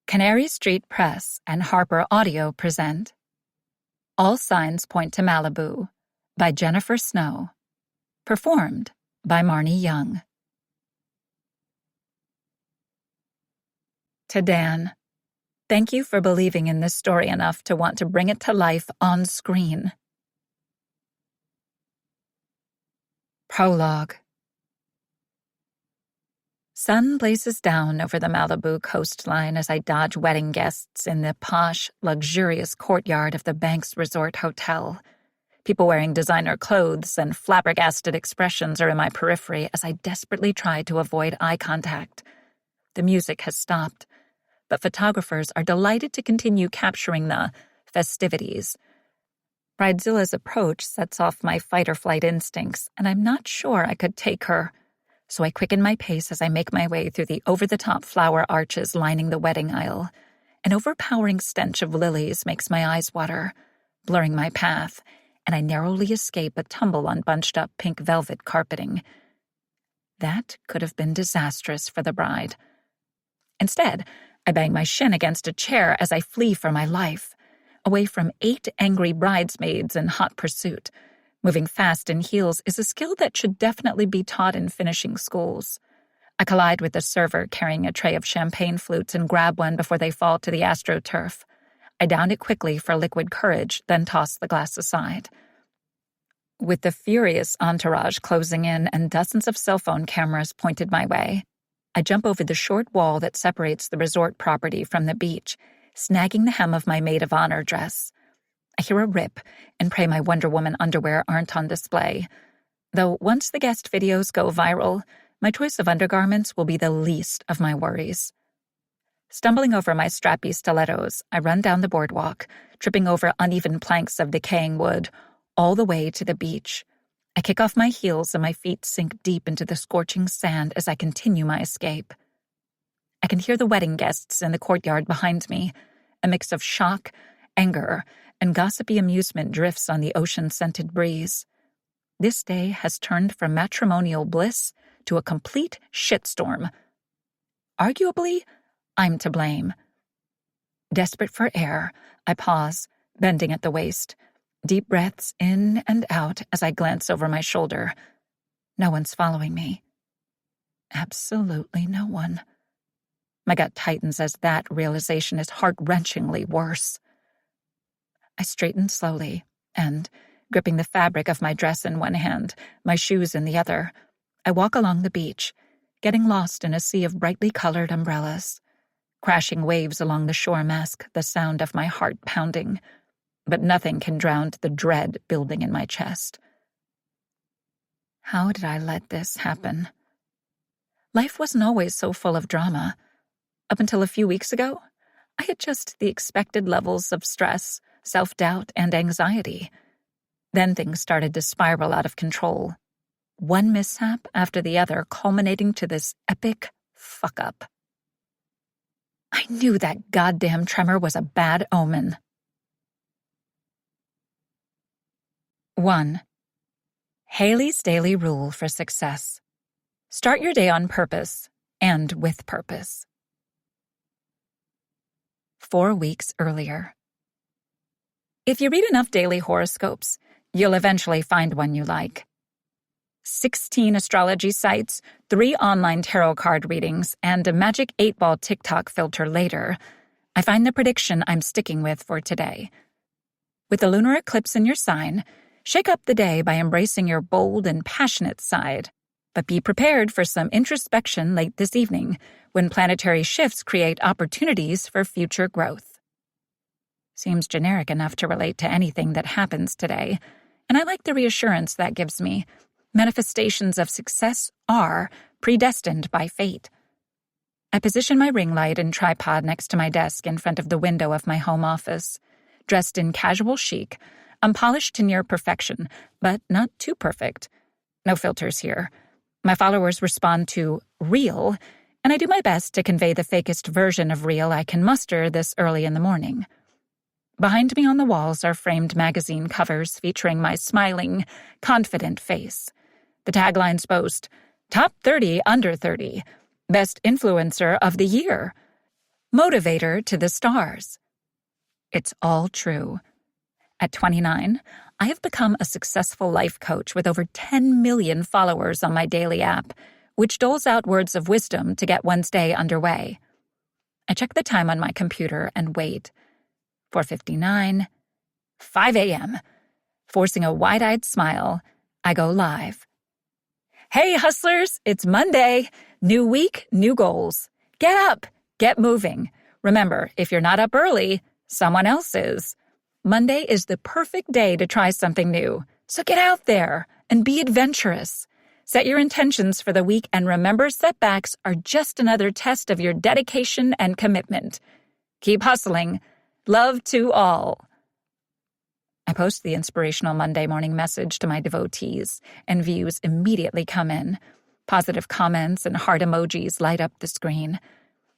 Canary Street Press and Harper Audio present All Signs Point to Malibu by Jennifer Snow. Performed by Marnie Young. To Dan, thank you for believing in this story enough to want to bring it to life on screen. Prologue. Sun blazes down over the Malibu coastline as I dodge wedding guests in the posh, luxurious courtyard of the Banks Resort Hotel. People wearing designer clothes and flabbergasted expressions are in my periphery as I desperately try to avoid eye contact. The music has stopped, but photographers are delighted to continue capturing the festivities. Bridezilla's approach sets off my fight-or-flight instincts, and I'm not sure I could take her. So I quicken my pace as I make my way through the over-the-top flower arches lining the wedding aisle. An overpowering stench of lilies makes my eyes water, blurring my path, and I narrowly escape a tumble on bunched-up pink velvet carpeting. That could have been disastrous for the bride. Instead, I bang my shin against a chair as I flee for my life, away from 8 angry bridesmaids in hot pursuit. Moving fast in heels is a skill that should definitely be taught in finishing schools. I collide with the server carrying a tray of champagne flutes and grab one before they fall to the AstroTurf. I down it quickly for liquid courage, then toss the glass aside. With the furious entourage closing in and dozens of cell phone cameras pointed my way, I jump over the short wall that separates the resort property from the beach, snagging the hem of my maid of honor dress. I hear a rip and pray my Wonder Woman underwear aren't on display. Though once the guest videos go viral, my choice of undergarments will be the least of my worries. Stumbling over my strappy stilettos, I run down the boardwalk, tripping over uneven planks of decaying wood, all the way to the beach. I kick off my heels and my feet sink deep into the scorching sand as I continue my escape. I can hear the wedding guests in the courtyard behind me. A mix of shock, anger, and gossipy amusement drifts on the ocean-scented breeze. This day has turned from matrimonial bliss to a complete shitstorm. Arguably, I'm to blame. Desperate for air, I pause, bending at the waist. Deep breaths in and out as I glance over my shoulder. No one's following me. Absolutely no one. My gut tightens as that realization is heart-wrenchingly worse. I straighten slowly, and, gripping the fabric of my dress in one hand, my shoes in the other, I walk along the beach, getting lost in a sea of brightly colored umbrellas. Crashing waves along the shore mask the sound of my heart pounding, but nothing can drown the dread building in my chest. How did I let this happen? Life wasn't always so full of drama. Up until a few weeks ago, I had just the expected levels of stress, self-doubt, and anxiety. Then things started to spiral out of control. One mishap after the other culminating to this epic fuck-up. I knew that goddamn tremor was a bad omen. 1. Haley's Daily Rule for Success. Start your day on purpose and with purpose. 4 weeks earlier. If you read enough daily horoscopes, you'll eventually find one you like. 16 astrology sites, 3 online tarot card readings, and a magic 8-ball TikTok filter later, I find the prediction I'm sticking with for today. With the lunar eclipse in your sign, shake up the day by embracing your bold and passionate side, but be prepared for some introspection late this evening when planetary shifts create opportunities for future growth. Seems generic enough to relate to anything that happens today, and I like the reassurance that gives me. Manifestations of success are predestined by fate. I position my ring light and tripod next to my desk in front of the window of my home office. Dressed in casual chic, I'm polished to near perfection, but not too perfect. No filters here. My followers respond to real, and I do my best to convey the fakest version of real I can muster this early in the morning. Behind me on the walls are framed magazine covers featuring my smiling, confident face. The taglines boast, Top 30 Under 30, Best Influencer of the Year. motivator to the stars. It's all true. At 29, I have become a successful life coach with over 10 million followers on my daily app, which doles out words of wisdom to get one's day underway. I check the time on my computer and wait. 4:59, 5 a.m. Forcing a wide-eyed smile, I go live. Hey, hustlers, it's Monday. New week, new goals. Get up, get moving. Remember, if you're not up early, someone else is. Monday is the perfect day to try something new. So get out there and be adventurous. Set your intentions for the week and remember setbacks are just another test of your dedication and commitment. Keep hustling. Love to all. I post the inspirational Monday morning message to my devotees, and views immediately come in. Positive comments and heart emojis light up the screen.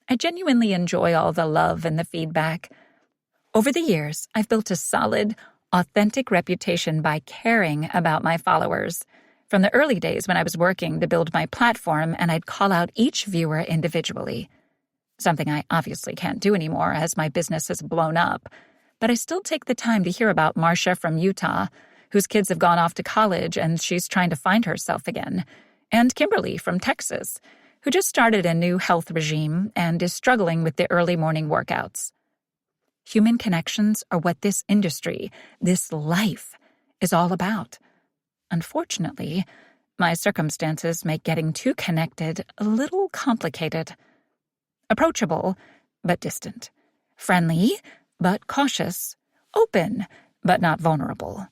I genuinely enjoy all the love and the feedback. Over the years, I've built a solid, authentic reputation by caring about my followers. From the early days when I was working to build my platform and I'd call out each viewer individually. Something I obviously can't do anymore as my business has blown up. But I still take the time to hear about Marcia from Utah, whose kids have gone off to college and she's trying to find herself again, and Kimberly from Texas, who just started a new health regime and is struggling with the early morning workouts. Human connections are what this industry, this life, is all about. Unfortunately, my circumstances make getting too connected a little complicated. Approachable, but distant. Friendly, but cautious. Open, but not vulnerable.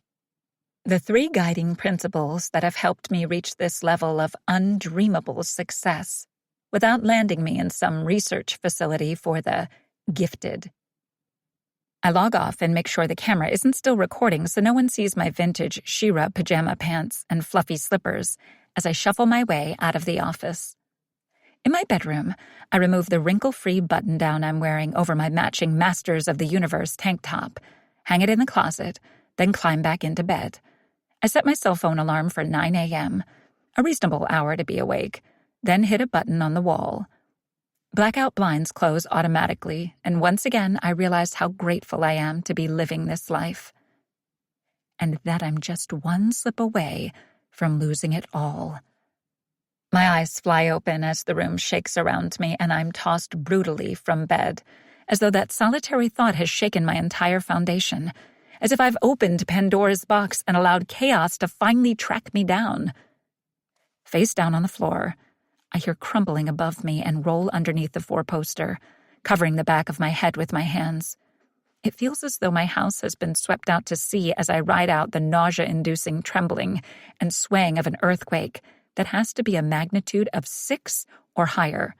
The 3 guiding principles that have helped me reach this level of undreamable success without landing me in some research facility for the gifted. I log off and make sure the camera isn't still recording so no one sees my vintage She-Ra pajama pants and fluffy slippers as I shuffle my way out of the office. In my bedroom, I remove the wrinkle-free button-down I'm wearing over my matching Masters of the Universe tank top, hang it in the closet, then climb back into bed. I set my cell phone alarm for 9 a.m., a reasonable hour to be awake, then hit a button on the wall. Blackout blinds close automatically, and once again I realize how grateful I am to be living this life. And that I'm just one slip away from losing it all. My eyes fly open as the room shakes around me and I'm tossed brutally from bed, as though that solitary thought has shaken my entire foundation, as if I've opened Pandora's box and allowed chaos to finally track me down. Face down on the floor, I hear crumbling above me and roll underneath the 4-poster, covering the back of my head with my hands. It feels as though my house has been swept out to sea as I ride out the nausea-inducing trembling and swaying of an earthquake that has to be a magnitude of 6 or higher.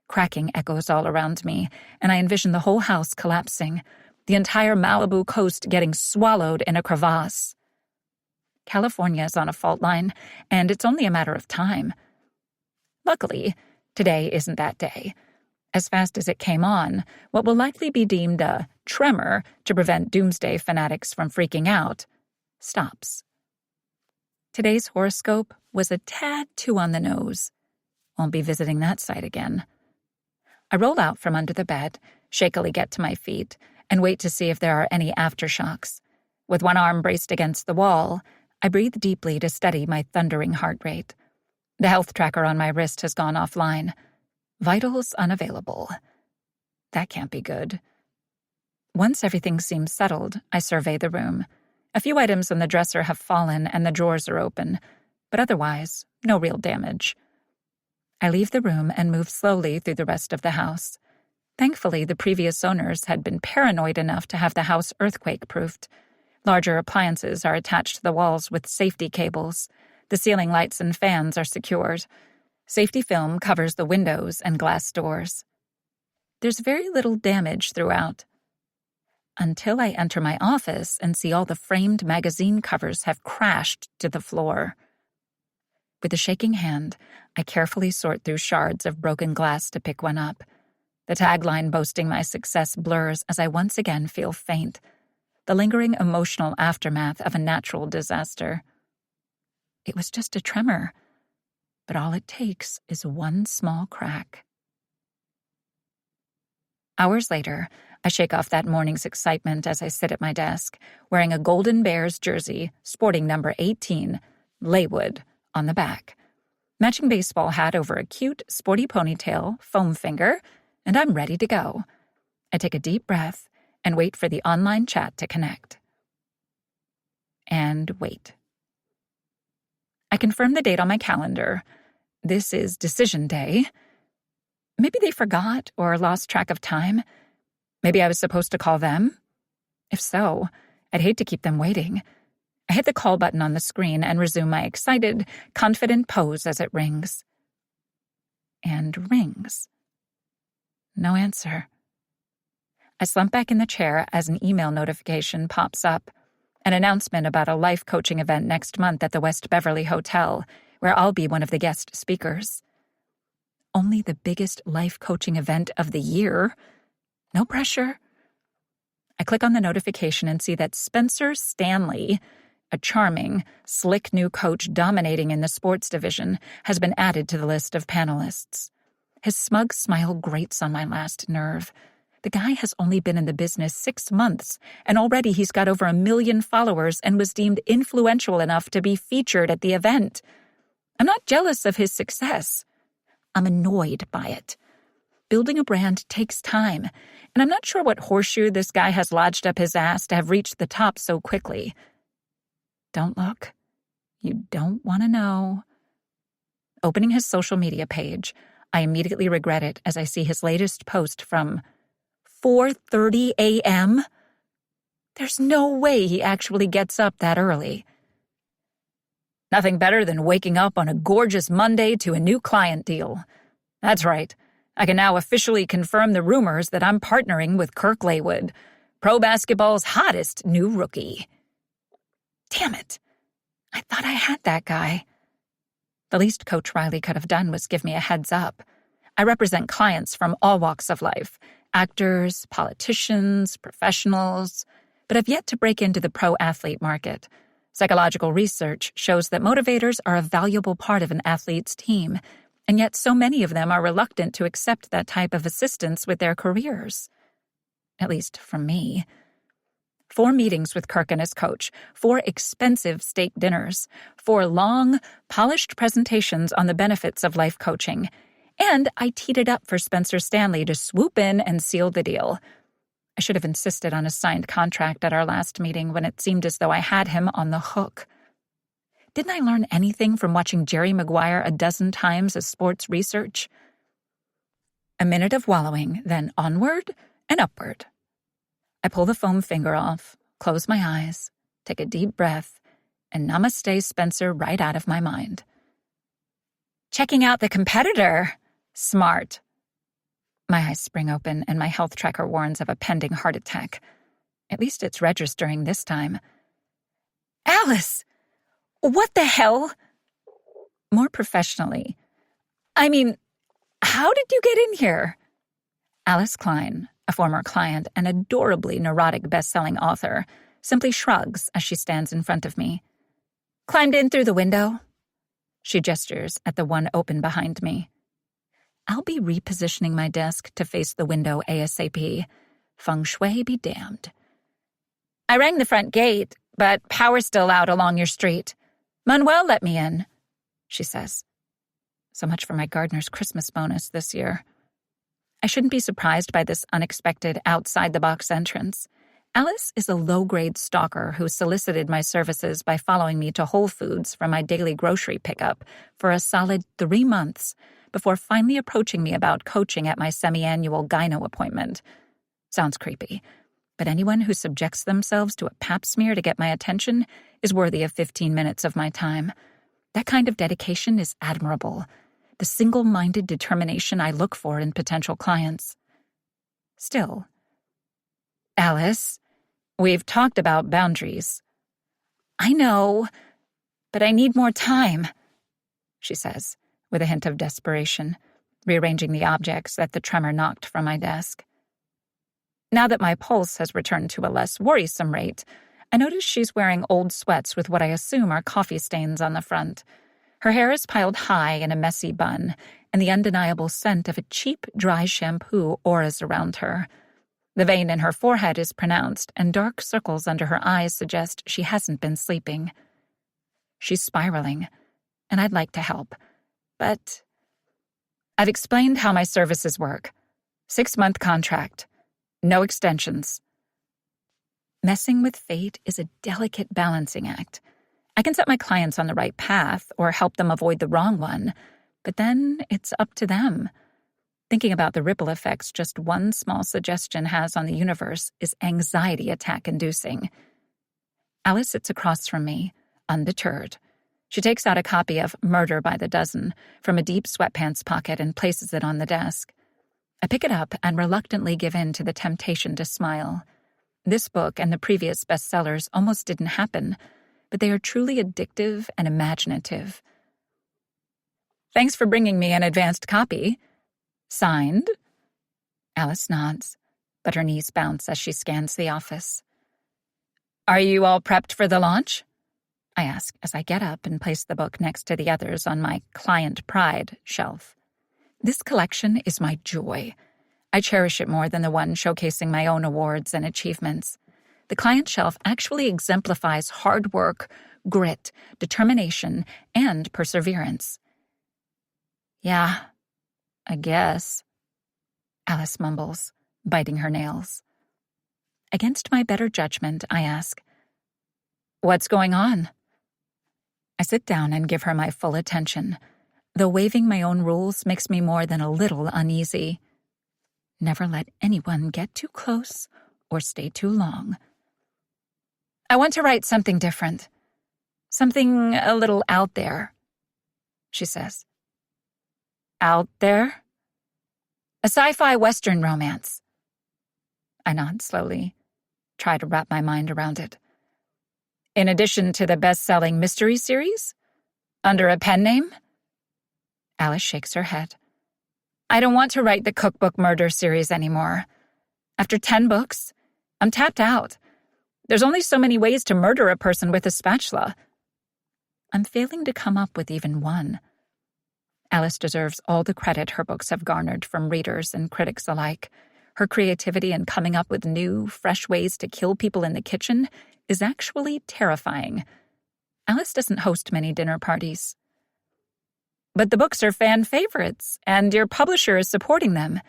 Cracking echoes all around me, and I envision the whole house collapsing, the entire Malibu coast getting swallowed in a crevasse. California is on a fault line, and it's only a matter of time. Luckily, today isn't that day. As fast as it came on, what will likely be deemed a tremor to prevent doomsday fanatics from freaking out stops. Today's horoscope was a tad too on the nose. Won't be visiting that site again. I roll out from under the bed, shakily get to my feet, and wait to see if there are any aftershocks. With one arm braced against the wall, I breathe deeply to steady my thundering heart rate. The health tracker on my wrist has gone offline. Vitals unavailable. That can't be good. Once everything seems settled, I survey the room. A few items on the dresser have fallen and the drawers are open, but otherwise, no real damage. I leave the room and move slowly through the rest of the house. Thankfully, the previous owners had been paranoid enough to have the house earthquake-proofed. Larger appliances are attached to the walls with safety cables. The ceiling lights and fans are secured. Safety film covers the windows and glass doors. There's very little damage throughout. Until I enter my office and see all the framed magazine covers have crashed to the floor. With a shaking hand, I carefully sort through shards of broken glass to pick one up. The tagline boasting my success blurs as I once again feel faint, the lingering emotional aftermath of a natural disaster. It was just a tremor, but all it takes is one small crack. Hours later, I shake off that morning's excitement as I sit at my desk, wearing a Golden Bears jersey sporting number 18, Laywood, on the back. Matching baseball hat over a cute, sporty ponytail, foam finger, and I'm ready to go. I take a deep breath and wait for the online chat to connect. And wait. I confirm the date on my calendar. This is decision day. Maybe they forgot or lost track of time. Maybe I was supposed to call them. If so, I'd hate to keep them waiting. I hit the call button on the screen and resume my excited, confident pose as it rings. And rings. No answer. I slump back in the chair as an email notification pops up. An announcement about a life coaching event next month at the West Beverly Hotel, where I'll be one of the guest speakers. Only the biggest life coaching event of the year. No pressure. I click on the notification and see that Spencer Stanley, a charming, slick new coach dominating in the sports division, has been added to the list of panelists. His smug smile grates on my last nerve. The guy has only been in the business 6 months, and already he's got over 1 million followers and was deemed influential enough to be featured at the event. I'm not jealous of his success. I'm annoyed by it. Building a brand takes time, and I'm not sure what horseshoe this guy has lodged up his ass to have reached the top so quickly. Don't look. You don't want to know. Opening his social media page, I immediately regret it as I see his latest post from 4:30 a.m.? There's no way he actually gets up that early. Nothing better than waking up on a gorgeous Monday to a new client deal. That's right. I can now officially confirm the rumors that I'm partnering with Kirk Laywood, pro basketball's hottest new rookie. Damn it. I thought I had that guy. The least Coach Riley could have done was give me a heads up. I represent clients from all walks of life, actors, politicians, professionals, but have yet to break into the pro-athlete market. Psychological research shows that motivators are a valuable part of an athlete's team, and yet so many of them are reluctant to accept that type of assistance with their careers. At least from me. 4 meetings with Kirk and his coach, 4 expensive steak dinners, 4 long, polished presentations on the benefits of life coaching, and I teed it up for Spencer Stanley to swoop in and seal the deal. I should have insisted on a signed contract at our last meeting when it seemed as though I had him on the hook. Didn't I learn anything from watching Jerry Maguire a dozen times as sports research? A minute of wallowing, then onward and upward. I pull the foam finger off, close my eyes, take a deep breath, and namaste Spencer right out of my mind. Checking out the competitor. Smart. My eyes spring open and my health tracker warns of a pending heart attack. At least it's registering this time. Alice! What the hell? More professionally. I mean, how did you get in here? Alice Klein, a former client and adorably neurotic best-selling author, simply shrugs as she stands in front of me. Climbed in through the window. She gestures at the one open behind me. I'll be repositioning my desk to face the window ASAP. Feng shui be damned. I rang the front gate, but power's still out along your street. Manuel let me in, she says. So much for my gardener's Christmas bonus this year. I shouldn't be surprised by this unexpected outside-the-box entrance. Alice is a low-grade stalker who solicited my services by following me to Whole Foods for my daily grocery pickup for a solid 3 months before finally approaching me about coaching at my semi-annual gyno appointment. Sounds creepy, but anyone who subjects themselves to a pap smear to get my attention is worthy of 15 minutes of my time. That kind of dedication is admirable, the single-minded determination I look for in potential clients. Still, Alice, we've talked about boundaries. I know, but I need more time, she says, with a hint of desperation, rearranging the objects that the tremor knocked from my desk. Now that my pulse has returned to a less worrisome rate, I notice she's wearing old sweats with what I assume are coffee stains on the front. Her hair is piled high in a messy bun, and the undeniable scent of a cheap, dry shampoo auras around her. The vein in her forehead is pronounced, and dark circles under her eyes suggest she hasn't been sleeping. She's spiraling, and I'd like to help, but I've explained how my services work. 6-month contract. No extensions. Messing with fate is a delicate balancing act. I can set my clients on the right path or help them avoid the wrong one, but then it's up to them. Thinking about the ripple effects just one small suggestion has on the universe is anxiety attack-inducing. Alice sits across from me, undeterred. She takes out a copy of Murder by the Dozen from a deep sweatpants pocket and places it on the desk. I pick it up and reluctantly give in to the temptation to smile. This book and the previous bestsellers almost didn't happen, but they are truly addictive and imaginative. Thanks for bringing me an advanced copy. Signed? Alice nods, but her knees bounce as she scans the office. Are you all prepped for the launch? I ask as I get up and place the book next to the others on my Client Pride shelf. This collection is my joy. I cherish it more than the one showcasing my own awards and achievements. The client shelf actually exemplifies hard work, grit, determination, and perseverance. Yeah, I guess, Alice mumbles, biting her nails. Against my better judgment, I ask, what's going on? I sit down and give her my full attention, though waiving my own rules makes me more than a little uneasy. Never let anyone get too close or stay too long. I want to write something different. Something a little out there, she says. Out there? A sci-fi Western romance. I nod slowly, try to wrap my mind around it. In addition to the best-selling mystery series? Under a pen name? Alice shakes her head. I don't want to write the cookbook murder series anymore. After 10 books, I'm tapped out. There's only so many ways to murder a person with a spatula. I'm failing to come up with even one. Alice deserves all the credit her books have garnered from readers and critics alike. Her creativity in coming up with new, fresh ways to kill people in the kitchen is actually terrifying. Alice doesn't host many dinner parties. But the books are fan favorites, and your publisher is supporting them.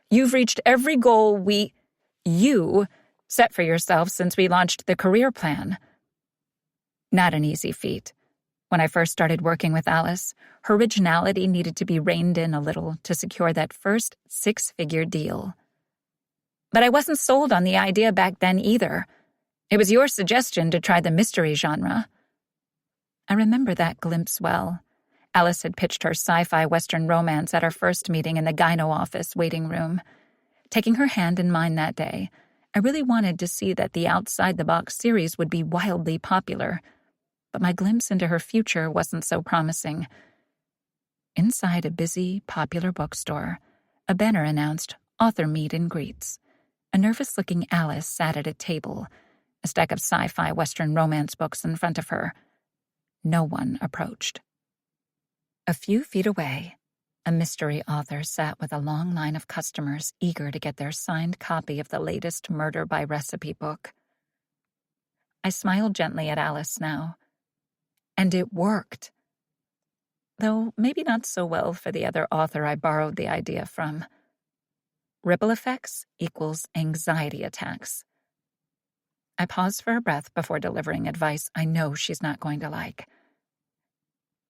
You've reached every goal you set for yourself since we launched the career plan. Not an easy feat. When I first started working with Alice, her originality needed to be reined in a little to secure that first 6-figure deal. But I wasn't sold on the idea back then either. It was your suggestion to try the mystery genre. I remember that glimpse well. Alice had pitched her sci-fi Western romance at our first meeting in the gyno office waiting room. Taking her hand in mine that day, I really wanted to see that the outside-the-box series would be wildly popular, but my glimpse into her future wasn't so promising. Inside a busy, popular bookstore, a banner announced author meet and greets. A nervous-looking Alice sat at a table, a stack of sci-fi Western romance books in front of her. No one approached. A few feet away, a mystery author sat with a long line of customers eager to get their signed copy of the latest Murder by Recipe book. I smiled gently at Alice now. And it worked. Though maybe not so well for the other author I borrowed the idea from. Ripple effects equals anxiety attacks. I pause for a breath before delivering advice I know she's not going to like.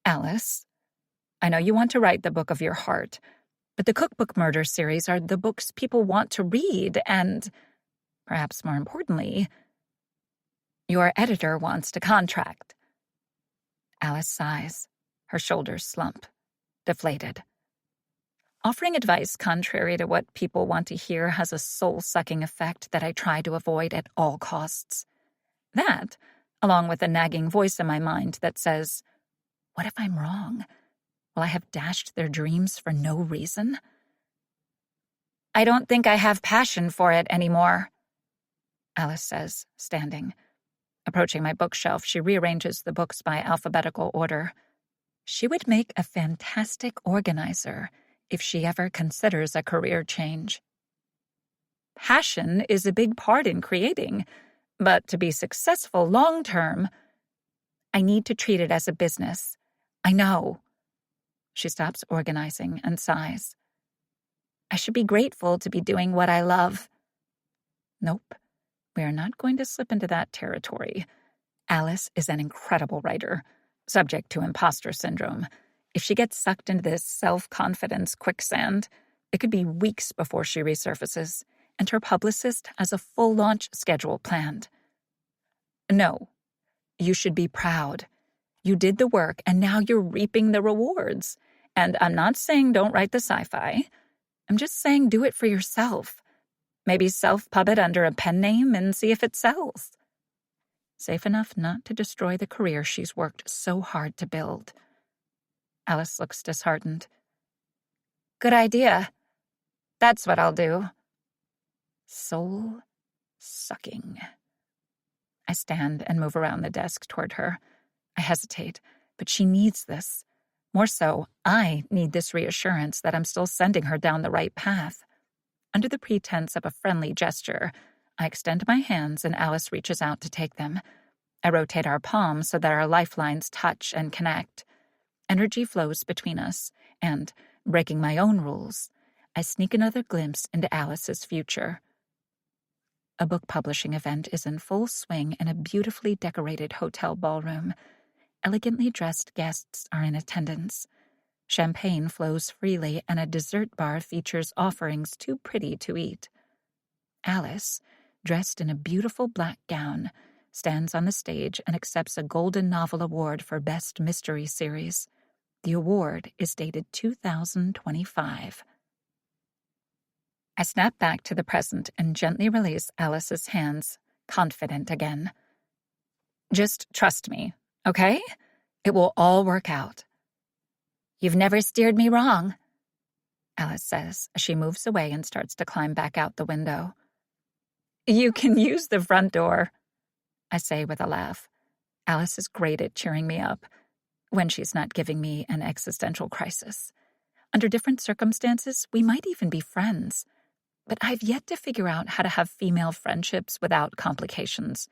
Alice, I know you want to write the book of your heart, but the cookbook murder series are the books people want to read and, perhaps more importantly, your editor wants to contract. Alice sighs, her shoulders slump, deflated. Offering advice contrary to what people want to hear has a soul-sucking effect that I try to avoid at all costs. That, along with a nagging voice in my mind that says, what if I'm wrong? Will I have dashed their dreams for no reason? I don't think I have passion for it anymore, Alice says, standing. Approaching my bookshelf, she rearranges the books by alphabetical order. She would make a fantastic organizer if she ever considers a career change. Passion is a big part in creating, but to be successful long-term, I need to treat it as a business. I know. She stops organizing and sighs. I should be grateful to be doing what I love. Nope, we are not going to slip into that territory. Alice is an incredible writer, subject to imposter syndrome. If she gets sucked into this self-confidence quicksand, it could be weeks before she resurfaces, and her publicist has a full launch schedule planned. No, you should be proud. You did the work, and now you're reaping the rewards. And I'm not saying don't write the sci-fi. I'm just saying do it for yourself. Maybe self-pub it under a pen name and see if it sells. Safe enough not to destroy the career she's worked so hard to build. Alice looks disheartened. Good idea. That's what I'll do. Soul-sucking. I stand and move around the desk toward her. I hesitate, but she needs this. More so, I need this reassurance that I'm still sending her down the right path. Under the pretense of a friendly gesture, I extend my hands and Alice reaches out to take them. I rotate our palms so that our lifelines touch and connect. Energy flows between us, and, breaking my own rules, I sneak another glimpse into Alice's future. A book publishing event is in full swing in a beautifully decorated hotel ballroom. Elegantly dressed guests are in attendance. Champagne flows freely, and a dessert bar features offerings too pretty to eat. Alice, dressed in a beautiful black gown, stands on the stage and accepts a Golden Novel Award for Best Mystery Series. The award is dated 2025. I snap back to the present and gently release Alice's hands, confident again. Just trust me, okay? It will all work out. You've never steered me wrong, Alice says as she moves away and starts to climb back out the window. You can use the front door, I say with a laugh. Alice is great at cheering me up, when she's not giving me an existential crisis. Under different circumstances, we might even be friends. But I've yet to figure out how to have female friendships without complications.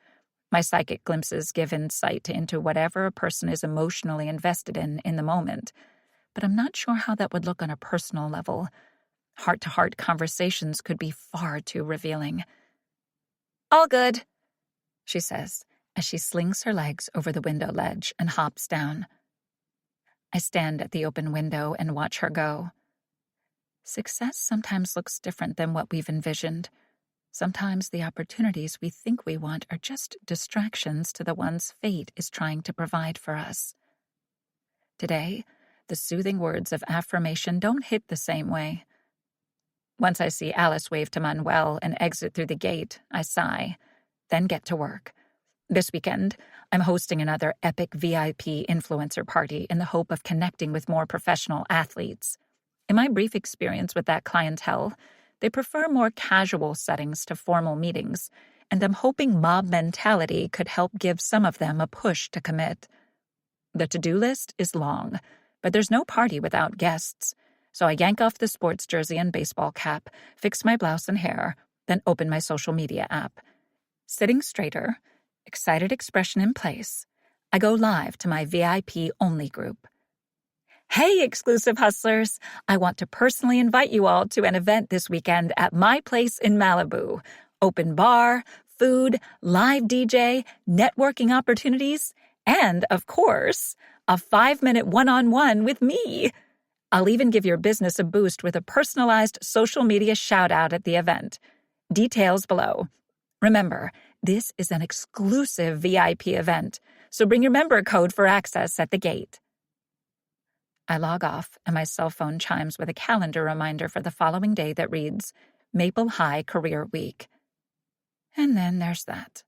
My psychic glimpses give insight into whatever a person is emotionally invested in the moment. But I'm not sure how that would look on a personal level. Heart-to-heart conversations could be far too revealing. All good, she says, as she slings her legs over the window ledge and hops down. I stand at the open window and watch her go. Success sometimes looks different than what we've envisioned. Sometimes the opportunities we think we want are just distractions to the ones fate is trying to provide for us. Today, the soothing words of affirmation don't hit the same way. Once I see Alice wave to Manuel and exit through the gate, I sigh, then get to work. This weekend, I'm hosting another epic VIP influencer party in the hope of connecting with more professional athletes. In my brief experience with that clientele, they prefer more casual settings to formal meetings, and I'm hoping mob mentality could help give some of them a push to commit. The to-do list is long, but there's no party without guests, so I yank off the sports jersey and baseball cap, fix my blouse and hair, then open my social media app. Sitting straighter, excited expression in place, I go live to my VIP-only group. Hey, exclusive hustlers! I want to personally invite you all to an event this weekend at my place in Malibu. Open bar, food, live DJ, networking opportunities, and, of course, a 5-minute one-on-one with me. I'll even give your business a boost with a personalized social media shout-out at the event. Details below. Remember, this is an exclusive VIP event, so bring your member code for access at the gate. I log off, and my cell phone chimes with a calendar reminder for the following day that reads, Maple High Career Week. And then there's that.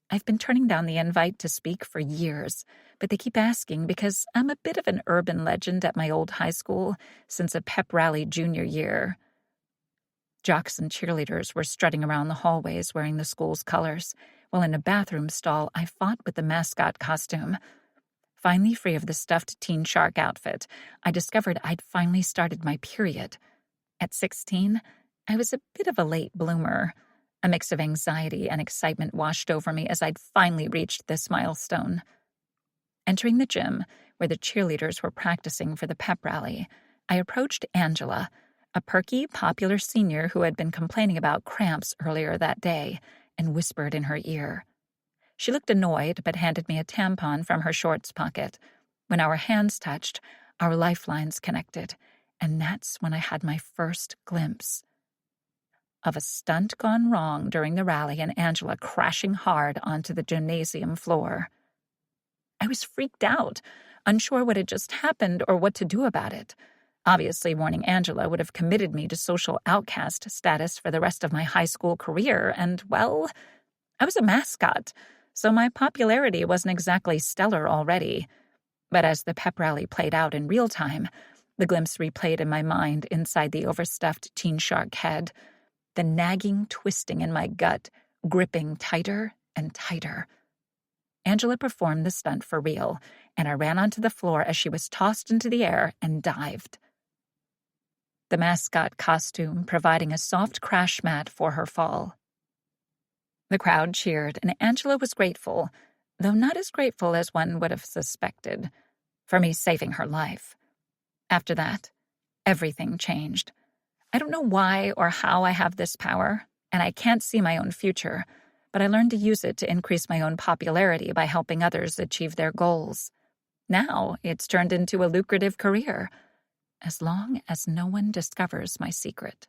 I've been turning down the invite to speak for years, but they keep asking because I'm a bit of an urban legend at my old high school since a pep rally junior year. Jocks and cheerleaders were strutting around the hallways wearing the school's colors, while in a bathroom stall I fought with the mascot costume. Finally free of the stuffed teen shark outfit, I discovered I'd finally started my period. At 16, I was a bit of a late bloomer. A mix of anxiety and excitement washed over me as I'd finally reached this milestone. Entering the gym, where the cheerleaders were practicing for the pep rally, I approached Angela, a perky, popular senior who had been complaining about cramps earlier that day, and whispered in her ear. She looked annoyed, but handed me a tampon from her shorts pocket. When our hands touched, our lifelines connected, and that's when I had my first glimpse of a stunt gone wrong during the rally and Angela crashing hard onto the gymnasium floor. I was freaked out, unsure what had just happened or what to do about it. Obviously, warning Angela would have committed me to social outcast status for the rest of my high school career, and, well, I was a mascot, so my popularity wasn't exactly stellar already. But as the pep rally played out in real time, the glimpse replayed in my mind inside the overstuffed teen shark head, the nagging twisting in my gut, gripping tighter and tighter. Angela performed the stunt for real, and I ran onto the floor as she was tossed into the air and dived. The mascot costume providing a soft crash mat for her fall. The crowd cheered, and Angela was grateful, though not as grateful as one would have suspected, for me saving her life. After that, everything changed. I don't know why or how I have this power, and I can't see my own future, but I learned to use it to increase my own popularity by helping others achieve their goals. Now it's turned into a lucrative career, as long as no one discovers my secret.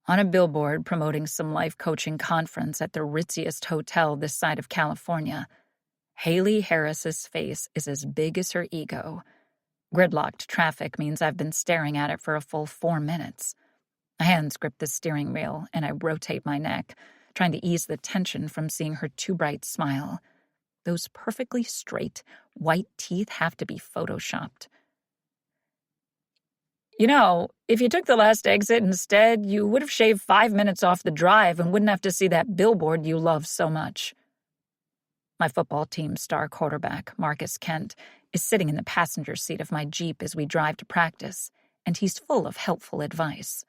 On a billboard promoting some life coaching conference at the ritziest hotel this side of California, Haley Harris's face is as big as her ego. Gridlocked traffic means I've been staring at it for a full 4 minutes. My hands grip the steering wheel, and I rotate my neck, trying to ease the tension from seeing her too bright smile. Those perfectly straight, white teeth have to be photoshopped. You know, if you took the last exit instead, you would have shaved 5 minutes off the drive and wouldn't have to see that billboard you love so much. My football team's star quarterback, Marcus Kent, is sitting in the passenger seat of my Jeep as we drive to practice, and he's full of helpful advice.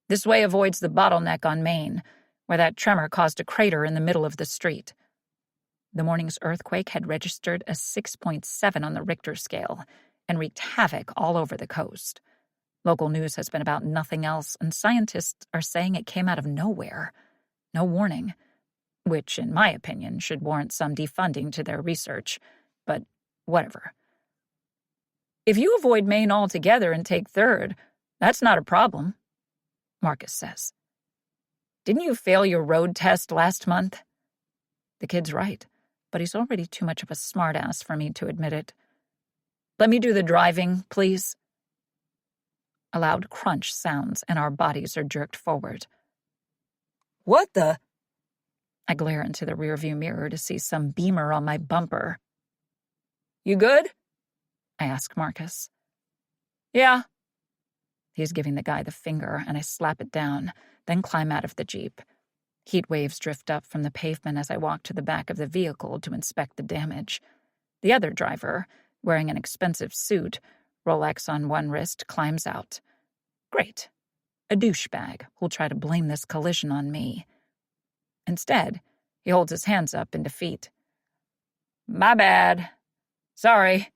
This way avoids the bottleneck on Main, where that tremor caused a crater in the middle of the street. The morning's earthquake had registered a 6.7 on the Richter scale and wreaked havoc all over the coast. Local news has been about nothing else, and scientists are saying it came out of nowhere. No warning, which, in my opinion, should warrant some defunding to their research, but whatever. If you avoid Maine altogether and take third, that's not a problem, Marcus says. Didn't you fail your road test last month? The kid's right, but he's already too much of a smartass for me to admit it. Let me do the driving, please. A loud crunch sounds, and our bodies are jerked forward. What the? I glare into the rearview mirror to see some beamer on my bumper. You good? I ask Marcus. Yeah. He's giving the guy the finger, and I slap it down, then climb out of the Jeep. Heat waves drift up from the pavement as I walk to the back of the vehicle to inspect the damage. The other driver, wearing an expensive suit, Rolex on one wrist, climbs out. Great. A douchebag who'll try to blame this collision on me. Instead, he holds his hands up in defeat. My bad. Sorry.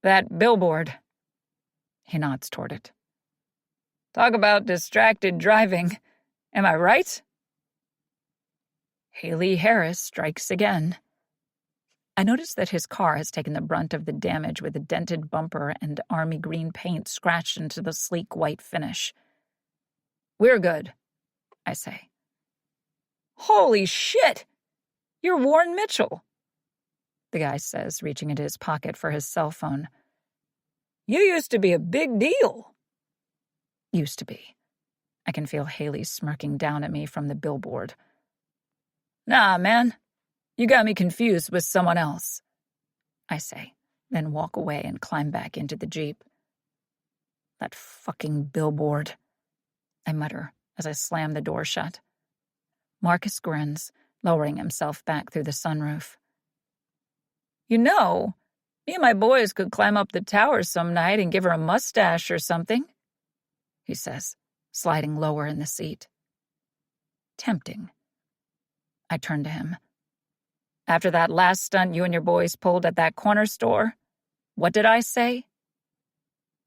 That billboard. He nods toward it. Talk about distracted driving. Am I right? Haley Harris strikes again. I notice that his car has taken the brunt of the damage with a dented bumper and army green paint scratched into the sleek white finish. We're good, I say. Holy shit! You're Warren Mitchell, the guy says, reaching into his pocket for his cell phone. You used to be a big deal. Used to be. I can feel Haley smirking down at me from the billboard. Nah, man. You got me confused with someone else, I say, then walk away and climb back into the Jeep. That fucking billboard, I mutter as I slam the door shut. Marcus grins, lowering himself back through the sunroof. You know, me and my boys could climb up the tower some night and give her a mustache or something, he says, sliding lower in the seat. Tempting. I turn to him. After that last stunt you and your boys pulled at that corner store, what did I say?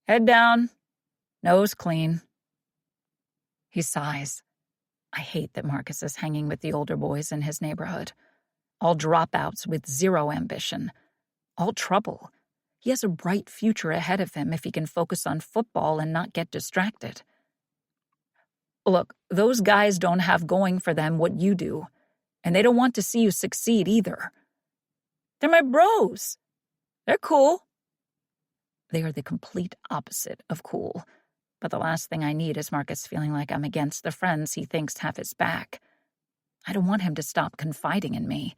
Head down, nose clean. He sighs. I hate that Marcus is hanging with the older boys in his neighborhood. All dropouts with zero ambition. All trouble. He has a bright future ahead of him if he can focus on football and not get distracted. Look, those guys don't have going for them what you do, and they don't want to see you succeed either. They're my bros. They're cool. They are the complete opposite of cool, but the last thing I need is Marcus feeling like I'm against the friends he thinks have his back. I don't want him to stop confiding in me.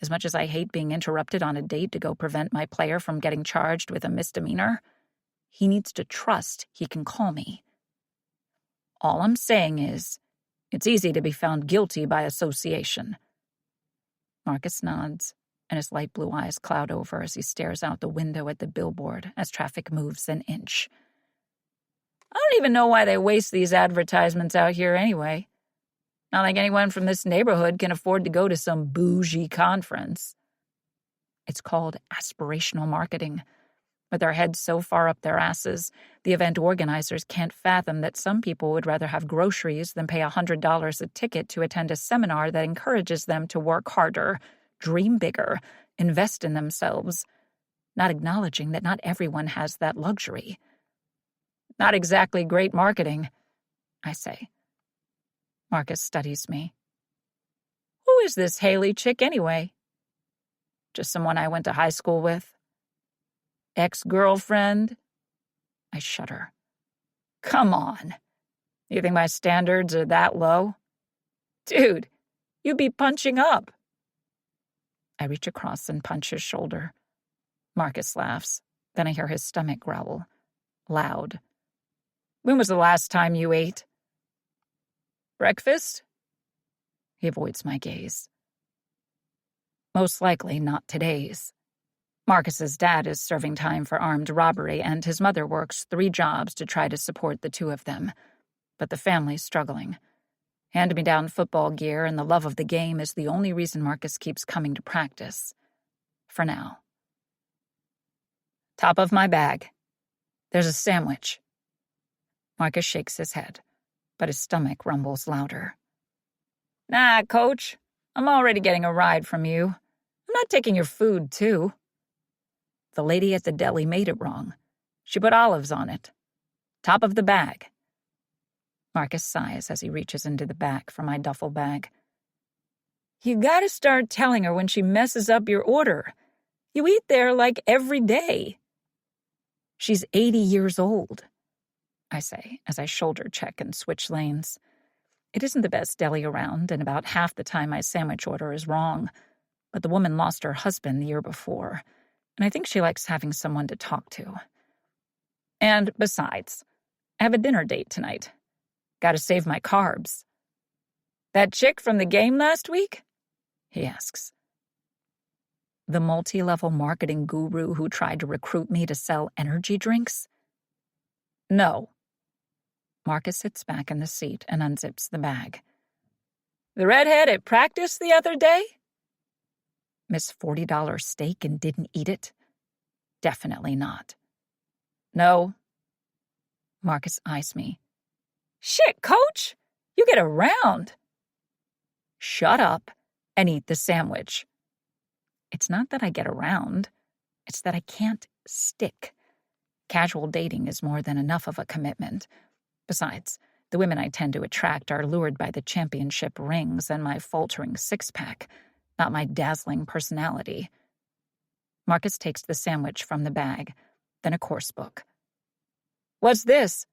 As much as I hate being interrupted on a date to go prevent my player from getting charged with a misdemeanor, he needs to trust he can call me. All I'm saying is, it's easy to be found guilty by association. Marcus nods, and his light blue eyes cloud over as he stares out the window at the billboard as traffic moves an inch. I don't even know why they waste these advertisements out here anyway. Not like anyone from this neighborhood can afford to go to some bougie conference. It's called aspirational marketing. With their heads so far up their asses, the event organizers can't fathom that some people would rather have groceries than pay $100 a ticket to attend a seminar that encourages them to work harder, dream bigger, invest in themselves, not acknowledging that not everyone has that luxury. Not exactly great marketing, I say. Marcus studies me. Who is this Haley chick anyway? Just someone I went to high school with? Ex-girlfriend? I shudder. Come on. You think my standards are that low? Dude, you'd be punching up. I reach across and punch his shoulder. Marcus laughs. Then I hear his stomach growl. Loud. When was the last time you ate? Breakfast? He avoids my gaze. Most likely not today's. Marcus's dad is serving time for armed robbery, and his mother works 3 jobs to try to support the 2 of them. But the family's struggling. Hand-me-down football gear and the love of the game is the only reason Marcus keeps coming to practice. For now. Top of my bag. There's a sandwich. Marcus shakes his head, but his stomach rumbles louder. Nah, Coach. I'm already getting a ride from you. I'm not taking your food, too. The lady at the deli made it wrong. She put olives on it. Top of the bag. Marcus sighs as he reaches into the back for my duffel bag. You gotta start telling her when she messes up your order. You eat there like every day. She's 80 years old, I say as I shoulder check and switch lanes. It isn't the best deli around, and about half the time my sandwich order is wrong. But the woman lost her husband the year before, and I think she likes having someone to talk to. And besides, I have a dinner date tonight. Gotta save my carbs. That chick from the game last week? He asks. The multi-level marketing guru who tried to recruit me to sell energy drinks? No. Marcus sits back in the seat and unzips the bag. The redhead at practice the other day? Missed $40 steak and didn't eat it? Definitely not. No. Marcus eyes me. Shit, Coach! You get around. Shut up and eat the sandwich. It's not that I get around. It's that I can't stick. Casual dating is more than enough of a commitment. Besides, the women I tend to attract are lured by the championship rings and my faltering six-pack, not my dazzling personality. Marcus takes the sandwich from the bag, then a course book. What's this?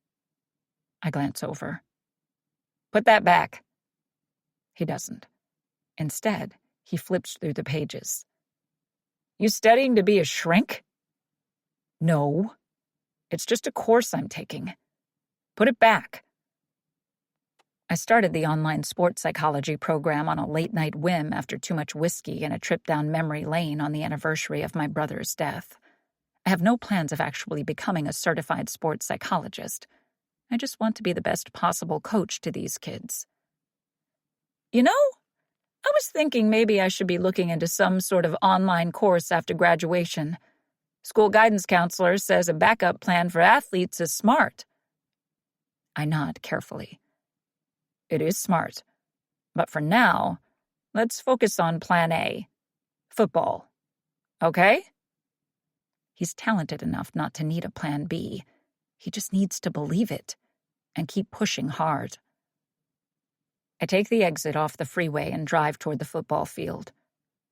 I glance over. Put that back. He doesn't. Instead, he flips through the pages. You studying to be a shrink? No. It's just a course I'm taking. Put it back. I started the online sports psychology program on a late-night whim after too much whiskey and a trip down memory lane on the anniversary of my brother's death. I have no plans of actually becoming a certified sports psychologist. I just want to be the best possible coach to these kids. You know, I was thinking maybe I should be looking into some sort of online course after graduation. School guidance counselor says a backup plan for athletes is smart. I nod carefully. It is smart. But for now, let's focus on plan A. Football. Okay? He's talented enough not to need a plan B. He just needs to believe it and keep pushing hard. I take the exit off the freeway and drive toward the football field.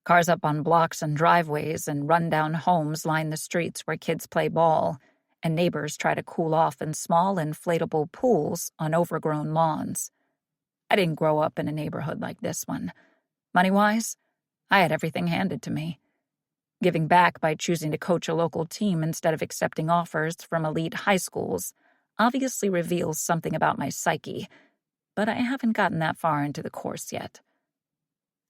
Cars up on blocks and driveways and run-down homes line the streets where kids play ball, and neighbors try to cool off in small inflatable pools on overgrown lawns. I didn't grow up in a neighborhood like this one. Money-wise, I had everything handed to me. Giving back by choosing to coach a local team instead of accepting offers from elite high schools obviously reveals something about my psyche, but I haven't gotten that far into the course yet.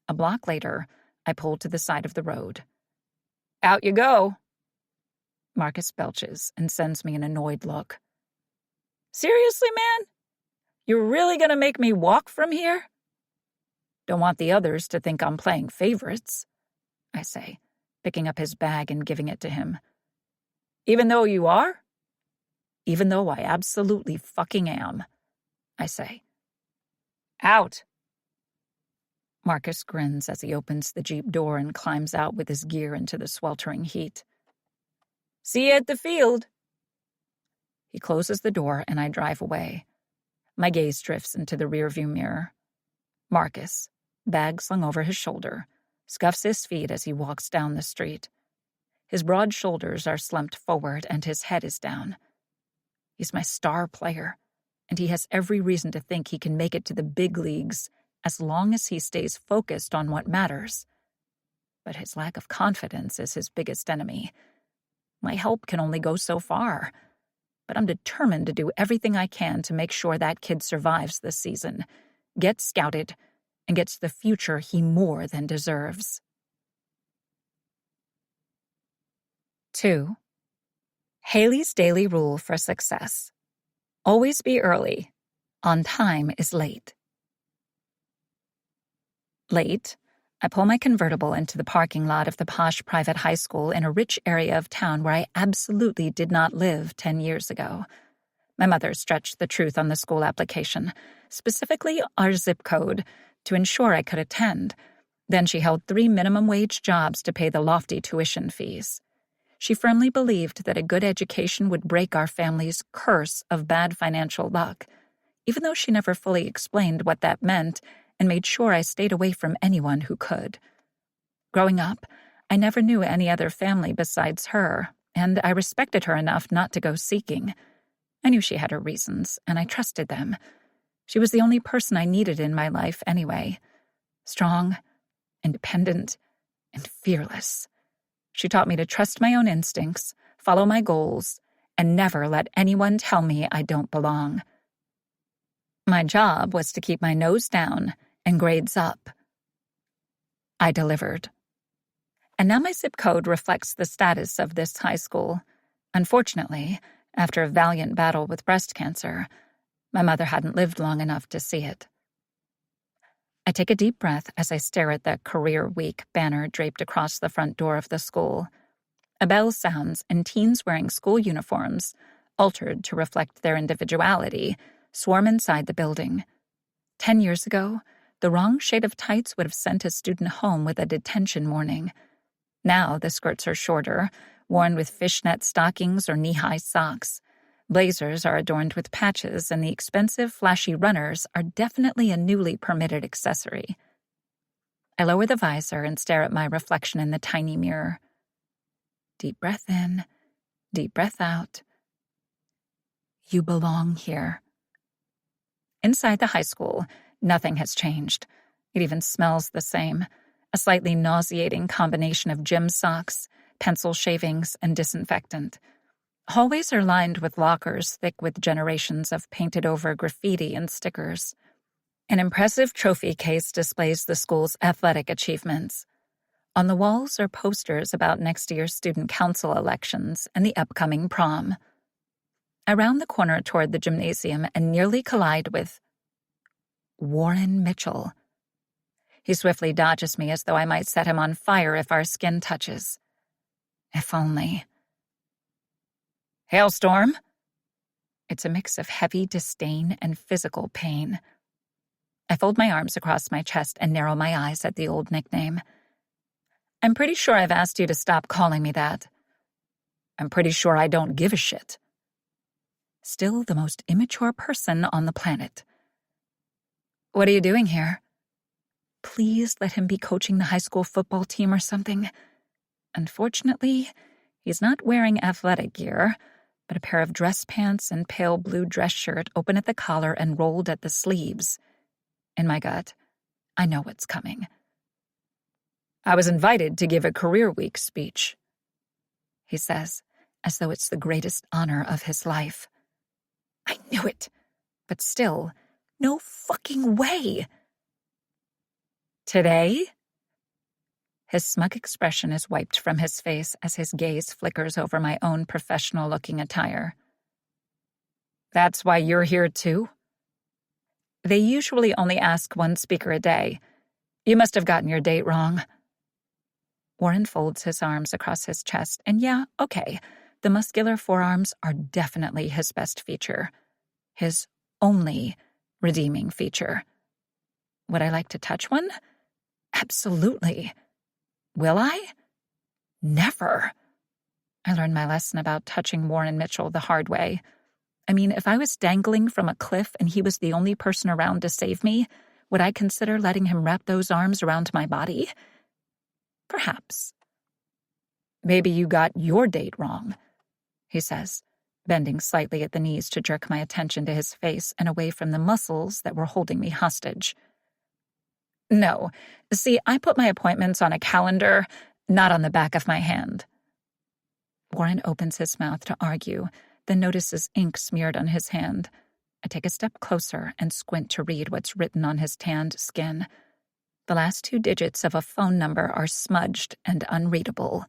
A block later, I pull to the side of the road. Out you go. Marcus belches and sends me an annoyed look. Seriously, man? You're really gonna make me walk from here? Don't want the others to think I'm playing favorites, I say, picking up his bag and giving it to him. Even though you are? Even though I absolutely fucking am, I say. Out. Marcus grins as he opens the Jeep door and climbs out with his gear into the sweltering heat. See you at the field. He closes the door and I drive away. My gaze drifts into the rearview mirror. Marcus, bag slung over his shoulder, scuffs his feet as he walks down the street. His broad shoulders are slumped forward and his head is down. He's my star player, and he has every reason to think he can make it to the big leagues as long as he stays focused on what matters. But his lack of confidence is his biggest enemy. My help can only go so far, but I'm determined to do everything I can to make sure that kid survives this season, gets scouted, and gets the future he more than deserves. 2. Haley's daily rule for success. Always be early. On time is late. Late, I pull my convertible into the parking lot of the posh private high school in a rich area of town where I absolutely did not live 10 years ago. My mother stretched the truth on the school application, specifically our zip code, to ensure I could attend. Then she held 3 minimum wage jobs to pay the lofty tuition fees. She firmly believed that a good education would break our family's curse of bad financial luck, even though she never fully explained what that meant and made sure I stayed away from anyone who could. Growing up, I never knew any other family besides her, and I respected her enough not to go seeking. I knew she had her reasons, and I trusted them. She was the only person I needed in my life anyway. Strong, independent, and fearless. She taught me to trust my own instincts, follow my goals, and never let anyone tell me I don't belong. My job was to keep my nose down and grades up. I delivered. And now my zip code reflects the status of this high school. Unfortunately, after a valiant battle with breast cancer, my mother hadn't lived long enough to see it. I take a deep breath as I stare at the Career Week banner draped across the front door of the school. A bell sounds and teens wearing school uniforms, altered to reflect their individuality, swarm inside the building. 10 years ago, the wrong shade of tights would have sent a student home with a detention warning. Now the skirts are shorter, worn with fishnet stockings or knee-high socks. Blazers are adorned with patches, and the expensive, flashy runners are definitely a newly permitted accessory. I lower the visor and stare at my reflection in the tiny mirror. Deep breath in, deep breath out. You belong here. Inside the high school, nothing has changed. It even smells the same, a slightly nauseating combination of gym socks, pencil shavings, and disinfectant. Hallways are lined with lockers thick with generations of painted-over graffiti and stickers. An impressive trophy case displays the school's athletic achievements. On the walls are posters about next year's student council elections and the upcoming prom. I round the corner toward the gymnasium and nearly collide with Warren Mitchell. He swiftly dodges me as though I might set him on fire if our skin touches. If only. Hailstorm? It's a mix of heavy disdain and physical pain. I fold my arms across my chest and narrow my eyes at the old nickname. I'm pretty sure I've asked you to stop calling me that. I'm pretty sure I don't give a shit. Still the most immature person on the planet. What are you doing here? Please let him be coaching the high school football team or something. Unfortunately, he's not wearing athletic gear, but a pair of dress pants and pale blue dress shirt open at the collar and rolled at the sleeves. In my gut, I know what's coming. I was invited to give a career week speech, he says, as though it's the greatest honor of his life. I knew it, but still, no fucking way. Today? His smug expression is wiped from his face as his gaze flickers over my own professional-looking attire. That's why you're here too? They usually only ask one speaker a day. You must have gotten your date wrong. Warren folds his arms across his chest, and yeah, okay, the muscular forearms are definitely his best feature. His only redeeming feature. Would I like to touch one? Absolutely. Will I? Never. I learned my lesson about touching Warren Mitchell the hard way. I mean, if I was dangling from a cliff and he was the only person around to save me, would I consider letting him wrap those arms around my body? Perhaps. Maybe you got your date wrong, he says, bending slightly at the knees to jerk my attention to his face and away from the muscles that were holding me hostage. No. See, I put my appointments on a calendar, not on the back of my hand. Warren opens his mouth to argue, then notices ink smeared on his hand. I take a step closer and squint to read what's written on his tanned skin. The last 2 digits of a phone number are smudged and unreadable.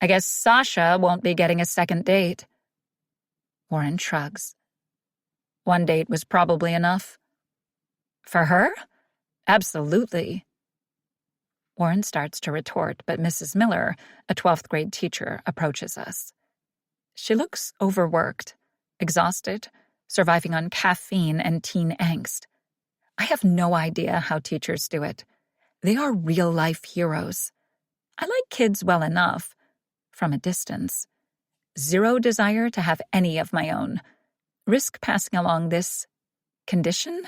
I guess Sasha won't be getting a second date. Warren shrugs. One date was probably enough. For her? Absolutely. Warren starts to retort, but Mrs. Miller, a 12th grade teacher, approaches us. She looks overworked, exhausted, surviving on caffeine and teen angst. I have no idea how teachers do it. They are real-life heroes. I like kids well enough, from a distance. Zero desire to have any of my own. Risk passing along this condition?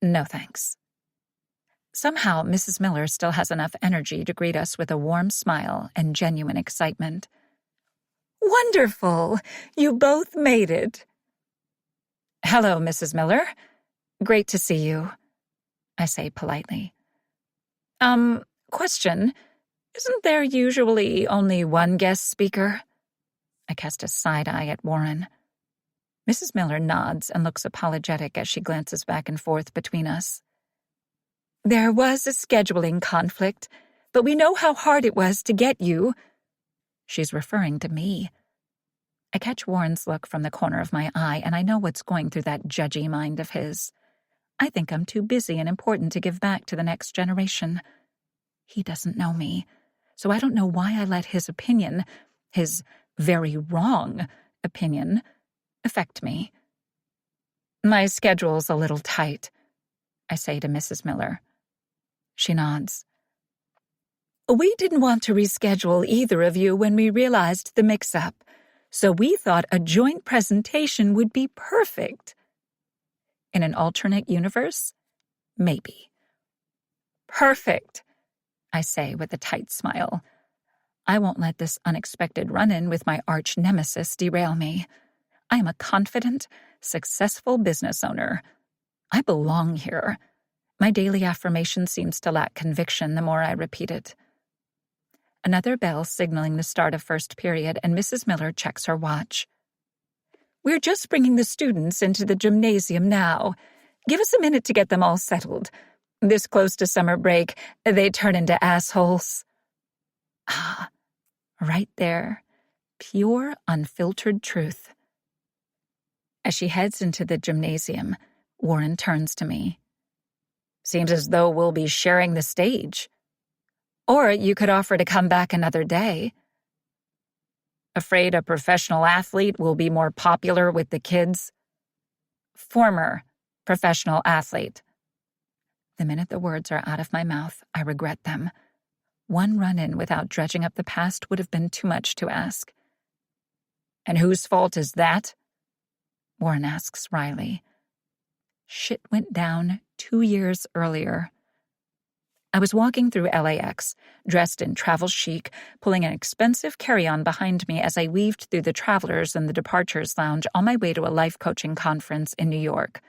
No thanks. Somehow, Mrs. Miller still has enough energy to greet us with a warm smile and genuine excitement. Wonderful! You both made it. Hello, Mrs. Miller. Great to see you, I say politely. Question. Isn't there usually only one guest speaker? I cast a side eye at Warren. Mrs. Miller nods and looks apologetic as she glances back and forth between us. There was a scheduling conflict, but we know how hard it was to get you. She's referring to me. I catch Warren's look from the corner of my eye, and I know what's going through that judgy mind of his. I think I'm too busy and important to give back to the next generation. He doesn't know me, so I don't know why I let his opinion, his very wrong opinion, affect me. My schedule's a little tight, I say to Mrs. Miller. She nods. We didn't want to reschedule either of you when we realized the mix-up, so we thought a joint presentation would be perfect. In an alternate universe? Maybe. Perfect, I say with a tight smile. I won't let this unexpected run-in with my arch nemesis derail me. I am a confident, successful business owner. I belong here. My daily affirmation seems to lack conviction the more I repeat it. Another bell signaling the start of first period, and Mrs. Miller checks her watch. We're just bringing the students into the gymnasium now. Give us a minute to get them all settled. This close to summer break, they turn into assholes. Ah, right there. Pure, unfiltered truth. As she heads into the gymnasium, Warren turns to me. Seems as though we'll be sharing the stage. Or you could offer to come back another day. Afraid a professional athlete will be more popular with the kids? Former professional athlete. The minute the words are out of my mouth, I regret them. One run-in without dredging up the past would have been too much to ask. And whose fault is that? Warren asks wryly. Shit went down 2 years earlier. I was walking through LAX, dressed in travel chic, pulling an expensive carry-on behind me as I weaved through the travelers and the departures lounge on my way to a life coaching conference in New York.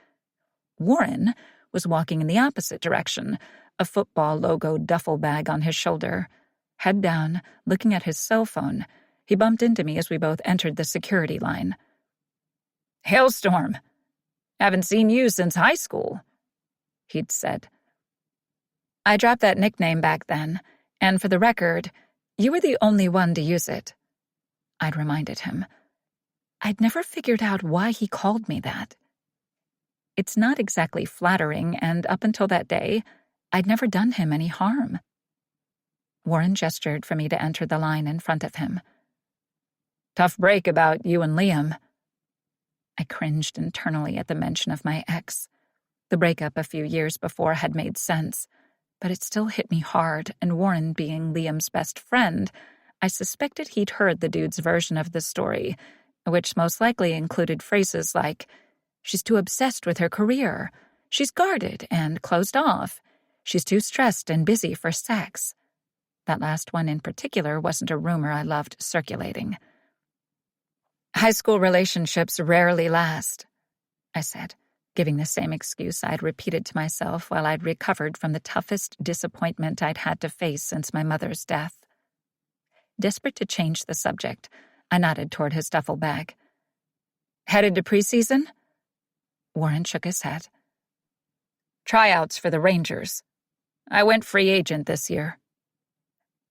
Warren was walking in the opposite direction, a football logo duffel bag on his shoulder. Head down, looking at his cell phone, he bumped into me as we both entered the security line. "Hailstorm! Haven't seen you since high school," he'd said. I dropped that nickname back then, and for the record, you were the only one to use it. I'd reminded him. I'd never figured out why he called me that. It's not exactly flattering, and up until that day, I'd never done him any harm. Warren gestured for me to enter the line in front of him. Tough break about you and Liam. I cringed internally at the mention of my ex. The breakup a few years before had made sense, but it still hit me hard, and Warren being Liam's best friend, I suspected he'd heard the dude's version of the story, which most likely included phrases like, "She's too obsessed with her career. She's guarded and closed off. She's too stressed and busy for sex." That last one in particular wasn't a rumor I loved circulating. High school relationships rarely last, I said, giving the same excuse I'd repeated to myself while I'd recovered from the toughest disappointment I'd had to face since my mother's death. Desperate to change the subject, I nodded toward his duffel bag. Headed to preseason? Warren shook his head. Tryouts for the Rangers. I went free agent this year.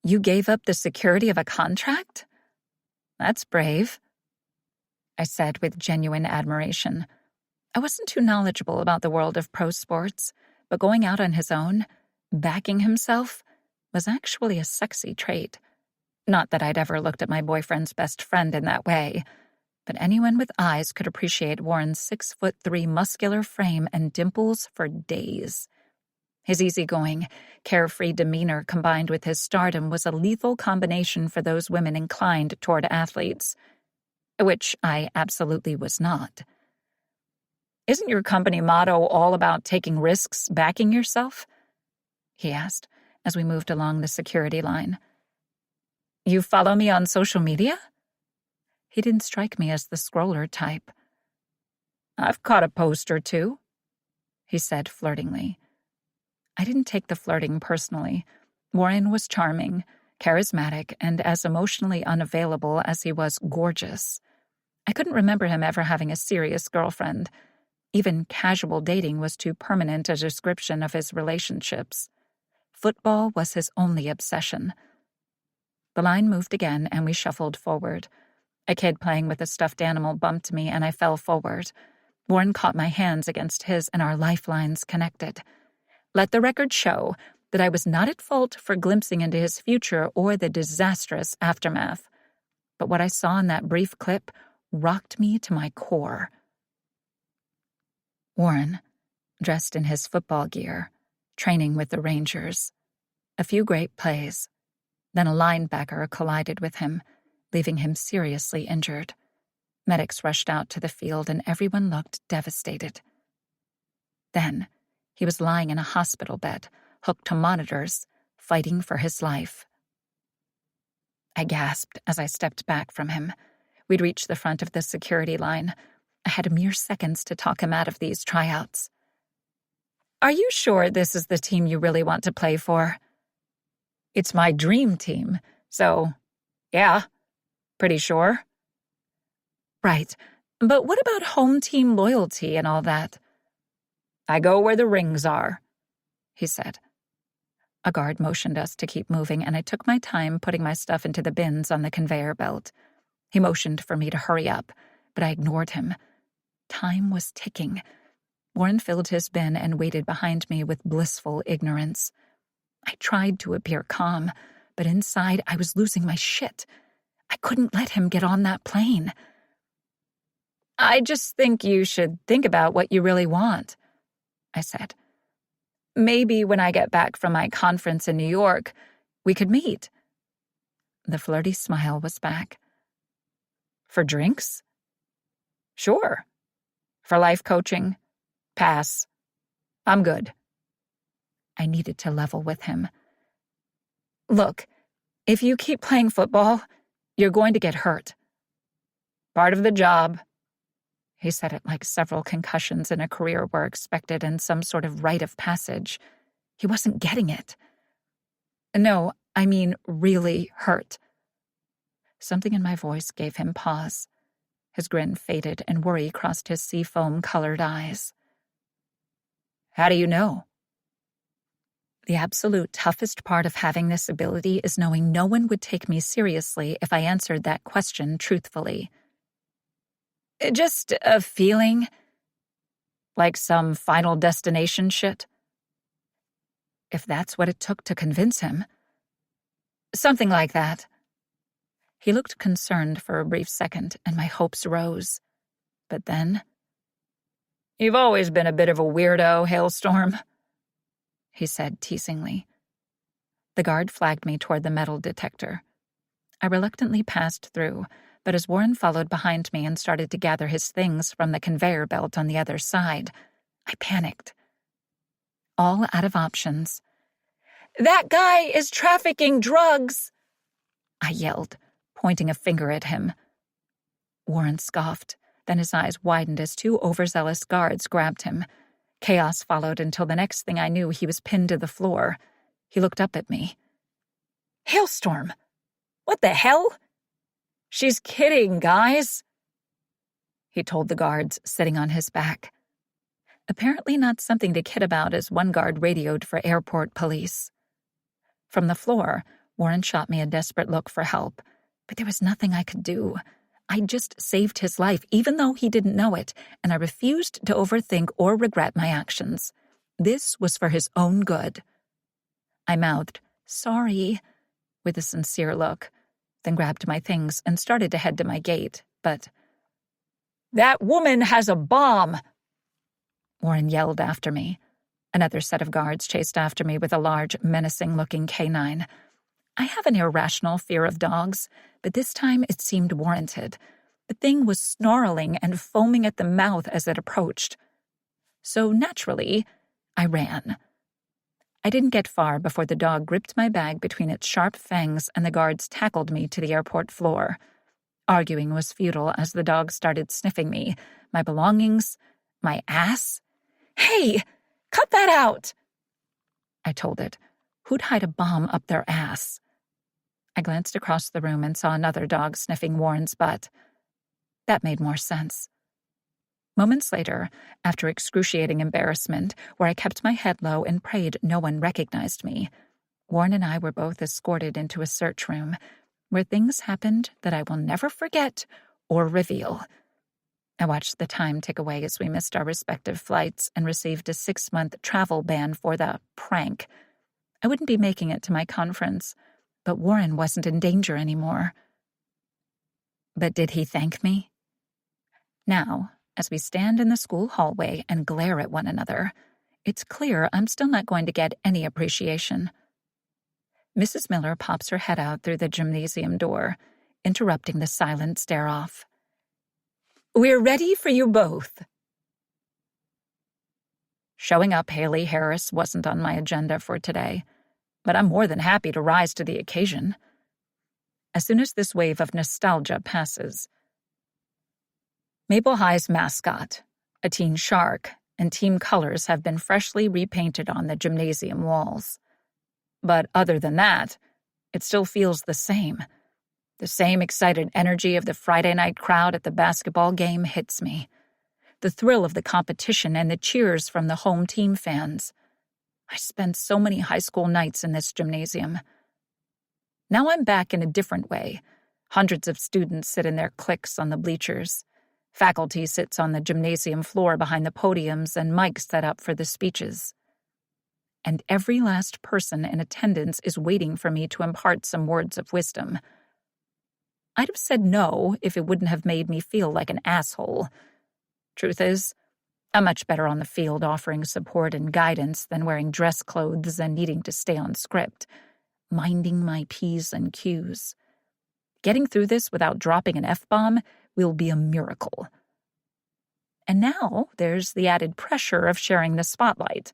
You gave up the security of a contract? That's brave, I said with genuine admiration. I wasn't too knowledgeable about the world of pro sports, but going out on his own, backing himself, was actually a sexy trait. Not that I'd ever looked at my boyfriend's best friend in that way, but anyone with eyes could appreciate Warren's 6'3" muscular frame and dimples for days. His easygoing, carefree demeanor combined with his stardom was a lethal combination for those women inclined toward athletes, which I absolutely was not. Isn't your company motto all about taking risks, backing yourself? He asked as we moved along the security line. You follow me on social media? He didn't strike me as the scroller type. I've caught a post or two, he said flirtingly. I didn't take the flirting personally. Warren was charming, charismatic, and as emotionally unavailable as he was gorgeous. I couldn't remember him ever having a serious girlfriend. Even casual dating was too permanent a description of his relationships. Football was his only obsession. The line moved again, and we shuffled forward. A kid playing with a stuffed animal bumped me, and I fell forward. Warren caught my hands against his, and our lifelines connected. Let the record show that I was not at fault for glimpsing into his future or the disastrous aftermath. But what I saw in that brief clip rocked me to my core. Warren, dressed in his football gear, training with the Rangers. A few great plays. Then a linebacker collided with him, leaving him seriously injured. Medics rushed out to the field and everyone looked devastated. Then, he was lying in a hospital bed, hooked to monitors, fighting for his life. I gasped as I stepped back from him. We'd reached the front of the security line. I had mere seconds to talk him out of these tryouts. Are you sure this is the team you really want to play for? It's my dream team, so, yeah, pretty sure. Right, but what about home team loyalty and all that? I go where the rings are, he said. A guard motioned us to keep moving, and I took my time putting my stuff into the bins on the conveyor belt. He motioned for me to hurry up, but I ignored him. Time was ticking. Warren filled his bin and waited behind me with blissful ignorance. I tried to appear calm, but inside I was losing my shit. I couldn't let him get on that plane. I just think you should think about what you really want, I said. Maybe when I get back from my conference in New York, we could meet. The flirty smile was back. For drinks? Sure. For life coaching? Pass. I'm good. I needed to level with him. Look, if you keep playing football, you're going to get hurt. Part of the job. He said it like several concussions in a career were expected and some sort of rite of passage. He wasn't getting it. No, I mean really hurt. Something in my voice gave him pause. His grin faded and worry crossed his seafoam-colored eyes. How do you know? The absolute toughest part of having this ability is knowing no one would take me seriously if I answered that question truthfully. Just a feeling. Like some Final Destination shit. If that's what it took to convince him. Something like that. He looked concerned for a brief second, and my hopes rose. But then... You've always been a bit of a weirdo, Hailstorm, he said teasingly. The guard flagged me toward the metal detector. I reluctantly passed through, but as Warren followed behind me and started to gather his things from the conveyor belt on the other side, I panicked. All out of options. That guy is trafficking drugs, I yelled, pointing a finger at him. Warren scoffed, then his eyes widened as two overzealous guards grabbed him. Chaos followed until the next thing I knew he was pinned to the floor. He looked up at me. Hailstorm! What the hell? She's kidding, guys, he told the guards sitting on his back. Apparently not something to kid about as one guard radioed for airport police. From the floor, Warren shot me a desperate look for help, but there was nothing I could do. I just saved his life, even though he didn't know it, and I refused to overthink or regret my actions. This was for his own good. I mouthed, sorry, with a sincere look, then grabbed my things and started to head to my gate, but... That woman has a bomb! Warren yelled after me. Another set of guards chased after me with a large, menacing-looking canine. I have an irrational fear of dogs, but this time it seemed warranted. The thing was snarling and foaming at the mouth as it approached. So naturally, I ran. I didn't get far before the dog gripped my bag between its sharp fangs and the guards tackled me to the airport floor. Arguing was futile as the dog started sniffing me, my belongings, my ass. Hey, cut that out! I told it. Who'd hide a bomb up their ass? I glanced across the room and saw another dog sniffing Warren's butt. That made more sense. Moments later, after excruciating embarrassment, where I kept my head low and prayed no one recognized me, Warren and I were both escorted into a search room, where things happened that I will never forget or reveal. I watched the time tick away as we missed our respective flights and received a 6-month travel ban for the prank. I wouldn't be making it to my conference, but Warren wasn't in danger anymore. But did he thank me? Now, as we stand in the school hallway and glare at one another, it's clear I'm still not going to get any appreciation. Mrs. Miller pops her head out through the gymnasium door, interrupting the silent stare-off. We're ready for you both. Showing up Haley Harris wasn't on my agenda for today, but I'm more than happy to rise to the occasion. As soon as this wave of nostalgia passes. Maple High's mascot, a teen shark, and team colors have been freshly repainted on the gymnasium walls. But other than that, it still feels the same. The same excited energy of the Friday night crowd at the basketball game hits me. the thrill of the competition and the cheers from the home team fans. I spent so many high school nights in this gymnasium. Now I'm back in a different way. Hundreds of students sit in their cliques on the bleachers. Faculty sits on the gymnasium floor behind the podiums and mics set up for the speeches. And every last person in attendance is waiting for me to impart some words of wisdom. I'd have said no if it wouldn't have made me feel like an asshole. Truth is, I'm much better on the field offering support and guidance than wearing dress clothes and needing to stay on script, minding my P's and Q's. Getting through this without dropping an F-bomb will be a miracle. And now there's the added pressure of sharing the spotlight.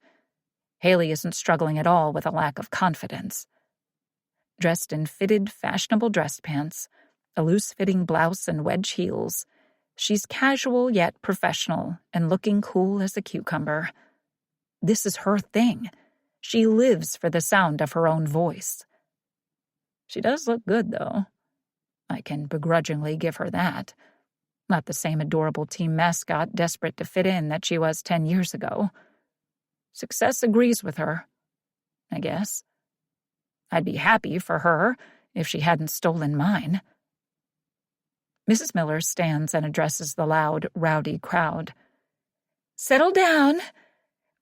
Haley isn't struggling at all with a lack of confidence. Dressed in fitted, fashionable dress pants, a loose-fitting blouse and wedge heels, she's casual yet professional and looking cool as a cucumber. This is her thing. She lives for the sound of her own voice. She does look good, though. I can begrudgingly give her that. Not the same adorable team mascot desperate to fit in that she was 10 years ago. Success agrees with her, I guess. I'd be happy for her if she hadn't stolen mine. Mrs. Miller stands and addresses the loud, rowdy crowd. "Settle down.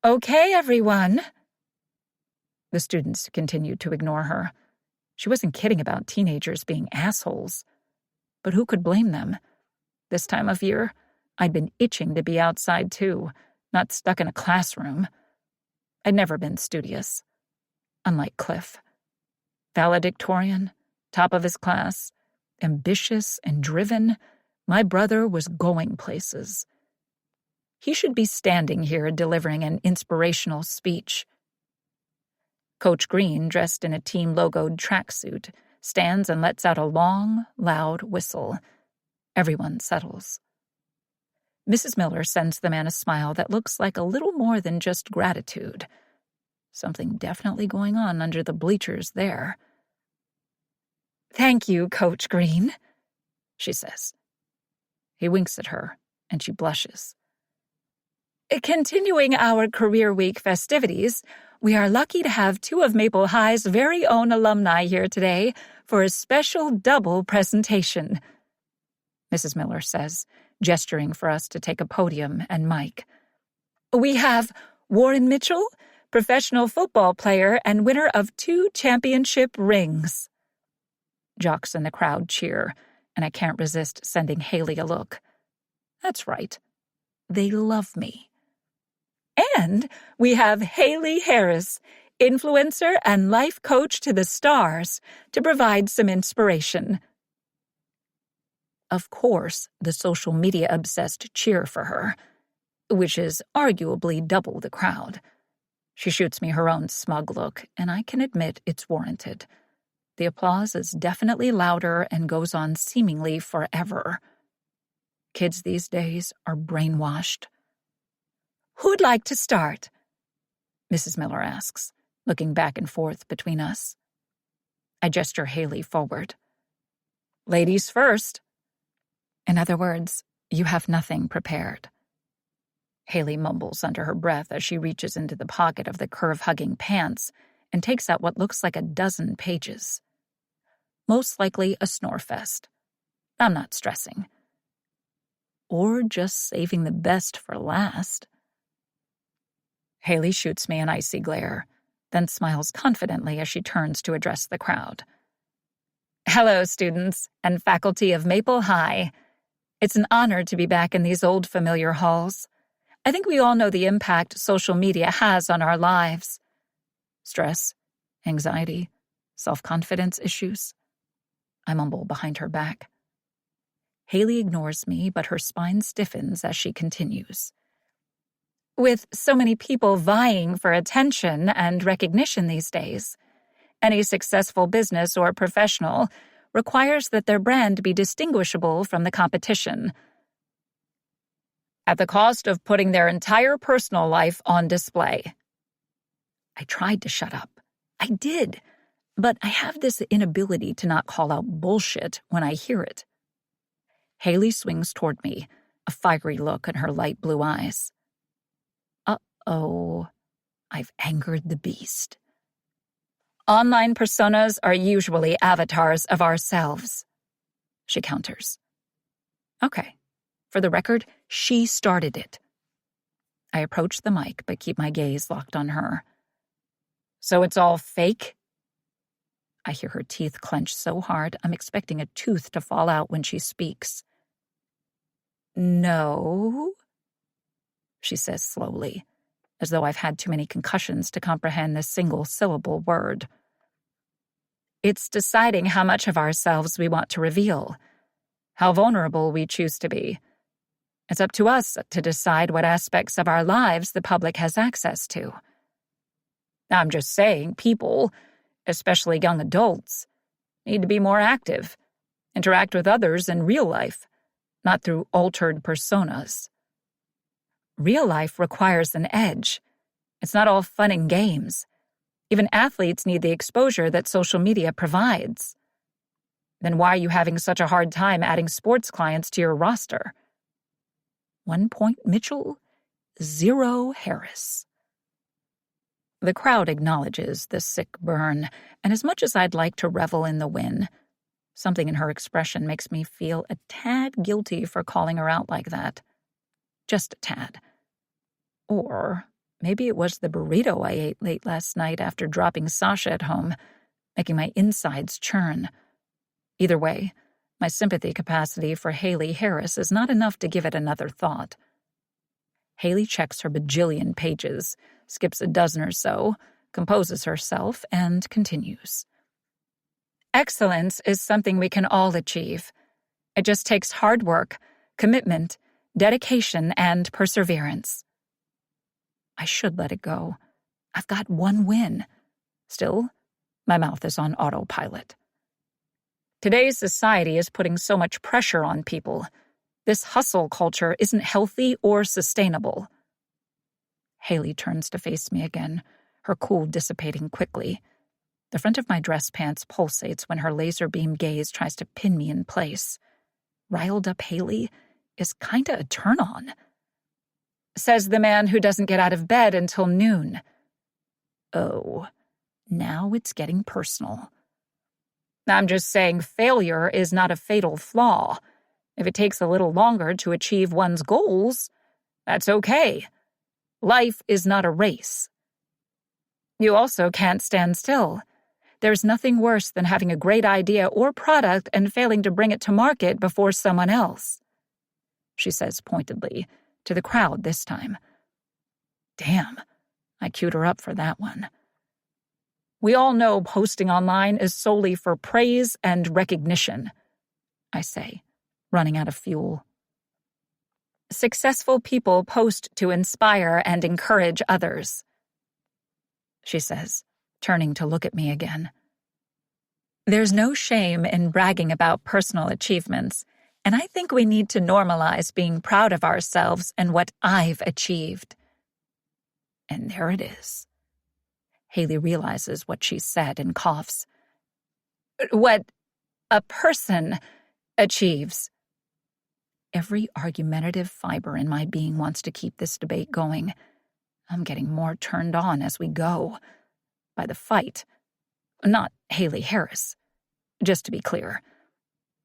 Okay, everyone." The students continued to ignore her. She wasn't kidding about teenagers being assholes. But who could blame them? This time of year, I'd been itching to be outside too, not stuck in a classroom. I'd never been studious, unlike Cliff. Valedictorian, top of his class, ambitious and driven, my brother was going places. He should be standing here delivering an inspirational speech. Coach Green, dressed in a team-logoed tracksuit, stands and lets out a long, loud whistle. Everyone settles. Mrs. Miller sends the man a smile that looks like a little more than just gratitude. Something definitely going on under the bleachers there. "Thank you, Coach Green," she says. He winks at her, and she blushes. "Continuing our Career Week festivities, we are lucky to have two of Maple High's very own alumni here today for a special double presentation," Mrs. Miller says, gesturing for us to take a podium and mic. "We have Warren Mitchell, professional football player and winner of 2 championship rings." Jocks in the crowd cheer, and I can't resist sending Haley a look. That's right. They love me. "And we have Haley Harris, influencer and life coach to the stars, to provide some inspiration." Of course, the social media-obsessed cheer for her, which is arguably double the crowd. She shoots me her own smug look, and I can admit it's warranted. The applause is definitely louder and goes on seemingly forever. Kids these days are brainwashed. "Who'd like to start?" Mrs. Miller asks, looking back and forth between us. I gesture Haley forward. "Ladies first." In other words, you have nothing prepared. Haley mumbles under her breath as she reaches into the pocket of the curve-hugging pants and takes out what looks like a dozen pages. Most likely a snore fest. I'm not stressing. Or just saving the best for last. Haley shoots me an icy glare, then smiles confidently as she turns to address the crowd. "Hello, students and faculty of Maple High. It's an honor to be back in these old familiar halls. I think we all know the impact social media has on our lives. Stress, anxiety, self-confidence issues." I mumble behind her back. Haley ignores me, but her spine stiffens as she continues. "With so many people vying for attention and recognition these days, any successful business or professional requires that their brand be distinguishable from the competition, at the cost of putting their entire personal life on display." I tried to shut up. I did. But I have this inability to not call out bullshit when I hear it. Haley swings toward me, a fiery look in her light blue eyes. Uh-oh, I've angered the beast. Online personas are usually avatars of ourselves, she counters. Okay. For the record, she started it. I approach the mic, but keep my gaze locked on her. So it's all fake? I hear her teeth clench so hard I'm expecting a tooth to fall out when she speaks. No, she says slowly, as though I've had too many concussions to comprehend this single-syllable word. It's deciding how much of ourselves we want to reveal, how vulnerable we choose to be. It's up to us to decide what aspects of our lives the public has access to. I'm just saying people, especially young adults, need to be more active, interact with others in real life, not through altered personas. Real life requires an edge. It's not all fun and games. Even athletes need the exposure that social media provides. Then why are you having such a hard time adding sports clients to your roster? 1 point Mitchell, 0 Harris. The crowd acknowledges the sick burn, and as much as I'd like to revel in the win, something in her expression makes me feel a tad guilty for calling her out like that. Just a tad. Or maybe it was the burrito I ate late last night after dropping Sasha at home, making my insides churn. Either way, my sympathy capacity for Haley Harris is not enough to give it another thought. Haley checks her bajillion pages, skips a dozen or so, composes herself, and continues. Excellence is something we can all achieve. It just takes hard work, commitment, dedication, and perseverance. I should let it go. I've got one win. Still, my mouth is on autopilot. Today's society is putting so much pressure on people. This hustle culture isn't healthy or sustainable. Haley turns to face me again, her cool dissipating quickly. The front of my dress pants pulsates when her laser beam gaze tries to pin me in place. Riled up Haley is kinda a turn-on. Says the man who doesn't get out of bed until noon. Oh, now it's getting personal. I'm just saying failure is not a fatal flaw. If it takes a little longer to achieve one's goals, that's okay. Life is not a race. You also can't stand still. There's nothing worse than having a great idea or product and failing to bring it to market before someone else, she says pointedly, to the crowd this time. Damn, I queued her up for that one. We all know posting online is solely for praise and recognition, I say, running out of fuel. Successful people post to inspire and encourage others, she says, turning to look at me again. There's no shame in bragging about personal achievements, and I think we need to normalize being proud of ourselves and what I've achieved. And there it is. Haley realizes what she said and coughs. What a person achieves. Every argumentative fiber in my being wants to keep this debate going. I'm getting more turned on as we go. By the fight. Not Haley Harris, just to be clear.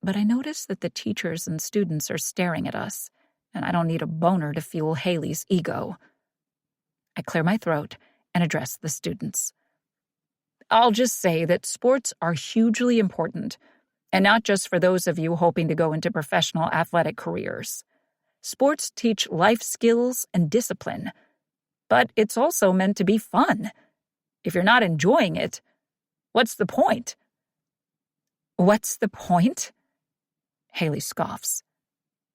But I notice that the teachers and students are staring at us, and I don't need a boner to fuel Haley's ego. I clear my throat and address the students. I'll just say that sports are hugely important, and not just for those of you hoping to go into professional athletic careers. Sports teach life skills and discipline, but it's also meant to be fun. If you're not enjoying it, what's the point? What's the point? Haley scoffs.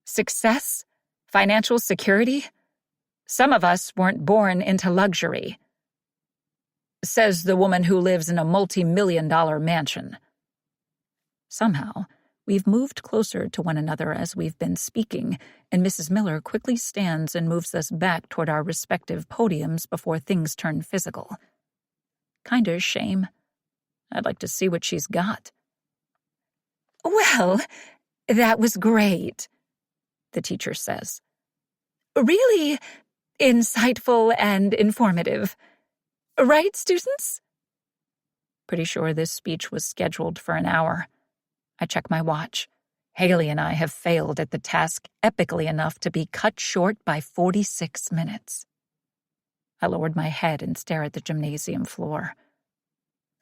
Success? Financial security? Some of us weren't born into luxury, says the woman who lives in a multi-million-dollar mansion. Somehow, we've moved closer to one another as we've been speaking, and Mrs. Miller quickly stands and moves us back toward our respective podiums before things turn physical. Kinda a shame. I'd like to see what she's got. Well, that was great, the teacher says. Really insightful and informative. Right, students? Pretty sure this speech was scheduled for an hour. I check my watch. Haley and I have failed at the task epically enough to be cut short by 46 minutes. I lowered my head and stare at the gymnasium floor.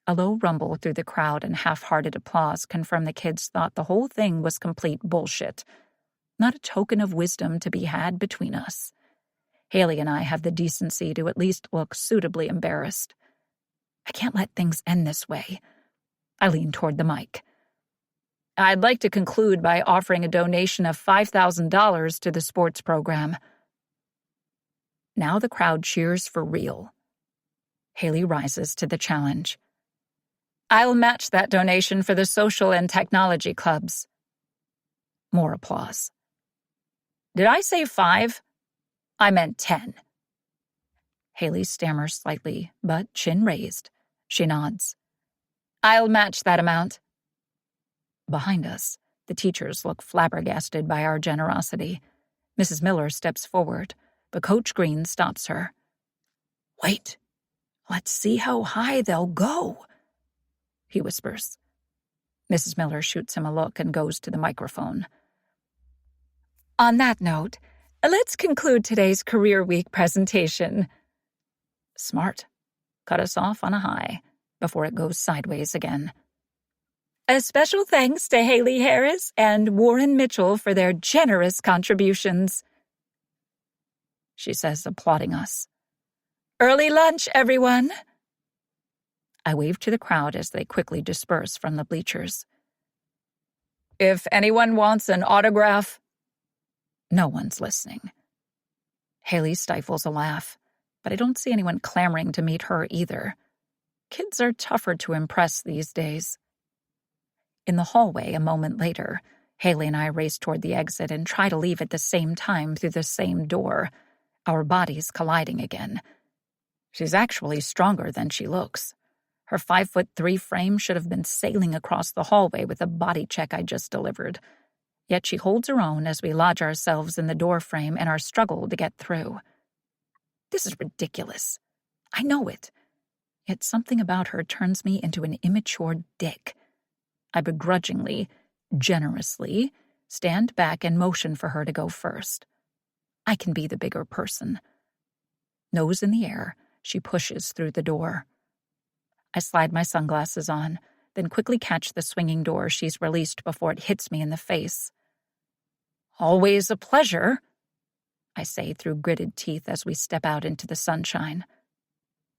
A low rumble through the crowd and half-hearted applause confirmed the kids thought the whole thing was complete bullshit. Not a token of wisdom to be had between us. Haley and I have the decency to at least look suitably embarrassed. I can't let things end this way. I lean toward the mic. I'd like to conclude by offering a donation of $5,000 to the sports program. Now the crowd cheers for real. Haley rises to the challenge. I'll match that donation for the social and technology clubs. More applause. Did I say 5? I meant 10. Haley stammers slightly, but chin raised. She nods. I'll match that amount. Behind us, the teachers look flabbergasted by our generosity. Mrs. Miller steps forward, but Coach Green stops her. Wait, let's see how high they'll go, he whispers. Mrs. Miller shoots him a look and goes to the microphone. On that note, let's conclude today's Career Week presentation. Smart. Cut us off on a high before it goes sideways again. A special thanks to Haley Harris and Warren Mitchell for their generous contributions, she says, applauding us. Early lunch, everyone. I wave to the crowd as they quickly disperse from the bleachers. If anyone wants an autograph. No one's listening. Haley stifles a laugh, but I don't see anyone clamoring to meet her either. Kids are tougher to impress these days. In the hallway a moment later, Haley and I race toward the exit and try to leave at the same time through the same door, our bodies colliding again. She's actually stronger than she looks. Her 5'3" frame should have been sailing across the hallway with the body check I just delivered. Yet she holds her own as we lodge ourselves in the door frame in our struggle to get through. This is ridiculous. I know it. Yet something about her turns me into an immature dick. I begrudgingly, generously, stand back and motion for her to go first. I can be the bigger person. Nose in the air, she pushes through the door. I slide my sunglasses on, then quickly catch the swinging door she's released before it hits me in the face. Always a pleasure, I say through gritted teeth as we step out into the sunshine.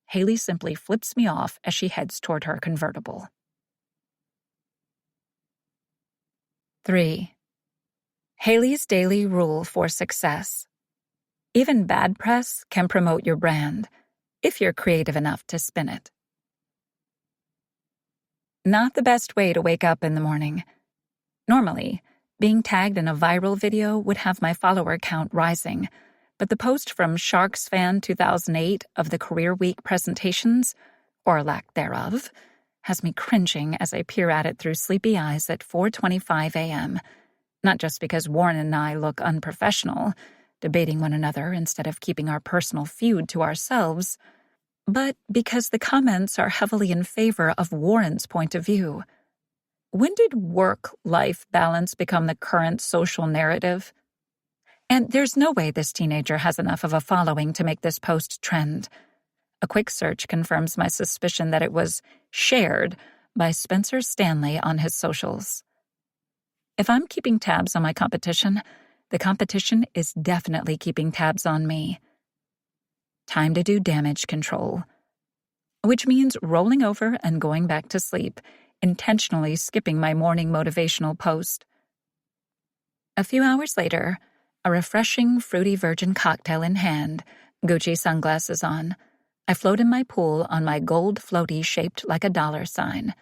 Haley simply flips me off as she heads toward her convertible. 3. Haley's daily rule for success. Even bad press can promote your brand, if you're creative enough to spin it. Not the best way to wake up in the morning. Normally, being tagged in a viral video would have my follower count rising, but the post from Sharks Fan 2008 of the Career Week presentations, or lack thereof, has me cringing as I peer at it through sleepy eyes at 4:25 a.m., not just because Warren and I look unprofessional, debating one another instead of keeping our personal feud to ourselves, but because the comments are heavily in favor of Warren's point of view. When did work-life balance become the current social narrative? And there's no way this teenager has enough of a following to make this post trend. A quick search confirms my suspicion that it was shared by Spencer Stanley on his socials. If I'm keeping tabs on my competition, the competition is definitely keeping tabs on me. Time to do damage control, which means rolling over and going back to sleep, intentionally skipping my morning motivational post. A few hours later, a refreshing, fruity virgin cocktail in hand, Gucci sunglasses on, I float in my pool on my gold floaty shaped like a $sign.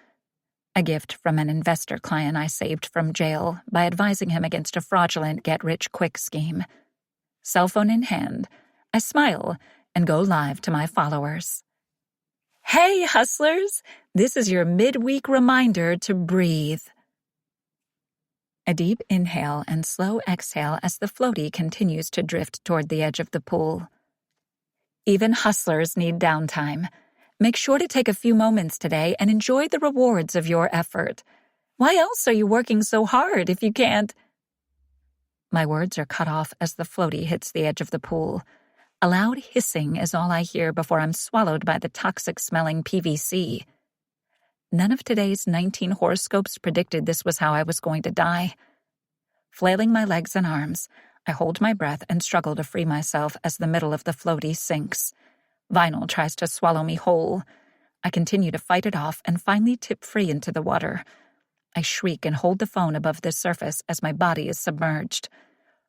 A gift from an investor client I saved from jail by advising him against a fraudulent get-rich-quick scheme. Cell phone in hand, I smile and go live to my followers. Hey, hustlers! This is your midweek reminder to breathe. A deep inhale and slow exhale as the floaty continues to drift toward the edge of the pool. Even hustlers need downtime. Make sure to take a few moments today and enjoy the rewards of your effort. Why else are you working so hard if you can't? My words are cut off as the floaty hits the edge of the pool. A loud hissing is all I hear before I'm swallowed by the toxic-smelling PVC. None of today's 19 horoscopes predicted this was how I was going to die. Flailing my legs and arms, I hold my breath and struggle to free myself as the middle of the floaty sinks. Vinyl tries to swallow me whole. I continue to fight it off and finally tip free into the water. I shriek and hold the phone above the surface as my body is submerged.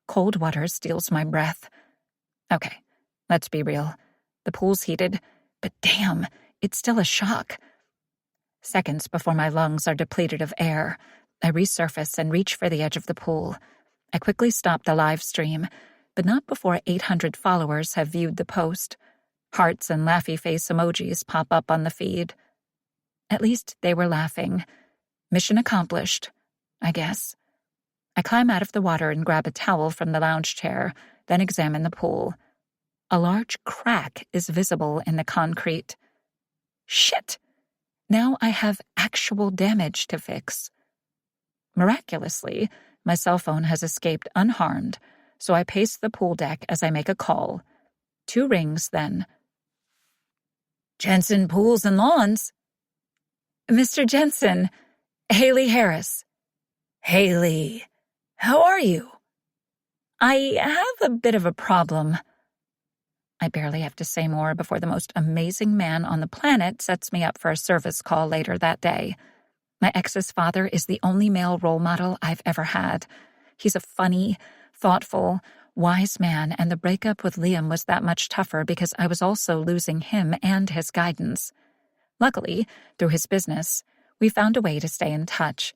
Cold water steals my breath. Okay, let's be real. The pool's heated, but damn, it's still a shock. Seconds before my lungs are depleted of air, I resurface and reach for the edge of the pool. I quickly stop the live stream, but not before 800 followers have viewed the post. Hearts and laughy face emojis pop up on the feed. At least they were laughing. Mission accomplished, I guess. I climb out of the water and grab a towel from the lounge chair, then examine the pool. A large crack is visible in the concrete. Shit! Now I have actual damage to fix. Miraculously, my cell phone has escaped unharmed, so I pace the pool deck as I make a call. 2 rings, then. Jensen Pools and Lawns? Mr. Jensen, Haley Harris. Haley, how are you? I have a bit of a problem. I barely have to say more before the most amazing man on the planet sets me up for a service call later that day. My ex's father is the only male role model I've ever had. He's a funny, thoughtful, wise man, and the breakup with Liam was that much tougher because I was also losing him and his guidance. Luckily, through his business, we found a way to stay in touch.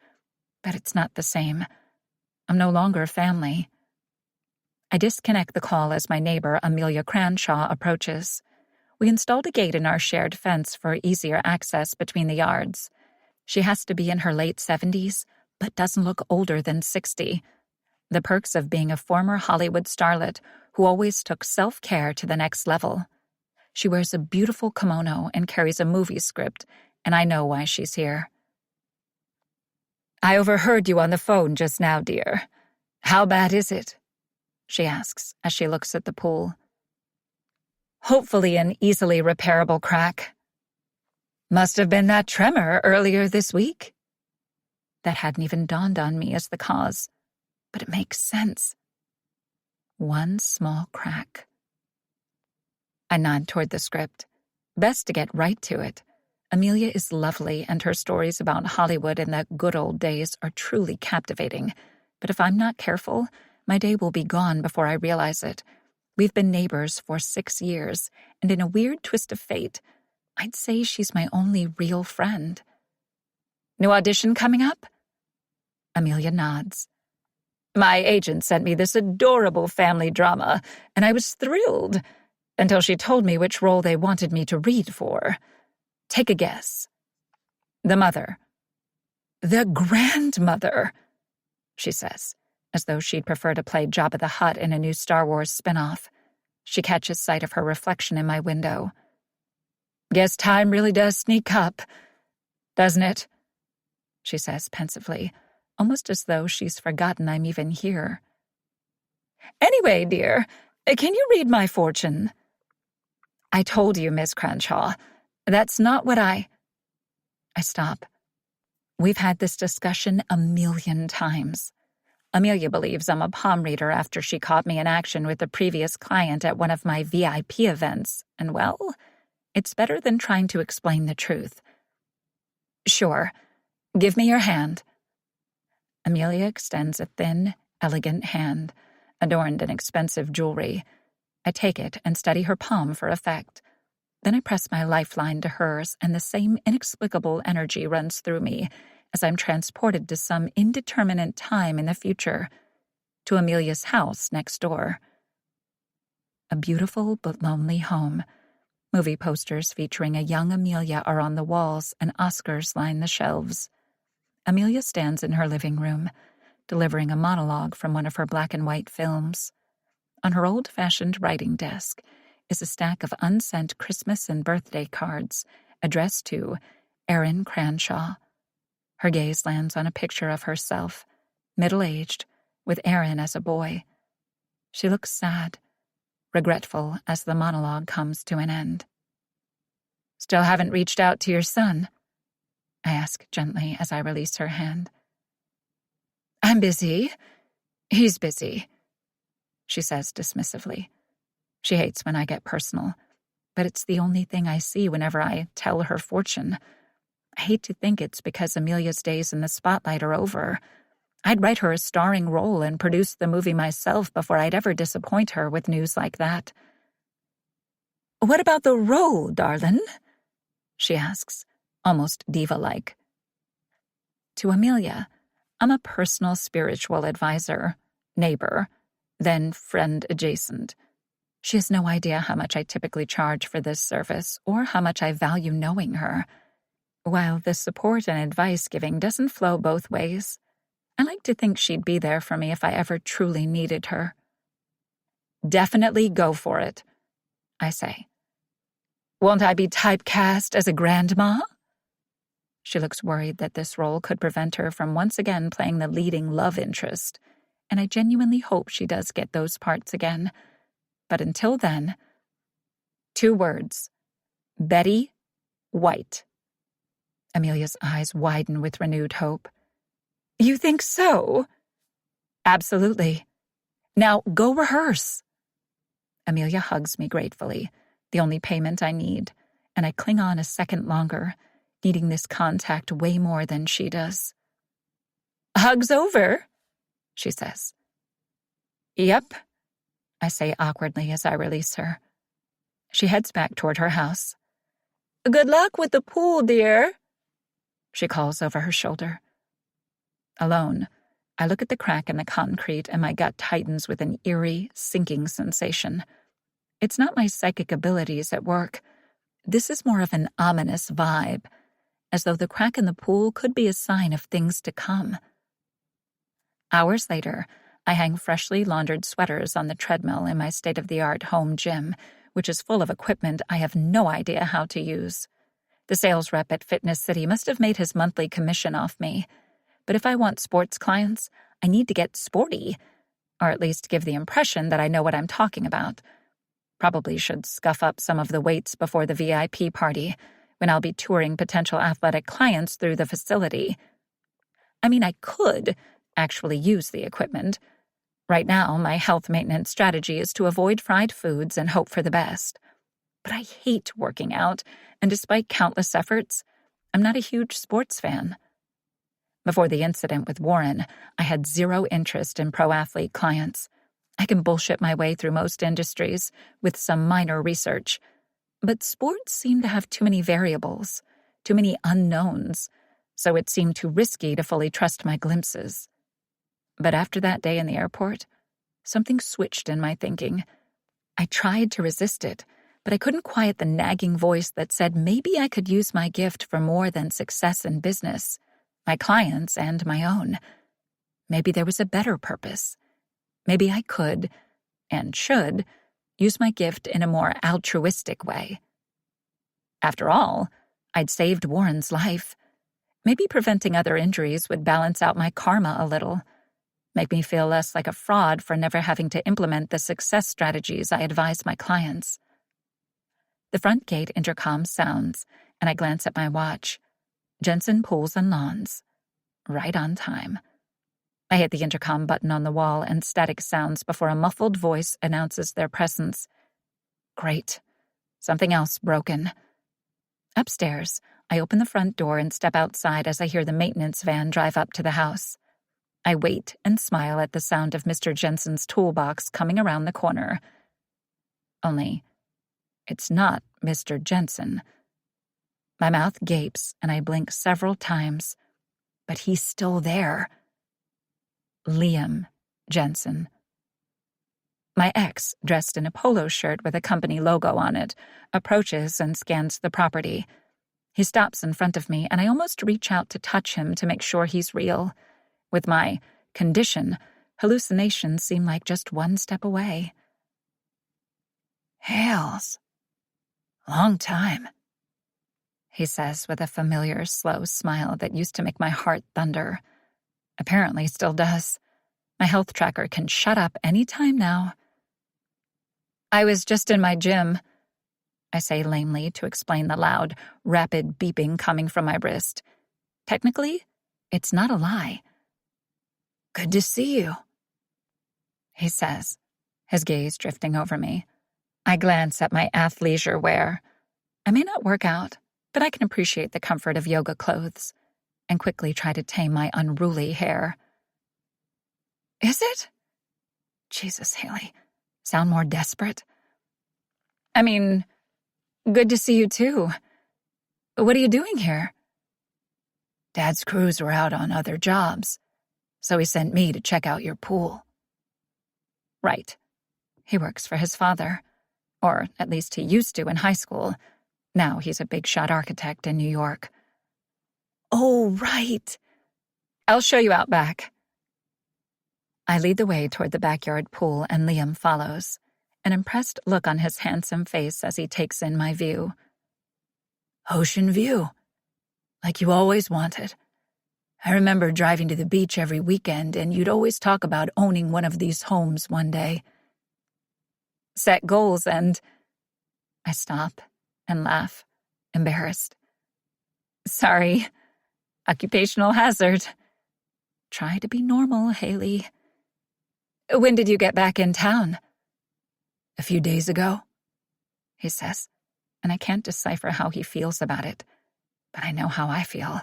But it's not the same. I'm no longer family. I disconnect the call as my neighbor, Amelia Cranshaw, approaches. We installed a gate in our shared fence for easier access between the yards. She has to be in her late 70s, but doesn't look older than 60. The perks of being a former Hollywood starlet who always took self-care to the next level. She wears a beautiful kimono and carries a movie script, and I know why she's here. I overheard you on the phone just now, dear. How bad is it? She asks as she looks at the pool. Hopefully an easily repairable crack. Must have been that tremor earlier this week. That hadn't even dawned on me as the cause, but it makes sense. One small crack. I nod toward the script. Best to get right to it. Amelia is lovely, and her stories about Hollywood in the good old days are truly captivating. But if I'm not careful, my day will be gone before I realize it. We've been neighbors for 6 years, and in a weird twist of fate, I'd say she's my only real friend. New audition coming up? Amelia nods. My agent sent me this adorable family drama, and I was thrilled, until she told me which role they wanted me to read for. Take a guess. The mother. The grandmother, she says, as though she'd prefer to play Jabba the Hutt in a new Star Wars spin-off. She catches sight of her reflection in my window. Guess time really does sneak up, doesn't it? She says pensively, almost as though she's forgotten I'm even here. Anyway, dear, can you read my fortune? I told you, Miss Cranshaw. That's not what I stop. We've had this discussion a million times. Amelia believes I'm a palm reader after she caught me in action with a previous client at one of my VIP events, and well, it's better than trying to explain the truth. Sure. Give me your hand. Amelia extends a thin, elegant hand, adorned in expensive jewelry. I take it and study her palm for effect. Then I press my lifeline to hers, and the same inexplicable energy runs through me as I'm transported to some indeterminate time in the future, to Amelia's house next door. A beautiful but lonely home. Movie posters featuring a young Amelia are on the walls, and Oscars line the shelves. Amelia stands in her living room, delivering a monologue from one of her black and white films. On her old-fashioned writing desk is a stack of unsent Christmas and birthday cards addressed to Erin Cranshaw. Her gaze lands on a picture of herself, middle-aged, with Erin as a boy. She looks sad, regretful as the monologue comes to an end. "Still haven't reached out to your son?" I ask gently as I release her hand. "I'm busy. He's busy," she says dismissively. She hates when I get personal, but it's the only thing I see whenever I tell her fortune. I hate to think it's because Amelia's days in the spotlight are over. I'd write her a starring role and produce the movie myself before I'd ever disappoint her with news like that. "What about the role, darling?" she asks, almost diva-like. To Amelia, I'm a personal spiritual advisor, neighbor, then friend adjacent. She has no idea how much I typically charge for this service or how much I value knowing her. While the support and advice giving doesn't flow both ways, I like to think she'd be there for me if I ever truly needed her. "Definitely go for it," I say. "Won't I be typecast as a grandma?" She looks worried that this role could prevent her from once again playing the leading love interest, and I genuinely hope she does get those parts again. But until then, 2 words: Betty White. Amelia's eyes widen with renewed hope. "You think so?" "Absolutely. Now go rehearse." Amelia hugs me gratefully, the only payment I need, and I cling on a second longer, needing this contact way more than she does. "Hugs over," she says. "Yep," I say awkwardly as I release her. She heads back toward her house. "Good luck with the pool, dear," she calls over her shoulder. Alone, I look at the crack in the concrete and my gut tightens with an eerie, sinking sensation. It's not my psychic abilities at work. This is more of an ominous vibe, as though the crack in the pool could be a sign of things to come. Hours later, I hang freshly laundered sweaters on the treadmill in my state-of-the-art home gym, which is full of equipment I have no idea how to use. The sales rep at Fitness City must have made his monthly commission off me. But if I want sports clients, I need to get sporty, or at least give the impression that I know what I'm talking about. Probably should scuff up some of the weights before the VIP party, when I'll be touring potential athletic clients through the facility. I mean, I could actually use the equipment. Right now, my health maintenance strategy is to avoid fried foods and hope for the best. But I hate working out, and despite countless efforts, I'm not a huge sports fan. Before the incident with Warren, I had zero interest in pro-athlete clients. I can bullshit my way through most industries with some minor research. But sports seem to have too many variables, too many unknowns, so it seemed too risky to fully trust my glimpses. But after that day in the airport, something switched in my thinking. I tried to resist it, but I couldn't quiet the nagging voice that said maybe I could use my gift for more than success in business, my clients and my own. Maybe there was a better purpose. Maybe I could, and should, use my gift in a more altruistic way. After all, I'd saved Warren's life. Maybe preventing other injuries would balance out my karma a little, make me feel less like a fraud for never having to implement the success strategies I advised my clients. The front gate intercom sounds, and I glance at my watch. Jensen Pools and Lawns. Right on time. I hit the intercom button on the wall and static sounds before a muffled voice announces their presence. Great. Something else broken. Upstairs, I open the front door and step outside as I hear the maintenance van drive up to the house. I wait and smile at the sound of Mr. Jensen's toolbox coming around the corner. Only, it's not Mr. Jensen. My mouth gapes and I blink several times, but he's still there. Liam Jensen. My ex, dressed in a polo shirt with a company logo on it, approaches and scans the property. He stops in front of me, and I almost reach out to touch him to make sure he's real. With my condition, hallucinations seem like just one step away. "Hales. Long time," he says with a familiar, slow smile that used to make my heart thunder. Apparently still does. My health tracker can shut up any time now. I was just in my gym, I say lamely to explain the loud, rapid beeping coming from my wrist. Technically, it's not a lie. "Good to see you," he says, his gaze drifting over me. I glance at my athleisure wear. I may not work out, but I can appreciate the comfort of yoga clothes, and quickly try to tame my unruly hair. "Is it? Jesus, Haley, sound more desperate." I mean, good to see you too. What are you doing here? Dad's crews were out on other jobs, so he sent me to check out your pool. Right. He works for his father. Or at least he used to in high school. Now he's a big-shot architect in New York. Oh, right. I'll show you out back. I lead the way toward the backyard pool and Liam follows, an impressed look on his handsome face as he takes in my view. Ocean view. Like you always wanted. I remember driving to the beach every weekend, and you'd always talk about owning one of these homes one day. Set goals and... I stop and laugh, embarrassed. Sorry. Occupational hazard. Try to be normal, Haley. When did you get back in town? A few days ago, he says, and I can't decipher how he feels about it, but I know how I feel.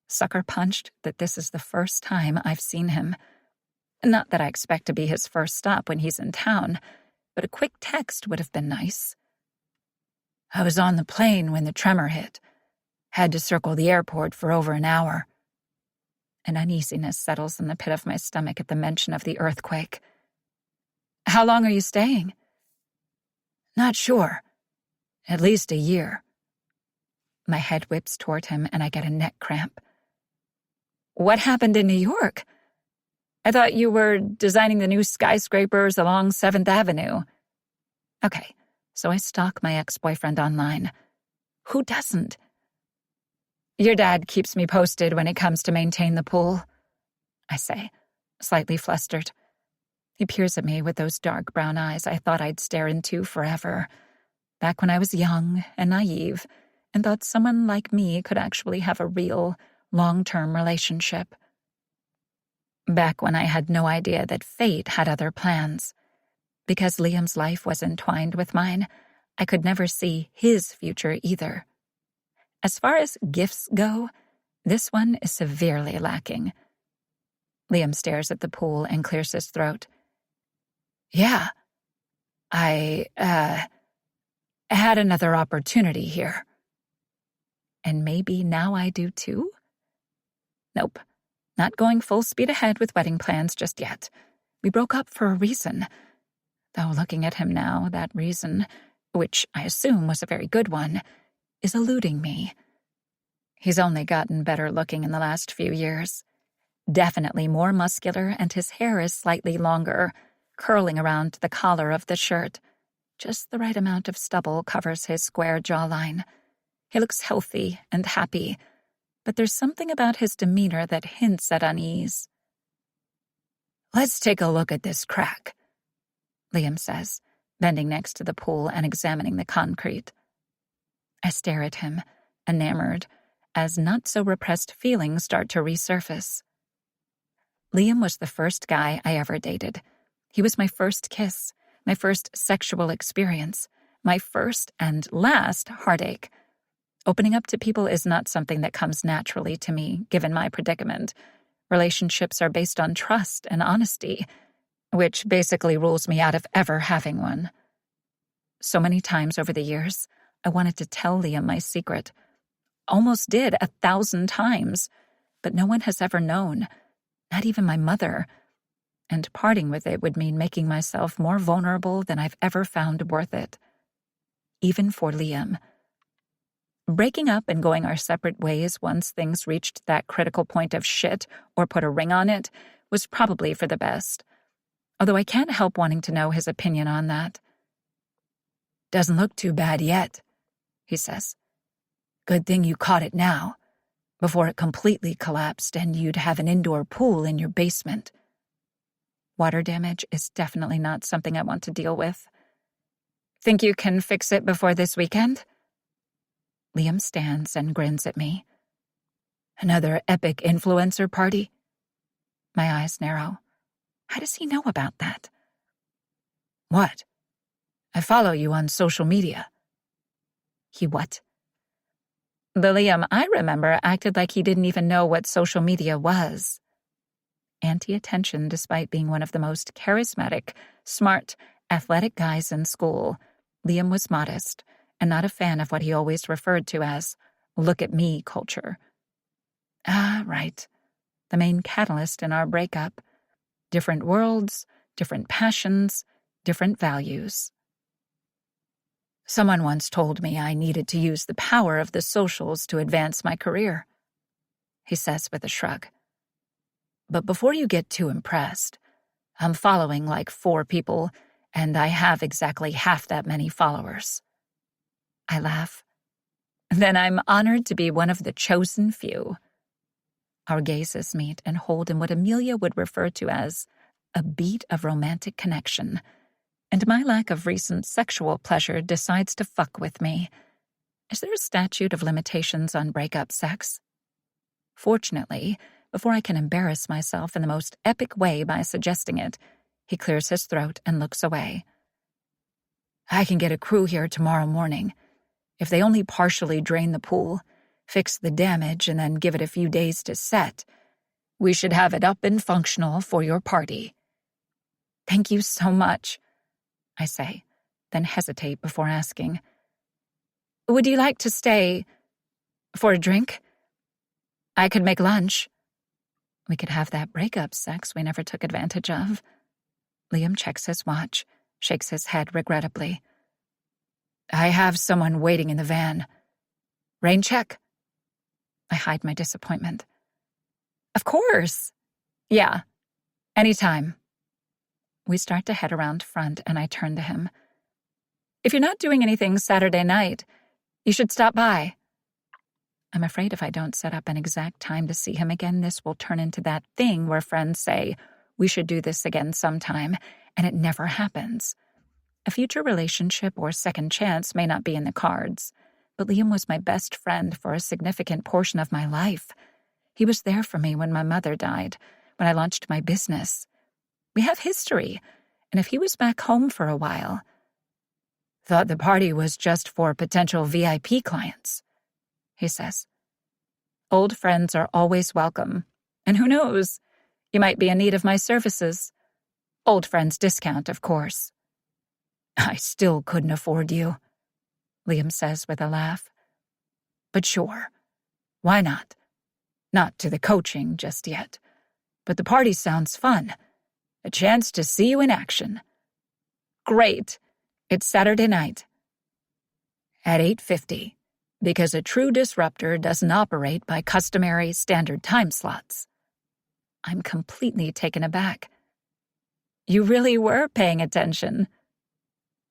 Sucker punched that this is the first time I've seen him. Not that I expect to be his first stop when he's in town, but a quick text would have been nice. I was on the plane when the tremor hit. Had to circle the airport for over an hour. An uneasiness settles in the pit of my stomach at the mention of the earthquake. How long are you staying? Not sure. At least a year. My head whips toward him and I get a neck cramp. What happened in New York? I thought you were designing the new skyscrapers along 7th Avenue. Okay, so I stalk my ex-boyfriend online. Who doesn't? Your dad keeps me posted when it comes to maintain the pool, I say, slightly flustered. He peers at me with those dark brown eyes I thought I'd stare into forever, back when I was young and naive and thought someone like me could actually have a real, long-term relationship. Back when I had no idea that fate had other plans. Because Liam's life was entwined with mine, I could never see his future either. As far as gifts go, this one is severely lacking. Liam stares at the pool and clears his throat. Yeah, I, had another opportunity here. And maybe now I do too? Nope. Not going full speed ahead with wedding plans just yet. We broke up for a reason. Though looking at him now, that reason, which I assume was a very good one, is eluding me. He's only gotten better looking in the last few years. Definitely more muscular, and his hair is slightly longer, curling around the collar of the shirt. Just the right amount of stubble covers his square jawline. He looks healthy and happy, but there's something about his demeanor that hints at unease. Let's take a look at this crack, Liam says, bending next to the pool and examining the concrete. I stare at him, enamored, as not-so-repressed feelings start to resurface. Liam was the first guy I ever dated. He was my first kiss, my first sexual experience, my first and last heartache. Opening up to people is not something that comes naturally to me, given my predicament. Relationships are based on trust and honesty, which basically rules me out of ever having one. So many times over the years, I wanted to tell Liam my secret. Almost did 1,000 times, but no one has ever known, not even my mother. And parting with it would mean making myself more vulnerable than I've ever found worth it. Even for Liam. Breaking up and going our separate ways once things reached that critical point of shit or put a ring on it was probably for the best, although I can't help wanting to know his opinion on that. "Doesn't look too bad yet," he says. "Good thing you caught it now, before it completely collapsed and you'd have an indoor pool in your basement." Water damage is definitely not something I want to deal with. Think you can fix it before this weekend? Liam stands and grins at me. "Another epic influencer party?" My eyes narrow. How does he know about that? "What? I follow you on social media." He what? The Liam I remember acted like he didn't even know what social media was. Anti-attention despite being one of the most charismatic, smart, athletic guys in school, Liam was modest and not a fan of what he always referred to as look at me culture. Ah, right. The main catalyst in our breakup. Different worlds, different passions, different values. "Someone once told me I needed to use the power of the socials to advance my career," he says with a shrug. "But before you get too impressed, I'm following like 4 people, and I have exactly half that many followers." I laugh. Then I'm honored to be one of the chosen few. Our gazes meet and hold in what Amelia would refer to as a beat of romantic connection, and my lack of recent sexual pleasure decides to fuck with me. Is there a statute of limitations on breakup sex? Fortunately, before I can embarrass myself in the most epic way by suggesting it, he clears his throat and looks away. "I can get a crew here tomorrow morning. If they only partially drain the pool, fix the damage, and then give it a few days to set, we should have it up and functional for your party." "Thank you so much," I say, then hesitate before asking. "Would you like to stay for a drink? I could make lunch. We could have that breakup sex we never took advantage of." Liam checks his watch, shakes his head regrettably. "I have someone waiting in the van. Rain check?" I hide my disappointment. "Of course. Yeah. Anytime." We start to head around front, and I turn to him. "If you're not doing anything Saturday night, you should stop by." I'm afraid if I don't set up an exact time to see him again, this will turn into that thing where friends say, "We should do this again sometime," and it never happens. A future relationship or second chance may not be in the cards, but Liam was my best friend for a significant portion of my life. He was there for me when my mother died, when I launched my business. We have history, and if he was back home for a while... "Thought the party was just for potential VIP clients," he says. "Old friends are always welcome, and who knows, you might be in need of my services. Old friends discount, of course." "I still couldn't afford you," Liam says with a laugh. "But sure, why not? Not to the coaching just yet, but the party sounds fun. A chance to see you in action." "Great. It's Saturday night." "At 8:50, because a true disruptor doesn't operate by customary standard time slots." I'm completely taken aback. You really were paying attention.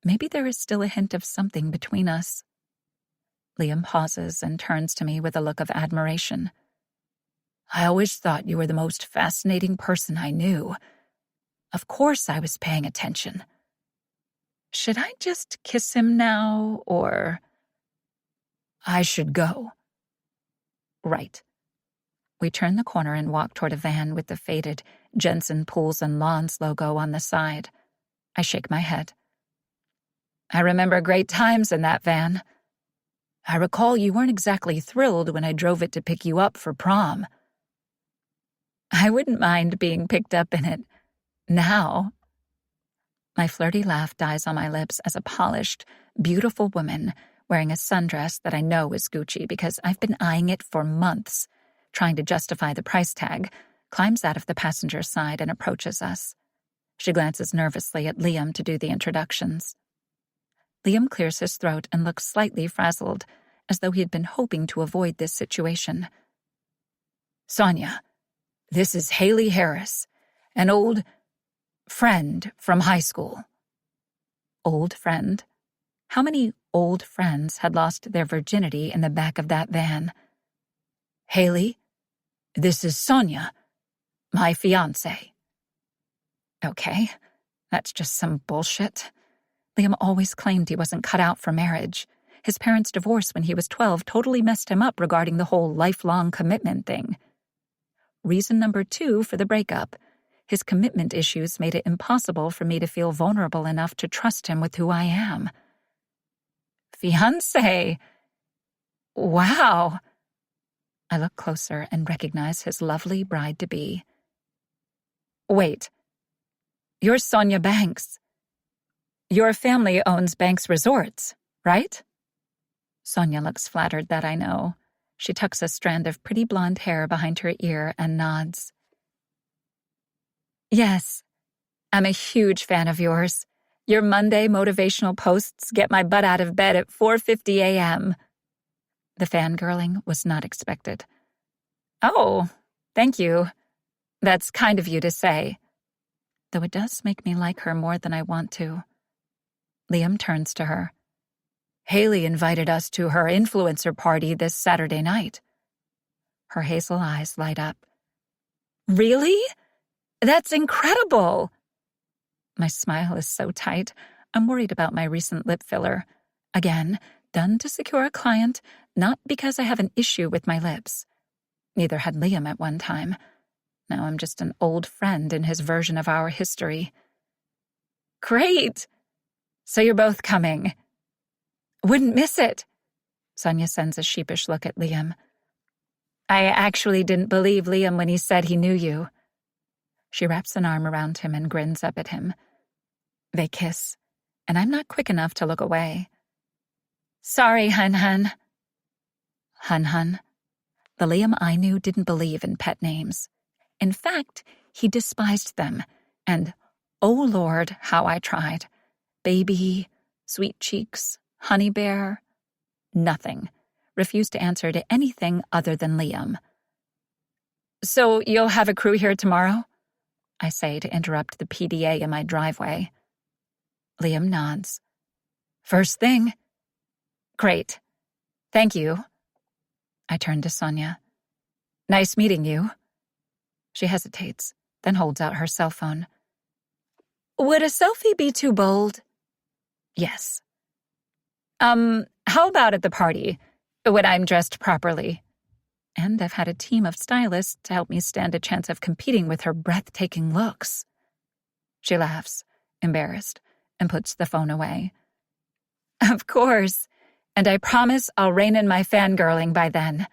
Maybe there is still a hint of something between us. Liam pauses and turns to me with a look of admiration. "I always thought you were the most fascinating person I knew. Of course I was paying attention." Should I just kiss him now, or... "I should go." Right. We turn the corner and walk toward a van with the faded Jensen Pools and Lawns logo on the side. I shake my head. "I remember great times in that van." "I recall you weren't exactly thrilled when I drove it to pick you up for prom." "I wouldn't mind being picked up in it. Now." My flirty laugh dies on my lips as a polished, beautiful woman wearing a sundress that I know is Gucci because I've been eyeing it for months, trying to justify the price tag, climbs out of the passenger side and approaches us. She glances nervously at Liam to do the introductions. Liam clears his throat and looks slightly frazzled, as though he had been hoping to avoid this situation. "Sonia, this is Haley Harris. An old friend from high school. Old friend? How many old friends had lost their virginity in the back of that van? Haley, this is Sonia, my fiancé. Okay, that's just some bullshit. Liam always claimed he wasn't cut out for marriage. His parents' divorce when he was 12 totally messed him up regarding the whole lifelong commitment thing. Reason number 2 for the breakup. His commitment issues made it impossible for me to feel vulnerable enough to trust him with who I am. Fiancé! Wow! I look closer and recognize his lovely bride-to-be. Wait. You're Sonia Banks. Your family owns Banks Resorts, right? Sonia looks flattered that I know. She tucks a strand of pretty blonde hair behind her ear and nods. Yes, I'm a huge fan of yours. Your Monday motivational posts get my butt out of bed at 4:50 a.m. The fangirling was not expected. Oh, thank you. That's kind of you to say. Though it does make me like her more than I want to. Liam turns to her. Haley invited us to her influencer party this Saturday night. Her hazel eyes light up. Really? That's incredible! My smile is so tight, I'm worried about my recent lip filler. Again, done to secure a client, not because I have an issue with my lips. Neither had Liam at one time. Now I'm just an old friend in his version of our history. Great! So you're both coming. Wouldn't miss it. Sonia sends a sheepish look at Liam. I actually didn't believe Liam when he said he knew you. She wraps an arm around him and grins up at him. They kiss, and I'm not quick enough to look away. Sorry, hun-hun. Hun-hun. The Liam I knew didn't believe in pet names. In fact, he despised them, and, oh Lord, how I tried. Baby, sweet cheeks, honey bear, nothing. Refused to answer to anything other than Liam. So you'll have a crew here tomorrow? I say to interrupt the PDA in my driveway. Liam nods. First thing. Great. Thank you. I turn to Sonia. Nice meeting you. She hesitates, then holds out her cell phone. Would a selfie be too bold? Yes. How about at the party, when I'm dressed properly? And I've had a team of stylists to help me stand a chance of competing with her breathtaking looks. She laughs, embarrassed, and puts the phone away. Of course, and I promise I'll rein in my fangirling by then.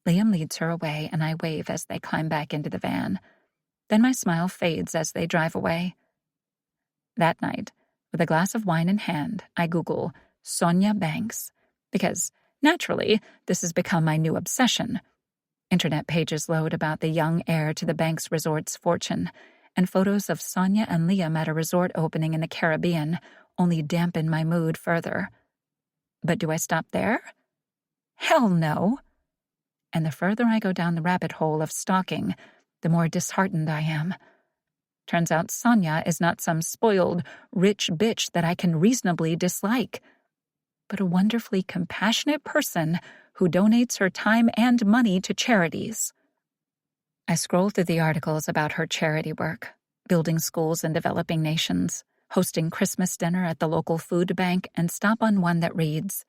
Liam leads her away, and I wave as they climb back into the van. Then my smile fades as they drive away. That night, with a glass of wine in hand, I Google Sonia Banks, because, naturally, this has become my new obsession. Internet pages load about the young heir to the Banks Resort's fortune, and photos of Sonia and Liam at a resort opening in the Caribbean only dampen my mood further. But do I stop there? Hell no. And the further I go down the rabbit hole of stalking, the more disheartened I am. Turns out Sonia is not some spoiled, rich bitch that I can reasonably dislike, but a wonderfully compassionate person who donates her time and money to charities. I scroll through the articles about her charity work, building schools in developing nations, hosting Christmas dinner at the local food bank, and stop on one that reads,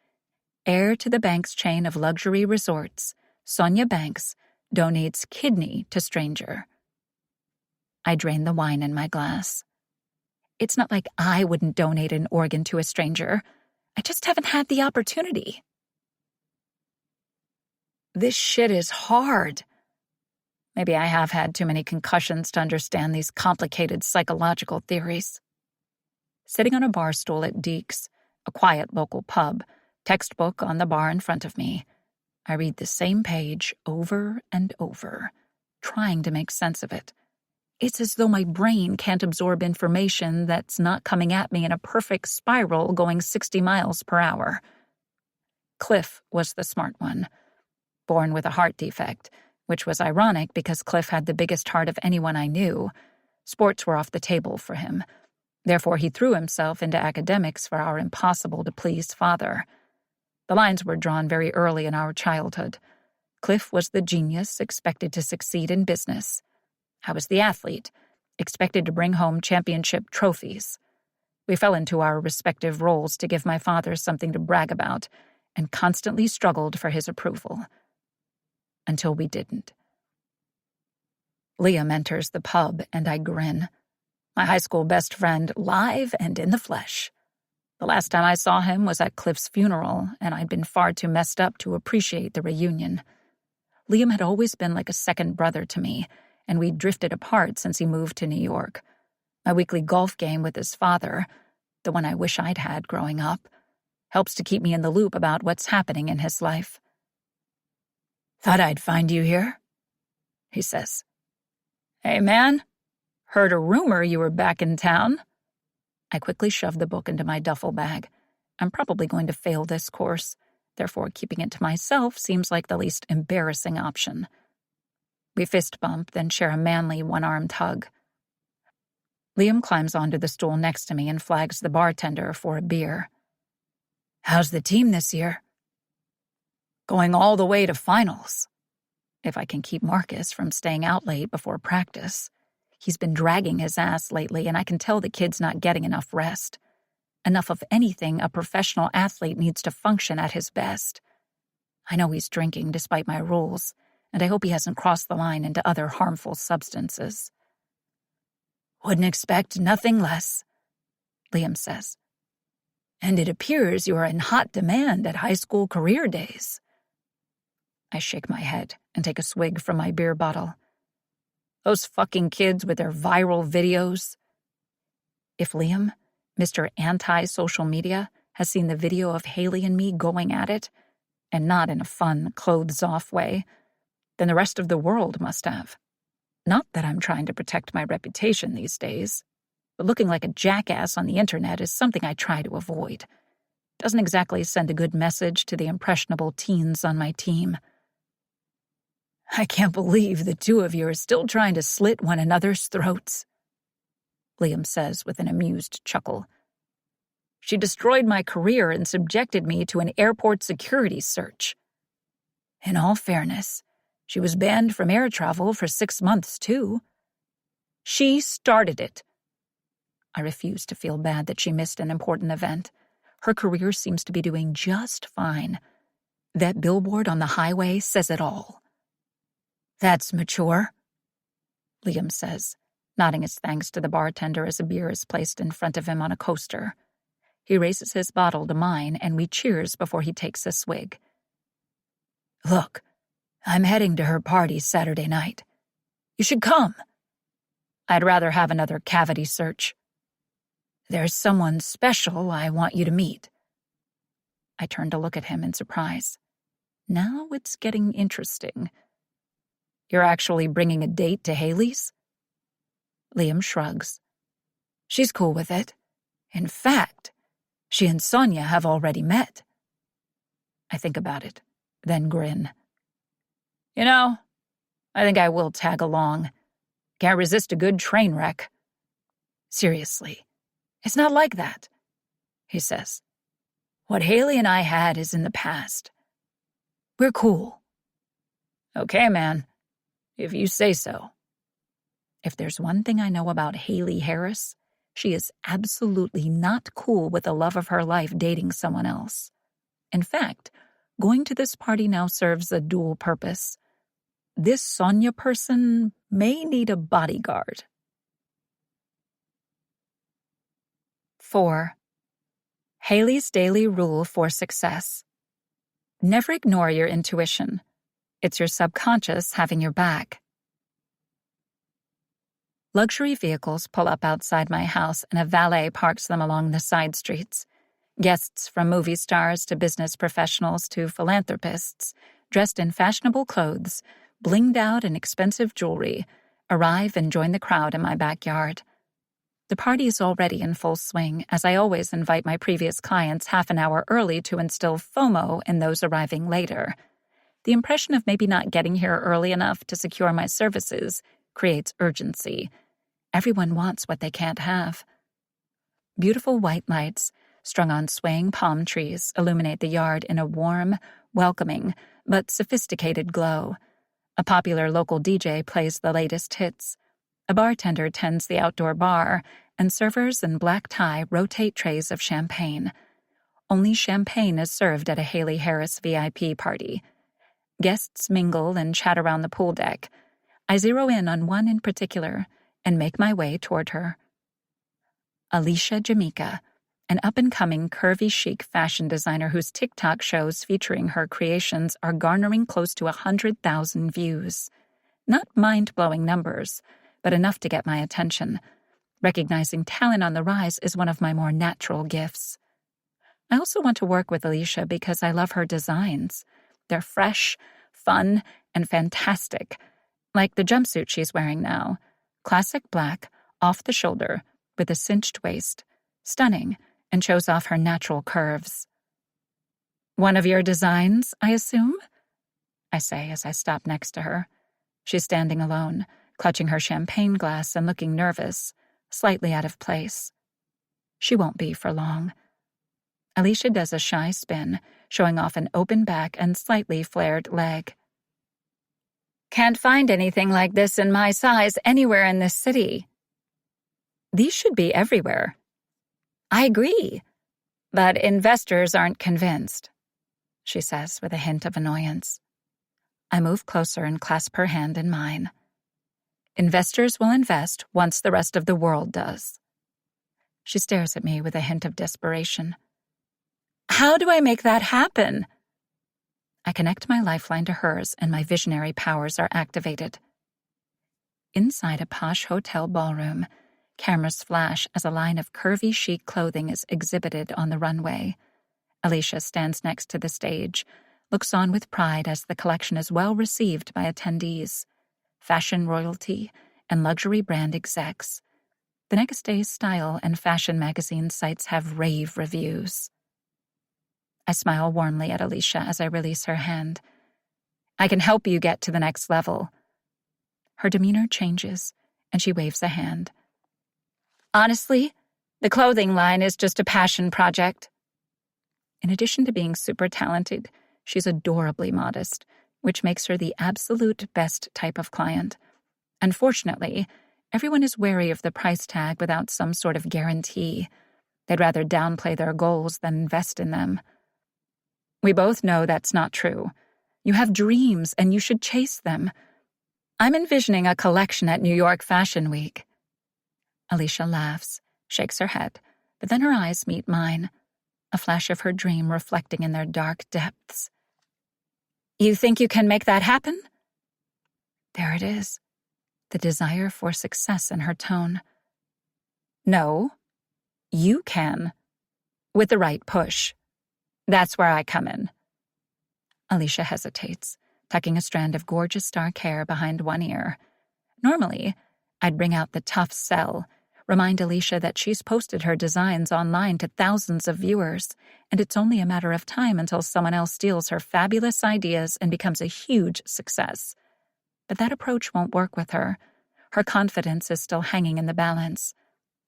Heir to the Banks chain of luxury resorts, Sonia Banks donates kidney to stranger. I drain the wine in my glass. It's not like I wouldn't donate an organ to a stranger. I just haven't had the opportunity. This shit is hard. Maybe I have had too many concussions to understand these complicated psychological theories. Sitting on a bar stool at Deke's, a quiet local pub, textbook on the bar in front of me, I read the same page over and over, trying to make sense of it. It's as though my brain can't absorb information that's not coming at me in a perfect spiral going 60 miles per hour. Cliff was the smart one. Born with a heart defect, which was ironic because Cliff had the biggest heart of anyone I knew. Sports were off the table for him. Therefore, he threw himself into academics for our impossible-to-please father. The lines were drawn very early in our childhood. Cliff was the genius expected to succeed in business. I was the athlete, expected to bring home championship trophies. We fell into our respective roles to give my father something to brag about, and constantly struggled for his approval. Until we didn't. Liam enters the pub, and I grin. My high school best friend, live and in the flesh. The last time I saw him was at Cliff's funeral, and I'd been far too messed up to appreciate the reunion. Liam had always been like a second brother to me, and we'd drifted apart since he moved to New York. My weekly golf game with his father, the one I wish I'd had growing up, helps to keep me in the loop about what's happening in his life. "Thought I'd find you here," he says. "Hey, man, heard a rumor you were back in town." I quickly shove the book into my duffel bag. I'm probably going to fail this course, therefore keeping it to myself seems like the least embarrassing option. We fist bump, then share a manly one-armed hug. Liam climbs onto the stool next to me and flags the bartender for a beer. "How's the team this year?" "Going all the way to finals. If I can keep Marcus from staying out late before practice. He's been dragging his ass lately, and I can tell the kid's not getting enough rest. Enough of anything a professional athlete needs to function at his best. I know he's drinking despite my rules, and I hope he hasn't crossed the line into other harmful substances." "Wouldn't expect nothing less," Liam says. "And it appears you are in hot demand at high school career days." I shake my head and take a swig from my beer bottle. Those fucking kids with their viral videos. If Liam, Mr. Anti-Social Media, has seen the video of Haley and me going at it, and not in a fun, clothes-off way, then the rest of the world must have. Not that I'm trying to protect my reputation these days, but looking like a jackass on the internet is something I try to avoid. Doesn't exactly send a good message to the impressionable teens on my team. "I can't believe the two of you are still trying to slit one another's throats," Liam says with an amused chuckle. "She destroyed my career and subjected me to an airport security search. In all fairness, she was banned from air travel for 6 months, too. She started it." I refuse to feel bad that she missed an important event. Her career seems to be doing just fine. That billboard on the highway says it all. "That's mature," Liam says, nodding his thanks to the bartender as a beer is placed in front of him on a coaster. He raises his bottle to mine, and we cheers before he takes a swig. "Look, I'm heading to her party Saturday night. You should come." "I'd rather have another cavity search." "There's someone special I want you to meet." I turn to look at him in surprise. Now it's getting interesting. "You're actually bringing a date to Haley's?" Liam shrugs. "She's cool with it. In fact, she and Sonia have already met." I think about it, then grin. "You know, I think I will tag along. Can't resist a good train wreck." "Seriously, it's not like that," he says. "What Haley and I had is in the past. We're cool." "Okay, man. If you say so." If there's one thing I know about Haley Harris, she is absolutely not cool with the love of her life dating someone else. In fact, going to this party now serves a dual purpose. This Sonia person may need a bodyguard. 4. Haley's daily rule for success. Never ignore your intuition. It's your subconscious having your back. Luxury vehicles pull up outside my house and a valet parks them along the side streets. Guests from movie stars to business professionals to philanthropists, dressed in fashionable clothes, blinged out in expensive jewelry, arrive and join the crowd in my backyard. The party is already in full swing, as I always invite my previous clients half an hour early to instill FOMO in those arriving later. The impression of maybe not getting here early enough to secure my services creates urgency. Everyone wants what they can't have. Beautiful white lights, strung on swaying palm trees, illuminate the yard in a warm, welcoming, but sophisticated glow. A popular local DJ plays the latest hits. A bartender tends the outdoor bar, and servers in black tie rotate trays of champagne. Only champagne is served at a Haley Harris VIP party. Guests mingle and chat around the pool deck. I zero in on one in particular and make my way toward her. Alicia Jamaica, an up-and-coming curvy chic fashion designer whose TikTok shows featuring her creations are garnering close to 100,000 views. Not mind-blowing numbers, but enough to get my attention. Recognizing talent on the rise is one of my more natural gifts. I also want to work with Alicia because I love her designs. They're fresh, fun, and fantastic. Like the jumpsuit she's wearing now. Classic black, off the shoulder, with a cinched waist. Stunning, and shows off her natural curves. "One of your designs, I assume?" I say as I stop next to her. She's standing alone, clutching her champagne glass and looking nervous, slightly out of place. She won't be for long. Alicia does a shy spin, showing off an open back and slightly flared leg. "Can't find anything like this in my size anywhere in this city." "These should be everywhere." "I agree, but investors aren't convinced," she says with a hint of annoyance. I move closer and clasp her hand in mine. "Investors will invest once the rest of the world does." She stares at me with a hint of desperation. "How do I make that happen?" I connect my lifeline to hers and my visionary powers are activated. Inside a posh hotel ballroom, cameras flash as a line of curvy chic clothing is exhibited on the runway. Alicia stands next to the stage, looks on with pride as the collection is well received by attendees, fashion royalty, and luxury brand execs. The next day's style and fashion magazine sites have rave reviews. I smile warmly at Alicia as I release her hand. "I can help you get to the next level." Her demeanor changes, and she waves a hand. "Honestly, the clothing line is just a passion project." In addition to being super talented, she's adorably modest, which makes her the absolute best type of client. Unfortunately, everyone is wary of the price tag without some sort of guarantee. They'd rather downplay their goals than invest in them. We both know that's not true. You have dreams, and you should chase them. I'm envisioning a collection at New York Fashion Week. Alicia laughs, shakes her head, but then her eyes meet mine, a flash of her dream reflecting in their dark depths. "You think you can make that happen?" There it is, the desire for success in her tone. "No, you can, with the right push. That's where I come in." Alicia hesitates, tucking a strand of gorgeous dark hair behind one ear. Normally, I'd bring out the tough sell, remind Alicia that she's posted her designs online to thousands of viewers, and it's only a matter of time until someone else steals her fabulous ideas and becomes a huge success. But that approach won't work with her. Her confidence is still hanging in the balance,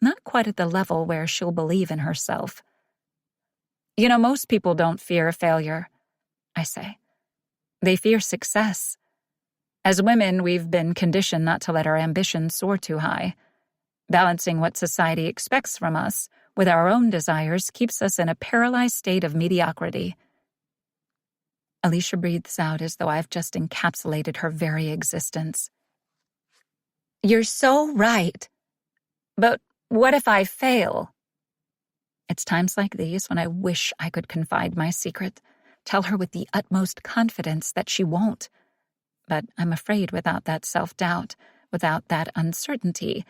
not quite at the level where she'll believe in herself. "You know, most people don't fear failure," I say. "They fear success. As women, we've been conditioned not to let our ambitions soar too high. Balancing what society expects from us with our own desires keeps us in a paralyzed state of mediocrity." Alicia breathes out as though I've just encapsulated her very existence. "You're so right. But what if I fail?" It's times like these when I wish I could confide my secret, tell her with the utmost confidence that she won't. But I'm afraid without that self-doubt, without that uncertainty,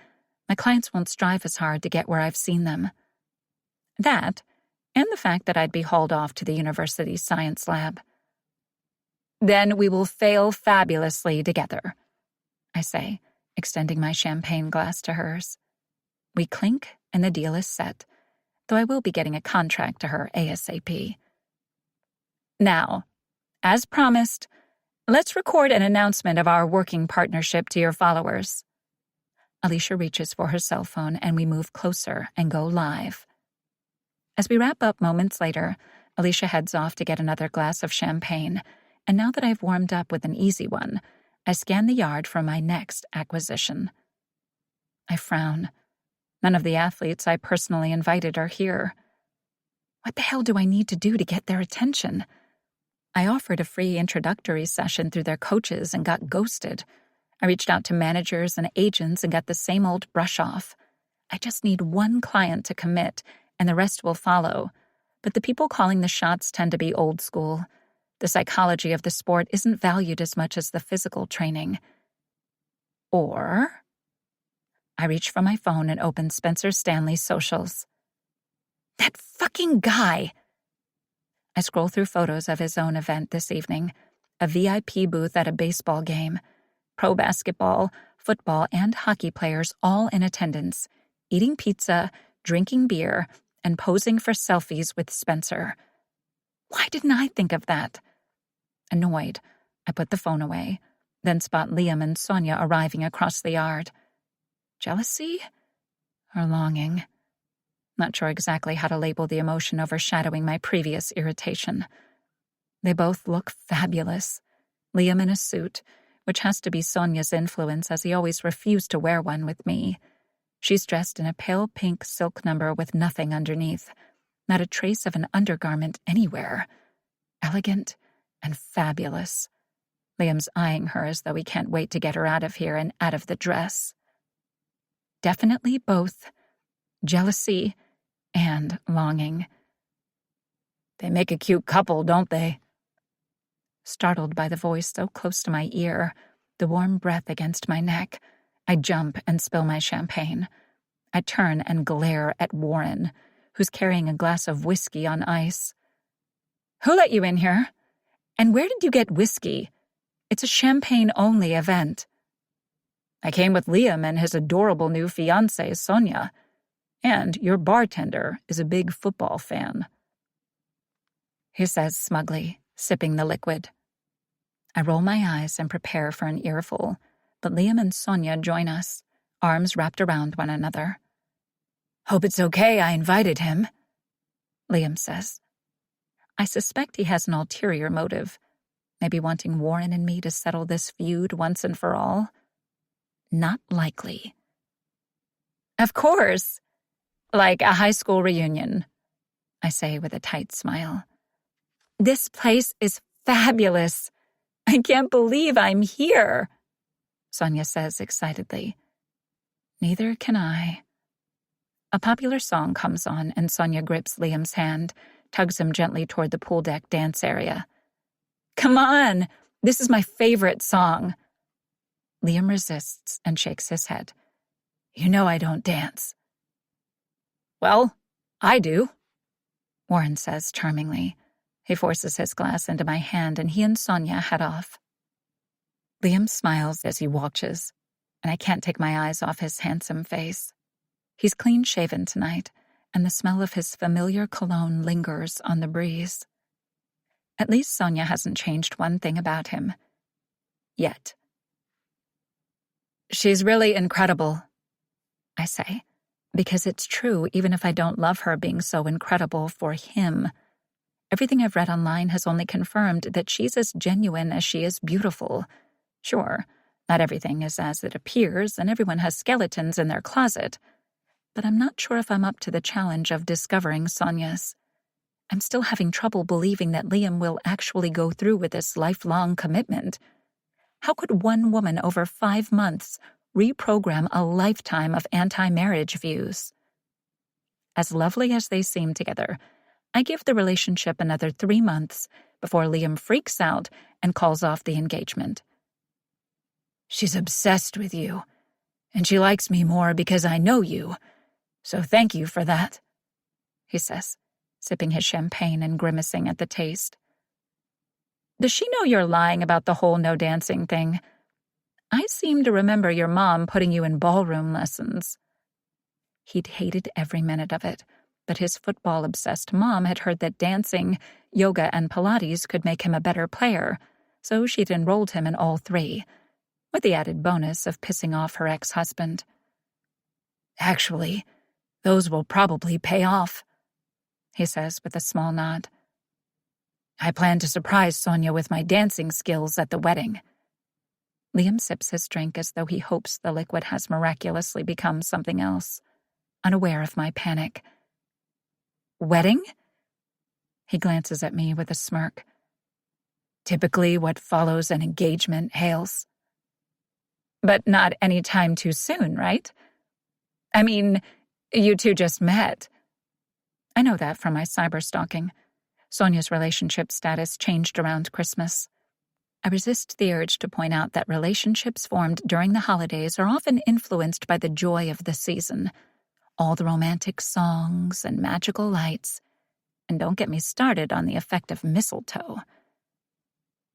my clients won't strive as hard to get where I've seen them. That, and the fact that I'd be hauled off to the university's science lab. "Then we will fail fabulously together," I say, extending my champagne glass to hers. We clink, and the deal is set, though I will be getting a contract to her ASAP. "Now, as promised, Let's record an announcement of our working partnership to your followers. Alicia reaches for her cell phone and we move closer and go live. As we wrap up moments later, Alicia heads off to get another glass of champagne, and now that I've warmed up with an easy one, I scan the yard for my next acquisition. I frown. None of the athletes I personally invited are here. What the hell do I need to do to get their attention? I offered a free introductory session through their coaches and got ghosted. I reached out to managers and agents and got the same old brush off. I just need one client to commit, and the rest will follow. But the people calling the shots tend to be old school. The psychology of the sport isn't valued as much as the physical training. Or I reach for my phone and open Spencer Stanley's socials. That fucking guy! I scroll through photos of his own event this evening, a VIP booth at a baseball game, pro basketball, football, and hockey players all in attendance, eating pizza, drinking beer, and posing for selfies with Spencer. Why didn't I think of that? Annoyed, I put the phone away, then spot Liam and Sonia arriving across the yard. Jealousy? Or longing? Not sure exactly how to label the emotion overshadowing my previous irritation. They both look fabulous. Liam in a suit, which has to be Sonia's influence as he always refused to wear one with me. She's dressed in a pale pink silk number with nothing underneath, not a trace of an undergarment anywhere. Elegant and fabulous. Liam's eyeing her as though he can't wait to get her out of here and out of the dress. Definitely both jealousy and longing. They make a cute couple, don't they? Startled by the voice so close to my ear, the warm breath against my neck, I jump and spill my champagne. I turn and glare at Warren, who's carrying a glass of whiskey on ice. Who let you in here? And where did you get whiskey? It's a champagne-only event. I came with Liam and his adorable new fiancée, Sonia. And your bartender is a big football fan. He says smugly, sipping the liquid. I roll my eyes and prepare for an earful, but Liam and Sonia join us, arms wrapped around one another. Hope it's okay I invited him, Liam says. I suspect he has an ulterior motive, maybe wanting Warren and me to settle this feud once and for all. Not likely. Of course. Like a high school reunion, I say with a tight smile. This place is fabulous. I can't believe I'm here, Sonia says excitedly. Neither can I. A popular song comes on and Sonia grips Liam's hand, tugs him gently toward the pool deck dance area. Come on, this is my favorite song. Liam resists and shakes his head. You know I don't dance. Well, I do, Warren says charmingly. He forces his glass into my hand and he and Sonia head off. Liam smiles as he watches, and I can't take my eyes off his handsome face. He's clean-shaven tonight, and the smell of his familiar cologne lingers on the breeze. At least Sonia hasn't changed one thing about him. Yet. She's really incredible, I say, because it's true even if I don't love her being so incredible for him. Everything I've read online has only confirmed that she's as genuine as she is beautiful. Sure, not everything is as it appears, and everyone has skeletons in their closet. But I'm not sure if I'm up to the challenge of discovering Sonia's. I'm still having trouble believing that Liam will actually go through with this lifelong commitment. How could one woman over 5 months reprogram a lifetime of anti-marriage views? As lovely as they seem together, I give the relationship another 3 months before Liam freaks out and calls off the engagement. She's obsessed with you, and she likes me more because I know you, so thank you for that, he says, sipping his champagne and grimacing at the taste. Does she know you're lying about the whole no dancing thing? I seem to remember your mom putting you in ballroom lessons. He'd hated every minute of it, but his football-obsessed mom had heard that dancing, yoga, and Pilates could make him a better player, so she'd enrolled him in all three, with the added bonus of pissing off her ex-husband. "Actually, those will probably pay off," he says with a small nod. "I plan to surprise Sonia with my dancing skills at the wedding." Liam sips his drink as though he hopes the liquid has miraculously become something else, unaware of my panic. "Wedding?" He glances at me with a smirk. "Typically what follows an engagement, Hales." "But not any time too soon, right? I mean, you two just met." I know that from my cyberstalking. Sonia's relationship status changed around Christmas. I resist the urge to point out that relationships formed during the holidays are often influenced by the joy of the season, all the romantic songs and magical lights. And don't get me started on the effect of mistletoe.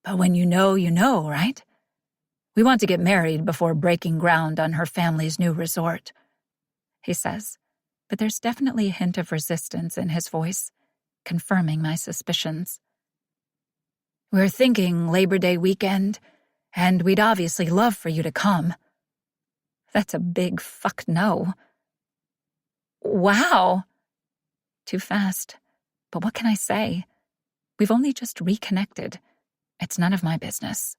"But when you know, right? We want to get married before breaking ground on her family's new resort," he says, but there's definitely a hint of resistance in his voice, confirming my suspicions. "We're thinking Labor Day weekend, and we'd obviously love for you to come." That's a big fuck no. "Wow." Too fast. But what can I say? We've only just reconnected. It's none of my business.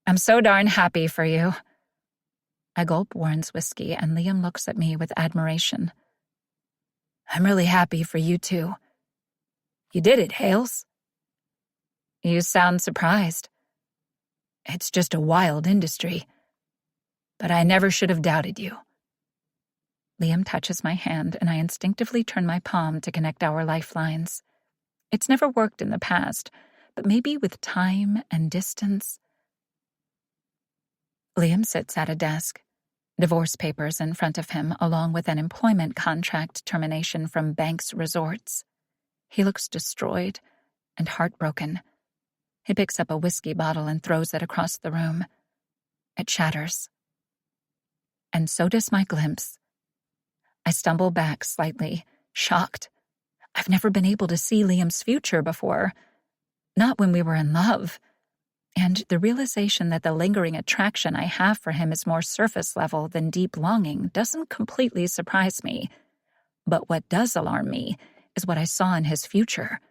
"I'm so darn happy for you." I gulp Warren's whiskey, and Liam looks at me with admiration. "I'm really happy for you too. You did it, Hales." "You sound surprised." "It's just a wild industry. But I never should have doubted you." Liam touches my hand, and I instinctively turn my palm to connect our lifelines. It's never worked in the past, but maybe with time and distance. Liam sits at a desk, divorce papers in front of him, along with an employment contract termination from Banks Resorts. He looks destroyed and heartbroken. He picks up a whiskey bottle and throws it across the room. It shatters. And so does my glimpse. I stumble back slightly, shocked. I've never been able to see Liam's future before. Not when we were in love. And the realization that the lingering attraction I have for him is more surface level than deep longing doesn't completely surprise me. But what does alarm me is what I saw in his future.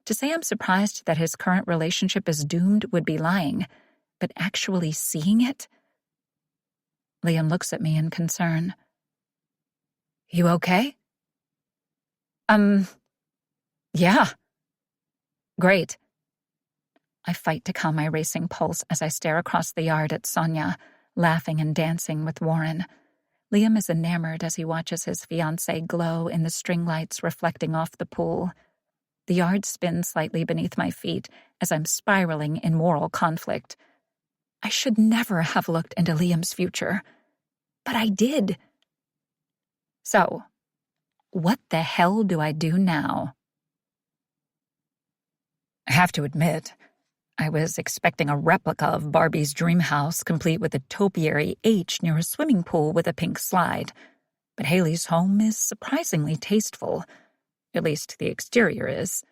To say I'm surprised that his current relationship is doomed would be lying, but actually seeing it? Liam looks at me in concern. "You okay?" Yeah. Great. I fight to calm my racing pulse as I stare across the yard at Sonia, laughing and dancing with Warren. Liam is enamored as he watches his fiancée glow in the string lights reflecting off the pool. The yard spins slightly beneath my feet as I'm spiraling in moral conflict. I should never have looked into Liam's future, but I did. So, what the hell do I do now? I have to admit, I was expecting a replica of Barbie's dream house complete with a topiary H near a swimming pool with a pink slide. But Haley's home is surprisingly tasteful. At least the exterior is.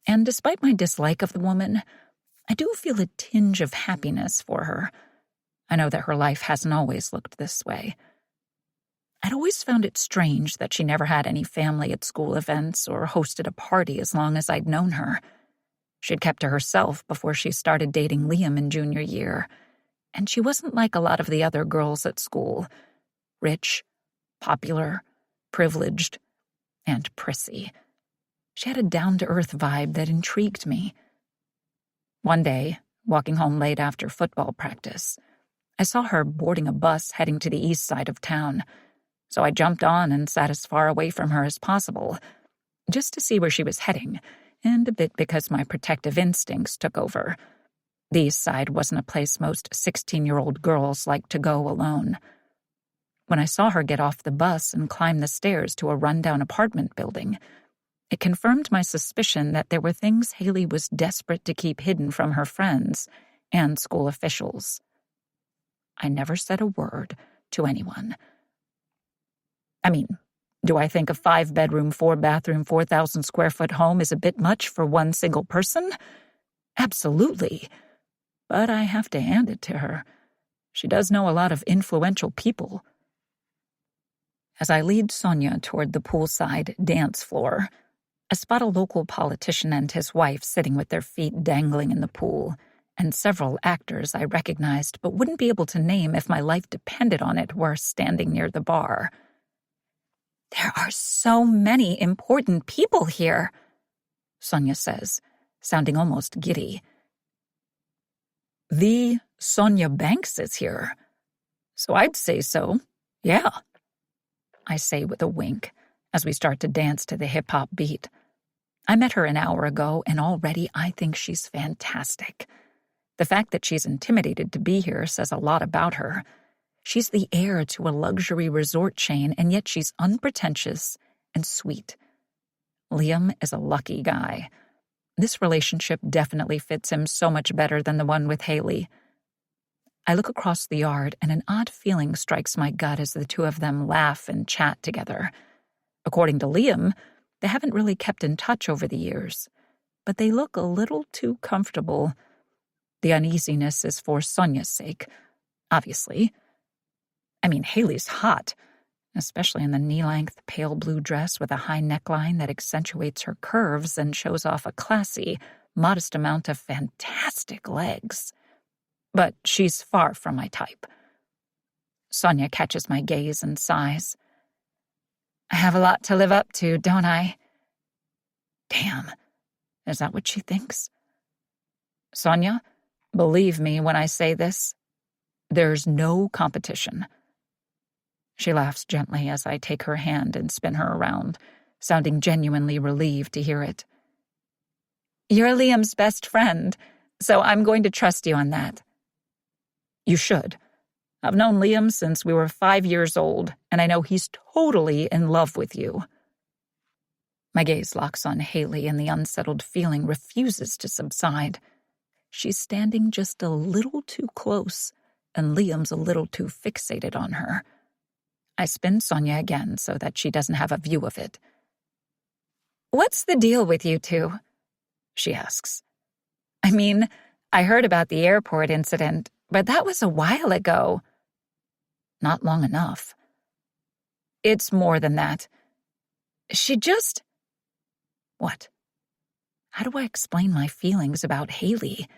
And despite my dislike of the woman, I do feel a tinge of happiness for her. I know that her life hasn't always looked this way. I'd always found it strange that she never had any family at school events or hosted a party as long as I'd known her. She'd kept to herself before she started dating Liam in junior year, and she wasn't like a lot of the other girls at school. Rich, popular, privileged, and prissy. She had a down-to-earth vibe that intrigued me. One day, walking home late after football practice, I saw her boarding a bus heading to the east side of town, so I jumped on and sat as far away from her as possible, just to see where she was heading, and a bit because my protective instincts took over. The east side wasn't a place most 16-year-old girls like to go alone. When I saw her get off the bus and climb the stairs to a rundown apartment building, it confirmed my suspicion that there were things Haley was desperate to keep hidden from her friends and school officials. I never said a word to anyone. I mean, do I think a 5-bedroom, 4-bathroom, 4,000-square-foot home is a bit much for one single person? Absolutely. But I have to hand it to her. She does know a lot of influential people. As I lead Sonia toward the poolside dance floor, I spot a local politician and his wife sitting with their feet dangling in the pool, and several actors I recognized but wouldn't be able to name if my life depended on it were standing near the bar. There are so many important people here, Sonia says, sounding almost giddy. The Sonia Banks is here. So I'd say so, yeah, I say with a wink as we start to dance to the hip-hop beat. I met her an hour ago, and already I think she's fantastic. The fact that she's intimidated to be here says a lot about her. She's the heir to a luxury resort chain, and yet she's unpretentious and sweet. Liam is a lucky guy. This relationship definitely fits him so much better than the one with Haley. I look across the yard, and an odd feeling strikes my gut as the two of them laugh and chat together. According to Liam, they haven't really kept in touch over the years, but they look a little too comfortable. The uneasiness is for Sonia's sake, obviously. I mean, Haley's hot, especially in the knee-length pale blue dress with a high neckline that accentuates her curves and shows off a classy, modest amount of fantastic legs. But she's far from my type. Sonia catches my gaze and sighs. I have a lot to live up to, don't I? Damn, is that what she thinks? Sonia, believe me when I say this, there's no competition. She laughs gently as I take her hand and spin her around, sounding genuinely relieved to hear it. You're Liam's best friend, so I'm going to trust you on that. You should. I've known Liam since we were 5 years old, and I know he's totally in love with you. My gaze locks on Haley, and the unsettled feeling refuses to subside. She's standing just a little too close, and Liam's a little too fixated on her. I spin Sonia again so that she doesn't have a view of it. What's the deal with you two? She asks. I mean, I heard about the airport incident, but that was a while ago. Not long enough. It's more than that. She just... What? How do I explain my feelings about Haley?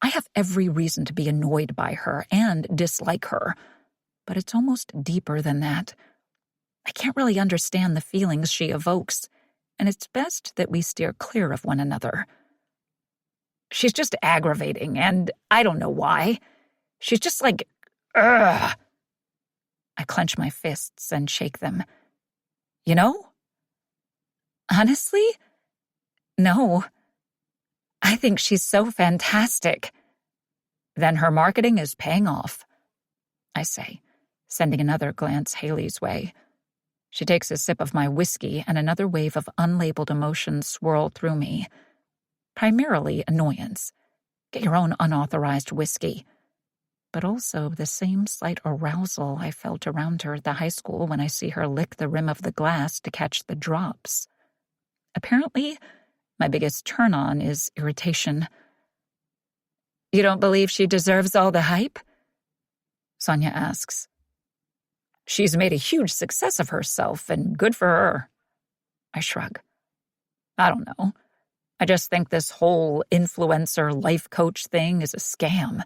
I have every reason to be annoyed by her and dislike her, but it's almost deeper than that. I can't really understand the feelings she evokes, and it's best that we steer clear of one another. She's just aggravating, and I don't know why. She's just like, ugh. I clench my fists and shake them. You know? Honestly? No. I think she's so fantastic. Then her marketing is paying off, I say, sending another glance Haley's way. She takes a sip of my whiskey, and another wave of unlabeled emotions swirl through me. Primarily annoyance. Get your own unauthorized whiskey. But also the same slight arousal I felt around her at the high school when I see her lick the rim of the glass to catch the drops. Apparently, my biggest turn-on is irritation. You don't believe she deserves all the hype? Sonia asks. She's made a huge success of herself, and good for her. I shrug. I don't know. I just think this whole influencer life coach thing is a scam.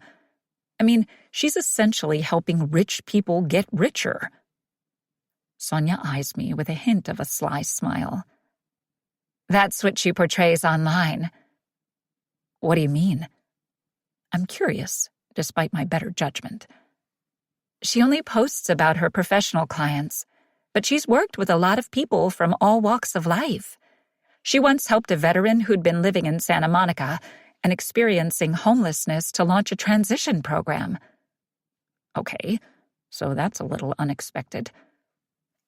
I mean, she's essentially helping rich people get richer. Sonia eyes me with a hint of a sly smile. That's what she portrays online. What do you mean? I'm curious, despite my better judgment. She only posts about her professional clients, but she's worked with a lot of people from all walks of life. She once helped a veteran who'd been living in Santa Monica and experiencing homelessness to launch a transition program. Okay, so that's a little unexpected.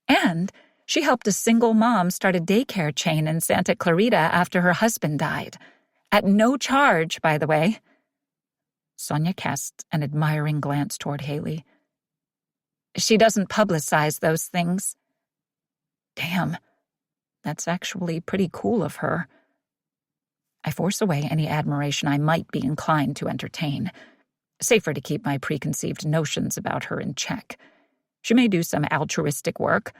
And she helped a single mom start a daycare chain in Santa Clarita after her husband died. At no charge, by the way. Sonia casts an admiring glance toward Haley. She doesn't publicize those things. Damn, that's actually pretty cool of her. I force away any admiration I might be inclined to entertain. Safer to keep my preconceived notions about her in check. She may do some altruistic work,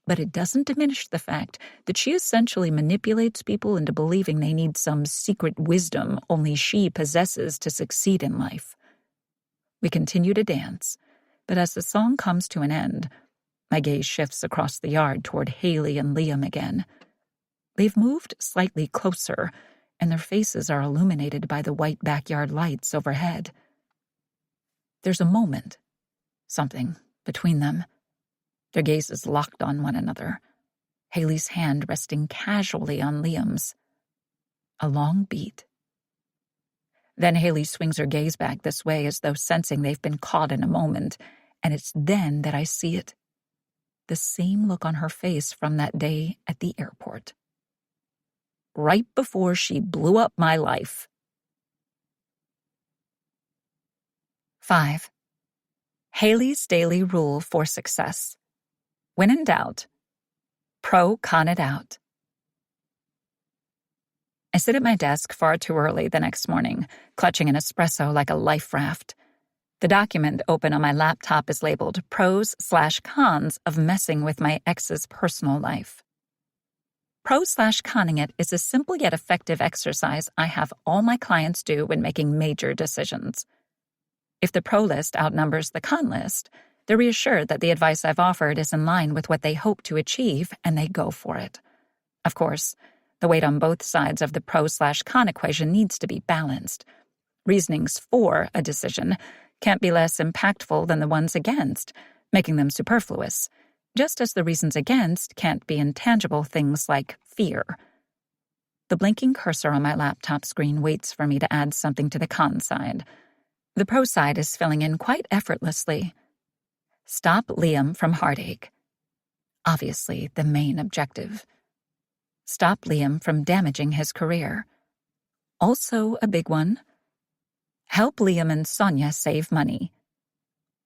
but it doesn't diminish the fact that she essentially manipulates people into believing they need some secret wisdom only she possesses to succeed in life. We continue to dance, but as the song comes to an end, my gaze shifts across the yard toward Haley and Liam again. They've moved slightly closer, and their faces are illuminated by the white backyard lights overhead. There's a moment, something between them. Their gazes locked on one another, Haley's hand resting casually on Liam's. A long beat. Then Haley swings her gaze back this way as though sensing they've been caught in a moment, and it's then that I see it. The same look on her face from that day at the airport. Right before she blew up my life. 5. Haley's daily rule for success. When in doubt, pro-con it out. I sit at my desk far too early the next morning, clutching an espresso like a life raft. The document open on my laptop is labeled Pros/Cons of Messing with My Ex's Personal Life. Pro/conning it is a simple yet effective exercise I have all my clients do when making major decisions. If the pro list outnumbers the con list, they're reassured that the advice I've offered is in line with what they hope to achieve, and they go for it. Of course, the weight on both sides of the pro/con equation needs to be balanced. Reasonings for a decision can't be less impactful than the ones against, making them superfluous, just as the reasons against can't be intangible things like fear. The blinking cursor on my laptop screen waits for me to add something to the con side. The pro side is filling in quite effortlessly. Stop Liam from heartache. Obviously, the main objective. Stop Liam from damaging his career. Also a big one. Help Liam and Sonia save money.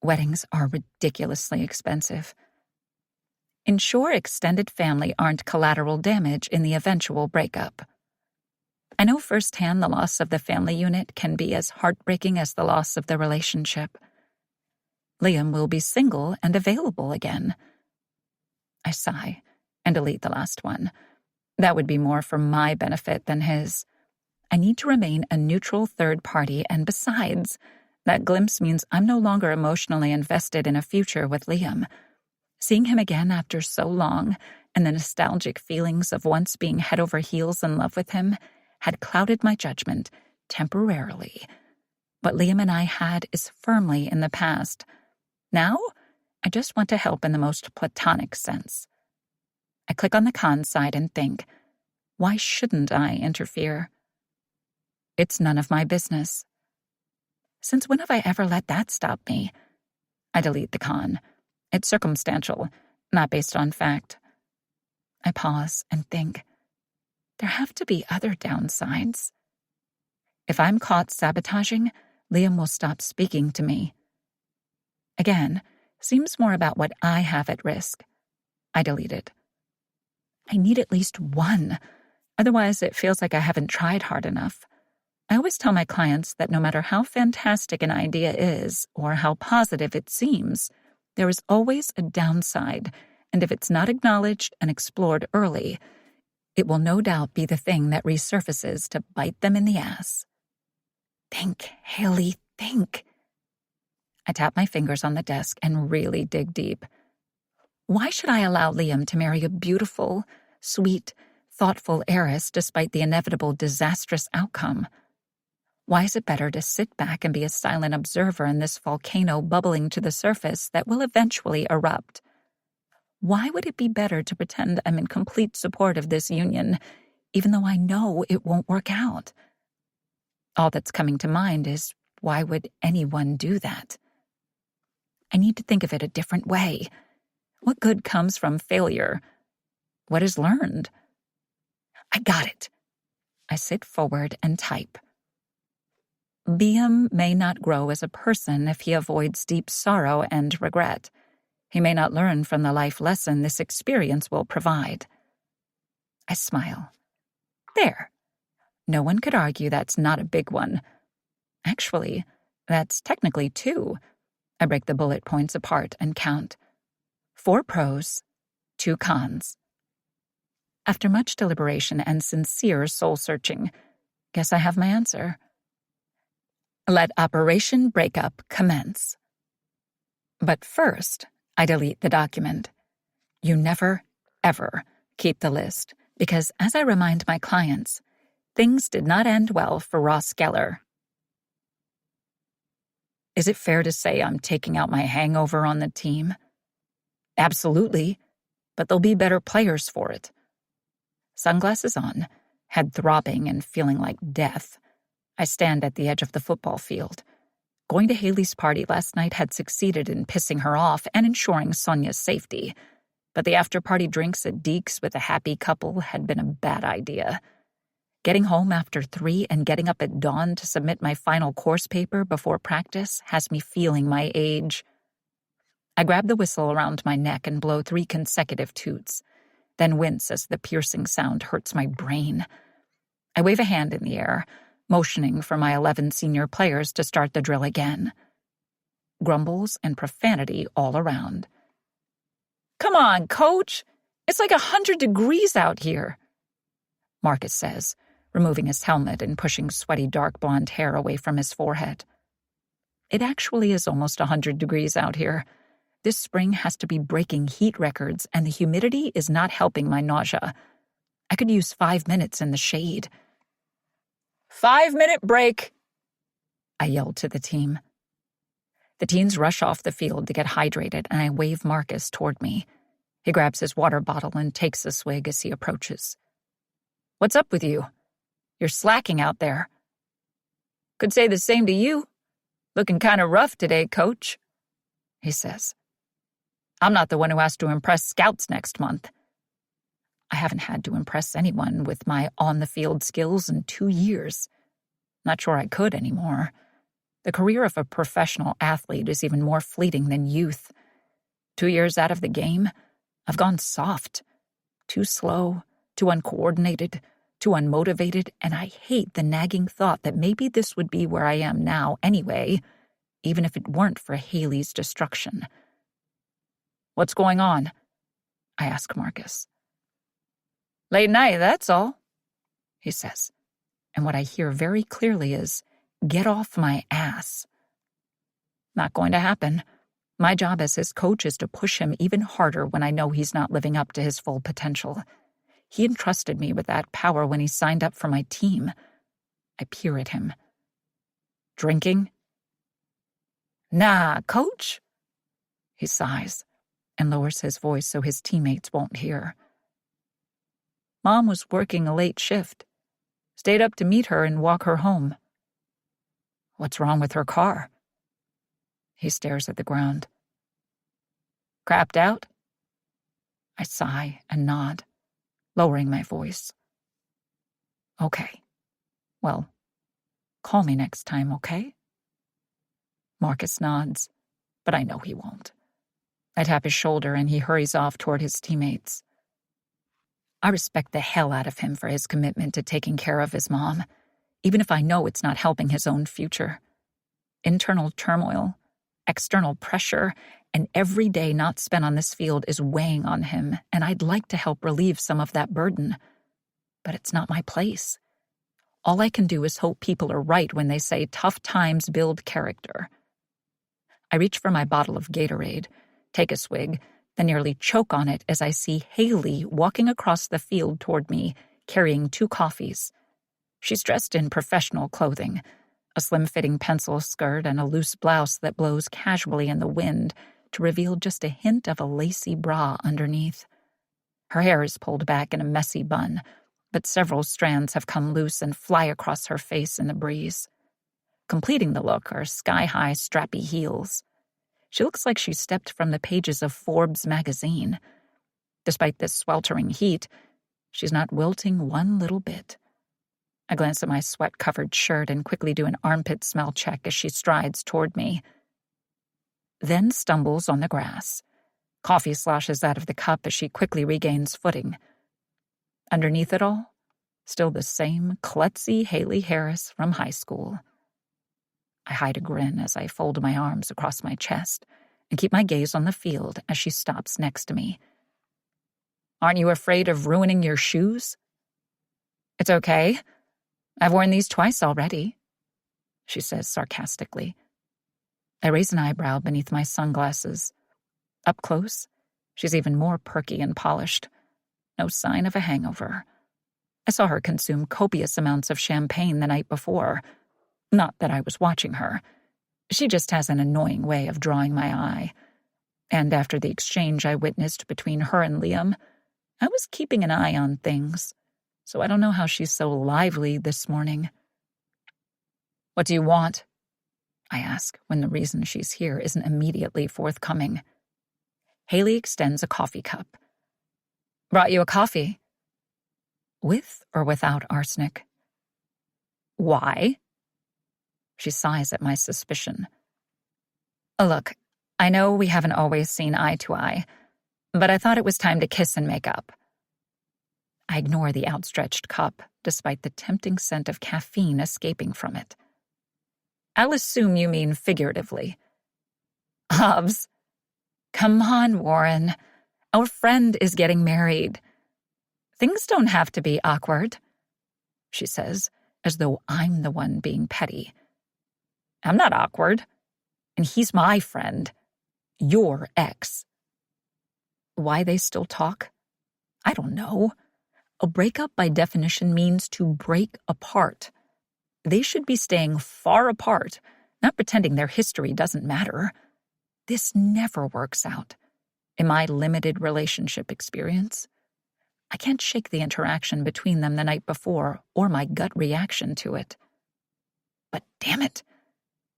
Weddings are ridiculously expensive. Ensure extended family aren't collateral damage in the eventual breakup. I know firsthand the loss of the family unit can be as heartbreaking as the loss of the relationship. Liam will be single and available again. I sigh and delete the last one. That would be more for my benefit than his. I need to remain a neutral third party, and besides, that glimpse means I'm no longer emotionally invested in a future with Liam. Seeing him again after so long, and the nostalgic feelings of once being head over heels in love with him, had clouded my judgment, temporarily. What Liam and I had is firmly in the past. Now, I just want to help in the most platonic sense. I click on the con side and think, why shouldn't I interfere? It's none of my business. Since when have I ever let that stop me? I delete the con. It's circumstantial, not based on fact. I pause and think, there have to be other downsides. If I'm caught sabotaging, Liam will stop speaking to me. Again, seems more about what I have at risk. I delete it. I need at least one. Otherwise, it feels like I haven't tried hard enough. I always tell my clients that no matter how fantastic an idea is or how positive it seems, there is always a downside, and if it's not acknowledged and explored early, it will no doubt be the thing that resurfaces to bite them in the ass. Think, Haley, think. I tap my fingers on the desk and really dig deep. Why should I allow Liam to marry a beautiful, sweet, thoughtful heiress despite the inevitable disastrous outcome? Why is it better to sit back and be a silent observer in this volcano bubbling to the surface that will eventually erupt? Why would it be better to pretend I'm in complete support of this union, even though I know it won't work out? All that's coming to mind is, why would anyone do that? I need to think of it a different way. What good comes from failure? What is learned? I got it. I sit forward and type. Liam may not grow as a person if he avoids deep sorrow and regret. He may not learn from the life lesson this experience will provide. I smile. There. No one could argue that's not a big one. Actually, that's technically 2. I break the bullet points apart and count. 4 pros, 2 cons. After much deliberation and sincere soul-searching, guess I have my answer. Let Operation Breakup commence. But first, I delete the document. You never, ever keep the list, because as I remind my clients, things did not end well for Ross Geller. Is it fair to say I'm taking out my hangover on the team? Absolutely, but they'll be better players for it. Sunglasses on, head throbbing and feeling like death, I stand at the edge of the football field. Going to Haley's party last night had succeeded in pissing her off and ensuring Sonia's safety, but the after-party drinks at Deke's with a happy couple had been a bad idea. Getting home after 3 and getting up at dawn to submit my final course paper before practice has me feeling my age. I grab the whistle around my neck and blow 3 consecutive toots, then wince as the piercing sound hurts my brain. I wave a hand in the air, motioning for my 11 senior players to start the drill again. Grumbles and profanity all around. "Come on, coach! It's like 100 degrees out here," Marcus says, removing his helmet and pushing sweaty dark blonde hair away from his forehead. It actually is almost 100 degrees out here. This spring has to be breaking heat records, and the humidity is not helping my nausea. I could use 5 minutes in the shade. 5-minute break, I yelled to the team. The teens rush off the field to get hydrated, and I wave Marcus toward me. He grabs his water bottle and takes a swig as he approaches. "What's up with you? You're slacking out there." "Could say the same to you. Looking kind of rough today, coach," he says. "I'm not the one who has to impress scouts next month." I haven't had to impress anyone with my on-the-field skills in 2 years. Not sure I could anymore. The career of a professional athlete is even more fleeting than youth. 2 years out of the game, I've gone soft. Too slow, too uncoordinated, too unmotivated, and I hate the nagging thought that maybe this would be where I am now anyway, even if it weren't for Haley's destruction. "What's going on?" I ask Marcus. "Late night, that's all," he says, and what I hear very clearly is, "Get off my ass." Not going to happen. My job as his coach is to push him even harder when I know he's not living up to his full potential. He entrusted me with that power when he signed up for my team. I peer at him. "Drinking?" "Nah, coach," he sighs and lowers his voice so his teammates won't hear. "Mom was working a late shift. Stayed up to meet her and walk her home." "What's wrong with her car?" He stares at the ground. "Crapped out?" I sigh and nod, lowering my voice. "Okay. Well, call me next time, okay?" Marcus nods, but I know he won't. I tap his shoulder and he hurries off toward his teammates. I respect the hell out of him for his commitment to taking care of his mom, even if I know it's not helping his own future. Internal turmoil, external pressure, and every day not spent on this field is weighing on him, and I'd like to help relieve some of that burden. But it's not my place. All I can do is hope people are right when they say tough times build character. I reach for my bottle of Gatorade, take a swig, then nearly choke on it as I see Haley walking across the field toward me, carrying 2 coffees. She's dressed in professional clothing, a slim-fitting pencil skirt and a loose blouse that blows casually in the wind to reveal just a hint of a lacy bra underneath. Her hair is pulled back in a messy bun, but several strands have come loose and fly across her face in the breeze. Completing the look are sky-high strappy heels. She looks like she stepped from the pages of Forbes magazine. Despite this sweltering heat, she's not wilting one little bit. I glance at my sweat-covered shirt and quickly do an armpit smell check as she strides toward me. Then stumbles on the grass. Coffee sloshes out of the cup as she quickly regains footing. Underneath it all, Still the same klutzy Haley Harris from high school. I hide a grin as I fold my arms across my chest and keep my gaze on the field as she stops next to me. Aren't you afraid of ruining your shoes? It's okay. I've worn these twice already, she says sarcastically. I raise an eyebrow beneath my sunglasses. Up close, she's even more perky and polished. No sign of a hangover. I saw her consume copious amounts of champagne the night before. Not that I was watching her. She just has an annoying way of drawing my eye. And after the exchange I witnessed between her and Liam, I was keeping an eye on things, so I don't know how she's so lively this morning. What do you want? I ask when the reason she's here isn't immediately forthcoming. Haley extends a coffee cup. Brought you a coffee. With or without arsenic? Why? She sighs at my suspicion. Look, I know we haven't always seen eye to eye, but I thought it was time to kiss and make up. I ignore the outstretched cup, despite the tempting scent of caffeine escaping from it. I'll assume you mean figuratively. Hobbs. Come on, Warren. Our friend is getting married. Things don't have to be awkward, she says, as though I'm the one being petty. I'm not awkward, and he's my friend. Your ex. Why they still talk? I don't know. A breakup by definition means to break apart. They should be staying far apart, not pretending their history doesn't matter. This never works out. In my limited relationship experience, I can't shake the interaction between them the night before or my gut reaction to it. But damn it,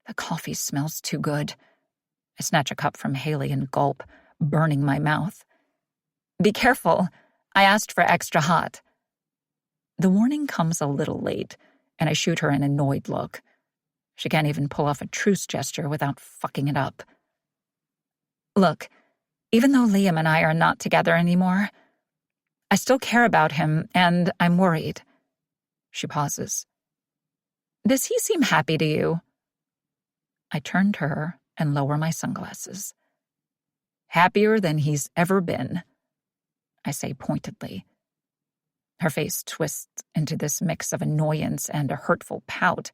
the coffee smells too good. I snatch a cup from Haley and gulp, burning my mouth. Be careful, I asked for extra hot. The warning comes a little late, and I shoot her an annoyed look. She can't even pull off a truce gesture without fucking it up. Look, even though Liam and I are not together anymore, I still care about him, and I'm worried. She pauses. Does he seem happy to you? I turn to her and lower my sunglasses. Happier than he's ever been, I say pointedly. Her face twists into this mix of annoyance and a hurtful pout,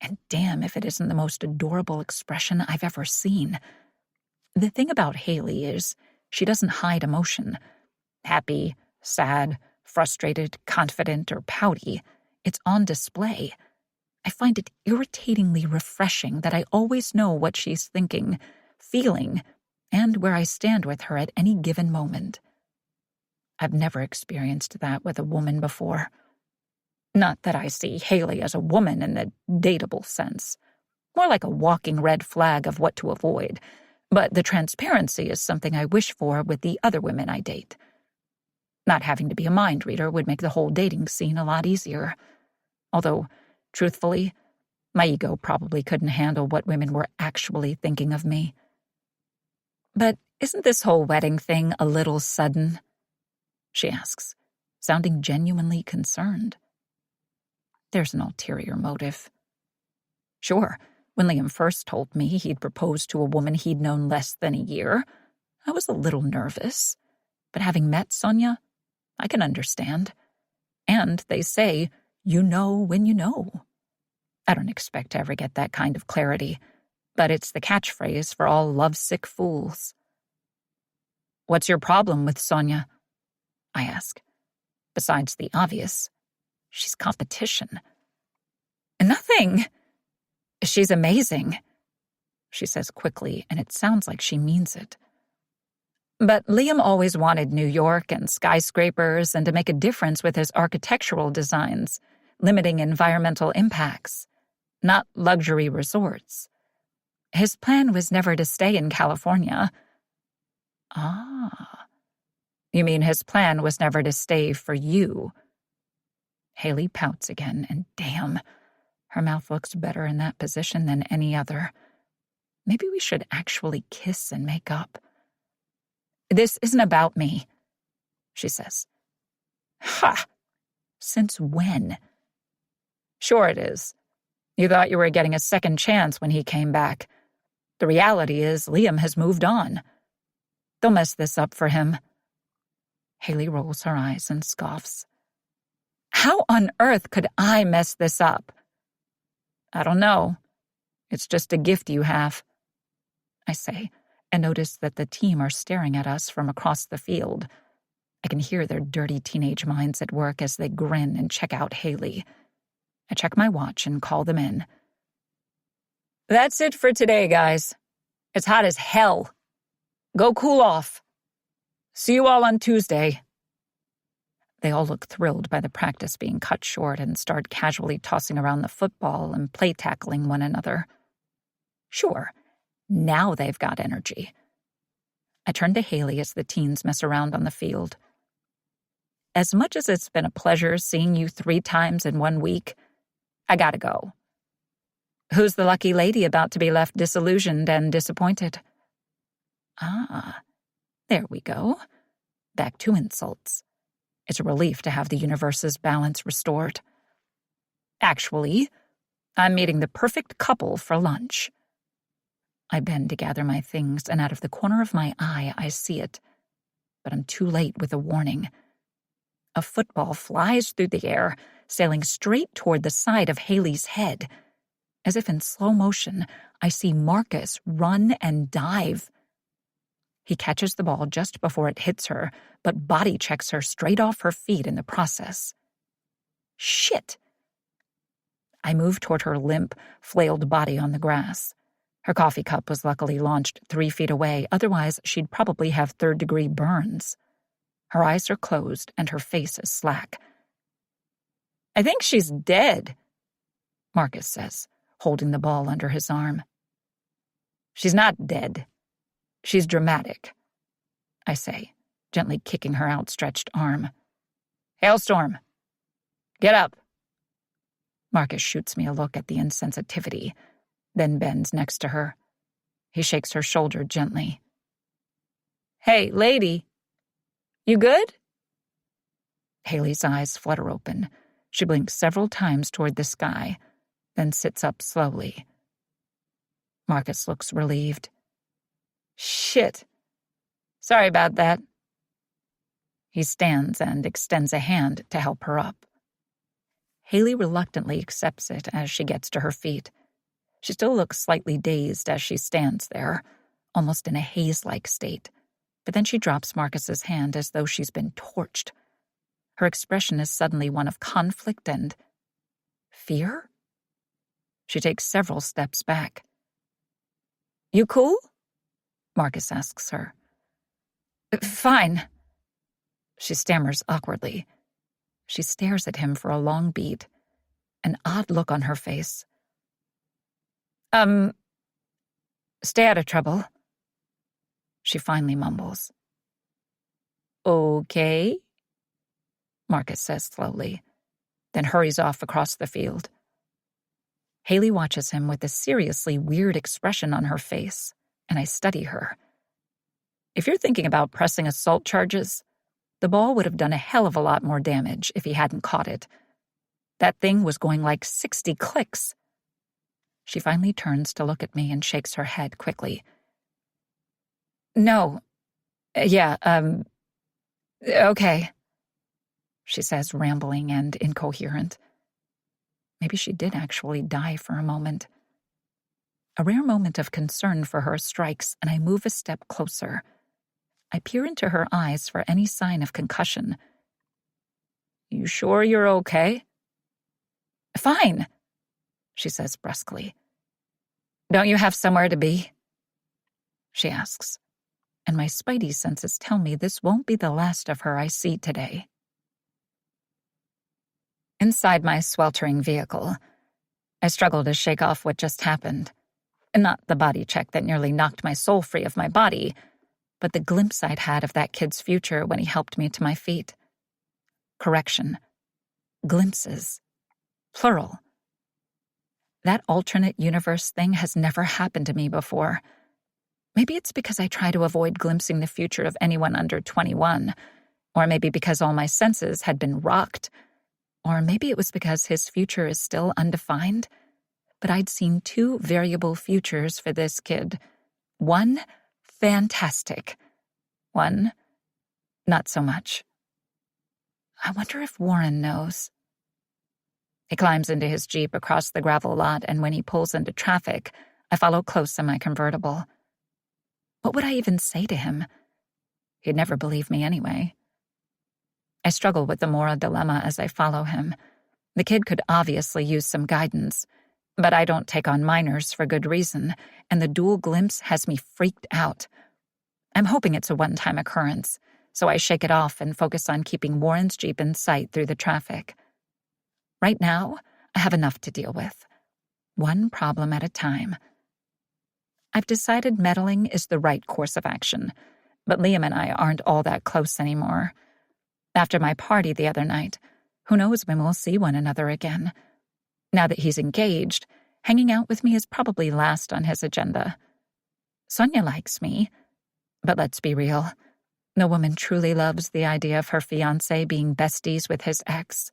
and damn if it isn't the most adorable expression I've ever seen. The thing about Haley is she doesn't hide emotion. Happy, sad, frustrated, confident, or pouty, it's on display. I find it irritatingly refreshing that I always know what she's thinking, feeling, and where I stand with her at any given moment. I've never experienced that with a woman before. Not that I see Haley as a woman in the dateable sense. More like a walking red flag of what to avoid. But the transparency is something I wish for with the other women I date. Not having to be a mind reader would make the whole dating scene a lot easier. Although, truthfully, my ego probably couldn't handle what women were actually thinking of me. But isn't this whole wedding thing a little sudden? She asks, sounding genuinely concerned. There's an ulterior motive. Sure, when Liam first told me he'd proposed to a woman he'd known less than a year, I was a little nervous. But having met Sonia, I can understand. And they say, you know when you know. I don't expect to ever get that kind of clarity, but it's the catchphrase for all lovesick fools. What's your problem with Sonia? I ask. Besides the obvious, she's competition. Nothing. She's amazing, she says quickly, and it sounds like she means it. But Liam always wanted New York and skyscrapers and to make a difference with his architectural designs, limiting environmental impacts, not luxury resorts. His plan was never to stay in California. Ah. You mean his plan was never to stay for you? Haley pouts again, and damn, her mouth looks better in that position than any other. Maybe we should actually kiss and make up. This isn't about me, she says. Ha! Since when? Sure it is. You thought you were getting a second chance when he came back. The reality is Liam has moved on. They'll mess this up for him. Haley rolls her eyes and scoffs. How on earth could I mess this up? I don't know. It's just a gift you have, I say, and notice that the team are staring at us from across the field. I can hear their dirty teenage minds at work as they grin and check out Haley. I check my watch and call them in. That's it for today, guys. It's hot as hell. Go cool off. See you all on Tuesday. They all look thrilled by the practice being cut short and start casually tossing around the football and play-tackling one another. Sure, now they've got energy. I turn to Haley as the teens mess around on the field. As much as it's been a pleasure seeing you 3 times in 1 week, I gotta go. Who's the lucky lady about to be left disillusioned and disappointed? Ah, there we go. Back to insults. It's a relief to have the universe's balance restored. Actually, I'm meeting the perfect couple for lunch. I bend to gather my things, and out of the corner of my eye, I see it. But I'm too late with a warning. A football flies through the air, sailing straight toward the side of Haley's head. As if in slow motion, I see Marcus run and dive. He catches the ball just before it hits her, but body checks her straight off her feet in the process. Shit! I move toward her limp, flailed body on the grass. Her coffee cup was luckily launched 3 feet away, otherwise she'd probably have 3rd-degree burns. Her eyes are closed and her face is slack. I think she's dead, Marcus says, holding the ball under his arm. She's not dead. She's dramatic, I say, gently kicking her outstretched arm. Hailstorm! Get up! Marcus shoots me a look at the insensitivity, then bends next to her. He shakes her shoulder gently. Hey, lady, you good? Haley's eyes flutter open. She blinks several times toward the sky, then sits up slowly. Marcus looks relieved. Shit. Sorry about that. He stands and extends a hand to help her up. Haley reluctantly accepts it as she gets to her feet. She still looks slightly dazed as she stands there, almost in a haze-like state, but then she drops Marcus's hand as though she's been torched. Her expression is suddenly one of conflict and fear. She takes several steps back. You cool? Marcus asks her. Fine. She stammers awkwardly. She stares at him for a long beat, an odd look on her face. Stay out of trouble. She finally mumbles. Okay, Marcus says slowly, then hurries off across the field. Haley watches him with a seriously weird expression on her face, and I study her. If you're thinking about pressing assault charges, the ball would have done a hell of a lot more damage if he hadn't caught it. That thing was going like 60 clicks. She finally turns to look at me and shakes her head quickly. No. Okay, she says, rambling and incoherent. Maybe she did actually die for a moment. A rare moment of concern for her strikes, and I move a step closer. I peer into her eyes for any sign of concussion. You sure you're okay? Fine, she says brusquely. Don't you have somewhere to be? She asks, and my spidey senses tell me this won't be the last of her I see today. Inside my sweltering vehicle, I struggle to shake off what just happened. Not the body check that nearly knocked my soul free of my body, but the glimpse I'd had of that kid's future when he helped me to my feet. Correction. Glimpses. Plural. That alternate universe thing has never happened to me before. Maybe it's because I try to avoid glimpsing the future of anyone under 21, or maybe because all my senses had been rocked. Or maybe it was because his future is still undefined. But I'd seen 2 variable futures for this kid. One, fantastic. One, not so much. I wonder if Warren knows. He climbs into his Jeep across the gravel lot, and when he pulls into traffic, I follow close in my convertible. What would I even say to him? He'd never believe me anyway. I struggle with the moral dilemma as I follow him. The kid could obviously use some guidance, but I don't take on minors for good reason, and the dual glimpse has me freaked out. I'm hoping it's a one-time occurrence, so I shake it off and focus on keeping Warren's Jeep in sight through the traffic. Right now, I have enough to deal with. One problem at a time. I've decided meddling is the right course of action, but Liam and I aren't all that close anymore. After my party the other night, who knows when we'll see one another again. Now that he's engaged, hanging out with me is probably last on his agenda. Sonia likes me, but let's be real. No woman truly loves the idea of her fiancé being besties with his ex.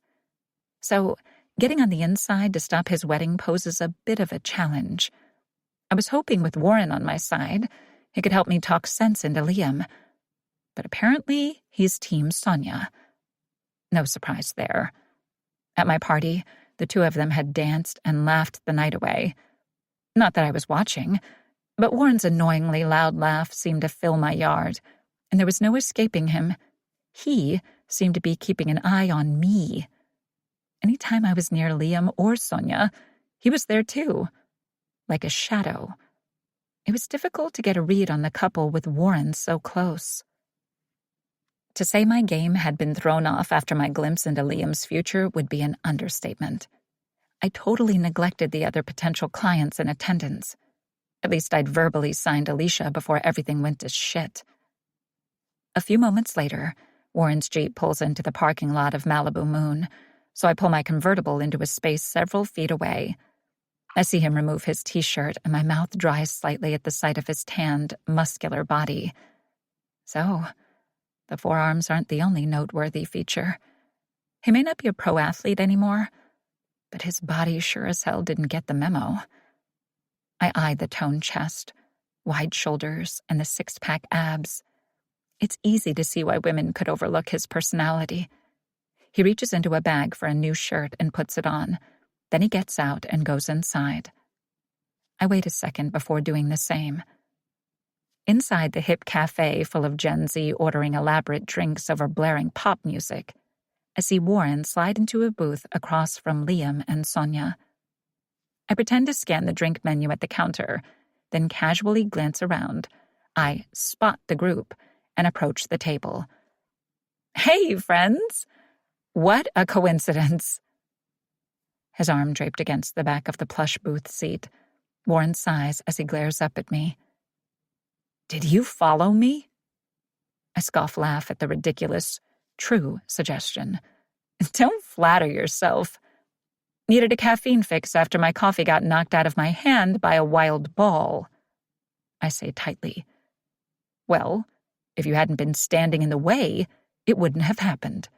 So, getting on the inside to stop his wedding poses a bit of a challenge. I was hoping with Warren on my side, he could help me talk sense into Liam. But apparently, he's Team Sonia. No surprise there. At my party, the 2 of them had danced and laughed the night away. Not that I was watching, but Warren's annoyingly loud laugh seemed to fill my yard, and there was no escaping him. He seemed to be keeping an eye on me. Any time I was near Liam or Sonia, he was there too, like a shadow. It was difficult to get a read on the couple with Warren so close. To say my game had been thrown off after my glimpse into Liam's future would be an understatement. I totally neglected the other potential clients in attendance. At least I'd verbally signed Alicia before everything went to shit. A few moments later, Warren's Jeep pulls into the parking lot of Malibu Moon, so I pull my convertible into a space several feet away. I see him remove his t-shirt, and my mouth dries slightly at the sight of his tanned, muscular body. So, the forearms aren't the only noteworthy feature. He may not be a pro athlete anymore, but his body sure as hell didn't get the memo. I eye the toned chest, wide shoulders, and the six-pack abs. It's easy to see why women could overlook his personality. He reaches into a bag for a new shirt and puts it on. Then he gets out and goes inside. I wait a second before doing the same. Inside the hip cafe full of Gen Z ordering elaborate drinks over blaring pop music, I see Warren slide into a booth across from Liam and Sonia. I pretend to scan the drink menu at the counter, then casually glance around. I spot the group and approach the table. "Hey, friends! What a coincidence!" His arm draped against the back of the plush booth seat. Warren sighs as he glares up at me. "Did you follow me?" I scoff laugh at the ridiculous, true suggestion. "Don't flatter yourself. Needed a caffeine fix after my coffee got knocked out of my hand by a wild ball," I say tightly. "Well, if you hadn't been standing in the way, it wouldn't have happened,"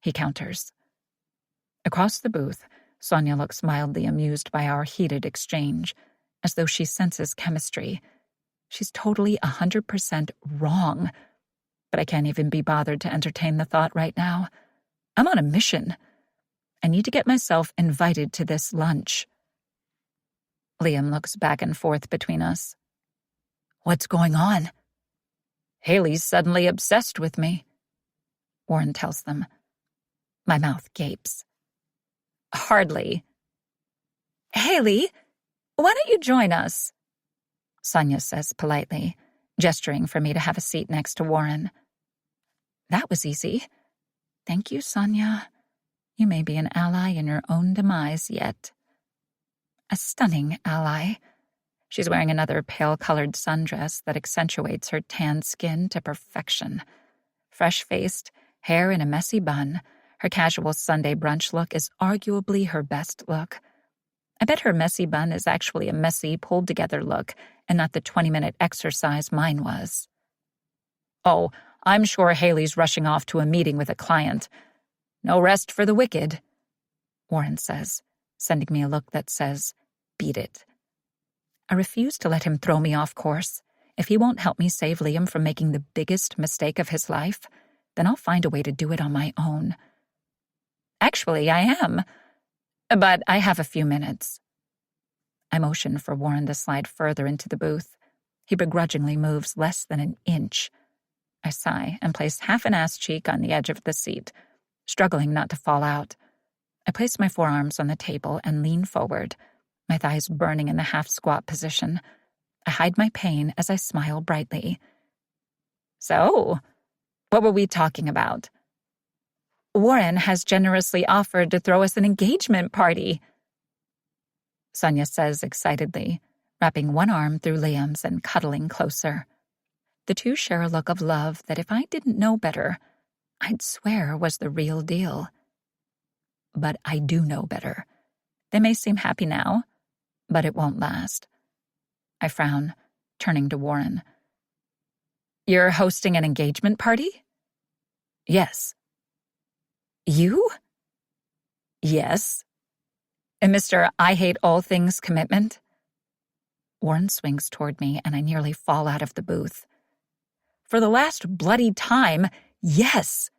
he counters. Across the booth, Sonia looks mildly amused by our heated exchange, as though she senses chemistry. She's totally 100% wrong, but I can't even be bothered to entertain the thought right now. I'm on a mission. I need to get myself invited to this lunch. Liam looks back and forth between us. "What's going on?" "Haley's suddenly obsessed with me," Warren tells them. My mouth gapes. "Hardly." "Haley, why don't you join us?" Sonia says politely, gesturing for me to have a seat next to Warren. That was easy. Thank you, Sonia. You may be an ally in your own demise yet. A stunning ally. She's wearing another pale-colored sundress that accentuates her tanned skin to perfection. Fresh-faced, hair in a messy bun, her casual Sunday brunch look is arguably her best look. I bet her messy bun is actually a messy, pulled-together look and not the 20-minute exercise mine was. "Oh, I'm sure Haley's rushing off to a meeting with a client. No rest for the wicked, Warren says, sending me a look that says, beat it. I refuse to let him throw me off course. If he won't help me save Liam from making the biggest mistake of his life, then I'll find a way to do it on my own. Actually, I am. But I have a few minutes. I motion for Warren to slide further into the booth. He begrudgingly moves less than an inch. I sigh and place half an ass cheek on the edge of the seat, struggling not to fall out. I place my forearms on the table and lean forward, my thighs burning in the half-squat position. I hide my pain as I smile brightly. So, what were we talking about? Warren has generously offered to throw us an engagement party, Sonia says excitedly, wrapping one arm through Liam's and cuddling closer. The two share a look of love that if I didn't know better, I'd swear was the real deal. But I do know better. They may seem happy now, but it won't last. I frown, turning to Warren. You're hosting an engagement party? Yes. You? Yes. And Mr. I hate all things commitment? Warren swings toward me and I nearly fall out of the booth. For the last bloody time, yes.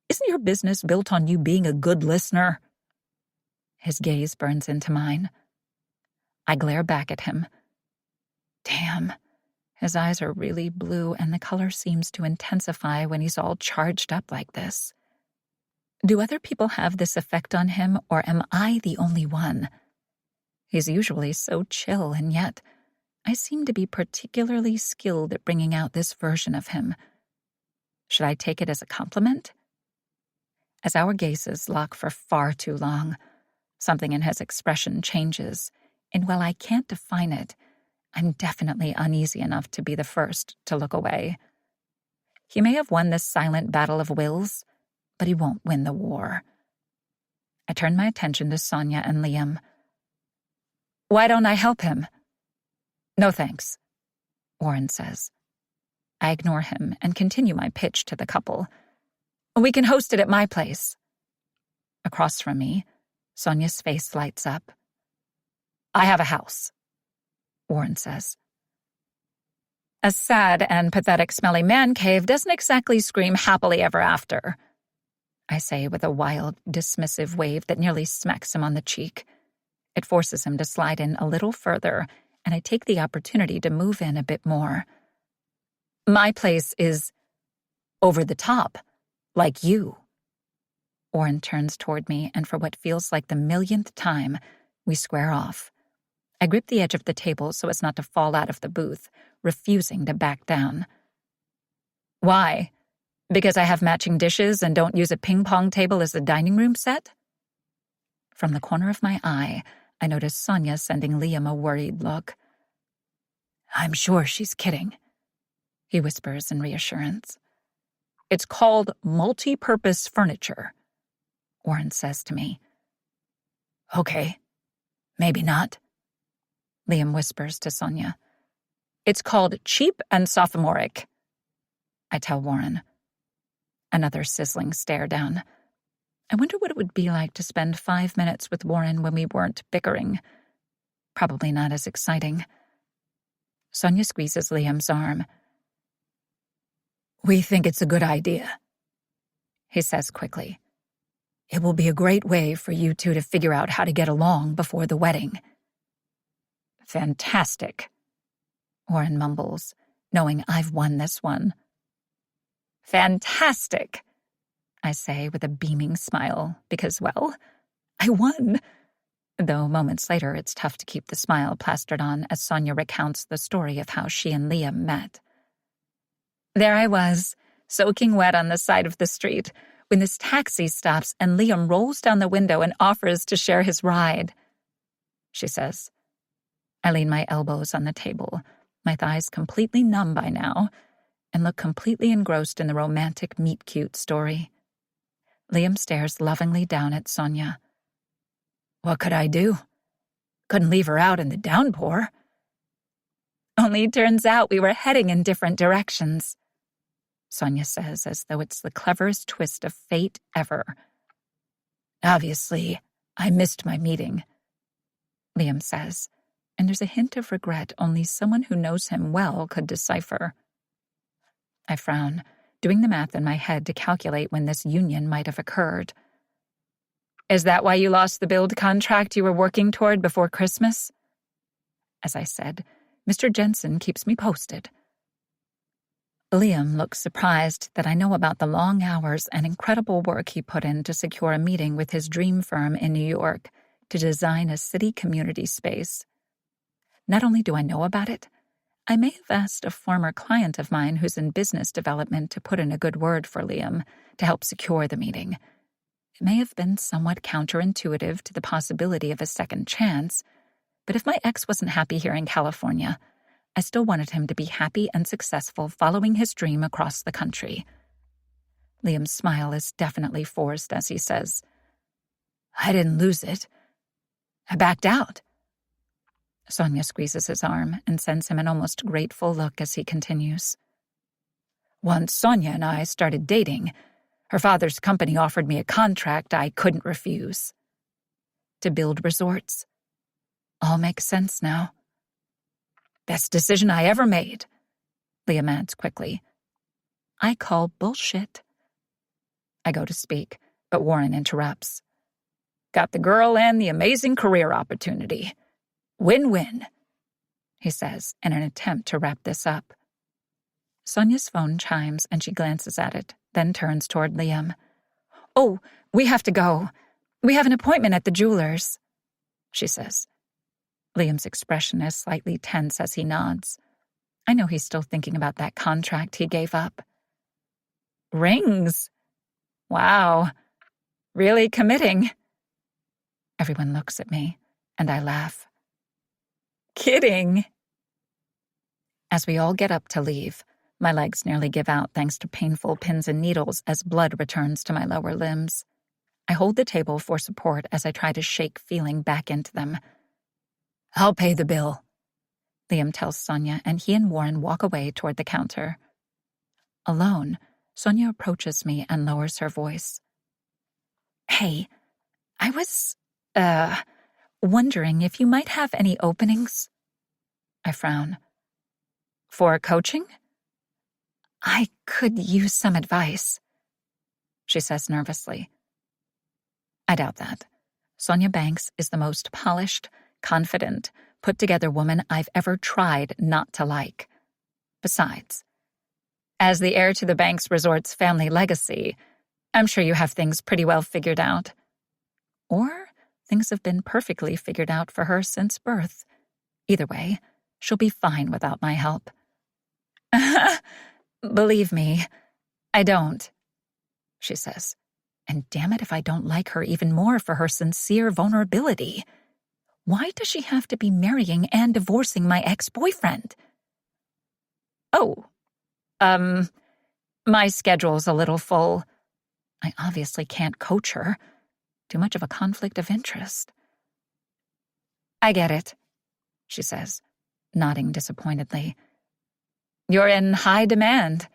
Isn't your business built on you being a good listener? His gaze burns into mine. I glare back at him. Damn, his eyes are really blue and the color seems to intensify when he's all charged up like this. Do other people have this effect on him, or am I the only one? He's usually so chill, and yet I seem to be particularly skilled at bringing out this version of him. Should I take it as a compliment? As our gazes lock for far too long, something in his expression changes, and while I can't define it, I'm definitely uneasy enough to be the first to look away. He may have won this silent battle of wills, but he won't win the war. I turn my attention to Sonia and Liam. Why don't I help him? No thanks, Warren says. I ignore him and continue my pitch to the couple. We can host it at my place. Across from me, Sonia's face lights up. I have a house, Warren says. A sad and pathetic smelly man cave doesn't exactly scream happily ever after, I say with a wild, dismissive wave that nearly smacks him on the cheek. It forces him to slide in a little further, and I take the opportunity to move in a bit more. My place is over the top, like you. Warren turns toward me, and for what feels like the millionth time, we square off. I grip the edge of the table so as not to fall out of the booth, refusing to back down. Why? Because I have matching dishes and don't use a ping-pong table as the dining room set? From the corner of my eye, I notice Sonia sending Liam a worried look. I'm sure she's kidding, he whispers in reassurance. It's called multi-purpose furniture, Warren says to me. Okay, maybe not, Liam whispers to Sonia. It's called cheap and sophomoric, I tell Warren. Another sizzling stare down. I wonder what it would be like to spend 5 minutes with Warren when we weren't bickering. Probably not as exciting. Sonia squeezes Liam's arm. We think it's a good idea, he says quickly. It will be a great way for you two to figure out how to get along before the wedding. Fantastic, Warren mumbles, knowing I've won this one. Fantastic, I say with a beaming smile, because, well, I won. Though moments later it's tough to keep the smile plastered on as Sonia recounts the story of how she and Liam met. There I was, soaking wet on the side of the street, when this taxi stops and Liam rolls down the window and offers to share his ride, she says. I lean my elbows on the table, my thighs completely numb by now, and look completely engrossed in the romantic meet-cute story. Liam stares lovingly down at Sonia. What could I do? Couldn't leave her out in the downpour. Only turns out we were heading in different directions, Sonia says as though it's the cleverest twist of fate ever. Obviously, I missed my meeting, Liam says, and there's a hint of regret only someone who knows him well could decipher. I frown, doing the math in my head to calculate when this union might have occurred. Is that why you lost the build contract you were working toward before Christmas? As I said, Mr. Jensen keeps me posted. Liam looks surprised that I know about the long hours and incredible work he put in to secure a meeting with his dream firm in New York to design a city community space. Not only do I know about it, I may have asked a former client of mine who's in business development to put in a good word for Liam to help secure the meeting. It may have been somewhat counterintuitive to the possibility of a second chance, but if my ex wasn't happy here in California, I still wanted him to be happy and successful following his dream across the country. Liam's smile is definitely forced as he says, I didn't lose it. I backed out. Sonia squeezes his arm and sends him an almost grateful look as he continues. Once Sonia and I started dating, her father's company offered me a contract I couldn't refuse. To build resorts. All makes sense now. Best decision I ever made, Liam adds quickly. I call bullshit. I go to speak, but Warren interrupts. Got the girl and the amazing career opportunity. Win-win, he says in an attempt to wrap this up. Sonia's phone chimes and she glances at it, then turns toward Liam. Oh, we have to go. We have an appointment at the jeweler's, she says. Liam's expression is slightly tense as he nods. I know he's still thinking about that contract he gave up. Rings? Wow. Really committing. Everyone looks at me, and I laugh. Kidding. As we all get up to leave, my legs nearly give out thanks to painful pins and needles as blood returns to my lower limbs. I hold the table for support as I try to shake feeling back into them. I'll pay the bill, Liam tells Sonia, and he and Warren walk away toward the counter. Alone, Sonia approaches me and lowers her voice. Hey, I was, wondering if you might have any openings. I frown. For coaching? I could use some advice, she says nervously. I doubt that. Sonia Banks is the most polished, confident, put-together woman I've ever tried not to like. Besides, as the heir to the Banks Resort's family legacy, I'm sure you have things pretty well figured out. Or things have been perfectly figured out for her since birth. Either way, she'll be fine without my help. Believe me, I don't, she says. And damn it if I don't like her even more for her sincere vulnerability. Why does she have to be marrying and divorcing my ex-boyfriend? Oh, my schedule's a little full. I obviously can't coach her. Too much of a conflict of interest. I get it, she says, nodding disappointedly. You're in high demand.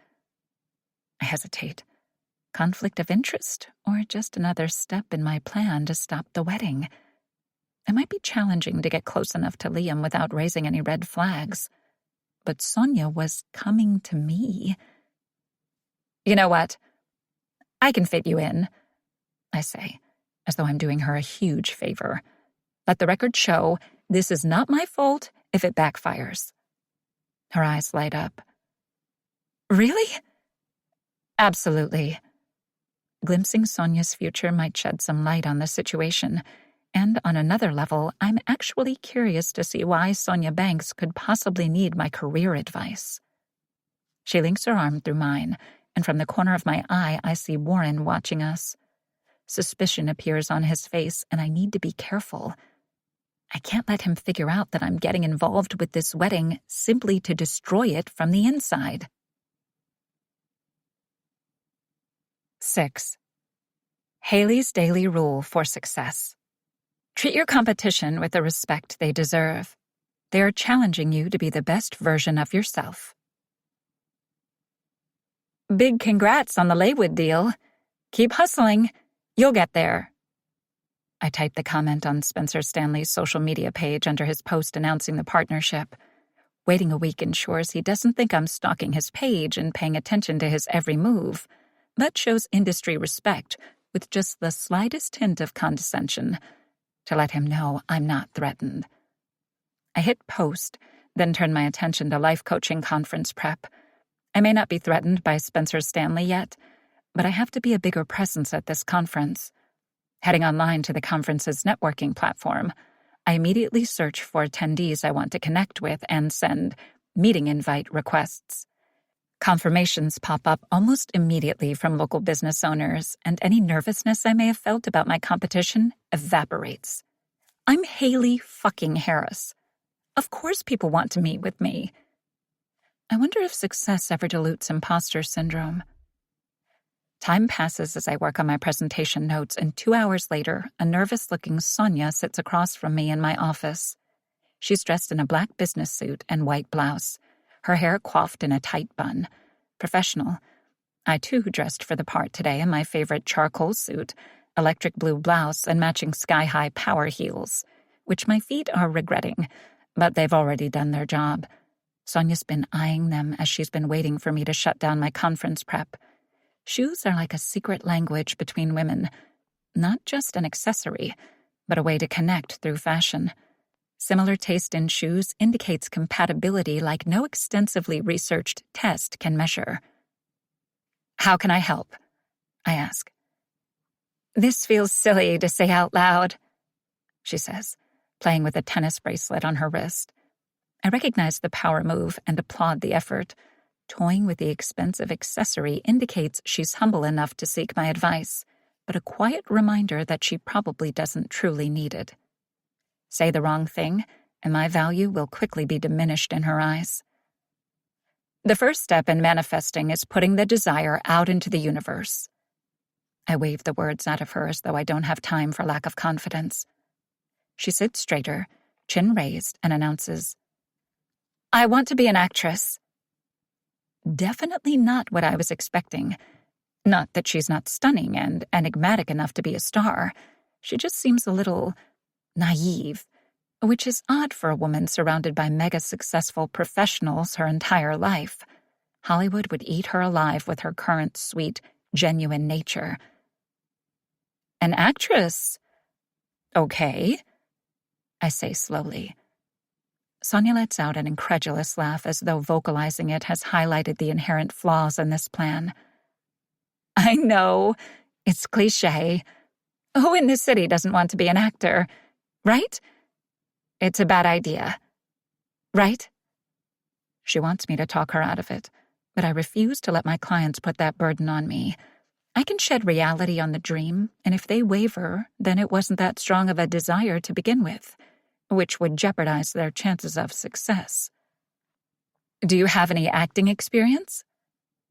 I hesitate. Conflict of interest, or just another step in my plan to stop the wedding? It might be challenging to get close enough to Liam without raising any red flags. But Sonia was coming to me. You know what? I can fit you in, I say, as though I'm doing her a huge favor. Let the record show this is not my fault if it backfires. Her eyes light up. Really? Absolutely. Glimpsing Sonia's future might shed some light on the situation, and on another level, I'm actually curious to see why Sonia Banks could possibly need my career advice. She links her arm through mine, and from the corner of my eye, I see Warren watching us. Suspicion appears on his face, and I need to be careful. I can't let him figure out that I'm getting involved with this wedding simply to destroy it from the inside. 6. Haley's daily rule for success. Treat your competition with the respect they deserve. They are challenging you to be the best version of yourself. Big congrats on the Leywood deal. Keep hustling. You'll get there, I typed the comment on Spencer Stanley's social media page under his post announcing the partnership. Waiting a week ensures he doesn't think I'm stalking his page and paying attention to his every move, but shows industry respect with just the slightest hint of condescension to let him know I'm not threatened. I hit post, then turned my attention to life coaching conference prep. I may not be threatened by Spencer Stanley yet, but I have to be a bigger presence at this conference. Heading online to the conference's networking platform, I immediately search for attendees I want to connect with and send meeting invite requests. Confirmations pop up almost immediately from local business owners, and any nervousness I may have felt about my competition evaporates. I'm Haley fucking Harris. Of course people want to meet with me. I wonder if success ever dilutes imposter syndrome. Time passes as I work on my presentation notes, and 2 hours later, a nervous-looking Sonia sits across from me in my office. She's dressed in a black business suit and white blouse, her hair coiffed in a tight bun. Professional. I, too, dressed for the part today in my favorite charcoal suit, electric blue blouse, and matching sky-high power heels, which my feet are regretting, but they've already done their job. Sonia's been eyeing them as she's been waiting for me to shut down my conference prep. Shoes are like a secret language between women, not just an accessory, but a way to connect through fashion. Similar taste in shoes indicates compatibility like no extensively researched test can measure. How can I help? I ask. This feels silly to say out loud, she says, playing with a tennis bracelet on her wrist. I recognize the power move and applaud the effort. Toying with the expensive accessory indicates she's humble enough to seek my advice, but a quiet reminder that she probably doesn't truly need it. Say the wrong thing, and my value will quickly be diminished in her eyes. The first step in manifesting is putting the desire out into the universe. I wave the words out of her as though I don't have time for lack of confidence. She sits straighter, chin raised, and announces, I want to be an actress. Definitely not what I was expecting. Not that she's not stunning and enigmatic enough to be a star. She just seems a little naive, which is odd for a woman surrounded by mega-successful professionals her entire life. Hollywood would eat her alive with her current sweet, genuine nature. An actress? Okay, I say slowly. Sonia lets out an incredulous laugh as though vocalizing it has highlighted the inherent flaws in this plan. I know, it's cliché. Who in this city doesn't want to be an actor, right? It's a bad idea, right? She wants me to talk her out of it, but I refuse to let my clients put that burden on me. I can shed reality on the dream, and if they waver, then it wasn't that strong of a desire to begin with, which would jeopardize their chances of success. Do you have any acting experience?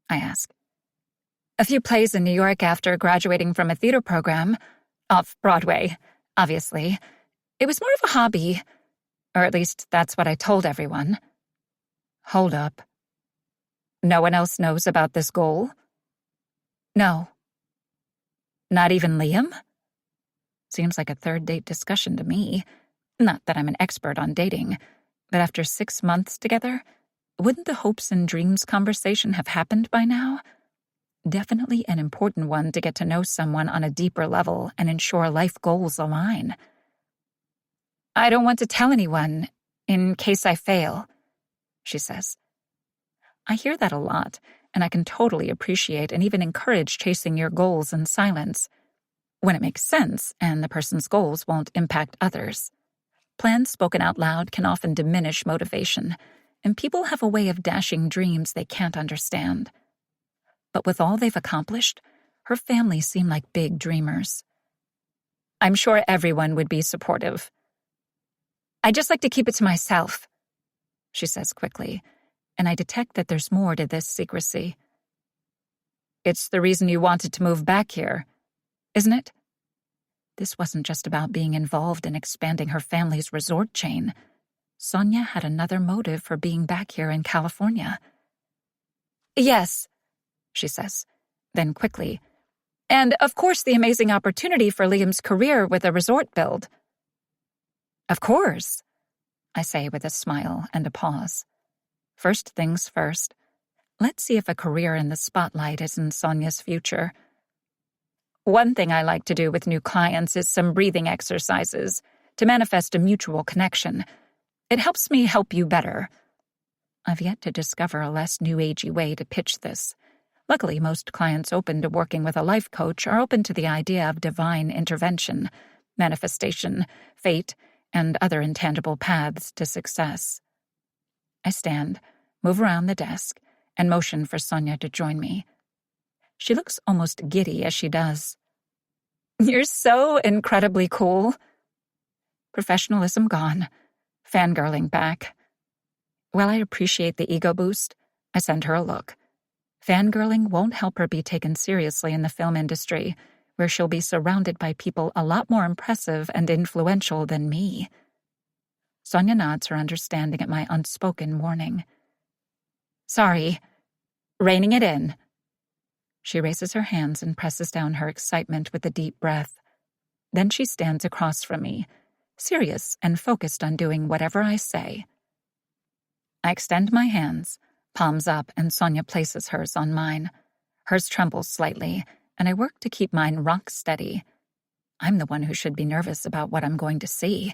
I ask. A few plays in New York after graduating from a theater program. Off-Broadway, obviously. It was more of a hobby, or at least that's what I told everyone. Hold up. No one else knows about this goal? No. Not even Liam? Seems like a third-date discussion to me. Not that I'm an expert on dating, but after 6 months together, wouldn't the hopes and dreams conversation have happened by now? Definitely an important one to get to know someone on a deeper level and ensure life goals align. I don't want to tell anyone, in case I fail, she says. I hear that a lot, and I can totally appreciate and even encourage chasing your goals in silence, when it makes sense and the person's goals won't impact others. Plans spoken out loud can often diminish motivation, and people have a way of dashing dreams they can't understand. But with all they've accomplished, her family seem like big dreamers. I'm sure everyone would be supportive. I just like to keep it to myself, she says quickly, and I detect that there's more to this secrecy. It's the reason you wanted to move back here, isn't it? This wasn't just about being involved in expanding her family's resort chain. Sonia had another motive for being back here in California. Yes, she says, then quickly, And, of course, the amazing opportunity for Liam's career with a resort build. Of course, I say with a smile and a pause. First things first, let's see if a career in the spotlight is in Sonia's future. One thing I like to do with new clients is some breathing exercises to manifest a mutual connection. It helps me help you better. I've yet to discover a less new agey way to pitch this. Luckily, most clients open to working with a life coach are open to the idea of divine intervention, manifestation, fate, and other intangible paths to success. I stand, move around the desk, and motion for Sonia to join me. She looks almost giddy as she does. You're so incredibly cool. Professionalism gone, fangirling back. While I appreciate the ego boost, I send her a look. Fangirling won't help her be taken seriously in the film industry, where she'll be surrounded by people a lot more impressive and influential than me. Sonia nods her understanding at my unspoken warning. Sorry, reining it in. She raises her hands and presses down her excitement with a deep breath. Then she stands across from me, serious and focused on doing whatever I say. I extend my hands, palms up, and Sonia places hers on mine. Hers trembles slightly, and I work to keep mine rock steady. I'm the one who should be nervous about what I'm going to see.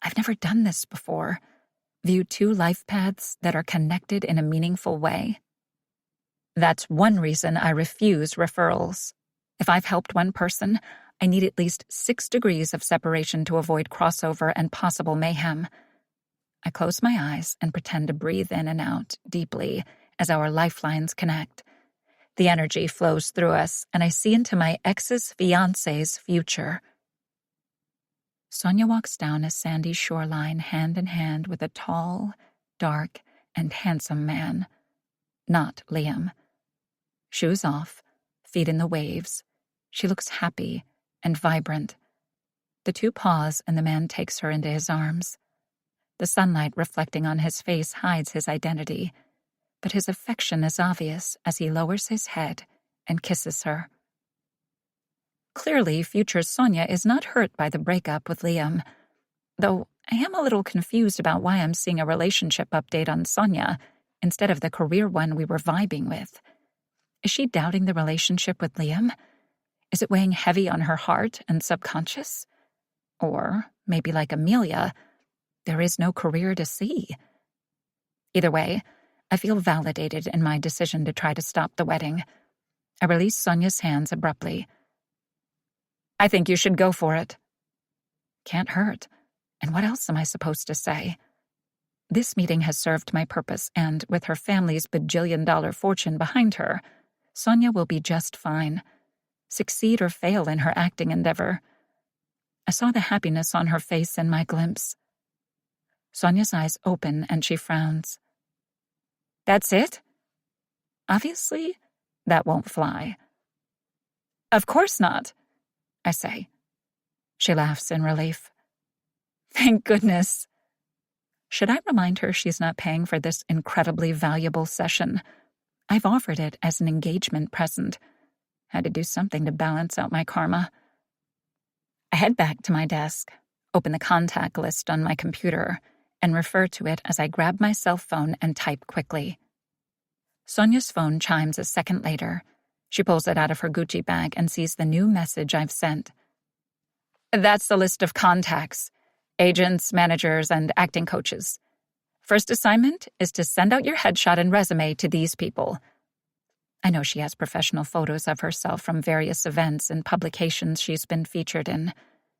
I've never done this before. View two life paths that are connected in a meaningful way. That's one reason I refuse referrals. If I've helped one person, I need at least 6 degrees of separation to avoid crossover and possible mayhem. I close my eyes and pretend to breathe in and out deeply as our lifelines connect. The energy flows through us, and I see into my ex's fiancé's future. Sonia walks down a sandy shoreline hand in hand with a tall, dark, and handsome man. Not Liam. Shoes off, feet in the waves. She looks happy and vibrant. The two pause, and the man takes her into his arms. The sunlight reflecting on his face hides his identity, but his affection is obvious as he lowers his head and kisses her. Clearly, future Sonia is not hurt by the breakup with Liam, though I am a little confused about why I'm seeing a relationship update on Sonia instead of the career one we were vibing with. Is she doubting the relationship with Liam? Is it weighing heavy on her heart and subconscious? Or, maybe like Amelia, there is no career to see. Either way, I feel validated in my decision to try to stop the wedding. I release Sonia's hands abruptly. I think you should go for it. Can't hurt. And what else am I supposed to say? This meeting has served my purpose, and with her family's bajillion-dollar fortune behind her, Sonia will be just fine. Succeed or fail in her acting endeavor. I saw the happiness on her face in my glimpse. Sonia's eyes open and she frowns. That's it? Obviously, that won't fly. Of course not, I say. She laughs in relief. Thank goodness. Should I remind her she's not paying for this incredibly valuable session? I've offered it as an engagement present. Had to do something to balance out my karma. I head back to my desk, open the contact list on my computer, and refer to it as I grab my cell phone and type quickly. Sonia's phone chimes a second later. She pulls it out of her Gucci bag and sees the new message I've sent. That's the list of contacts, agents, managers, and acting coaches. First assignment is to send out your headshot and resume to these people. I know she has professional photos of herself from various events and publications she's been featured in.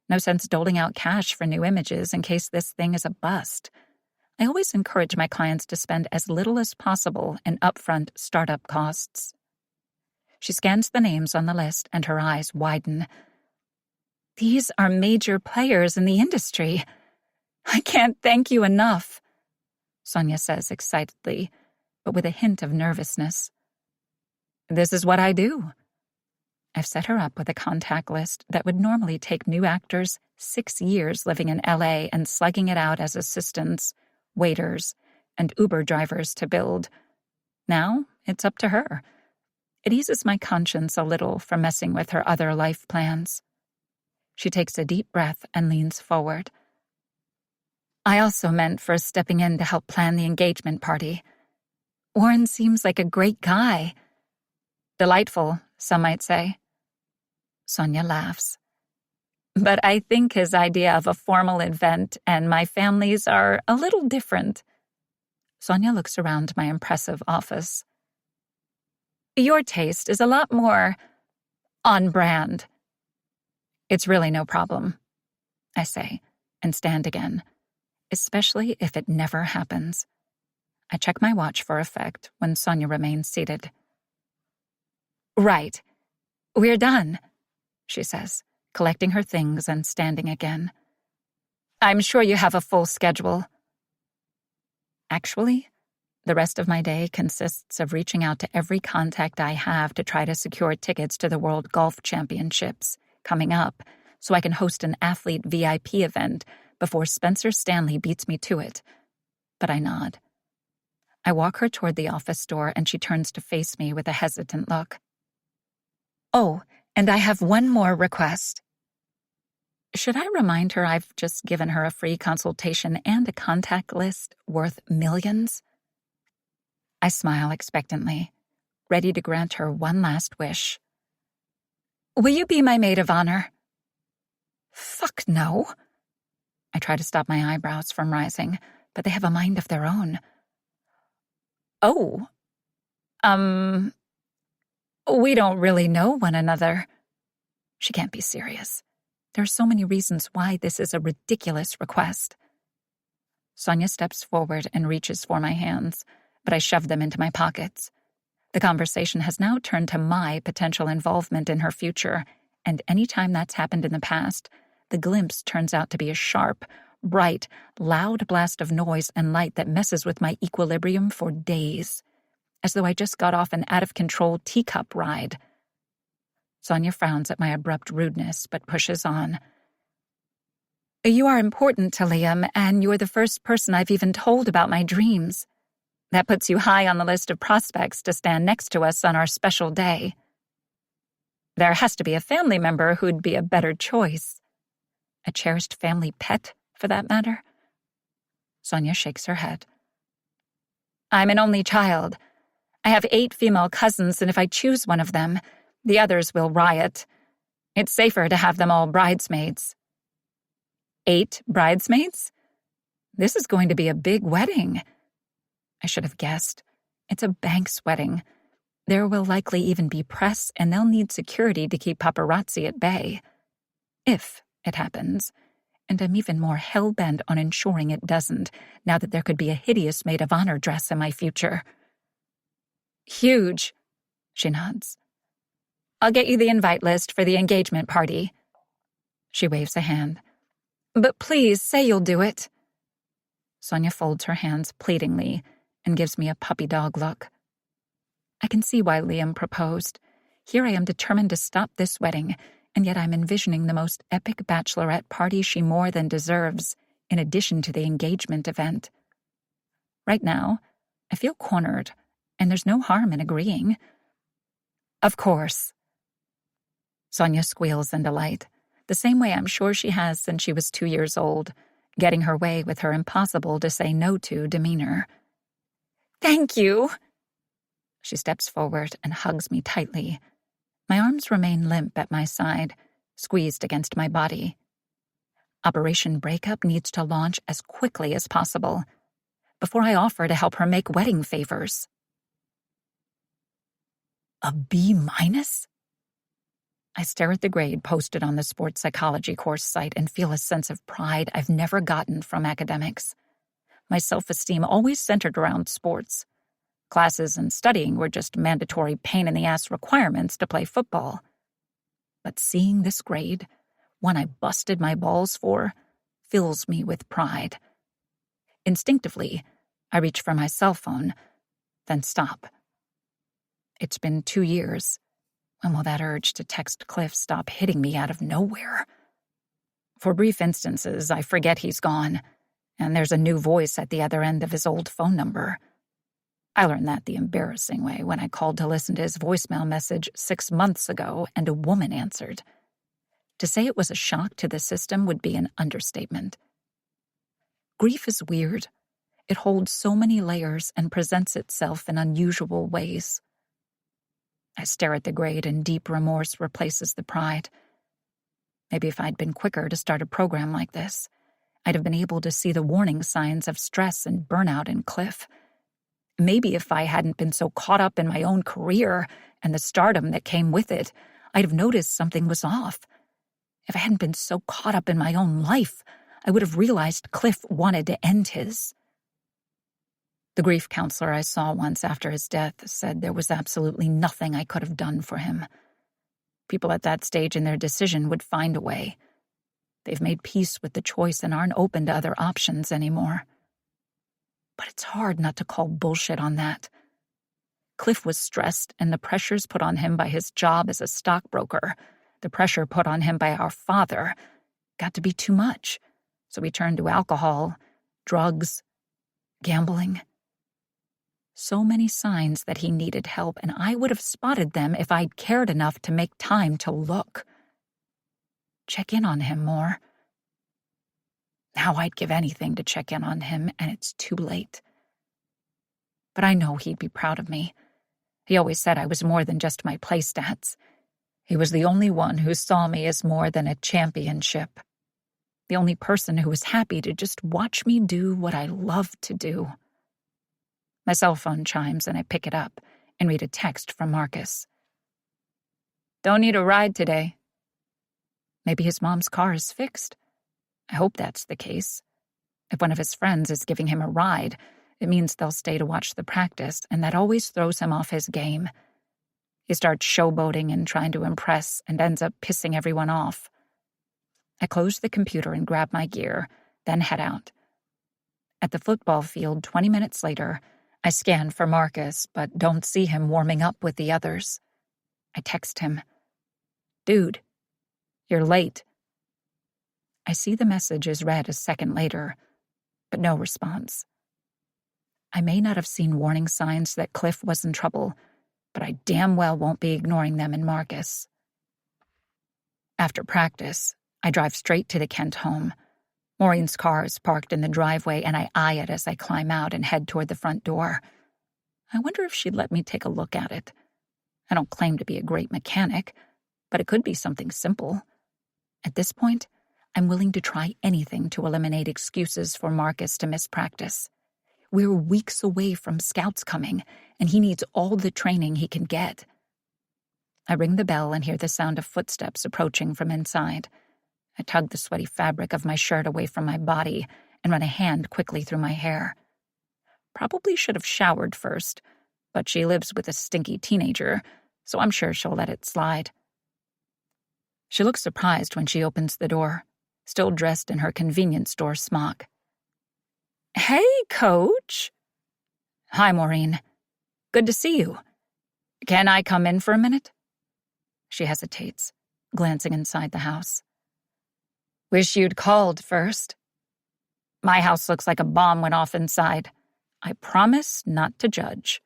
No sense doling out cash for new images in case this thing is a bust. I always encourage my clients to spend as little as possible in upfront startup costs. She scans the names on the list and her eyes widen. These are major players in the industry. I can't thank you enough, Sonia says excitedly, but with a hint of nervousness. This is what I do. I've set her up with a contact list that would normally take new actors 6 years living in LA and slugging it out as assistants, waiters, and Uber drivers to build. Now it's up to her. It eases my conscience a little for messing with her other life plans. She takes a deep breath and leans forward. I also meant for stepping in to help plan the engagement party. Warren seems like a great guy. Delightful, some might say. Sonia laughs. But I think his idea of a formal event and my family's are a little different. Sonia looks around my impressive office. Your taste is a lot more on brand. It's really no problem, I say, and stand again, especially if it never happens. I check my watch for effect when Sonia remains seated. Right. We're done, she says, collecting her things and standing again. I'm sure you have a full schedule. Actually, the rest of my day consists of reaching out to every contact I have to try to secure tickets to the World Golf Championships coming up so I can host an athlete VIP event before Spencer Stanley beats me to it. But I nod. I walk her toward the office door and she turns to face me with a hesitant look. Oh, and I have one more request. Should I remind her I've just given her a free consultation and a contact list worth millions? I smile expectantly, ready to grant her one last wish. Will you be my maid of honor? Fuck no. I try to stop my eyebrows from rising, but they have a mind of their own. Oh. We don't really know one another. She can't be serious. There are so many reasons why this is a ridiculous request. Sonia steps forward and reaches for my hands, but I shove them into my pockets. The conversation has now turned to my potential involvement in her future, and any time that's happened in the past, the glimpse turns out to be a sharp, bright, loud blast of noise and light that messes with my equilibrium for days, as though I just got off an out-of-control teacup ride. Sonia frowns at my abrupt rudeness, but pushes on. You are important to Liam, and you're the first person I've even told about my dreams. That puts you high on the list of prospects to stand next to us on our special day. There has to be a family member who'd be a better choice. A cherished family pet, for that matter. Sonia shakes her head. I'm an only child. I have 8 female cousins, and if I choose one of them, the others will riot. It's safer to have them all bridesmaids. 8 bridesmaids? This is going to be a big wedding. I should have guessed. It's a Banks wedding. There will likely even be press, and they'll need security to keep paparazzi at bay. If it happens. And I'm even more hell-bent on ensuring it doesn't, now that there could be a hideous maid of honor dress in my future. Huge, she nods. I'll get you the invite list for the engagement party. She waves a hand. But please, say you'll do it. Sonia folds her hands pleadingly and gives me a puppy dog look. I can see why Liam proposed. Here I am determined to stop this wedding, and yet I'm envisioning the most epic bachelorette party she more than deserves, in addition to the engagement event. Right now, I feel cornered, and there's no harm in agreeing. Of course. Sonia squeals in delight, the same way I'm sure she has since she was 2 years old, getting her way with her impossible-to-say-no-to demeanor. Thank you. She steps forward and hugs me tightly. My arms remain limp at my side, squeezed against my body. Operation Breakup needs to launch as quickly as possible, before I offer to help her make wedding favors. A B-? I stare at the grade posted on the sports psychology course site and feel a sense of pride I've never gotten from academics. My self-esteem always centered around sports. Classes and studying were just mandatory pain-in-the-ass requirements to play football. But seeing this grade, one I busted my balls for, fills me with pride. Instinctively, I reach for my cell phone, then stop. It's been 2 years. When will that urge to text Cliff stop hitting me out of nowhere? For brief instances, I forget he's gone, and there's a new voice at the other end of his old phone number. I learned that the embarrassing way when I called to listen to his voicemail message 6 months ago and a woman answered. To say it was a shock to the system would be an understatement. Grief is weird. It holds so many layers and presents itself in unusual ways. I stare at the grade and deep remorse replaces the pride. Maybe if I'd been quicker to start a program like this, I'd have been able to see the warning signs of stress and burnout in Cliff. Maybe if I hadn't been so caught up in my own career and the stardom that came with it, I'd have noticed something was off. If I hadn't been so caught up in my own life, I would have realized Cliff wanted to end his. The grief counselor I saw once after his death said there was absolutely nothing I could have done for him. People at that stage in their decision would find a way. They've made peace with the choice and aren't open to other options anymore. But it's hard not to call bullshit on that. Cliff was stressed, and the pressures put on him by his job as a stockbroker, the pressure put on him by our father, got to be too much. So he turned to alcohol, drugs, gambling. So many signs that he needed help, and I would have spotted them if I'd cared enough to make time to look. Check in on him more. Now I'd give anything to check in on him, and it's too late. But I know he'd be proud of me. He always said I was more than just my play stats. He was the only one who saw me as more than a championship. The only person who was happy to just watch me do what I love to do. My cell phone chimes and I pick it up and read a text from Marcus. Don't need a ride today. Maybe his mom's car is fixed. I hope that's the case. If one of his friends is giving him a ride, it means they'll stay to watch the practice, and that always throws him off his game. He starts showboating and trying to impress and ends up pissing everyone off. I close the computer and grab my gear, then head out. At the football field 20 minutes later, I scan for Marcus, but don't see him warming up with the others. I text him. Dude, you're late. I see the message is read a second later, but no response. I may not have seen warning signs that Cliff was in trouble, but I damn well won't be ignoring them in Marcus. After practice, I drive straight to the Kent home. Maureen's car is parked in the driveway, and I eye it as I climb out and head toward the front door. I wonder if she'd let me take a look at it. I don't claim to be a great mechanic, but it could be something simple. At this point, I'm willing to try anything to eliminate excuses for Marcus to miss practice. We're weeks away from scouts coming, and he needs all the training he can get. I ring the bell and hear the sound of footsteps approaching from inside. I tug the sweaty fabric of my shirt away from my body and run a hand quickly through my hair. Probably should have showered first, but she lives with a stinky teenager, so I'm sure she'll let it slide. She looks surprised when she opens the door, still dressed in her convenience store smock. Hey, Coach. Hi, Maureen. Good to see you. Can I come in for a minute? She hesitates, glancing inside the house. Wish you'd called first. My house looks like a bomb went off inside. I promise not to judge.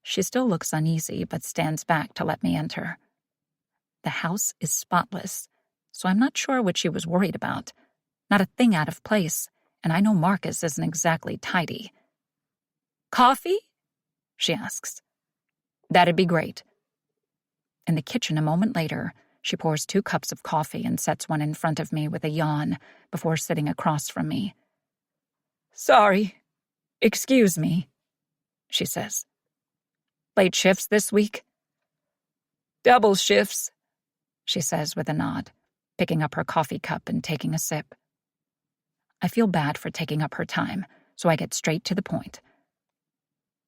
She still looks uneasy, but stands back to let me enter. The house is spotless, so I'm not sure what she was worried about. Not a thing out of place, and I know Marcus isn't exactly tidy. Coffee? She asks. That'd be great. In the kitchen a moment later, she pours 2 cups of coffee and sets one in front of me with a yawn before sitting across from me. Sorry. Excuse me, she says. Late shifts this week? Double shifts, she says with a nod, picking up her coffee cup and taking a sip. I feel bad for taking up her time, so I get straight to the point.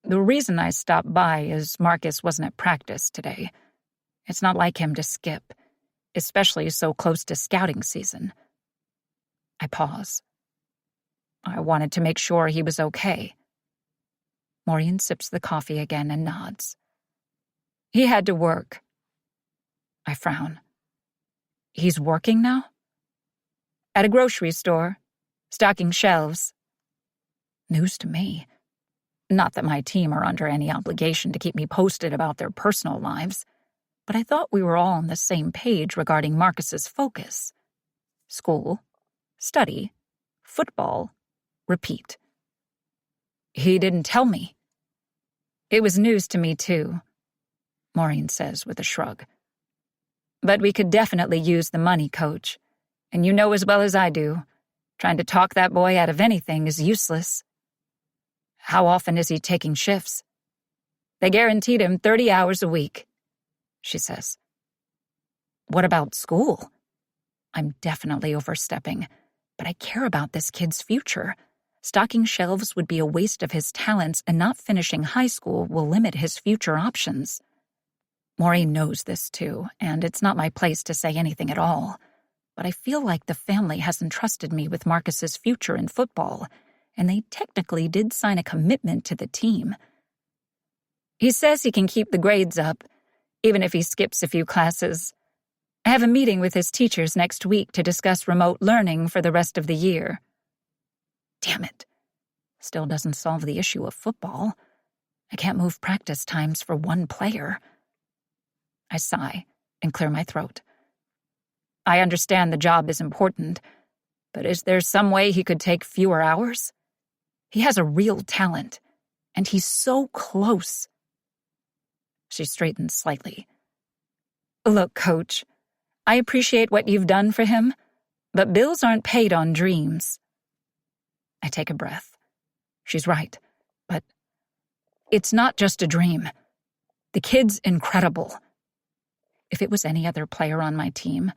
The reason I stopped by is Marcus wasn't at practice today. It's not like him to skip, especially so close to scouting season. I pause. I wanted to make sure he was okay. Maureen sips the coffee again and nods. He had to work. I frown. He's working now? At a grocery store, stocking shelves. News to me. Not that my team are under any obligation to keep me posted about their personal lives, but I thought we were all on the same page regarding Marcus's focus. School, study, football, repeat. He didn't tell me. It was news to me, too, Maureen says with a shrug. But we could definitely use the money, Coach. And you know as well as I do, trying to talk that boy out of anything is useless. How often is he taking shifts? They guaranteed him 30 hours a week, she says. What about school? I'm definitely overstepping, but I care about this kid's future. Stocking shelves would be a waste of his talents, and not finishing high school will limit his future options. Maureen knows this too, and it's not my place to say anything at all. But I feel like the family has entrusted me with Marcus's future in football, and they technically did sign a commitment to the team. He says he can keep the grades up, even if he skips a few classes. I have a meeting with his teachers next week to discuss remote learning for the rest of the year. Damn it. Still doesn't solve the issue of football. I can't move practice times for one player. I sigh and clear my throat. I understand the job is important, but is there some way he could take fewer hours? He has a real talent, and he's so close. She straightens slightly. Look, Coach, I appreciate what you've done for him, but bills aren't paid on dreams. I take a breath. She's right, but it's not just a dream. The kid's incredible. If it was any other player on my team,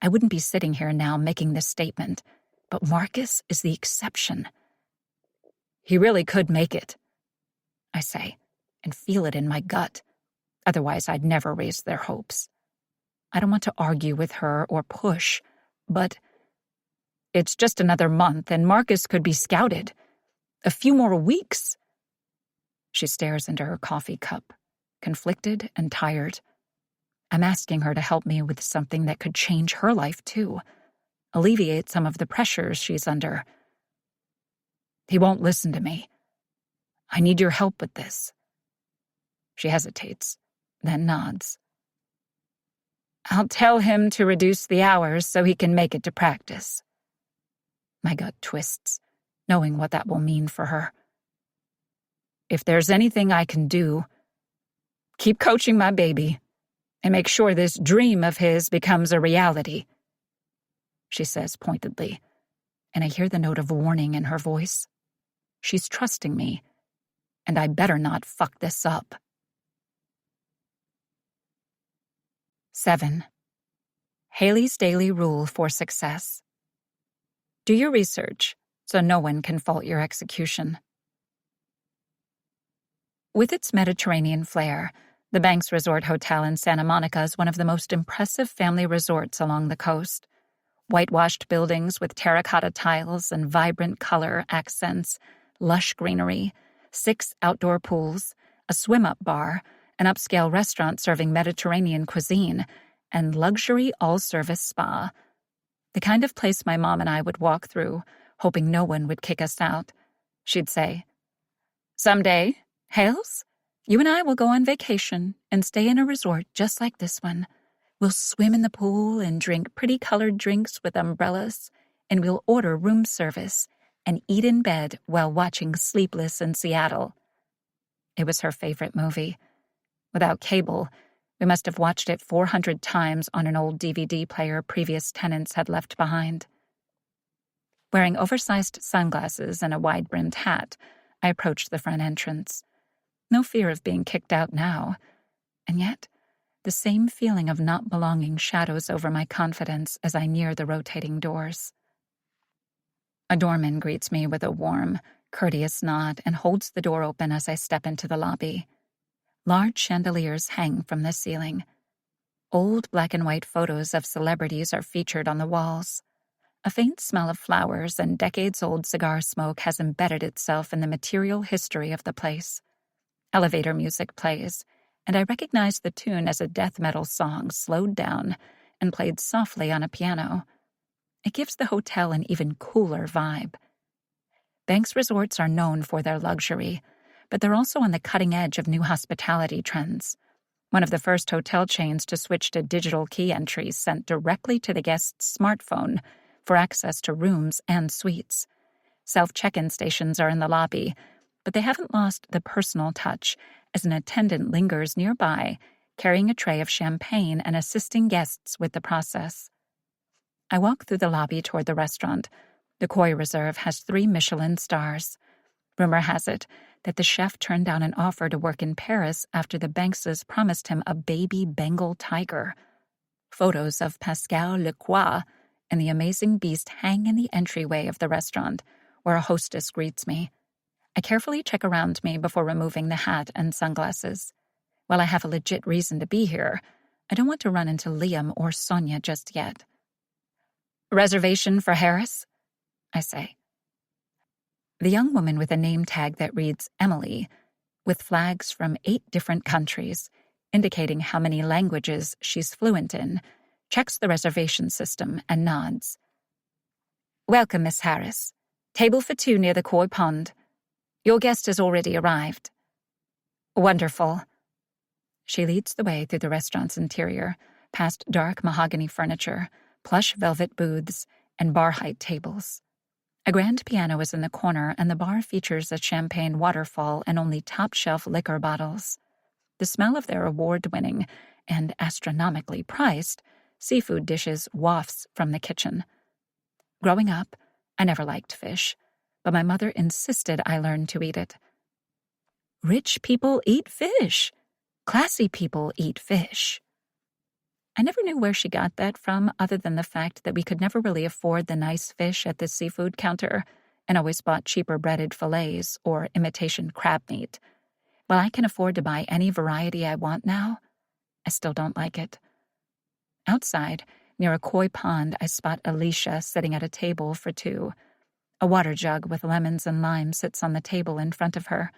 I wouldn't be sitting here now making this statement, but Marcus is the exception. He really could make it, I say, and feel it in my gut. Otherwise, I'd never raise their hopes. I don't want to argue with her or push, but it's just another month and Marcus could be scouted. A few more weeks. She stares into her coffee cup, conflicted and tired. I'm asking her to help me with something that could change her life, too. Alleviate some of the pressures she's under. He won't listen to me. I need your help with this. She hesitates, then nods. I'll tell him to reduce the hours so he can make it to practice. My gut twists, knowing what that will mean for her. If there's anything I can do, keep coaching my baby and make sure this dream of his becomes a reality, she says pointedly, and I hear the note of warning in her voice. She's trusting me, and I better not fuck this up. 7. Haley's daily rule for success. Do your research so no one can fault your execution. With its Mediterranean flair, the Banks Resort Hotel in Santa Monica is one of the most impressive family resorts along the coast. Whitewashed buildings with terracotta tiles and vibrant color accents, lush greenery, 6 outdoor pools, a swim-up bar, an upscale restaurant serving Mediterranean cuisine, and luxury all-service spa. The kind of place my mom and I would walk through, hoping no one would kick us out. She'd say, "Someday, Hales, you and I will go on vacation and stay in a resort just like this one. We'll swim in the pool and drink pretty colored drinks with umbrellas, and we'll order room service and eat in bed while watching Sleepless in Seattle." It was her favorite movie. Without cable, we must have watched it 400 times on an old DVD player previous tenants had left behind. Wearing oversized sunglasses and a wide-brimmed hat, I approached the front entrance. No fear of being kicked out now, and yet the same feeling of not belonging shadows over my confidence as I near the rotating doors. A doorman greets me with a warm, courteous nod and holds the door open as I step into the lobby. Large chandeliers hang from the ceiling. Old black and white photos of celebrities are featured on the walls. A faint smell of flowers and decades-old cigar smoke has embedded itself in the material history of the place. Elevator music plays, and I recognize the tune as a death metal song slowed down and played softly on a piano. It gives the hotel an even cooler vibe. Banks resorts are known for their luxury, but they're also on the cutting edge of new hospitality trends. One of the first hotel chains to switch to digital key entries sent directly to the guest's smartphone for access to rooms and suites. Self-check-in stations are in the lobby, but they haven't lost the personal touch as an attendant lingers nearby, carrying a tray of champagne and assisting guests with the process. I walk through the lobby toward the restaurant. The Koi Reserve has 3 Michelin stars. Rumor has it that the chef turned down an offer to work in Paris after the Bankses promised him a baby Bengal tiger. Photos of Pascal Lecroix and the amazing beast hang in the entryway of the restaurant, where a hostess greets me. I carefully check around me before removing the hat and sunglasses. While I have a legit reason to be here, I don't want to run into Liam or Sonia just yet. "Reservation for Harris?" I say. The young woman with a name tag that reads Emily, with flags from 8 different countries, indicating how many languages she's fluent in, checks the reservation system and nods. "Welcome, Miss Harris. Table for 2 near the koi pond. Your guest has already arrived." "Wonderful." She leads the way through the restaurant's interior, past dark mahogany furniture, plush velvet booths, and bar-height tables. A grand piano is in the corner, and the bar features a champagne waterfall and only top-shelf liquor bottles. The smell of their award-winning and astronomically priced seafood dishes wafts from the kitchen. Growing up, I never liked fish, but my mother insisted I learn to eat it. Rich people eat fish. Classy people eat fish. I never knew where she got that from, other than the fact that we could never really afford the nice fish at the seafood counter and always bought cheaper breaded fillets or imitation crab meat. While I can afford to buy any variety I want now, I still don't like it. Outside, near a koi pond, I spot Alicia sitting at a table for 2. A water jug with lemons and lime sits on the table in front of her.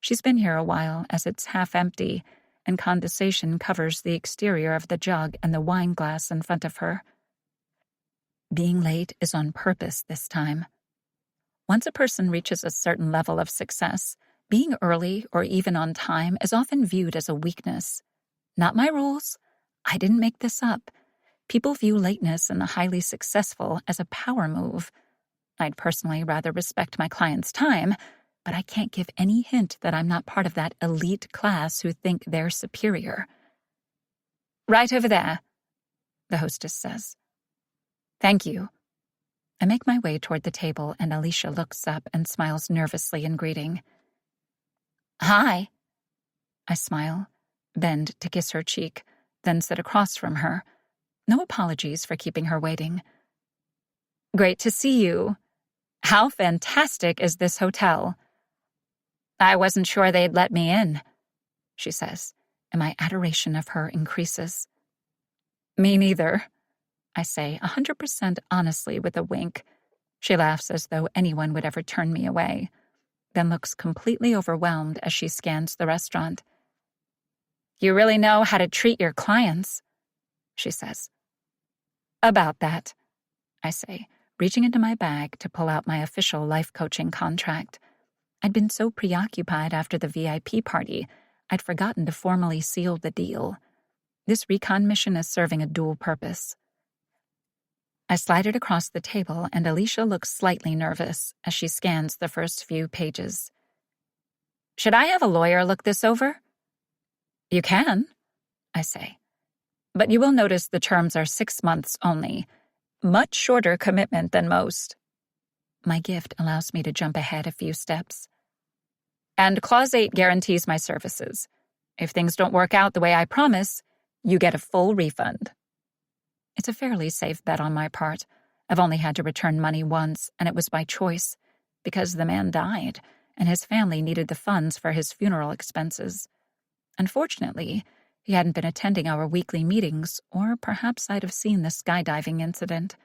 She's been here a while, as it's half empty, and condensation covers the exterior of the jug and the wine glass in front of her. Being late is on purpose this time. Once a person reaches a certain level of success, being early or even on time is often viewed as a weakness. Not my rules. I didn't make this up. People view lateness in the highly successful as a power move. I'd personally rather respect my client's time, but I can't give any hint that I'm not part of that elite class who think they're superior. "Right over there," the hostess says. "Thank you." I make my way toward the table, and Alicia looks up and smiles nervously in greeting. "Hi." I smile, bend to kiss her cheek, then sit across from her. No apologies for keeping her waiting. "Great to see you. How fantastic is this hotel?" "I wasn't sure they'd let me in," she says, and my adoration of her increases. "Me neither," I say, 100% honestly with a wink. She laughs as though anyone would ever turn me away, then looks completely overwhelmed as she scans the restaurant. "You really know how to treat your clients," she says. "About that," I say, reaching into my bag to pull out my official life coaching contract. I'd been so preoccupied after the VIP party, I'd forgotten to formally seal the deal. This recon mission is serving a dual purpose. I slide it across the table, and Alicia looks slightly nervous as she scans the first few pages. "Should I have a lawyer look this over?" "You can," I say. "But you will notice the terms are 6 months only. Much shorter commitment than most." My gift allows me to jump ahead a few steps. "And Clause 8 guarantees my services. If things don't work out the way I promise, you get a full refund." It's a fairly safe bet on my part. I've only had to return money once, and it was by choice, because the man died, and his family needed the funds for his funeral expenses. Unfortunately, he hadn't been attending our weekly meetings, or perhaps I'd have seen the skydiving incident.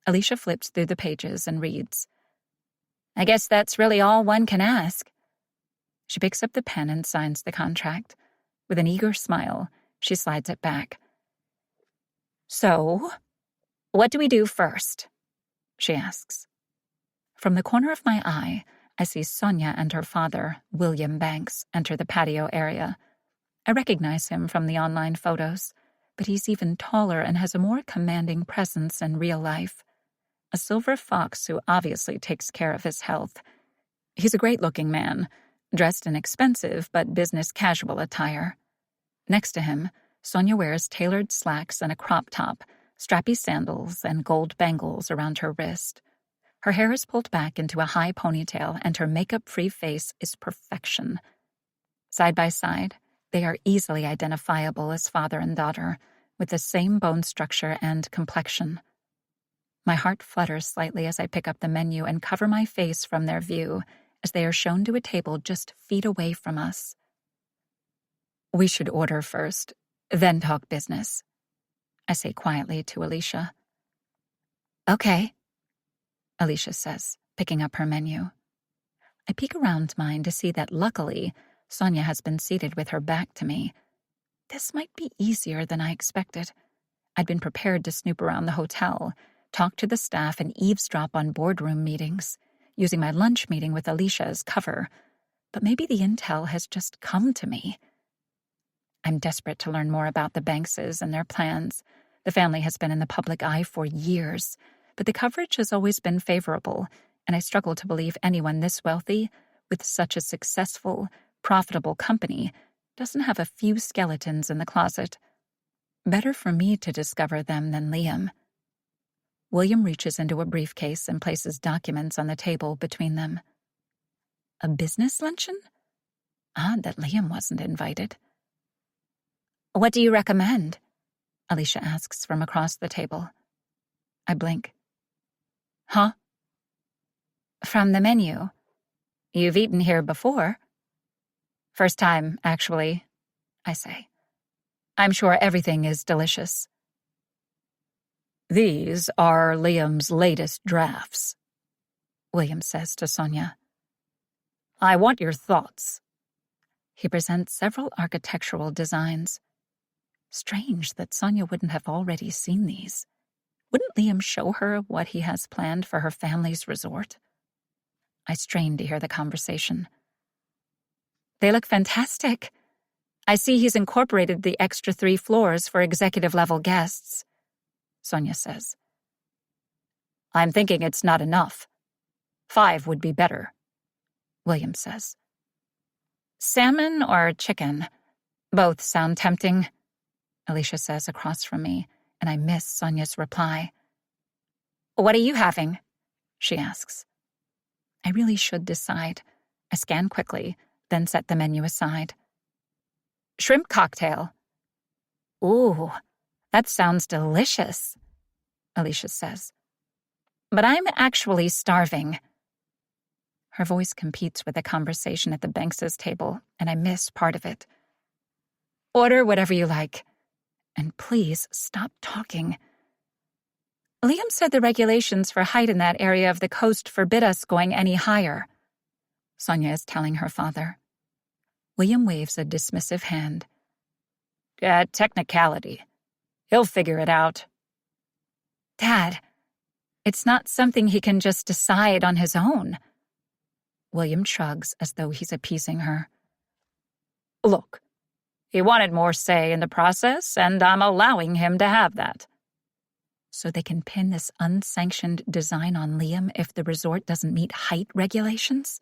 Alicia flips through the pages and reads, "I guess that's really all one can ask." She picks up the pen and signs the contract. With an eager smile, she slides it back. "So, what do we do first?" she asks. From the corner of my eye, I see Sonia and her father, William Banks, enter the patio area. I recognize him from the online photos, but he's even taller and has a more commanding presence in real life. A silver fox who obviously takes care of his health. He's a great-looking man, dressed in expensive but business-casual attire. Next to him, Sonia wears tailored slacks and a crop top, strappy sandals, and gold bangles around her wrist. Her hair is pulled back into a high ponytail, and her makeup-free face is perfection. Side by side, they are easily identifiable as father and daughter, with the same bone structure and complexion. My heart flutters slightly as I pick up the menu and cover my face from their view as they are shown to a table just feet away from us. We should order first, then talk business, I say quietly to Alicia. Okay, Alicia says, picking up her menu. I peek around mine to see that luckily, Sonia has been seated with her back to me. This might be easier than I expected. I'd been prepared to snoop around the hotel, talk to the staff, and eavesdrop on boardroom meetings, using my lunch meeting with Alicia as cover. But maybe the intel has just come to me. I'm desperate to learn more about the Bankses and their plans. The family has been in the public eye for years, but the coverage has always been favorable, and I struggle to believe anyone this wealthy, with such a successful, profitable company, doesn't have a few skeletons in the closet. Better for me to discover them than Liam. William reaches into a briefcase and places documents on the table between them. A business luncheon? Odd that Liam wasn't invited. What do you recommend? Alicia asks from across the table. I blink. Huh? From the menu. You've eaten here before. First time, actually, I say. I'm sure everything is delicious. These are Liam's latest drafts, William says to Sonia. I want your thoughts. He presents several architectural designs. Strange that Sonia wouldn't have already seen these. Wouldn't Liam show her what he has planned for her family's resort? I strain to hear the conversation. They look fantastic. I see he's incorporated the extra 3 floors for executive-level guests, Sonia says. I'm thinking it's not enough. 5 would be better, William says. Salmon or chicken? Both sound tempting, Alicia says across from me, and I miss Sonia's reply. What are you having? She asks. I really should decide. I scan quickly, then set the menu aside. Shrimp cocktail. Ooh, that sounds delicious, Alicia says. But I'm actually starving. Her voice competes with the conversation at the Banks' table, and I miss part of it. Order whatever you like. And please stop talking. Liam said the regulations for height in that area of the coast forbid us going any higher, Sonia is telling her father. William waves a dismissive hand. Technicality. He'll figure it out. Dad, it's not something he can just decide on his own. William shrugs as though he's appeasing her. Look, he wanted more say in the process, and I'm allowing him to have that. So they can pin this unsanctioned design on Liam if the resort doesn't meet height regulations?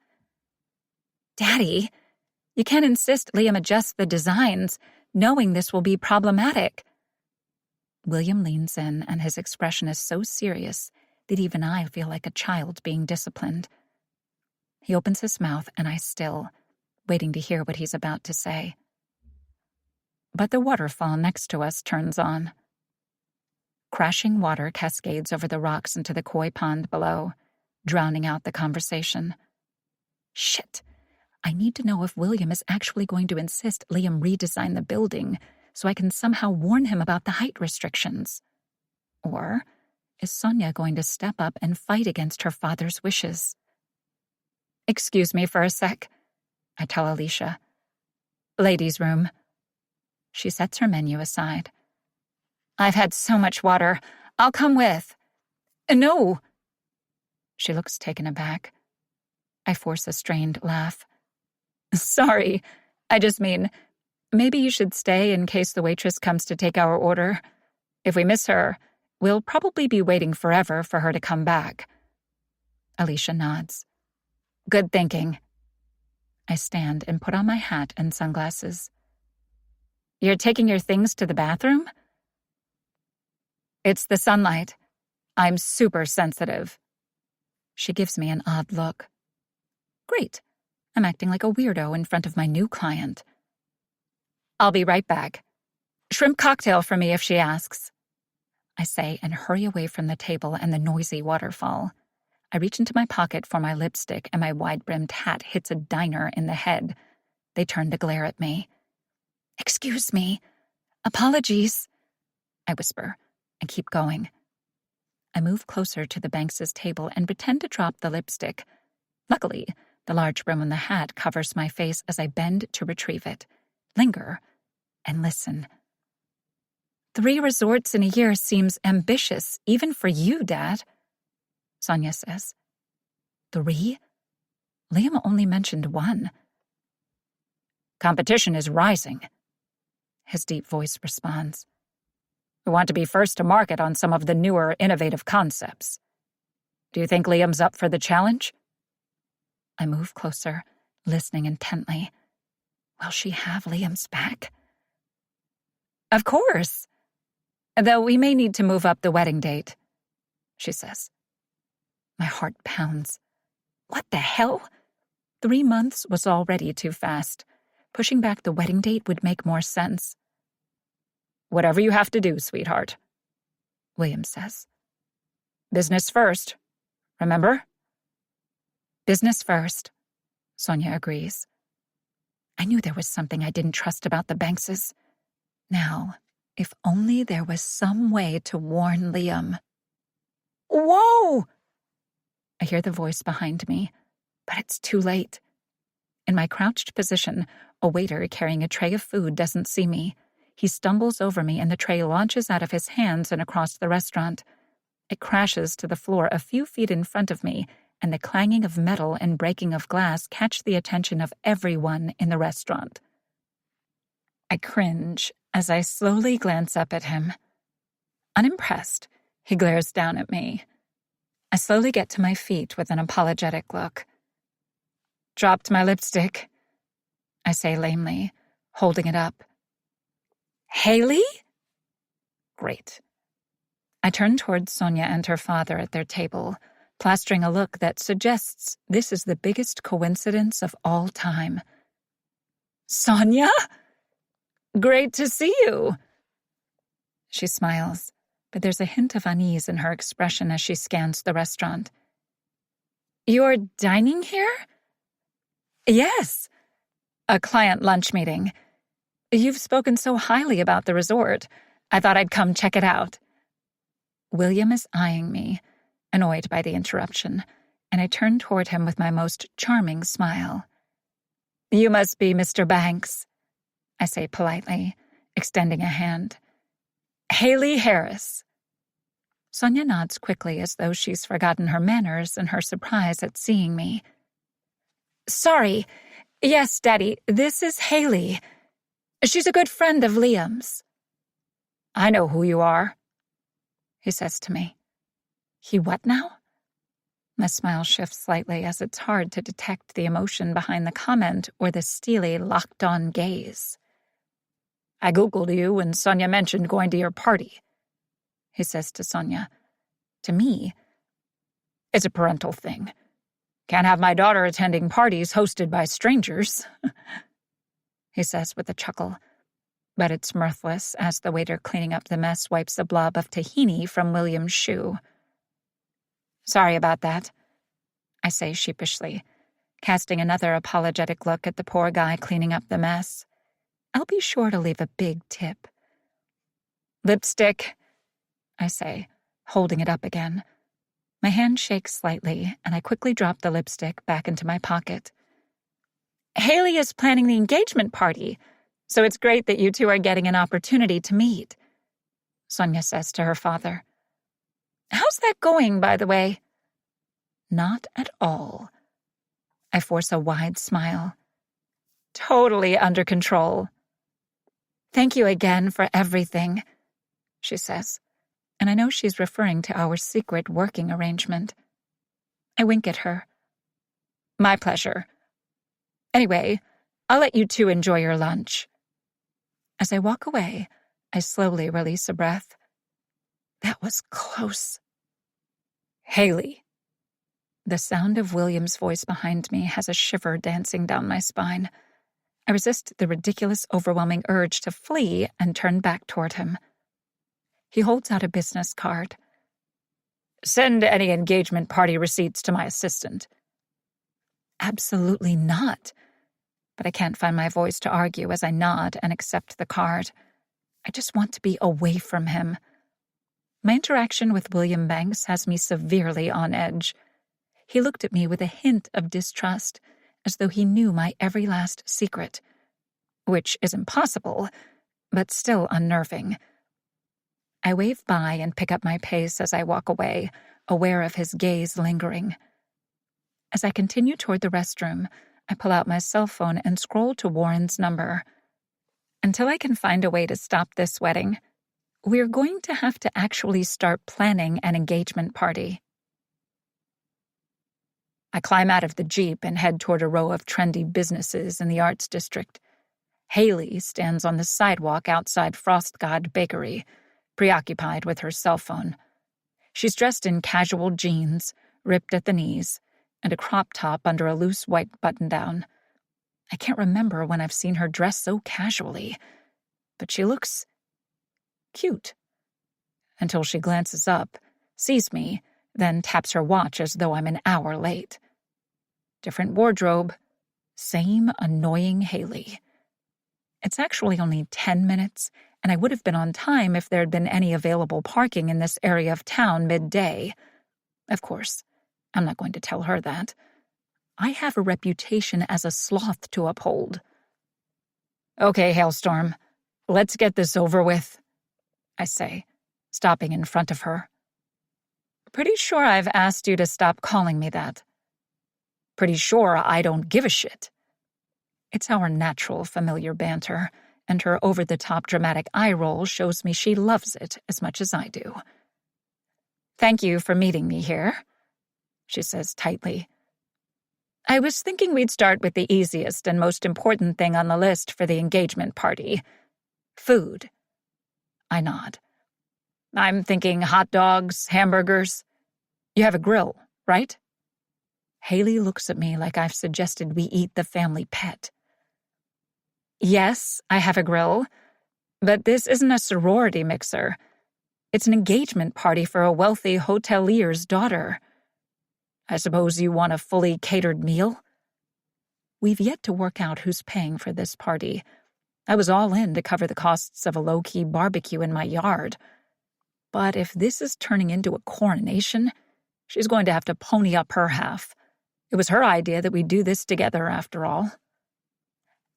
Daddy, you can't insist Liam adjust the designs, knowing this will be problematic. William leans in, and his expression is so serious that even I feel like a child being disciplined. He opens his mouth, and I still, waiting to hear what he's about to say. But the waterfall next to us turns on. Crashing water cascades over the rocks into the koi pond below, drowning out the conversation. Shit! I need to know if William is actually going to insist Liam redesign the building so I can somehow warn him about the height restrictions. Or is Sonia going to step up and fight against her father's wishes? Excuse me for a sec, I tell Alicia. Ladies' room. She sets her menu aside. I've had so much water. I'll come with. No. She looks taken aback. I force a strained laugh. Sorry, I just mean, maybe you should stay in case the waitress comes to take our order. If we miss her, we'll probably be waiting forever for her to come back. Alicia nods. Good thinking. I stand and put on my hat and sunglasses. You're taking your things to the bathroom? It's the sunlight. I'm super sensitive. She gives me an odd look. Great. I'm acting like a weirdo in front of my new client. I'll be right back. Shrimp cocktail for me if she asks, I say and hurry away from the table and the noisy waterfall. I reach into my pocket for my lipstick and my wide-brimmed hat hits a diner in the head. They turn to glare at me. Excuse me. Apologies, I whisper and keep going. I move closer to the Banks' table and pretend to drop the lipstick. Luckily, the large brim on the hat covers my face as I bend to retrieve it, linger, and listen. 3 resorts in a year seems ambitious, even for you, Dad, Sonia says. 3? Liam only mentioned 1. Competition is rising, his deep voice responds. We want to be first to market on some of the newer, innovative concepts. Do you think Liam's up for the challenge? I move closer, listening intently. Will she have Liam's back? Of course. Though we may need to move up the wedding date, she says. My heart pounds. What the hell? 3 months was already too fast. Pushing back the wedding date would make more sense. Whatever you have to do, sweetheart, William says. Business first, remember? Business first, Sonia agrees. I knew there was something I didn't trust about the Bankses. Now, if only there was some way to warn Liam. Whoa! I hear the voice behind me, but it's too late. In my crouched position, a waiter carrying a tray of food doesn't see me. He stumbles over me and the tray launches out of his hands and across the restaurant. It crashes to the floor a few feet in front of me, and the clanging of metal and breaking of glass catch the attention of everyone in the restaurant. I cringe as I slowly glance up at him. Unimpressed, he glares down at me. I slowly get to my feet with an apologetic look. Dropped my lipstick, I say lamely, holding it up. Haley? Great. I turn towards Sonia and her father at their table, plastering a look that suggests this is the biggest coincidence of all time. Sonia? Great to see you. She smiles, but there's a hint of unease in her expression as she scans the restaurant. You're dining here? Yes. A client lunch meeting. You've spoken so highly about the resort. I thought I'd come check it out. William is eyeing me, annoyed by the interruption, and I turn toward him with my most charming smile. You must be Mr. Banks, I say politely, extending a hand. Haley Harris. Sonia nods quickly as though she's forgotten her manners in her surprise at seeing me. Sorry. Yes, Daddy, this is Haley. She's a good friend of Liam's. I know who you are, he says to me. He what now? My smile shifts slightly as it's hard to detect the emotion behind the comment or the steely, locked-on gaze. I Googled you when Sonia mentioned going to your party, he says to Sonia. To me, it's a parental thing. Can't have my daughter attending parties hosted by strangers, he says with a chuckle. But it's mirthless as the waiter cleaning up the mess wipes a blob of tahini from William's shoe. Sorry about that, I say sheepishly, casting another apologetic look at the poor guy cleaning up the mess. I'll be sure to leave a big tip. Lipstick, I say, holding it up again. My hand shakes slightly, and I quickly drop the lipstick back into my pocket. Haley is planning the engagement party, so it's great that you two are getting an opportunity to meet, Sonia says to her father. How's that going, by the way? Not at all. I force a wide smile. Totally under control. Thank you again for everything, she says, and I know she's referring to our secret working arrangement. I wink at her. My pleasure. Anyway, I'll let you two enjoy your lunch. As I walk away, I slowly release a breath. That was close. Haley. The sound of William's voice behind me has a shiver dancing down my spine. I resist the ridiculous, overwhelming urge to flee and turn back toward him. He holds out a business card. Send any engagement party receipts to my assistant. Absolutely not. But I can't find my voice to argue as I nod and accept the card. I just want to be away from him. My interaction with William Banks has me severely on edge. He looked at me with a hint of distrust, as though he knew my every last secret, which is impossible, but still unnerving. I wave by and pick up my pace as I walk away, aware of his gaze lingering. As I continue toward the restroom, I pull out my cell phone and scroll to Warren's number. Until I can find a way to stop this wedding, we're going to have to actually start planning an engagement party. I climb out of the Jeep and head toward a row of trendy businesses in the Arts District. Haley stands on the sidewalk outside Frost God Bakery, preoccupied with her cell phone. She's dressed in casual jeans, ripped at the knees, and a crop top under a loose white button-down. I can't remember when I've seen her dress so casually, but she looks cute. Until she glances up, sees me, then taps her watch as though I'm an hour late. Different wardrobe, same annoying Haley. It's actually only 10 minutes, and I would have been on time if there had been any available parking in this area of town midday. Of course, I'm not going to tell her that. I have a reputation as a sloth to uphold. Okay, Hailstorm, let's get this over with, I say, stopping in front of her. Pretty sure I've asked you to stop calling me that. Pretty sure I don't give a shit. It's our natural familiar banter, and her over-the-top dramatic eye roll shows me she loves it as much as I do. Thank you for meeting me here, she says tightly. I was thinking we'd start with the easiest and most important thing on the list for the engagement party. Food. I nod. I'm thinking hot dogs, hamburgers. You have a grill, right? Haley looks at me like I've suggested we eat the family pet. Yes, I have a grill, but this isn't a sorority mixer. It's an engagement party for a wealthy hotelier's daughter. I suppose you want a fully catered meal? We've yet to work out who's paying for this party. I was all in to cover the costs of a low-key barbecue in my yard. But if this is turning into a coronation, she's going to have to pony up her half. It was her idea that we do this together, after all.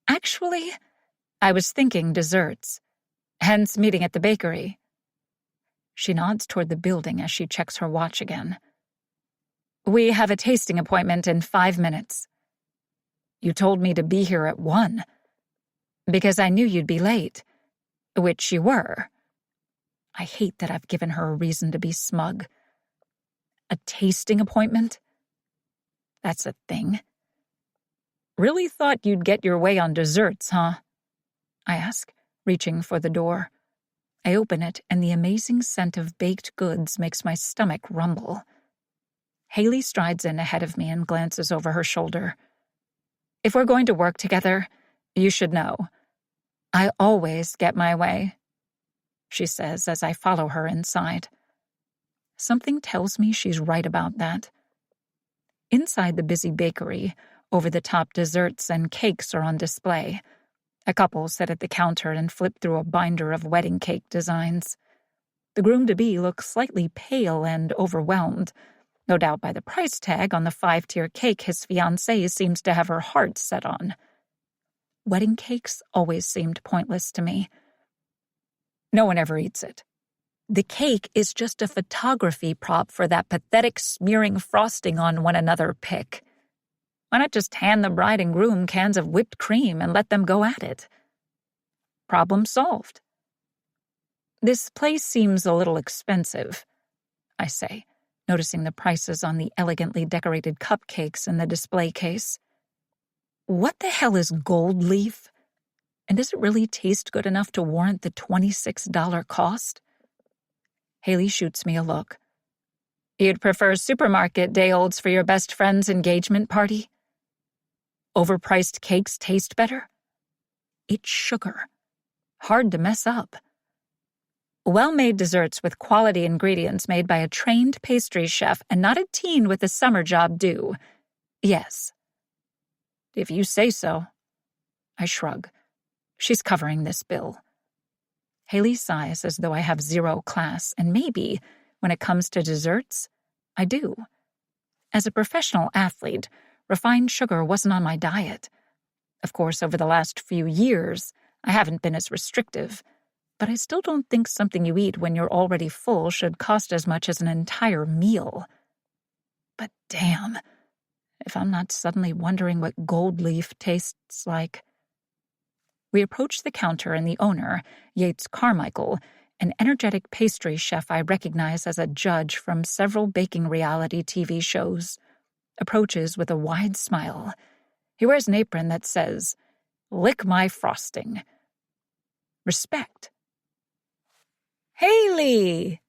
Actually, I was thinking desserts, hence meeting at the bakery. She nods toward the building as she checks her watch again. We have a tasting appointment in 5 minutes. You told me to be here at 1, because I knew you'd be late, which you were. I hate that I've given her a reason to be smug. A tasting appointment? That's a thing. Really thought you'd get your way on desserts, huh? I ask, reaching for the door. I open it, and the amazing scent of baked goods makes my stomach rumble. Haley strides in ahead of me and glances over her shoulder. If we're going to work together, you should know. I always get my way, she says as I follow her inside. Something tells me she's right about that. Inside the busy bakery, over-the-top desserts and cakes are on display. A couple sit at the counter and flip through a binder of wedding cake designs. The groom-to-be looks slightly pale and overwhelmed, no doubt by the price tag on the 5-tier cake his fiancée seems to have her heart set on. Wedding cakes always seemed pointless to me. No one ever eats it. The cake is just a photography prop for that pathetic smearing frosting on one another pic. Why not just hand the bride and groom cans of whipped cream and let them go at it? Problem solved. This place seems a little expensive, I say, noticing the prices on the elegantly decorated cupcakes in the display case. What the hell is gold leaf? And does it really taste good enough to warrant the $26 cost? Haley shoots me a look. You'd prefer supermarket day-olds for your best friend's engagement party? Overpriced cakes taste better? It's sugar. Hard to mess up. Well-made desserts with quality ingredients made by a trained pastry chef and not a teen with a summer job due. Yes. If you say so. I shrug. She's covering this bill. Haley sighs as though I have zero class, and maybe, when it comes to desserts, I do. As a professional athlete, refined sugar wasn't on my diet. Of course, over the last few years, I haven't been as restrictive, but I still don't think something you eat when you're already full should cost as much as an entire meal. But damn, if I'm not suddenly wondering what gold leaf tastes like. We approach the counter and the owner, Yates Carmichael, an energetic pastry chef I recognize as a judge from several baking reality TV shows, approaches with a wide smile. He wears an apron that says, "Lick my frosting." Respect. "Haley!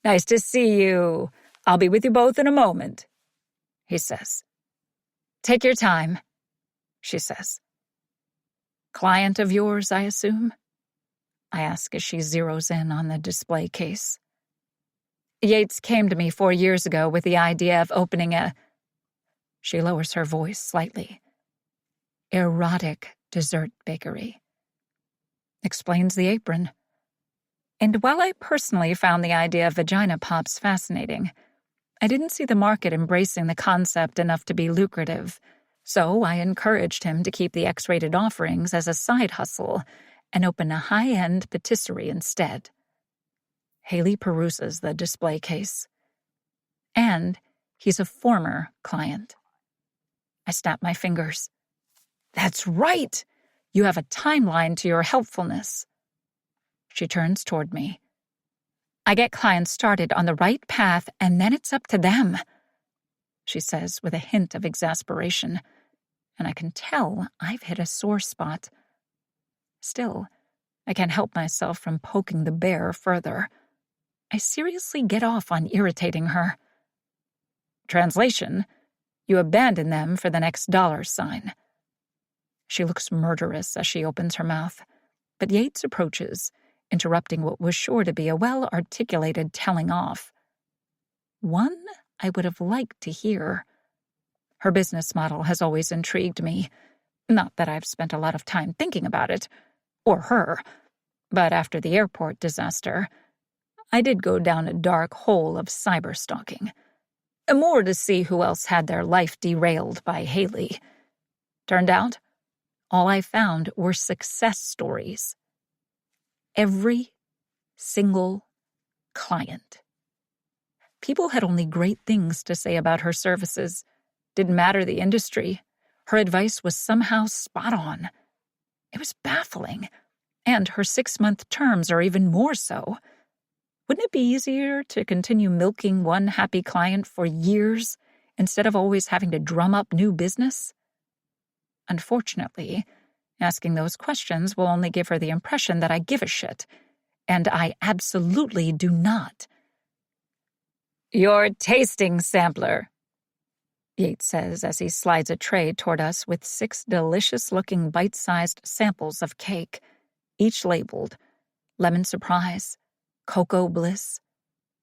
Nice to see you. I'll be with you both in a moment," he says. "Take your time," she says. "Client of yours, I assume?" I ask as she zeroes in on the display case. "Yates came to me 4 years ago with the idea of opening a—" She lowers her voice slightly. "Erotic dessert bakery." Explains the apron. And while I personally found the idea of vagina pops fascinating, I didn't see the market embracing the concept enough to be lucrative, so I encouraged him to keep the X-rated offerings as a side hustle and open a high-end patisserie instead. Haley peruses the display case. And he's a former client. I snap my fingers. That's right! You have a timeline to your helpfulness. She turns toward me. I get clients started on the right path, and then it's up to them, she says with a hint of exasperation, and I can tell I've hit a sore spot. Still, I can't help myself from poking the bear further. I seriously get off on irritating her. Translation, you abandon them for the next dollar sign. She looks murderous as she opens her mouth, but Yates approaches, interrupting what was sure to be a well-articulated telling off. One I would have liked to hear. Her business model has always intrigued me. Not that I've spent a lot of time thinking about it, or her, but after the airport disaster, I did go down a dark hole of cyberstalking. More to see who else had their life derailed by Haley. Turned out, all I found were success stories. Every single client. People had only great things to say about her services. Didn't matter the industry. Her advice was somehow spot on. It was baffling. And her 6-month terms are even more so. Wouldn't it be easier to continue milking one happy client for years instead of always having to drum up new business? Unfortunately, asking those questions will only give her the impression that I give a shit, and I absolutely do not. Your tasting sampler, Yates says as he slides a tray toward us with 6 delicious-looking bite-sized samples of cake, each labeled Lemon Surprise, Cocoa Bliss,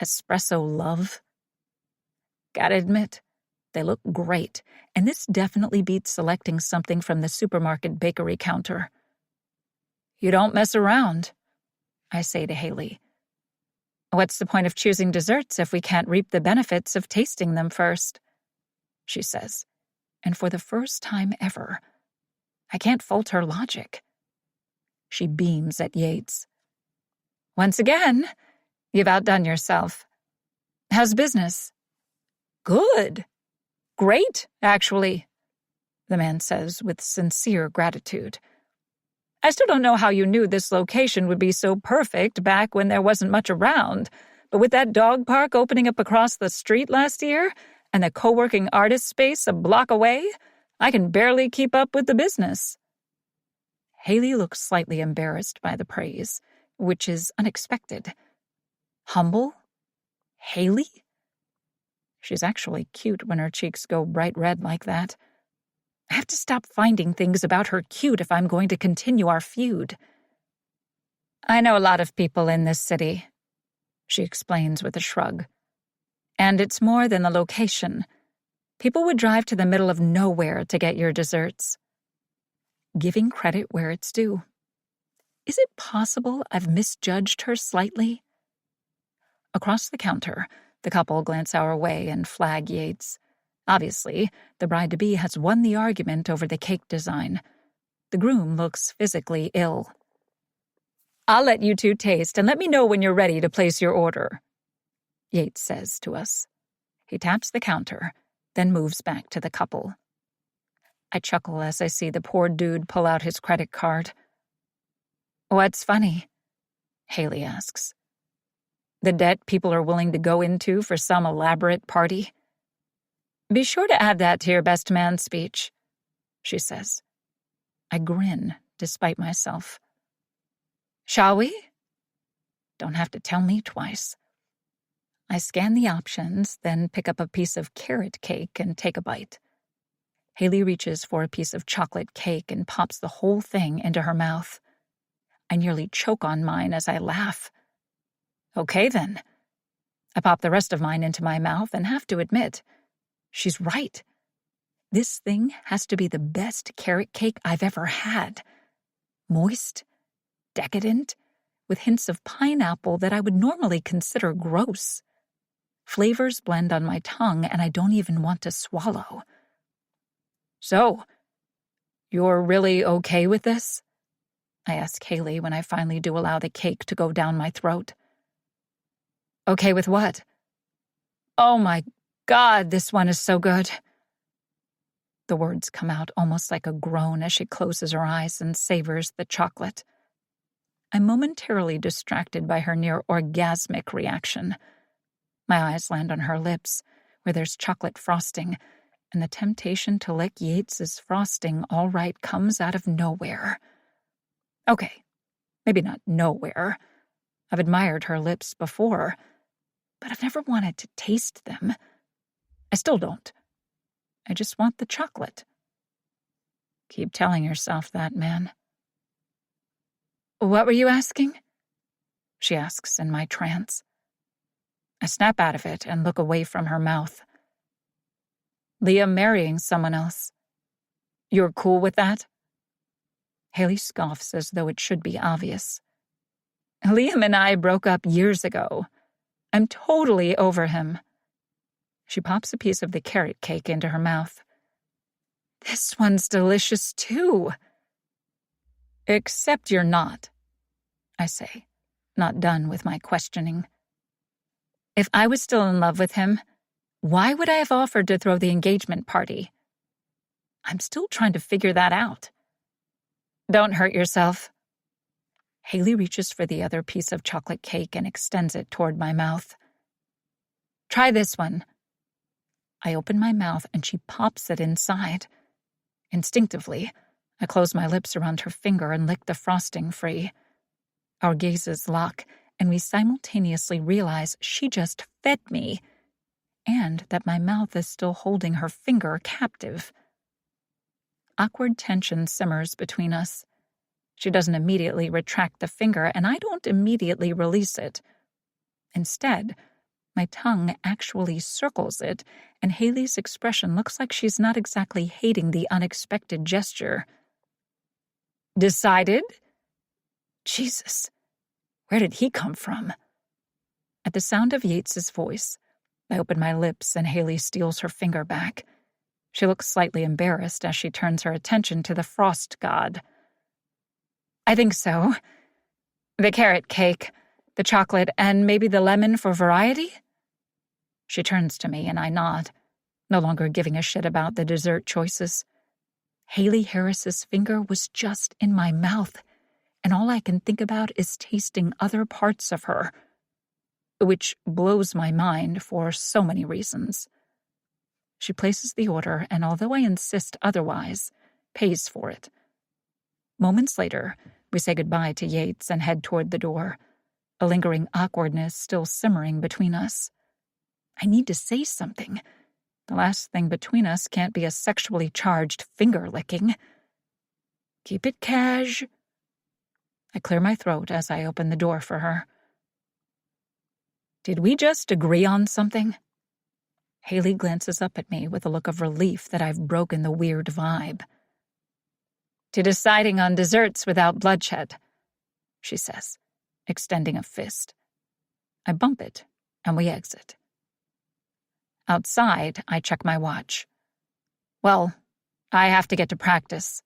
Espresso Love. Gotta admit, they look great, and this definitely beats selecting something from the supermarket bakery counter. You don't mess around, I say to Haley. What's the point of choosing desserts if we can't reap the benefits of tasting them first? She says, and for the first time ever, I can't fault her logic. She beams at Yates. Once again, you've outdone yourself. How's business? Good. Great, actually. the man says with sincere gratitude. I still don't know how you knew this location would be so perfect back when there wasn't much around, but with that dog park opening up across the street last year and the co-working artist space a block away, I can barely keep up with the business. Haley looks slightly embarrassed by the praise, which is unexpected. Humble? Haley? She's actually cute when her cheeks go bright red like that. I have to stop finding things about her cute if I'm going to continue our feud. I know a lot of people in this city, she explains with a shrug. And it's more than the location. People would drive to the middle of nowhere to get your desserts. Giving credit where it's due. Is it possible I've misjudged her slightly? Across the counter, the couple glance our way and flag Yates. Obviously, the bride-to-be has won the argument over the cake design. The groom looks physically ill. I'll let you two taste and let me know when you're ready to place your order, Yates says to us. He taps the counter, then moves back to the couple. I chuckle as I see the poor dude pull out his credit card. What's funny? Haley asks. The debt people are willing to go into for some elaborate party? Be sure to add that to your best man speech, she says. I grin, despite myself. Shall we? Don't have to tell me twice. I scan the options, then pick up a piece of carrot cake and take a bite. Haley reaches for a piece of chocolate cake and pops the whole thing into her mouth. I nearly choke on mine as I laugh. Okay, then. I pop the rest of mine into my mouth and have to admit, she's right. This thing has to be the best carrot cake I've ever had. Moist, decadent, with hints of pineapple that I would normally consider gross. Flavors blend on my tongue and I don't even want to swallow. So, you're really okay with this? I ask Haley when I finally do allow the cake to go down my throat. Okay with what? Oh my God, this one is so good. The words come out almost like a groan as she closes her eyes and savors the chocolate. I'm momentarily distracted by her near orgasmic reaction. My eyes land on her lips, where there's chocolate frosting, and the temptation to lick Yates's frosting all right comes out of nowhere. Okay, maybe not nowhere. I've admired her lips before, but I've never wanted to taste them. I still don't. I just want the chocolate. Keep telling yourself that, man. What were you asking? She asks in my trance. I snap out of it and look away from her mouth. Liam marrying someone else. You're cool with that? Haley scoffs as though it should be obvious. Liam and I broke up years ago. I'm totally over him. She pops a piece of the carrot cake into her mouth. This one's delicious too. Except you're not, I say, not done with my questioning. If I was still in love with him, why would I have offered to throw the engagement party? I'm still trying to figure that out. Don't hurt yourself. Haley reaches for the other piece of chocolate cake and extends it toward my mouth. Try this one. I open my mouth and she pops it inside. Instinctively, I close my lips around her finger and lick the frosting free. Our gazes lock, and we simultaneously realize she just fed me, and that my mouth is still holding her finger captive. Awkward tension simmers between us. She doesn't immediately retract the finger, and I don't immediately release it. Instead, my tongue actually circles it, and Haley's expression looks like she's not exactly hating the unexpected gesture. Decided? Jesus, where did he come from? At the sound of Yates's voice, I open my lips and Haley steals her finger back. She looks slightly embarrassed as she turns her attention to the frost god. I think so. The carrot cake, the chocolate, and maybe the lemon for variety? She turns to me and I nod, no longer giving a shit about the dessert choices. Haley Harris's finger was just in my mouth, and all I can think about is tasting other parts of her, which blows my mind for so many reasons. She places the order, and although I insist otherwise, pays for it. Moments later, we say goodbye to Yates and head toward the door, a lingering awkwardness still simmering between us. I need to say something. The last thing between us can't be a sexually charged finger-licking. Keep it cash. I clear my throat as I open the door for her. Did we just agree on something? Haley glances up at me with a look of relief that I've broken the weird vibe. To deciding on desserts without bloodshed, she says, extending a fist. I bump it, and we exit. Outside, I check my watch. Well, I have to get to practice.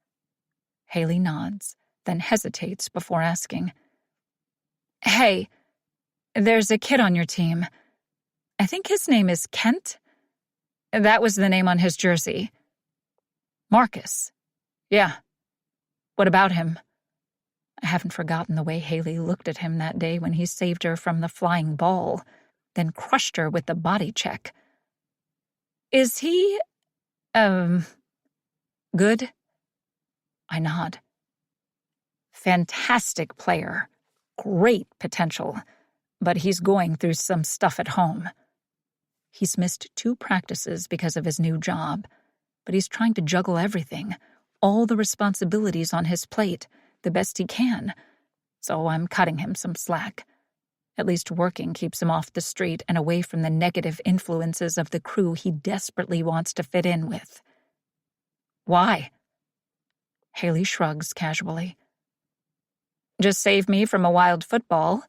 Haley nods, then hesitates before asking. Hey, there's a kid on your team. I think his name is Kent. That was the name on his jersey. Marcus. Yeah. What about him? I haven't forgotten the way Haley looked at him that day when he saved her from the flying ball, then crushed her with the body check. Is he, good? I nod. Fantastic player. Great potential. But he's going through some stuff at home. He's missed 2 practices because of his new job, but he's trying to juggle everything, all the responsibilities on his plate, the best he can. So I'm cutting him some slack. At least working keeps him off the street and away from the negative influences of the crew he desperately wants to fit in with. Why? Haley shrugs casually. Just saved me from a wild football,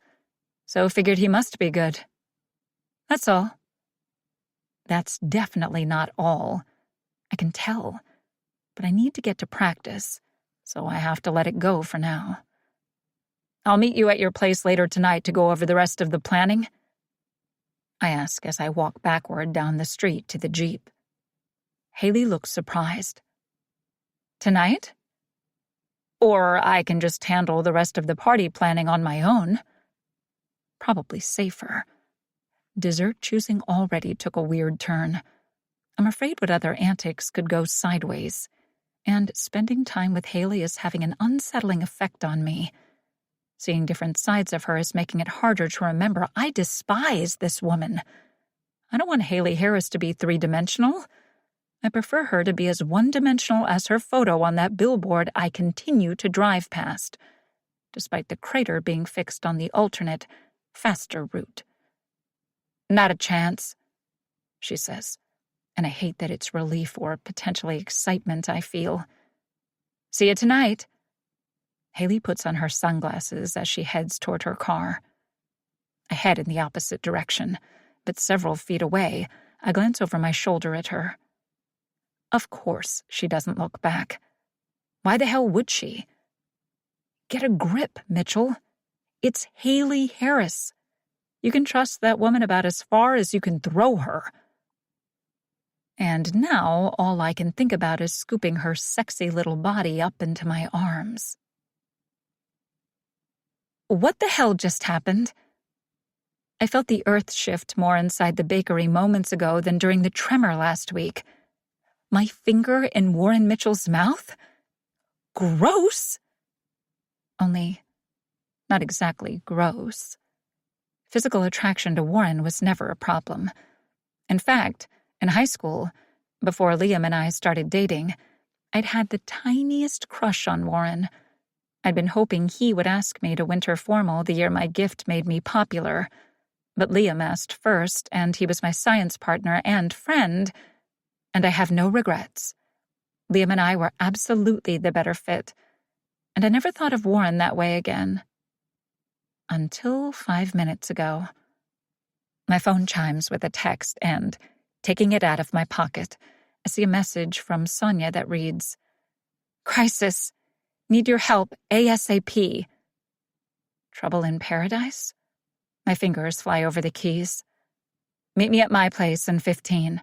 so figured he must be good. That's all. That's definitely not all. I can tell. But I need to get to practice, so I have to let it go for now. I'll meet you at your place later tonight to go over the rest of the planning, I ask as I walk backward down the street to the Jeep. Haley looks surprised. Tonight? Or I can just handle the rest of the party planning on my own. Probably safer. Dessert choosing already took a weird turn. I'm afraid what other antics could go sideways, and spending time with Haley is having an unsettling effect on me. Seeing different sides of her is making it harder to remember I despise this woman. I don't want Haley Harris to be 3-dimensional. I prefer her to be as 1-dimensional as her photo on that billboard I continue to drive past, despite the crater being fixed on the alternate, faster route. Not a chance, she says, and I hate that it's relief or potentially excitement I feel. See you tonight. Haley puts on her sunglasses as she heads toward her car. I head in the opposite direction, but several feet away, I glance over my shoulder at her. Of course she doesn't look back. Why the hell would she? Get a grip, Mitchell. It's Haley Harris. You can trust that woman about as far as you can throw her. And now all I can think about is scooping her sexy little body up into my arms. What the hell just happened? I felt the earth shift more inside the bakery moments ago than during the tremor last week. My finger in Warren Mitchell's mouth? Gross! Only, not exactly gross. Physical attraction to Warren was never a problem. In fact, in high school, before Liam and I started dating, I'd had the tiniest crush on Warren. I'd been hoping he would ask me to winter formal the year my gift made me popular. But Liam asked first, and he was my science partner and friend, and I have no regrets. Liam and I were absolutely the better fit, and I never thought of Warren that way again. Until 5 minutes ago. My phone chimes with a text, and, taking it out of my pocket, I see a message from Sonia that reads, Crisis. Need your help ASAP. Trouble in paradise? My fingers fly over the keys. Meet me at my place in 15.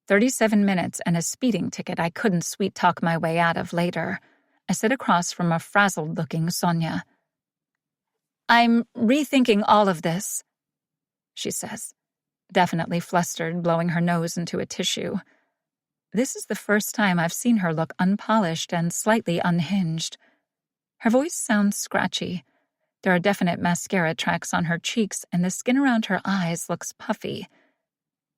37 minutes and a speeding ticket I couldn't sweet-talk my way out of later. I sit across from a frazzled-looking Sonia. "I'm rethinking all of this," she says, definitely flustered, blowing her nose into a tissue. This is the first time I've seen her look unpolished and slightly unhinged. Her voice sounds scratchy. There are definite mascara tracks on her cheeks, and the skin around her eyes looks puffy.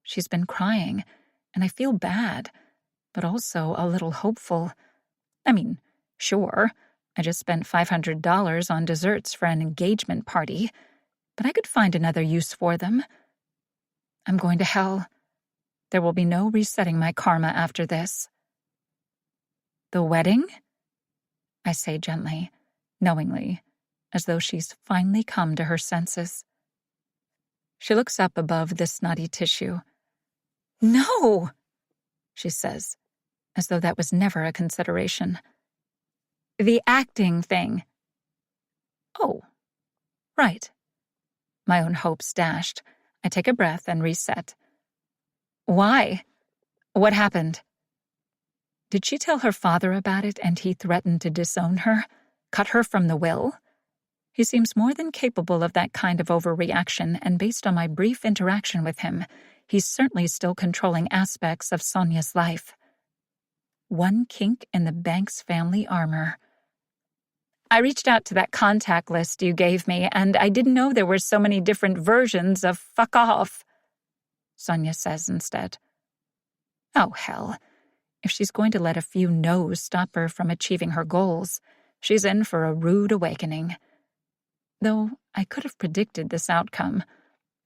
She's been crying, and I feel bad, but also a little hopeful. I mean, sure, I just spent $500 on desserts for an engagement party, but I could find another use for them. I'm going to hell. There will be no resetting my karma after this. "The wedding?" I say gently, knowingly, as though she's finally come to her senses. She looks up above the snotty tissue. "No," she says, as though that was never a consideration. "The acting thing." "Oh, right." My own hopes dashed. I take a breath and reset. "Why? What happened?" Did she tell her father about it and he threatened to disown her? Cut her from the will? He seems more than capable of that kind of overreaction, and based on my brief interaction with him, he's certainly still controlling aspects of Sonia's life. One kink in the Banks family armor. "I reached out to that contact list you gave me, and I didn't know there were so many different versions of fuck off," Sonia says instead. Oh, hell. If she's going to let a few no's stop her from achieving her goals, she's in for a rude awakening. Though I could have predicted this outcome.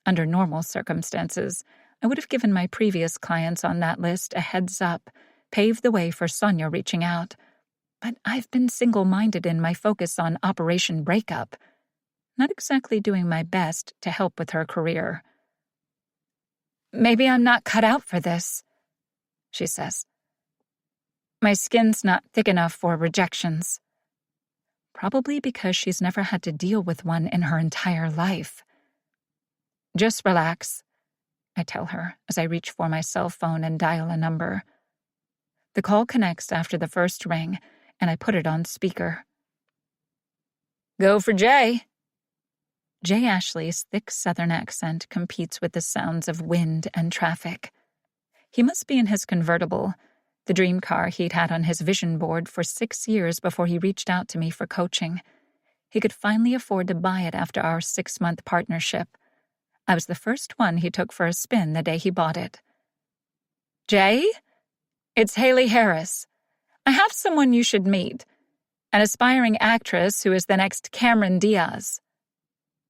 Under normal circumstances, I would have given my previous clients on that list a heads up, paved the way for Sonia reaching out. But I've been single-minded in my focus on Operation Breakup, not exactly doing my best to help with her career. "Maybe I'm not cut out for this," she says. "My skin's not thick enough for rejections." Probably because she's never had to deal with one in her entire life. "Just relax," I tell her as I reach for my cell phone and dial a number. The call connects after the first ring, and I put it on speaker. "Go for Jay." Jay Ashley's thick Southern accent competes with the sounds of wind and traffic. He must be in his convertible, the dream car he'd had on his vision board for 6 years before he reached out to me for coaching. He could finally afford to buy it after our 6-month partnership. I was the first one he took for a spin the day he bought it. "Jay? It's Haley Harris. I have someone you should meet. An aspiring actress who is the next Cameron Diaz."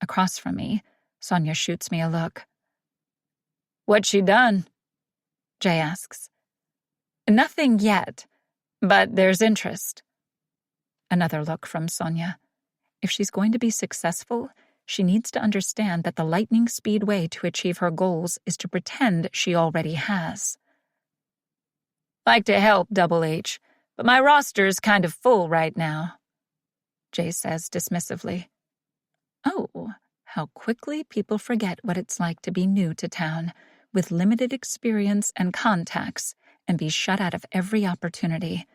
Across from me, Sonia shoots me a look. "What's she done?" Jay asks. "Nothing yet, but there's interest." Another look from Sonia. If she's going to be successful, she needs to understand that the lightning speed way to achieve her goals is to pretend she already has. "Like to help, Double H, but my roster's kind of full right now," Jay says dismissively. Oh, how quickly people forget what it's like to be new to town, with limited experience and contacts, and be shut out of every opportunity.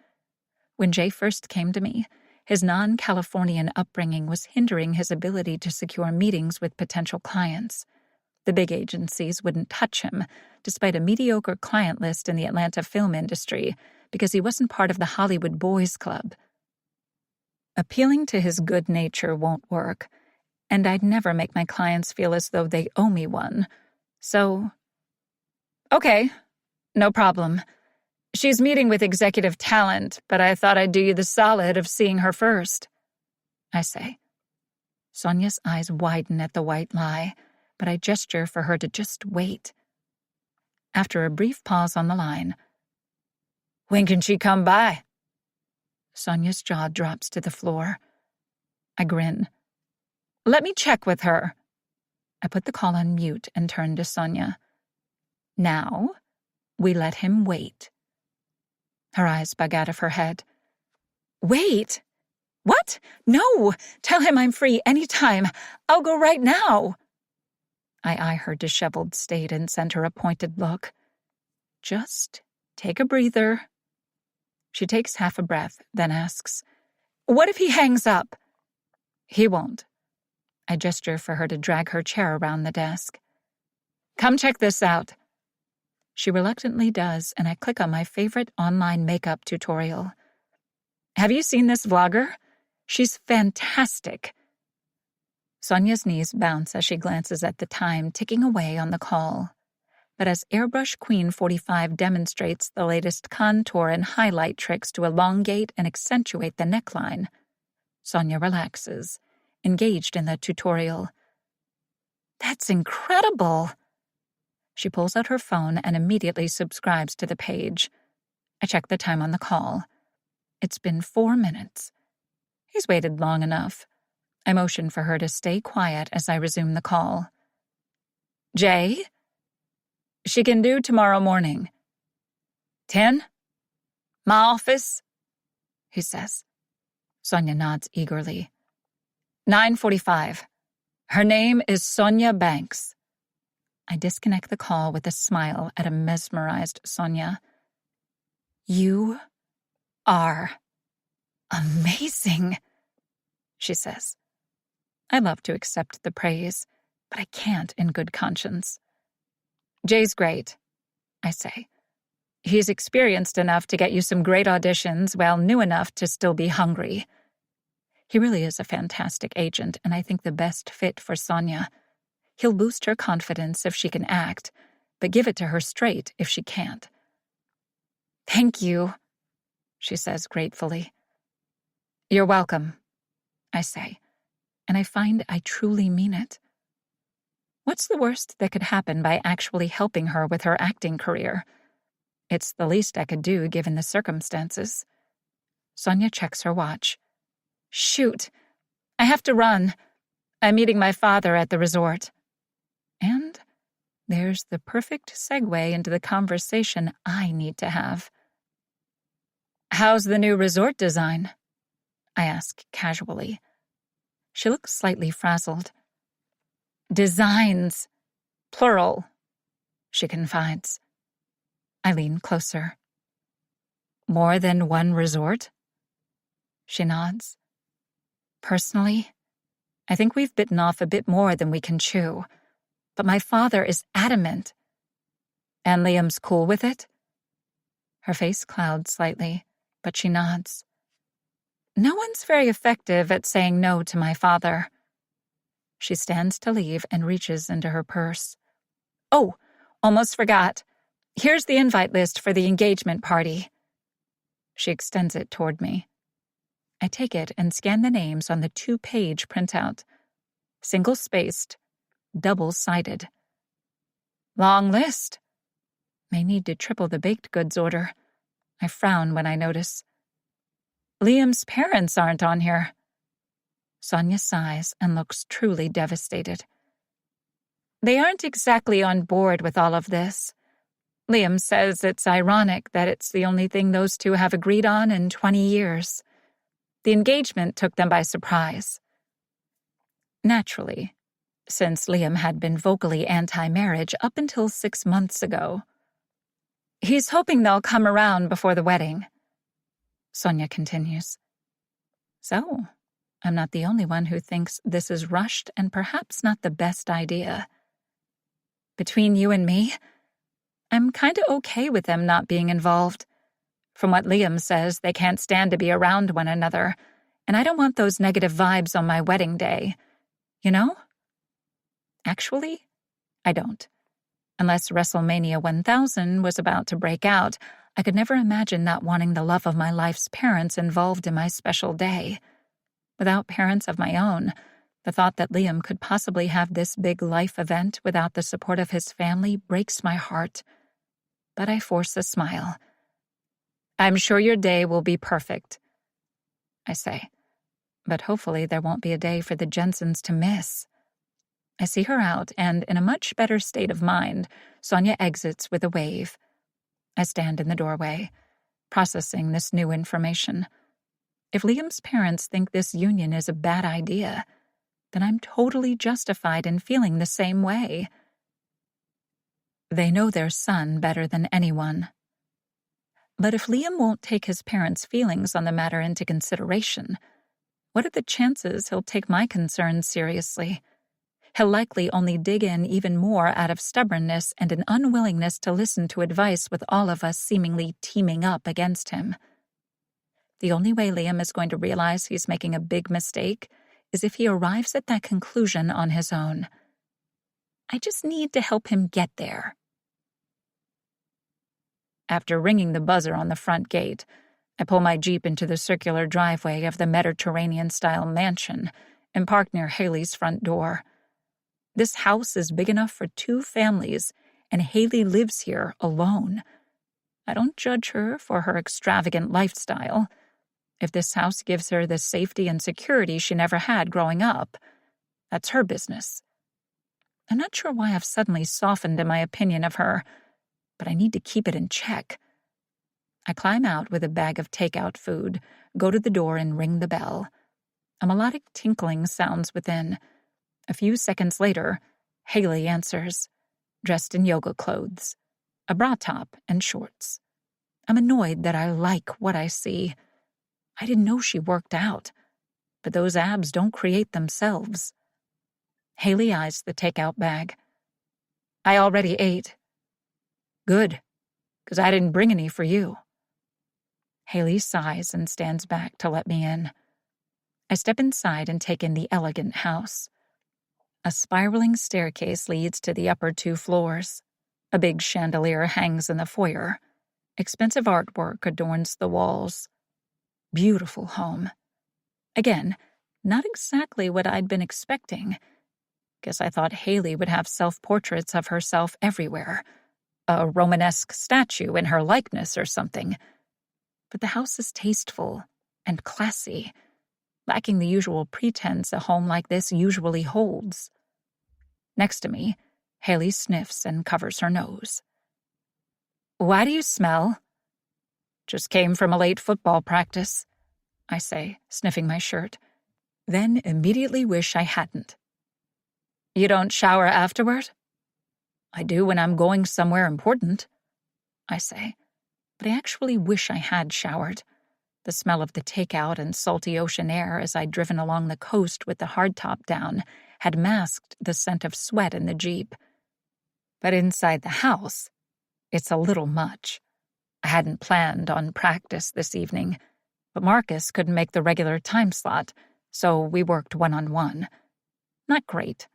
When Jay first came to me, his non-Californian upbringing was hindering his ability to secure meetings with potential clients. The big agencies wouldn't touch him, despite a mediocre client list in the Atlanta film industry, because he wasn't part of the Hollywood Boys Club. Appealing to his good nature won't work, and I'd never make my clients feel as though they owe me one. So, "Okay, no problem. She's meeting with executive talent, but I thought I'd do you the solid of seeing her first," I say. Sonia's eyes widen at the white lie, but I gesture for her to just wait. After a brief pause on the line, "When can she come by?" Sonia's jaw drops to the floor. I grin. "Let me check with her." I put the call on mute and turn to Sonia. Now, we let him wait. Her eyes bug out of her head. "Wait? What? No! Tell him I'm free anytime. I'll go right now." I eye her disheveled state and send her a pointed look. Just take a breather. She takes half a breath, then asks, "What if he hangs up?" "He won't." I gesture for her to drag her chair around the desk. "Come check this out." She reluctantly does, and I click on my favorite online makeup tutorial. "Have you seen this vlogger? She's fantastic." Sonia's knees bounce as she glances at the time ticking away on the call. But as Airbrush Queen 45 demonstrates the latest contour and highlight tricks to elongate and accentuate the neckline, Sonia relaxes, engaged in the tutorial. "That's incredible!" She pulls out her phone and immediately subscribes to the page. I check the time on the call. It's been 4 minutes. He's waited long enough. I motion for her to stay quiet as I resume the call. "Jay? She can do tomorrow morning." 10? "My office?" he says. Sonia nods eagerly. 9:45. Her name is Sonia Banks. I disconnect the call with a smile at a mesmerized Sonia. "You are amazing," she says. I love to accept the praise, but I can't in good conscience. "Jay's great," I say. "He's experienced enough to get you some great auditions while new enough to still be hungry." He really is a fantastic agent, and I think the best fit for Sonia. He'll boost her confidence if she can act, but give it to her straight if she can't. "Thank you," she says gratefully. "You're welcome," I say, and I find I truly mean it. What's the worst that could happen by actually helping her with her acting career? It's the least I could do given the circumstances. Sonia checks her watch. "Shoot, I have to run. I'm meeting my father at the resort." And there's the perfect segue into the conversation I need to have. "How's the new resort design?" I ask casually. She looks slightly frazzled. "Designs, plural," she confides. I lean closer. "More than one resort?" She nods. "Personally, I think we've bitten off a bit more than we can chew, but my father is adamant." "And Liam's cool with it?" Her face clouds slightly, but she nods. "No one's very effective at saying no to my father." She stands to leave and reaches into her purse. "Oh, almost forgot. Here's the invite list for the engagement party." She extends it toward me. I take it and scan the names on the 2-page printout. Single-spaced, double-sided. Long list. May need to triple the baked goods order. I frown when I notice. "Liam's parents aren't on here." Sonia sighs and looks truly devastated. "They aren't exactly on board with all of this. Liam says it's ironic that it's the only thing those two have agreed on in 20 years. The engagement took them by surprise." Naturally, since Liam had been vocally anti-marriage up until 6 months ago. "He's hoping they'll come around before the wedding," Sonia continues. So, I'm not the only one who thinks this is rushed and perhaps not the best idea. Between you and me, I'm kinda okay with them not being involved. From what Liam says, they can't stand to be around one another, and I don't want those negative vibes on my wedding day. You know? Actually, I don't. Unless WrestleMania 1000 was about to break out, I could never imagine not wanting the love of my life's parents involved in my special day. Without parents of my own, the thought that Liam could possibly have this big life event without the support of his family breaks my heart. But I force a smile. "I'm sure your day will be perfect," I say. But hopefully there won't be a day for the Jensens to miss. I see her out, and in a much better state of mind, Sonia exits with a wave. I stand in the doorway, processing this new information. If Liam's parents think this union is a bad idea, then I'm totally justified in feeling the same way. They know their son better than anyone. But if Liam won't take his parents' feelings on the matter into consideration, what are the chances he'll take my concerns seriously? He'll likely only dig in even more out of stubbornness and an unwillingness to listen to advice with all of us seemingly teaming up against him. The only way Liam is going to realize he's making a big mistake is if he arrives at that conclusion on his own. I just need to help him get there. After ringing the buzzer on the front gate, I pull my Jeep into the circular driveway of the Mediterranean-style mansion and park near Haley's front door. This house is big enough for 2 families, and Haley lives here alone. I don't judge her for her extravagant lifestyle. If this house gives her the safety and security she never had growing up, that's her business. I'm not sure why I've suddenly softened in my opinion of her, but I need to keep it in check. I climb out with a bag of takeout food, go to the door and ring the bell. A melodic tinkling sounds within. A few seconds later, Haley answers, dressed in yoga clothes, a bra top and shorts. I'm annoyed that I like what I see. I didn't know she worked out, but those abs don't create themselves. Haley eyes the takeout bag. I already ate. Good, because I didn't bring any for you. Haley sighs and stands back to let me in. I step inside and take in the elegant house. A spiraling staircase leads to the upper 2 floors. A big chandelier hangs in the foyer. Expensive artwork adorns the walls. Beautiful home. Again, not exactly what I'd been expecting. Guess I thought Haley would have self-portraits of herself everywhere. A Romanesque statue in her likeness or something. But the house is tasteful and classy, lacking the usual pretense a home like this usually holds. Next to me, Haley sniffs and covers her nose. Why do you smell? Just came from a late football practice, I say, sniffing my shirt, then immediately wish I hadn't. You don't shower afterward? I do when I'm going somewhere important, I say, but I actually wish I had showered. The smell of the takeout and salty ocean air as I'd driven along the coast with the hardtop down had masked the scent of sweat in the Jeep. But inside the house, it's a little much. I hadn't planned on practice this evening, but Marcus couldn't make the regular time slot, so we worked one-on-one. Not great,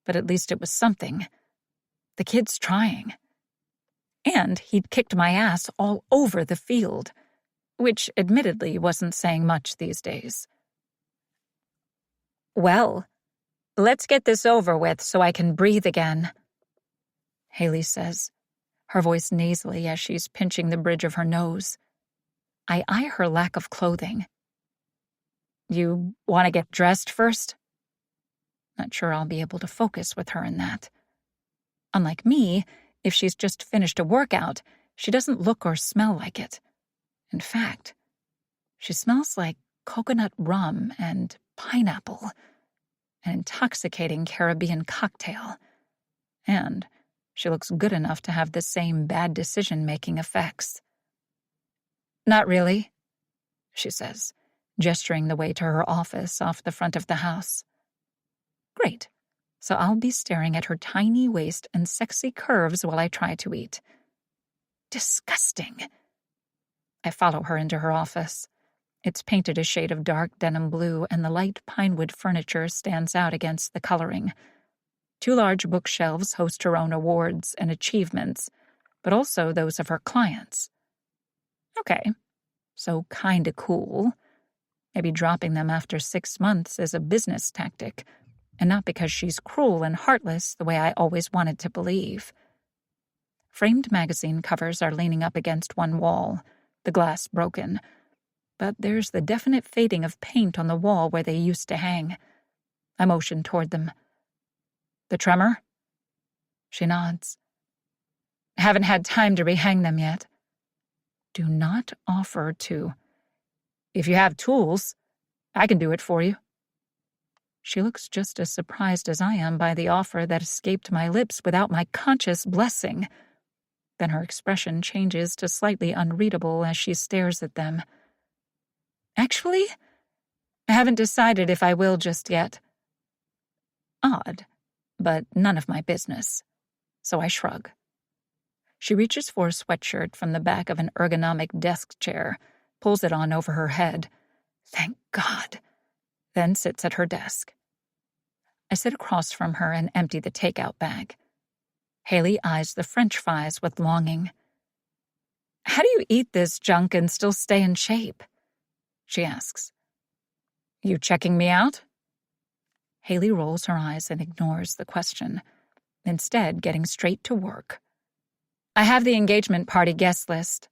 but at least it was something. The kid's trying. And he'd kicked my ass all over the field, which admittedly wasn't saying much these days. Well, let's get this over with so I can breathe again, Haley says, her voice nasally as she's pinching the bridge of her nose. I eye her lack of clothing. You want to get dressed first? Not sure I'll be able to focus with her in that. Unlike me, if she's just finished a workout, she doesn't look or smell like it. In fact, she smells like coconut rum and pineapple, an intoxicating Caribbean cocktail. And she looks good enough to have the same bad decision-making effects. Not really, she says, gesturing the way to her office off the front of the house. Great, so I'll be staring at her tiny waist and sexy curves while I try to eat. Disgusting. I follow her into her office. It's painted a shade of dark denim blue, and the light pinewood furniture stands out against the coloring. 2 large bookshelves host her own awards and achievements, but also those of her clients. Okay, so kinda cool. Maybe dropping them after 6 months is a business tactic, and not because she's cruel and heartless the way I always wanted to believe. Framed magazine covers are leaning up against one wall, the glass broken, but there's the definite fading of paint on the wall where they used to hang. I motion toward them. The tremor? She nods. Haven't had time to rehang them yet. Do not offer to. If you have tools, I can do it for you. She looks just as surprised as I am by the offer that escaped my lips without my conscious blessing. Then her expression changes to slightly unreadable as she stares at them. Actually, I haven't decided if I will just yet. Odd, but none of my business. So I shrug. She reaches for a sweatshirt from the back of an ergonomic desk chair, pulls it on over her head. Thank God. Then sits at her desk. I sit across from her and empty the takeout bag. Haley eyes the French fries with longing. How do you eat this junk and still stay in shape? She asks. You checking me out? Haley rolls her eyes and ignores the question, instead getting straight to work. I have the engagement party guest list.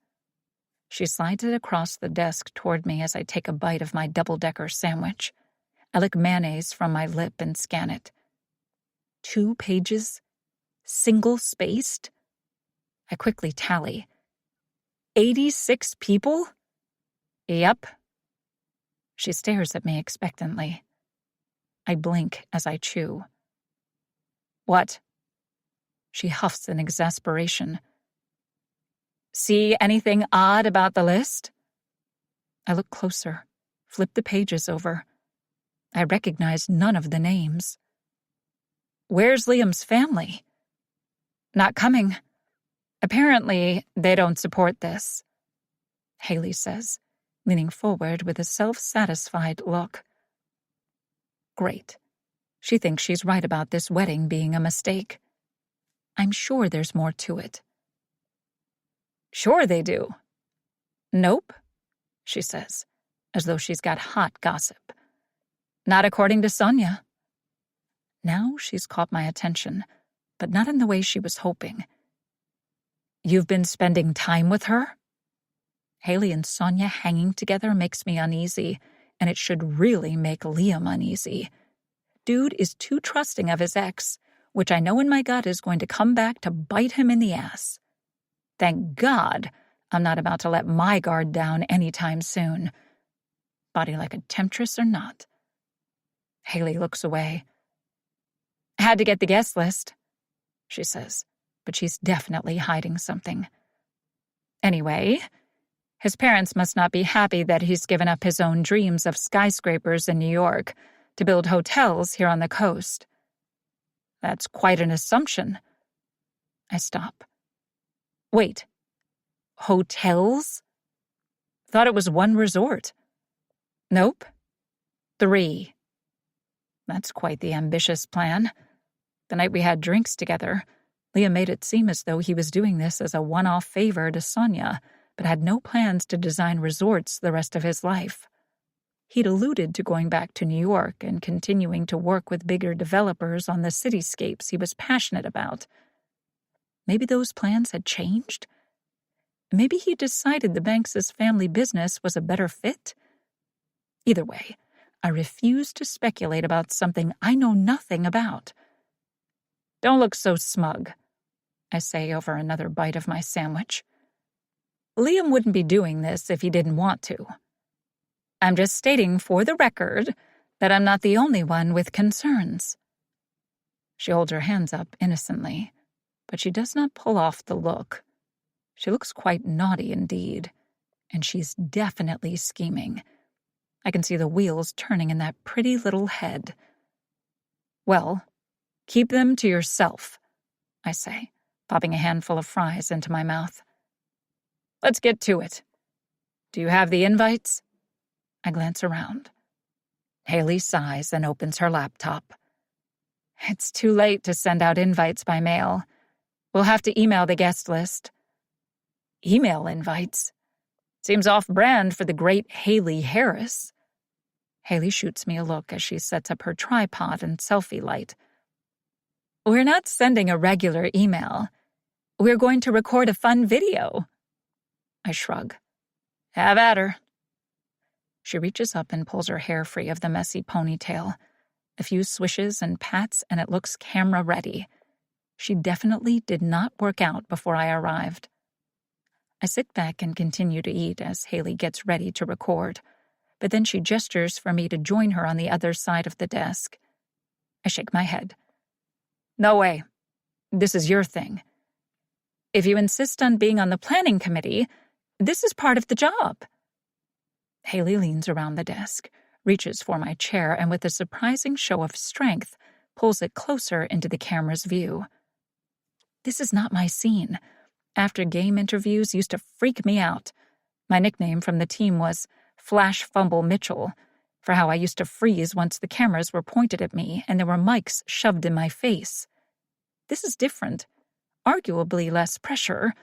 She slides it across the desk toward me as I take a bite of my double-decker sandwich. I lick mayonnaise from my lip and scan it. 2 pages? Single-spaced? I quickly tally. 86 people? Yep. She stares at me expectantly. I blink as I chew. What? She huffs in exasperation. See anything odd about the list? I look closer, flip the pages over. I recognize none of the names. Where's Liam's family? Not coming. Apparently, they don't support this, Haley says, leaning forward with a self-satisfied look. Great. She thinks she's right about this wedding being a mistake. I'm sure there's more to it. Sure they do. Nope, she says, as though she's got hot gossip. Not according to Sonia. Now she's caught my attention, but not in the way she was hoping. You've been spending time with her? Haley and Sonia hanging together makes me uneasy, and it should really make Liam uneasy. Dude is too trusting of his ex, which I know in my gut is going to come back to bite him in the ass. Thank God I'm not about to let my guard down anytime soon. Body like a temptress or not. Haley looks away. Had to get the guest list, she says, but she's definitely hiding something. Anyway, his parents must not be happy that he's given up his own dreams of skyscrapers in New York to build hotels here on the coast. That's quite an assumption. I stop. Wait. Hotels? Thought it was 1 resort. Nope. 3. That's quite the ambitious plan. The night we had drinks together, Liam made it seem as though he was doing this as a one-off favor to Sonia, but had no plans to design resorts the rest of his life. He'd alluded to going back to New York and continuing to work with bigger developers on the cityscapes he was passionate about. Maybe those plans had changed? Maybe he decided the Banks' family business was a better fit? Either way, I refuse to speculate about something I know nothing about. Don't look so smug, I say over another bite of my sandwich. Liam wouldn't be doing this if he didn't want to. I'm just stating for the record that I'm not the only one with concerns. She holds her hands up innocently, but she does not pull off the look. She looks quite naughty indeed, and she's definitely scheming. I can see the wheels turning in that pretty little head. Well, keep them to yourself, I say, popping a handful of fries into my mouth. Let's get to it. Do you have the invites? I glance around. Haley sighs and opens her laptop. It's too late to send out invites by mail. We'll have to email the guest list. Email invites? Seems off-brand for the great Haley Harris. Haley shoots me a look as she sets up her tripod and selfie light. We're not sending a regular email. We're going to record a fun video. I shrug. Have at her. She reaches up and pulls her hair free of the messy ponytail. A few swishes and pats, and it looks camera-ready. She definitely did not work out before I arrived. I sit back and continue to eat as Haley gets ready to record. but then she gestures for me to join her on the other side of the desk. I shake my head. No way. This is your thing. If you insist on being on the planning committee, this is part of the job. Haley leans around the desk, reaches for my chair, and with a surprising show of strength, pulls it closer into the camera's view. This is not my scene. After game interviews used to freak me out. My nickname from the team was Flash Fumble Mitchell, for how I used to freeze once the cameras were pointed at me and there were mics shoved in my face. This is different, arguably less pressure,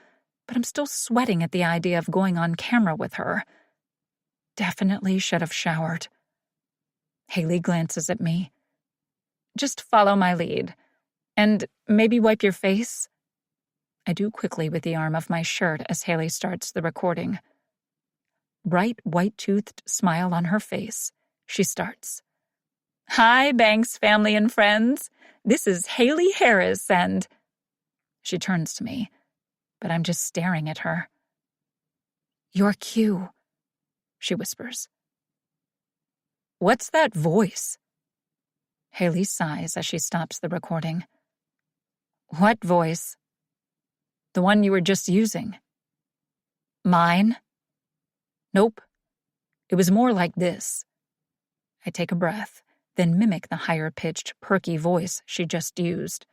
but I'm still sweating at the idea of going on camera with her. Definitely should have showered. Haley glances at me. Just follow my lead. And maybe wipe your face? I do quickly with the arm of my shirt as Haley starts the recording. Bright, white-toothed smile on her face, she starts. Hi, Banks family and friends. This is Haley Harris and... She turns to me, but I'm just staring at her. Your cue, she whispers. What's that voice? Haley sighs as she stops the recording. What voice? The one you were just using. Mine? Nope. It was more like this. I take a breath, then mimic the higher-pitched, perky voice she just used.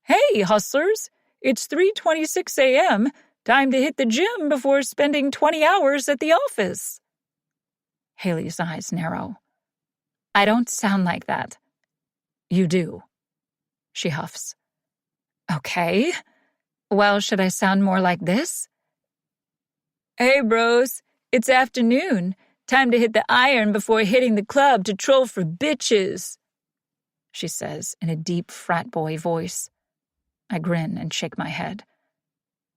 Hey, hustlers! It's 3:26 a.m. Time to hit the gym before spending 20 hours at the office. Haley's eyes narrow. I don't sound like that. You do. She huffs. Okay. Well, should I sound more like this? Hey, bros. It's afternoon. Time to hit the iron before hitting the club to troll for bitches, she says in a deep frat boy voice. I grin and shake my head.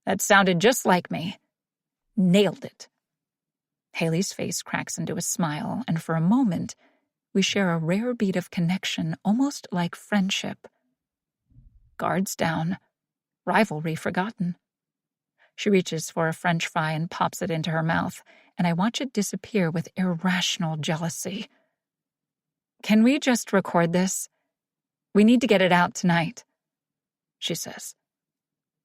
That sounded just like me. Nailed it. Haley's face cracks into a smile, and for a moment, we share a rare beat of connection, almost like friendship. Guards down, rivalry forgotten. She reaches for a French fry and pops it into her mouth, and I watch it disappear with irrational jealousy. Can we just record this? We need to get it out tonight, she says.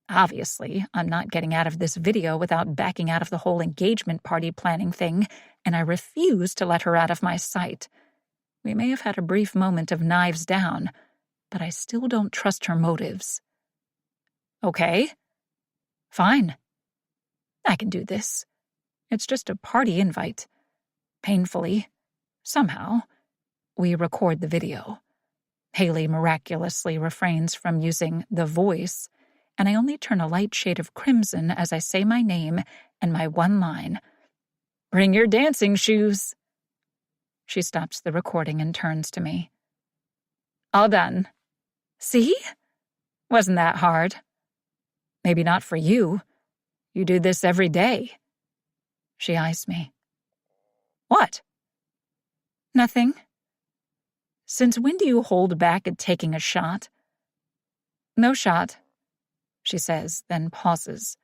Obviously, I'm not getting out of this video without backing out of the whole engagement party planning thing, and I refuse to let her out of my sight. We may have had a brief moment of knives down, but I still don't trust her motives. Okay. Fine. I can do this. It's just a party invite. Painfully, somehow, we record the video. Haley miraculously refrains from using the voice, and I only turn a light shade of crimson as I say my name and my one line. Bring your dancing shoes. She stops the recording and turns to me. All done. See? Wasn't that hard? Maybe not for you. You do this every day. She eyes me. What? Nothing. Since when do you hold back at taking a shot? No shot, she says, then pauses.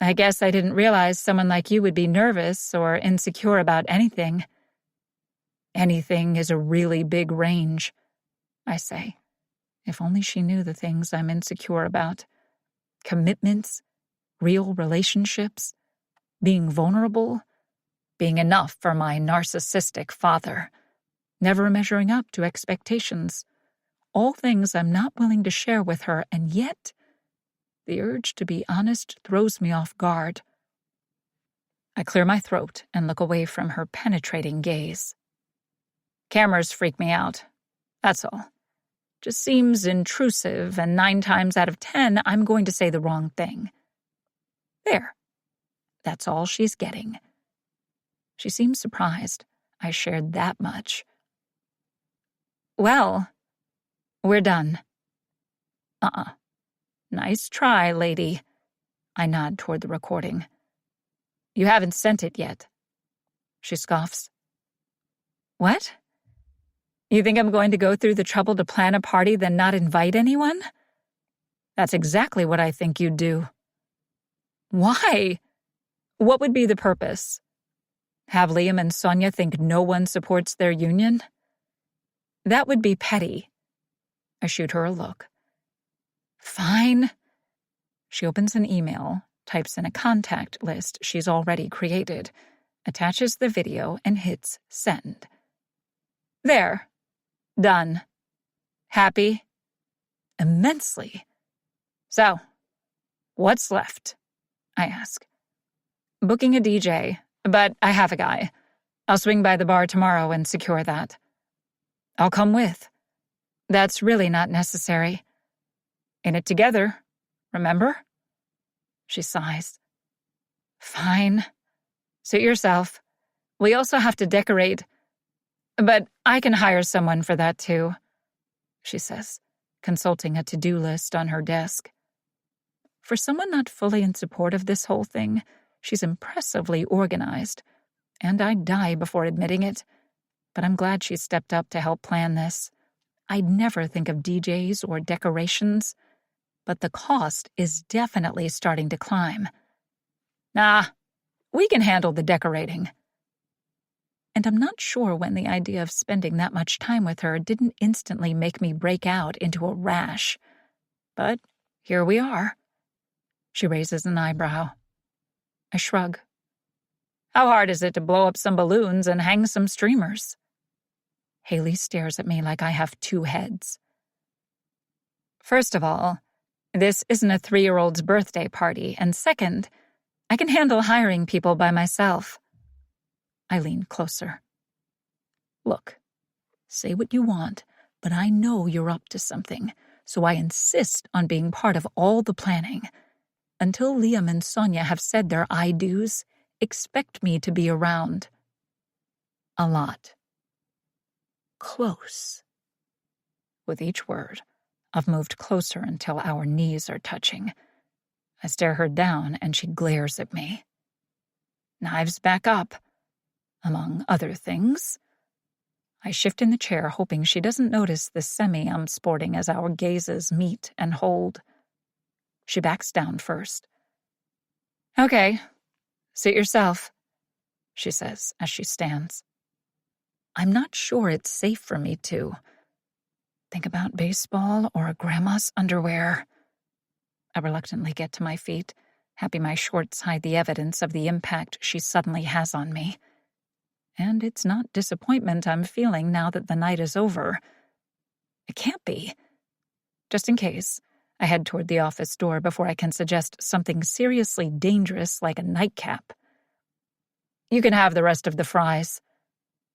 I guess I didn't realize someone like you would be nervous or insecure about anything. Anything is a really big range, I say. If only she knew the things I'm insecure about. Commitments, real relationships, being vulnerable, being enough for my narcissistic father, never measuring up to expectations. All things I'm not willing to share with her, and yet the urge to be honest throws me off guard. I clear my throat and look away from her penetrating gaze. Cameras freak me out. That's all. Just seems intrusive, and 9 times out of 10, I'm going to say the wrong thing. There. That's all she's getting. She seems surprised I shared that much. Well, we're done. Nice try, lady. I nod toward the recording. You haven't sent it yet. She scoffs. What? You think I'm going to go through the trouble to plan a party then not invite anyone? That's exactly what I think you'd do. Why? What would be the purpose? Have Liam and Sonia think no one supports their union? That would be petty. I shoot her a look. Fine. She opens an email, types in a contact list she's already created, attaches the video, and hits send. There. Done. Happy? Immensely. So, what's left? I ask. Booking a DJ, but I have a guy. I'll swing by the bar tomorrow and secure that. I'll come with. That's really not necessary. In it together, remember? She sighs. Fine. Suit yourself. We also have to decorate. But I can hire someone for that too, she says, consulting a to-do list on her desk. For someone not fully in support of this whole thing, she's impressively organized, and I'd die before admitting it. But I'm glad she stepped up to help plan this. I'd never think of DJs or decorations, but the cost is definitely starting to climb. Nah, we can handle the decorating. And I'm not sure when the idea of spending that much time with her didn't instantly make me break out into a rash. But here we are. She raises an eyebrow. I shrug. How hard is it to blow up some balloons and hang some streamers? Haley stares at me like I have two heads. First of all, this isn't a 3-year-old's birthday party, and second, I can handle hiring people by myself. I lean closer. Look, say what you want, but I know you're up to something, so I insist on being part of all the planning. Until Liam and Sonia have said their I do's, expect me to be around. A lot. Close. With each word, I've moved closer until our knees are touching. I stare her down and she glares at me. Knives back up, among other things. I shift in the chair, hoping she doesn't notice the semi I'm sporting as our gazes meet and hold. She backs down first. Okay, suit yourself, she says as she stands. I'm not sure it's safe for me to. Think about baseball or a grandma's underwear. I reluctantly get to my feet, happy my shorts hide the evidence of the impact she suddenly has on me. And it's not disappointment I'm feeling now that the night is over. It can't be. Just in case, I head toward the office door before I can suggest something seriously dangerous like a nightcap. You can have the rest of the fries,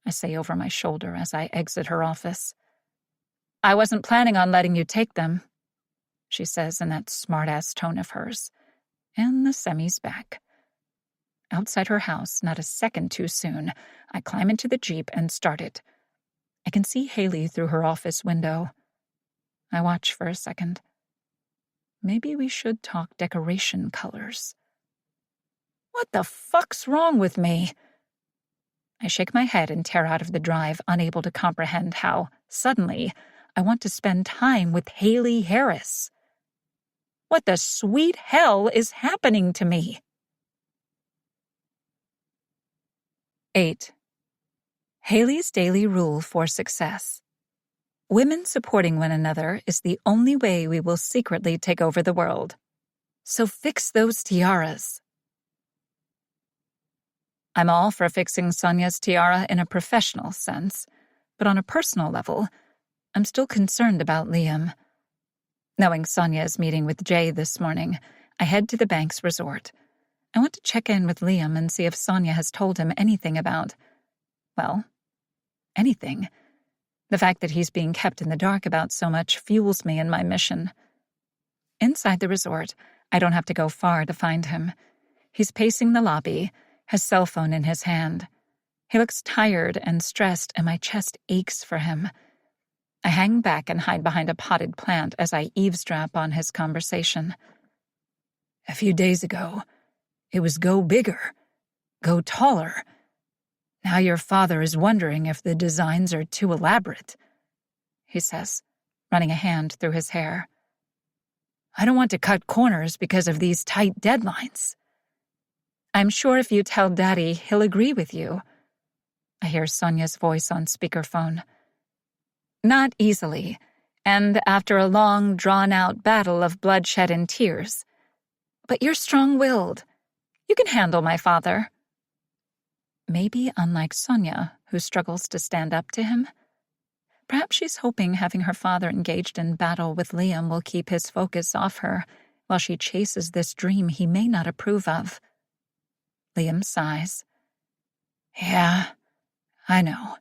I say over my shoulder as I exit her office. I wasn't planning on letting you take them, she says in that smart-ass tone of hers, and the semi's back. Outside her house, not a second too soon, I climb into the Jeep and start it. I can see Haley through her office window. I watch for a second. Maybe we should talk decoration colors. What the fuck's wrong with me? I shake my head and tear out of the drive, unable to comprehend how, suddenly, I want to spend time with Haley Harris. What the sweet hell is happening to me? 8. Haley's daily rule for success. Women supporting one another is the only way we will secretly take over the world. So fix those tiaras. I'm all for fixing Sonia's tiara in a professional sense, but on a personal level, I'm still concerned about Liam. Knowing Sonia is meeting with Jay this morning, I head to the Banks resort. I want to check in with Liam and see if Sonia has told him anything about, well, anything. The fact that he's being kept in the dark about so much fuels me in my mission. Inside the resort, I don't have to go far to find him. He's pacing the lobby, his cell phone in his hand. He looks tired and stressed, and my chest aches for him. I hang back and hide behind a potted plant as I eavesdrop on his conversation. A few days ago, it was go bigger, go taller. Now your father is wondering if the designs are too elaborate, he says, running a hand through his hair. I don't want to cut corners because of these tight deadlines. I'm sure if you tell Daddy, he'll agree with you. I hear Sonia's voice on speakerphone. Not easily, and after a long, drawn-out battle of bloodshed and tears. But you're strong-willed. You can handle my father. Maybe unlike Sonia, who struggles to stand up to him. Perhaps she's hoping having her father engaged in battle with Liam will keep his focus off her while she chases this dream he may not approve of. Liam sighs. Yeah, I know.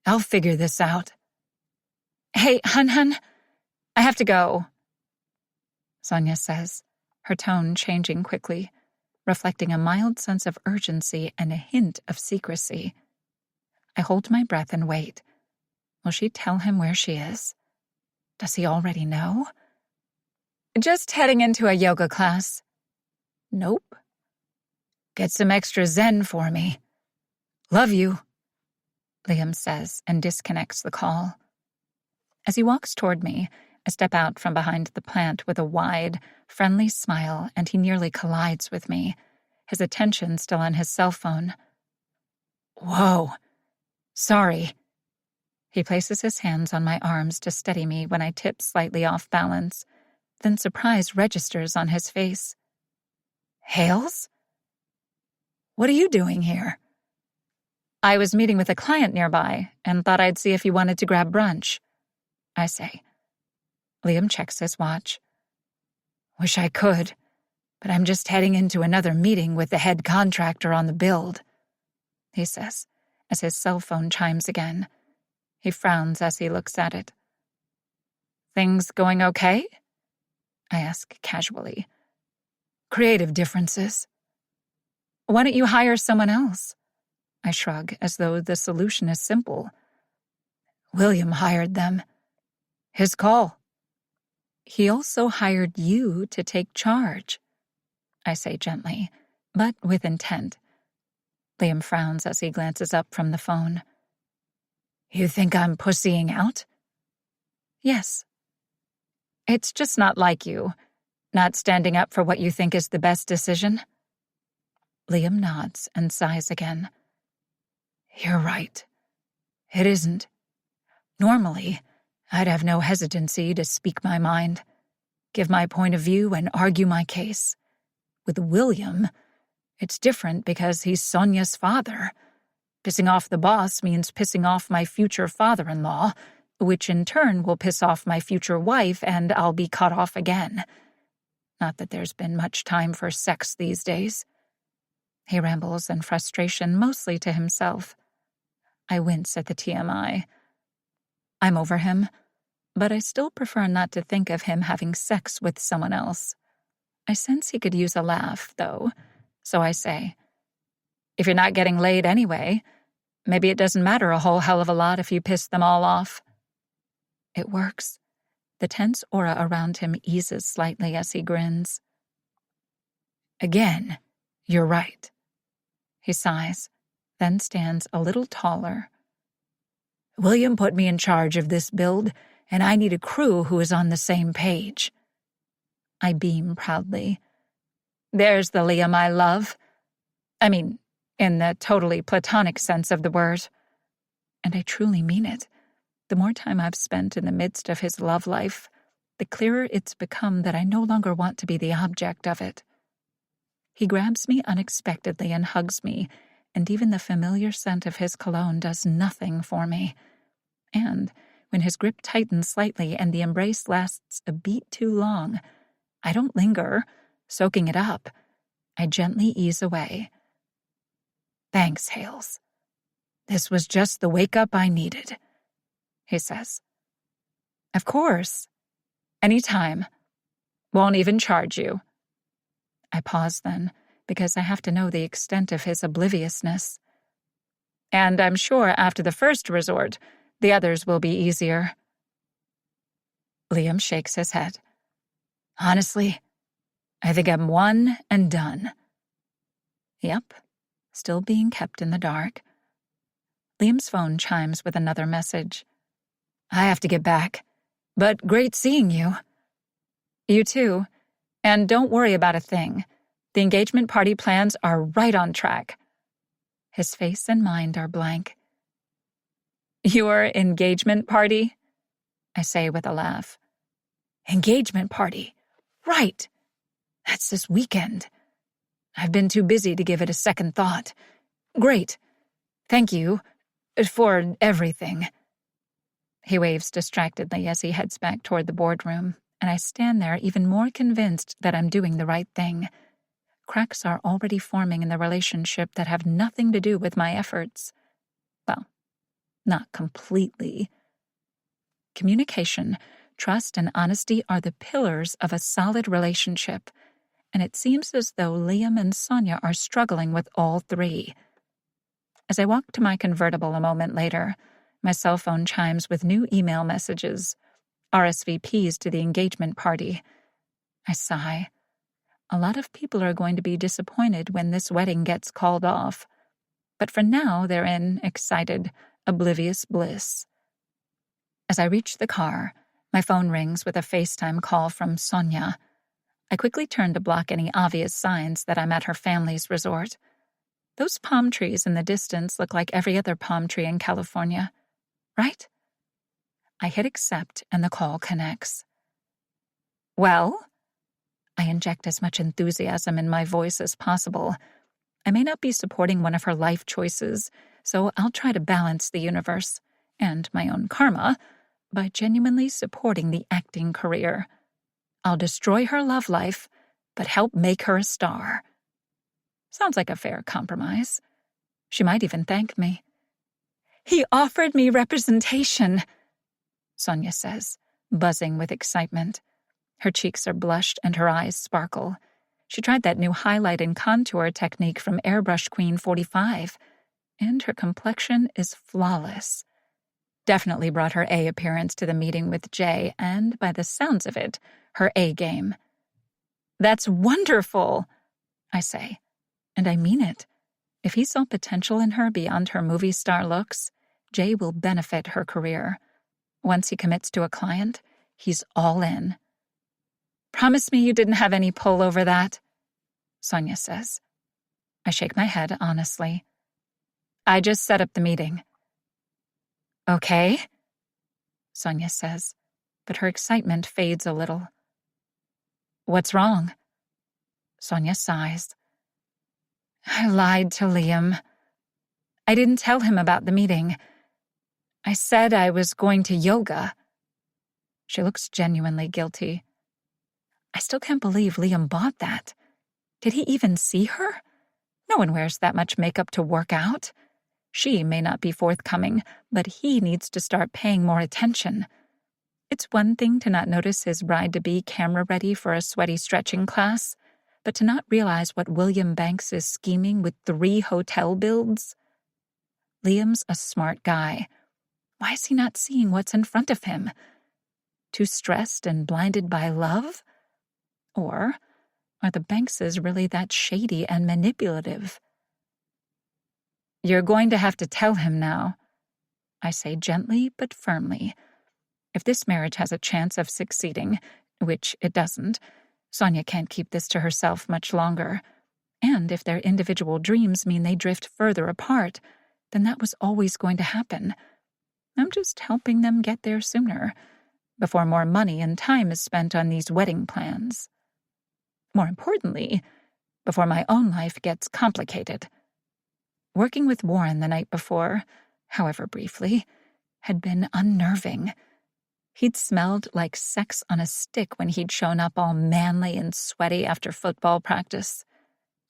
I'll figure this out. Hey, hun, I have to go, Sonia says, her tone changing quickly, reflecting a mild sense of urgency and a hint of secrecy. I hold my breath and wait. Will she tell him where she is? Does he already know? Just heading into a yoga class. Nope. Get some extra zen for me. Love you, Liam says and disconnects the call. As he walks toward me, I step out from behind the plant with a wide, friendly smile, and he nearly collides with me, his attention still on his cell phone. Whoa. Sorry. He places his hands on my arms to steady me when I tip slightly off balance, then surprise registers on his face. Hales? What are you doing here? I was meeting with a client nearby and thought I'd see if you wanted to grab brunch, I say. Liam checks his watch. Wish I could, but I'm just heading into another meeting with the head contractor on the build, he says, as his cell phone chimes again. He frowns as he looks at it. Things going okay? I ask casually. Creative differences. Why don't you hire someone else? I shrug, as though the solution is simple. William hired them. His call. He also hired you to take charge, I say gently, but with intent. Liam frowns as he glances up from the phone. You think I'm pussying out? Yes. It's just not like you, not standing up for what you think is the best decision. Liam nods and sighs again. You're right. It isn't. Normally, I'd have no hesitancy to speak my mind, give my point of view and argue my case. With William, it's different because he's Sonia's father. Pissing off the boss means pissing off my future father-in-law, which in turn will piss off my future wife, and I'll be cut off again. Not that there's been much time for sex these days. He rambles in frustration, mostly to himself. I wince at the TMI. I'm over him, but I still prefer not to think of him having sex with someone else. I sense he could use a laugh, though, so I say, if you're not getting laid anyway, maybe it doesn't matter a whole hell of a lot if you piss them all off. It works. The tense aura around him eases slightly as he grins. Again, you're right. He sighs, then stands a little taller. William put me in charge of this build, and I need a crew who is on the same page. I beam proudly. There's the Liam I love. I mean, in the totally platonic sense of the word. And I truly mean it. The more time I've spent in the midst of his love life, the clearer it's become that I no longer want to be the object of it. He grabs me unexpectedly and hugs me, and even the familiar scent of his cologne does nothing for me. And when his grip tightens slightly and the embrace lasts a beat too long, I don't linger, soaking it up. I gently ease away. Thanks, Hales. This was just the wake-up I needed, he says. Of course. Anytime. Won't even charge you. I pause then, because I have to know the extent of his obliviousness. And I'm sure after the first resort, the others will be easier. Liam shakes his head. Honestly, I think I'm one and done. Yep, still being kept in the dark. Liam's phone chimes with another message. I have to get back, but great seeing you. You too, and don't worry about a thing. The engagement party plans are right on track. His face and mind are blank. Your engagement party? I say with a laugh. Engagement party. Right. That's this weekend. I've been too busy to give it a second thought. Great. Thank you for everything. He waves distractedly as he heads back toward the boardroom, and I stand there even more convinced that I'm doing the right thing. Cracks are already forming in the relationship that have nothing to do with my efforts. Well, not completely. Communication, trust, and honesty are the pillars of a solid relationship, and it seems as though Liam and Sonia are struggling with all three. As I walk to my convertible a moment later, my cell phone chimes with new email messages, RSVPs to the engagement party. I sigh. A lot of people are going to be disappointed when this wedding gets called off. But for now, they're in excited, oblivious bliss. As I reach the car, my phone rings with a FaceTime call from Sonia. I quickly turn to block any obvious signs that I'm at her family's resort. Those palm trees in the distance look like every other palm tree in California, right? I hit accept and the call connects. Well? I inject as much enthusiasm in my voice as possible. I may not be supporting one of her life choices, so I'll try to balance the universe, and my own karma, by genuinely supporting the acting career. I'll destroy her love life, but help make her a star. Sounds like a fair compromise. She might even thank me. He offered me representation, Sonia says, buzzing with excitement. Her cheeks are blushed and her eyes sparkle. She tried that new highlight and contour technique from Airbrush Queen 45, and her complexion is flawless. Definitely brought her A appearance to the meeting with Jay, and by the sounds of it, her A game. That's wonderful, I say, and I mean it. If he saw potential in her beyond her movie star looks, Jay will benefit her career. Once he commits to a client, he's all in. Promise me you didn't have any pull over that, Sonia says. I shake my head honestly. I just set up the meeting. Okay, Sonia says, but her excitement fades a little. What's wrong? Sonia sighs. I lied to Liam. I didn't tell him about the meeting. I said I was going to yoga. She looks genuinely guilty. I still can't believe Liam bought that. Did he even see her? No one wears that much makeup to work out. She may not be forthcoming, but he needs to start paying more attention. It's one thing to not notice his bride-to-be camera-ready for a sweaty stretching class, but to not realize what William Banks is scheming with 3 hotel builds. Liam's a smart guy. Why is he not seeing what's in front of him? Too stressed and blinded by love? Or are the Bankses really that shady and manipulative? You're going to have to tell him now, I say gently but firmly. If this marriage has a chance of succeeding, which it doesn't, Sonia can't keep this to herself much longer. And if their individual dreams mean they drift further apart, then that was always going to happen. I'm just helping them get there sooner, before more money and time is spent on these wedding plans. More importantly, before my own life gets complicated. Working with Warren the night before, however briefly, had been unnerving. He'd smelled like sex on a stick when he'd shown up all manly and sweaty after football practice.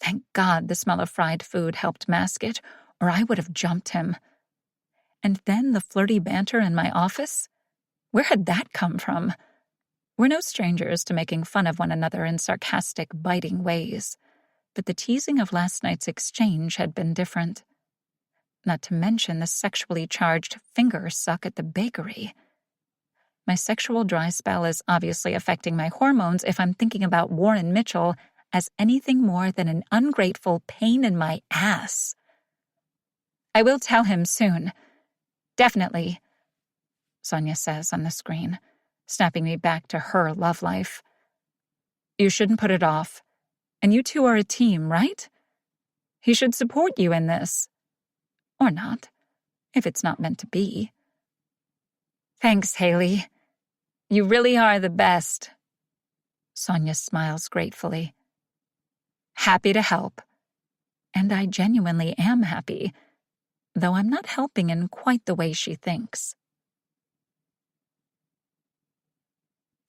Thank God the smell of fried food helped mask it, or I would have jumped him. And then the flirty banter in my office? Where had that come from? We're no strangers to making fun of one another in sarcastic, biting ways, but the teasing of last night's exchange had been different. Not to mention the sexually charged finger suck at the bakery. My sexual dry spell is obviously affecting my hormones if I'm thinking about Warren Mitchell as anything more than an ungrateful pain in my ass. I will tell him soon. Definitely, Sonia says on the screen, snapping me back to her love life. You shouldn't put it off. And you two are a team, right? He should support you in this. Or not, if it's not meant to be. Thanks, Haley. You really are the best. Sonia smiles gratefully. Happy to help. And I genuinely am happy, though I'm not helping in quite the way she thinks.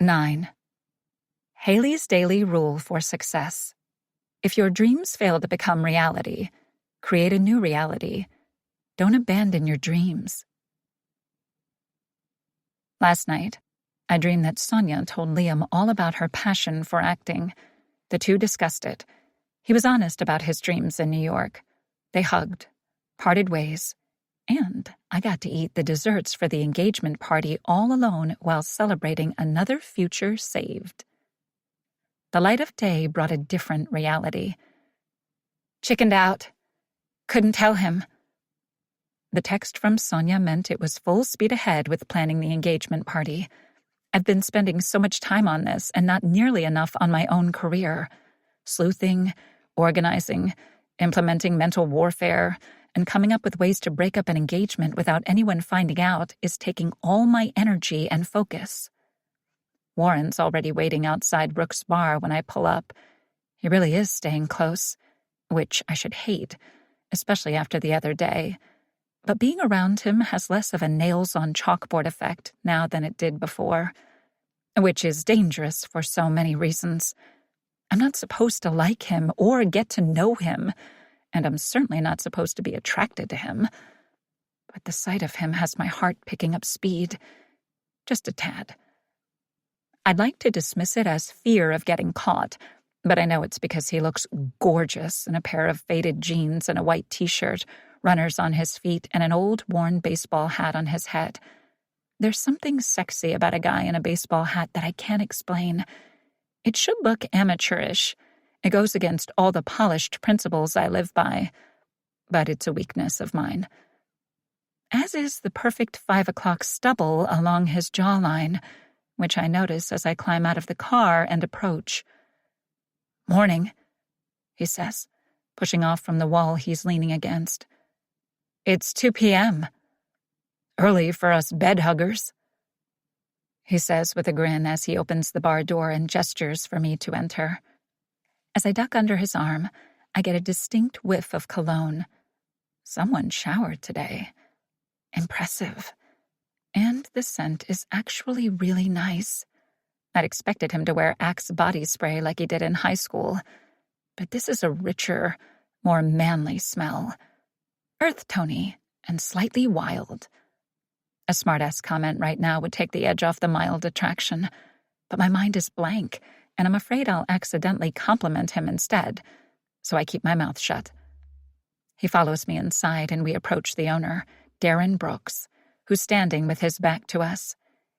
9. Haley's daily rule for success. If your dreams fail to become reality, create a new reality. Don't abandon your dreams. Last night, I dreamed that Sonia told Liam all about her passion for acting. The two discussed it. He was honest about his dreams in New York. They hugged, parted ways, and I got to eat the desserts for the engagement party all alone while celebrating another future saved. The light of day brought a different reality. Chickened out. Couldn't tell him. The text from Sonia meant it was full speed ahead with planning the engagement party. I've been spending so much time on this and not nearly enough on my own career. Sleuthing, organizing, implementing mental warfare, and coming up with ways to break up an engagement without anyone finding out is taking all my energy and focus. Warren's already waiting outside Brooks' bar when I pull up. He really is staying close, which I should hate, especially after the other day. But being around him has less of a nails-on-chalkboard effect now than it did before, which is dangerous for so many reasons. I'm not supposed to like him or get to know him, and I'm certainly not supposed to be attracted to him. But the sight of him has my heart picking up speed, just a tad. I'd like to dismiss it as fear of getting caught, but I know it's because he looks gorgeous in a pair of faded jeans and a white t-shirt, runners on his feet, and an old, worn baseball hat on his head. There's something sexy about a guy in a baseball hat that I can't explain. It should look amateurish. It goes against all the polished principles I live by. But it's a weakness of mine. As is the perfect 5 o'clock stubble along his jawline, which I notice as I climb out of the car and approach. Morning, he says, pushing off from the wall he's leaning against. It's 2 p.m. Early for us bed-huggers, he says with a grin as he opens the bar door and gestures for me to enter. As I duck under his arm, I get a distinct whiff of cologne. Someone showered today. Impressive. And the scent is actually really nice. I'd expected him to wear Axe body spray like he did in high school, but this is a richer, more manly smell. Earth-tony and slightly wild. A smart-ass comment right now would take the edge off the mild attraction, but my mind is blank, and I'm afraid I'll accidentally compliment him instead, so I keep my mouth shut. He follows me inside, and we approach the owner, Darren Brooks, who's standing with his back to us.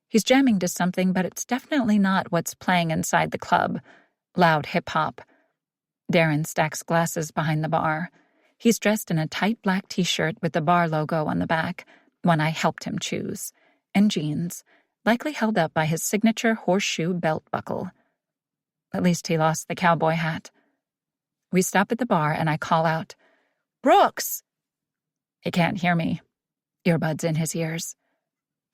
He's jamming to something, but it's definitely not what's playing inside the club. Loud hip-hop. Darren stacks glasses behind the bar. He's dressed in a tight black t-shirt with the bar logo on the back, one I helped him choose, and jeans, likely held up by his signature horseshoe belt buckle. At least he lost the cowboy hat. We stop at the bar and I call out, "Brooks!" He can't hear me. Earbuds in his ears.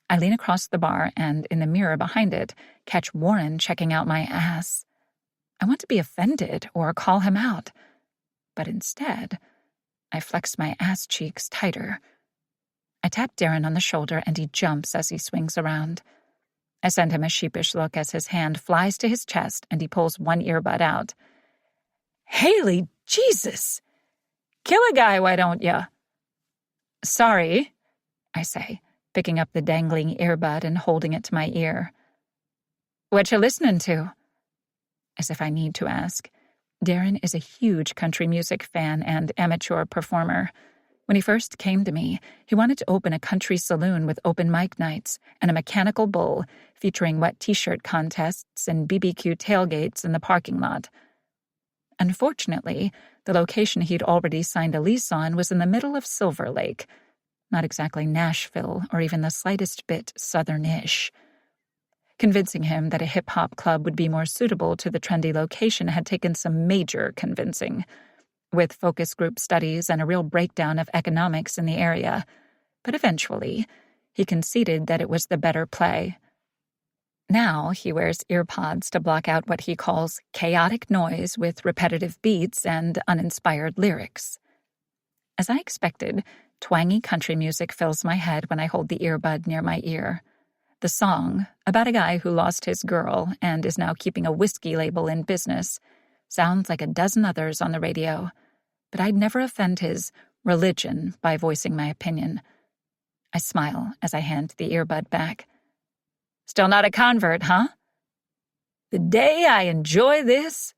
I lean across the bar and, in the mirror behind it, catch Warren checking out my ass. I want to be offended or call him out, but instead, I flex my ass cheeks tighter. I tap Darren on the shoulder and he jumps as he swings around. I send him a sheepish look as his hand flies to his chest and he pulls one earbud out. "Haley, Jesus! Kill a guy, why don't ya?" "Sorry," I say, picking up the dangling earbud and holding it to my ear. "What you listening to?" As if I need to ask. Darren is a huge country music fan and amateur performer. When he first came to me, he wanted to open a country saloon with open mic nights and a mechanical bull featuring wet t-shirt contests and BBQ tailgates in the parking lot. Unfortunately, the location he'd already signed a lease on was in the middle of Silver Lake, not exactly Nashville or even the slightest bit southern-ish. Convincing him that a hip-hop club would be more suitable to the trendy location had taken some major convincing, with focus group studies and a real breakdown of economics in the area. But eventually, he conceded that it was the better play. Now he wears earpods to block out what he calls chaotic noise with repetitive beats and uninspired lyrics. As I expected, twangy country music fills my head when I hold the earbud near my ear. The song, about a guy who lost his girl and is now keeping a whiskey label in business, sounds like a dozen others on the radio, but I'd never offend his religion by voicing my opinion. I smile as I hand the earbud back. Still not a convert, huh? The day I enjoy this,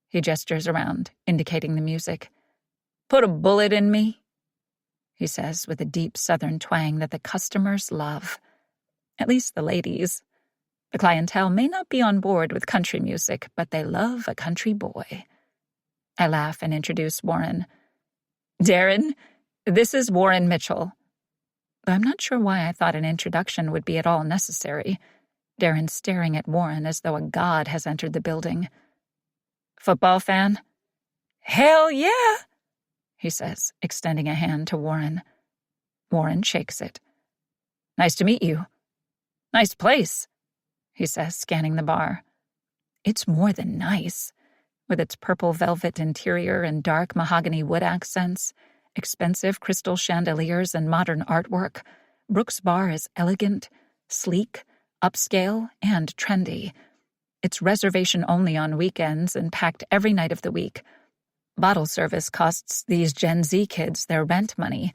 he gestures around, indicating the music. Put a bullet in me, he says with a deep southern twang that the customers love. At least the ladies. The clientele may not be on board with country music, but they love a country boy. I laugh and introduce Warren. Darren, this is Warren Mitchell. I'm not sure why I thought an introduction would be at all necessary. Darren's staring at Warren as though a god has entered the building. Football fan? Hell yeah, he says, extending a hand to Warren. Warren shakes it. Nice to meet you. Nice place, he says, scanning the bar. It's more than nice. With its purple velvet interior and dark mahogany wood accents, expensive crystal chandeliers and modern artwork, Brooks Bar is elegant, sleek, upscale, and trendy. It's reservation only on weekends and packed every night of the week. Bottle service costs these Gen Z kids their rent money,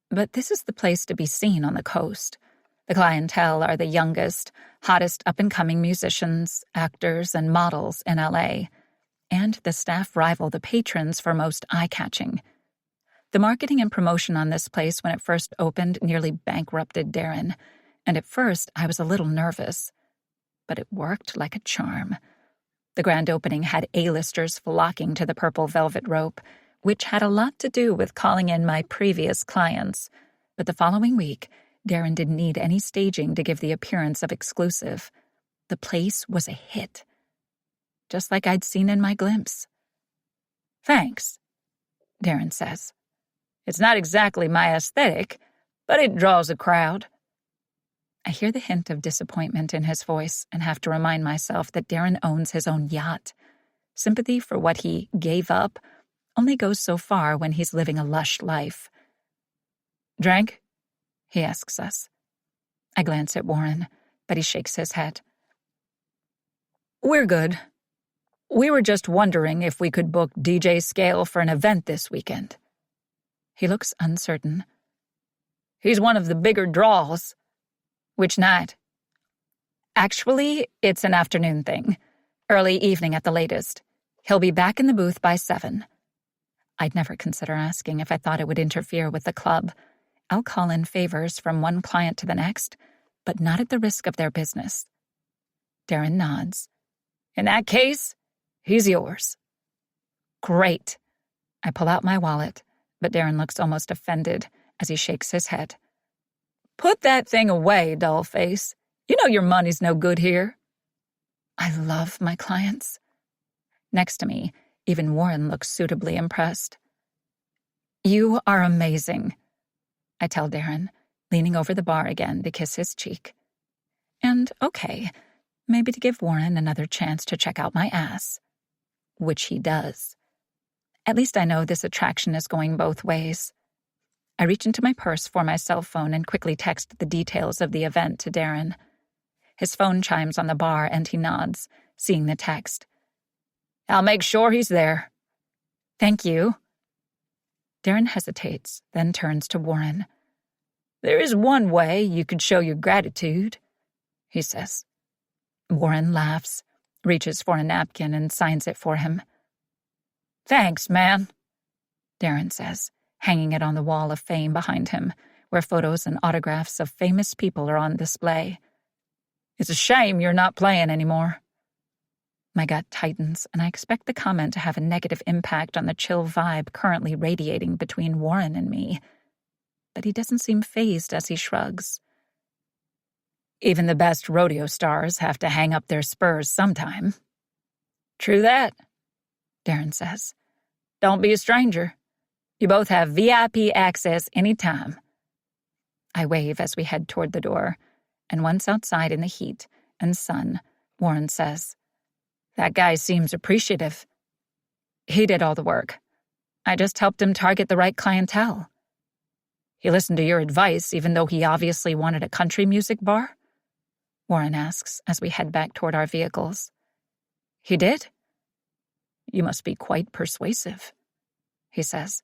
but this is the place to be seen on the coast. The clientele are the youngest, hottest up-and-coming musicians, actors, and models in LA, and the staff rival the patrons for most eye-catching. The marketing and promotion on this place when it first opened nearly bankrupted Darren, and at first I was a little nervous. But it worked like a charm. The grand opening had A-listers flocking to the purple velvet rope, which had a lot to do with calling in my previous clients. But the following week, Darren didn't need any staging to give the appearance of exclusive. The place was a hit. Just like I'd seen in my glimpse. Thanks, Darren says. It's not exactly my aesthetic, but it draws a crowd. I hear the hint of disappointment in his voice and have to remind myself that Darren owns his own yacht. Sympathy for what he gave up only goes so far when he's living a lush life. Drank? He asks us. I glance at Warren, but he shakes his head. We're good. We were just wondering if we could book DJ Scale for an event this weekend. He looks uncertain. He's one of the bigger draws. Which night? Actually, it's an afternoon thing. Early evening at the latest. He'll be back in the booth by 7. I'd never consider asking if I thought it would interfere with the club. I'll call in favors from one client to the next, but not at the risk of their business. Darren nods. In that case, he's yours. Great. I pull out my wallet, but Darren looks almost offended as he shakes his head. Put that thing away, dollface. You know your money's no good here. I love my clients. Next to me, even Warren looks suitably impressed. You are amazing, I tell Darren, leaning over the bar again to kiss his cheek. And okay, maybe to give Warren another chance to check out my ass. Which he does. At least I know this attraction is going both ways. I reach into my purse for my cell phone and quickly text the details of the event to Darren. His phone chimes on the bar and he nods, seeing the text. I'll make sure he's there. Thank you. Darren hesitates, then turns to Warren. There is one way you could show your gratitude, he says. Warren laughs, reaches for a napkin and signs it for him. Thanks, man, Darren says, hanging it on the wall of fame behind him, where photos and autographs of famous people are on display. It's a shame you're not playing anymore. My gut tightens, and I expect the comment to have a negative impact on the chill vibe currently radiating between Warren and me. But he doesn't seem fazed as he shrugs. Even the best rodeo stars have to hang up their spurs sometime. True that, Darren says. Don't be a stranger. You both have VIP access anytime. I wave as we head toward the door, and once outside in the heat and sun, Warren says, That guy seems appreciative. He did all the work. I just helped him target the right clientele. He listened to your advice even though he obviously wanted a country music bar? Warren asks as we head back toward our vehicles. He did? You must be quite persuasive, he says.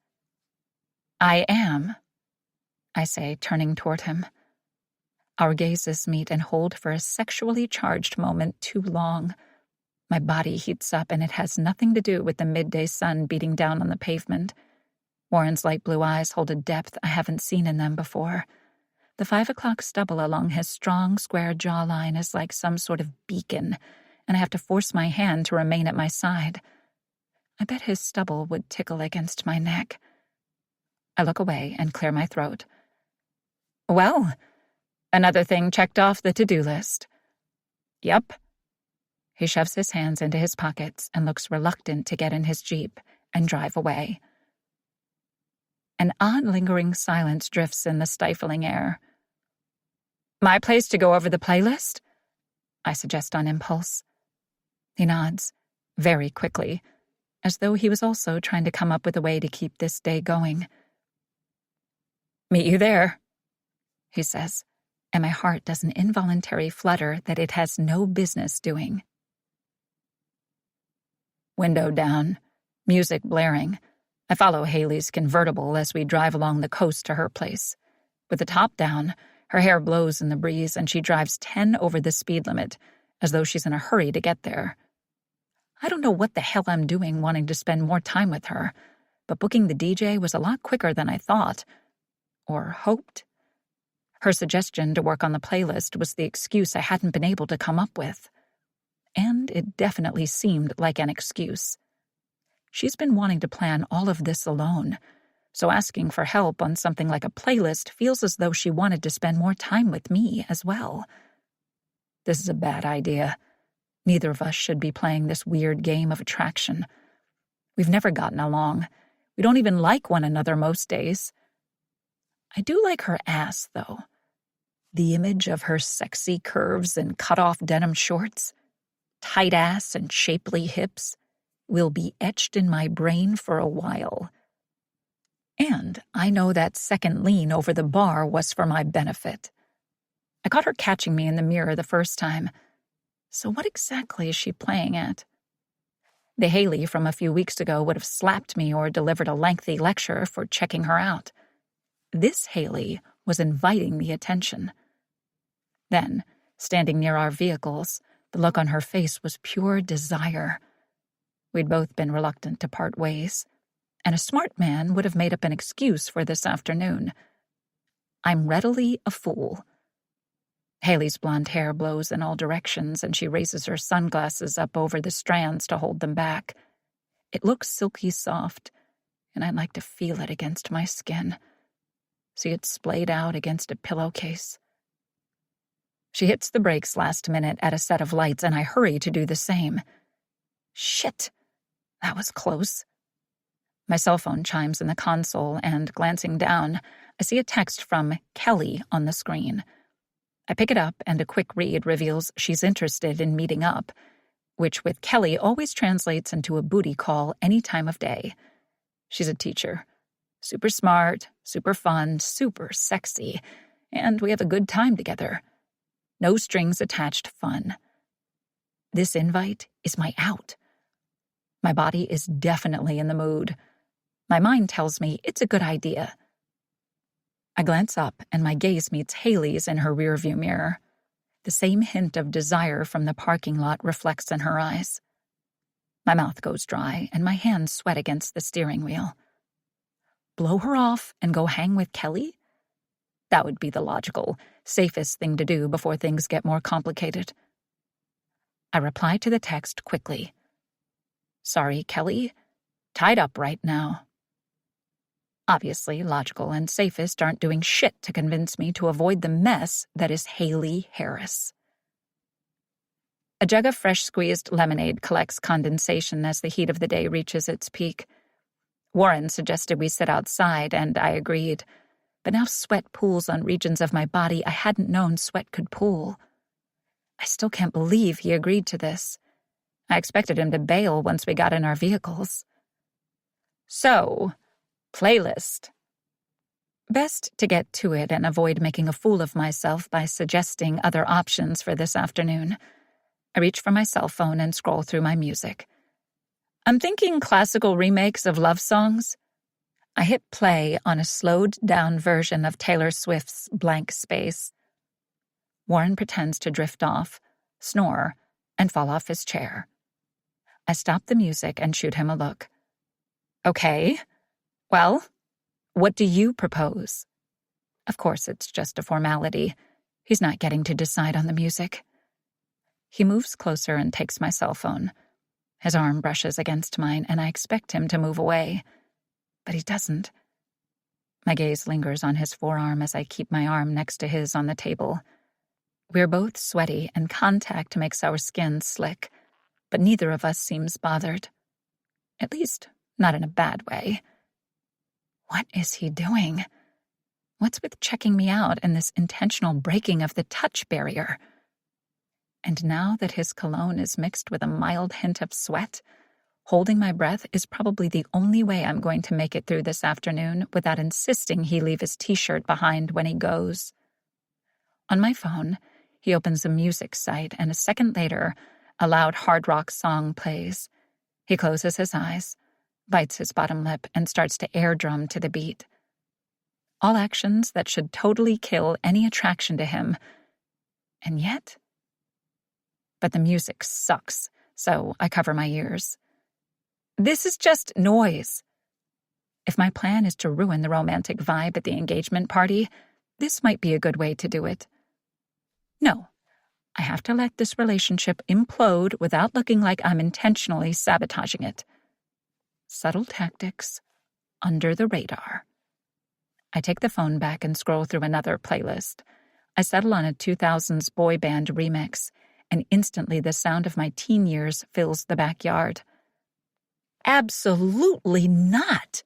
I am, I say, turning toward him. Our gazes meet and hold for a sexually charged moment too long. My body heats up, and it has nothing to do with the midday sun beating down on the pavement. Warren's light blue eyes hold a depth I haven't seen in them before. The 5 o'clock stubble along his strong, square jawline is like some sort of beacon, and I have to force my hand to remain at my side. I bet his stubble would tickle against my neck. I look away and clear my throat. Well, another thing checked off the to-do list. Yup. He shoves his hands into his pockets and looks reluctant to get in his Jeep and drive away. An odd lingering silence drifts in the stifling air. My place to go over the playlist? I suggest on impulse. He nods, very quickly, as though he was also trying to come up with a way to keep this day going. Meet you there, he says, and my heart does an involuntary flutter that it has no business doing. Window down, music blaring. I follow Haley's convertible as we drive along the coast to her place. With the top down, her hair blows in the breeze and she drives 10 over the speed limit, as though she's in a hurry to get there. I don't know what the hell I'm doing wanting to spend more time with her, but booking the DJ was a lot quicker than I thought. Or hoped. Her suggestion to work on the playlist was the excuse I hadn't been able to come up with. And it definitely seemed like an excuse. She's been wanting to plan all of this alone, so asking for help on something like a playlist feels as though she wanted to spend more time with me as well. This is a bad idea. Neither of us should be playing this weird game of attraction. We've never gotten along. We don't even like one another most days. I do like her ass, though. The image of her sexy curves and cut-off denim shorts, tight ass and shapely hips, will be etched in my brain for a while. And I know that second lean over the bar was for my benefit. I caught her catching me in the mirror the first time. So what exactly is she playing at? The Haley from a few weeks ago would have slapped me or delivered a lengthy lecture for checking her out. This Haley was inviting the attention. Then, standing near our vehicles, the look on her face was pure desire. We'd both been reluctant to part ways, and a smart man would have made up an excuse for this afternoon. I'm readily a fool. Haley's blonde hair blows in all directions, and she raises her sunglasses up over the strands to hold them back. It looks silky soft, and I'd like to feel it against my skin. See it splayed out against a pillowcase. She hits the brakes last minute at a set of lights, and I hurry to do the same. Shit, that was close. My cell phone chimes in the console, and glancing down, I see a text from Kelly on the screen. I pick it up, and a quick read reveals she's interested in meeting up, which with Kelly always translates into a booty call any time of day. She's a teacher. Super smart, super fun, super sexy, and we have a good time together. No strings attached fun. This invite is my out. My body is definitely in the mood. My mind tells me it's a good idea. I glance up, and my gaze meets Haley's in her rearview mirror. The same hint of desire from the parking lot reflects in her eyes. My mouth goes dry, and my hands sweat against the steering wheel. Blow her off and go hang with Kelly? That would be the logical, safest thing to do before things get more complicated. I reply to the text quickly. Sorry, Kelly. Tied up right now. Obviously, logical and safest aren't doing shit to convince me to avoid the mess that is Haley Harris. A jug of fresh squeezed lemonade collects condensation as the heat of the day reaches its peak. Warren suggested we sit outside, and I agreed. But now sweat pools on regions of my body I hadn't known sweat could pool. I still can't believe he agreed to this. I expected him to bail once we got in our vehicles. So, playlist. Best to get to it and avoid making a fool of myself by suggesting other options for this afternoon. I reach for my cell phone and scroll through my music. I'm thinking classical remakes of love songs. I hit play on a slowed-down version of Taylor Swift's Blank Space. Warren pretends to drift off, snore, and fall off his chair. I stop the music and shoot him a look. Okay, well, what do you propose? Of course, it's just a formality. He's not getting to decide on the music. He moves closer and takes my cell phone. His arm brushes against mine, and I expect him to move away. But he doesn't. My gaze lingers on his forearm as I keep my arm next to his on the table. We're both sweaty, and contact makes our skin slick, but neither of us seems bothered. At least, not in a bad way. What is he doing? What's with checking me out and this intentional breaking of the touch barrier? And now that his cologne is mixed with a mild hint of sweat, holding my breath is probably the only way I'm going to make it through this afternoon without insisting he leave his t-shirt behind when he goes. On my phone, he opens a music site, and a second later, a loud hard rock song plays. He closes his eyes, bites his bottom lip, and starts to air drum to the beat. All actions that should totally kill any attraction to him. And yet... But the music sucks, so I cover my ears. This is just noise. If my plan is to ruin the romantic vibe at the engagement party, this might be a good way to do it. No, I have to let this relationship implode without looking like I'm intentionally sabotaging it. Subtle tactics, under the radar. I take the phone back and scroll through another playlist. I settle on a 2000s boy band remix, and instantly the sound of my teen years fills the backyard. Absolutely not,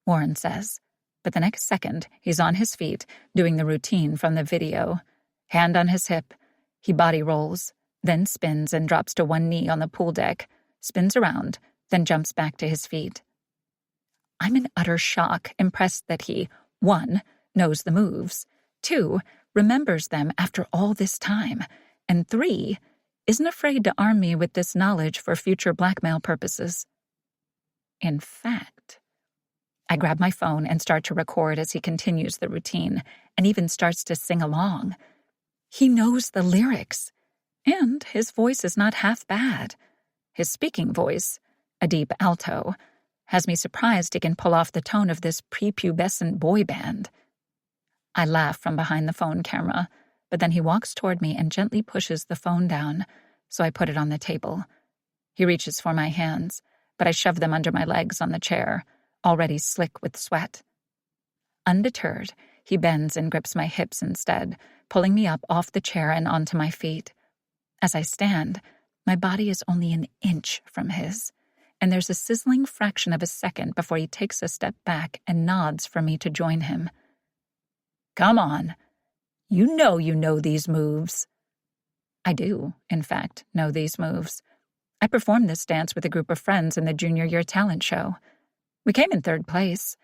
Warren says, but the next second he's on his feet, doing the routine from the video. Hand on his hip, he body rolls, then spins and drops to one knee on the pool deck, spins around, then jumps back to his feet. I'm in utter shock, impressed that he, 1, knows the moves, 2, remembers them after all this time, and 3, isn't afraid to arm me with this knowledge for future blackmail purposes. In fact, I grab my phone and start to record as he continues the routine, and even starts to sing along. He knows the lyrics, and his voice is not half bad. His speaking voice, a deep alto, has me surprised he can pull off the tone of this prepubescent boy band. I laugh from behind the phone camera, but then he walks toward me and gently pushes the phone down, so I put it on the table. He reaches for my hands, but I shove them under my legs on the chair, already slick with sweat. Undeterred, he bends and grips my hips instead, pulling me up off the chair and onto my feet. As I stand, my body is only an inch from his, and there's a sizzling fraction of a second before he takes a step back and nods for me to join him. Come on. You know these moves. I do, in fact, know these moves. I performed this dance with a group of friends in the junior year talent show. We came in 3rd place.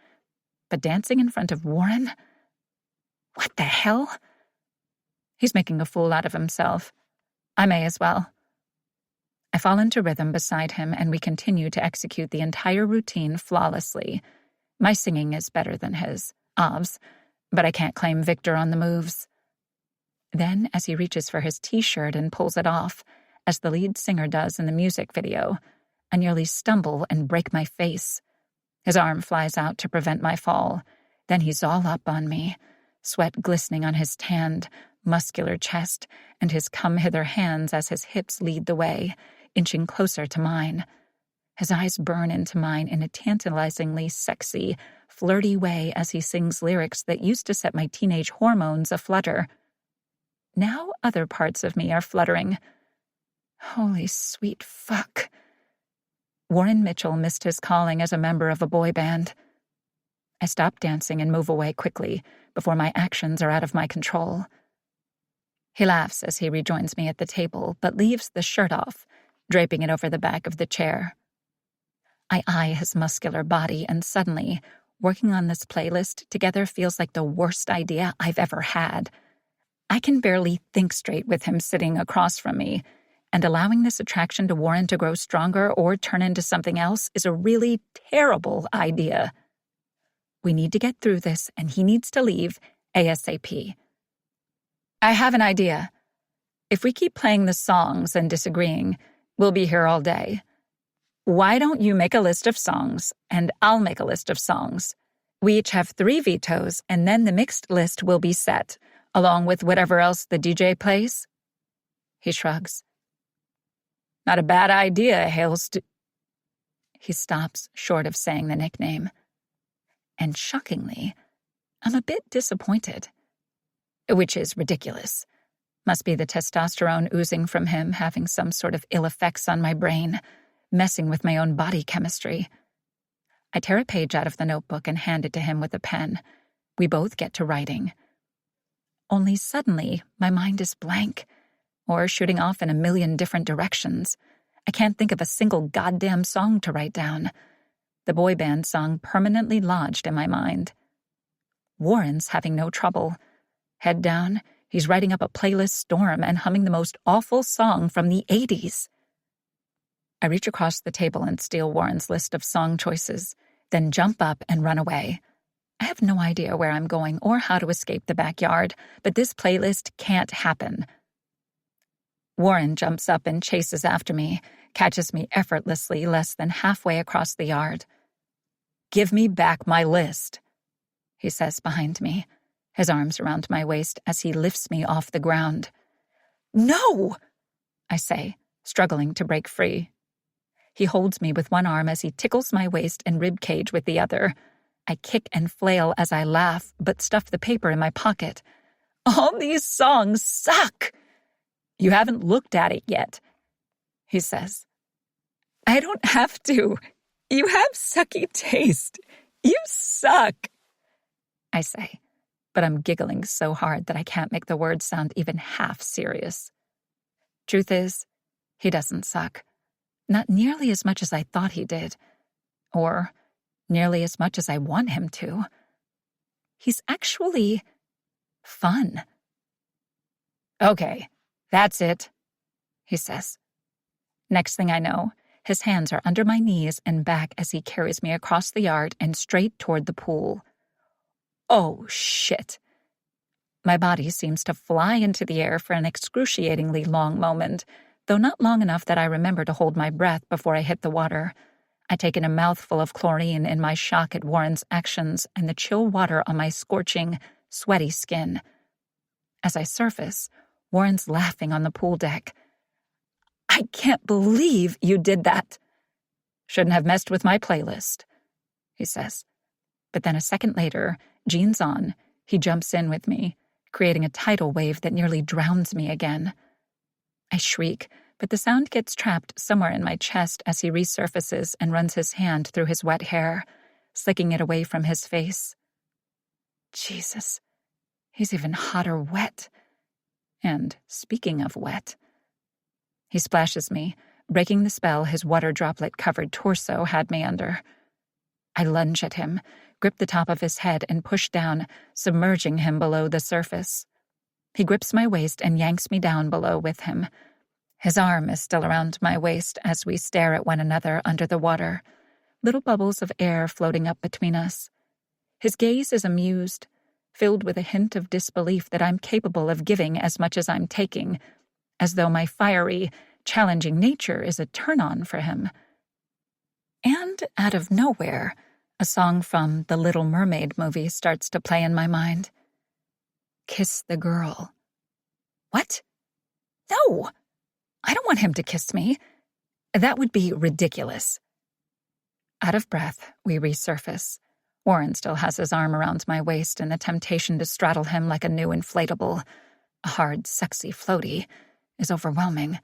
But dancing in front of Warren? What the hell? He's making a fool out of himself. I may as well. I fall into rhythm beside him, and we continue to execute the entire routine flawlessly. My singing is better than his, obvs, but I can't claim victor on the moves. Then, as he reaches for his t-shirt and pulls it off, as the lead singer does in the music video, I nearly stumble and break my face. His arm flies out to prevent my fall. Then he's all up on me, sweat glistening on his tanned, muscular chest, and his come-hither hands as his hips lead the way, inching closer to mine. His eyes burn into mine in a tantalizingly sexy, flirty way as he sings lyrics that used to set my teenage hormones aflutter. Now other parts of me are fluttering. Holy sweet fuck. Warren Mitchell missed his calling as a member of a boy band. I stop dancing and move away quickly before my actions are out of my control. He laughs as he rejoins me at the table, but leaves the shirt off, draping it over the back of the chair. I eye his muscular body, and suddenly, working on this playlist together feels like the worst idea I've ever had. I can barely think straight with him sitting across from me, and allowing this attraction to Warren to grow stronger or turn into something else is a really terrible idea. We need to get through this, and he needs to leave ASAP. I have an idea. If we keep playing the songs and disagreeing, we'll be here all day. Why don't you make a list of songs, and I'll make a list of songs? We each have 3 vetoes, and then the mixed list will be set, along with whatever else the DJ plays. He shrugs. Not a bad idea, He stops short of saying the nickname. And shockingly, I'm a bit disappointed. Which is ridiculous. Must be the testosterone oozing from him having some sort of ill effects on my brain, messing with my own body chemistry. I tear a page out of the notebook and hand it to him with a pen. We both get to writing. Only suddenly, my mind is blank, or shooting off in a million different directions. I can't think of a single goddamn song to write down. The boy band song permanently lodged in my mind. Warren's having no trouble. Head down, he's writing up a playlist storm and humming the most awful song from the 80s. I reach across the table and steal Warren's list of song choices, then jump up and run away. I have no idea where I'm going or how to escape the backyard, but this playlist can't happen. Warren jumps up and chases after me, catches me effortlessly less than halfway across the yard. "Give me back my list," he says behind me, his arms around my waist as he lifts me off the ground. "No!" I say, struggling to break free. He holds me with one arm as he tickles my waist and rib cage with the other. I kick and flail as I laugh, but stuff the paper in my pocket. "All these songs suck!" "You haven't looked at it yet," he says. "I don't have to. You have sucky taste. You suck," I say, but I'm giggling so hard that I can't make the words sound even half serious. Truth is, he doesn't suck. Not nearly as much as I thought he did. Or nearly as much as I want him to. He's actually fun. "Okay, that's it," he says. Next thing I know, his hands are under my knees and back as he carries me across the yard and straight toward the pool. Oh, shit. My body seems to fly into the air for an excruciatingly long moment, though not long enough that I remember to hold my breath before I hit the water. I take in a mouthful of chlorine in my shock at Warren's actions and the chill water on my scorching, sweaty skin. As I surface, Warren's laughing on the pool deck. "I can't believe you did that." "Shouldn't have messed with my playlist," he says. But then a second later, jeans on, he jumps in with me, creating a tidal wave that nearly drowns me again. I shriek, but the sound gets trapped somewhere in my chest as he resurfaces and runs his hand through his wet hair, slicking it away from his face. Jesus, he's even hotter wet. And speaking of wet, he splashes me, breaking the spell his water droplet-covered torso had me under. I lunge at him, grip the top of his head, and push down, submerging him below the surface. He grips my waist and yanks me down below with him. His arm is still around my waist as we stare at one another under the water, little bubbles of air floating up between us. His gaze is amused, filled with a hint of disbelief that I'm capable of giving as much as I'm taking, as though my fiery, challenging nature is a turn-on for him. And out of nowhere, a song from the Little Mermaid movie starts to play in my mind. Kiss the girl. What? No! I don't want him to kiss me. That would be ridiculous. Out of breath, we resurface. Warren still has his arm around my waist, and the temptation to straddle him like a new inflatable, a hard, sexy floaty, is overwhelming.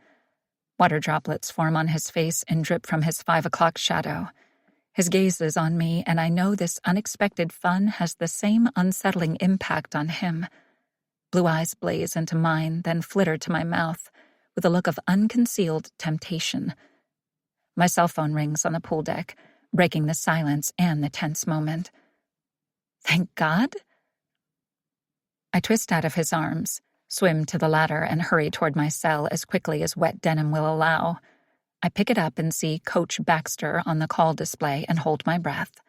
Water droplets form on his face and drip from his 5 o'clock shadow. His gaze is on me, and I know this unexpected fun has the same unsettling impact on him. Blue eyes blaze into mine, then flitter to my mouth, with a look of unconcealed temptation. My cell phone rings on the pool deck, breaking the silence and the tense moment. Thank God? I twist out of his arms, swim to the ladder, and hurry toward my cell as quickly as wet denim will allow. I pick it up and see Coach Baxter on the call display and hold my breath.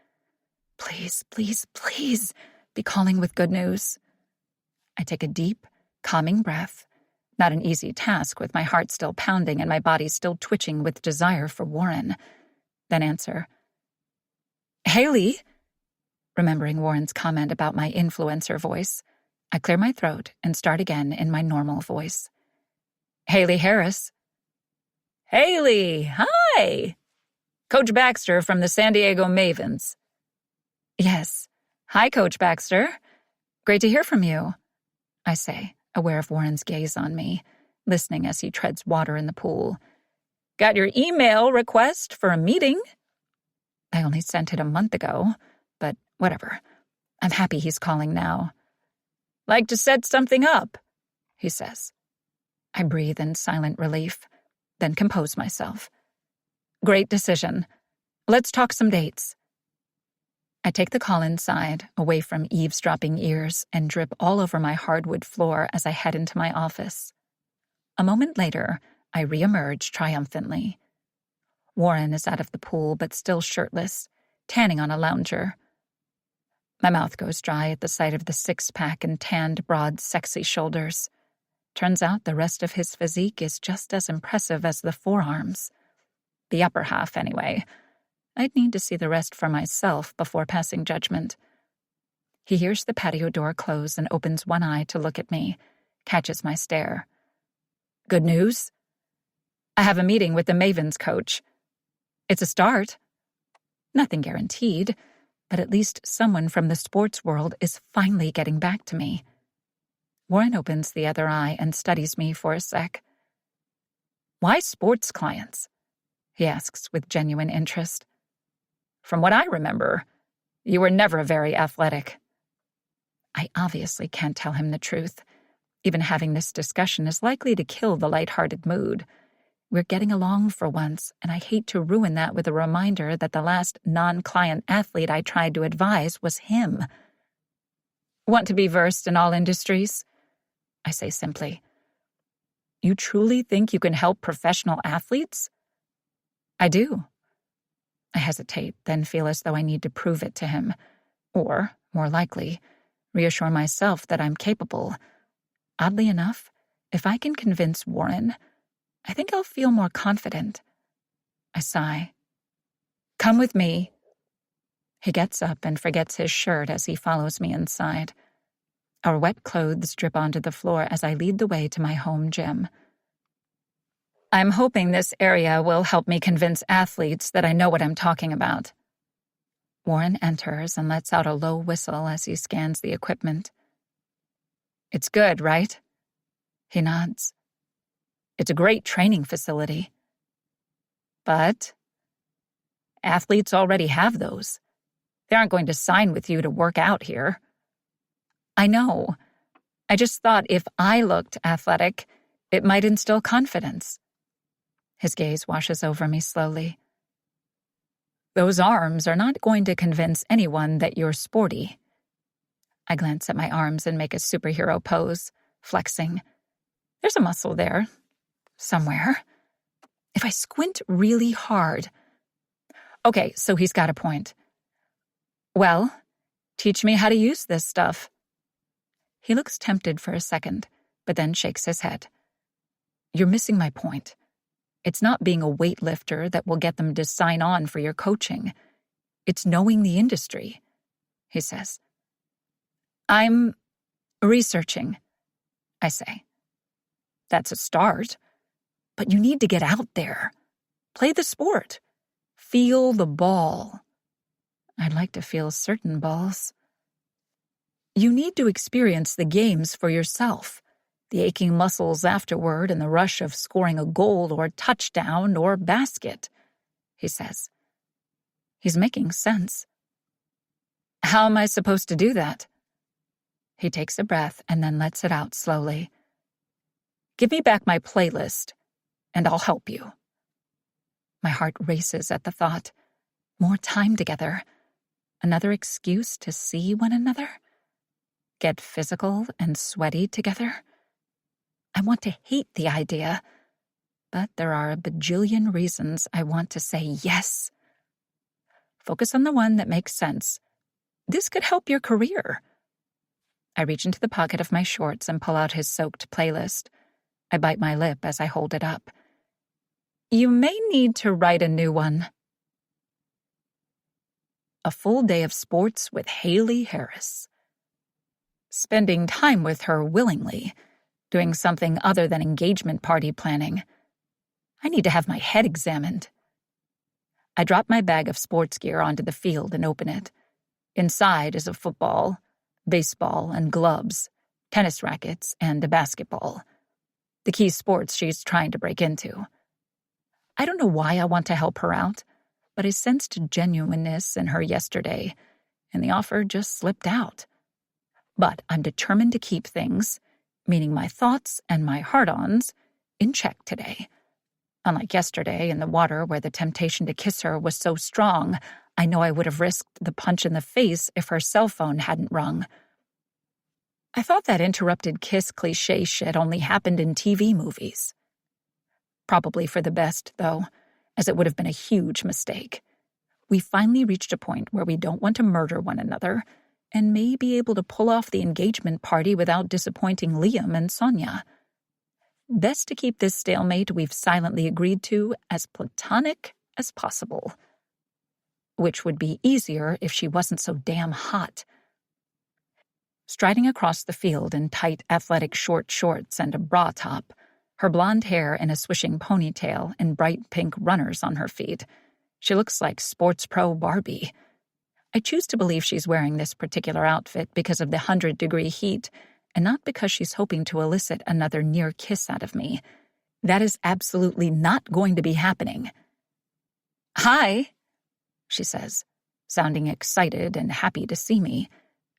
Please, please, please be calling with good news. I take a deep, calming breath. Not an easy task with my heart still pounding and my body still twitching with desire for Warren. Then answer. Haley, remembering Warren's comment about my influencer voice, I clear my throat and start again in my normal voice. Haley Harris. Haley, hi! Coach Baxter from the San Diego Mavens. Yes. Hi, Coach Baxter. Great to hear from you, I say, aware of Warren's gaze on me, listening as he treads water in the pool. Got your email request for a meeting? I only sent it a month ago, but whatever. I'm happy he's calling now. Like to set something up, he says. I breathe in silent relief, then compose myself. Great decision. Let's talk some dates. I take the call inside, away from eavesdropping ears, and drip all over my hardwood floor as I head into my office. A moment later, I reemerge triumphantly. Warren is out of the pool, but still shirtless, tanning on a lounger. My mouth goes dry at the sight of the six-pack and tanned, broad, sexy shoulders. Turns out the rest of his physique is just as impressive as the forearms. The upper half, anyway. I'd need to see the rest for myself before passing judgment. He hears the patio door close and opens one eye to look at me, catches my stare. Good news? I have a meeting with the Mavens coach. It's a start. Nothing guaranteed, but at least someone from the sports world is finally getting back to me. Warren opens the other eye and studies me for a sec. Why sports clients? He asks with genuine interest. From what I remember, you were never very athletic. I obviously can't tell him the truth. Even having this discussion is likely to kill the lighthearted mood. We're getting along for once, and I hate to ruin that with a reminder that the last non-client athlete I tried to advise was him. Want to be versed in all industries? I say simply. You truly think you can help professional athletes? I do. I hesitate, then feel as though I need to prove it to him. Or, more likely, reassure myself that I'm capable. Oddly enough, if I can convince Warren, I think I'll feel more confident. I sigh. Come with me. He gets up and forgets his shirt as he follows me inside. Our wet clothes drip onto the floor as I lead the way to my home gym. I'm hoping this area will help me convince athletes that I know what I'm talking about. Warren enters and lets out a low whistle as he scans the equipment. It's good, right? He nods. It's a great training facility. But athletes already have those. They aren't going to sign with you to work out here. I know. I just thought if I looked athletic, it might instill confidence. His gaze washes over me slowly. Those arms are not going to convince anyone that you're sporty. I glance at my arms and make a superhero pose, flexing. There's a muscle there, somewhere. If I squint really hard. Okay, so he's got a point. Well, teach me how to use this stuff. He looks tempted for a second, but then shakes his head. You're missing my point. It's not being a weightlifter that will get them to sign on for your coaching. It's knowing the industry, he says. I'm researching, I say. That's a start. But you need to get out there. Play the sport. Feel the ball. I'd like to feel certain balls. You need to experience the games for yourself. The aching muscles afterward and the rush of scoring a goal or touchdown or basket, he says. He's making sense. How am I supposed to do that? He takes a breath and then lets it out slowly. Give me back my playlist, and I'll help you. My heart races at the thought. More time together. Another excuse to see one another. Get physical and sweaty together. I want to hate the idea, but there are a bajillion reasons I want to say yes. Focus on the one that makes sense. This could help your career. I reach into the pocket of my shorts and pull out his soaked playlist. I bite my lip as I hold it up. You may need to write a new one. A full day of sports with Haley Harris. Spending time with her willingly, doing something other than engagement party planning. I need to have my head examined. I drop my bag of sports gear onto the field and open it. Inside is a football, baseball, and gloves, tennis rackets, and a basketball. The key sports she's trying to break into. I don't know why I want to help her out, but I sensed genuineness in her yesterday, and the offer just slipped out. But I'm determined to keep things, meaning my thoughts and my heart-ons, in check today. Unlike yesterday in the water where the temptation to kiss her was so strong, I know I would have risked the punch in the face if her cell phone hadn't rung. I thought that interrupted kiss cliché shit only happened in TV movies. Probably for the best, though, as it would have been a huge mistake. We finally reached a point where we don't want to murder one another, and may be able to pull off the engagement party without disappointing Liam and Sonia. Best to keep this stalemate we've silently agreed to as platonic as possible. Which would be easier if she wasn't so damn hot. Striding across the field in tight athletic short shorts and a bra top, her blonde hair in a swishing ponytail and bright pink runners on her feet, she looks like sports pro Barbie. I choose to believe she's wearing this particular outfit because of the 100-degree heat, and not because she's hoping to elicit another near kiss out of me. That is absolutely not going to be happening. Hi, she says, sounding excited and happy to see me,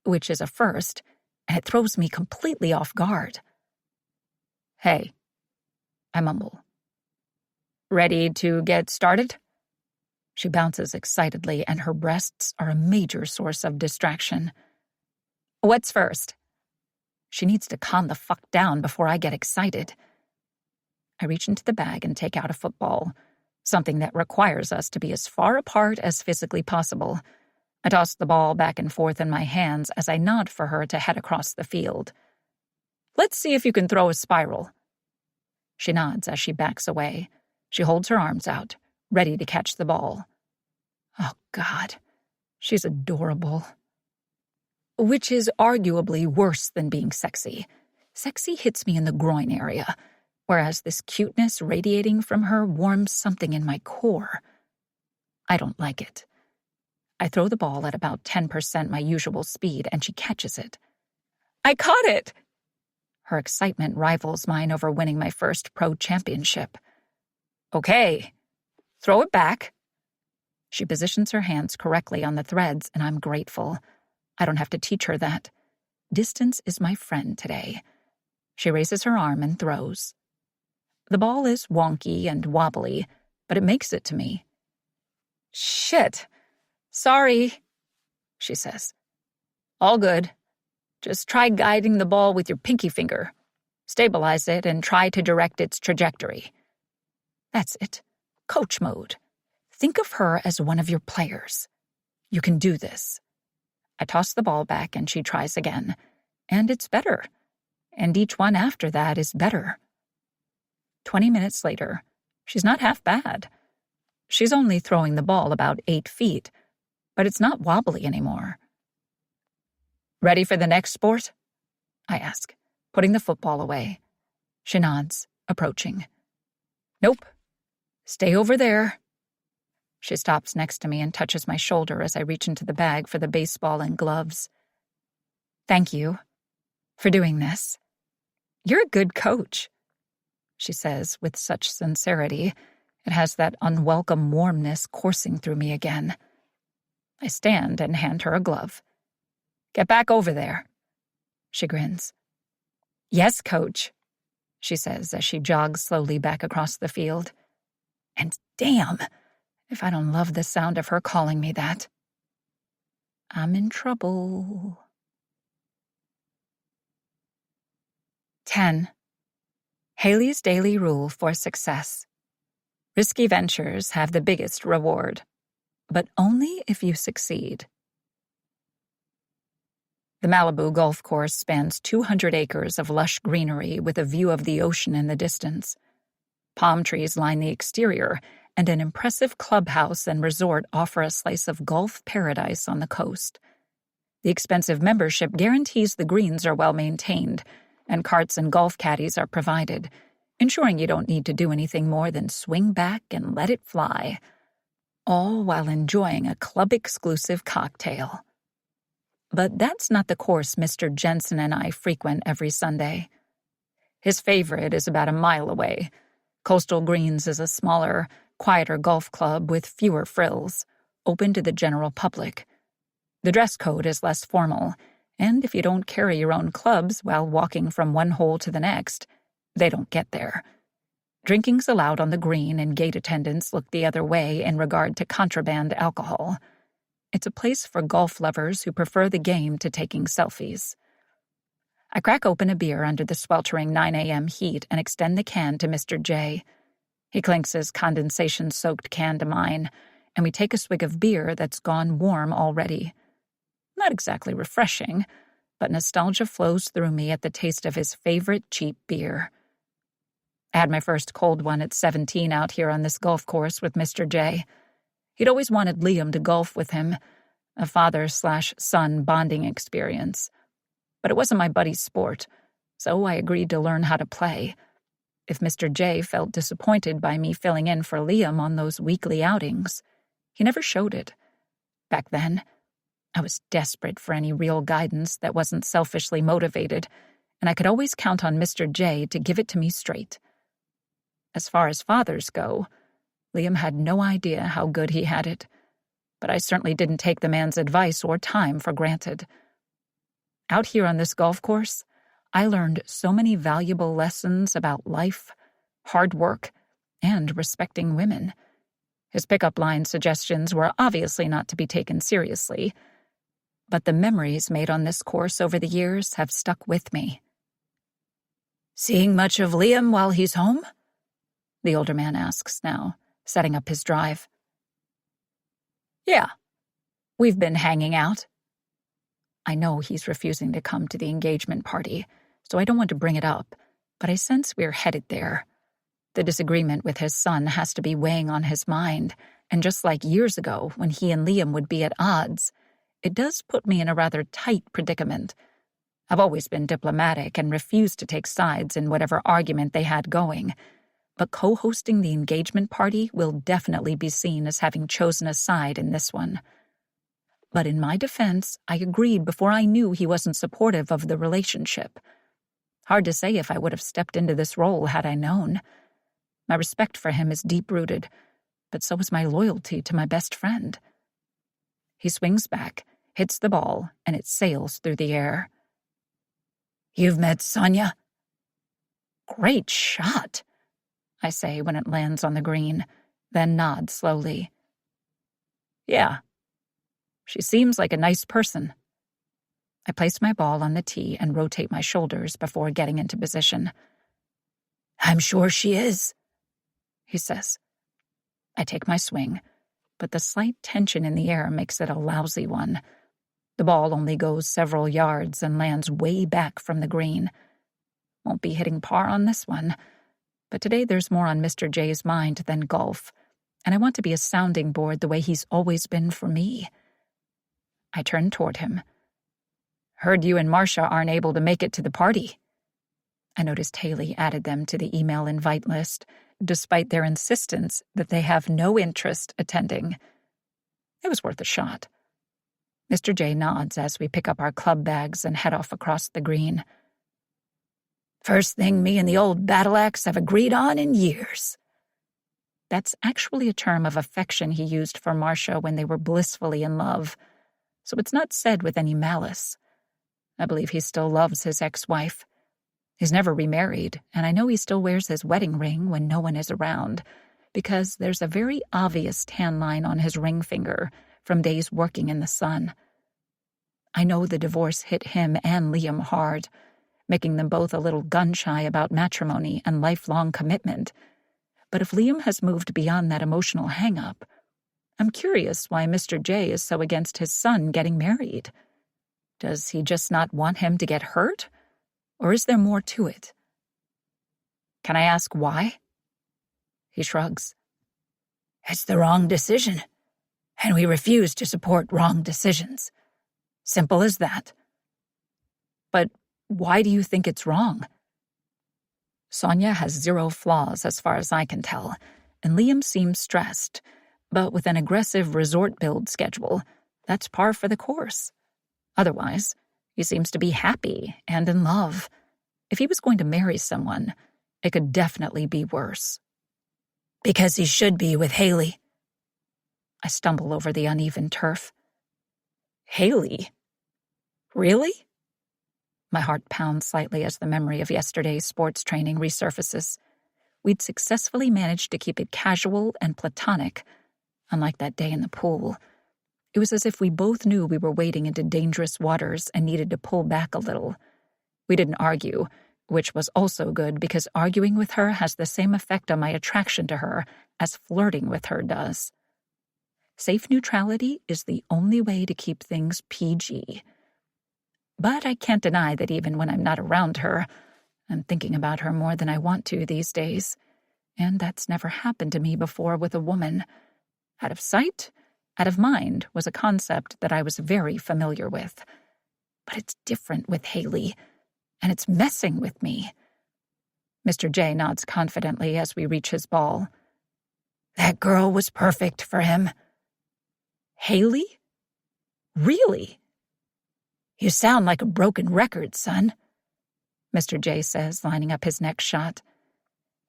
which is a first, and it throws me completely off guard. Hey, I mumble. Ready to get started? She bounces excitedly, and her breasts are a major source of distraction. What's first? She needs to calm the fuck down before I get excited. I reach into the bag and take out a football, something that requires us to be as far apart as physically possible. I toss the ball back and forth in my hands as I nod for her to head across the field. Let's see if you can throw a spiral. She nods as she backs away. She holds her arms out, ready to catch the ball. Oh, God. She's adorable. Which is arguably worse than being sexy. Sexy hits me in the groin area, whereas this cuteness radiating from her warms something in my core. I don't like it. I throw the ball at about 10% my usual speed, and she catches it. I caught it! Her excitement rivals mine over winning my first pro championship. Okay, throw it back. She positions her hands correctly on the threads, and I'm grateful. I don't have to teach her that. Distance is my friend today. She raises her arm and throws. The ball is wonky and wobbly, but it makes it to me. Shit. Sorry, she says. All good. Just try guiding the ball with your pinky finger. Stabilize it and try to direct its trajectory. That's it. Coach mode. Think of her as one of your players. You can do this. I toss the ball back and she tries again. And it's better. And each one after that is better. 20 minutes later, she's not half bad. She's only throwing the ball about 8 feet, but it's not wobbly anymore. Ready for the next sport? I ask, putting the football away. She nods, approaching. Nope. Stay over there. She stops next to me and touches my shoulder as I reach into the bag for the baseball and gloves. Thank you for doing this. You're a good coach, she says with such sincerity. It has that unwelcome warmness coursing through me again. I stand and hand her a glove. Get back over there. She grins. Yes, coach, she says as she jogs slowly back across the field. And damn, if I don't love the sound of her calling me that. I'm in trouble. 10. Haley's daily rule for success. Risky ventures have the biggest reward, but only if you succeed. The Malibu golf course spans 200 acres of lush greenery with a view of the ocean in the distance. Palm trees line the exterior, and an impressive clubhouse and resort offer a slice of golf paradise on the coast. The expensive membership guarantees the greens are well maintained, and carts and golf caddies are provided, ensuring you don't need to do anything more than swing back and let it fly, all while enjoying a club-exclusive cocktail. But that's not the course Mr. Jensen and I frequent every Sunday. His favorite is about a mile away. Coastal Greens is a smaller, quieter golf club with fewer frills, open to the general public. The dress code is less formal, and if you don't carry your own clubs while walking from one hole to the next, they don't get there. Drinking's allowed on the green, and gate attendants look the other way in regard to contraband alcohol. It's a place for golf lovers who prefer the game to taking selfies. I crack open a beer under the sweltering 9 a.m. heat and extend the can to Mr. J. He clinks his condensation-soaked can to mine, and we take a swig of beer that's gone warm already. Not exactly refreshing, but nostalgia flows through me at the taste of his favorite cheap beer. I had my first cold one at 17 out here on this golf course with Mr. J. He'd always wanted Liam to golf with him, a father/son bonding experience. But it wasn't my buddy's sport, so I agreed to learn how to play. If Mr. J felt disappointed by me filling in for Liam on those weekly outings, he never showed it. Back then, I was desperate for any real guidance that wasn't selfishly motivated, and I could always count on Mr. J to give it to me straight. As far as fathers go, Liam had no idea how good he had it, but I certainly didn't take the man's advice or time for granted. Out here on this golf course, I learned so many valuable lessons about life, hard work, and respecting women. His pickup line suggestions were obviously not to be taken seriously, but the memories made on this course over the years have stuck with me. "Seeing much of Liam while he's home?" the older man asks now, setting up his drive. "Yeah, we've been hanging out." I know he's refusing to come to the engagement party, so I don't want to bring it up, but I sense we're headed there. The disagreement with his son has to be weighing on his mind, and just like years ago when he and Liam would be at odds, it does put me in a rather tight predicament. I've always been diplomatic and refused to take sides in whatever argument they had going, but co-hosting the engagement party will definitely be seen as having chosen a side in this one. But in my defense, I agreed before I knew he wasn't supportive of the relationship. Hard to say if I would have stepped into this role had I known. My respect for him is deep-rooted, but so is my loyalty to my best friend. He swings back, hits the ball, and it sails through the air. "You've met Sonia?" "Great shot," I say when it lands on the green, then nod slowly. "Yeah. She seems like a nice person." I place my ball on the tee and rotate my shoulders before getting into position. "I'm sure she is," he says. I take my swing, but the slight tension in the air makes it a lousy one. The ball only goes several yards and lands way back from the green. Won't be hitting par on this one, but today there's more on Mr. J's mind than golf, and I want to be a sounding board the way he's always been for me. I turn toward him. "Heard you and Marcia aren't able to make it to the party." I noticed Haley added them to the email invite list, despite their insistence that they have no interest attending. It was worth a shot. Mr. J nods as we pick up our club bags and head off across the green. First thing me and the old battle axe have agreed on in years. That's actually a term of affection he used for Marcia when they were blissfully in love, so it's not said with any malice. I believe he still loves his ex-wife. He's never remarried, and I know he still wears his wedding ring when no one is around, because there's a very obvious tan line on his ring finger from days working in the sun. I know the divorce hit him and Liam hard, making them both a little gun-shy about matrimony and lifelong commitment. But if Liam has moved beyond that emotional hang-up, I'm curious why Mr. J is so against his son getting married. Does he just not want him to get hurt? Or is there more to it? Can I ask why? He shrugs. It's the wrong decision, and we refuse to support wrong decisions. Simple as that. But why do you think it's wrong? Sonia has zero flaws as far as I can tell, and Liam seems stressed, but with an aggressive resort build schedule, that's par for the course. Otherwise, he seems to be happy and in love. If he was going to marry someone, it could definitely be worse. Because he should be with Haley. I stumble over the uneven turf. Haley? Really? My heart pounds slightly as the memory of yesterday's sports training resurfaces. We'd successfully managed to keep it casual and platonic, unlike that day in the pool. It was as if we both knew we were wading into dangerous waters and needed to pull back a little. We didn't argue, which was also good because arguing with her has the same effect on my attraction to her as flirting with her does. Safe neutrality is the only way to keep things PG. But I can't deny that even when I'm not around her, I'm thinking about her more than I want to these days, and that's never happened to me before with a woman. Out of sight, out of mind was a concept that I was very familiar with. But it's different with Haley, and it's messing with me. Mr. J nods confidently as we reach his ball. That girl was perfect for him. Haley? Really? You sound like a broken record, son, Mr. J says, lining up his next shot.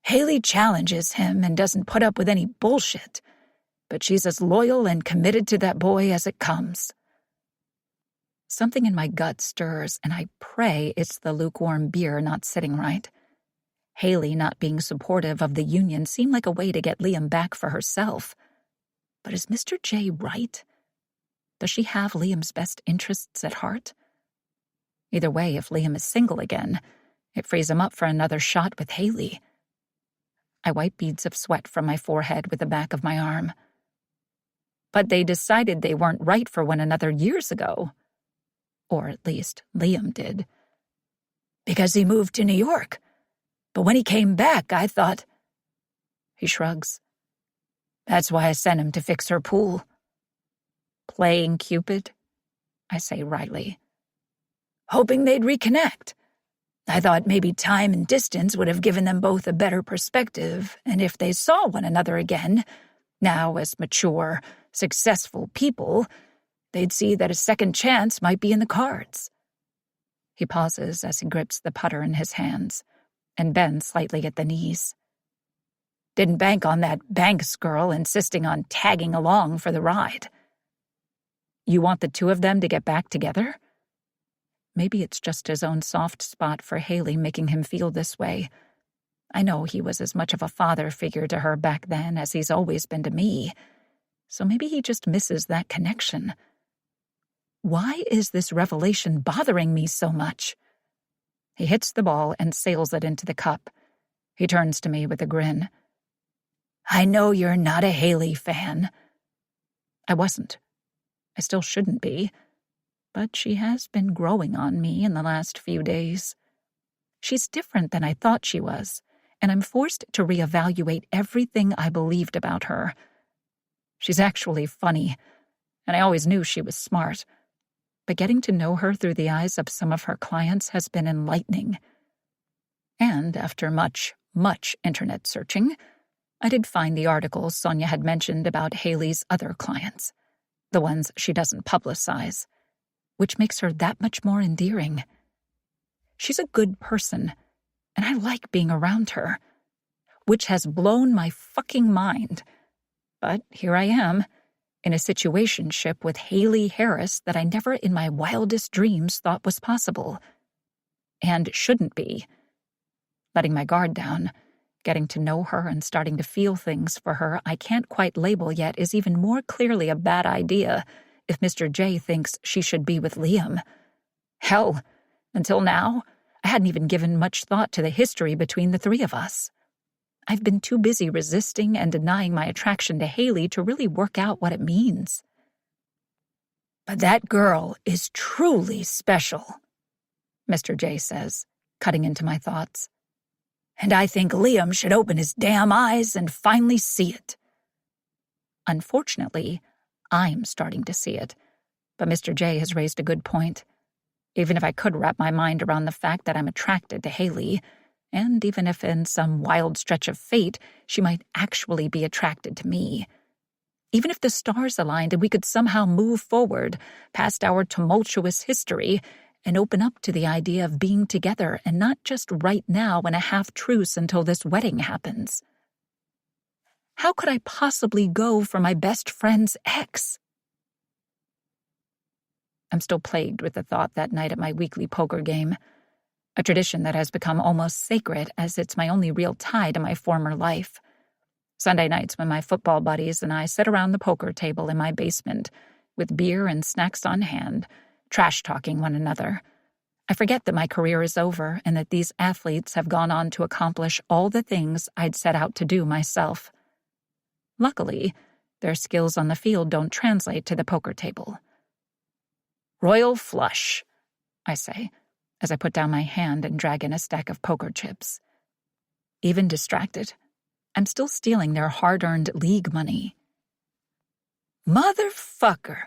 Haley challenges him and doesn't put up with any bullshit, but she's as loyal and committed to that boy as it comes. Something in my gut stirs, and I pray it's the lukewarm beer not sitting right. Haley not being supportive of the union seemed like a way to get Liam back for herself. But is Mr. J right? Does she have Liam's best interests at heart? Either way, if Liam is single again, it frees him up for another shot with Haley. I wipe beads of sweat from my forehead with the back of my arm. But they decided they weren't right for one another years ago. Or at least Liam did. Because he moved to New York. But when he came back, I thought... He shrugs. That's why I sent him to fix her pool. Playing Cupid? I say wryly. Hoping they'd reconnect. I thought maybe time and distance would have given them both a better perspective, and if they saw one another again, now as mature, successful people, they'd see that a second chance might be in the cards. He pauses as he grips the putter in his hands and bends slightly at the knees. Didn't bank on that Banks girl insisting on tagging along for the ride. You want the two of them to get back together? Maybe it's just his own soft spot for Haley making him feel this way. I know he was as much of a father figure to her back then as he's always been to me, so maybe he just misses that connection. Why is this revelation bothering me so much? He hits the ball and sails it into the cup. He turns to me with a grin. I know you're not a Haley fan. I wasn't. I still shouldn't be. But she has been growing on me in the last few days. She's different than I thought she was, and I'm forced to reevaluate everything I believed about her. She's actually funny, and I always knew she was smart. But getting to know her through the eyes of some of her clients has been enlightening. And after much, much internet searching, I did find the articles Sonia had mentioned about Haley's other clients, the ones she doesn't publicize, which makes her that much more endearing. She's a good person, and I like being around her, which has blown my fucking mind. But here I am, in a situationship with Haley Harris that I never in my wildest dreams thought was possible. And shouldn't be. Letting my guard down, getting to know her and starting to feel things for her I can't quite label yet is even more clearly a bad idea if Mr. J thinks she should be with Liam. Hell, until now, I hadn't even given much thought to the history between the three of us. I've been too busy resisting and denying my attraction to Haley to really work out what it means. But that girl is truly special, Mr. J says, cutting into my thoughts. And I think Liam should open his damn eyes and finally see it. Unfortunately, I'm starting to see it, but Mr. J has raised a good point. Even if I could wrap my mind around the fact that I'm attracted to Haley, and even if in some wild stretch of fate she might actually be attracted to me, even if the stars aligned and we could somehow move forward past our tumultuous history and open up to the idea of being together and not just right now in a half-truce until this wedding happens. How could I possibly go for my best friend's ex? I'm still plagued with the thought that night at my weekly poker game, a tradition that has become almost sacred as it's my only real tie to my former life. Sunday nights when my football buddies and I sit around the poker table in my basement with beer and snacks on hand, trash-talking one another. I forget that my career is over and that these athletes have gone on to accomplish all the things I'd set out to do myself. Luckily, their skills on the field don't translate to the poker table. Royal flush, I say, as I put down my hand and drag in a stack of poker chips. Even distracted, I'm still stealing their hard-earned league money. Motherfucker,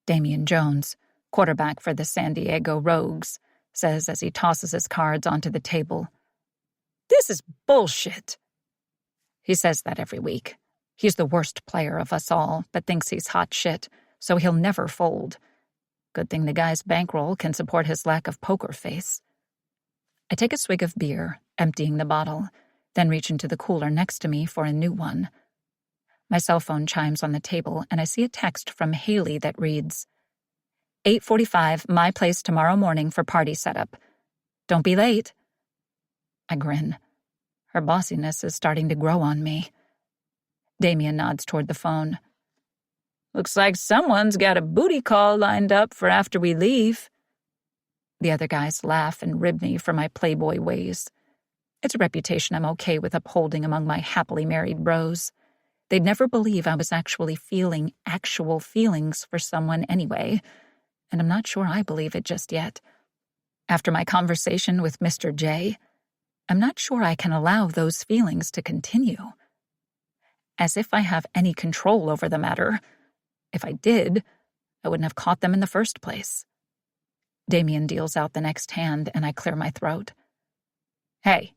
Damian Jones, quarterback for the San Diego Rogues, says as he tosses his cards onto the table. This is bullshit. He says that every week. He's the worst player of us all, but thinks he's hot shit, so he'll never fold. Good thing the guy's bankroll can support his lack of poker face. I take a swig of beer, emptying the bottle, then reach into the cooler next to me for a new one. My cell phone chimes on the table, and I see a text from Haley that reads, 8:45, my place tomorrow morning for party setup. Don't be late. I grin. Her bossiness is starting to grow on me. Damien nods toward the phone. Looks like someone's got a booty call lined up for after we leave. The other guys laugh and rib me for my playboy ways. It's a reputation I'm okay with upholding among my happily married bros. They'd never believe I was actually feeling actual feelings for someone anyway, and I'm not sure I believe it just yet. After my conversation with Mr. J, I'm not sure I can allow those feelings to continue. As if I have any control over the matter. If I did, I wouldn't have caught them in the first place. Damien deals out the next hand, and I clear my throat. Hey,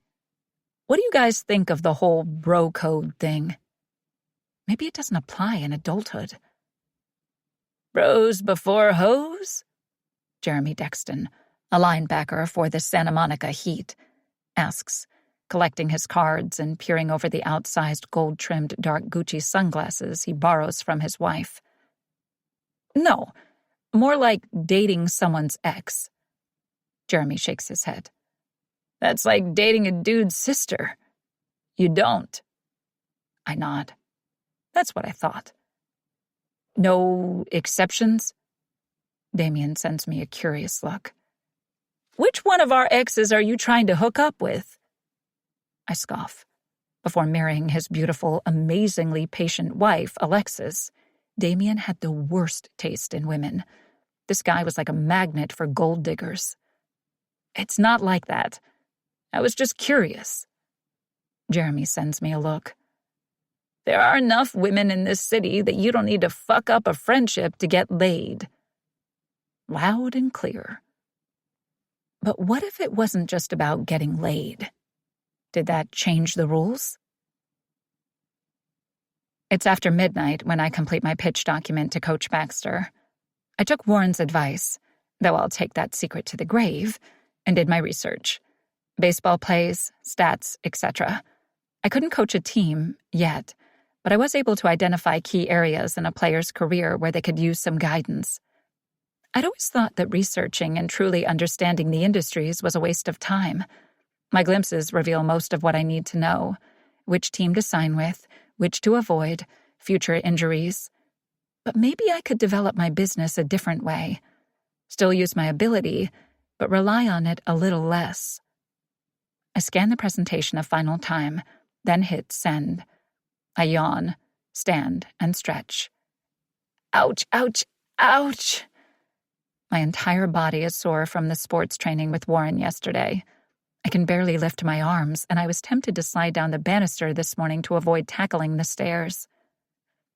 what do you guys think of the whole bro code thing? Maybe it doesn't apply in adulthood. Bros before hoes? Jeremy Dexton, a linebacker for the Santa Monica Heat, asks, collecting his cards and peering over the outsized gold-trimmed dark Gucci sunglasses he borrows from his wife. No, more like dating someone's ex. Jeremy shakes his head. That's like dating a dude's sister. You don't. I nod. That's what I thought. No exceptions? Damien sends me a curious look. Which one of our exes are you trying to hook up with? I scoff. Before marrying his beautiful, amazingly patient wife, Alexis, Damien had the worst taste in women. This guy was like a magnet for gold diggers. It's not like that. I was just curious. Jeremy sends me a look. There are enough women in this city that you don't need to fuck up a friendship to get laid. Loud and clear. But what if it wasn't just about getting laid? Did that change the rules? It's after midnight when I complete my pitch document to Coach Baxter. I took Warren's advice, though I'll take that secret to the grave, and did my research. Baseball plays, stats, etc. I couldn't coach a team yet, but I was able to identify key areas in a player's career where they could use some guidance. I'd always thought that researching and truly understanding the industries was a waste of time. My glimpses reveal most of what I need to know: which team to sign with, which to avoid, future injuries. But maybe I could develop my business a different way. Still use my ability, but rely on it a little less. I scan the presentation a final time, then hit send. I yawn, stand, and stretch. Ouch, ouch, ouch! My entire body is sore from the sports training with Warren yesterday. I can barely lift my arms, and I was tempted to slide down the banister this morning to avoid tackling the stairs.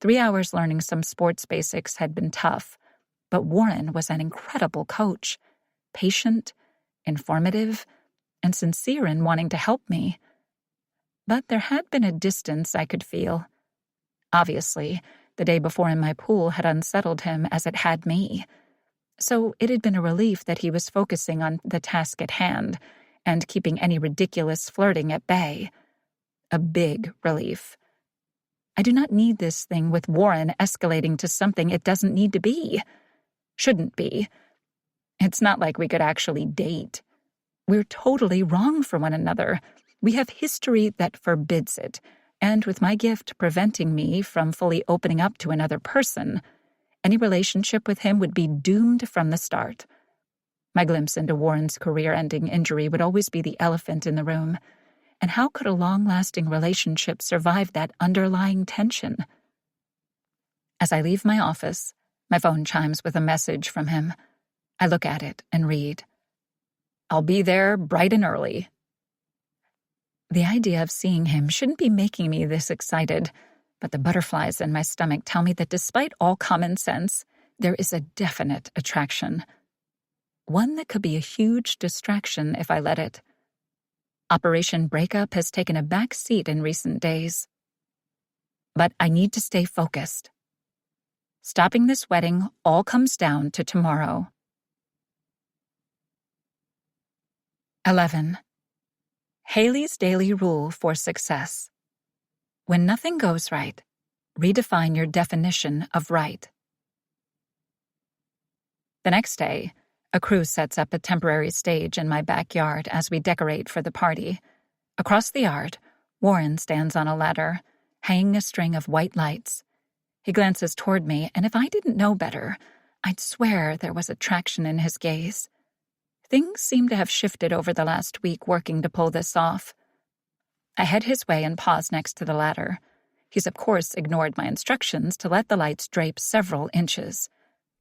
3 hours learning some sports basics had been tough, but Warren was an incredible coach, patient, informative, and sincere in wanting to help me. But there had been a distance I could feel. Obviously, the day before in my pool had unsettled him as it had me. So it had been a relief that he was focusing on the task at hand and keeping any ridiculous flirting at bay. A big relief. I do not need this thing with Warren escalating to something it doesn't need to be. Shouldn't be. It's not like we could actually date. We're totally wrong for one another. We have history that forbids it, and with my gift preventing me from fully opening up to another person, any relationship with him would be doomed from the start. My glimpse into Warren's career-ending injury would always be the elephant in the room, and how could a long-lasting relationship survive that underlying tension? As I leave my office, my phone chimes with a message from him. I look at it and read, "I'll be there bright and early." The idea of seeing him shouldn't be making me this excited, but the butterflies in my stomach tell me that despite all common sense, there is a definite attraction. One that could be a huge distraction if I let it. Operation Breakup has taken a back seat in recent days. But I need to stay focused. Stopping this wedding all comes down to tomorrow. 11. Haley's daily rule for success. When nothing goes right, redefine your definition of right. The next day, a crew sets up a temporary stage in my backyard as we decorate for the party. Across the yard, Warren stands on a ladder, hanging a string of white lights. He glances toward me, and if I didn't know better, I'd swear there was attraction in his gaze. Things seem to have shifted over the last week working to pull this off. I head his way and pause next to the ladder. He's of course ignored my instructions to let the lights drape several inches,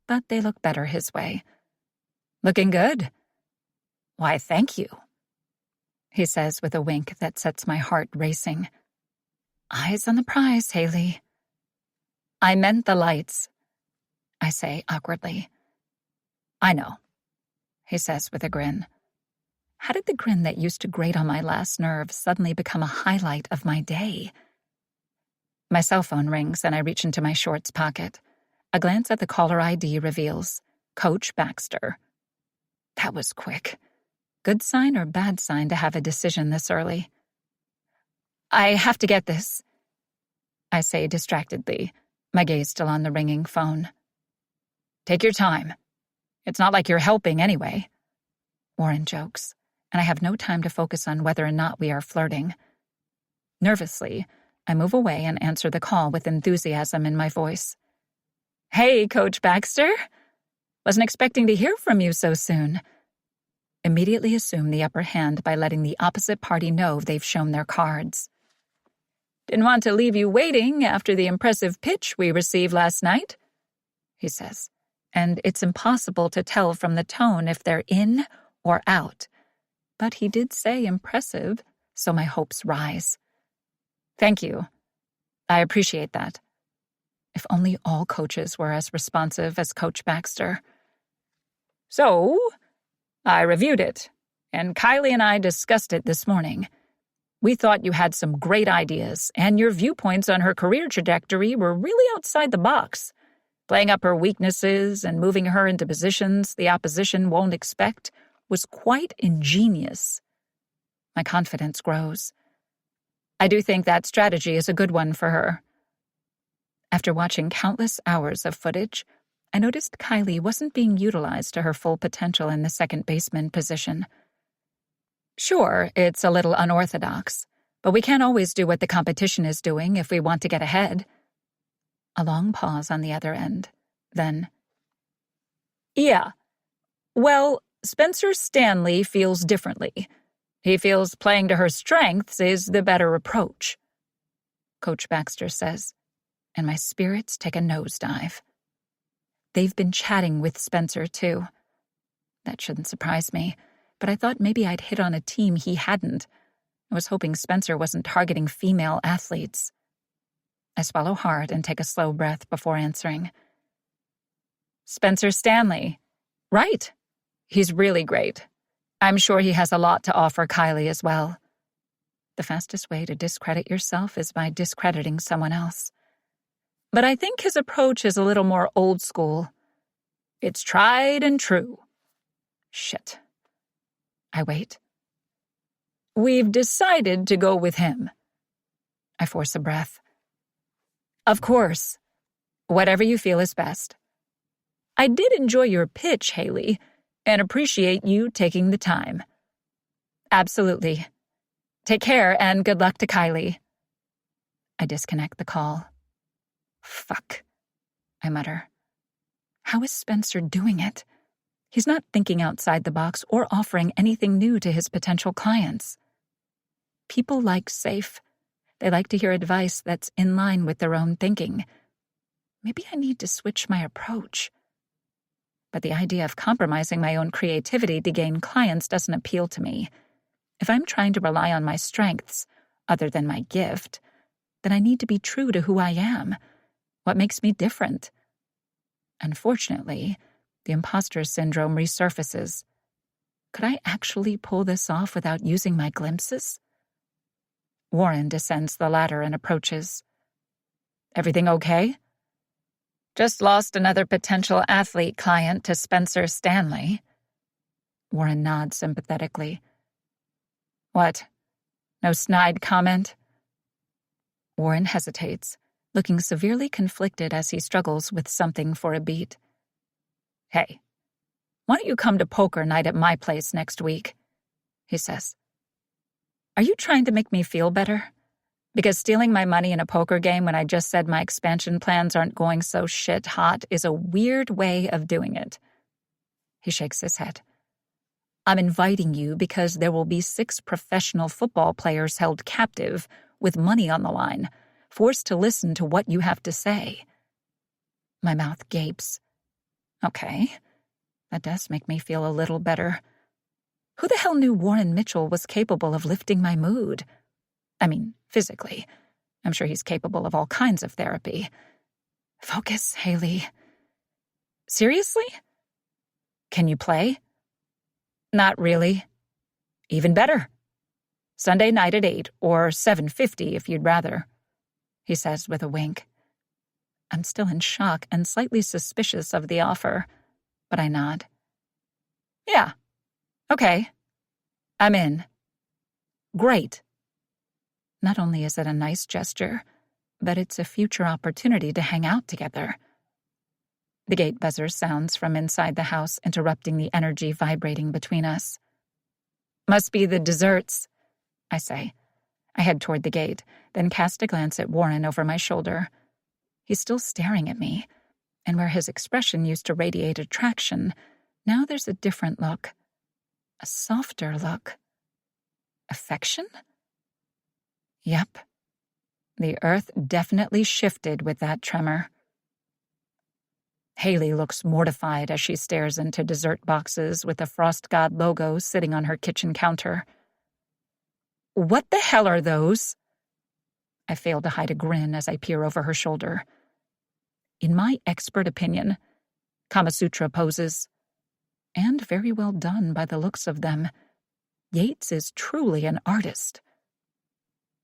but they look better his way. "Looking good." "Why, thank you," he says with a wink that sets my heart racing. "Eyes on the prize, Haley." "I meant the lights," I say awkwardly. "I know," he says with a grin. How did the grin that used to grate on my last nerve suddenly become a highlight of my day? My cell phone rings and I reach into my shorts pocket. A glance at the caller ID reveals Coach Baxter. That was quick. Good sign or bad sign to have a decision this early? "I have to get this," I say distractedly, my gaze still on the ringing phone. "Take your time. It's not like you're helping anyway," Warren jokes, and I have no time to focus on whether or not we are flirting. Nervously, I move away and answer the call with enthusiasm in my voice. "Hey, Coach Baxter. Wasn't expecting to hear from you so soon." Immediately assume the upper hand by letting the opposite party know they've shown their cards. "Didn't want to leave you waiting after the impressive pitch we received last night," he says, and it's impossible to tell from the tone if they're in or out. But he did say impressive, so my hopes rise. "Thank you. I appreciate that." If only all coaches were as responsive as Coach Baxter. "So, I reviewed it, and Kylie and I discussed it this morning. We thought you had some great ideas, and your viewpoints on her career trajectory were really outside the box. Playing up her weaknesses and moving her into positions the opposition won't expect was quite ingenious. My confidence grows. I do think that strategy is a good one for her. After watching countless hours of footage, I noticed Kylie wasn't being utilized to her full potential in the second baseman position. Sure, it's a little unorthodox, but we can't always do what the competition is doing if we want to get ahead. A long pause on the other end, then, yeah. Well, Spencer Stanley feels differently. He feels playing to her strengths is the better approach, Coach Baxter says, and my spirits take a nosedive. They've been chatting with Spencer, too. That shouldn't surprise me, but I thought maybe I'd hit on a team he hadn't. I was hoping Spencer wasn't targeting female athletes. I swallow hard and take a slow breath before answering. Spencer Stanley. Right. He's really great. I'm sure he has a lot to offer Kylie as well. The fastest way to discredit yourself is by discrediting someone else. But I think his approach is a little more old school. It's tried and true. Shit. I wait. We've decided to go with him. I force a breath. Of course. Whatever you feel is best. I did enjoy your pitch, Haley, and appreciate you taking the time. Absolutely. Take care and good luck to Kylie. I disconnect the call. Fuck, I mutter. How is Spencer doing it? He's not thinking outside the box or offering anything new to his potential clients. People like safe. They like to hear advice that's in line with their own thinking. Maybe I need to switch my approach. But the idea of compromising my own creativity to gain clients doesn't appeal to me. If I'm trying to rely on my strengths, other than my gift, then I need to be true to who I am, what makes me different. Unfortunately, the imposter syndrome resurfaces. Could I actually pull this off without using my glimpses? Warren descends the ladder and approaches. Everything okay? Just lost another potential athlete client to Spencer Stanley. Warren nods sympathetically. What? No snide comment? Warren hesitates, looking severely conflicted as he struggles with something for a beat. Hey, why don't you come to poker night at my place next week? He says. Are you trying to make me feel better? Because stealing my money in a poker game when I just said my expansion plans aren't going so shit hot is a weird way of doing it. He shakes his head. I'm inviting you because there will be 6 professional football players held captive with money on the line, forced to listen to what you have to say. My mouth gapes. Okay, that does make me feel a little better. Who the hell knew Warren Mitchell was capable of lifting my mood? I mean, physically. I'm sure he's capable of all kinds of therapy. Focus, Haley. Seriously? Can you play? Not really. Even better. Sunday night at 8 or 7:50 if you'd rather, he says with a wink. I'm still in shock and slightly suspicious of the offer, but I nod. Yeah. Okay. I'm in. Great. Not only is it a nice gesture, but it's a future opportunity to hang out together. The gate buzzer sounds from inside the house, interrupting the energy vibrating between us. Must be the desserts, I say. I head toward the gate, then cast a glance at Warren over my shoulder. He's still staring at me, and where his expression used to radiate attraction, now there's a different look. A softer look. Affection? Yep. The earth definitely shifted with that tremor. Haley looks mortified as she stares into dessert boxes with the Frost God logo sitting on her kitchen counter. What the hell are those? I fail to hide a grin as I peer over her shoulder. In my expert opinion, Kama Sutra poses. And very well done by the looks of them. Yates is truly an artist.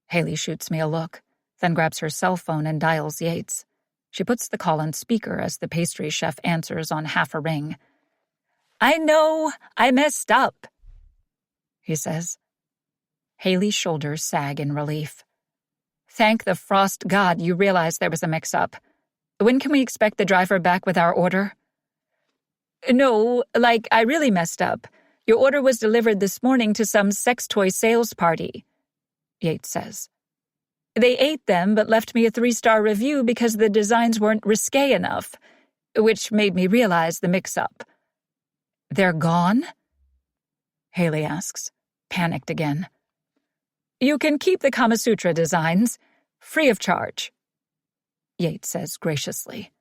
Haley shoots me a look, then grabs her cell phone and dials Yates. She puts the call on speaker as the pastry chef answers on half a ring. "I know, I messed up," he says. Haley's shoulders sag in relief. "Thank the frost god you realized there was a mix-up. When can we expect the driver back with our order?" "No, I really messed up. Your order was delivered this morning to some sex toy sales party," Yates says. "They ate them but left me a 3-star review because the designs weren't risque enough, which made me realize the mix-up." "They're gone?" Haley asks, panicked again. "You can keep the Kama Sutra designs, free of charge," Yates says graciously.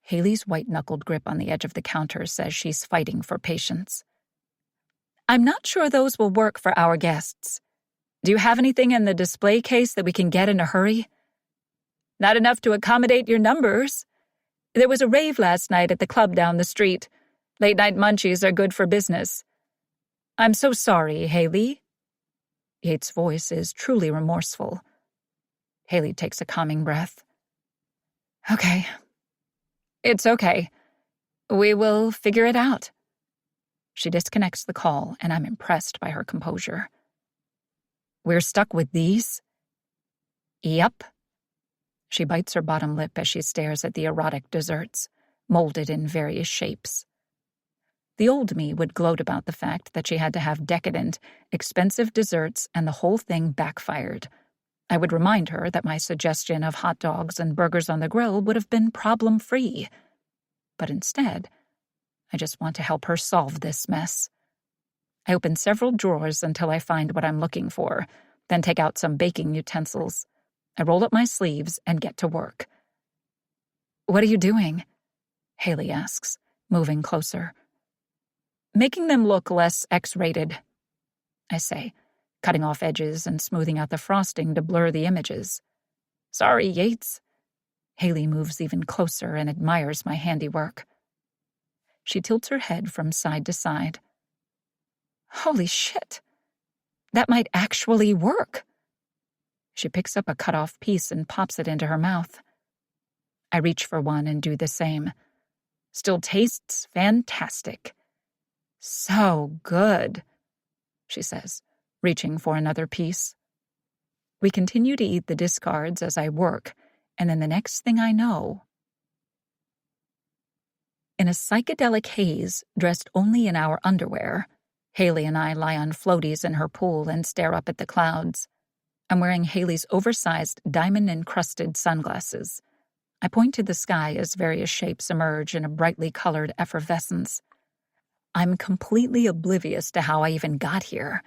Haley's white-knuckled grip on the edge of the counter says she's fighting for patience. "I'm not sure those will work for our guests. Do you have anything in the display case that we can get in a hurry?" "Not enough to accommodate your numbers. There was a rave last night at the club down the street. Late-night munchies are good for business." "I'm so sorry, Haley." Yates' voice is truly remorseful. Haley takes a calming breath. "Okay. It's okay. We will figure it out." She disconnects the call, and I'm impressed by her composure. "We're stuck with these?" "Yep." She bites her bottom lip as she stares at the erotic desserts, molded in various shapes. The old me would gloat about the fact that she had to have decadent, expensive desserts and the whole thing backfired. I would remind her that my suggestion of hot dogs and burgers on the grill would have been problem-free. But instead, I just want to help her solve this mess. I open several drawers until I find what I'm looking for, then take out some baking utensils. I roll up my sleeves and get to work. "What are you doing?" Haley asks, moving closer. "Making them look less X-rated," I say, cutting off edges and smoothing out the frosting to blur the images. "Sorry, Yates." Haley moves even closer and admires my handiwork. She tilts her head from side to side. "Holy shit! That might actually work." She picks up a cut-off piece and pops it into her mouth. I reach for one and do the same. "Still tastes fantastic." "So good," she says, reaching for another piece. We continue to eat the discards as I work, and then the next thing I know... In a psychedelic haze, dressed only in our underwear, Haley and I lie on floaties in her pool and stare up at the clouds. I'm wearing Haley's oversized, diamond-encrusted sunglasses. I point to the sky as various shapes emerge in a brightly colored effervescence. I'm completely oblivious to how I even got here.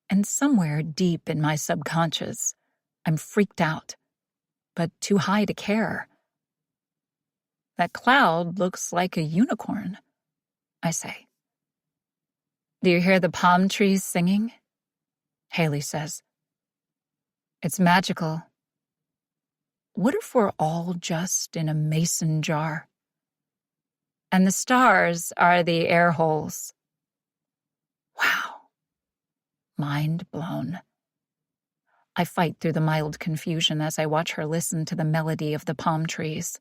And somewhere deep in my subconscious, I'm freaked out, but too high to care. "That cloud looks like a unicorn," I say. "Do you hear the palm trees singing?" Haley says. "It's magical. What if we're all just in a mason jar? And the stars are the air holes." Wow. Mind blown. I fight through the mild confusion as I watch her listen to the melody of the palm trees.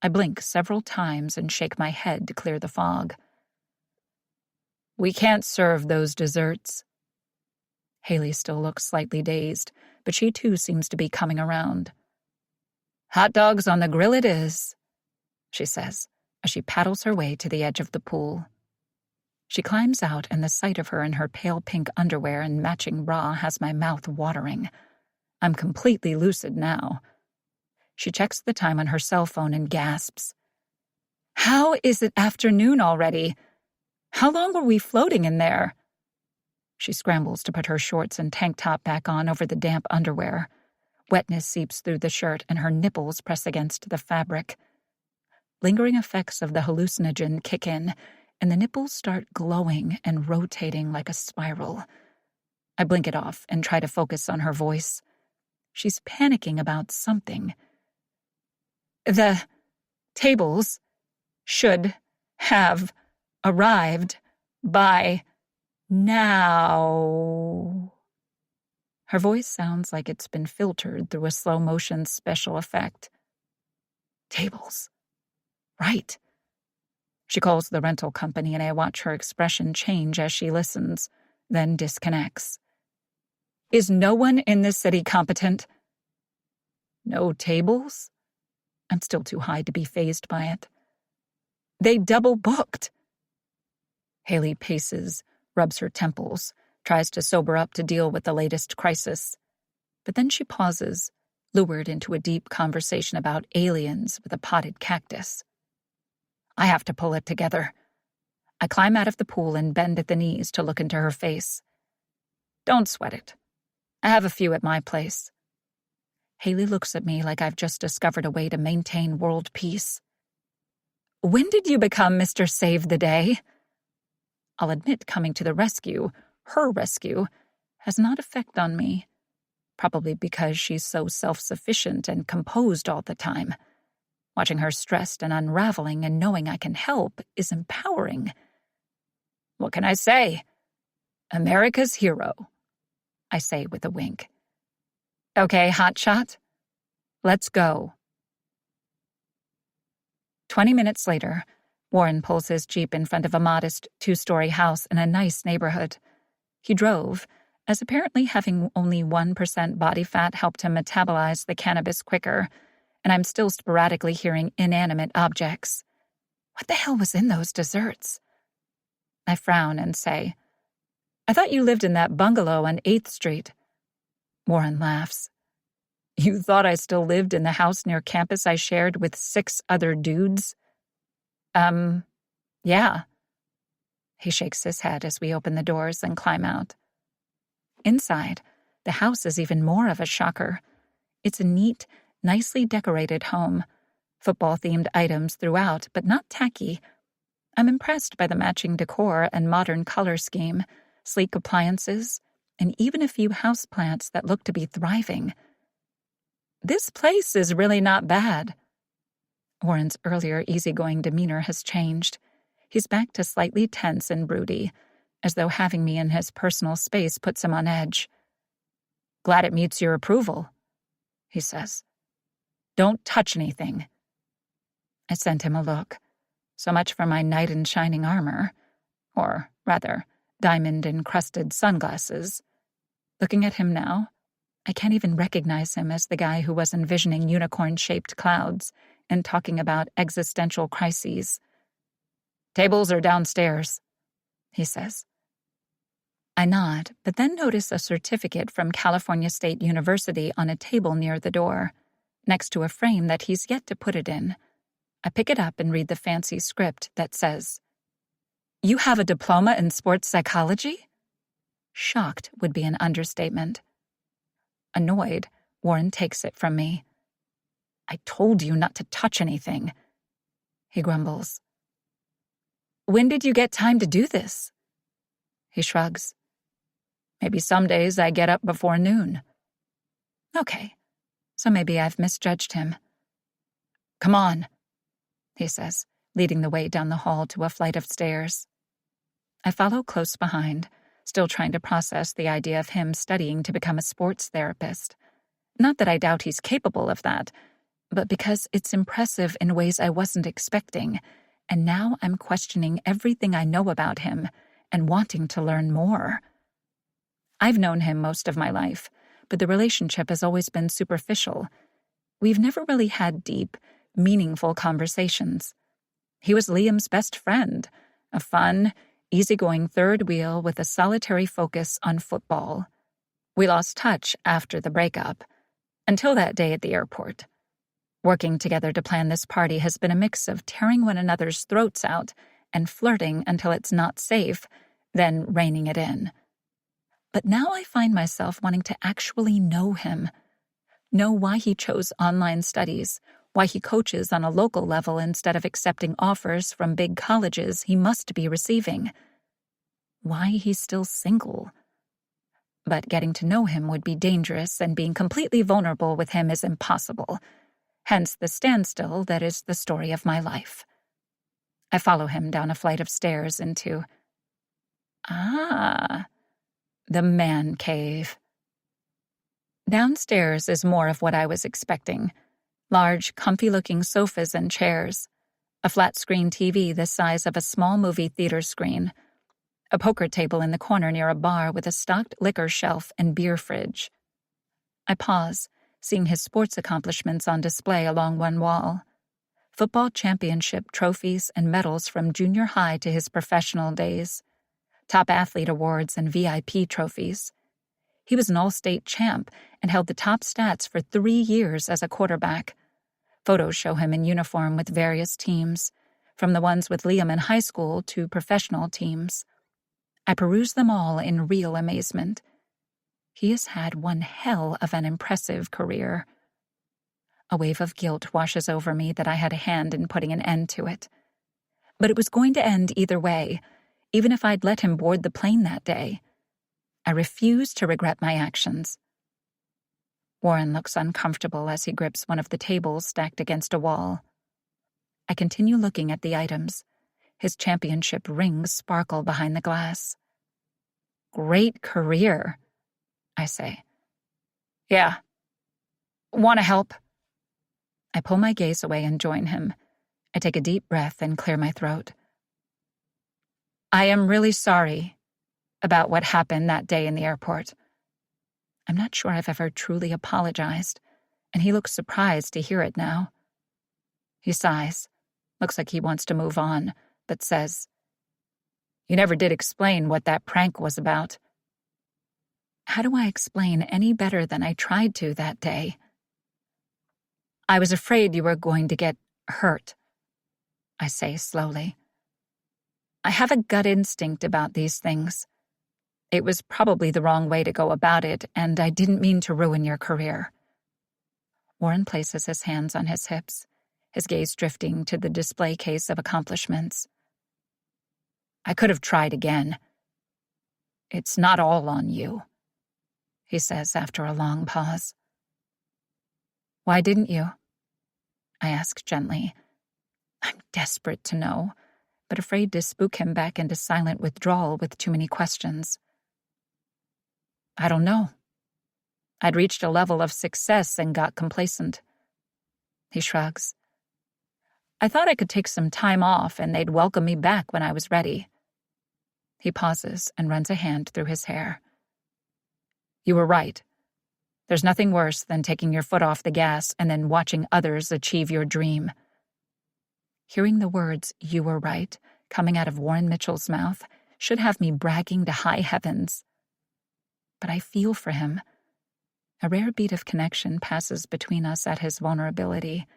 I blink several times and shake my head to clear the fog. "We can't serve those desserts." Haley still looks slightly dazed, but she too seems to be coming around. "Hot dogs on the grill it is," she says, as she paddles her way to the edge of the pool. She climbs out, and the sight of her in her pale pink underwear and matching bra has my mouth watering. I'm completely lucid now. She checks the time on her cell phone and gasps. "How is it afternoon already? How long were we floating in there?" She scrambles to put her shorts and tank top back on over the damp underwear. Wetness seeps through the shirt, and her nipples press against the fabric. Lingering effects of the hallucinogen kick in, and the nipples start glowing and rotating like a spiral. I blink it off and try to focus on her voice. She's panicking about something. "The tables should have arrived by now." Her voice sounds like it's been filtered through a slow-motion special effect. Tables. Right. She calls the rental company, and I watch her expression change as she listens, then disconnects. Is no one in this city competent? No tables? I'm still too high to be fazed by it. They double-booked. Haley paces, rubs her temples, tries to sober up to deal with the latest crisis. But then she pauses, lured into a deep conversation about aliens with a potted cactus. I have to pull it together. I climb out of the pool and bend at the knees to look into her face. Don't sweat it. I have a few at my place. Haley looks at me like I've just discovered a way to maintain world peace. When did you become Mr. Save the Day? I'll admit coming to the rescue, her rescue, has not effect on me. Probably because she's so self-sufficient and composed all the time. Watching her stressed and unraveling and knowing I can help is empowering. What can I say? America's hero, I say with a wink. Okay, hotshot. Let's go. 20 minutes later, Warren pulls his Jeep in front of a modest 2-story house in a nice neighborhood. He drove, as apparently having only 1% body fat helped him metabolize the cannabis quicker, and I'm still sporadically hearing inanimate objects. What the hell was in those desserts? I frown and say, I thought you lived in that bungalow on 8th Street. Warren laughs. You thought I still lived in the house near campus I shared with 6 other dudes? Yeah. He shakes his head as we open the doors and climb out. Inside, the house is even more of a shocker. It's a neat, nicely decorated home. Football-themed items throughout, but not tacky. I'm impressed by the matching decor and modern color scheme, sleek appliances, and even a few houseplants that look to be thriving. This place is really not bad. Warren's earlier easygoing demeanor has changed. He's back to slightly tense and broody, as though having me in his personal space puts him on edge. Glad it meets your approval, he says. Don't touch anything. I sent him a look. So much for my knight in shining armor. Or, rather, diamond-encrusted sunglasses. Looking at him now, I can't even recognize him as the guy who was envisioning unicorn-shaped clouds and talking about existential crises. Tables are downstairs, he says. I nod, but then notice a certificate from California State University on a table near the door, next to a frame that he's yet to put it in. I pick it up and read the fancy script that says, You have a diploma in sports psychology? Shocked would be an understatement. Annoyed, Warren takes it from me. I told you not to touch anything, he grumbles. When did you get time to do this? He shrugs. Maybe some days I get up before noon. Okay, so maybe I've misjudged him. Come on, he says, leading the way down the hall to a flight of stairs. I follow close behind, still trying to process the idea of him studying to become a sports therapist. Not that I doubt he's capable of that, but because it's impressive in ways I wasn't expecting, and now I'm questioning everything I know about him and wanting to learn more. I've known him most of my life, but the relationship has always been superficial. We've never really had deep, meaningful conversations. He was Liam's best friend, a fun, easygoing third wheel with a solitary focus on football. We lost touch after the breakup, until that day at the airport. Working together to plan this party has been a mix of tearing one another's throats out and flirting until it's not safe, then reining it in. But now I find myself wanting to actually know him, know why he chose online studies, why he coaches on a local level instead of accepting offers from big colleges he must be receiving, why he's still single. But getting to know him would be dangerous, and being completely vulnerable with him is impossible. Hence the standstill that is the story of my life. I follow him down a flight of stairs into... the man cave. Downstairs is more of what I was expecting. Large, comfy-looking sofas and chairs, a flat-screen TV the size of a small movie theater screen, a poker table in the corner near a bar with a stocked liquor shelf and beer fridge. I pause, seeing his sports accomplishments on display along one wall. Football championship trophies and medals from junior high to his professional days. Top athlete awards and VIP trophies. He was an all-state champ and held the top stats for 3 years as a quarterback. Photos show him in uniform with various teams, from the ones with Liam in high school to professional teams. I peruse them all in real amazement. He has had one hell of an impressive career. A wave of guilt washes over me that I had a hand in putting an end to it. But it was going to end either way, even if I'd let him board the plane that day. I refuse to regret my actions. Warren looks uncomfortable as he grips one of the tables stacked against a wall. I continue looking at the items. His championship rings sparkle behind the glass. "Great career," I say. "Yeah. Want to help?" I pull my gaze away and join him. I take a deep breath and clear my throat. "I am really sorry about what happened that day in the airport." I'm not sure I've ever truly apologized, and he looks surprised to hear it now. He sighs, looks like he wants to move on, but says, "You never did explain what that prank was about." How do I explain any better than I tried to that day? "I was afraid you were going to get hurt," I say slowly. "I have a gut instinct about these things. It was probably the wrong way to go about it, and I didn't mean to ruin your career." Warren places his hands on his hips, his gaze drifting to the display case of accomplishments. "I could have tried again. It's not all on you," he says after a long pause. "Why didn't you?" I ask gently. I'm desperate to know, but afraid to spook him back into silent withdrawal with too many questions. "I don't know. I'd reached a level of success and got complacent." He shrugs. "I thought I could take some time off and they'd welcome me back when I was ready." He pauses and runs a hand through his hair. "You were right. There's nothing worse than taking your foot off the gas and then watching others achieve your dream." Hearing the words, "you were right," coming out of Warren Mitchell's mouth should have me bragging to high heavens. But I feel for him. A rare beat of connection passes between us at his vulnerability.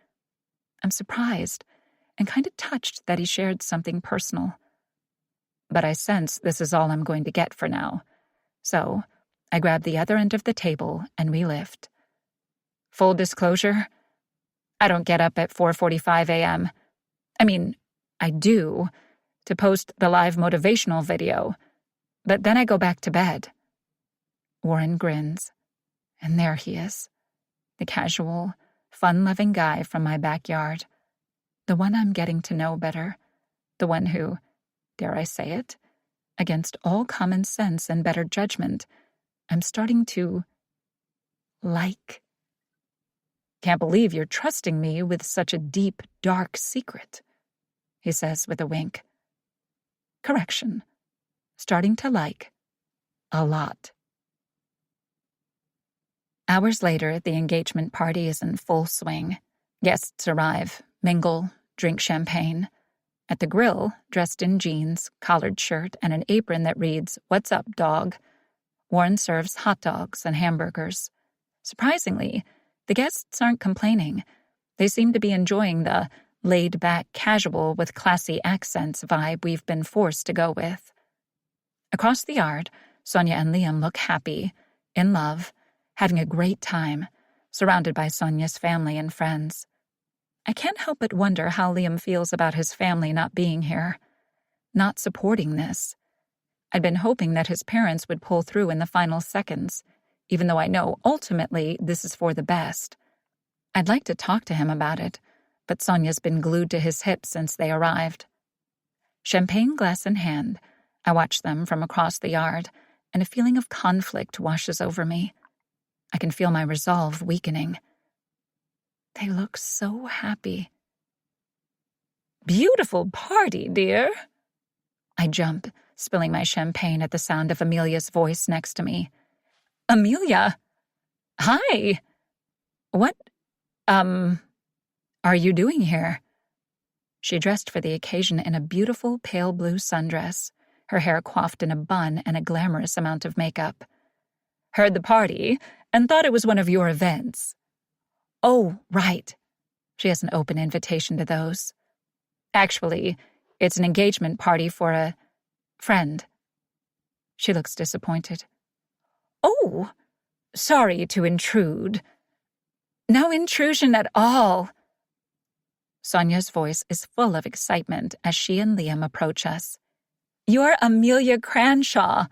I'm surprised and kind of touched that he shared something personal. But I sense this is all I'm going to get for now. So I grab the other end of the table and we lift. Full disclosure, I don't get up at 4:45 a.m. I mean, I do, to post the live motivational video, but then I go back to bed. Warren grins, and there he is, the casual, fun-loving guy from my backyard, the one I'm getting to know better, the one who, dare I say it, against all common sense and better judgment, I'm starting to like. "Can't believe you're trusting me with such a deep, dark secret," he says with a wink. Correction. Starting to like a lot. Hours later, the engagement party is in full swing. Guests arrive, mingle, drink champagne. At the grill, dressed in jeans, collared shirt, and an apron that reads, "What's up, dog?" Warren serves hot dogs and hamburgers. Surprisingly, the guests aren't complaining. They seem to be enjoying the laid-back, casual with classy accents vibe we've been forced to go with. Across the yard, Sonia and Liam look happy, in love, having a great time, surrounded by Sonia's family and friends. I can't help but wonder how Liam feels about his family not being here, not supporting this. I'd been hoping that his parents would pull through in the final seconds, even though I know ultimately this is for the best. I'd like to talk to him about it, but Sonia's been glued to his hip since they arrived. Champagne glass in hand, I watch them from across the yard, and a feeling of conflict washes over me. I can feel my resolve weakening. They look so happy. Beautiful party, dear. I jump, spilling my champagne at the sound of Amelia's voice next to me. Amelia! Hi! What, are you doing here? She dressed for the occasion in a beautiful pale blue sundress, her hair coiffed in a bun and a glamorous amount of makeup. Heard the party and thought it was one of your events. Oh, right. She has an open invitation to those. Actually, it's an engagement party for a friend. She looks disappointed. Oh, sorry to intrude. No intrusion at all. Sonia's voice is full of excitement as she and Liam approach us. You're Amelia Cranshaw.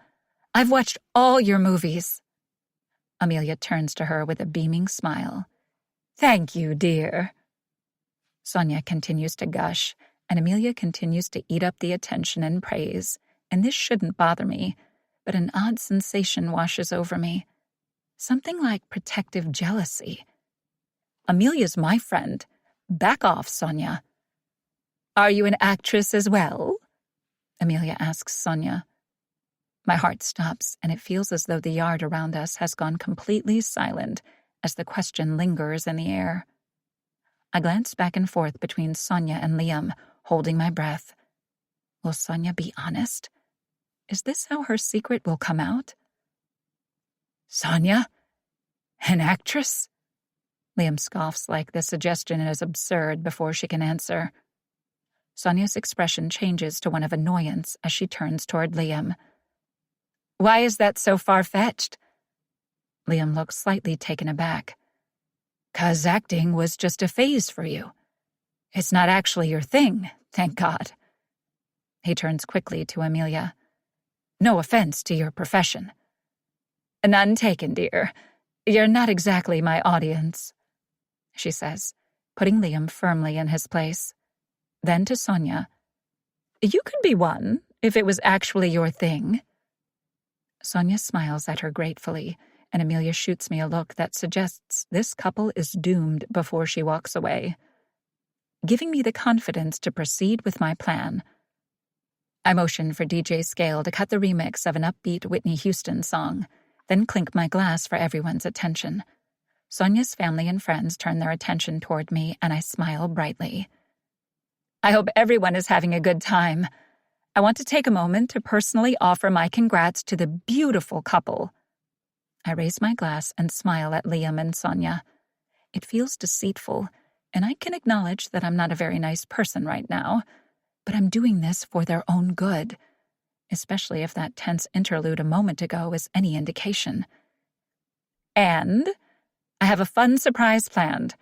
I've watched all your movies. Amelia turns to her with a beaming smile. Thank you, dear. Sonia continues to gush, and Amelia continues to eat up the attention and praise, and this shouldn't bother me, but an odd sensation washes over me. Something like protective jealousy. Amelia's my friend. Back off, Sonia. Are you an actress as well? Amelia asks Sonia. My heart stops, and it feels as though the yard around us has gone completely silent as the question lingers in the air. I glance back and forth between Sonia and Liam, holding my breath. Will Sonia be honest? Is this how her secret will come out? Sonia? An actress? Liam scoffs like the suggestion is absurd before she can answer. Sonia's expression changes to one of annoyance as she turns toward Liam. Why is that so far-fetched? Liam looks slightly taken aback. 'Cause acting was just a phase for you. It's not actually your thing, thank God. He turns quickly to Amelia. No offense to your profession. None taken, dear. You're not exactly my audience, she says, putting Liam firmly in his place. Then to Sonia. You could be one, if it was actually your thing. Sonia smiles at her gratefully, and Amelia shoots me a look that suggests this couple is doomed before she walks away, giving me the confidence to proceed with my plan. I motion for DJ Scale to cut the remix of an upbeat Whitney Houston song, then clink my glass for everyone's attention. Sonia's family and friends turn their attention toward me, and I smile brightly. I hope everyone is having a good time. I want to take a moment to personally offer my congrats to the beautiful couple. I raise my glass and smile at Liam and Sonia. It feels deceitful, and I can acknowledge that I'm not a very nice person right now, but I'm doing this for their own good, especially if that tense interlude a moment ago is any indication. And I have a fun surprise planned.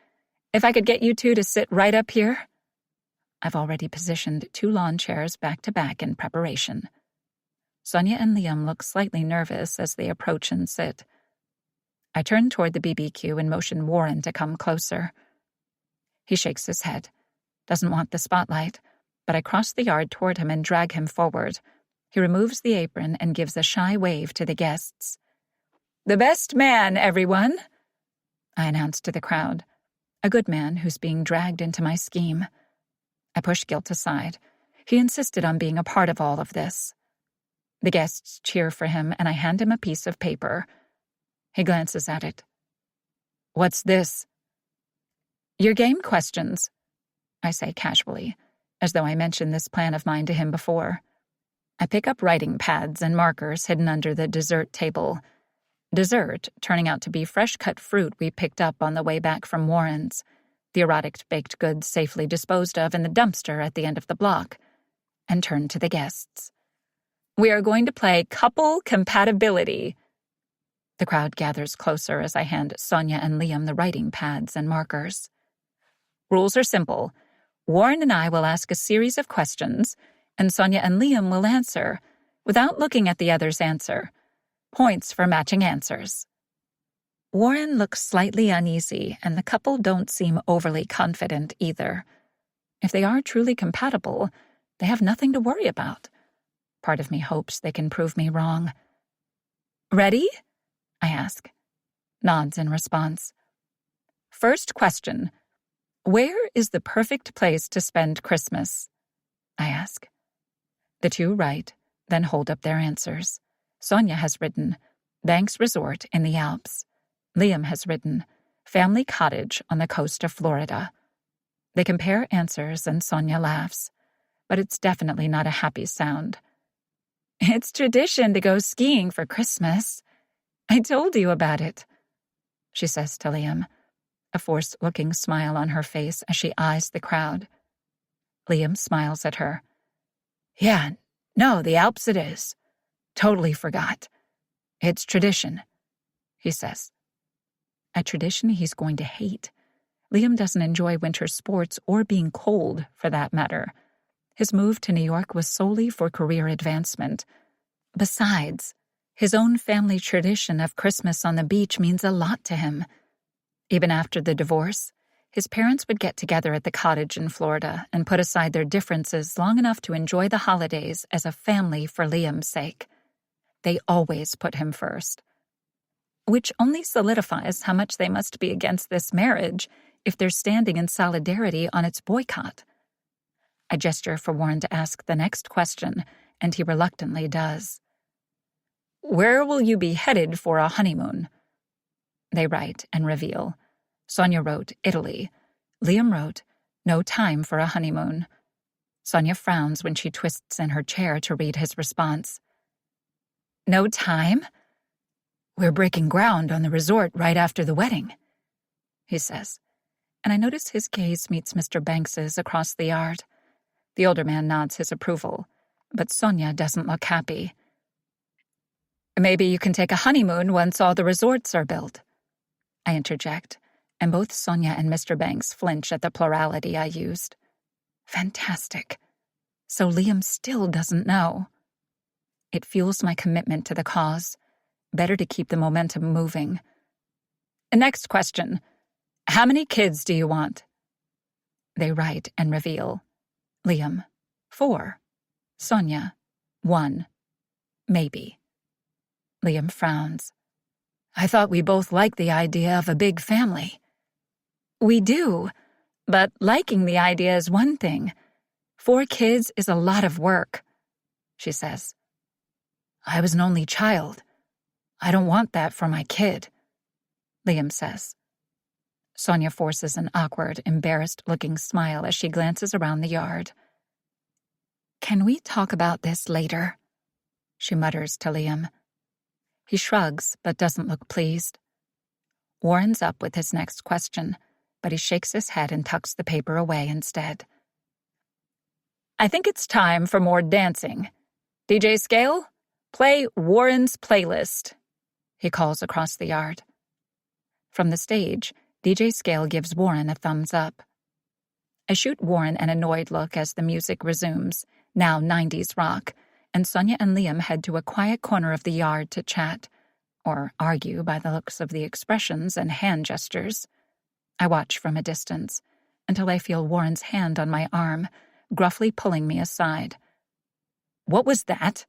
If I could get you two to sit right up here. I've already positioned 2 lawn chairs back to back in preparation. Sonia and Liam look slightly nervous as they approach and sit. I turn toward the BBQ and motion Warren to come closer. He shakes his head, doesn't want the spotlight, but I cross the yard toward him and drag him forward. He removes the apron and gives a shy wave to the guests. The best man, everyone, I announce to the crowd, a good man who's being dragged into my scheme. I push guilt aside. He insisted on being a part of all of this. The guests cheer for him, and I hand him a piece of paper. He glances at it. What's this? Your game questions, I say casually, as though I mentioned this plan of mine to him before. I pick up writing pads and markers hidden under the dessert table. Dessert turning out to be fresh-cut fruit we picked up on the way back from Warren's. The erotic baked goods safely disposed of in the dumpster at the end of the block, and turned to the guests. We are going to play couple compatibility. The crowd gathers closer as I hand Sonia and Liam the writing pads and markers. Rules are simple. Warren and I will ask a series of questions, and Sonia and Liam will answer, without looking at the other's answer. Points for matching answers. Warren looks slightly uneasy, and the couple don't seem overly confident either. If they are truly compatible, they have nothing to worry about. Part of me hopes they can prove me wrong. Ready? I ask. nods in response. First question. Where is the perfect place to spend Christmas? I ask. The two write, then hold up their answers. Sonia has written, Banks Resort in the Alps. Liam has written, Family Cottage on the coast of Florida. They compare answers and Sonia laughs, but it's definitely not a happy sound. It's tradition to go skiing for Christmas. I told you about it, she says to Liam, a forced-looking smile on her face as she eyes the crowd. Liam smiles at her. Yeah, no, the Alps it is. Totally forgot. It's tradition, he says. A tradition he's going to hate. Liam doesn't enjoy winter sports or being cold, for that matter. His move to New York was solely for career advancement. Besides, his own family tradition of Christmas on the beach means a lot to him. Even after the divorce, his parents would get together at the cottage in Florida and put aside their differences long enough to enjoy the holidays as a family for Liam's sake. They always put him first. Which only solidifies how much they must be against this marriage if they're standing in solidarity on its boycott. I gesture for Warren to ask the next question, and he reluctantly does. Where will you be headed for a honeymoon? They write and reveal. Sonia wrote Italy. Liam wrote, no time for a honeymoon. Sonia frowns when she twists in her chair to read his response. No time? We're breaking ground on the resort right after the wedding, he says, and I notice his gaze meets Mr. Banks's across the yard. The older man nods his approval, but Sonia doesn't look happy. Maybe you can take a honeymoon once all the resorts are built, I interject, and both Sonia and Mr. Banks flinch at the plurality I used. Fantastic. So Liam still doesn't know. It fuels my commitment to the cause. Better to keep the momentum moving. Next question. How many kids do you want? They write and reveal. Liam, 4. Sonia, 1. Maybe. Liam frowns. I thought we both liked the idea of a big family. We do, but liking the idea is one thing. 4 kids is a lot of work, she says. I was an only child. I don't want that for my kid, Liam says. Sonia forces an awkward, embarrassed-looking smile as she glances around the yard. Can we talk about this later? She mutters to Liam. He shrugs, but doesn't look pleased. Warren's up with his next question, but he shakes his head and tucks the paper away instead. I think it's time for more dancing. DJ Scale, play Warren's playlist, he calls across the yard. From the stage, DJ Scale gives Warren a thumbs up. I shoot Warren an annoyed look as the music resumes, now 90s rock, and Sonia and Liam head to a quiet corner of the yard to chat, or argue by the looks of the expressions and hand gestures. I watch from a distance, until I feel Warren's hand on my arm, gruffly pulling me aside. What was that?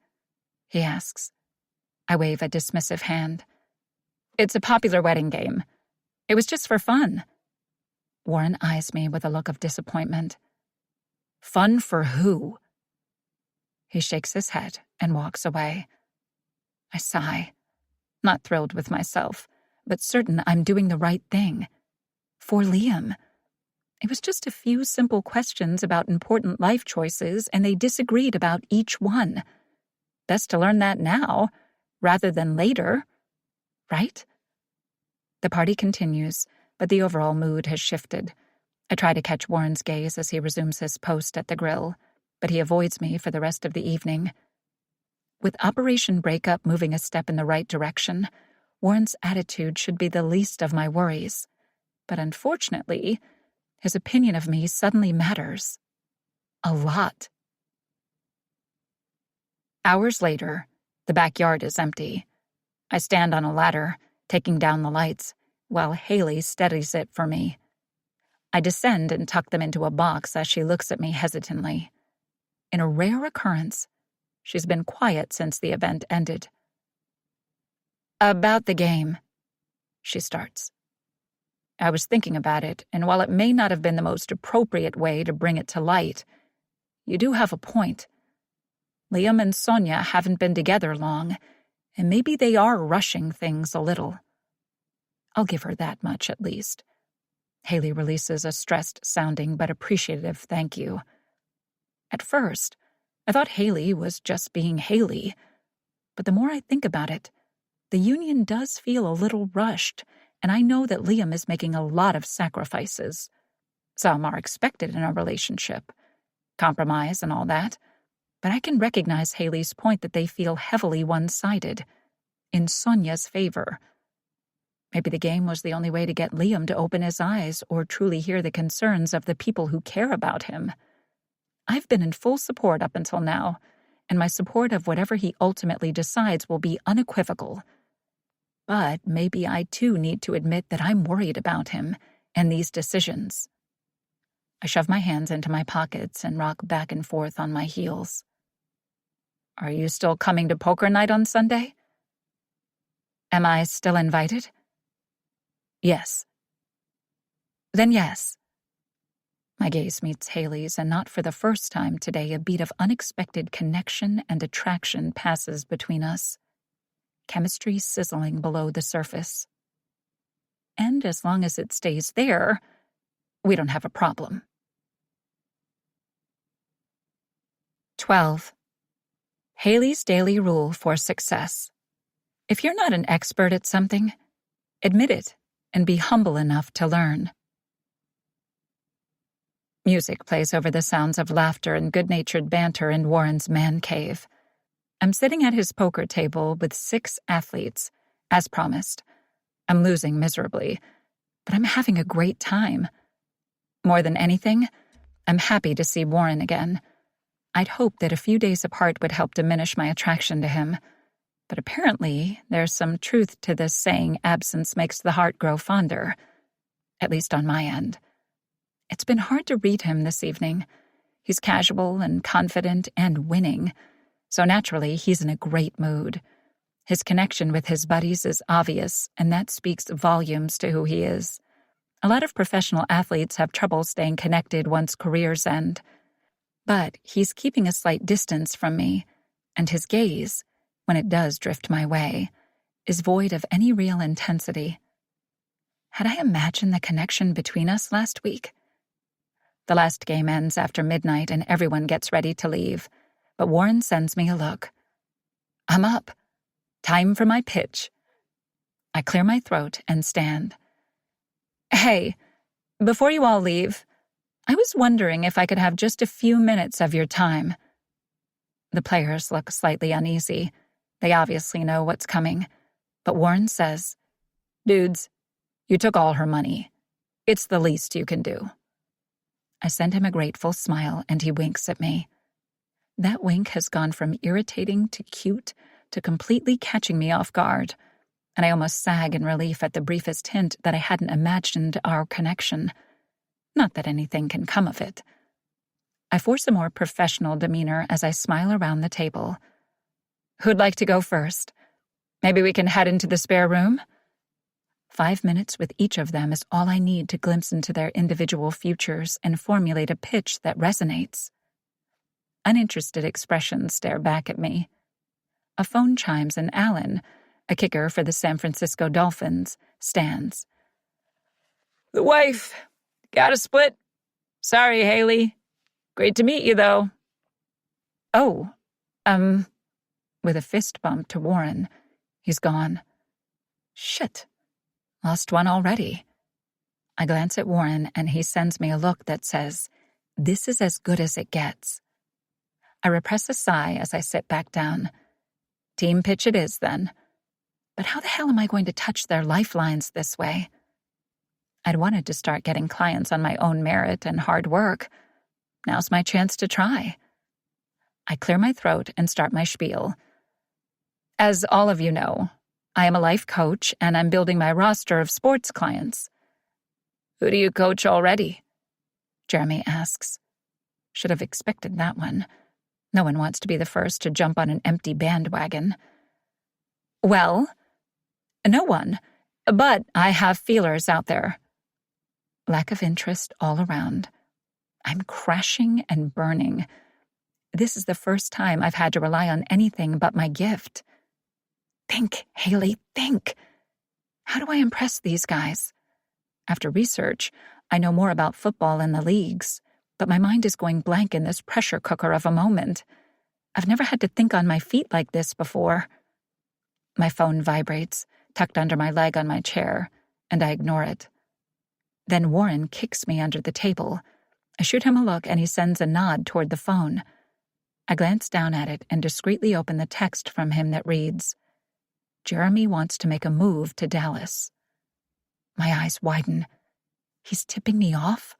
He asks. I wave a dismissive hand. It's a popular wedding game. It was just for fun. Warren eyes me with a look of disappointment. Fun for who? He shakes his head and walks away. I sigh, not thrilled with myself, but certain I'm doing the right thing. For Liam. It was just a few simple questions about important life choices, and they disagreed about each one. Best to learn that now, rather than later, right? The party continues, but the overall mood has shifted. I try to catch Warren's gaze as he resumes his post at the grill, but he avoids me for the rest of the evening. With Operation Breakup moving a step in the right direction, Warren's attitude should be the least of my worries. But unfortunately, his opinion of me suddenly matters. A lot. Hours later, the backyard is empty. I stand on a ladder, taking down the lights, while Haley steadies it for me. I descend and tuck them into a box as she looks at me hesitantly. In a rare occurrence, she's been quiet since the event ended. About the game, she starts. I was thinking about it, and while it may not have been the most appropriate way to bring it to light, you do have a point. Liam and Sonia haven't been together long, and maybe they are rushing things a little. I'll give her that much, at least. Haley releases a stressed-sounding but appreciative thank you. At first, I thought Haley was just being Haley, but the more I think about it, the union does feel a little rushed, and I know that Liam is making a lot of sacrifices. Some are expected in a relationship, compromise and all that, but I can recognize Haley's point that they feel heavily one-sided, in Sonia's favor. Maybe the game was the only way to get Liam to open his eyes or truly hear the concerns of the people who care about him. I've been in full support up until now, and my support of whatever he ultimately decides will be unequivocal. But maybe I too need to admit that I'm worried about him and these decisions. I shove my hands into my pockets and rock back and forth on my heels. Are you still coming to poker night on Sunday? Am I still invited? Yes. Then yes. My gaze meets Haley's, and not for the first time today a beat of unexpected connection and attraction passes between us. Chemistry sizzling below the surface. And as long as it stays there, we don't have a problem. 12. Haley's daily rule for success. If you're not an expert at something, admit it and be humble enough to learn. Music plays over the sounds of laughter and good-natured banter in Warren's man cave. I'm sitting at his poker table with 6 athletes, as promised. I'm losing miserably, but I'm having a great time. More than anything, I'm happy to see Warren again. I'd hoped that a few days apart would help diminish my attraction to him, but apparently there's some truth to this saying absence makes the heart grow fonder, at least on my end. It's been hard to read him this evening. He's casual and confident and winning, so naturally he's in a great mood. His connection with his buddies is obvious, and that speaks volumes to who he is. A lot of professional athletes have trouble staying connected once careers end. But he's keeping a slight distance from me, and his gaze, when it does drift my way, is void of any real intensity. Had I imagined the connection between us last week? The last game ends after midnight and everyone gets ready to leave, but Warren sends me a look. I'm up. Time for my pitch. I clear my throat and stand. Hey, before you all leave, I was wondering if I could have just a few minutes of your time. The players look slightly uneasy. They obviously know what's coming. But Warren says, Dudes, you took all her money. It's the least you can do. I send him a grateful smile, and he winks at me. That wink has gone from irritating to cute to completely catching me off guard, and I almost sag in relief at the briefest hint that I hadn't imagined our connection. Not that anything can come of it. I force a more professional demeanor as I smile around the table. Who'd like to go first? Maybe we can head into the spare room? 5 minutes with each of them is all I need to glimpse into their individual futures and formulate a pitch that resonates. Uninterested expressions stare back at me. A phone chimes and Alan, a kicker for the San Francisco Dolphins, stands. The wife. Got a split? Sorry, Haley. Great to meet you, though. Oh, with a fist bump to Warren. He's gone. Shit. Lost one already. I glance at Warren, and he sends me a look that says, this is as good as it gets. I repress a sigh as I sit back down. Team pitch it is, then. But how the hell am I going to touch their lifelines this way? I'd wanted to start getting clients on my own merit and hard work. Now's my chance to try. I clear my throat and start my spiel. As all of you know, I am a life coach, and I'm building my roster of sports clients. Who do you coach already? Jeremy asks. Should have expected that one. No one wants to be the first to jump on an empty bandwagon. Well, no one. But I have feelers out there. Lack of interest all around. I'm crashing and burning. This is the first time I've had to rely on anything but my gift. Think, Haley, think. How do I impress these guys? After research, I know more about football and the leagues, but my mind is going blank in this pressure cooker of a moment. I've never had to think on my feet like this before. My phone vibrates, tucked under my leg on my chair, and I ignore it. Then Warren kicks me under the table. I shoot him a look and he sends a nod toward the phone. I glance down at it and discreetly open the text from him that reads, "Jeremy wants to make a move to Dallas." My eyes widen. He's tipping me off?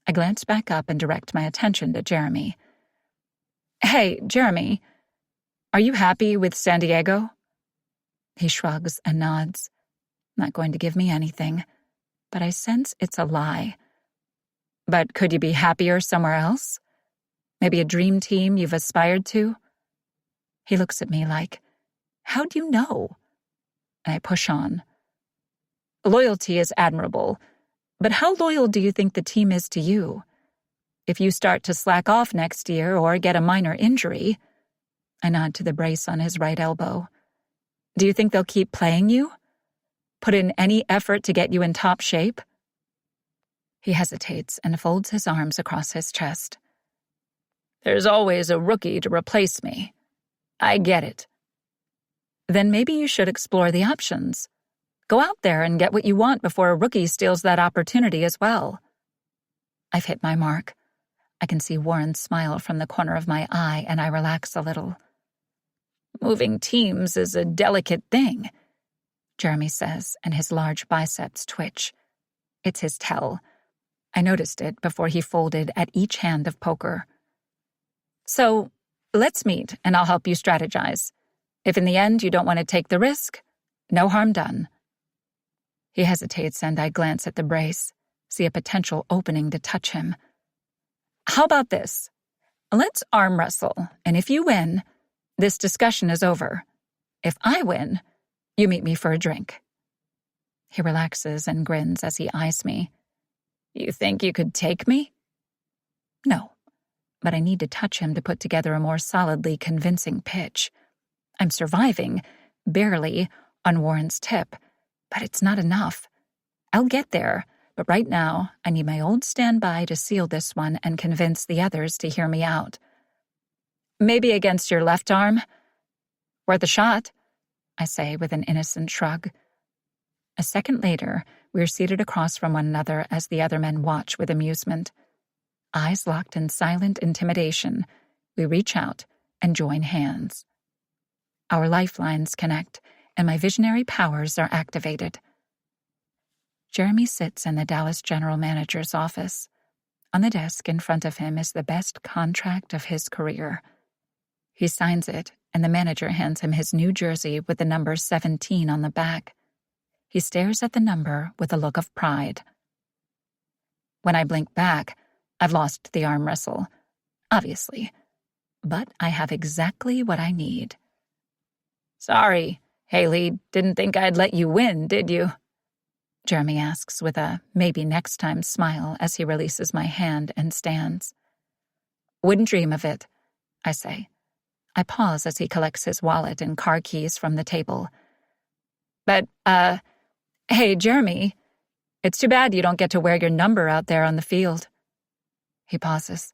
I glance back up and direct my attention to Jeremy. "Hey, Jeremy, are you happy with San Diego?" He shrugs and nods. Not going to give me anything, but I sense it's a lie. "But could you be happier somewhere else? Maybe a dream team you've aspired to?" He looks at me like, "How do you know?" And I push on. "Loyalty is admirable, but how loyal do you think the team is to you? If you start to slack off next year or get a minor injury," I nod to the brace on his right elbow, "do you think they'll keep playing you? Put in any effort to get you in top shape?" He hesitates and folds his arms across his chest. "There's always a rookie to replace me. I get it." "Then maybe you should explore the options. Go out there and get what you want before a rookie steals that opportunity as well." I've hit my mark. I can see Warren smile from the corner of my eye, and I relax a little. "Moving teams is a delicate thing," Jeremy says, and his large biceps twitch. It's his tell. I noticed it before he folded at each hand of poker. "So, let's meet, and I'll help you strategize. If in the end you don't want to take the risk, no harm done." He hesitates, and I glance at the brace, see a potential opening to touch him. "How about this? Let's arm wrestle, and if you win, this discussion is over. If I win, you meet me for a drink." He relaxes and grins as he eyes me. "You think you could take me?" No, but I need to touch him to put together a more solidly convincing pitch. I'm surviving, barely, on Warren's tip, but it's not enough. I'll get there, but right now I need my old standby to seal this one and convince the others to hear me out. "Maybe against your left arm?" "Worth a shot," I say with an innocent shrug. A second later, we're seated across from one another as the other men watch with amusement. Eyes locked in silent intimidation, we reach out and join hands. Our lifelines connect, and my visionary powers are activated. Jeremy sits in the Dallas general manager's office. On the desk in front of him is the best contract of his career. He signs it, and the manager hands him his new jersey with the number 17 on the back. He stares at the number with a look of pride. When I blink back, I've lost the arm wrestle, obviously, but I have exactly what I need. "Sorry, Haley, didn't think I'd let you win, did you?" Jeremy asks with a maybe next time smile as he releases my hand and stands. "Wouldn't dream of it," I say. I pause as he collects his wallet and car keys from the table. "But, hey, Jeremy, it's too bad you don't get to wear your number out there on the field." He pauses.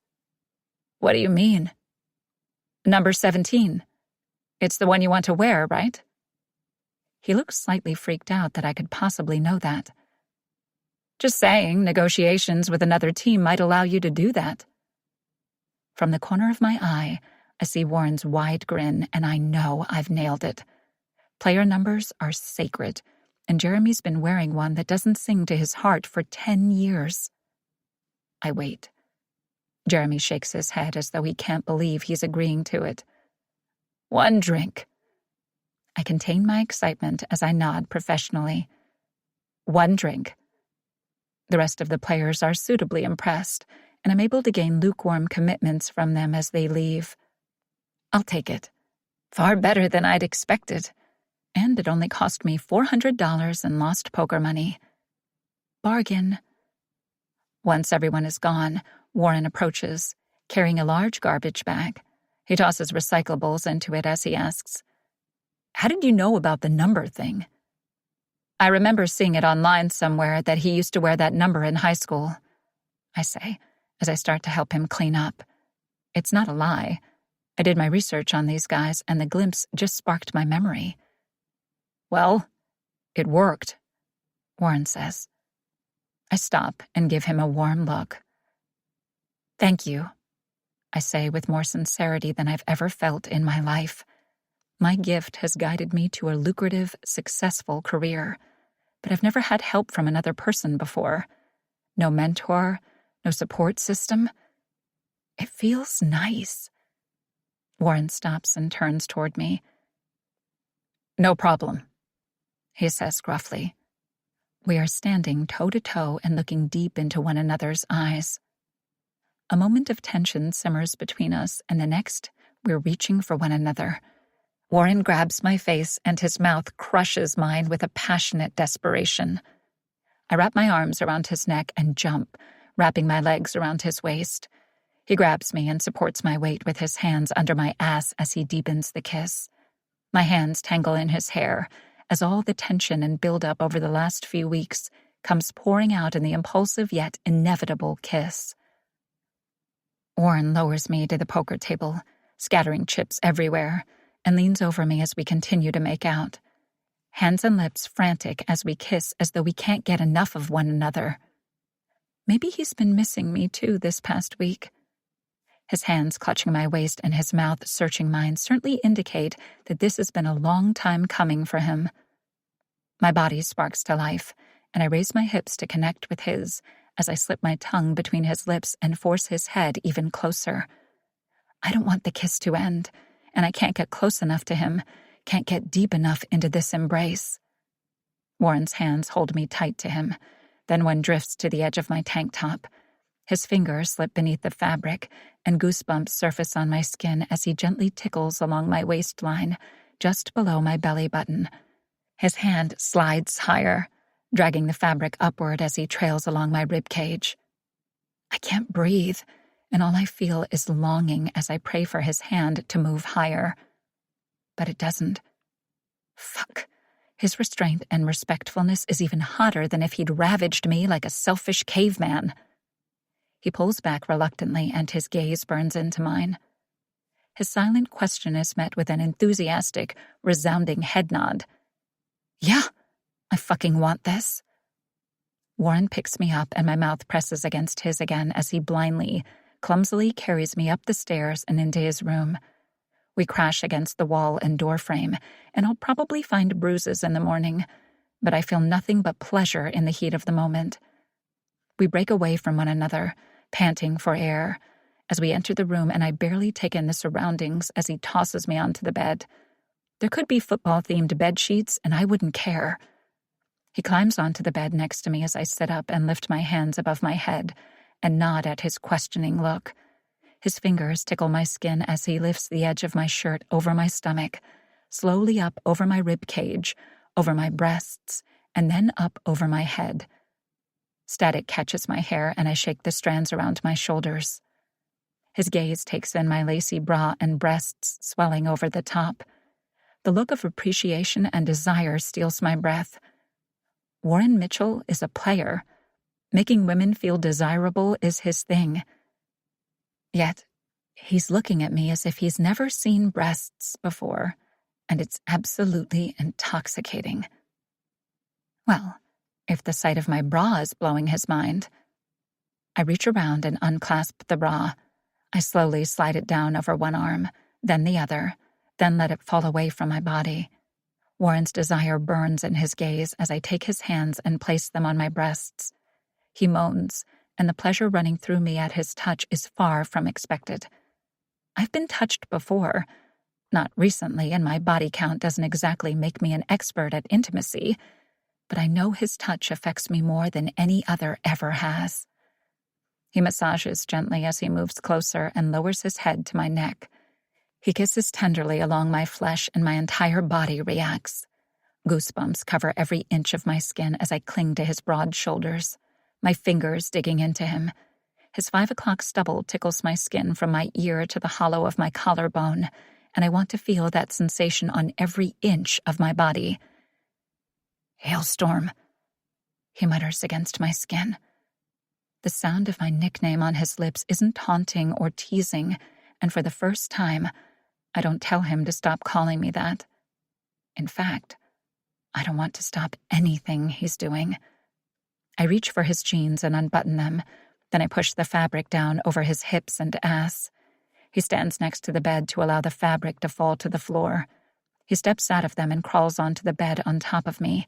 "What do you mean?" "Number 17. It's the one you want to wear, right?" He looks slightly freaked out that I could possibly know that. "Just saying, negotiations with another team might allow you to do that." From the corner of my eye, I see Warren's wide grin, and I know I've nailed it. Player numbers are sacred, and Jeremy's been wearing one that doesn't sing to his heart for 10 years. I wait. Jeremy shakes his head as though he can't believe he's agreeing to it. "One drink." I contain my excitement as I nod professionally. "One drink." The rest of the players are suitably impressed, and I'm able to gain lukewarm commitments from them as they leave. I'll take it. Far better than I'd expected. And it only cost me $400 in lost poker money. Bargain. Once everyone is gone, Warren approaches, carrying a large garbage bag. He tosses recyclables into it as he asks, "How did you know about the number thing?" "I remember seeing it online somewhere that he used to wear that number in high school," I say, as I start to help him clean up. It's not a lie. I did my research on these guys, and the glimpse just sparked my memory. "Well, it worked," Warren says. I stop and give him a warm look. "Thank you," I say with more sincerity than I've ever felt in my life. My gift has guided me to a lucrative, successful career, but I've never had help from another person before. No mentor, no support system. It feels nice. Warren stops and turns toward me. "No problem," he says gruffly. We are standing toe-to-toe and looking deep into one another's eyes. A moment of tension simmers between us, and the next, we're reaching for one another. Warren grabs my face, and his mouth crushes mine with a passionate desperation. I wrap my arms around his neck and jump, wrapping my legs around his waist. He grabs me and supports my weight with his hands under my ass as he deepens the kiss. My hands tangle in his hair as all the tension and buildup over the last few weeks comes pouring out in the impulsive yet inevitable kiss. Warren lowers me to the poker table, scattering chips everywhere, and leans over me as we continue to make out. Hands and lips frantic as we kiss as though we can't get enough of one another. Maybe he's been missing me too this past week. His hands clutching my waist and his mouth searching mine certainly indicate that this has been a long time coming for him. My body sparks to life, and I raise my hips to connect with his as I slip my tongue between his lips and force his head even closer. I don't want the kiss to end, and I can't get close enough to him, can't get deep enough into this embrace. Warren's hands hold me tight to him, then one drifts to the edge of my tank top. His fingers slip beneath the fabric, and goosebumps surface on my skin as he gently tickles along my waistline, just below my belly button. His hand slides higher, dragging the fabric upward as he trails along my rib cage. I can't breathe, and all I feel is longing as I pray for his hand to move higher. But it doesn't. Fuck. His restraint and respectfulness is even hotter than if he'd ravaged me like a selfish caveman. He pulls back reluctantly, and his gaze burns into mine. His silent question is met with an enthusiastic, resounding head nod. "Yeah, I fucking want this." Warren picks me up, and my mouth presses against his again as he blindly, clumsily carries me up the stairs and into his room. We crash against the wall and door frame, and I'll probably find bruises in the morning, but I feel nothing but pleasure in the heat of the moment. We break away from one another, panting for air, as we enter the room, and I barely take in the surroundings as he tosses me onto the bed. There could be football-themed bed sheets, and I wouldn't care. He climbs onto the bed next to me as I sit up and lift my hands above my head and nod at his questioning look. His fingers tickle my skin as he lifts the edge of my shirt over my stomach, slowly up over my rib cage, over my breasts, and then up over my head. Static catches my hair, and I shake the strands around my shoulders. His gaze takes in my lacy bra and breasts swelling over the top. The look of appreciation and desire steals my breath. Warren Mitchell is a player. Making women feel desirable is his thing. Yet, he's looking at me as if he's never seen breasts before, and it's absolutely intoxicating. Well, if the sight of my bra is blowing his mind. I reach around and unclasp the bra. I slowly slide it down over one arm, then the other, then let it fall away from my body. Warren's desire burns in his gaze as I take his hands and place them on my breasts. He moans, and the pleasure running through me at his touch is far from expected. I've been touched before, not recently, and my body count doesn't exactly make me an expert at intimacy, but I know his touch affects me more than any other ever has. He massages gently as he moves closer and lowers his head to my neck. He kisses tenderly along my flesh, and my entire body reacts. Goosebumps cover every inch of my skin as I cling to his broad shoulders, my fingers digging into him. His 5 o'clock stubble tickles my skin from my ear to the hollow of my collarbone, and I want to feel that sensation on every inch of my body. "Hailstorm," he mutters against my skin. The sound of my nickname on his lips isn't taunting or teasing, and for the first time, I don't tell him to stop calling me that. In fact, I don't want to stop anything he's doing. I reach for his jeans and unbutton them, then I push the fabric down over his hips and ass. He stands next to the bed to allow the fabric to fall to the floor. He steps out of them and crawls onto the bed on top of me.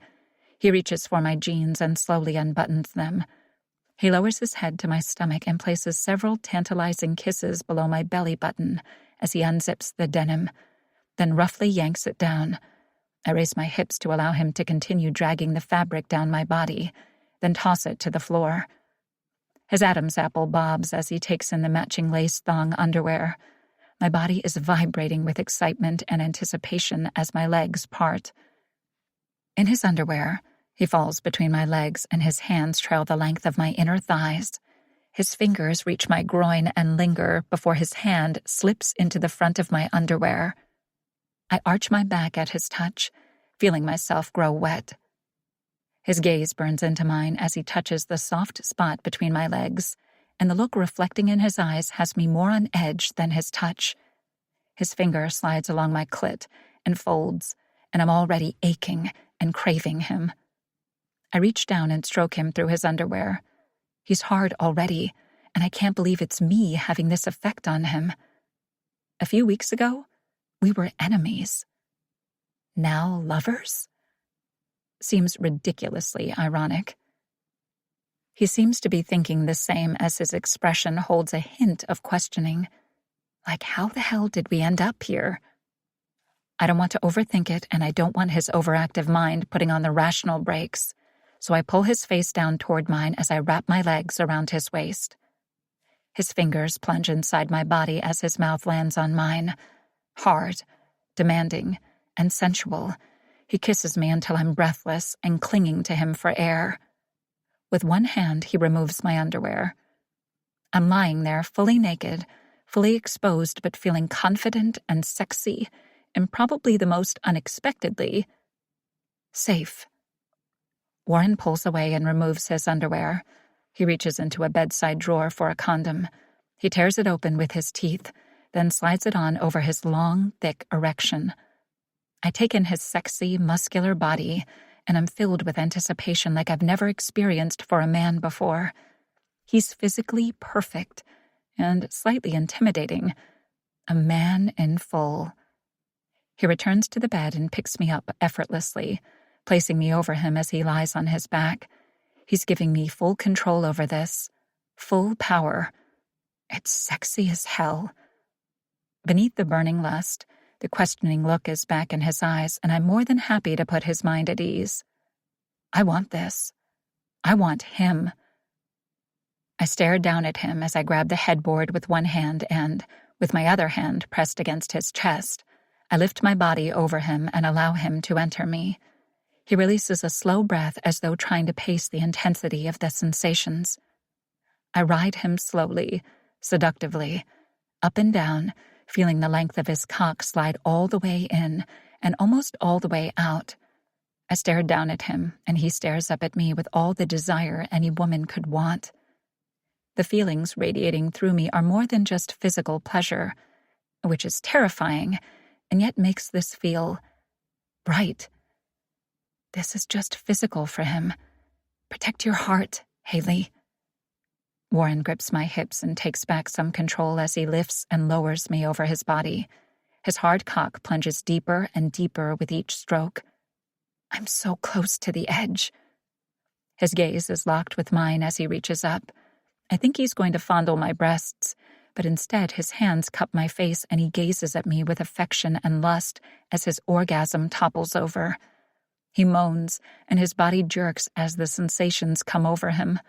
He reaches for my jeans and slowly unbuttons them. He lowers his head to my stomach and places several tantalizing kisses below my belly button as he unzips the denim, then roughly yanks it down. I raise my hips to allow him to continue dragging the fabric down my body, then toss it to the floor. His Adam's apple bobs as he takes in the matching lace thong underwear. My body is vibrating with excitement and anticipation as my legs part. In his underwear, he falls between my legs and his hands trail the length of my inner thighs. His fingers reach my groin and linger before his hand slips into the front of my underwear. I arch my back at his touch, feeling myself grow wet. His gaze burns into mine as he touches the soft spot between my legs, and the look reflecting in his eyes has me more on edge than his touch. His finger slides along my clit and folds, and I'm already aching and craving him. I reach down and stroke him through his underwear. He's hard already, and I can't believe it's me having this effect on him. A few weeks ago, we were enemies. Now lovers? Seems ridiculously ironic. He seems to be thinking the same as his expression holds a hint of questioning. Like, how the hell did we end up here? I don't want to overthink it, and I don't want his overactive mind putting on the rational brakes, so I pull his face down toward mine as I wrap my legs around his waist. His fingers plunge inside my body as his mouth lands on mine. Hard, demanding, and sensual, he kisses me until I'm breathless and clinging to him for air. With one hand, he removes my underwear. I'm lying there, fully naked, fully exposed but feeling confident and sexy, and probably the most unexpectedly safe. Warren pulls away and removes his underwear. He reaches into a bedside drawer for a condom. He tears it open with his teeth, then slides it on over his long, thick erection. I take in his sexy, muscular body, and I'm filled with anticipation like I've never experienced for a man before. He's physically perfect and slightly intimidating. A man in full. He returns to the bed and picks me up effortlessly, placing me over him as he lies on his back. He's giving me full control over this, full power. It's sexy as hell. Beneath the burning lust, the questioning look is back in his eyes, and I'm more than happy to put his mind at ease. I want this. I want him. I stare down at him as I grab the headboard with one hand and, with my other hand pressed against his chest, I lift my body over him and allow him to enter me. He releases a slow breath as though trying to pace the intensity of the sensations. I ride him slowly, seductively, up and down, feeling the length of his cock slide all the way in and almost all the way out. I stare down at him, and he stares up at me with all the desire any woman could want. The feelings radiating through me are more than just physical pleasure, which is terrifying, and yet makes this feel right. This is just physical for him. Protect your heart, Haley. Warren grips my hips and takes back some control as he lifts and lowers me over his body. His hard cock plunges deeper and deeper with each stroke. I'm so close to the edge. His gaze is locked with mine as he reaches up. I think he's going to fondle my breasts, but instead his hands cup my face and he gazes at me with affection and lust as his orgasm topples over. He moans, and his body jerks as the sensations come over him,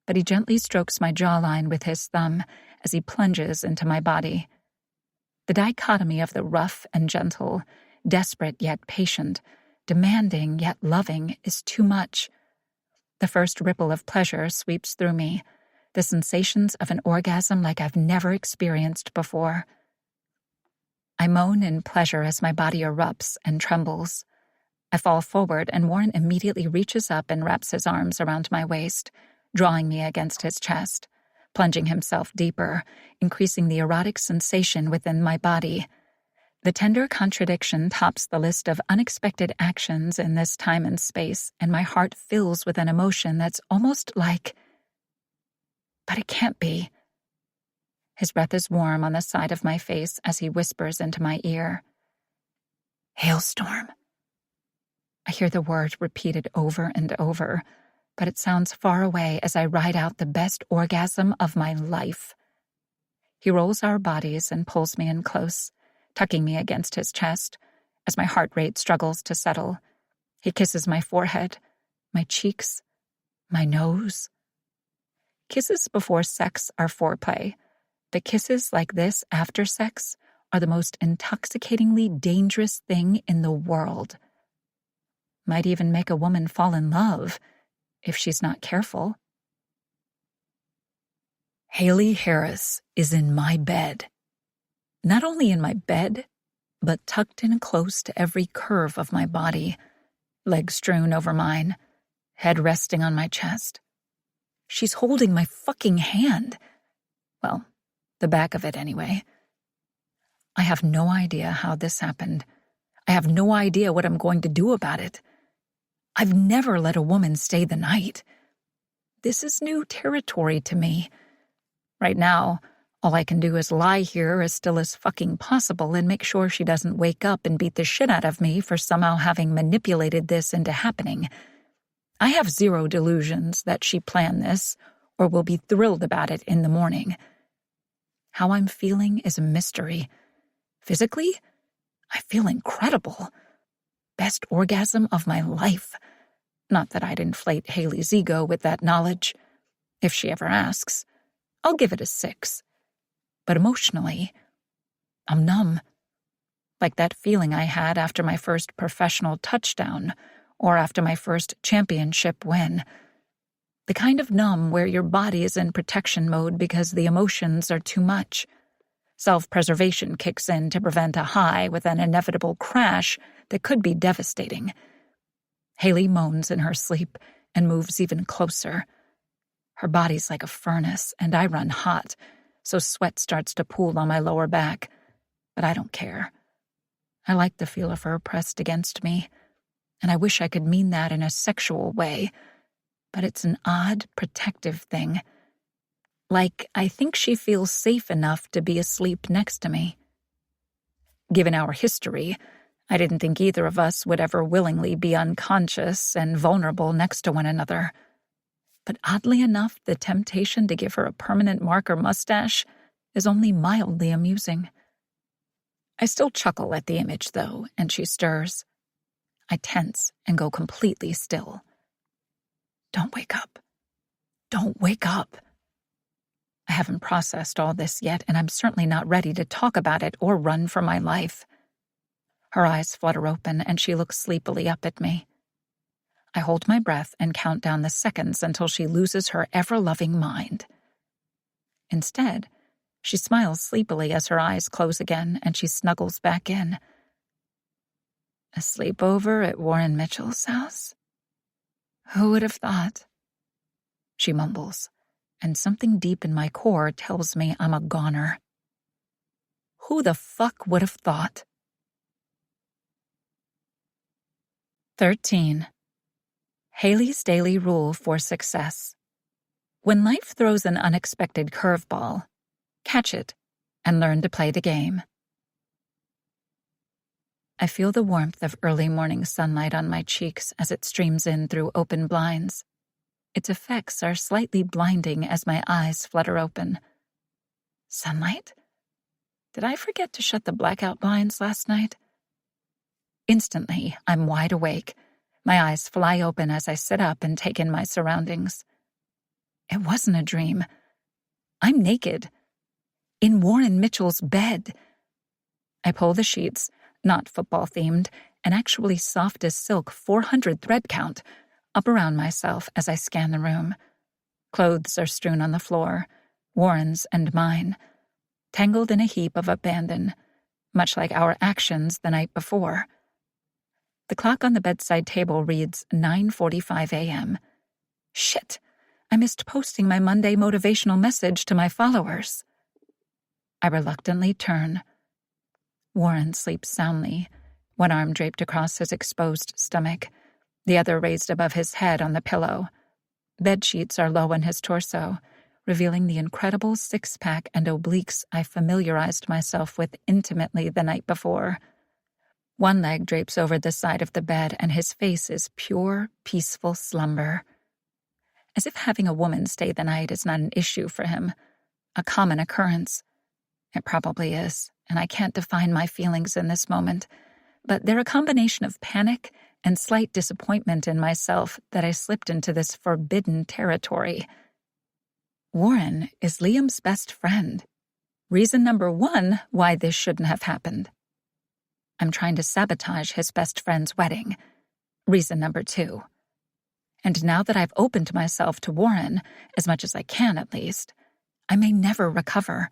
but he gently strokes my jawline with his thumb as he plunges into my body. The dichotomy of the rough and gentle, desperate yet patient, demanding yet loving, is too much. The first ripple of pleasure sweeps through me, the sensations of an orgasm like I've never experienced before. I moan in pleasure as my body erupts and trembles. I fall forward, and Warren immediately reaches up and wraps his arms around my waist, drawing me against his chest, plunging himself deeper, increasing the erotic sensation within my body. The tender contradiction tops the list of unexpected actions in this time and space, and my heart fills with an emotion that's almost like... But it can't be. His breath is warm on the side of my face as he whispers into my ear. Hailstorm. I hear the word repeated over and over, but it sounds far away as I ride out the best orgasm of my life. He rolls our bodies and pulls me in close, tucking me against his chest as my heart rate struggles to settle. He kisses my forehead, my cheeks, my nose. Kisses before sex are foreplay. But kisses like this after sex are the most intoxicatingly dangerous thing in the world. Might even make a woman fall in love if she's not careful. Haley Harris is in my bed. Not only in my bed, but tucked in close to every curve of my body, legs strewn over mine, head resting on my chest. She's holding my fucking hand. Well, the back of it anyway. I have no idea how this happened. I have no idea what I'm going to do about it. I've never let a woman stay the night. This is new territory to me. Right now, all I can do is lie here as still as fucking possible and make sure she doesn't wake up and beat the shit out of me for somehow having manipulated this into happening. I have zero delusions that she planned this or will be thrilled about it in the morning. How I'm feeling is a mystery. Physically, I feel incredible. Best orgasm of my life. Not that I'd inflate Haley's ego with that knowledge. If she ever asks, I'll give it a 6. But emotionally, I'm numb. Like that feeling I had after my first professional touchdown or after my first championship win. The kind of numb where your body is in protection mode because the emotions are too much. Self-preservation kicks in to prevent a high with an inevitable crash that could be devastating. Haley moans in her sleep and moves even closer. Her body's like a furnace, and I run hot, so sweat starts to pool on my lower back. But I don't care. I like the feel of her pressed against me, and I wish I could mean that in a sexual way, but it's an odd, protective thing. Like, I think she feels safe enough to be asleep next to me. Given our history, I didn't think either of us would ever willingly be unconscious and vulnerable next to one another. But oddly enough, the temptation to give her a permanent marker mustache is only mildly amusing. I still chuckle at the image, though, and she stirs. I tense and go completely still. Don't wake up. Don't wake up. I haven't processed all this yet, and I'm certainly not ready to talk about it or run for my life. Her eyes flutter open, and she looks sleepily up at me. I hold my breath and count down the seconds until she loses her ever-loving mind. Instead, she smiles sleepily as her eyes close again, and she snuggles back in. A sleepover at Warren Mitchell's house? Who would have thought? She mumbles, and something deep in my core tells me I'm a goner. Who the fuck would have thought? 13. Haley's daily rule for success. When life throws an unexpected curveball, catch it and learn to play the game. I feel the warmth of early morning sunlight on my cheeks as it streams in through open blinds. Its effects are slightly blinding as my eyes flutter open. Sunlight? Did I forget to shut the blackout blinds last night? Instantly, I'm wide awake. My eyes fly open as I sit up and take in my surroundings. It wasn't a dream. I'm naked. In Warren Mitchell's bed. I pull the sheets, not football-themed, an actually soft as silk 400 thread count, up around myself as I scan the room. Clothes are strewn on the floor, Warren's and mine, tangled in a heap of abandon, much like our actions the night before. The clock on the bedside table reads 9:45 a.m. Shit, I missed posting my Monday motivational message to my followers. I reluctantly turn. Warren sleeps soundly, one arm draped across his exposed stomach, the other raised above his head on the pillow. Bed sheets are low on his torso, revealing the incredible six-pack and obliques I familiarized myself with intimately the night before. One leg drapes over the side of the bed, and his face is pure, peaceful slumber. As if having a woman stay the night is not an issue for him, a common occurrence. It probably is, and I can't define my feelings in this moment, but they're a combination of panic and slight disappointment in myself that I slipped into this forbidden territory. Warren is Liam's best friend. Reason number one why this shouldn't have happened. I'm trying to sabotage his best friend's wedding. Reason number two. And now that I've opened myself to Warren, as much as I can at least, I may never recover.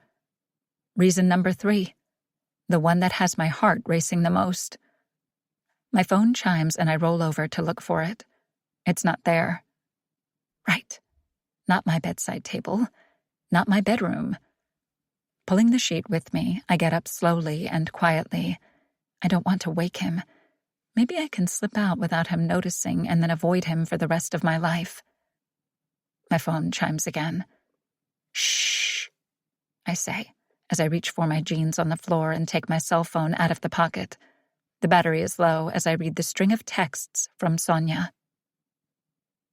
Reason number three. The one that has my heart racing the most. My phone chimes and I roll over to look for it. It's not there. Right. Not my bedside table. Not my bedroom. Pulling the sheet with me, I get up slowly and quietly. I don't want to wake him. Maybe I can slip out without him noticing and then avoid him for the rest of my life. My phone chimes again. Shh, I say, as I reach for my jeans on the floor and take my cell phone out of the pocket. The battery is low as I read the string of texts from Sonia.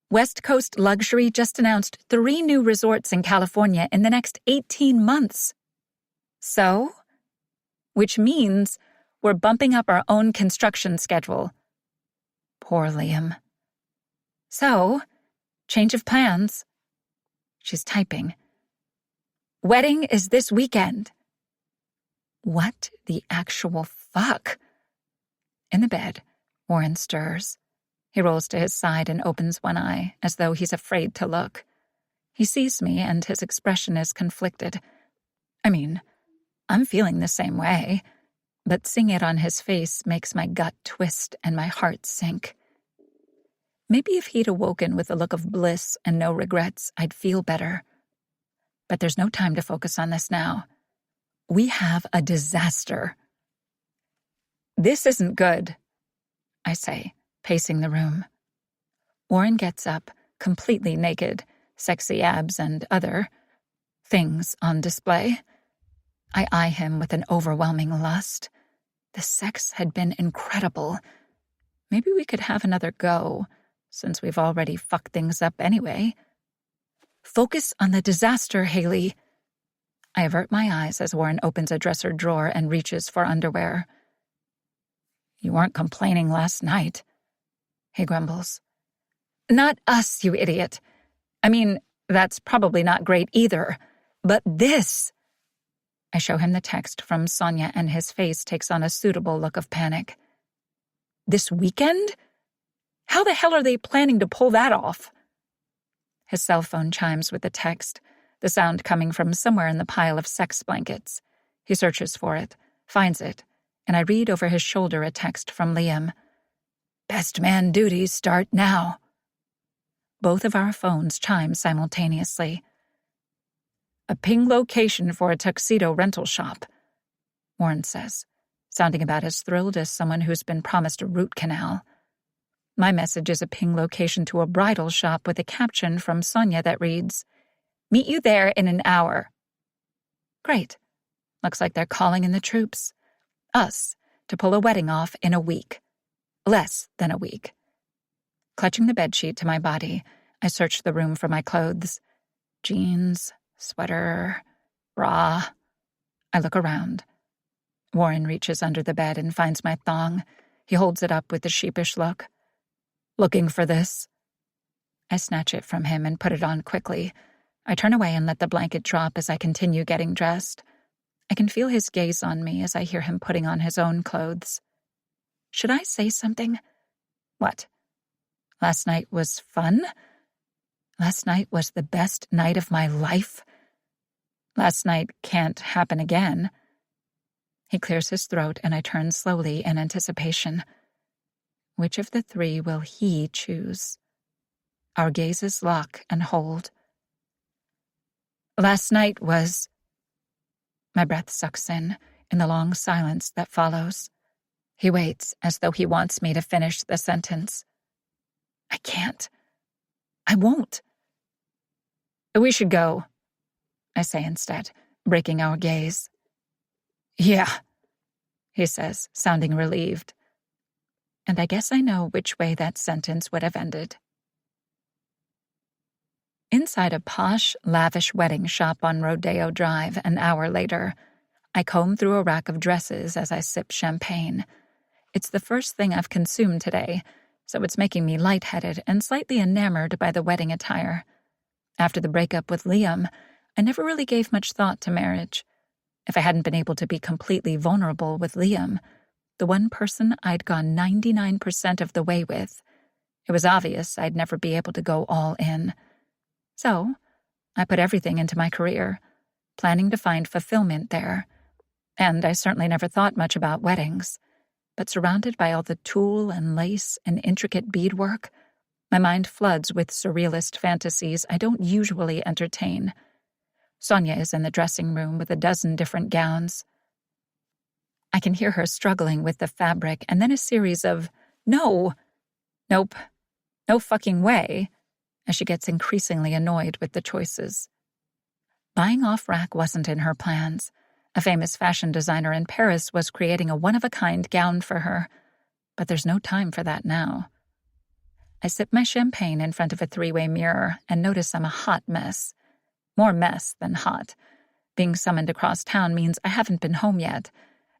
West Coast Luxury just announced 3 new resorts in California in the next 18 months. So? Which means we're bumping up our own construction schedule. Poor Liam. So, change of plans. She's typing. Wedding is this weekend. What the actual fuck? In the bed, Warren stirs. He rolls to his side and opens one eye, as though he's afraid to look. He sees me, and his expression is conflicted. I mean, I'm feeling the same way, but seeing it on his face makes my gut twist and my heart sink. Maybe if he'd awoken with a look of bliss and no regrets, I'd feel better. But there's no time to focus on this now. We have a disaster. This isn't good, I say, pacing the room. Warren gets up, completely naked, sexy abs and other things on display. I eye him with an overwhelming lust. The sex had been incredible. Maybe we could have another go, since we've already fucked things up anyway. Focus on the disaster, Haley. I avert my eyes as Warren opens a dresser drawer and reaches for underwear. You weren't complaining last night, he grumbles. Not us, you idiot. I mean, that's probably not great either. But this... I show him the text from Sonia and his face takes on a suitable look of panic. This weekend? How the hell are they planning to pull that off? His cell phone chimes with the text, the sound coming from somewhere in the pile of sex blankets. He searches for it, finds it, and I read over his shoulder a text from Liam. Best man duties start now. Both of our phones chime simultaneously. A ping location for a tuxedo rental shop, Warren says, sounding about as thrilled as someone who's been promised a root canal. My message is a ping location to a bridal shop with a caption from Sonia that reads, Meet you there in an hour. Great. Looks like they're calling in the troops. Us, to pull a wedding off in a week. Less than a week. Clutching the bedsheet to my body, I search the room for my clothes. Jeans, sweater, bra. I look around. Warren reaches under the bed and finds my thong. He holds it up with a sheepish look. Looking for this? I snatch it from him and put it on quickly. I turn away and let the blanket drop as I continue getting dressed. I can feel his gaze on me as I hear him putting on his own clothes. Should I say something? What? Last night was fun? Last night was the best night of my life? Last night can't happen again. He clears his throat, and I turn slowly in anticipation. Which of the three will he choose? Our gazes lock and hold. Last night was... My breath sucks in the long silence that follows. He waits as though he wants me to finish the sentence. I can't. I won't. We should go, I say instead, breaking our gaze. Yeah, he says, sounding relieved. And I guess I know which way that sentence would have ended. Inside a posh, lavish wedding shop on Rodeo Drive an hour later, I comb through a rack of dresses as I sip champagne. It's the first thing I've consumed today, so it's making me lightheaded and slightly enamored by the wedding attire. After the breakup with Liam, I never really gave much thought to marriage. If I hadn't been able to be completely vulnerable with Liam, the one person I'd gone 99% of the way with, it was obvious I'd never be able to go all in. So, I put everything into my career, planning to find fulfillment there. And I certainly never thought much about weddings. But surrounded by all the tulle and lace and intricate beadwork, my mind floods with surrealist fantasies I don't usually entertain. Sonia is in the dressing room with a dozen different gowns. I can hear her struggling with the fabric and then a series of, no, nope, no fucking way, as she gets increasingly annoyed with the choices. Buying off-rack wasn't in her plans. A famous fashion designer in Paris was creating a one-of-a-kind gown for her, but there's no time for that now. I sip my champagne in front of a three-way mirror and notice I'm a hot mess. More mess than hot. Being summoned across town means I haven't been home yet,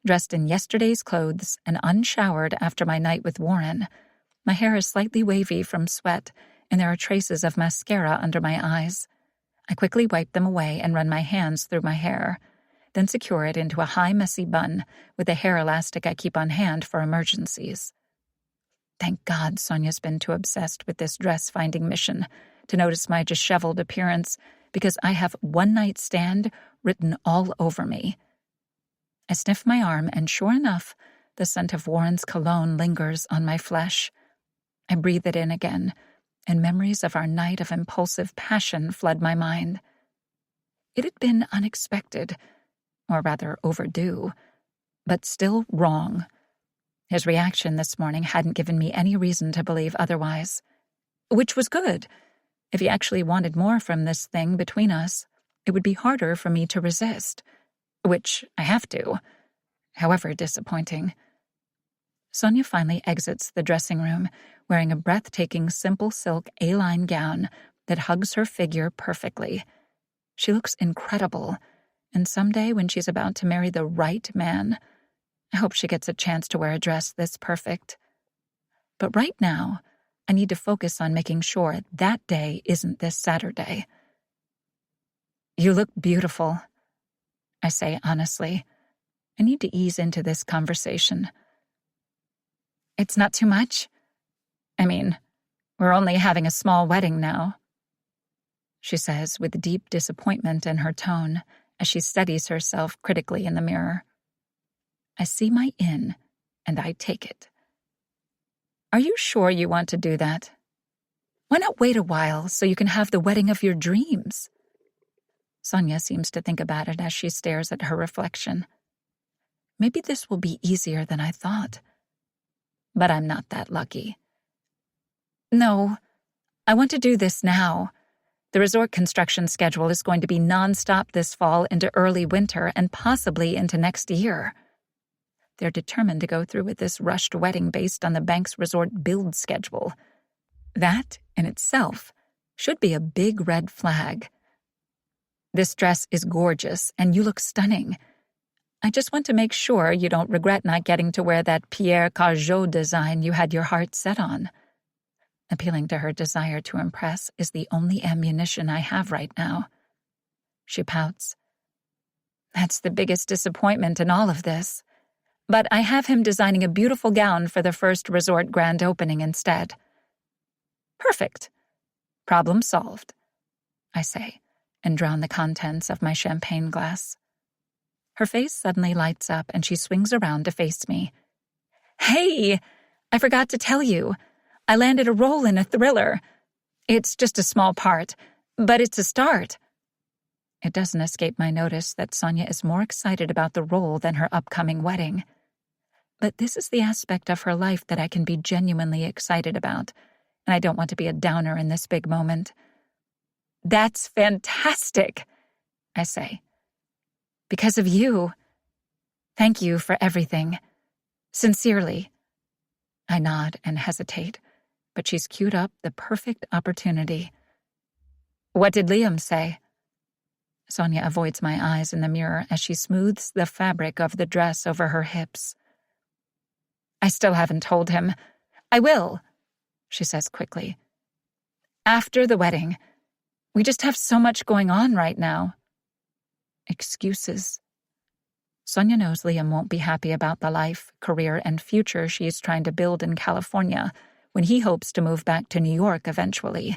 dressed in yesterday's clothes and unshowered after my night with Warren. My hair is slightly wavy from sweat, and there are traces of mascara under my eyes. I quickly wipe them away and run my hands through my hair, then secure it into a high, messy bun with a hair elastic I keep on hand for emergencies. Thank God Sonia's been too obsessed with this dress-finding mission to notice my disheveled appearance, because I have "one night stand" written all over me. I sniff my arm, and sure enough, the scent of Warren's cologne lingers on my flesh. I breathe it in again, and memories of our night of impulsive passion flood my mind. It had been unexpected, or rather overdue, but still wrong. His reaction this morning hadn't given me any reason to believe otherwise. Which was good. If he actually wanted more from this thing between us, it would be harder for me to resist. Which I have to. However disappointing. Sonia finally exits the dressing room, wearing a breathtaking simple silk A-line gown that hugs her figure perfectly. She looks incredible, and someday when she's about to marry the right man, I hope she gets a chance to wear a dress this perfect. But right now, I need to focus on making sure that day isn't this Saturday. You look beautiful, I say honestly. I need to ease into this conversation. It's not too much? I mean, we're only having a small wedding now, she says with deep disappointment in her tone as she studies herself critically in the mirror. I see my in, and I take it. Are you sure you want to do that? Why not wait a while so you can have the wedding of your dreams? Sonia seems to think about it as she stares at her reflection. Maybe this will be easier than I thought. But I'm not that lucky. No, I want to do this now. The resort construction schedule is going to be nonstop this fall into early winter and possibly into next year. They're determined to go through with this rushed wedding based on the bank's resort build schedule. That, in itself, should be a big red flag. This dress is gorgeous, and you look stunning. I just want to make sure you don't regret not getting to wear that Pierre Cajot design you had your heart set on. Appealing to her desire to impress is the only ammunition I have right now. She pouts. That's the biggest disappointment in all of this. But I have him designing a beautiful gown for the first resort grand opening instead. Perfect. Problem solved, I say, and drown the contents of my champagne glass. Her face suddenly lights up and she swings around to face me. Hey, I forgot to tell you. I landed a role in a thriller. It's just a small part, but it's a start. It doesn't escape my notice that Sonia is more excited about the role than her upcoming wedding. But this is the aspect of her life that I can be genuinely excited about, and I don't want to be a downer in this big moment. That's fantastic, I say. Because of you. Thank you for everything. Sincerely. I nod and hesitate, but she's queued up the perfect opportunity. What did Liam say? Sonia avoids my eyes in the mirror as she smooths the fabric of the dress over her hips. I still haven't told him. I will, she says quickly. After the wedding. We just have so much going on right now. Excuses. Sonia knows Liam won't be happy about the life, career, and future she's trying to build in California when he hopes to move back to New York eventually.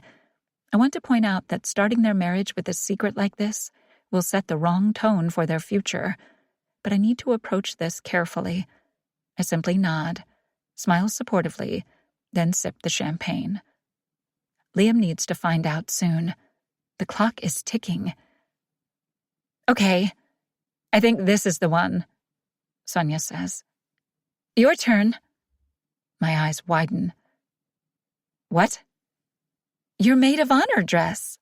I want to point out that starting their marriage with a secret like this will set the wrong tone for their future, but I need to approach this carefully. I simply nod, smile supportively, then sip the champagne. Liam needs to find out soon. The clock is ticking. Okay, I think this is the one, Sonia says. Your turn. My eyes widen. What? Your maid of honor dress,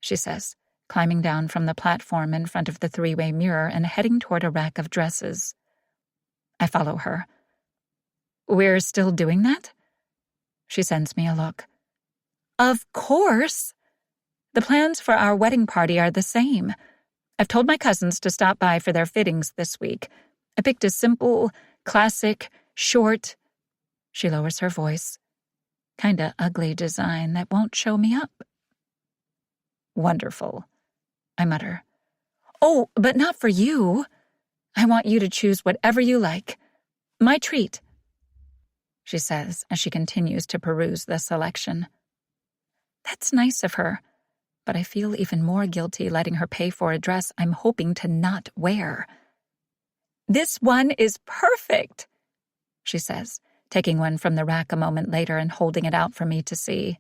she says, climbing down from the platform in front of the three-way mirror and heading toward a rack of dresses. I follow her. We're still doing that? She sends me a look. Of course. The plans for our wedding party are the same. I've told my cousins to stop by for their fittings this week. I picked a simple, classic, short, she lowers her voice, kinda ugly design that won't show me up. Wonderful, I mutter. Oh, but not for you. I want you to choose whatever you like. My treat, she says as she continues to peruse the selection. That's nice of her, but I feel even more guilty letting her pay for a dress I'm hoping to not wear. This one is perfect, she says, taking one from the rack a moment later and holding it out for me to see.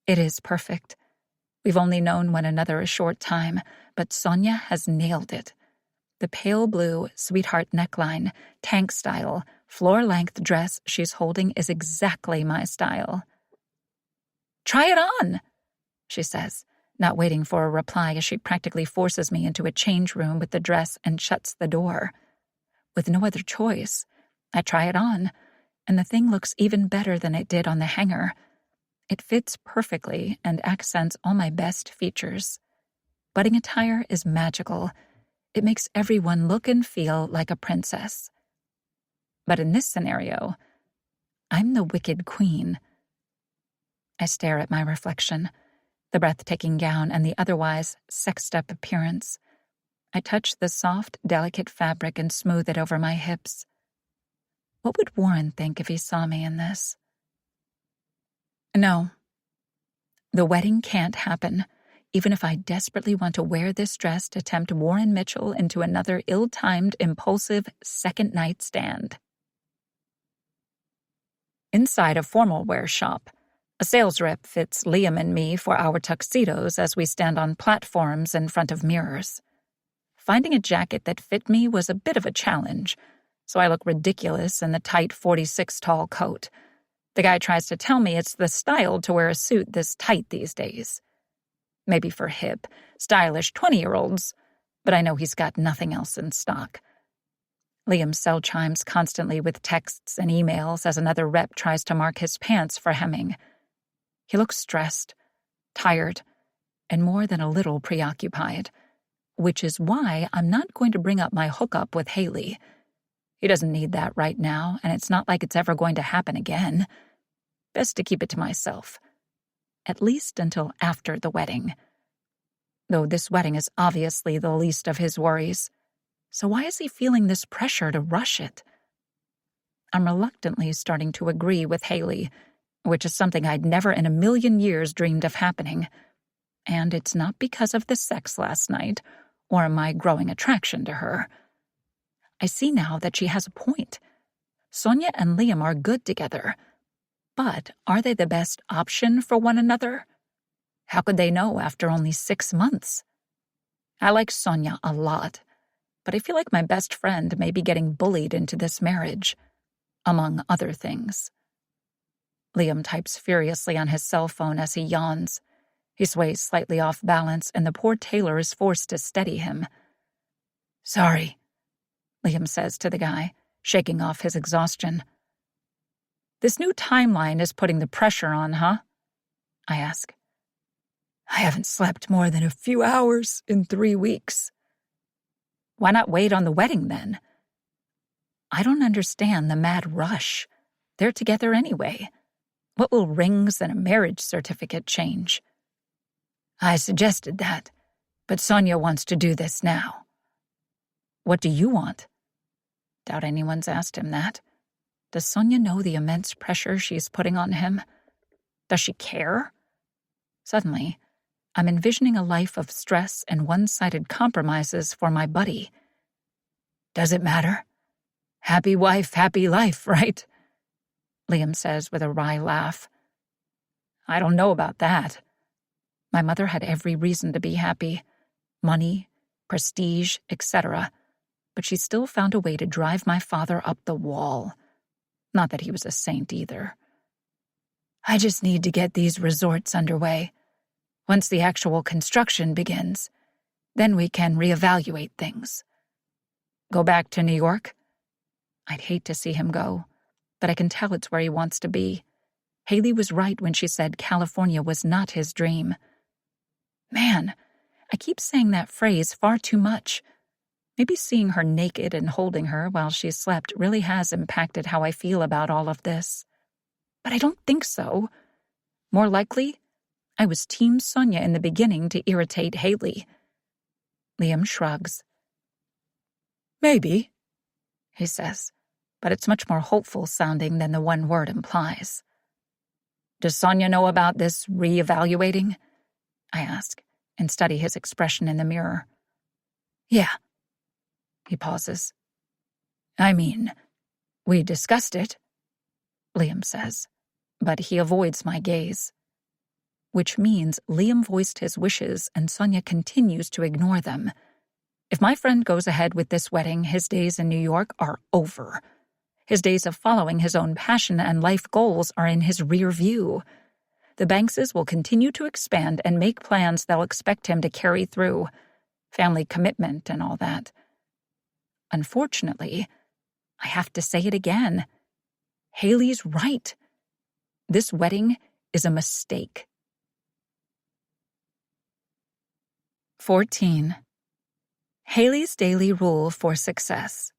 It is perfect. We've only known one another a short time, but Sonia has nailed it. The pale blue sweetheart neckline, tank style, floor-length dress she's holding is exactly my style. Try it on, she says, not waiting for a reply as she practically forces me into a change room with the dress and shuts the door. With no other choice, I try it on, and the thing looks even better than it did on the hanger. It fits perfectly and accents all my best features. Wedding attire is magical. It makes everyone look and feel like a princess. But in this scenario, I'm the wicked queen. I stare at my reflection, the breathtaking gown and the otherwise sexed-up appearance. I touch the soft, delicate fabric and smooth it over my hips. What would Warren think if he saw me in this? No. The wedding can't happen, even if I desperately want to wear this dress to tempt Warren Mitchell into another ill-timed, impulsive second night stand. Inside a formal wear shop, a sales rep fits Liam and me for our tuxedos as we stand on platforms in front of mirrors. Finding a jacket that fit me was a bit of a challenge, so I look ridiculous in the tight 46 tall coat. The guy tries to tell me it's the style to wear a suit this tight these days. Maybe for hip, stylish 20-year-olds, but I know he's got nothing else in stock. Liam's cell chimes constantly with texts and emails as another rep tries to mark his pants for hemming. He looks stressed, tired, and more than a little preoccupied, which is why I'm not going to bring up my hookup with Haley. He doesn't need that right now, and it's not like it's ever going to happen again. Best to keep it to myself. At least until after the wedding. Though this wedding is obviously the least of his worries. So why is he feeling this pressure to rush it? I'm reluctantly starting to agree with Haley, which is something I'd never in a million years dreamed of happening. And it's not because of the sex last night or my growing attraction to her. I see now that she has a point. Sonia and Liam are good together. But are they the best option for one another? How could they know after only 6 months? I like Sonia a lot, but I feel like my best friend may be getting bullied into this marriage, among other things. Liam types furiously on his cell phone as he yawns. He sways slightly off balance, and the poor tailor is forced to steady him. "Sorry," Liam says to the guy, shaking off his exhaustion. "This new timeline is putting the pressure on, huh?" I ask. "I haven't slept more than a few hours in 3 weeks." "Why not wait on the wedding, then?" I don't understand the mad rush. They're together anyway. What will rings and a marriage certificate change? "I suggested that, but Sonia wants to do this now." "What do you want?" Doubt anyone's asked him that. Does Sonia know the immense pressure she's putting on him? Does she care? Suddenly, I'm envisioning a life of stress and one-sided compromises for my buddy. "Does it matter? Happy wife, happy life, right?" Liam says with a wry laugh. "I don't know about that. My mother had every reason to be happy. Money, prestige, etc. But she still found a way to drive my father up the wall. Not that he was a saint either. I just need to get these resorts underway. Once the actual construction begins, then we can reevaluate things." "Go back to New York?" I'd hate to see him go, but I can tell it's where he wants to be. Haley was right when she said California was not his dream. Man, I keep saying that phrase far too much. Maybe seeing her naked and holding her while she slept really has impacted how I feel about all of this. But I don't think so. More likely, I was Team Sonia in the beginning to irritate Haley. Liam shrugs. "Maybe," he says, but it's much more hopeful sounding than the one word implies. "Does Sonia know about this reevaluating?" I ask, and study his expression in the mirror. "Yeah." He pauses. "I mean, we discussed it," Liam says, but he avoids my gaze. Which means Liam voiced his wishes and Sonia continues to ignore them. If my friend goes ahead with this wedding, his days in New York are over. His days of following his own passion and life goals are in his rear view. The Bankses will continue to expand and make plans they'll expect him to carry through. Family commitment and all that. Unfortunately, I have to say it again. Haley's right. This wedding is a mistake. 14. Haley's daily rule for success.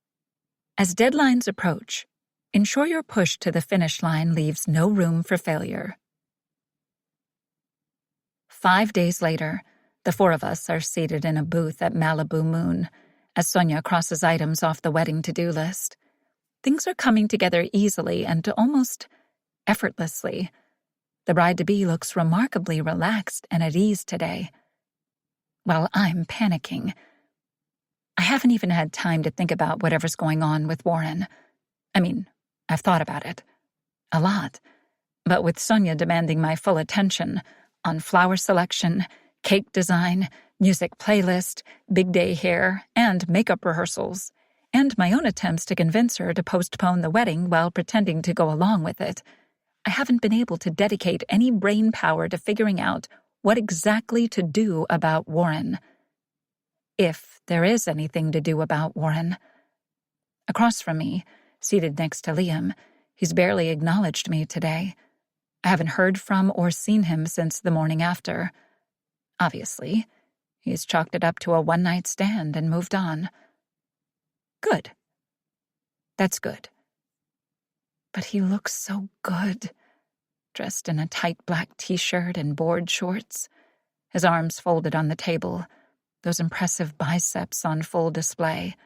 As deadlines approach, ensure your push to the finish line leaves no room for failure. 5 days later, the 4 of us are seated in a booth at Malibu Moon as Sonia crosses items off the wedding to-do list. Things are coming together easily and almost effortlessly. The bride-to-be looks remarkably relaxed and at ease today, while I'm panicking. I haven't even had time to think about whatever's going on with Warren. I mean, I've thought about it. A lot. But with Sonia demanding my full attention on flower selection, cake design, music playlist, big day hair, and makeup rehearsals, and my own attempts to convince her to postpone the wedding while pretending to go along with it, I haven't been able to dedicate any brain power to figuring out what exactly to do about Warren. If there is anything to do about Warren. Across from me, seated next to Liam, he's barely acknowledged me today. I haven't heard from or seen him since the morning after. Obviously, he's chalked it up to a one-night stand and moved on. Good. That's good. But he looks so good, dressed in a tight black t-shirt and board shorts, his arms folded on the table, those impressive biceps on full display,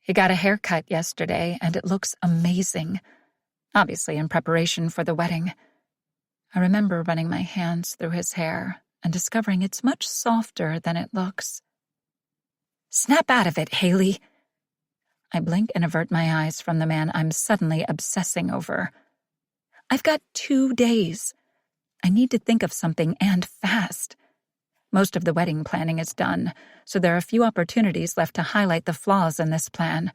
He got a haircut yesterday, and it looks amazing, obviously in preparation for the wedding. I remember running my hands through his hair and discovering it's much softer than it looks. Snap out of it, Haley. I blink and avert my eyes from the man I'm suddenly obsessing over. I've got 2 days. I need to think of something, and fast. Most of the wedding planning is done, so there are a few opportunities left to highlight the flaws in this plan.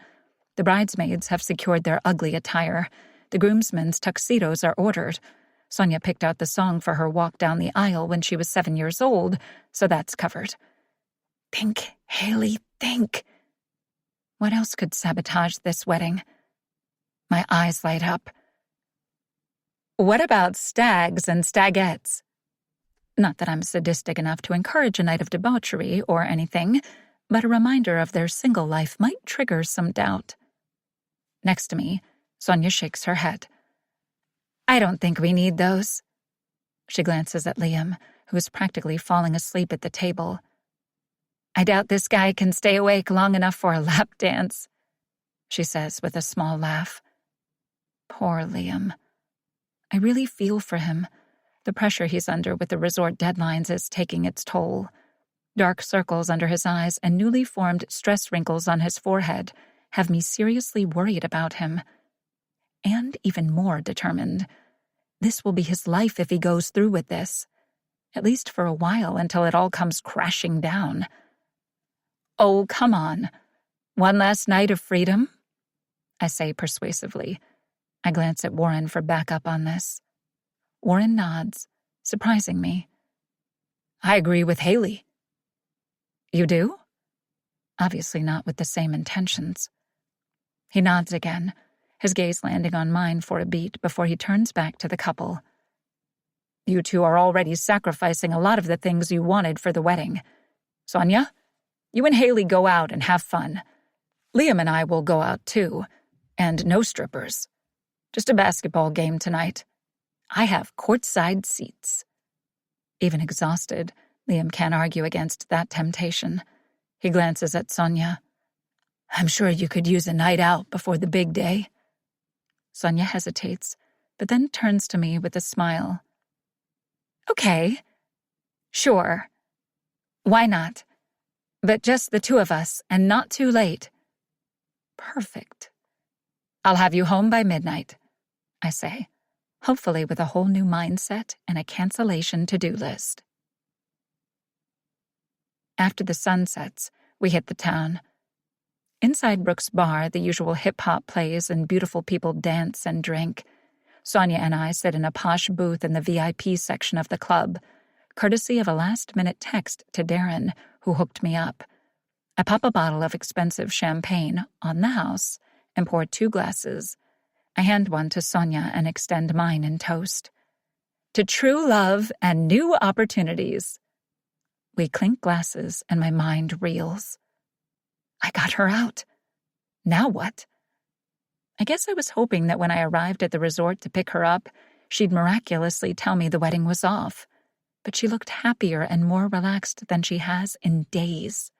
The bridesmaids have secured their ugly attire. The groomsmen's tuxedos are ordered. Sonia picked out the song for her walk down the aisle when she was 7 years old, so that's covered. Think, Haley, think. What else could sabotage this wedding? My eyes light up. What about stags and stagettes? Not that I'm sadistic enough to encourage a night of debauchery or anything, but a reminder of their single life might trigger some doubt. Next to me, Sonia shakes her head. I don't think we need those. She glances at Liam, who is practically falling asleep at the table. I doubt this guy can stay awake long enough for a lap dance, she says with a small laugh. Poor Liam. I really feel for him. The pressure he's under with the resort deadlines is taking its toll. Dark circles under his eyes and newly formed stress wrinkles on his forehead have me seriously worried about him. And even more determined. This will be his life if he goes through with this. At least for a while until it all comes crashing down. Oh, come on. One last night of freedom? I say persuasively. I glance at Warren for backup on this. Warren nods, surprising me. I agree with Haley. You do? Obviously not with the same intentions. He nods again, his gaze landing on mine for a beat before he turns back to the couple. You two are already sacrificing a lot of the things you wanted for the wedding. Sonia, you and Haley go out and have fun. Liam and I will go out too, and no strippers. Just a basketball game tonight. I have courtside seats. Even exhausted, Liam can't argue against that temptation. He glances at Sonia. I'm sure you could use a night out before the big day. Sonia hesitates, but then turns to me with a smile. Okay. Sure. Why not? But just the two of us, and not too late. Perfect. I'll have you home by midnight, I say, hopefully with a whole new mindset and a cancellation to-do list. After the sun sets, we hit the town. Inside Brooks' bar, the usual hip-hop plays and beautiful people dance and drink. Sonia and I sit in a posh booth in the VIP section of the club, courtesy of a last-minute text to Darren, who hooked me up. I pop a bottle of expensive champagne on the house and pour 2 glasses. I hand one to Sonia and extend mine in toast. To true love and new opportunities. We clink glasses and my mind reels. I got her out. Now what? I guess I was hoping that when I arrived at the resort to pick her up, she'd miraculously tell me the wedding was off. But she looked happier and more relaxed than she has in days.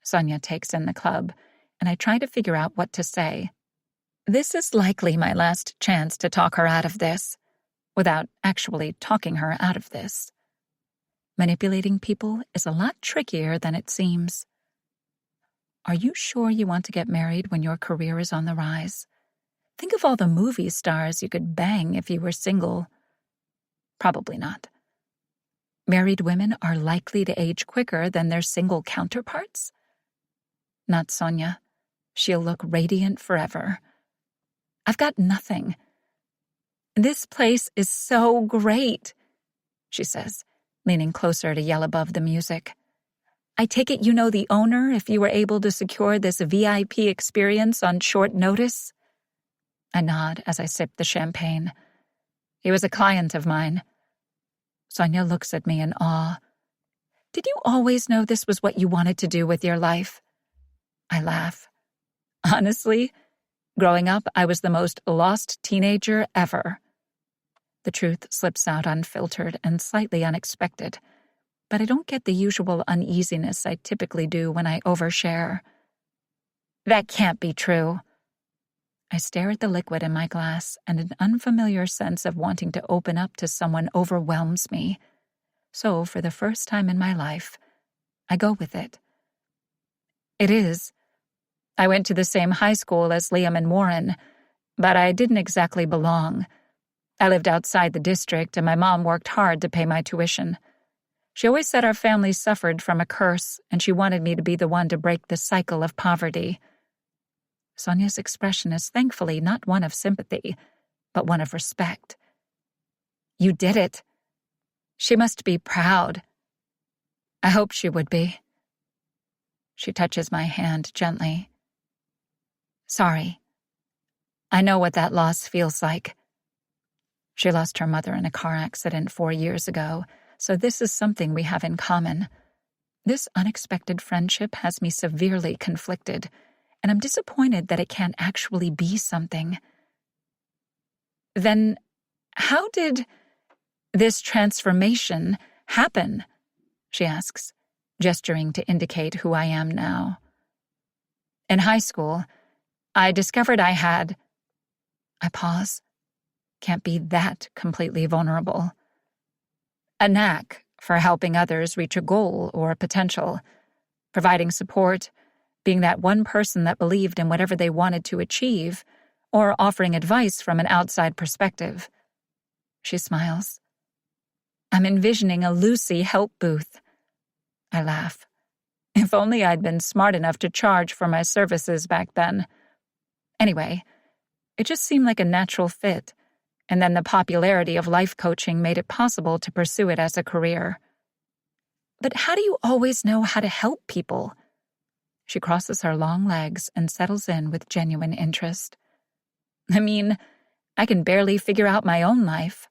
Sonia takes in the club, and I try to figure out what to say. This is likely my last chance to talk her out of this, without actually talking her out of this. Manipulating people is a lot trickier than it seems. Are you sure you want to get married when your career is on the rise? Think of all the movie stars you could bang if you were single. Probably not. Married women are likely to age quicker than their single counterparts? Not Sonia. She'll look radiant forever. I've got nothing. This place is so great, she says, leaning closer to yell above the music. I take it you know the owner if you were able to secure this VIP experience on short notice? I nod as I sip the champagne. He was a client of mine. Sonia looks at me in awe. Did you always know this was what you wanted to do with your life? I laugh. Honestly, growing up, I was the most lost teenager ever. The truth slips out unfiltered and slightly unexpected, but I don't get the usual uneasiness I typically do when I overshare. That can't be true. I stare at the liquid in my glass, and an unfamiliar sense of wanting to open up to someone overwhelms me. So, for the first time in my life, I go with it. It is. I went to the same high school as Liam and Warren, but I didn't exactly belong. I lived outside the district, and my mom worked hard to pay my tuition. She always said our family suffered from a curse, and she wanted me to be the one to break the cycle of poverty. Sonia's expression is thankfully not one of sympathy, but one of respect. You did it. She must be proud. I hope she would be. She touches my hand gently. Sorry. I know what that loss feels like. She lost her mother in a car accident 4 years ago, so this is something we have in common. This unexpected friendship has me severely conflicted, and I'm disappointed that it can't actually be something. Then, how did this transformation happen? She asks, gesturing to indicate who I am now. In high school, I discovered I had... I pause. Can't be that completely vulnerable. A knack for helping others reach a goal or a potential, providing support, being that one person that believed in whatever they wanted to achieve, or offering advice from an outside perspective. She smiles. I'm envisioning a Lucy help booth. I laugh. If only I'd been smart enough to charge for my services back then. Anyway, it just seemed like a natural fit, and then the popularity of life coaching made it possible to pursue it as a career. But how do you always know how to help people? She crosses her long legs and settles in with genuine interest. I mean, I can barely figure out my own life.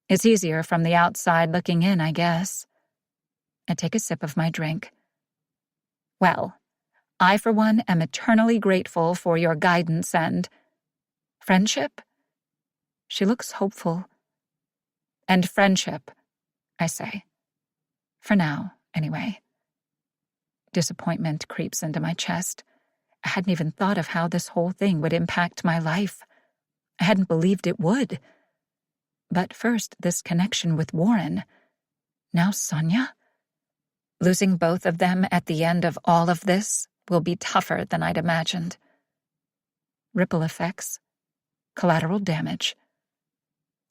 It's easier from the outside looking in, I guess. I take a sip of my drink. Well, I, for one, am eternally grateful for your guidance and... friendship? She looks hopeful. And friendship, I say. For now, anyway. Disappointment creeps into my chest. I hadn't even thought of how this whole thing would impact my life. I hadn't believed it would. But first, this connection with Warren. Now Sonia? Losing both of them at the end of all of this will be tougher than I'd imagined. Ripple effects. Collateral damage.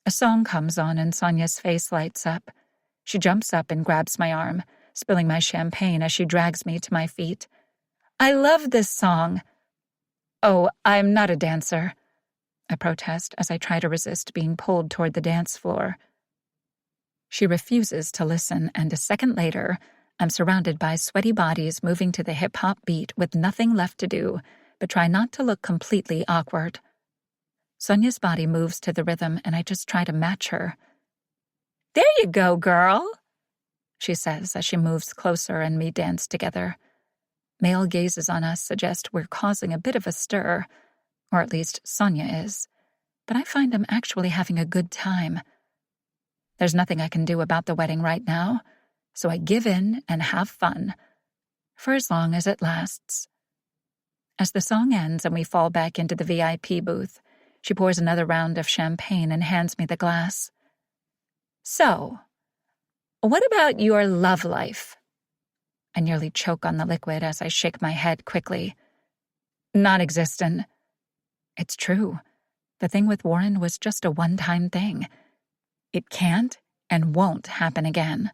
A song comes on and Sonia's face lights up. She jumps up and grabs my arm, spilling my champagne as she drags me to my feet. I love this song. Oh, I'm not a dancer. I protest as I try to resist being pulled toward the dance floor. She refuses to listen, and a second later, I'm surrounded by sweaty bodies moving to the hip-hop beat with nothing left to do but try not to look completely awkward. Sonia's body moves to the rhythm, and I just try to match her. There you go, girl, she says as she moves closer and we dance together. Male gazes on us suggest we're causing a bit of a stir, or at least Sonia is, but I find I'm actually having a good time. There's nothing I can do about the wedding right now, so I give in and have fun, for as long as it lasts. As the song ends and we fall back into the VIP booth, she pours another round of champagne and hands me the glass. So, what about your love life? I nearly choke on the liquid as I shake my head quickly. Non-existent. It's true. The thing with Warren was just a one-time thing. It can't and won't happen again.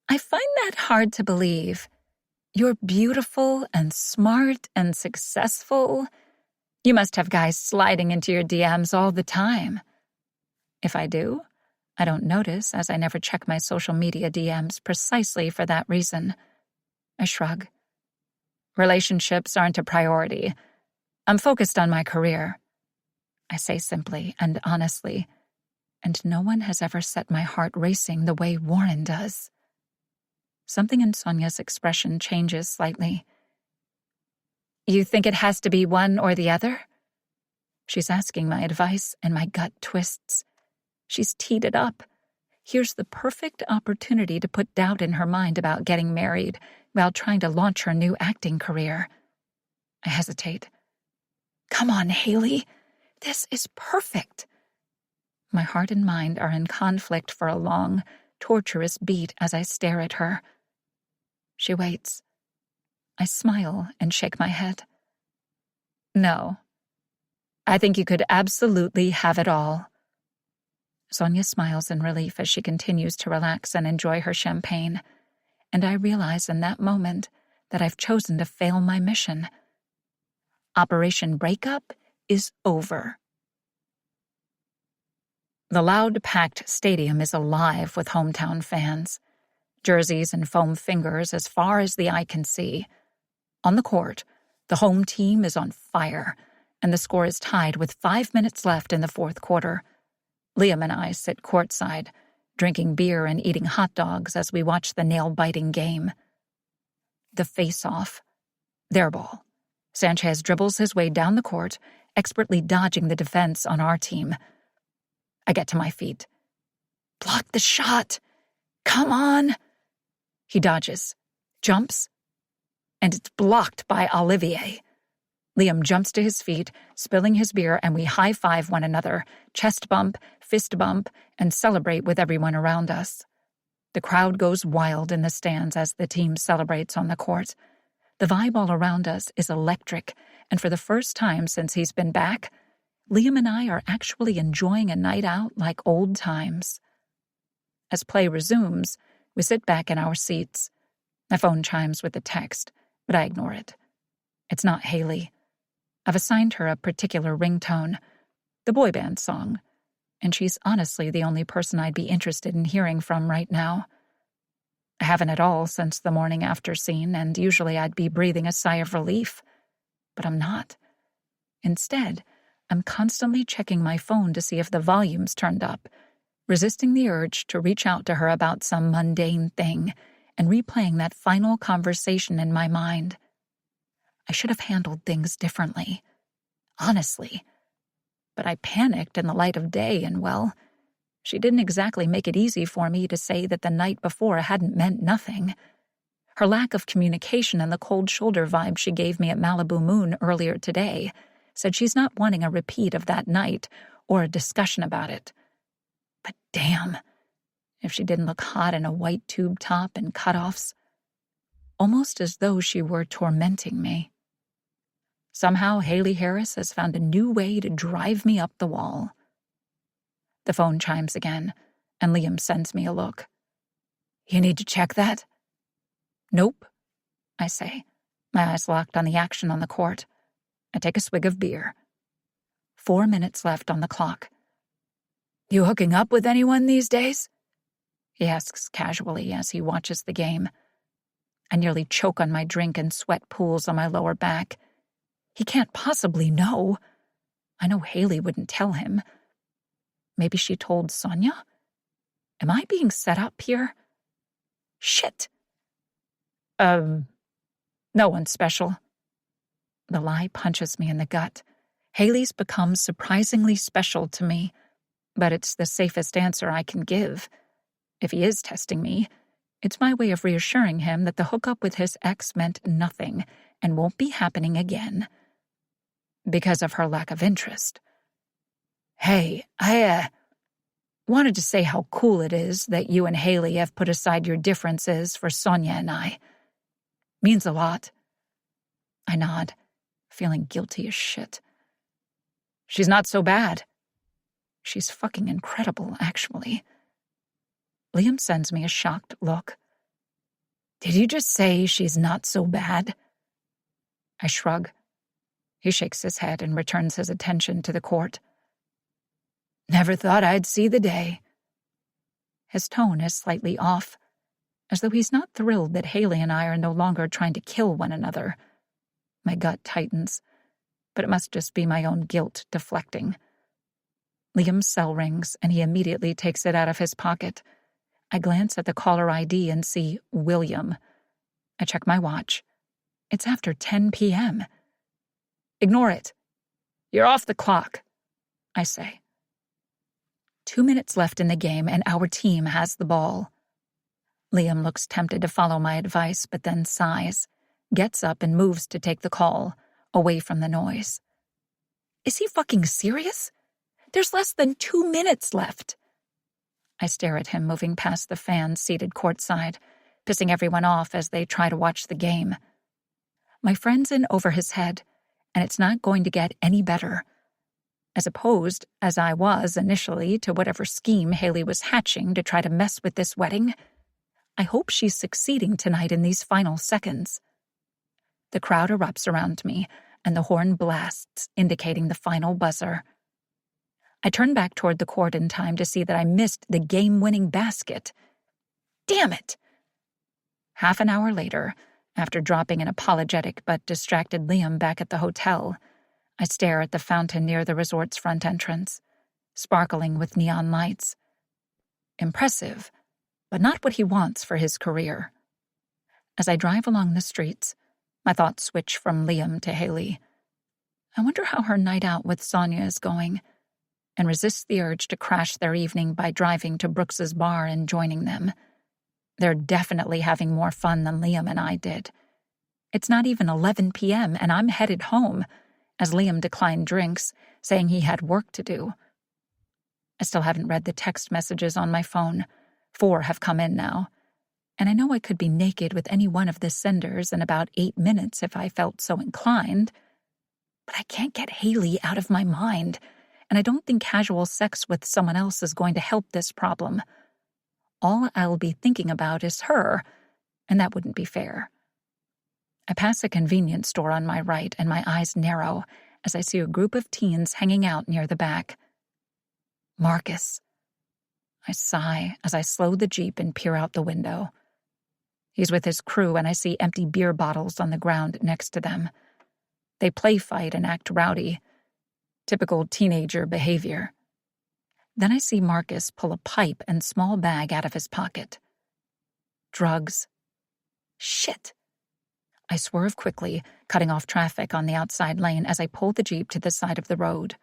I find that hard to believe. You're beautiful and smart and successful. You must have guys sliding into your DMs all the time. If I do, I don't notice as I never check my social media DMs precisely for that reason. I shrug. Relationships aren't a priority. I'm focused on my career. I say simply and honestly, and no one has ever set my heart racing the way Warren does. Something in Sonia's expression changes slightly. You think it has to be one or the other? She's asking my advice, and my gut twists. She's teed it up. Here's the perfect opportunity to put doubt in her mind about getting married while trying to launch her new acting career. I hesitate. Come on, Haley. This is perfect. My heart and mind are in conflict for a long, torturous beat as I stare at her. She waits. I smile and shake my head. No. I think you could absolutely have it all. Sonia smiles in relief as she continues to relax and enjoy her champagne, and I realize in that moment that I've chosen to fail my mission. Operation Breakup is over. The loud, packed stadium is alive with hometown fans. Jerseys and foam fingers as far as the eye can see. On the court, the home team is on fire, and the score is tied with 5 minutes left in the fourth quarter. Liam and I sit courtside, drinking beer and eating hot dogs as we watch the nail-biting game. The face-off. Their ball. Sanchez dribbles his way down the court, expertly dodging the defense on our team. I get to my feet. Block the shot! Come on! He dodges, jumps, and it's blocked by Olivier. Liam jumps to his feet, spilling his beer, and we high-five one another, chest bump, fist bump, and celebrate with everyone around us. The crowd goes wild in the stands as the team celebrates on the court. The vibe all around us is electric, and for the first time since he's been back, Liam and I are actually enjoying a night out like old times. As play resumes, we sit back in our seats. My phone chimes with a text, but I ignore it. It's not Haley. I've assigned her a particular ringtone, the boy band song, and she's honestly the only person I'd be interested in hearing from right now. I haven't at all since the morning after scene, and usually I'd be breathing a sigh of relief. But I'm not. Instead, I'm constantly checking my phone to see if the volume's turned up, resisting the urge to reach out to her about some mundane thing and replaying that final conversation in my mind. I should have handled things differently. Honestly. But I panicked in the light of day and, well, she didn't exactly make it easy for me to say that the night before hadn't meant nothing. Her lack of communication and the cold shoulder vibe she gave me at Malibu Moon earlier today said she's not wanting a repeat of that night or a discussion about it. But damn, if she didn't look hot in a white tube top and cutoffs. Almost as though she were tormenting me. Somehow Haley Harris has found a new way to drive me up the wall. The phone chimes again, and Liam sends me a look. You need to check that? Nope, I say, my eyes locked on the action on the court. I take a swig of beer. 4 minutes left on the clock. You hooking up with anyone these days? He asks casually as he watches the game. I nearly choke on my drink and sweat pools on my lower back. He can't possibly know. I know Haley wouldn't tell him. Maybe she told Sonia? Am I being set up here? Shit. No one special. The lie punches me in the gut. Haley's become surprisingly special to me, but it's the safest answer I can give. If he is testing me, it's my way of reassuring him that the hookup with his ex meant nothing and won't be happening again. Because of her lack of interest. Hey, I wanted to say how cool it is that you and Haley have put aside your differences for Sonia and I. Means a lot. I nod, feeling guilty as shit. She's not so bad. She's fucking incredible, actually. Liam sends me a shocked look. Did you just say she's not so bad? I shrug. He shakes his head and returns his attention to the court. Never thought I'd see the day. His tone is slightly off, as though he's not thrilled that Haley and I are no longer trying to kill one another. My gut tightens, but it must just be my own guilt deflecting. Liam's cell rings, and he immediately takes it out of his pocket. I glance at the caller ID and see William. I check my watch. It's after 10 p.m. Ignore it. You're off the clock, I say. 2 minutes left in the game, and our team has the ball. Liam looks tempted to follow my advice, but then sighs, gets up and moves to take the call, away from the noise. Is he fucking serious? There's less than 2 minutes left. I stare at him moving past the fans seated courtside, pissing everyone off as they try to watch the game. My friend's in over his head, and it's not going to get any better. As opposed, as I was initially, to whatever scheme Haley was hatching to try to mess with this wedding, I hope she's succeeding tonight in these final seconds. The crowd erupts around me, and the horn blasts, indicating the final buzzer. I turn back toward the court in time to see that I missed the game-winning basket. Damn it! Half an hour later, after dropping an apologetic but distracted Liam back at the hotel, I stare at the fountain near the resort's front entrance, sparkling with neon lights. Impressive, but not what he wants for his career. As I drive along the streets, my thoughts switch from Liam to Haley. I wonder how her night out with Sonia is going, and resist the urge to crash their evening by driving to Brooks's bar and joining them. They're definitely having more fun than Liam and I did. It's not even 11 p.m. and I'm headed home, as Liam declined drinks, saying he had work to do. I still haven't read the text messages on my phone. 4 have come in now. And I know I could be naked with any one of the senders in about 8 minutes if I felt so inclined. But I can't get Haley out of my mind, and I don't think casual sex with someone else is going to help this problem. All I'll be thinking about is her, and that wouldn't be fair. I pass a convenience store on my right, and my eyes narrow as I see a group of teens hanging out near the back. Marcus. I sigh as I slow the Jeep and peer out the window. He's with his crew, and I see empty beer bottles on the ground next to them. They play fight and act rowdy. Typical teenager behavior. Then I see Marcus pull a pipe and small bag out of his pocket. Drugs. Shit. I swerve quickly, cutting off traffic on the outside lane as I pull the Jeep to the side of the road.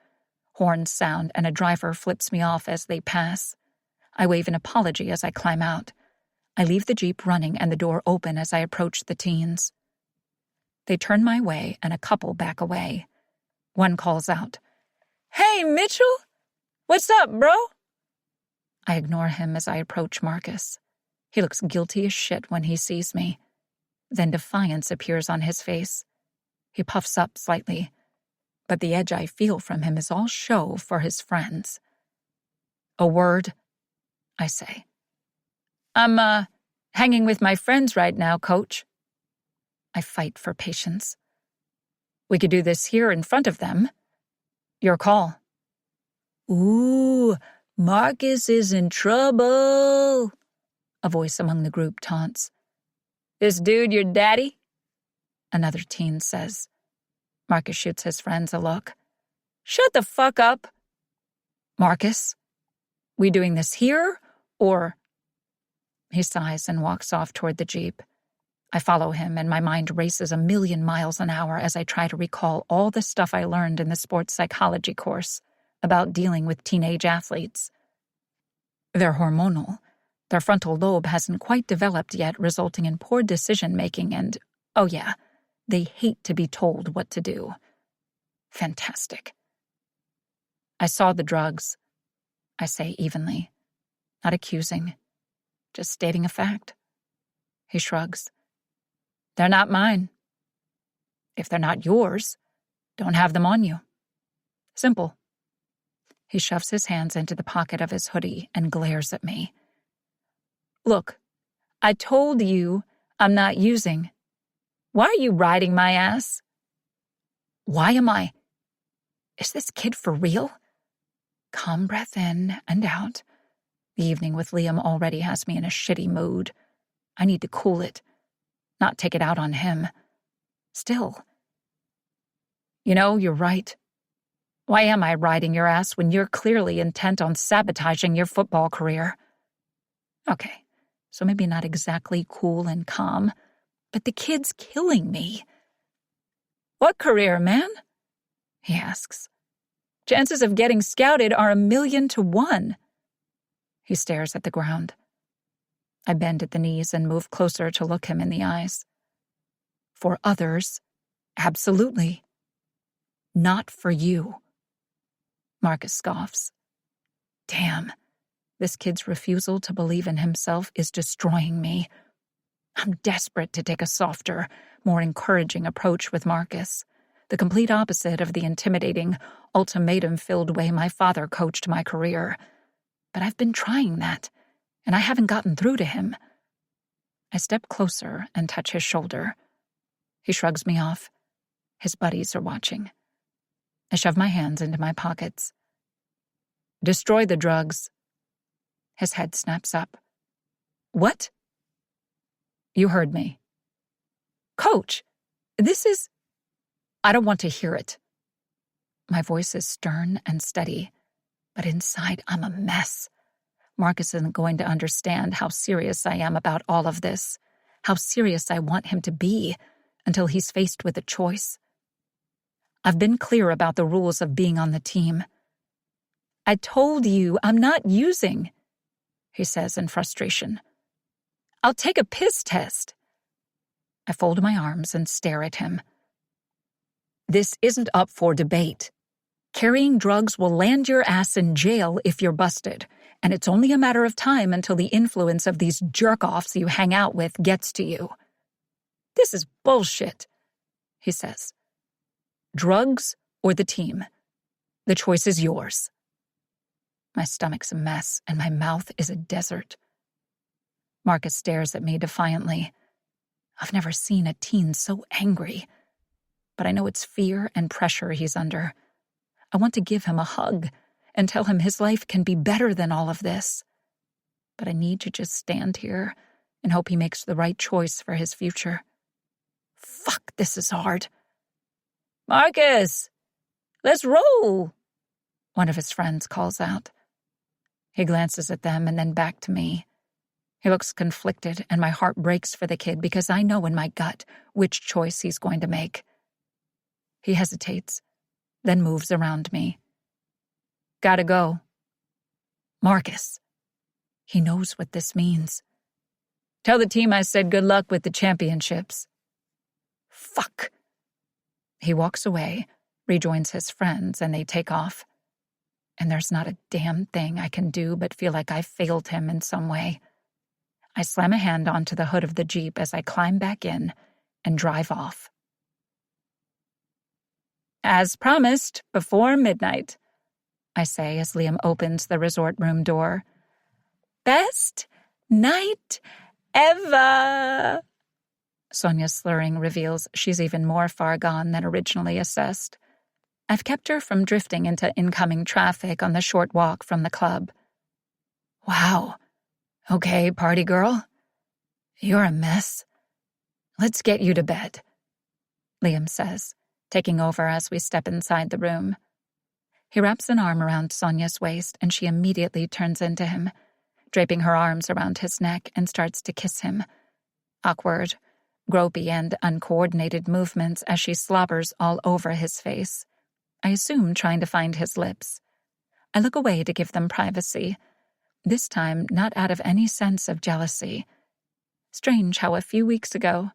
Horns sound and a driver flips me off as they pass. I wave an apology as I climb out. I leave the Jeep running and the door open as I approach the teens. They turn my way and a couple back away. One calls out, "Hey, Mitchell! What's up, bro?" I ignore him as I approach Marcus. He looks guilty as shit when he sees me. Then defiance appears on his face. He puffs up slightly, but the edge I feel from him is all show for his friends. "A word," I say. "I'm, hanging with my friends right now, coach." I fight for patience. "We could do this here in front of them. Your call." "Ooh, Marcus is in trouble," a voice among the group taunts. "This dude your daddy?" another teen says. Marcus shoots his friends a look. "Shut the fuck up." "Marcus, we doing this here, or—" He sighs and walks off toward the Jeep. I follow him, and my mind races 1,000,000 miles an hour as I try to recall all the stuff I learned in the sports psychology course about dealing with teenage athletes. They're hormonal. Their frontal lobe hasn't quite developed yet, resulting in poor decision-making and, oh yeah, they hate to be told what to do. Fantastic. "I saw the drugs," I say evenly, not accusing, just stating a fact. He shrugs. "They're not mine. If they're not yours, don't have them on you. Simple." He shoves his hands into the pocket of his hoodie and glares at me. "Look, I told you I'm not using. Why are you riding my ass?" "Why am I? Is this kid for real?" Calm breath in and out. The evening with Liam already has me in a shitty mood. I need to cool it, not take it out on him. Still. "You know, you're right. Why am I riding your ass when you're clearly intent on sabotaging your football career?" Okay, so maybe not exactly cool and calm, but the kid's killing me. "What career, man?" he asks. "Chances of getting scouted are 1,000,000 to 1. He stares at the ground. I bend at the knees and move closer to look him in the eyes. "For others, absolutely," Not for you. Marcus scoffs. Damn, this kid's refusal to believe in himself is destroying me. I'm desperate to take a softer, more encouraging approach with Marcus, the complete opposite of the intimidating, ultimatum-filled way my father coached my career. But I've been trying that, and I haven't gotten through to him. I step closer and touch his shoulder. He shrugs me off. His buddies are watching. I shove my hands into my pockets. Destroy the drugs. His head snaps up. What? You heard me. Coach, this is... I don't want to hear it. My voice is stern and steady, but inside I'm a mess. Marcus isn't going to understand how serious I am about all of this, how serious I want him to be, until he's faced with a choice. I've been clear about the rules of being on the team. I told you I'm not using, he says in frustration. I'll take a piss test. I fold my arms and stare at him. This isn't up for debate. Carrying drugs will land your ass in jail if you're busted, and it's only a matter of time until the influence of these jerk-offs you hang out with gets to you. This is bullshit, he says. Drugs or the team? The choice is yours. My stomach's a mess, and my mouth is a desert. Marcus stares at me defiantly. I've never seen a teen so angry, but I know it's fear and pressure he's under. I want to give him a hug and tell him his life can be better than all of this. But I need to just stand here and hope he makes the right choice for his future. Fuck, this is hard. Marcus, let's roll, one of his friends calls out. He glances at them and then back to me. He looks conflicted, and my heart breaks for the kid because I know in my gut which choice he's going to make. He hesitates, then moves around me. Gotta go. Marcus. He knows what this means. Tell the team I said good luck with the championships. Fuck. He walks away, rejoins his friends, and they take off. And there's not a damn thing I can do but feel like I failed him in some way. I slam a hand onto the hood of the Jeep as I climb back in and drive off. As promised, before midnight, I say as Liam opens the resort room door. Best night ever! Sonia's slurring reveals she's even more far gone than originally assessed. I've kept her from drifting into incoming traffic on the short walk from the club. Wow. Okay, party girl. You're a mess. Let's get you to bed, Liam says, taking over as we step inside the room. He wraps an arm around Sonia's waist, and she immediately turns into him, draping her arms around his neck and starts to kiss him. Awkward, gropey, and uncoordinated movements as she slobbers all over his face. I assume trying to find his lips. I look away to give them privacy, this time not out of any sense of jealousy. Strange how a few weeks ago,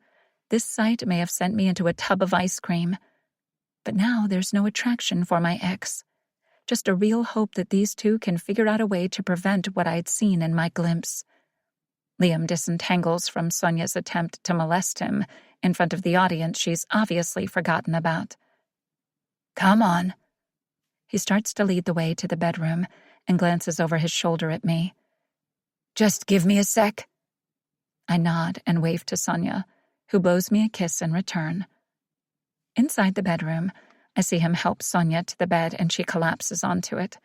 this sight may have sent me into a tub of ice cream. But now there's no attraction for my ex. Just a real hope that these two can figure out a way to prevent what I'd seen in my glimpse. Liam disentangles from Sonia's attempt to molest him in front of the audience she's obviously forgotten about. Come on. He starts to lead the way to the bedroom and glances over his shoulder at me. Just give me a sec. I nod and wave to Sonia, who blows me a kiss in return. Inside the bedroom, I see him help Sonia to the bed and she collapses onto it.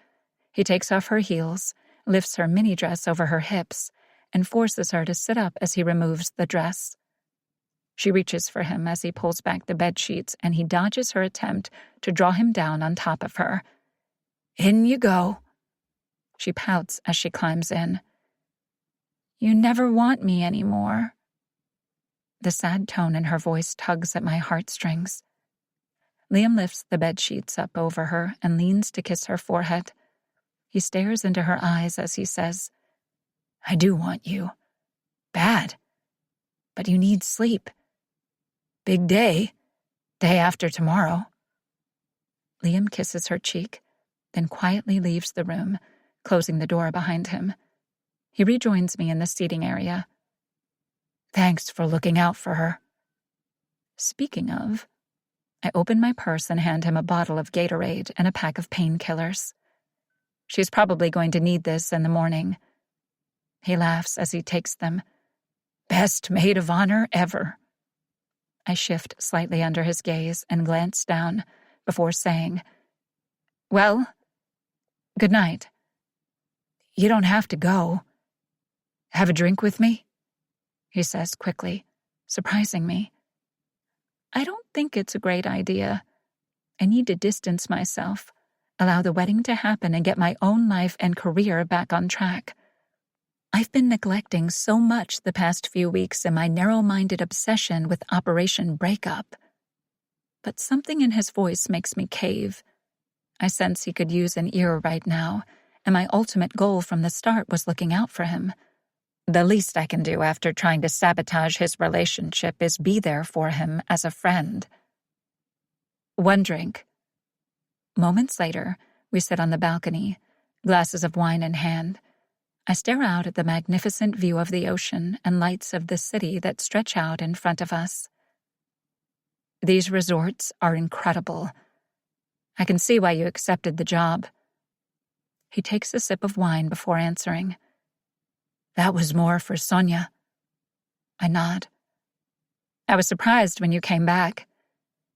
He takes off her heels, lifts her mini dress over her hips, and forces her to sit up as he removes the dress. She reaches for him as he pulls back the bed sheets and he dodges her attempt to draw him down on top of her. In you go. She pouts as she climbs in. You never want me anymore. The sad tone in her voice tugs at my heartstrings. Liam lifts the bed sheets up over her and leans to kiss her forehead. He stares into her eyes as he says, I do want you. Bad. But you need sleep. Big day. Day after tomorrow. Liam kisses her cheek, then quietly leaves the room, closing the door behind him. He rejoins me in the seating area. Thanks for looking out for her. Speaking of, I open my purse and hand him a bottle of Gatorade and a pack of painkillers. She's probably going to need this in the morning. He laughs as he takes them. Best maid of honor ever. I shift slightly under his gaze and glance down before saying, Well, good night. You don't have to go. Have a drink with me? He says quickly, surprising me. I don't think it's a great idea. I need to distance myself, allow the wedding to happen and get my own life and career back on track. I've been neglecting so much the past few weeks in my narrow-minded obsession with Operation Breakup. But something in his voice makes me cave. I sense he could use an ear right now, and my ultimate goal from the start was looking out for him. The least I can do after trying to sabotage his relationship is be there for him as a friend. One drink. Moments later, we sit on the balcony, glasses of wine in hand. I stare out at the magnificent view of the ocean and lights of the city that stretch out in front of us. These resorts are incredible. I can see why you accepted the job. He takes a sip of wine before answering. That was more for Sonia. I nod. I was surprised when you came back.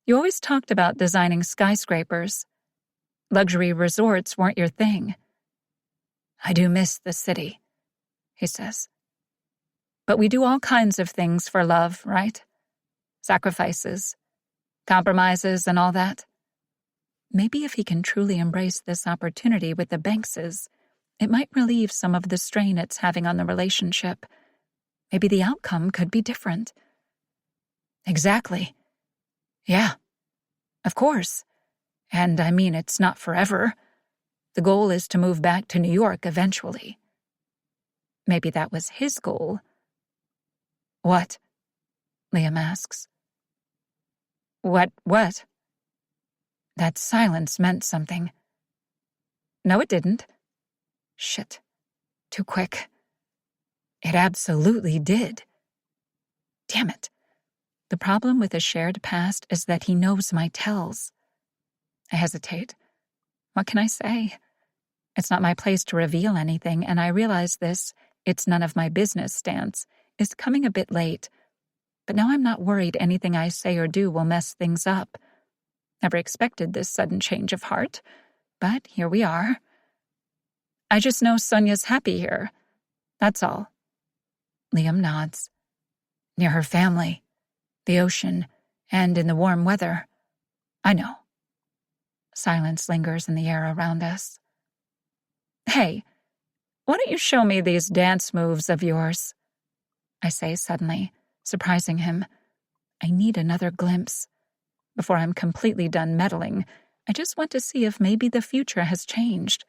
You always talked about designing skyscrapers. Luxury resorts weren't your thing. I do miss the city, he says. But we do all kinds of things for love, right? Sacrifices, compromises, and all that. Maybe if he can truly embrace this opportunity with the Bankses, it might relieve some of the strain it's having on the relationship. Maybe the outcome could be different. Exactly. Yeah, of course. And I mean, it's not forever. The goal is to move back to New York eventually. Maybe that was his goal. What? Liam asks. What? That silence meant something. No, it didn't. Shit. Too quick. It absolutely did. Damn it. The problem with a shared past is that he knows my tells. I hesitate. What can I say? It's not my place to reveal anything, and I realize this, it's none of my business stance, is coming a bit late. But now I'm not worried anything I say or do will mess things up. Never expected this sudden change of heart, but here we are. I just know Sonia's happy here. That's all. Liam nods. Near her family, the ocean, and in the warm weather. I know. Silence lingers in the air around us. Hey, why don't you show me these dance moves of yours? I say suddenly, surprising him. I need another glimpse. Before I'm completely done meddling, I just want to see if maybe the future has changed,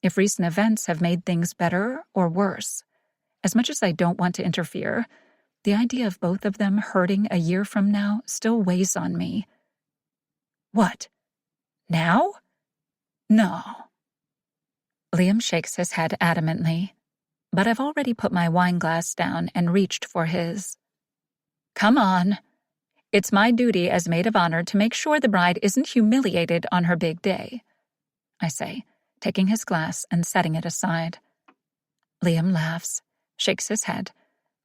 if recent events have made things better or worse. As much as I don't want to interfere, the idea of both of them hurting a year from now still weighs on me. What? Now? No. Liam shakes his head adamantly, but I've already put my wine glass down and reached for his. Come on. It's my duty as maid of honor to make sure the bride isn't humiliated on her big day, I say, taking his glass and setting it aside. Liam laughs, shakes his head,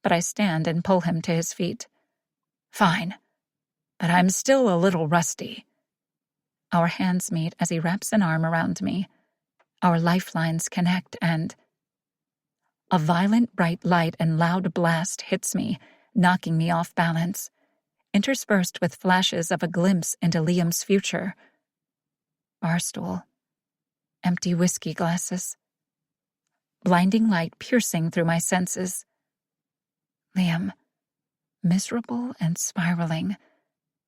but I stand and pull him to his feet. Fine, but I'm still a little rusty. Our hands meet as he wraps an arm around me. Our lifelines connect and... A violent bright light and loud blast hits me, knocking me off balance, interspersed with flashes of a glimpse into Liam's future. Barstool. Empty whiskey glasses. Blinding light piercing through my senses. Liam, miserable and spiraling,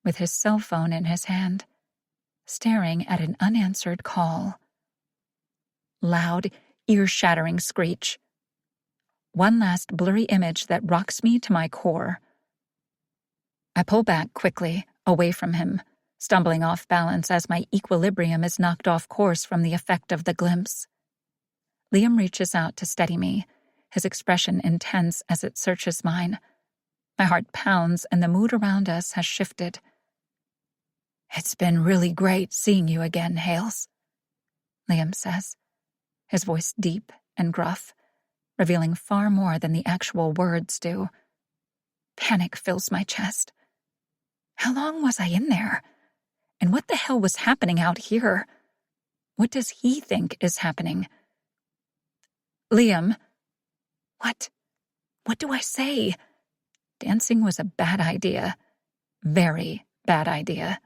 with his cell phone in his hand, staring at an unanswered call. Loud, ear-shattering screech. One last blurry image that rocks me to my core. I pull back quickly, away from him, stumbling off balance as my equilibrium is knocked off course from the effect of the glimpse. Liam reaches out to steady me, his expression intense as it searches mine. My heart pounds and the mood around us has shifted. "It's been really great seeing you again, Hales," Liam says, his voice deep and gruff, revealing far more than the actual words do. Panic fills my chest. How long was I in there? And what the hell was happening out here? What does he think is happening? "Liam." What? What do I say? Dancing was a bad idea. Very bad idea.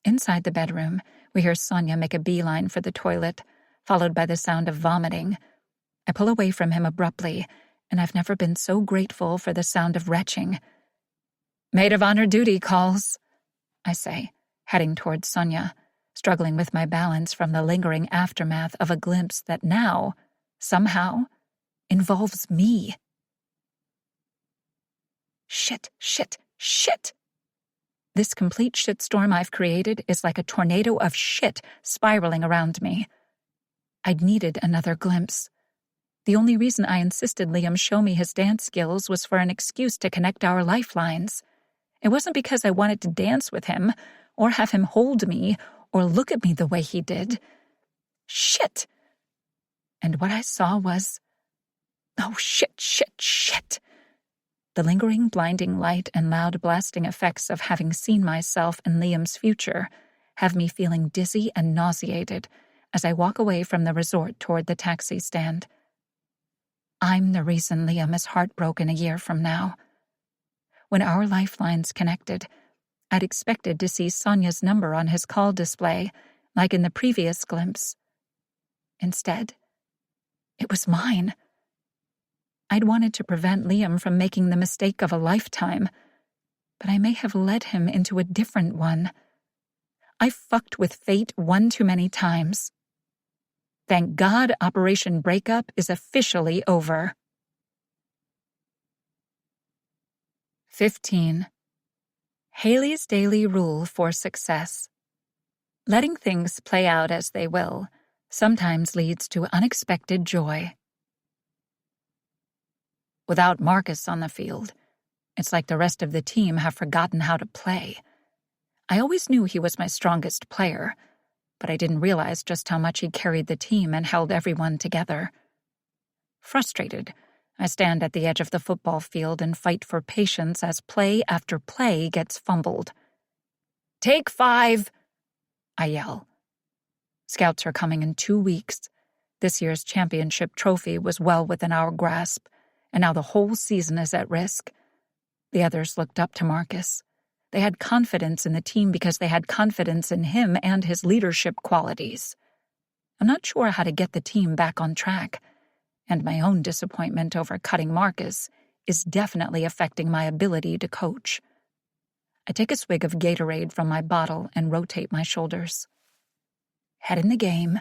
Inside the bedroom, we hear Sonia make a beeline for the toilet, followed by the sound of vomiting. I pull away from him abruptly, and I've never been so grateful for the sound of retching. "Maid of honor duty calls," I say, heading towards Sonia, struggling with my balance from the lingering aftermath of a glimpse that now, somehow, involves me. Shit, shit, shit! This complete shitstorm I've created is like a tornado of shit spiraling around me. I'd needed another glimpse. The only reason I insisted Liam show me his dance skills was for an excuse to connect our lifelines. It wasn't because I wanted to dance with him, or have him hold me, or look at me the way he did. Shit! And what I saw was... oh, shit, shit, shit! The lingering blinding light and loud blasting effects of having seen myself in Liam's future have me feeling dizzy and nauseated as I walk away from the resort toward the taxi stand. I'm the reason Liam is heartbroken a year from now. When our lifelines connected, I'd expected to see Sonia's number on his call display, like in the previous glimpse. Instead, it was mine. I'd wanted to prevent Liam from making the mistake of a lifetime, but I may have led him into a different one. I fucked with fate one too many times. Thank God Operation Breakup is officially over. 15. Haley's daily rule for success. Letting things play out as they will sometimes leads to unexpected joy. Without Marcus on the field, it's like the rest of the team have forgotten how to play. I always knew he was my strongest player, but I didn't realize just how much he carried the team and held everyone together. Frustrated, I stand at the edge of the football field and fight for patience as play after play gets fumbled. "Take 5!" I yell. Scouts are coming in 2 weeks. This year's championship trophy was well within our grasp, and now the whole season is at risk. The others looked up to Marcus. They had confidence in the team because they had confidence in him and his leadership qualities. I'm not sure how to get the team back on track, and my own disappointment over cutting Marcus is definitely affecting my ability to coach. I take a swig of Gatorade from my bottle and rotate my shoulders. Head in the game.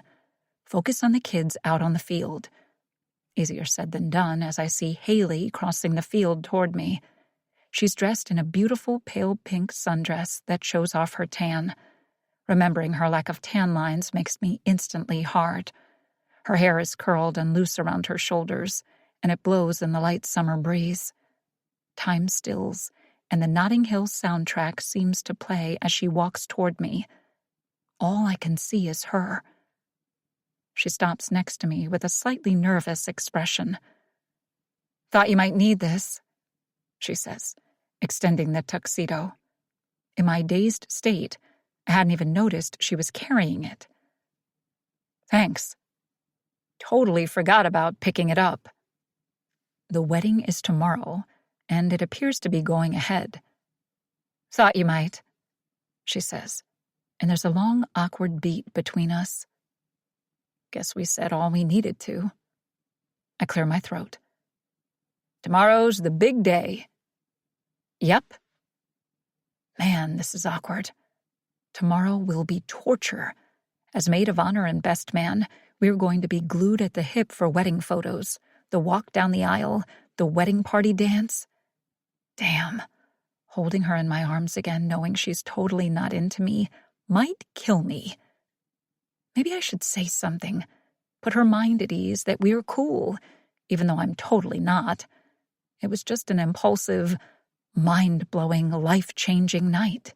Focus on the kids out on the field. Easier said than done as I see Haley crossing the field toward me. She's dressed in a beautiful pale pink sundress that shows off her tan. Remembering her lack of tan lines makes me instantly hard. Her hair is curled and loose around her shoulders, and it blows in the light summer breeze. Time stills, and the Notting Hill soundtrack seems to play as she walks toward me. All I can see is her. She stops next to me with a slightly nervous expression. "Thought you might need this," she says, extending the tuxedo. In my dazed state, I hadn't even noticed she was carrying it. "Thanks. Totally forgot about picking it up." The wedding is tomorrow, and it appears to be going ahead. "Thought you might," she says, and there's a long, awkward beat between us. Guess we said all we needed to. I clear my throat. "Tomorrow's the big day." "Yep." Man, this is awkward. Tomorrow will be torture. As maid of honor and best man, we're going to be glued at the hip for wedding photos, the walk down the aisle, the wedding party dance. Damn. Holding her in my arms again, knowing she's totally not into me, might kill me. Maybe I should say something, put her mind at ease that we're cool, even though I'm totally not. It was just an impulsive, mind-blowing, life-changing night.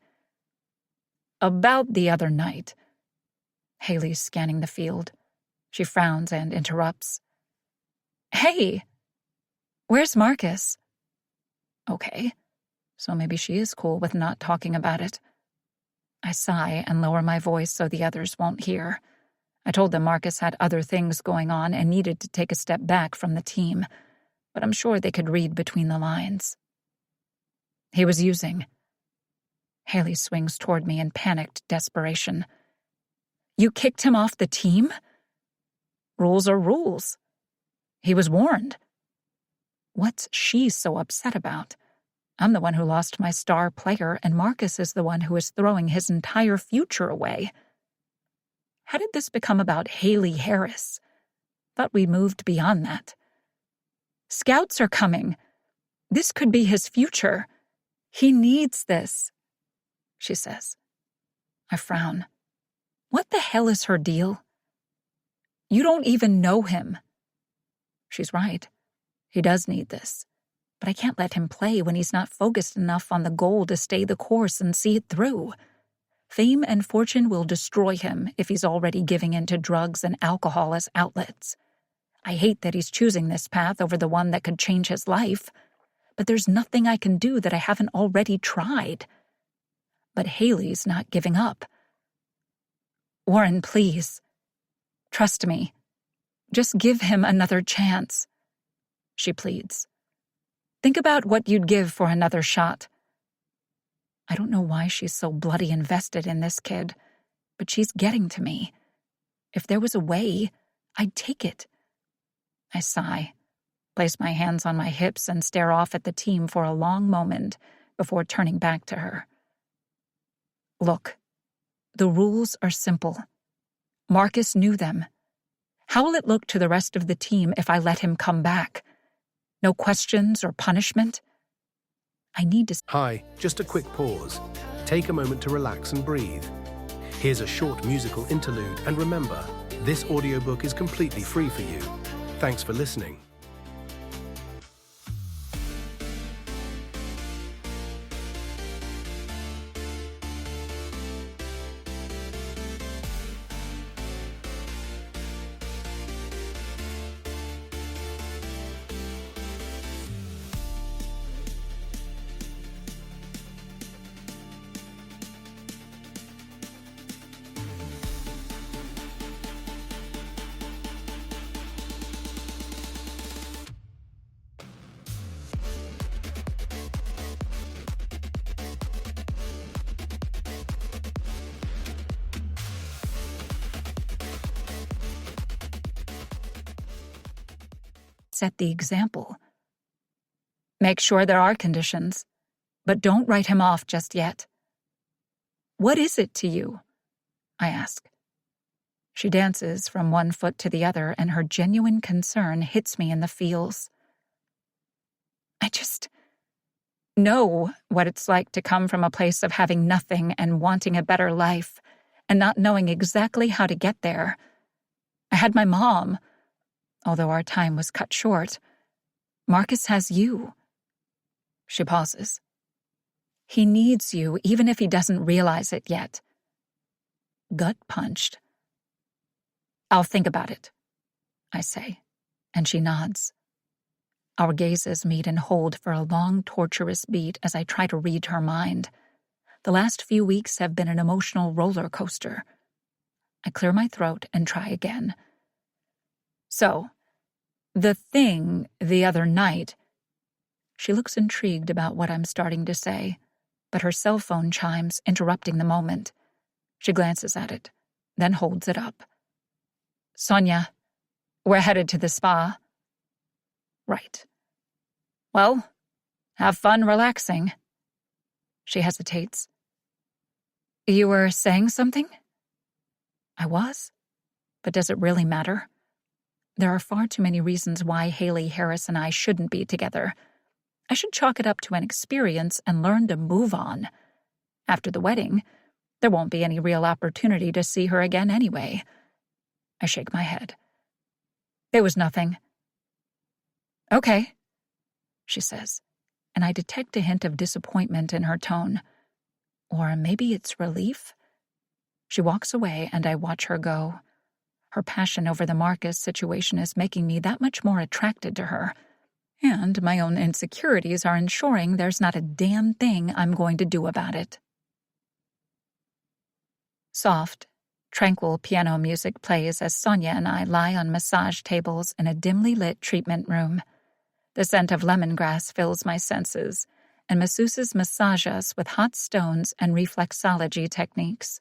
About the other night. Haley's scanning the field. She frowns and interrupts. Hey, where's Marcus? Okay, so maybe she is cool with not talking about it. I sigh and lower my voice so the others won't hear. I told them Marcus had other things going on and needed to take a step back from the team, but I'm sure they could read between the lines. He was using. Haley swings toward me in panicked desperation. You kicked him off the team? Rules are rules. He was warned. What's she so upset about? I'm the one who lost my star player, and Marcus is the one who is throwing his entire future away. How did this become about Haley Harris? Thought we moved beyond that. Scouts are coming. This could be his future. He needs this, she says. I frown. What the hell is her deal? You don't even know him. She's right. He does need this. But I can't let him play when he's not focused enough on the goal to stay the course and see it through. Fame and fortune will destroy him if he's already giving in to drugs and alcohol as outlets. I hate that he's choosing this path over the one that could change his life, but there's nothing I can do that I haven't already tried. But Haley's not giving up. Warren, please. Trust me. Just give him another chance, she pleads. Think about what you'd give for another shot. I don't know why she's so bloody invested in this kid, but she's getting to me. If there was a way, I'd take it. I sigh, place my hands on my hips and stare off at the team for a long moment before turning back to her. Look, the rules are simple. Marcus knew them. How will it look to the rest of the team if I let him come back? No questions or punishment? I need to... Hi, just a quick pause. Take a moment to relax and breathe. Here's a short musical interlude, and remember, this audiobook is completely free for you. Thanks for listening. Set the example. Make sure there are conditions, but don't write him off just yet. What is it to you? I ask. She dances from one foot to the other, and her genuine concern hits me in the feels. I just know what it's like to come from a place of having nothing and wanting a better life, and not knowing exactly how to get there. I had my mom, although our time was cut short. Marcus has you. She pauses. He needs you, even if he doesn't realize it yet. Gut punched. I'll think about it, I say, and she nods. Our gazes meet and hold for a long, torturous beat as I try to read her mind. The last few weeks have been an emotional roller coaster. I clear my throat and try again. So, the thing the other night... She looks intrigued about what I'm starting to say, but her cell phone chimes, interrupting the moment. She glances at it, then holds it up. Sonia, we're headed to the spa. Right. Well, have fun relaxing. She hesitates. You were saying something? I was. But does it really matter? There are far too many reasons why Haley Harris and I shouldn't be together. I should chalk it up to an experience and learn to move on. After the wedding, there won't be any real opportunity to see her again anyway. I shake my head. It was nothing. Okay, she says, and I detect a hint of disappointment in her tone. Or maybe it's relief? She walks away and I watch her go. Her passion over the Marcus situation is making me that much more attracted to her. And my own insecurities are ensuring there's not a damn thing I'm going to do about it. Soft, tranquil piano music plays as Sonia and I lie on massage tables in a dimly lit treatment room. The scent of lemongrass fills my senses, and masseuses massage us with hot stones and reflexology techniques.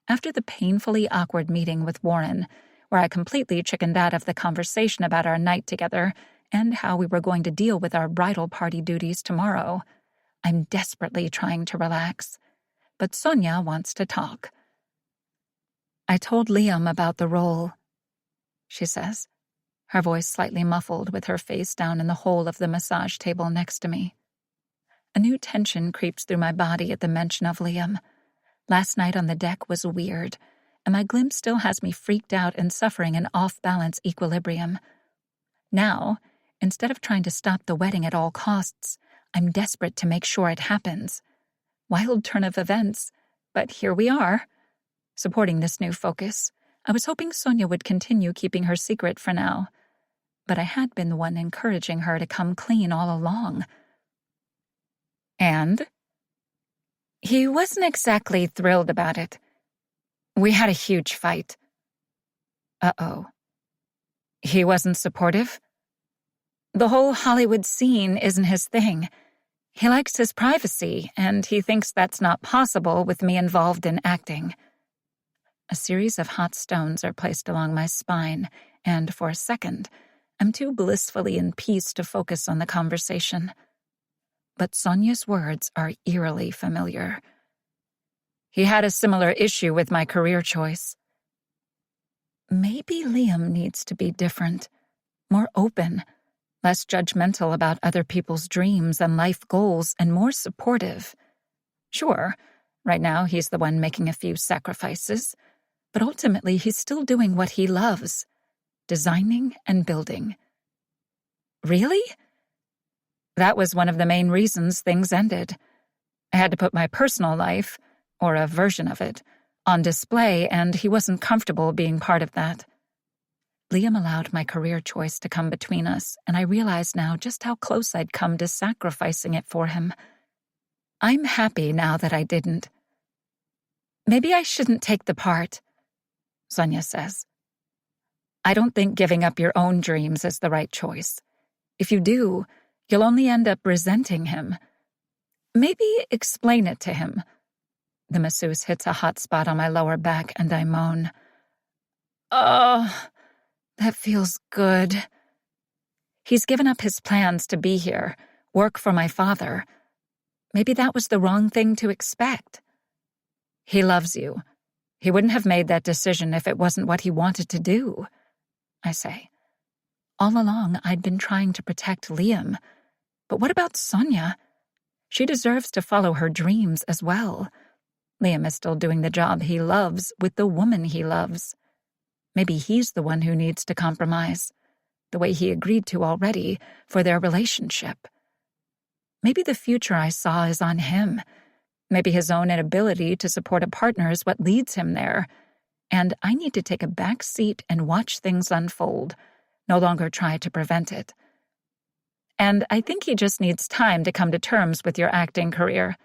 After the painfully awkward meeting with Warren, where I completely chickened out of the conversation about our night together and how we were going to deal with our bridal party duties tomorrow, I'm desperately trying to relax. But Sonia wants to talk. I told Liam about the role, she says, her voice slightly muffled with her face down in the hole of the massage table next to me. A new tension creeps through my body at the mention of Liam. Last night on the deck was weird, and my glimpse still has me freaked out and suffering an off-balance equilibrium. Now, instead of trying to stop the wedding at all costs, I'm desperate to make sure it happens. Wild turn of events, but here we are. Supporting this new focus, I was hoping Sonia would continue keeping her secret for now, but I had been the one encouraging her to come clean all along. And? He wasn't exactly thrilled about it. We had a huge fight. Uh-oh. He wasn't supportive? The whole Hollywood scene isn't his thing. He likes his privacy, and he thinks that's not possible with me involved in acting. A series of hot stones are placed along my spine, and for a second, I'm too blissfully in peace to focus on the conversation. But Sonia's words are eerily familiar. He had a similar issue with my career choice. Maybe Liam needs to be different, more open, less judgmental about other people's dreams and life goals, and more supportive. Sure, right now he's the one making a few sacrifices, but ultimately he's still doing what he loves, designing and building. Really? That was one of the main reasons things ended. I had to put my personal life, or a version of it, on display, and he wasn't comfortable being part of that. Liam allowed my career choice to come between us, and I realize now just how close I'd come to sacrificing it for him. I'm happy now that I didn't. Maybe I shouldn't take the part, Sonia says. I don't think giving up your own dreams is the right choice. If you do, you'll only end up resenting him. Maybe explain it to him. The masseuse hits a hot spot on my lower back, and I moan. Oh, that feels good. He's given up his plans to be here, work for my father. Maybe that was the wrong thing to expect. He loves you. He wouldn't have made that decision if it wasn't what he wanted to do, I say. All along, I'd been trying to protect Liam. But what about Sonia? She deserves to follow her dreams as well. Liam is still doing the job he loves with the woman he loves. Maybe he's the one who needs to compromise, the way he agreed to already, for their relationship. Maybe the future I saw is on him. Maybe his own inability to support a partner is what leads him there. And I need to take a back seat and watch things unfold, no longer try to prevent it. And I think he just needs time to come to terms with your acting career.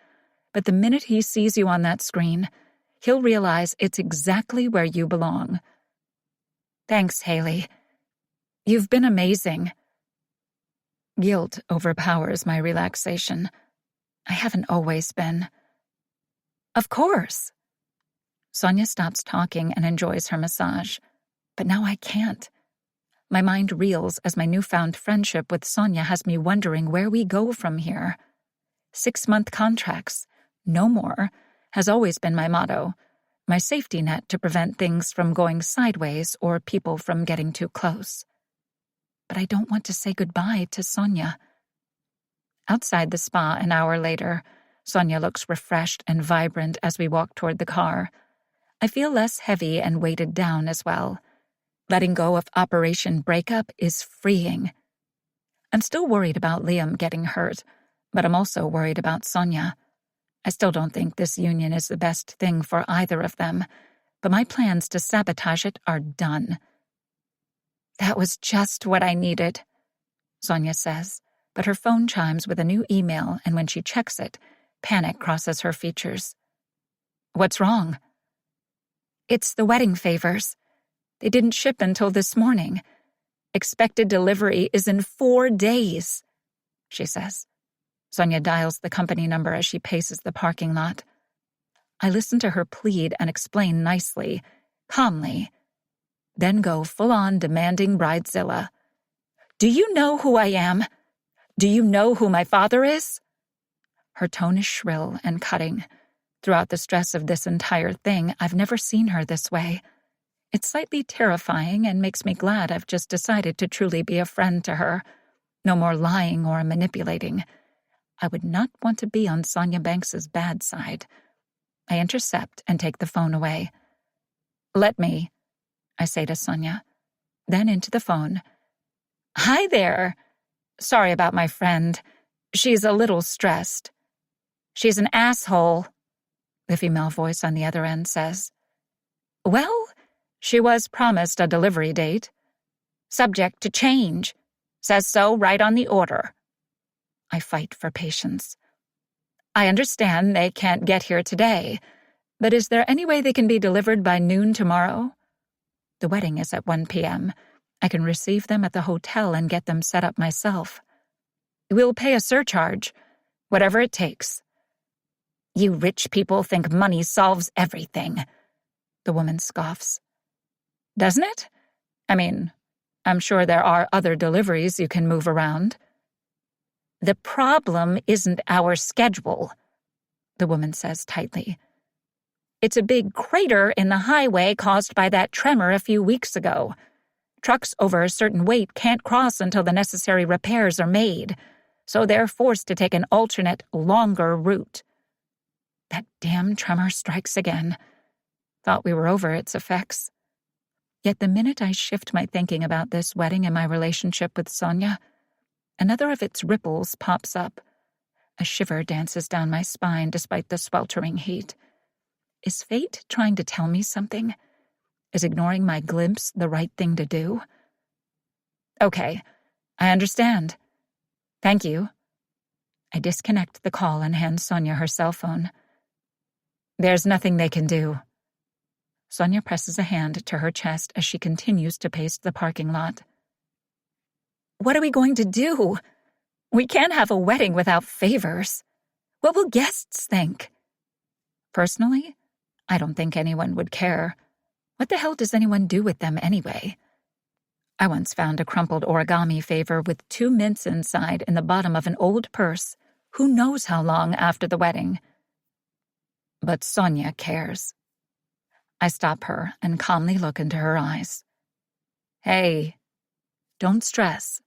But the minute he sees you on that screen, he'll realize it's exactly where you belong. Thanks, Haley. You've been amazing. Guilt overpowers my relaxation. I haven't always been. Of course. Sonia stops talking and enjoys her massage. But now I can't. My mind reels as my newfound friendship with Sonia has me wondering where we go from here. 6-month contracts, no more, has always been my motto, my safety net to prevent things from going sideways or people from getting too close. But I don't want to say goodbye to Sonia. Outside the spa an hour later, Sonia looks refreshed and vibrant as we walk toward the car. I feel less heavy and weighted down as well. Letting go of Operation Breakup is freeing. I'm still worried about Liam getting hurt, but I'm also worried about Sonia. I still don't think this union is the best thing for either of them, but my plans to sabotage it are done. "That was just what I needed," Sonia says, but her phone chimes with a new email, and when she checks it, panic crosses her features. "What's wrong?" "It's the wedding favors. They didn't ship until this morning. Expected delivery is in 4 days," she says. Sonia dials the company number as she paces the parking lot. I listen to her plead and explain nicely, calmly, then go full-on demanding bridezilla. "Do you know who I am? Do you know who my father is?" Her tone is shrill and cutting. Throughout the stress of this entire thing, I've never seen her this way. It's slightly terrifying and makes me glad I've just decided to truly be a friend to her. No more lying or manipulating. I would not want to be on Sonia Banks's bad side. I intercept and take the phone away. "Let me," I say to Sonia. Then into the phone. "Hi there. Sorry about my friend. She's a little stressed." "She's an asshole," the female voice on the other end says. "Well, she was promised a delivery date. Subject to change. Says so right on the order." I fight for patience. "I understand they can't get here today, but is there any way they can be delivered by noon tomorrow? The wedding is at 1 p.m. I can receive them at the hotel and get them set up myself. We'll pay a surcharge, whatever it takes." "You rich people think money solves everything," the woman scoffs. "Doesn't it? I mean, I'm sure there are other deliveries you can move around." "The problem isn't our schedule," the woman says tightly. "It's a big crater in the highway caused by that tremor a few weeks ago. Trucks over a certain weight can't cross until the necessary repairs are made, so they're forced to take an alternate, longer route. That damn tremor strikes again. Thought we were over its effects. Yet the minute I shift my thinking about this wedding and my relationship with Sonia, another of its ripples pops up. A shiver dances down my spine despite the sweltering heat. Is fate trying to tell me something? Is ignoring my glimpse the right thing to do? "Okay, I understand. Thank you." I disconnect the call and hand Sonia her cell phone. "There's nothing they can do." Sonia presses a hand to her chest as she continues to pace the parking lot. "What are we going to do? We can't have a wedding without favors. What will guests think?" Personally, I don't think anyone would care. What the hell does anyone do with them anyway? I once found a crumpled origami favor with 2 mints inside in the bottom of an old purse, who knows how long after the wedding. But Sonia cares. I stop her and calmly look into her eyes. "Hey, don't stress.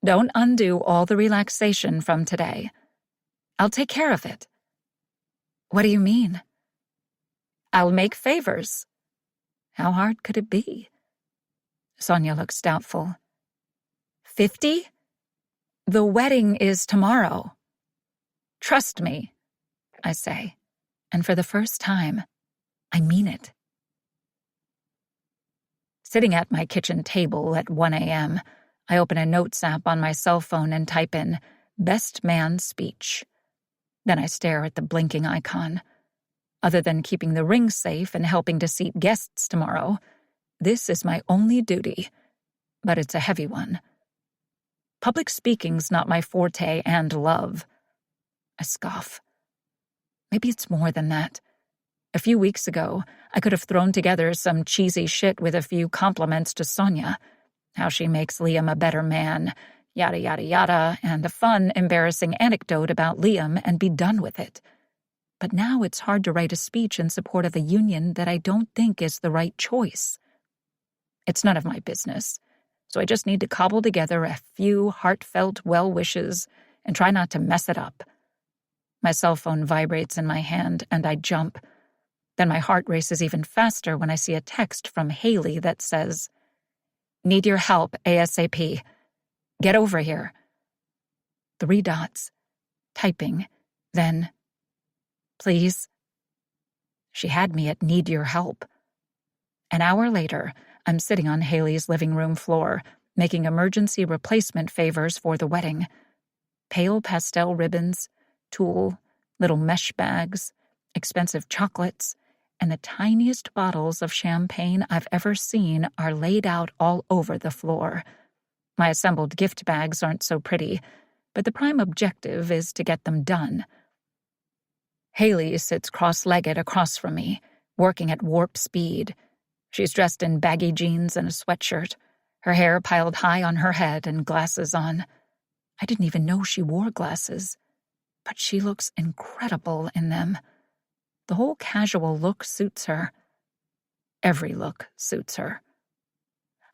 Don't undo all the relaxation from today. I'll take care of it." "What do you mean?" "I'll make favors." How hard could it be? Sonia looks doubtful. 50? The wedding is tomorrow. Trust me, I say, and for the first time, I mean it. Sitting at my kitchen table at 1 a.m., I open a notes app on my cell phone and type in "Best Man Speech." Then I stare at the blinking icon. Other than keeping the ring safe and helping to seat guests tomorrow, this is my only duty, but it's a heavy one. Public speaking's not my forte and love. I scoff. Maybe it's more than that. A few weeks ago, I could have thrown together some cheesy shit with a few compliments to Sonia, how she makes Liam a better man, yada yada yada, and a fun, embarrassing anecdote about Liam and be done with it. But now it's hard to write a speech in support of a union that I don't think is the right choice. It's none of my business, so I just need to cobble together a few heartfelt well wishes and try not to mess it up. My cell phone vibrates in my hand, and I jump. Then my heart races even faster when I see a text from Haley that says, "Need your help ASAP. Get over here." 3 dots. Typing. Then, "Please." She had me at "need your help." An hour later, I'm sitting on Haley's living room floor, making emergency replacement favors for the wedding. Pale pastel ribbons, tulle, little mesh bags, expensive chocolates, and the tiniest bottles of champagne I've ever seen are laid out all over the floor. My assembled gift bags aren't so pretty, but the prime objective is to get them done. Haley sits cross-legged across from me, working at warp speed. She's dressed in baggy jeans and a sweatshirt, her hair piled high on her head and glasses on. I didn't even know she wore glasses, but she looks incredible in them. The whole casual look suits her. Every look suits her.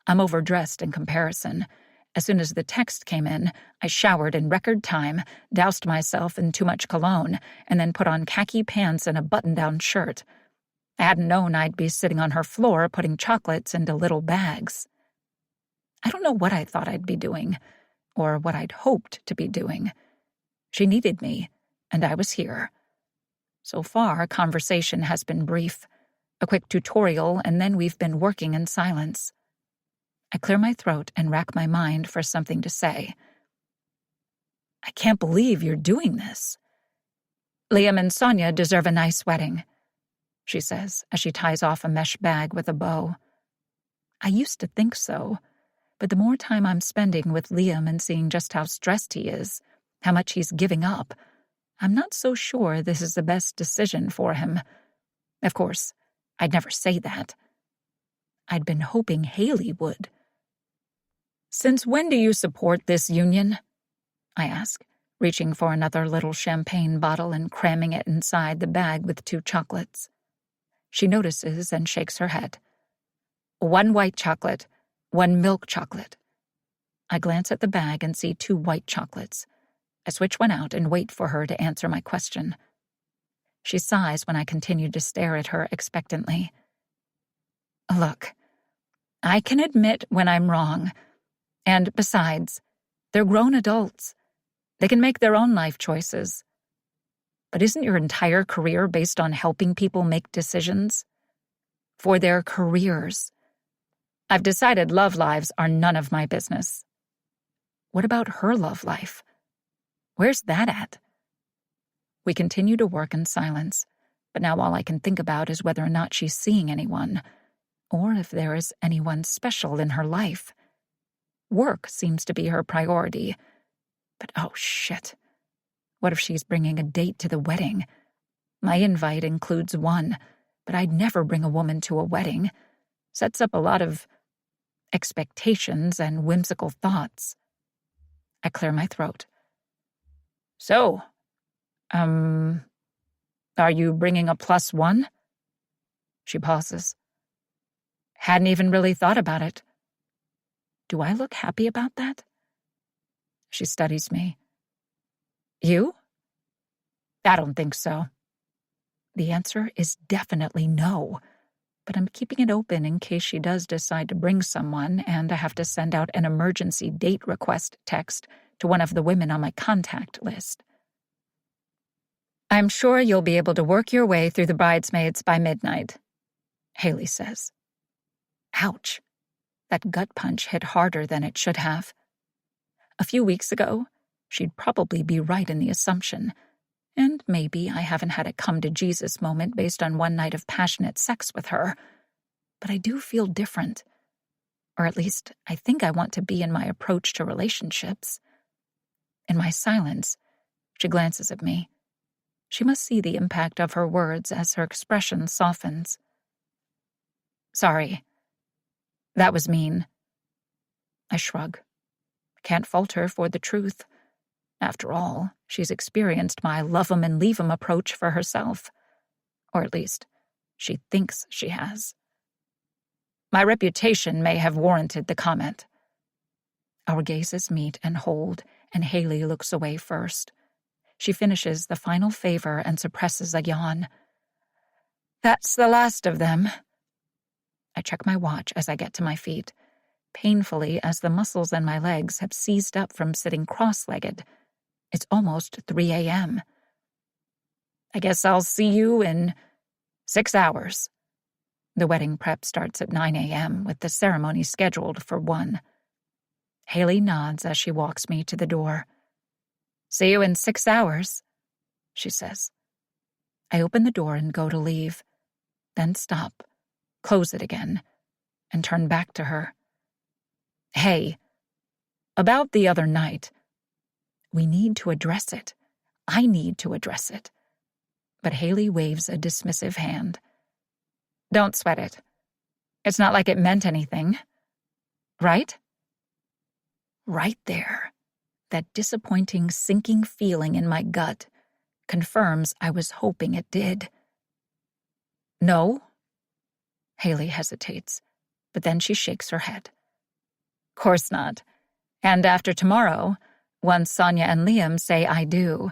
I'm overdressed in comparison. As soon as the text came in, I showered in record time, doused myself in too much cologne, and then put on khaki pants and a button-down shirt. I hadn't known I'd be sitting on her floor putting chocolates into little bags. I don't know what I thought I'd be doing, or what I'd hoped to be doing. She needed me, and I was here. So far, conversation has been brief. A quick tutorial, and then we've been working in silence. I clear my throat and rack my mind for something to say. "I can't believe you're doing this. Liam and Sonia deserve a nice wedding," she says as she ties off a mesh bag with a bow. I used to think so, but the more time I'm spending with Liam and seeing just how stressed he is, how much he's giving up, I'm not so sure this is the best decision for him. Of course, I'd never say that. I'd been hoping Haley would. "Since when do you support this union?" I ask, reaching for another little champagne bottle and cramming it inside the bag with 2 chocolates. She notices and shakes her head. "1 white chocolate, 1 milk chocolate." I glance at the bag and see 2 white chocolates. I switch one out and wait for her to answer my question. She sighs when I continue to stare at her expectantly. "Look, I can admit when I'm wrong. And besides, they're grown adults. They can make their own life choices. But isn't your entire career based on helping people make decisions? For their careers. I've decided love lives are none of my business." "What about her love life? Where's that at?" We continue to work in silence, but now all I can think about is whether or not she's seeing anyone, or if there is anyone special in her life. Work seems to be her priority. But oh shit. What if she's bringing a date to the wedding? My invite includes 1, but I'd never bring a woman to a wedding. Sets up a lot of expectations and whimsical thoughts. I clear my throat. "So, are you bringing a +1? She pauses. "Hadn't even really thought about it." Do I look happy about that? She studies me. "You?" "I don't think so." The answer is definitely no, but I'm keeping it open in case she does decide to bring someone and I have to send out an emergency date request text to one of the women on my contact list. "I'm sure you'll be able to work your way through the bridesmaids by midnight," Haley says. Ouch. That gut punch hit harder than it should have. A few weeks ago, she'd probably be right in the assumption, and maybe I haven't had a come-to-Jesus moment based on one night of passionate sex with her, but I do feel different. Or at least, I think I want to be in my approach to relationships. In my silence, she glances at me. She must see the impact of her words as her expression softens. "Sorry. That was mean." I shrug. Can't fault her for the truth. After all, she's experienced my love 'em and leave 'em approach for herself. Or at least, she thinks she has. My reputation may have warranted the comment. Our gazes meet and hold, and Haley looks away first. She finishes the final favor and suppresses a yawn. "That's the last of them." I check my watch as I get to my feet, painfully as the muscles in my legs have seized up from sitting cross-legged. It's almost 3 a.m. "I guess I'll see you in 6 hours. The wedding prep starts at 9 a.m., with the ceremony scheduled for 1. Haley nods as she walks me to the door. "See you in 6 hours," she says. I open the door and go to leave, then stop, close it again, and turn back to her. "Hey, about the other night. We need to address it. I need to address it." But Haley waves a dismissive hand. "Don't sweat it. It's not like it meant anything. Right?" Right there, that disappointing, sinking feeling in my gut confirms I was hoping it did. "No?" Haley hesitates, but then she shakes her head. "Course not. And after tomorrow, once Sonia and Liam say I do,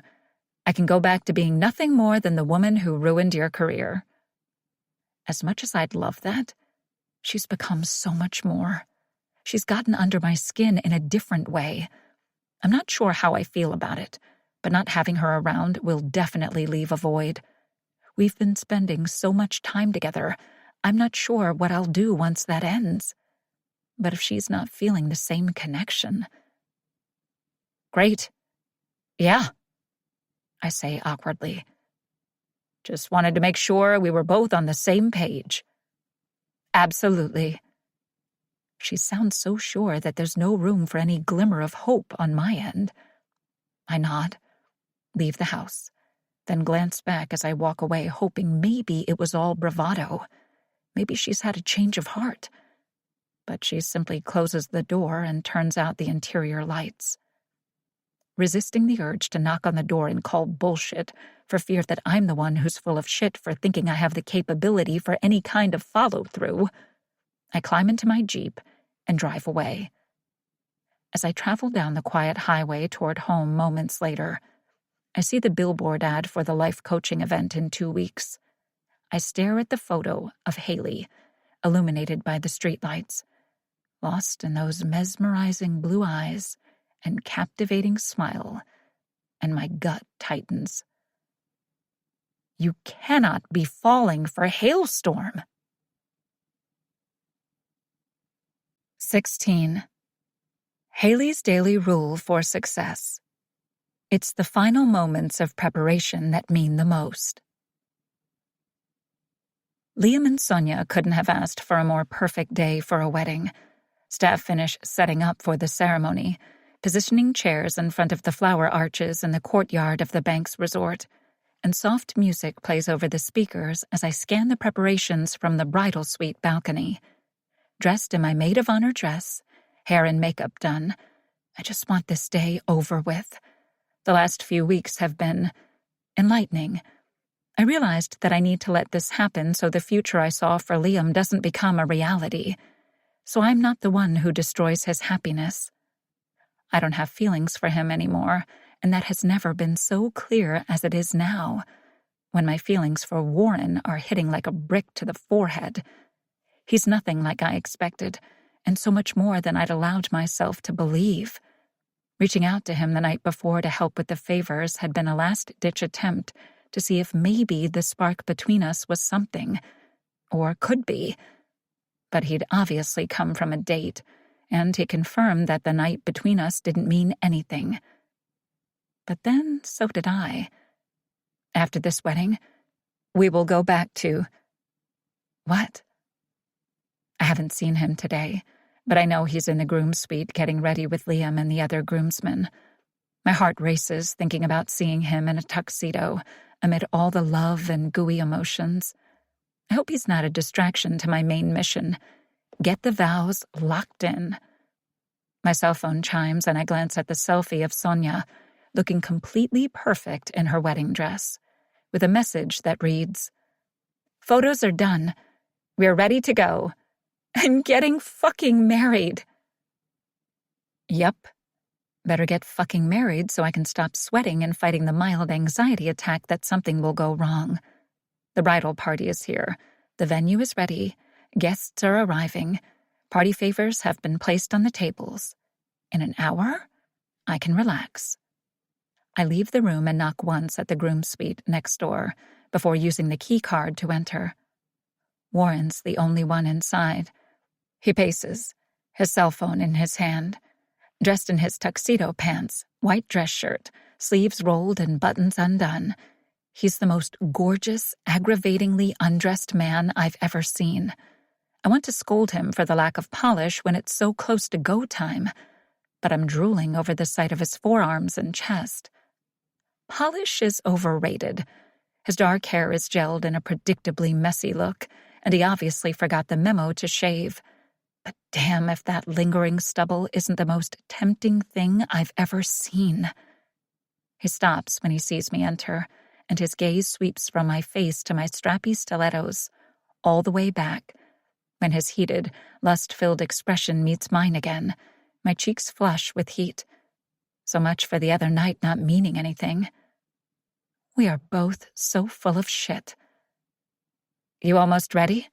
I can go back to being nothing more than the woman who ruined your career." As much as I'd love that, she's become so much more. She's gotten under my skin in a different way. I'm not sure how I feel about it, but not having her around will definitely leave a void. We've been spending so much time together, I'm not sure what I'll do once that ends. But if she's not feeling the same connection... "Great. Yeah," I say awkwardly. "Just wanted to make sure we were both on the same page." "Absolutely." She sounds so sure that there's no room for any glimmer of hope on my end. I nod, leave the house, then glance back as I walk away, hoping maybe it was all bravado. Maybe she's had a change of heart. But she simply closes the door and turns out the interior lights. Resisting the urge to knock on the door and call bullshit for fear that I'm the one who's full of shit for thinking I have the capability for any kind of follow-through, I climb into my Jeep and drive away. As I travel down the quiet highway toward home moments later, I see the billboard ad for the life coaching event in 2 weeks. I stare at the photo of Haley, illuminated by the streetlights, lost in those mesmerizing blue eyes and captivating smile, and my gut tightens. You cannot be falling for Hailstorm. 16. Haley's daily rule for success. It's the final moments of preparation that mean the most. Liam and Sonia couldn't have asked for a more perfect day for a wedding. Staff finish setting up for the ceremony, positioning chairs in front of the flower arches in the courtyard of the bank's resort, and soft music plays over the speakers as I scan the preparations from the bridal suite balcony. Dressed in my maid of honor dress, hair and makeup done, I just want this day over with. The last few weeks have been enlightening. I realized that I need to let this happen so the future I saw for Liam doesn't become a reality. So I'm not the one who destroys his happiness. I don't have feelings for him anymore, and that has never been so clear as it is now, when my feelings for Warren are hitting like a brick to the forehead. He's nothing like I expected, and so much more than I'd allowed myself to believe. Reaching out to him the night before to help with the favors had been a last-ditch attempt to see if maybe the spark between us was something, or could be. But he'd obviously come from a date, and he confirmed that the night between us didn't mean anything. But then so did I. After this wedding, we will go back to... What? I haven't seen him today, but I know he's in the groom's suite getting ready with Liam and the other groomsmen. My heart races thinking about seeing him in a tuxedo amid all the love and gooey emotions. I hope he's not a distraction to my main mission. Get the vows locked in. My cell phone chimes and I glance at the selfie of Sonia, looking completely perfect in her wedding dress, with a message that reads, "Photos are done. We're ready to go. I'm getting fucking married." Yep. Better get fucking married so I can stop sweating and fighting the mild anxiety attack that something will go wrong. The bridal party is here. The venue is ready. Guests are arriving. Party favors have been placed on the tables. In an hour, I can relax. I leave the room and knock once at the groom's suite next door before using the key card to enter. Warren's the only one inside. He paces, his cell phone in his hand, dressed in his tuxedo pants, white dress shirt, sleeves rolled and buttons undone. He's the most gorgeous, aggravatingly undressed man I've ever seen. I want to scold him for the lack of polish when it's so close to go time, but I'm drooling over the sight of his forearms and chest. Polish is overrated. His dark hair is gelled in a predictably messy look, and he obviously forgot the memo to shave. But damn if that lingering stubble isn't the most tempting thing I've ever seen. He stops when he sees me enter, and his gaze sweeps from my face to my strappy stilettos, all the way back. When his heated, lust-filled expression meets mine again, my cheeks flush with heat. So much for the other night not meaning anything. We are both so full of shit. You almost ready?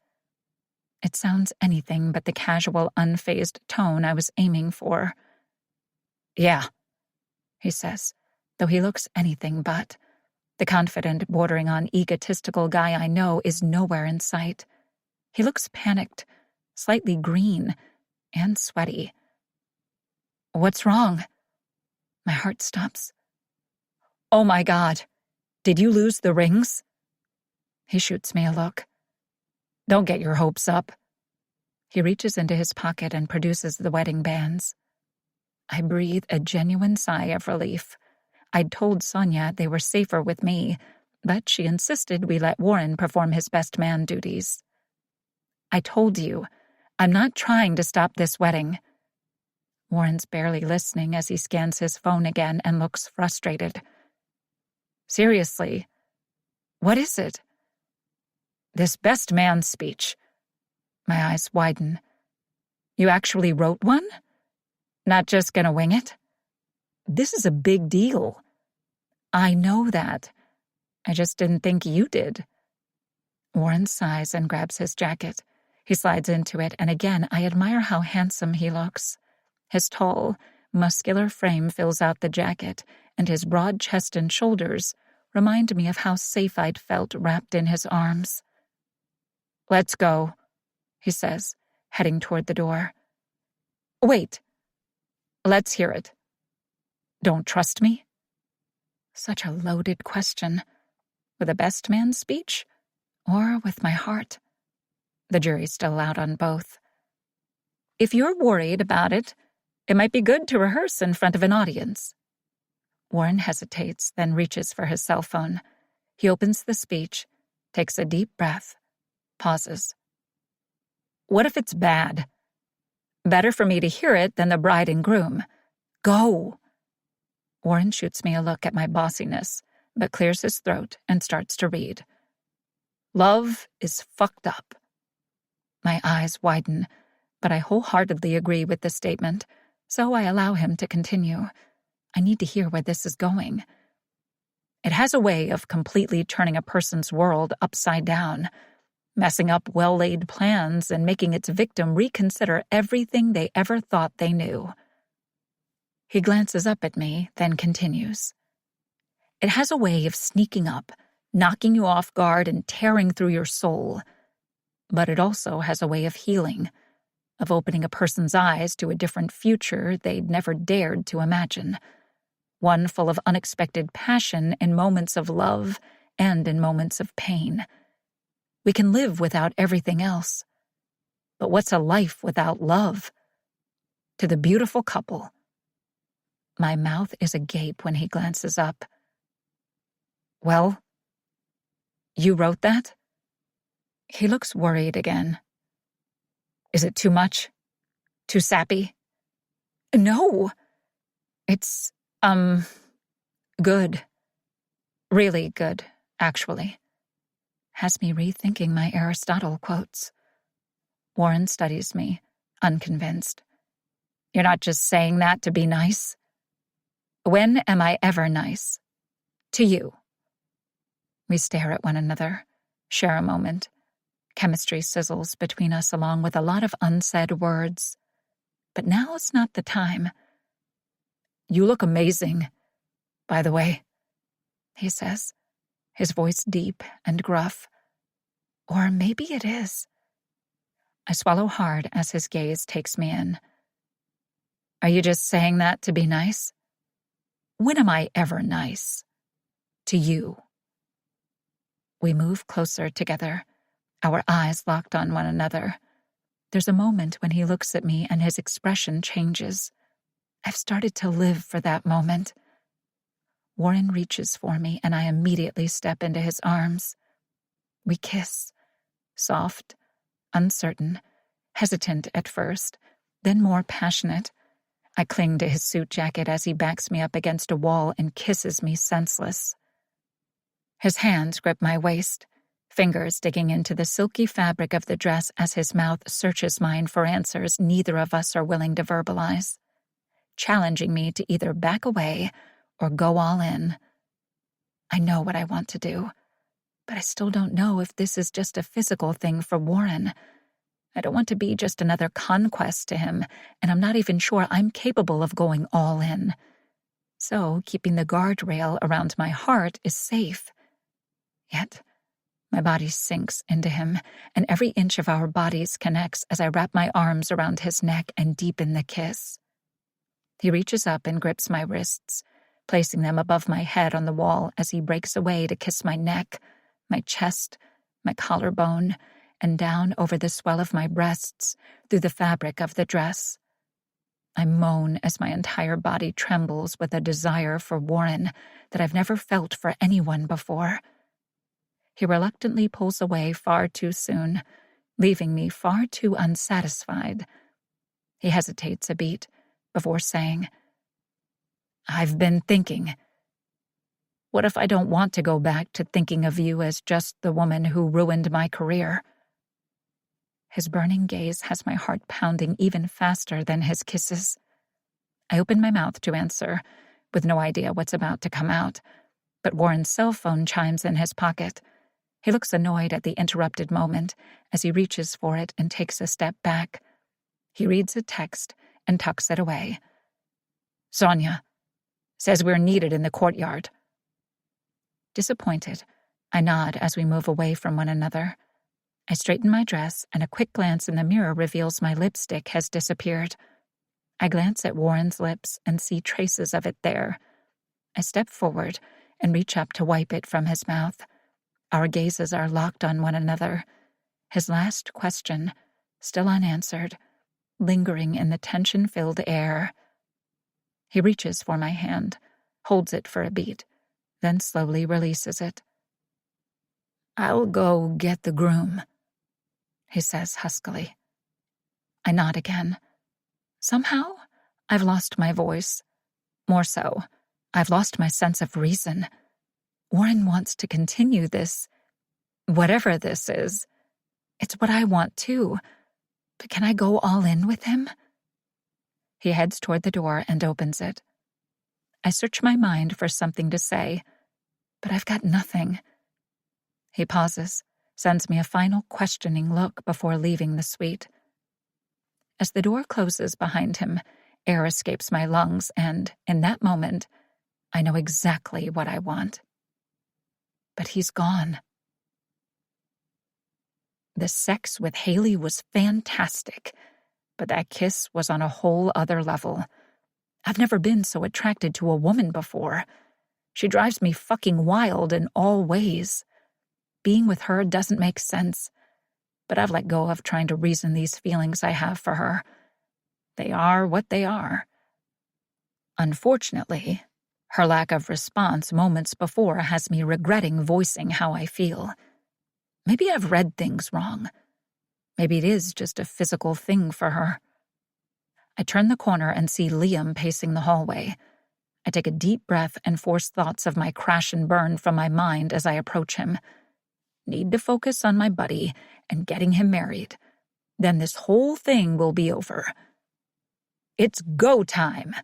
It sounds anything but the casual, unfazed tone I was aiming for. Yeah, he says, though he looks anything but. The confident, bordering on egotistical guy I know is nowhere in sight. He looks panicked, slightly green, and sweaty. What's wrong? My heart stops. Oh my God, did you lose the rings? He shoots me a look. Don't get your hopes up. He reaches into his pocket and produces the wedding bands. I breathe a genuine sigh of relief. I'd told Sonia they were safer with me, but she insisted we let Warren perform his best man duties. I told you, I'm not trying to stop this wedding. Warren's barely listening as he scans his phone again and looks frustrated. Seriously, what is it? This best man speech. My eyes widen. You actually wrote one? Not just gonna wing it? This is a big deal. I know that. I just didn't think you did. Warren sighs and grabs his jacket. He slides into it, and again I admire how handsome he looks. His tall, muscular frame fills out the jacket, and his broad chest and shoulders remind me of how safe I'd felt wrapped in his arms. Let's go, he says, heading toward the door. Wait. Let's hear it. Don't trust me? Such a loaded question. With a best man speech? Or with my heart? The jury's still out on both. If you're worried about it, it might be good to rehearse in front of an audience. Warren hesitates, then reaches for his cell phone. He opens the speech, takes a deep breath, pauses. What if it's bad? Better for me to hear it than the bride and groom. Go! Warren shoots me a look at my bossiness, but clears his throat and starts to read. Love is fucked up. My eyes widen, but I wholeheartedly agree with the statement, so I allow him to continue. I need to hear where this is going. It has a way of completely turning a person's world upside down, messing up well-laid plans and making its victim reconsider everything they ever thought they knew. He glances up at me, then continues. It has a way of sneaking up, knocking you off guard and tearing through your soul. But it also has a way of healing, of opening a person's eyes to a different future they'd never dared to imagine. One full of unexpected passion in moments of love and in moments of pain. We can live without everything else. But what's a life without love? To the beautiful couple. My mouth is agape when he glances up. Well, you wrote that? He looks worried again. Is it too much? Too sappy? No. It's, good. Really good, actually. Has me rethinking my Aristotle quotes. Warren studies me, unconvinced. You're not just saying that to be nice? When am I ever nice? To you. We stare at one another, share a moment. Chemistry sizzles between us along with a lot of unsaid words. But now is not the time. You look amazing, by the way, he says, his voice deep and gruff. Or maybe it is. I swallow hard as his gaze takes me in. Are you just saying that to be nice? When am I ever nice? To you. We move closer together, our eyes locked on one another. There's a moment when he looks at me and his expression changes. I've started to live for that moment. Warren reaches for me and I immediately step into his arms. We kiss, soft, uncertain, hesitant at first, then more passionate. I cling to his suit jacket as he backs me up against a wall and kisses me senseless. His hands grip my waist, fingers digging into the silky fabric of the dress as his mouth searches mine for answers neither of us are willing to verbalize, challenging me to either back away or go all in. I know what I want to do, but I still don't know if this is just a physical thing for Warren. I don't want to be just another conquest to him, and I'm not even sure I'm capable of going all in. So keeping the guardrail around my heart is safe. Yet, my body sinks into him, and every inch of our bodies connects as I wrap my arms around his neck and deepen the kiss. He reaches up and grips my wrists, placing them above my head on the wall as he breaks away to kiss my neck, my chest, my collarbone, and down over the swell of my breasts through the fabric of the dress. I moan as my entire body trembles with a desire for Warren that I've never felt for anyone before. He reluctantly pulls away far too soon, leaving me far too unsatisfied. He hesitates a beat before saying, I've been thinking. What if I don't want to go back to thinking of you as just the woman who ruined my career? His burning gaze has my heart pounding even faster than his kisses. I open my mouth to answer, with no idea what's about to come out, but Warren's cell phone chimes in his pocket. He looks annoyed at the interrupted moment as he reaches for it and takes a step back. He reads a text and tucks it away. Sonia says we're needed in the courtyard. Disappointed, I nod as we move away from one another. I straighten my dress, and a quick glance in the mirror reveals my lipstick has disappeared. I glance at Warren's lips and see traces of it there. I step forward and reach up to wipe it from his mouth. Our gazes are locked on one another. His last question, still unanswered, lingering in the tension-filled air. He reaches for my hand, holds it for a beat, then slowly releases it. I'll go get the groom, he says huskily. I nod again. Somehow, I've lost my voice. More so, I've lost my sense of reason. Warren wants to continue this, whatever this is. It's what I want too. But can I go all in with him? He heads toward the door and opens it. I search my mind for something to say, but I've got nothing. He pauses, sends me a final questioning look before leaving the suite. As the door closes behind him, air escapes my lungs, and, in that moment, I know exactly what I want. But he's gone. The sex with Haley was fantastic, but that kiss was on a whole other level. I've never been so attracted to a woman before. She drives me fucking wild in all ways. Being with her doesn't make sense, but I've let go of trying to reason these feelings I have for her. They are what they are. Unfortunately, her lack of response moments before has me regretting voicing how I feel. Maybe I've read things wrong. Maybe it is just a physical thing for her. I turn the corner and see Liam pacing the hallway. I take a deep breath and force thoughts of my crash and burn from my mind as I approach him. Need to focus on my buddy and getting him married. Then this whole thing will be over. It's go time.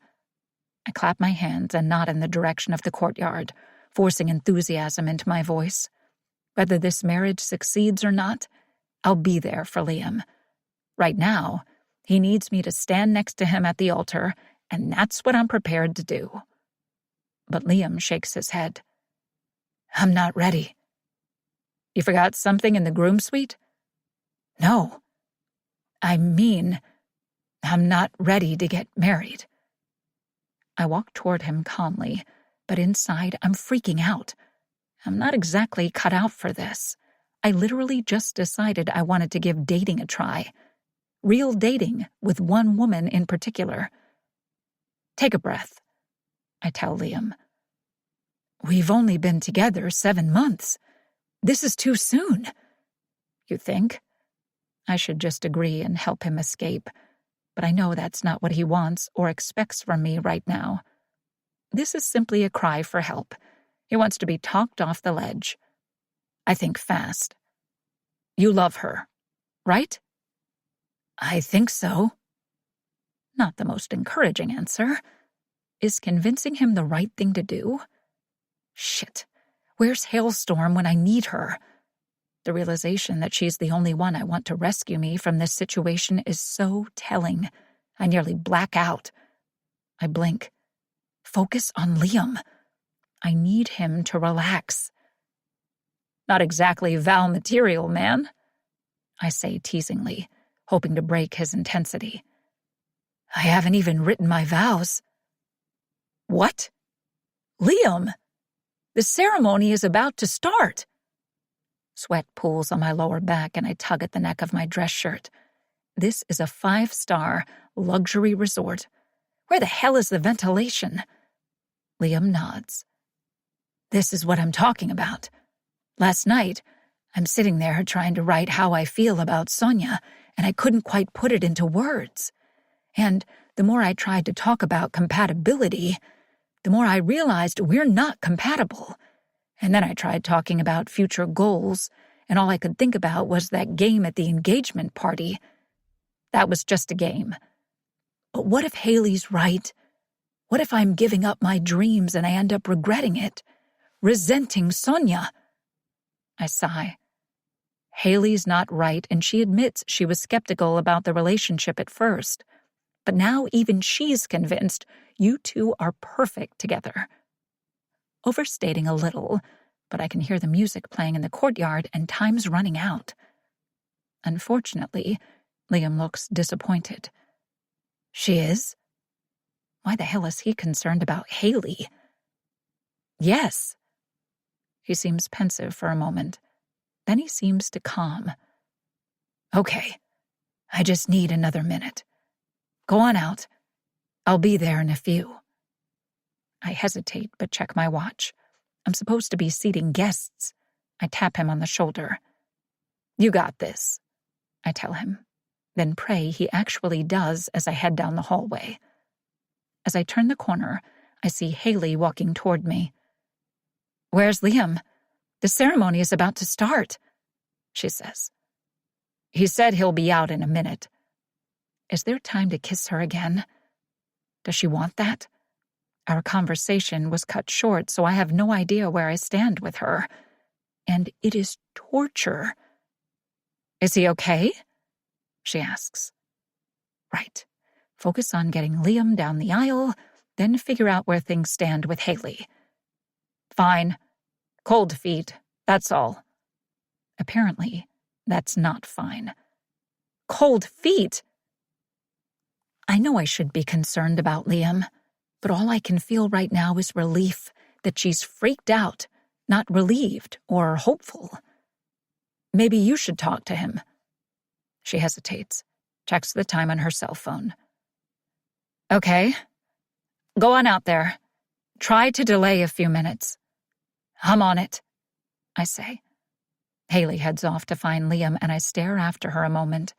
I clap my hands and nod in the direction of the courtyard, forcing enthusiasm into my voice. Whether this marriage succeeds or not, I'll be there for Liam. Right now, he needs me to stand next to him at the altar, and that's what I'm prepared to do. But Liam shakes his head. I'm not ready. You forgot something in the groom suite? No. I mean, I'm not ready to get married. I walk toward him calmly, but inside I'm freaking out. I'm not exactly cut out for this. I literally just decided I wanted to give dating a try. Real dating with one woman in particular. Take a breath, I tell Liam. We've only been together 7 months. This is too soon. You think? I should just agree and help him escape, but I know that's not what he wants or expects from me right now. This is simply a cry for help. He wants to be talked off the ledge. I think fast. You love her, right? I think so. Not the most encouraging answer. Is convincing him the right thing to do? Shit. Where's Hailstorm when I need her? The realization that she's the only one I want to rescue me from this situation is so telling. I nearly black out. I blink. Focus on Liam. I need him to relax. Not exactly vow material, man, I say teasingly, hoping to break his intensity. I haven't even written my vows. What? Liam! The ceremony is about to start. Sweat pools on my lower back and I tug at the neck of my dress shirt. This is a 5-star luxury resort. Where the hell is the ventilation? Liam nods. This is what I'm talking about. Last night, I'm sitting there trying to write how I feel about Sonia, and I couldn't quite put it into words. And the more I tried to talk about compatibility, the more I realized we're not compatible. And then I tried talking about future goals, and all I could think about was that game at the engagement party. That was just a game. But what if Haley's right? What if I'm giving up my dreams and I end up regretting it? Resenting Sonia? I sigh. Haley's not right, and she admits she was skeptical about the relationship at first. But now even she's convinced you two are perfect together. Overstating a little, but I can hear the music playing in the courtyard and time's running out. Unfortunately, Liam looks disappointed. She is? Why the hell is he concerned about Haley? Yes. He seems pensive for a moment. Then he seems to calm. Okay, I just need another minute. Go on out. I'll be there in a few. I hesitate but check my watch. I'm supposed to be seating guests. I tap him on the shoulder. You got this, I tell him. Then pray he actually does as I head down the hallway. As I turn the corner, I see Haley walking toward me. Where's Liam? The ceremony is about to start, she says. He said he'll be out in a minute. Is there time to kiss her again? Does she want that? Our conversation was cut short, so I have no idea where I stand with her. And it is torture. Is he okay? She asks. Right. Focus on getting Liam down the aisle, then figure out where things stand with Haley. Fine. Cold feet, that's all. Apparently, that's not fine. Cold feet? I know I should be concerned about Liam, but all I can feel right now is relief that she's freaked out, not relieved or hopeful. Maybe you should talk to him. She hesitates, checks the time on her cell phone. Okay. Go on out there. Try to delay a few minutes. I'm on it, I say. Haley heads off to find Liam, and I stare after her a moment.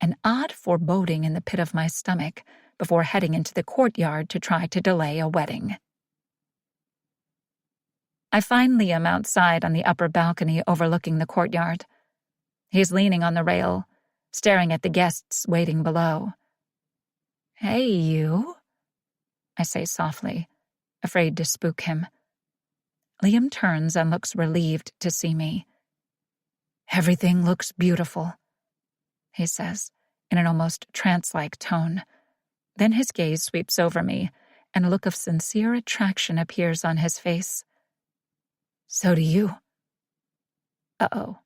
An odd foreboding in the pit of my stomach before heading into the courtyard to try to delay a wedding. I find Liam outside on the upper balcony overlooking the courtyard. He's leaning on the rail, staring at the guests waiting below. Hey, you. I say softly, afraid to spook him. Liam turns and looks relieved to see me. "Everything looks beautiful," he says, in an almost trance-like tone. Then his gaze sweeps over me, and a look of sincere attraction appears on his face. "So do you." Uh-oh.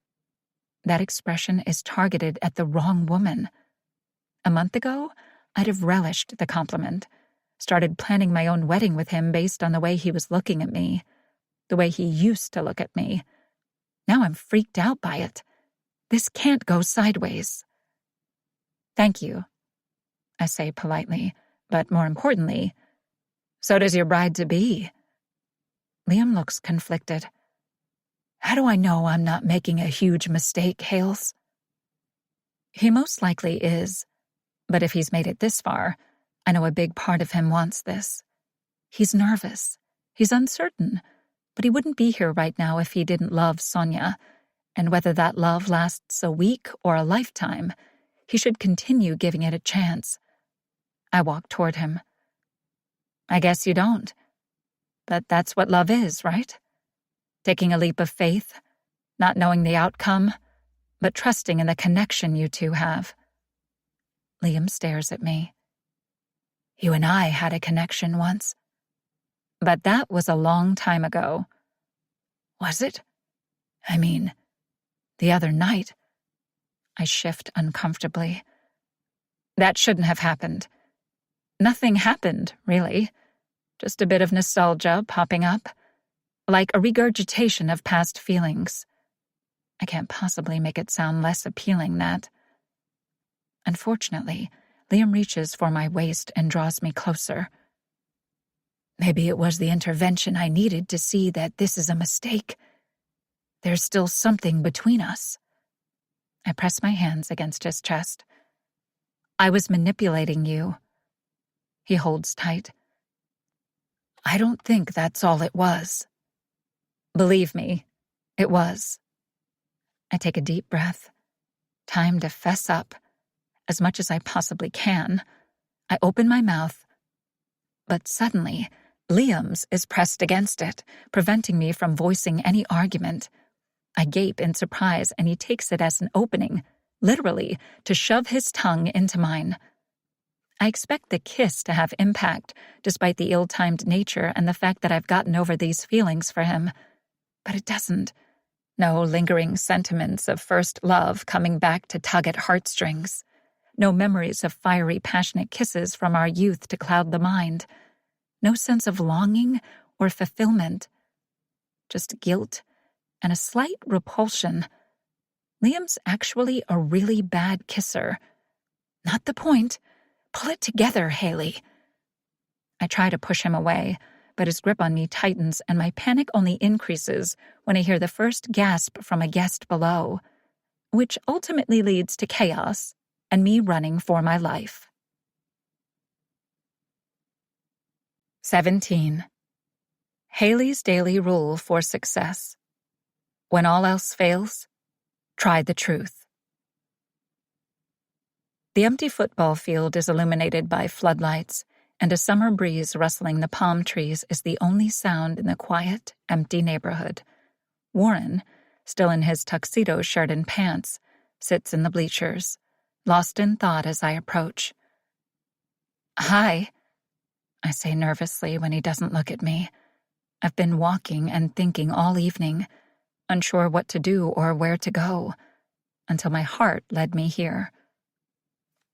That expression is targeted at the wrong woman. A month ago, I'd have relished the compliment, started planning my own wedding with him based on the way he was looking at me, the way he used to look at me. Now I'm freaked out by it. This can't go sideways. "Thank you," I say politely, but more importantly, "So does your bride-to-be." Liam looks conflicted. "How do I know I'm not making a huge mistake, Hales?" He most likely is, but if he's made it this far, I know a big part of him wants this. He's nervous. He's uncertain, but he wouldn't be here right now if he didn't love Sonia, and whether that love lasts a week or a lifetime, he should continue giving it a chance. I walk toward him. "I guess you don't. But that's what love is, right? Taking a leap of faith, not knowing the outcome, but trusting in the connection you two have." Liam stares at me. "You and I had a connection once." "But that was a long time ago." "Was it? I mean, the other night." I shift uncomfortably. "That shouldn't have happened. Nothing happened, really. Just a bit of nostalgia popping up, like a regurgitation of past feelings. I can't possibly make it sound less appealing, Nat." Unfortunately, Liam reaches for my waist and draws me closer. "Maybe it was the intervention I needed to see that this is a mistake. There's still something between us." I press my hands against his chest. "I was manipulating you." He holds tight. "I don't think that's all it was." "Believe me, it was." I take a deep breath. Time to fess up, as much as I possibly can. I open my mouth, but suddenly, Liam's is pressed against it, preventing me from voicing any argument. I gape in surprise, and he takes it as an opening, literally, to shove his tongue into mine. I expect the kiss to have impact, despite the ill-timed nature and the fact that I've gotten over these feelings for him. But it doesn't. No lingering sentiments of first love coming back to tug at heartstrings. No memories of fiery, passionate kisses from our youth to cloud the mind. No sense of longing or fulfillment. Just guilt and a slight repulsion. Liam's actually a really bad kisser. Not the point. Pull it together, Haley. I try to push him away, but his grip on me tightens and my panic only increases when I hear the first gasp from a guest below, which ultimately leads to chaos and me running for my life. 17. Haley's daily rule for success. When all else fails, try the truth. The empty football field is illuminated by floodlights, and a summer breeze rustling the palm trees is the only sound in the quiet, empty neighborhood. Warren, still in his tuxedo shirt and pants, sits in the bleachers, lost in thought as I approach. "Hi," I say nervously when he doesn't look at me. I've been walking and thinking all evening, unsure what to do or where to go, until my heart led me here.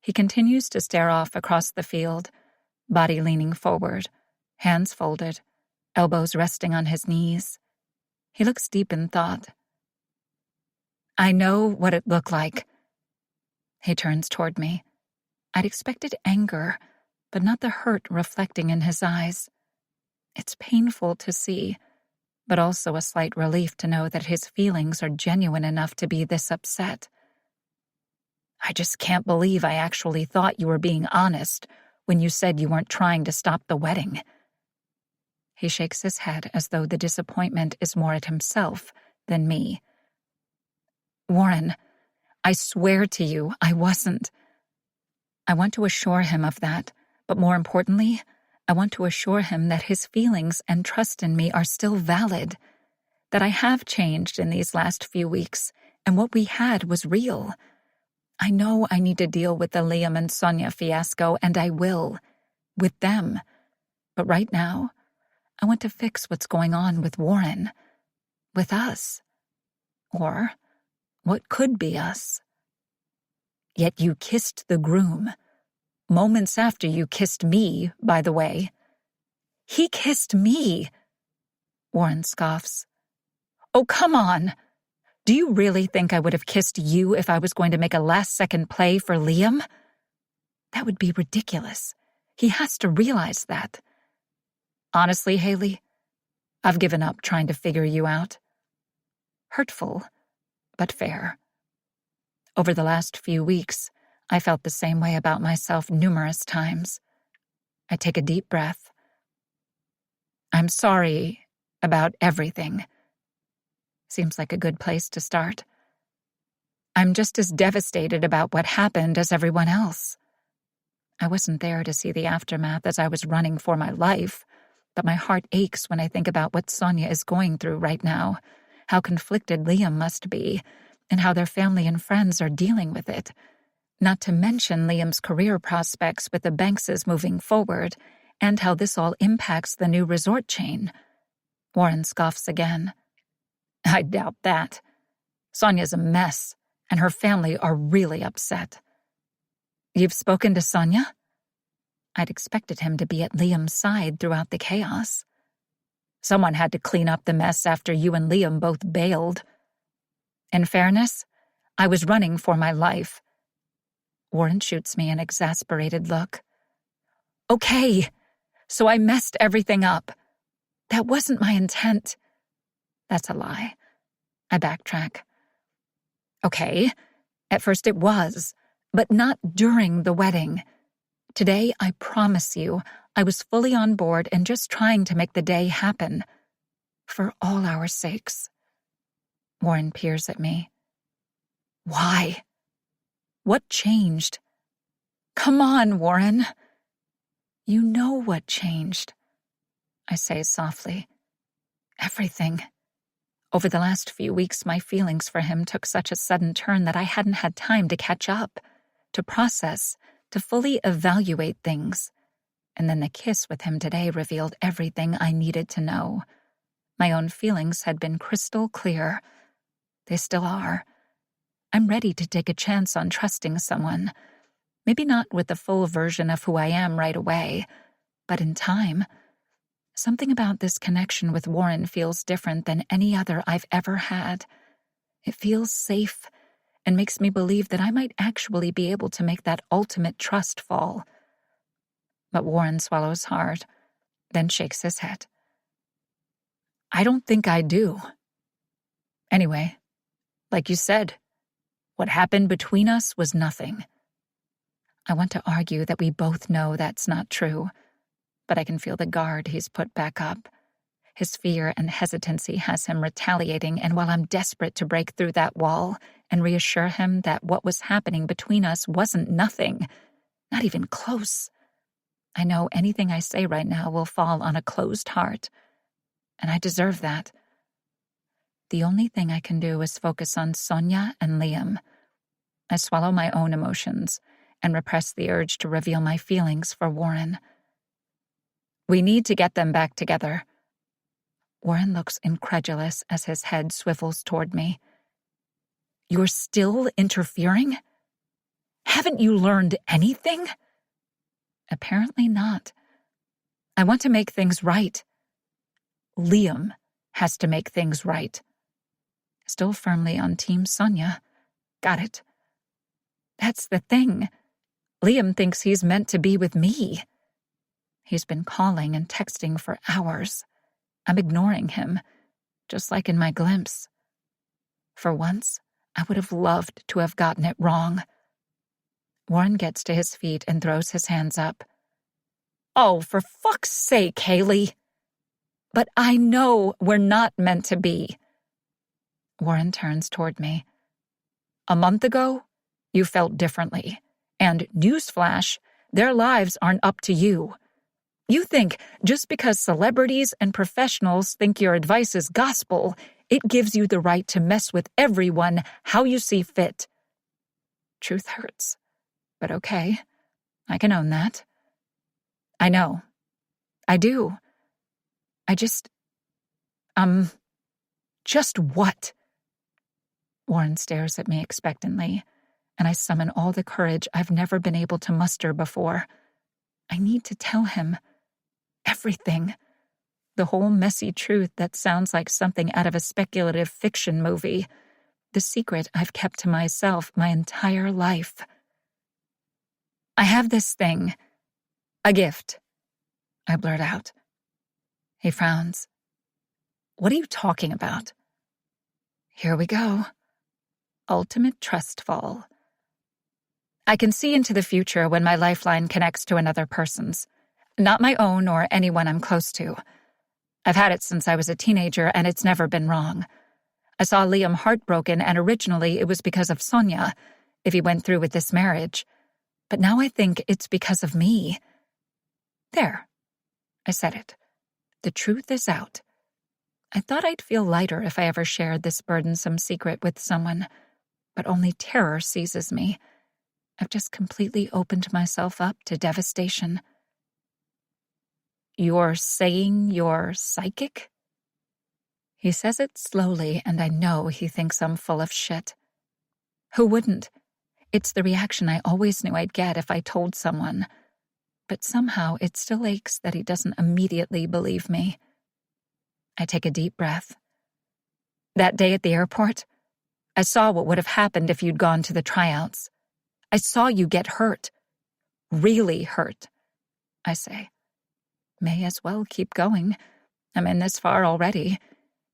He continues to stare off across the field, body leaning forward, hands folded, elbows resting on his knees. He looks deep in thought. "I know what it looked like." He turns toward me. I'd expected anger, but not the hurt reflecting in his eyes. It's painful to see, but also a slight relief to know that his feelings are genuine enough to be this upset. "I just can't believe I actually thought you were being honest when you said you weren't trying to stop the wedding." He shakes his head as though the disappointment is more at himself than me. "Warren, I swear to you, I wasn't." I want to assure him of that, but more importantly, I want to assure him that his feelings and trust in me are still valid, that I have changed in these last few weeks, and what we had was real. I know I need to deal with the Liam and Sonia fiasco, and I will. With them. But right now, I want to fix what's going on with Warren. With us. Or what could be us. Yet you kissed the groom. Moments after you kissed me, by the way. He kissed me. Warren scoffs. Oh, come on. Do you really think I would have kissed you if I was going to make a last-second play for Liam? That would be ridiculous. He has to realize that. Honestly, Haley, I've given up trying to figure you out. Hurtful, but fair. Over the last few weeks, I felt the same way about myself numerous times. I take a deep breath. I'm sorry about everything. Seems like a good place to start. I'm just as devastated about what happened as everyone else. I wasn't there to see the aftermath as I was running for my life, but my heart aches when I think about what Sonia is going through right now, how conflicted Liam must be, and how their family and friends are dealing with it. Not to mention Liam's career prospects with the Bankses moving forward, and how this all impacts the new resort chain. Warren scoffs again. I doubt that. Sonia's a mess, and her family are really upset. You've spoken to Sonia? I'd expected him to be at Liam's side throughout the chaos. Someone had to clean up the mess after you and Liam both bailed. In fairness, I was running for my life. Warren shoots me an exasperated look. Okay, so I messed everything up. That wasn't my intent. That's a lie. I backtrack. Okay, at first it was, but not during the wedding. Today, I promise you, I was fully on board and just trying to make the day happen. For all our sakes. Warren peers at me. Why? What changed? Come on, Warren. You know what changed, I say softly. Everything. Over the last few weeks, my feelings for him took such a sudden turn that I hadn't had time to catch up, to process, to fully evaluate things. And then the kiss with him today revealed everything I needed to know. My own feelings had been crystal clear. They still are. I'm ready to take a chance on trusting someone. Maybe not with the full version of who I am right away, but in time. Something about this connection with Warren feels different than any other I've ever had. It feels safe and makes me believe that I might actually be able to make that ultimate trust fall. But Warren swallows hard, then shakes his head. I don't think I do. Anyway, like you said, what happened between us was nothing. I want to argue that we both know that's not true, but I can feel the guard he's put back up. His fear and hesitancy has him retaliating, and while I'm desperate to break through that wall and reassure him that what was happening between us wasn't nothing, not even close, I know anything I say right now will fall on a closed heart, and I deserve that. The only thing I can do is focus on Sonia and Liam. I swallow my own emotions and repress the urge to reveal my feelings for Warren. We need to get them back together. Warren looks incredulous as his head swivels toward me. You're still interfering? Haven't you learned anything? Apparently not. I want to make things right. Liam has to make things right. Still firmly on Team Sonia. Got it. That's the thing. Liam thinks he's meant to be with me. He's been calling and texting for hours. I'm ignoring him, just like in my glimpse. For once, I would have loved to have gotten it wrong. Warren gets to his feet and throws his hands up. Oh, for fuck's sake, Haley. But I know we're not meant to be. Warren turns toward me. A month ago, you felt differently. And newsflash, their lives aren't up to you. You think just because celebrities and professionals think your advice is gospel, it gives you the right to mess with everyone how you see fit. Truth hurts, but okay, I can own that. I know. I do. I just what? Warren stares at me expectantly, and I summon all the courage I've never been able to muster before. I need to tell him everything. The whole messy truth that sounds like something out of a speculative fiction movie. The secret I've kept to myself my entire life. I have this thing. A gift, I blurt out. He frowns. What are you talking about? Here we go. Ultimate trust fall. I can see into the future when my lifeline connects to another person's. Not my own or anyone I'm close to. I've had it since I was a teenager, and it's never been wrong. I saw Liam heartbroken, and originally it was because of Sonia, if he went through with this marriage. But now I think it's because of me. There. I said it. The truth is out. I thought I'd feel lighter if I ever shared this burdensome secret with someone, but only terror seizes me. I've just completely opened myself up to devastation. You're saying you're psychic? He says it slowly, and I know he thinks I'm full of shit. Who wouldn't? It's the reaction I always knew I'd get if I told someone. But somehow it still aches that he doesn't immediately believe me. I take a deep breath. That day at the airport, I saw what would have happened if you'd gone to the tryouts. I saw you get hurt. Really hurt, I say. May as well keep going. I'm in this far already.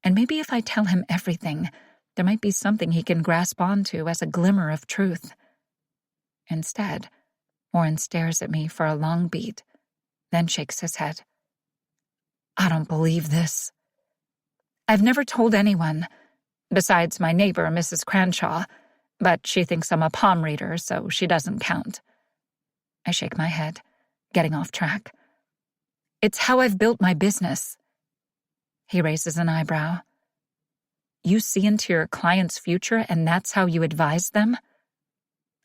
And maybe if I tell him everything, there might be something he can grasp onto as a glimmer of truth. Instead, Warren stares at me for a long beat, then shakes his head. I don't believe this. I've never told anyone, besides my neighbor, Mrs. Cranshaw, but she thinks I'm a palm reader, so she doesn't count. I shake my head, getting off track. It's how I've built my business. He raises an eyebrow. You see into your client's future, and that's how you advise them?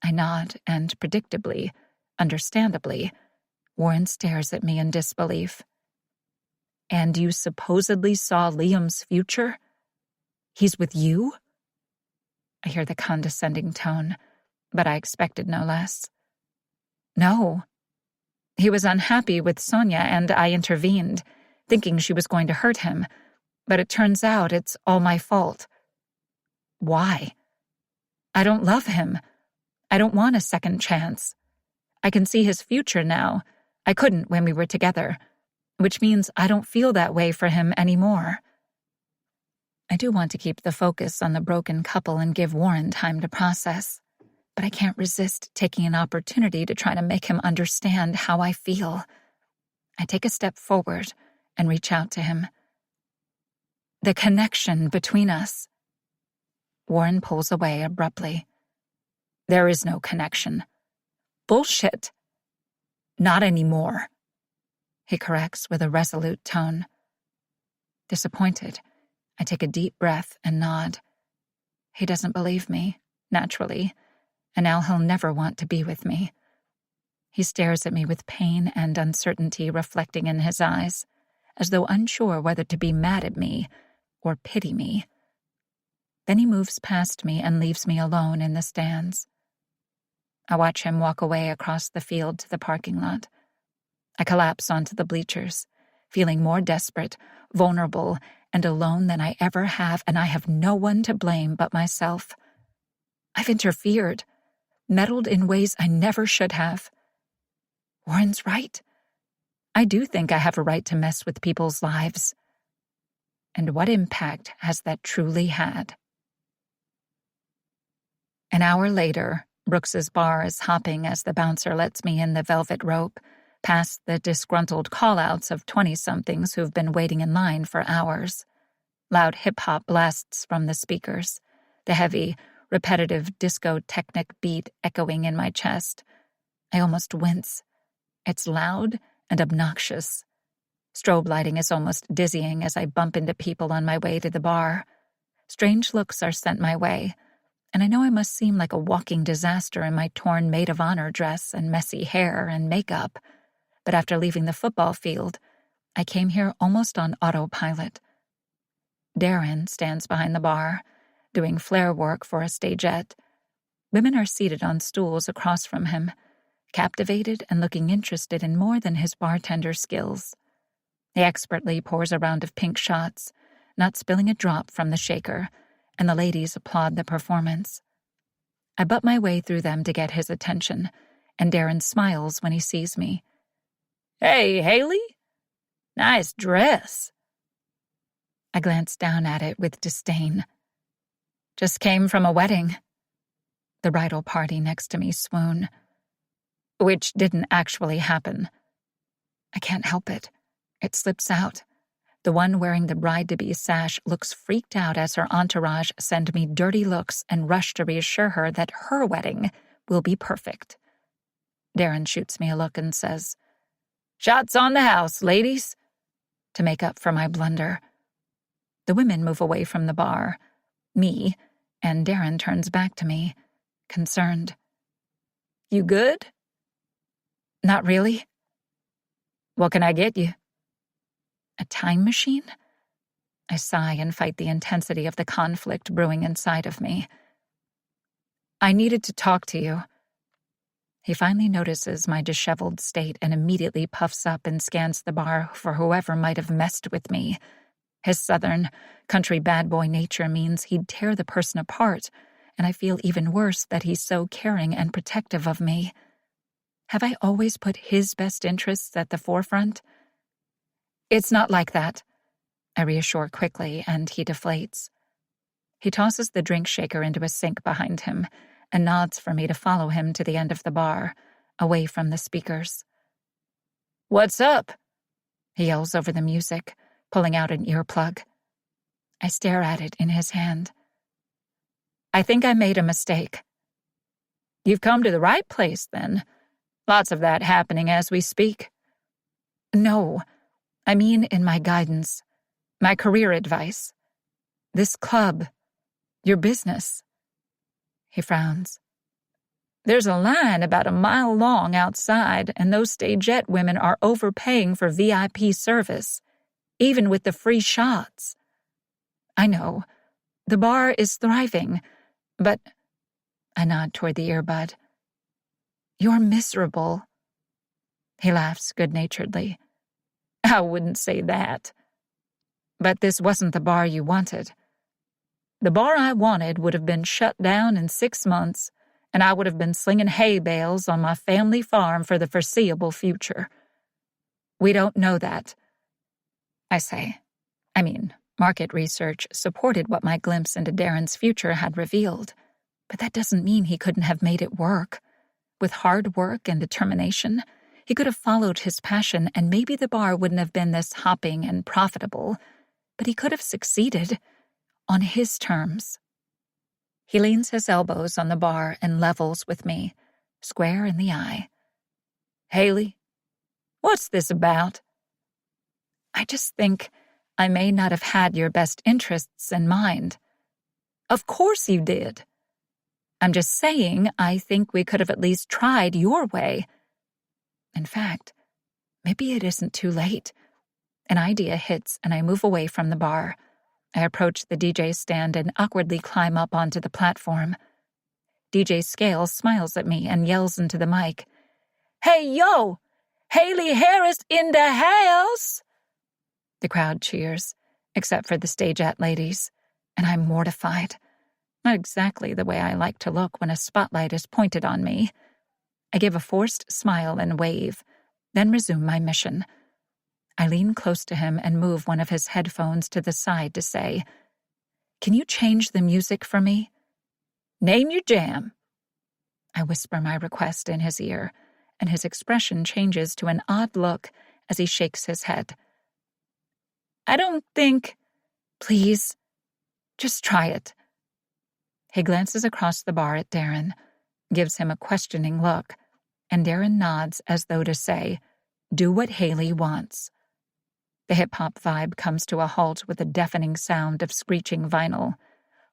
I nod, and predictably, understandably, Warren stares at me in disbelief. And you supposedly saw Liam's future? He's with you? I hear the condescending tone, but I expected no less. No. He was unhappy with Sonia, and I intervened, thinking she was going to hurt him, but it turns out it's all my fault. Why? I don't love him. I don't want a second chance. I can see his future now. I couldn't when we were together, which means I don't feel that way for him anymore. I do want to keep the focus on the broken couple and give Warren time to process, but I can't resist taking an opportunity to try to make him understand how I feel. I take a step forward and reach out to him. The connection between us. Warren pulls away abruptly. There is no connection. Bullshit. Not anymore, he corrects with a resolute tone. Disappointed, I take a deep breath and nod. He doesn't believe me, naturally, and now he'll never want to be with me. He stares at me with pain and uncertainty reflecting in his eyes, as though unsure whether to be mad at me or pity me. Then he moves past me and leaves me alone in the stands. I watch him walk away across the field to the parking lot. I collapse onto the bleachers, feeling more desperate, vulnerable, and alone than I ever have, and I have no one to blame but myself. I've interfered, meddled in ways I never should have. Warren's right. I do think I have a right to mess with people's lives. And what impact has that truly had? An hour later, Brooks's bar is hopping as the bouncer lets me in the velvet rope, past the disgruntled call-outs of 20-somethings who've been waiting in line for hours. Loud hip-hop blasts from the speakers, the heavy, repetitive disco-technic beat echoing in my chest. I almost wince. It's loud and obnoxious. Strobe lighting is almost dizzying as I bump into people on my way to the bar. Strange looks are sent my way, and I know I must seem like a walking disaster in my torn maid of honor dress and messy hair and makeup. But after leaving the football field, I came here almost on autopilot. Darren stands behind the bar, doing flare work for a stagette. Women are seated on stools across from him, captivated and looking interested in more than his bartender skills. He expertly pours a round of pink shots, not spilling a drop from the shaker, and the ladies applaud the performance. I butt my way through them to get his attention, and Darren smiles when he sees me. "Hey, Haley? Nice dress." I glance down at it with disdain. "Just came from a wedding." The bridal party next to me swoon. Which didn't actually happen. I can't help it. It slips out. The one wearing the bride-to-be sash looks freaked out as her entourage send me dirty looks and rush to reassure her that her wedding will be perfect. Darren shoots me a look and says, "Shots on the house, ladies," to make up for my blunder. The women move away from the bar, me, and Darren turns back to me, concerned. "You good?" "Not really." "What can I get you?" A time machine? I sigh and fight the intensity of the conflict brewing inside of me. "I needed to talk to you." He finally notices my disheveled state and immediately puffs up and scans the bar for whoever might have messed with me. His southern, country bad boy nature means he'd tear the person apart, and I feel even worse that he's so caring and protective of me. Have I always put his best interests at the forefront? "It's not like that," I reassure quickly, and he deflates. He tosses the drink shaker into a sink behind him and nods for me to follow him to the end of the bar, away from the speakers. "What's up?" he yells over the music, pulling out an earplug. I stare at it in his hand. "I think I made a mistake." "You've come to the right place, then. Lots of that happening as we speak." "No, I mean in my guidance, my career advice. This club, your business." He frowns. "There's a line about a mile long outside, and those stagette women are overpaying for VIP service, even with the free shots. I know, the bar is thriving, but—" I nod toward the earbud. "You're miserable." He laughs good-naturedly. "I wouldn't say that. But this wasn't the bar you wanted. The bar I wanted would have been shut down in 6 months, and I would have been slinging hay bales on my family farm for the foreseeable future. We don't know that," I say. Market research supported what my glimpse into Darren's future had revealed, but that doesn't mean he couldn't have made it work. With hard work and determination, he could have followed his passion, and maybe the bar wouldn't have been this hopping and profitable, but he could have succeeded on his terms. He leans his elbows on the bar and levels with me, square in the eye. "Haley, what's this about?" "I just think I may not have had your best interests in mind." "Of course you did. I'm just saying I think we could have at least tried your way. In fact, maybe it isn't too late." An idea hits and I move away from the bar. I approach the DJ stand and awkwardly climb up onto the platform. DJ Scale smiles at me and yells into the mic, "Hey, yo! Haley Harris in the house!" The crowd cheers, except for the stagette ladies, and I'm mortified. Not exactly the way I like to look when a spotlight is pointed on me. I give a forced smile and wave, then resume my mission. I lean close to him and move one of his headphones to the side to say, "Can you change the music for me?" "Name your jam." I whisper my request in his ear, and his expression changes to an odd look as he shakes his head. "I don't think—" "Please, just try it." He glances across the bar at Darren, gives him a questioning look, and Darren nods as though to say, Do what Haley wants. The hip-hop vibe comes to a halt with a deafening sound of screeching vinyl,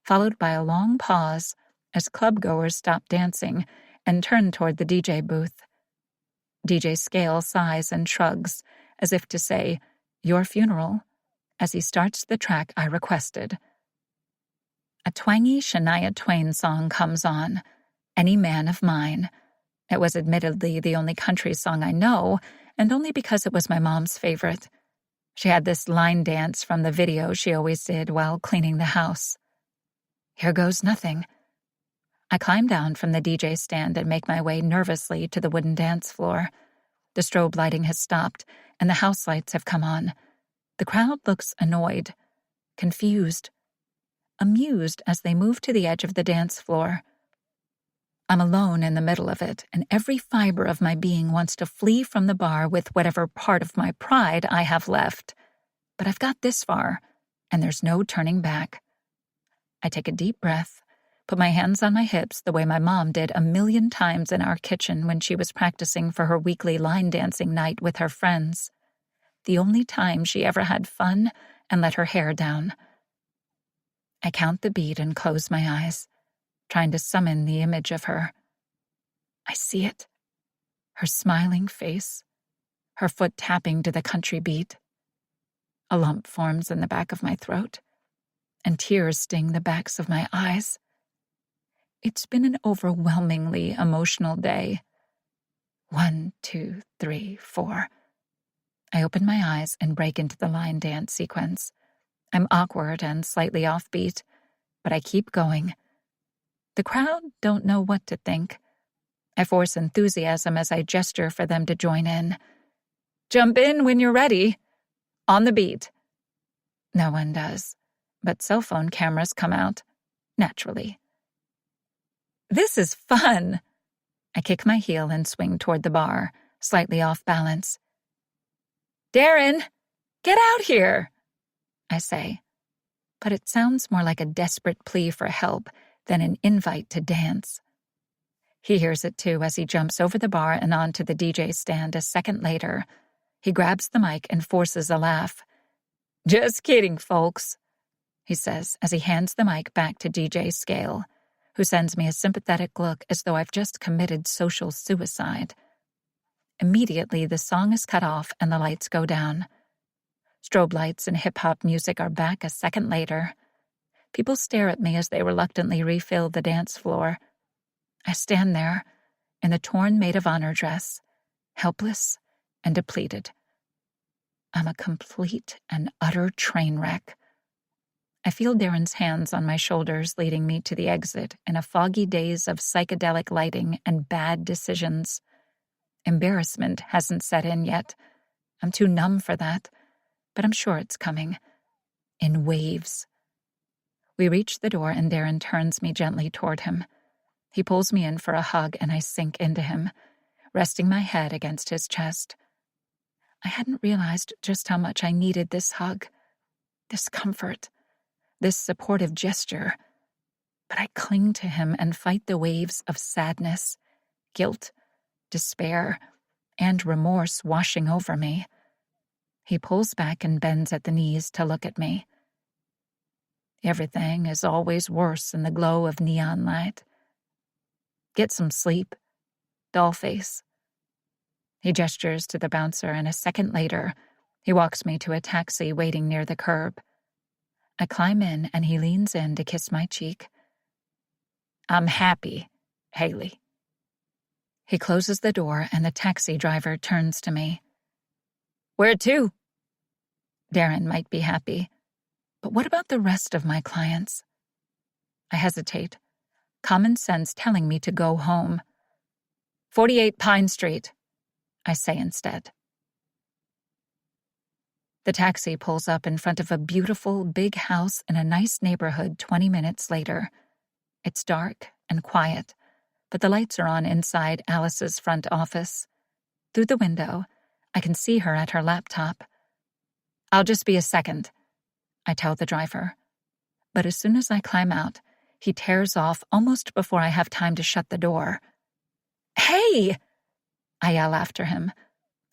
followed by a long pause as clubgoers stop dancing and turn toward the DJ booth. DJ Scale sighs and shrugs, as if to say, "Your funeral," as he starts the track I requested. A twangy Shania Twain song comes on, "Any Man of Mine." It was admittedly the only country song I know, and only because it was my mom's favorite. She had this line dance from the video she always did while cleaning the house. Here goes nothing. I climb down from the DJ stand and make my way nervously to the wooden dance floor. The strobe lighting has stopped, and the house lights have come on. The crowd looks annoyed, confused, amused as they move to the edge of the dance floor. I'm alone in the middle of it, and every fiber of my being wants to flee from the bar with whatever part of my pride I have left. But I've got this far, and there's no turning back. I take a deep breath, put my hands on my hips the way my mom did 1,000,000 times in our kitchen when she was practicing for her weekly line dancing night with her friends. The only time she ever had fun and let her hair down. I count the beat and close my eyes, trying to summon the image of her. I see it. Her smiling face, her foot tapping to the country beat. A lump forms in the back of my throat, and tears sting the backs of my eyes. It's been an overwhelmingly emotional day. 1, 2, 3, 4. I open my eyes and break into the line dance sequence. I'm awkward and slightly offbeat, but I keep going. The crowd don't know what to think. I force enthusiasm as I gesture for them to join in. Jump in when you're ready. On the beat. No one does, but cell phone cameras come out, naturally. This is fun. I kick my heel and swing toward the bar, slightly off balance. Darren, get out here, I say, but it sounds more like a desperate plea for help than an invite to dance. He hears it too as he jumps over the bar and onto the DJ stand a second later. He grabs the mic and forces a laugh. Just kidding, folks, he says as he hands the mic back to DJ Scale, who sends me a sympathetic look as though I've just committed social suicide. Immediately, the song is cut off and the lights go down. Strobe lights and hip-hop music are back a second later. People stare at me as they reluctantly refill the dance floor. I stand there, in the torn maid of honor dress, helpless and depleted. I'm a complete and utter train wreck. I feel Darren's hands on my shoulders leading me to the exit in a foggy daze of psychedelic lighting and bad decisions. Embarrassment hasn't set in yet. I'm too numb for that, but I'm sure it's coming. In waves. We reach the door and Darren turns me gently toward him. He pulls me in for a hug and I sink into him, resting my head against his chest. I hadn't realized just how much I needed this hug, this comfort, this supportive gesture. But I cling to him and fight the waves of sadness, guilt, despair, and remorse washing over me. He pulls back and bends at the knees to look at me. Everything is always worse in the glow of neon light. Get some sleep, dollface. He gestures to the bouncer, and a second later, he walks me to a taxi waiting near the curb. I climb in, and he leans in to kiss my cheek. I'm happy, Haley. He closes the door, and the taxi driver turns to me. Where to? Darren might be happy, but what about the rest of my clients? I hesitate, common sense telling me to go home. 48 Pine Street, I say instead. The taxi pulls up in front of a beautiful, big house in a nice neighborhood 20 minutes later. It's dark and quiet, but the lights are on inside Alice's front office. Through the window, I can see her at her laptop. I'll just be a second, I tell the driver. But as soon as I climb out, he tears off almost before I have time to shut the door. Hey! I yell after him,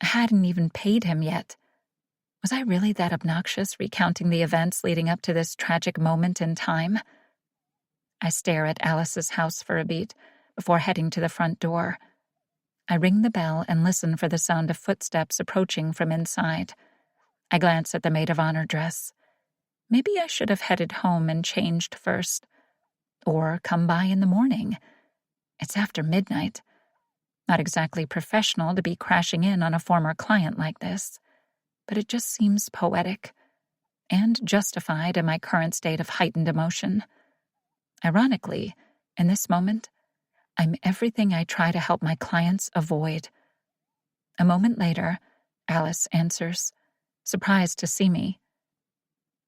I hadn't even paid him yet. Was I really that obnoxious, recounting the events leading up to this tragic moment in time? I stare at Alice's house for a beat before heading to the front door. I ring the bell and listen for the sound of footsteps approaching from inside. I glance at the maid of honor dress. Maybe I should have headed home and changed first. Or come by in the morning. It's after midnight. Not exactly professional to be crashing in on a former client like this, but it just seems poetic and justified in my current state of heightened emotion. Ironically, in this moment, I'm everything I try to help my clients avoid. A moment later, Alice answers, surprised to see me.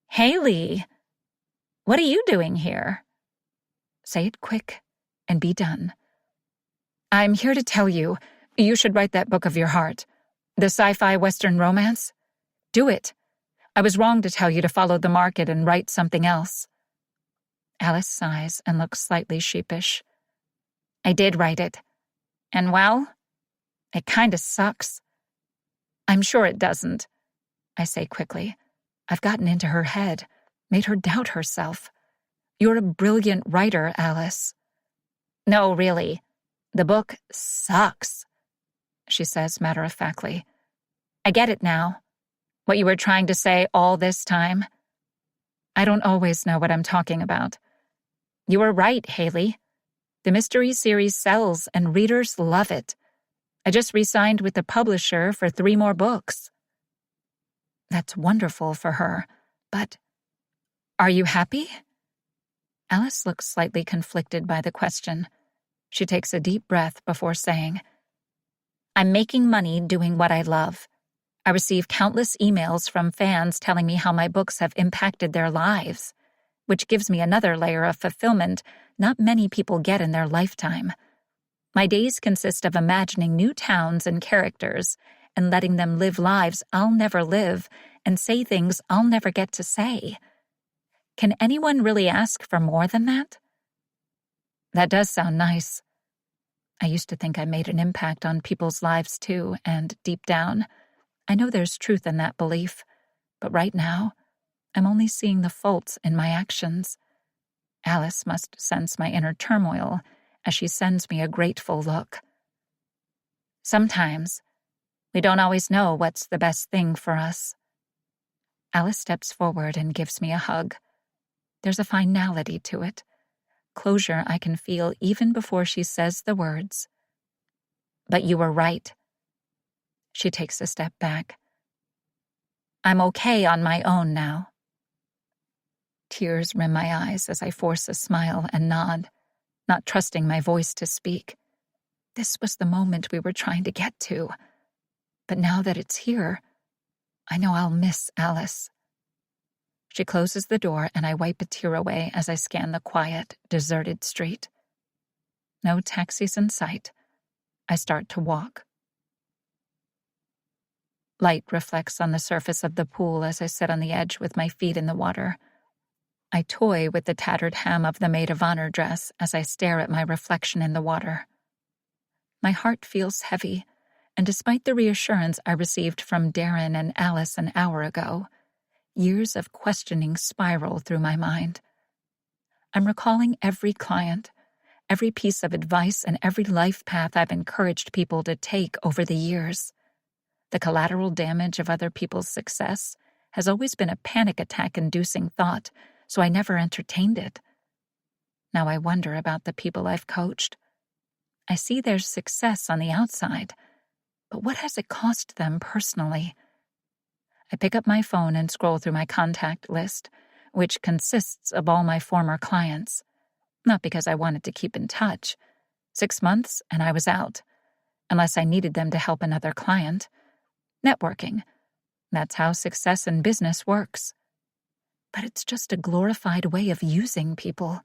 "Haley, what are you doing here?" Say it quick and be done. "I'm here to tell you, you should write that book of your heart. The sci-fi Western romance. Do it. I was wrong to tell you to follow the market and write something else." Alice sighs and looks slightly sheepish. "I did write it. And well, it kinda sucks." "I'm sure it doesn't," I say quickly. I've gotten into her head, made her doubt herself. "You're a brilliant writer, Alice." "No, really. The book sucks," she says matter-of-factly. "I get it now. What you were trying to say all this time." "I don't always know what I'm talking about." "You were right, Haley. The mystery series sells and readers love it. I just re-signed with the publisher for 3 more books." That's wonderful for her, but are you happy? Alice looks slightly conflicted by the question. She takes a deep breath before saying, "I'm making money doing what I love. I receive countless emails from fans telling me how my books have impacted their lives, which gives me another layer of fulfillment not many people get in their lifetime. My days consist of imagining new towns and characters and letting them live lives I'll never live and say things I'll never get to say. Can anyone really ask for more than that?" That does sound nice. I used to think I made an impact on people's lives too, and deep down, I know there's truth in that belief, but right now, I'm only seeing the faults in my actions. Alice must sense my inner turmoil as she sends me a grateful look. "Sometimes, we don't always know what's the best thing for us." Alice steps forward and gives me a hug. There's a finality to it, closure I can feel even before she says the words. "But you were right." She takes a step back. "I'm okay on my own now." Tears rim my eyes as I force a smile and nod, not trusting my voice to speak. This was the moment we were trying to get to. But now that it's here, I know I'll miss Alice. She closes the door and I wipe a tear away as I scan the quiet, deserted street. No taxis in sight. I start to walk. Light reflects on the surface of the pool as I sit on the edge with my feet in the water. I toy with the tattered hem of the maid of honor dress as I stare at my reflection in the water. My heart feels heavy, and despite the reassurance I received from Darren and Alice an hour ago, years of questioning spiral through my mind. I'm recalling every client, every piece of advice, and every life path I've encouraged people to take over the years. The collateral damage of other people's success has always been a panic attack-inducing thought, so I never entertained it. Now I wonder about the people I've coached. I see their success on the outside, but what has it cost them personally? I pick up my phone and scroll through my contact list, which consists of all my former clients. Not because I wanted to keep in touch. 6 months and I was out, unless I needed them to help another client. Networking. That's how success in business works. But it's just a glorified way of using people,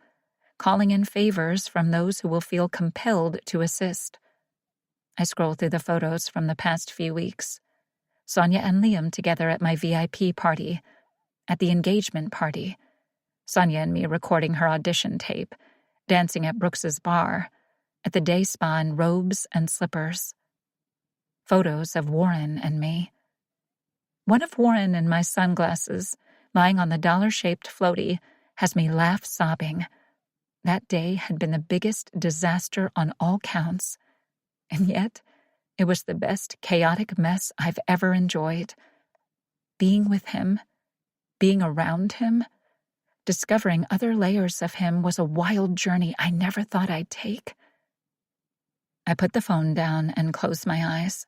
calling in favors from those who will feel compelled to assist. I scroll through the photos from the past few weeks. Sonia and Liam together at my VIP party, at the engagement party, Sonia and me recording her audition tape, dancing at Brooks's bar, at the day spa in robes and slippers. photos of Warren and me. One of Warren in my sunglasses, lying on the dollar-shaped floaty, has me laugh sobbing. That day had been the biggest disaster on all counts, and yet it was the best chaotic mess I've ever enjoyed. Being with him, being around him, discovering other layers of him was a wild journey I never thought I'd take. I put the phone down and closed my eyes,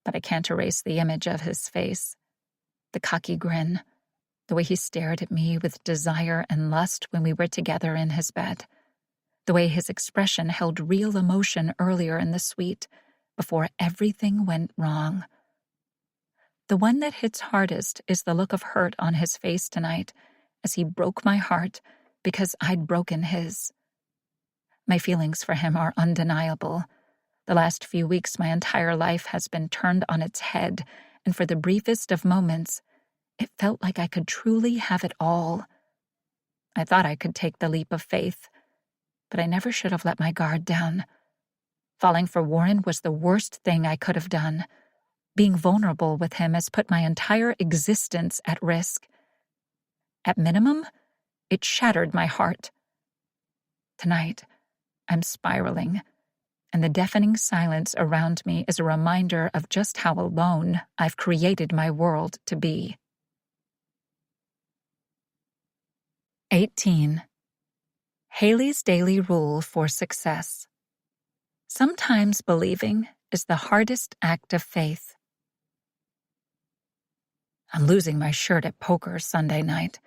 but I can't erase the image of his face. The cocky grin, the way he stared at me with desire and lust when we were together in his bed, the way his expression held real emotion earlier in the suite before everything went wrong. The one that hits hardest is the look of hurt on his face tonight as he broke my heart because I'd broken his. My feelings for him are undeniable. The last few weeks, my entire life has been turned on its head, and for the briefest of moments, it felt like I could truly have it all. I thought I could take the leap of faith, but I never should have let my guard down. Falling for Warren was the worst thing I could have done. Being vulnerable with him has put my entire existence at risk. At minimum, it shattered my heart. Tonight, I'm spiraling, and the deafening silence around me is a reminder of just how alone I've created my world to be. 18. Haley's daily rule for success. Sometimes believing is the hardest act of faith. I'm losing my shirt at poker Sunday night,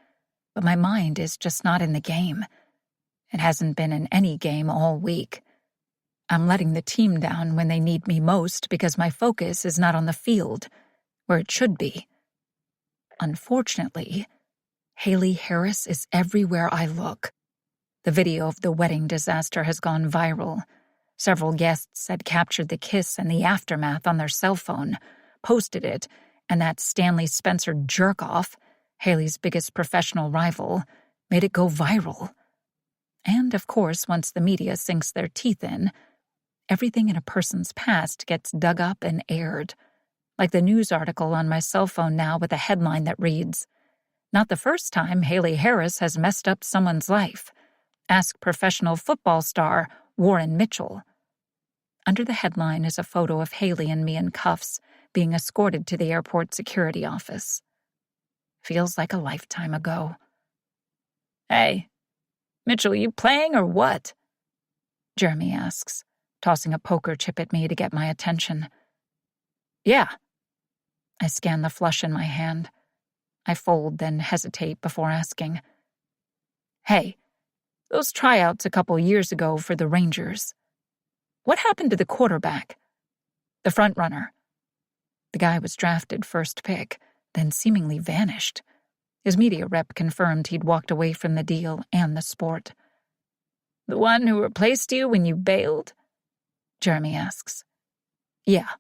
but my mind is just not in the game. It hasn't been in any game all week. I'm letting the team down when they need me most because my focus is not on the field, where it should be. Unfortunately, Haley Harris is everywhere I look. The video of the wedding disaster has gone viral. Several guests had captured the kiss and the aftermath on their cell phone, posted it, and that Stanley Spencer jerk-off, Haley's biggest professional rival, made it go viral. And, of course, once the media sinks their teeth in, everything in a person's past gets dug up and aired, like the news article on my cell phone now with a headline that reads, "Not the first time Haley Harris has messed up someone's life. Ask professional football star Warren Mitchell." Under the headline is a photo of Haley and me in cuffs being escorted to the airport security office. Feels like a lifetime ago. "Hey, Mitchell, you playing or what?" Jeremy asks, tossing a poker chip at me to get my attention. "Yeah." I scan the flush in my hand. I fold, then hesitate before asking. "Hey, those tryouts a couple years ago for the Rangers. What happened to the quarterback? The front runner?" The guy was drafted first pick, then seemingly vanished. His media rep confirmed he'd walked away from the deal and the sport. "The one who replaced you when you bailed?" Jeremy asks. "Yeah."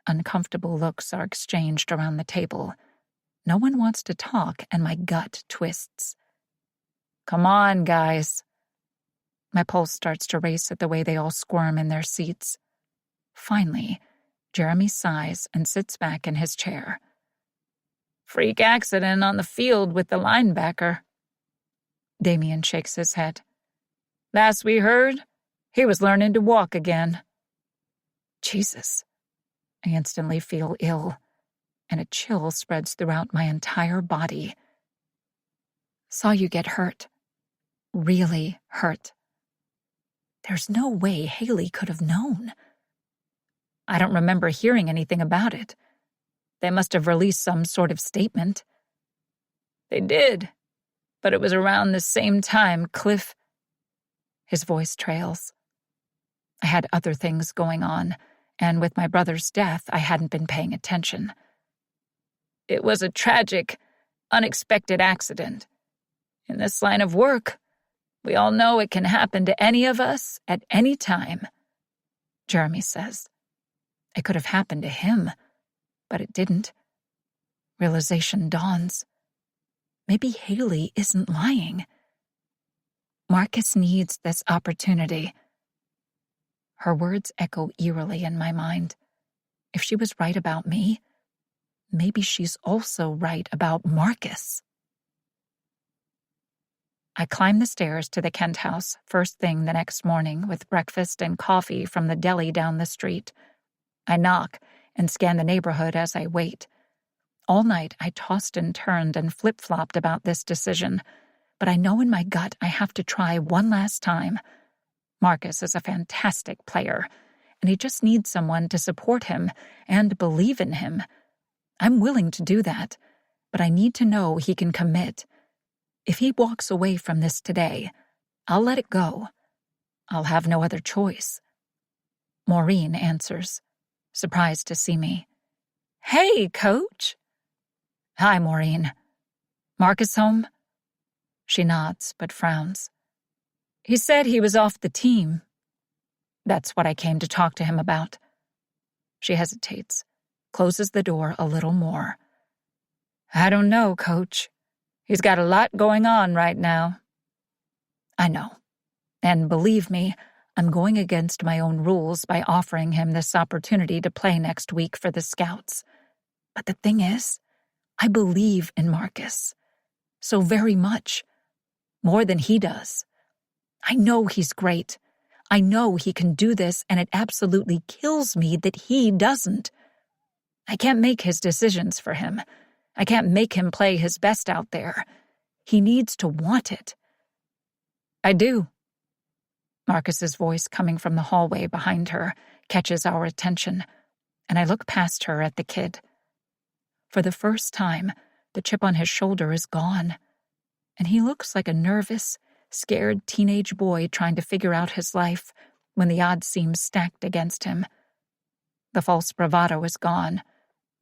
Uncomfortable looks are exchanged around the table. No one wants to talk, and my gut twists. "Come on, guys." My pulse starts to race at the way they all squirm in their seats. Finally, Jeremy sighs and sits back in his chair. "Freak accident on the field with the linebacker." Damien shakes his head. "Last we heard, he was learning to walk again." Jesus. I instantly feel ill, and a chill spreads throughout my entire body. "Saw you get hurt. Really hurt. There's no way Haley could have known." "I don't remember hearing anything about it. They must have released some sort of statement." "They did, but it was around the same time Cliff—" His voice trails. I had other things going on, and with my brother's death, I hadn't been paying attention. "It was a tragic, unexpected accident. In this line of work, we all know it can happen to any of us at any time," Jeremy says. It could have happened to him, but it didn't. Realization dawns. Maybe Haley isn't lying. Marcus needs this opportunity. Her words echo eerily in my mind. If she was right about me, maybe she's also right about Marcus. I climbed the stairs to the Kent house first thing the next morning with breakfast and coffee from the deli down the street. I knock and scan the neighborhood as I wait. All night I tossed and turned and flip-flopped about this decision, but I know in my gut I have to try one last time. Marcus is a fantastic player, and he just needs someone to support him and believe in him. I'm willing to do that, but I need to know he can commit. If he walks away from this today, I'll let it go. I'll have no other choice. Maureen answers, surprised to see me. "Hey, Coach." "Hi, Maureen. Marcus home?" She nods, but frowns. "He said he was off the team." "That's what I came to talk to him about." She hesitates, closes the door a little more. "I don't know, Coach. He's got a lot going on right now." I know. And believe me, I'm going against my own rules by offering him this opportunity to play next week for the Scouts. But the thing is, I believe in Marcus. So very much. More than he does. I know he's great. I know he can do this, and it absolutely kills me that he doesn't. I can't make his decisions for him. I can't make him play his best out there. He needs to want it. "I do." Marcus's voice coming from the hallway behind her catches our attention, and I look past her at the kid. For the first time, the chip on his shoulder is gone, and he looks like a nervous, scared teenage boy trying to figure out his life when the odds seem stacked against him. The false bravado is gone,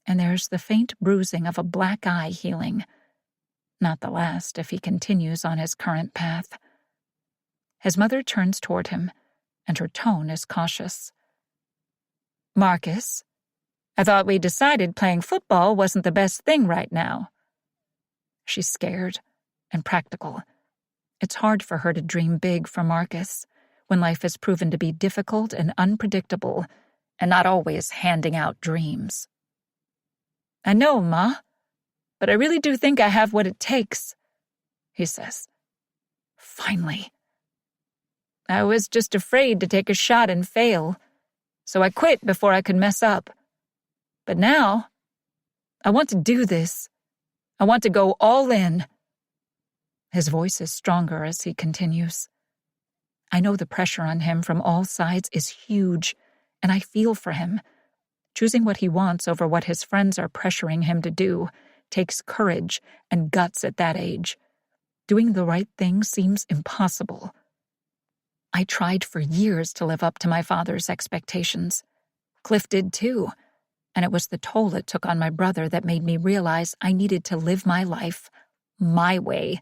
and there's the faint bruising of a black eye healing. Not the last if he continues on his current path. His mother turns toward him, and her tone is cautious. "Marcus, I thought we decided playing football wasn't the best thing right now." She's scared and practical. It's hard for her to dream big for Marcus when life has proven to be difficult and unpredictable and not always handing out dreams. "I know, Ma, but I really do think I have what it takes," he says. Finally. "I was just afraid to take a shot and fail, so I quit before I could mess up. But now, I want to do this. I want to go all in." His voice is stronger as he continues. I know the pressure on him from all sides is huge, and I feel for him. Choosing what he wants over what his friends are pressuring him to do takes courage and guts at that age. Doing the right thing seems impossible. I tried for years to live up to my father's expectations. Cliff did too, and it was the toll it took on my brother that made me realize I needed to live my life my way,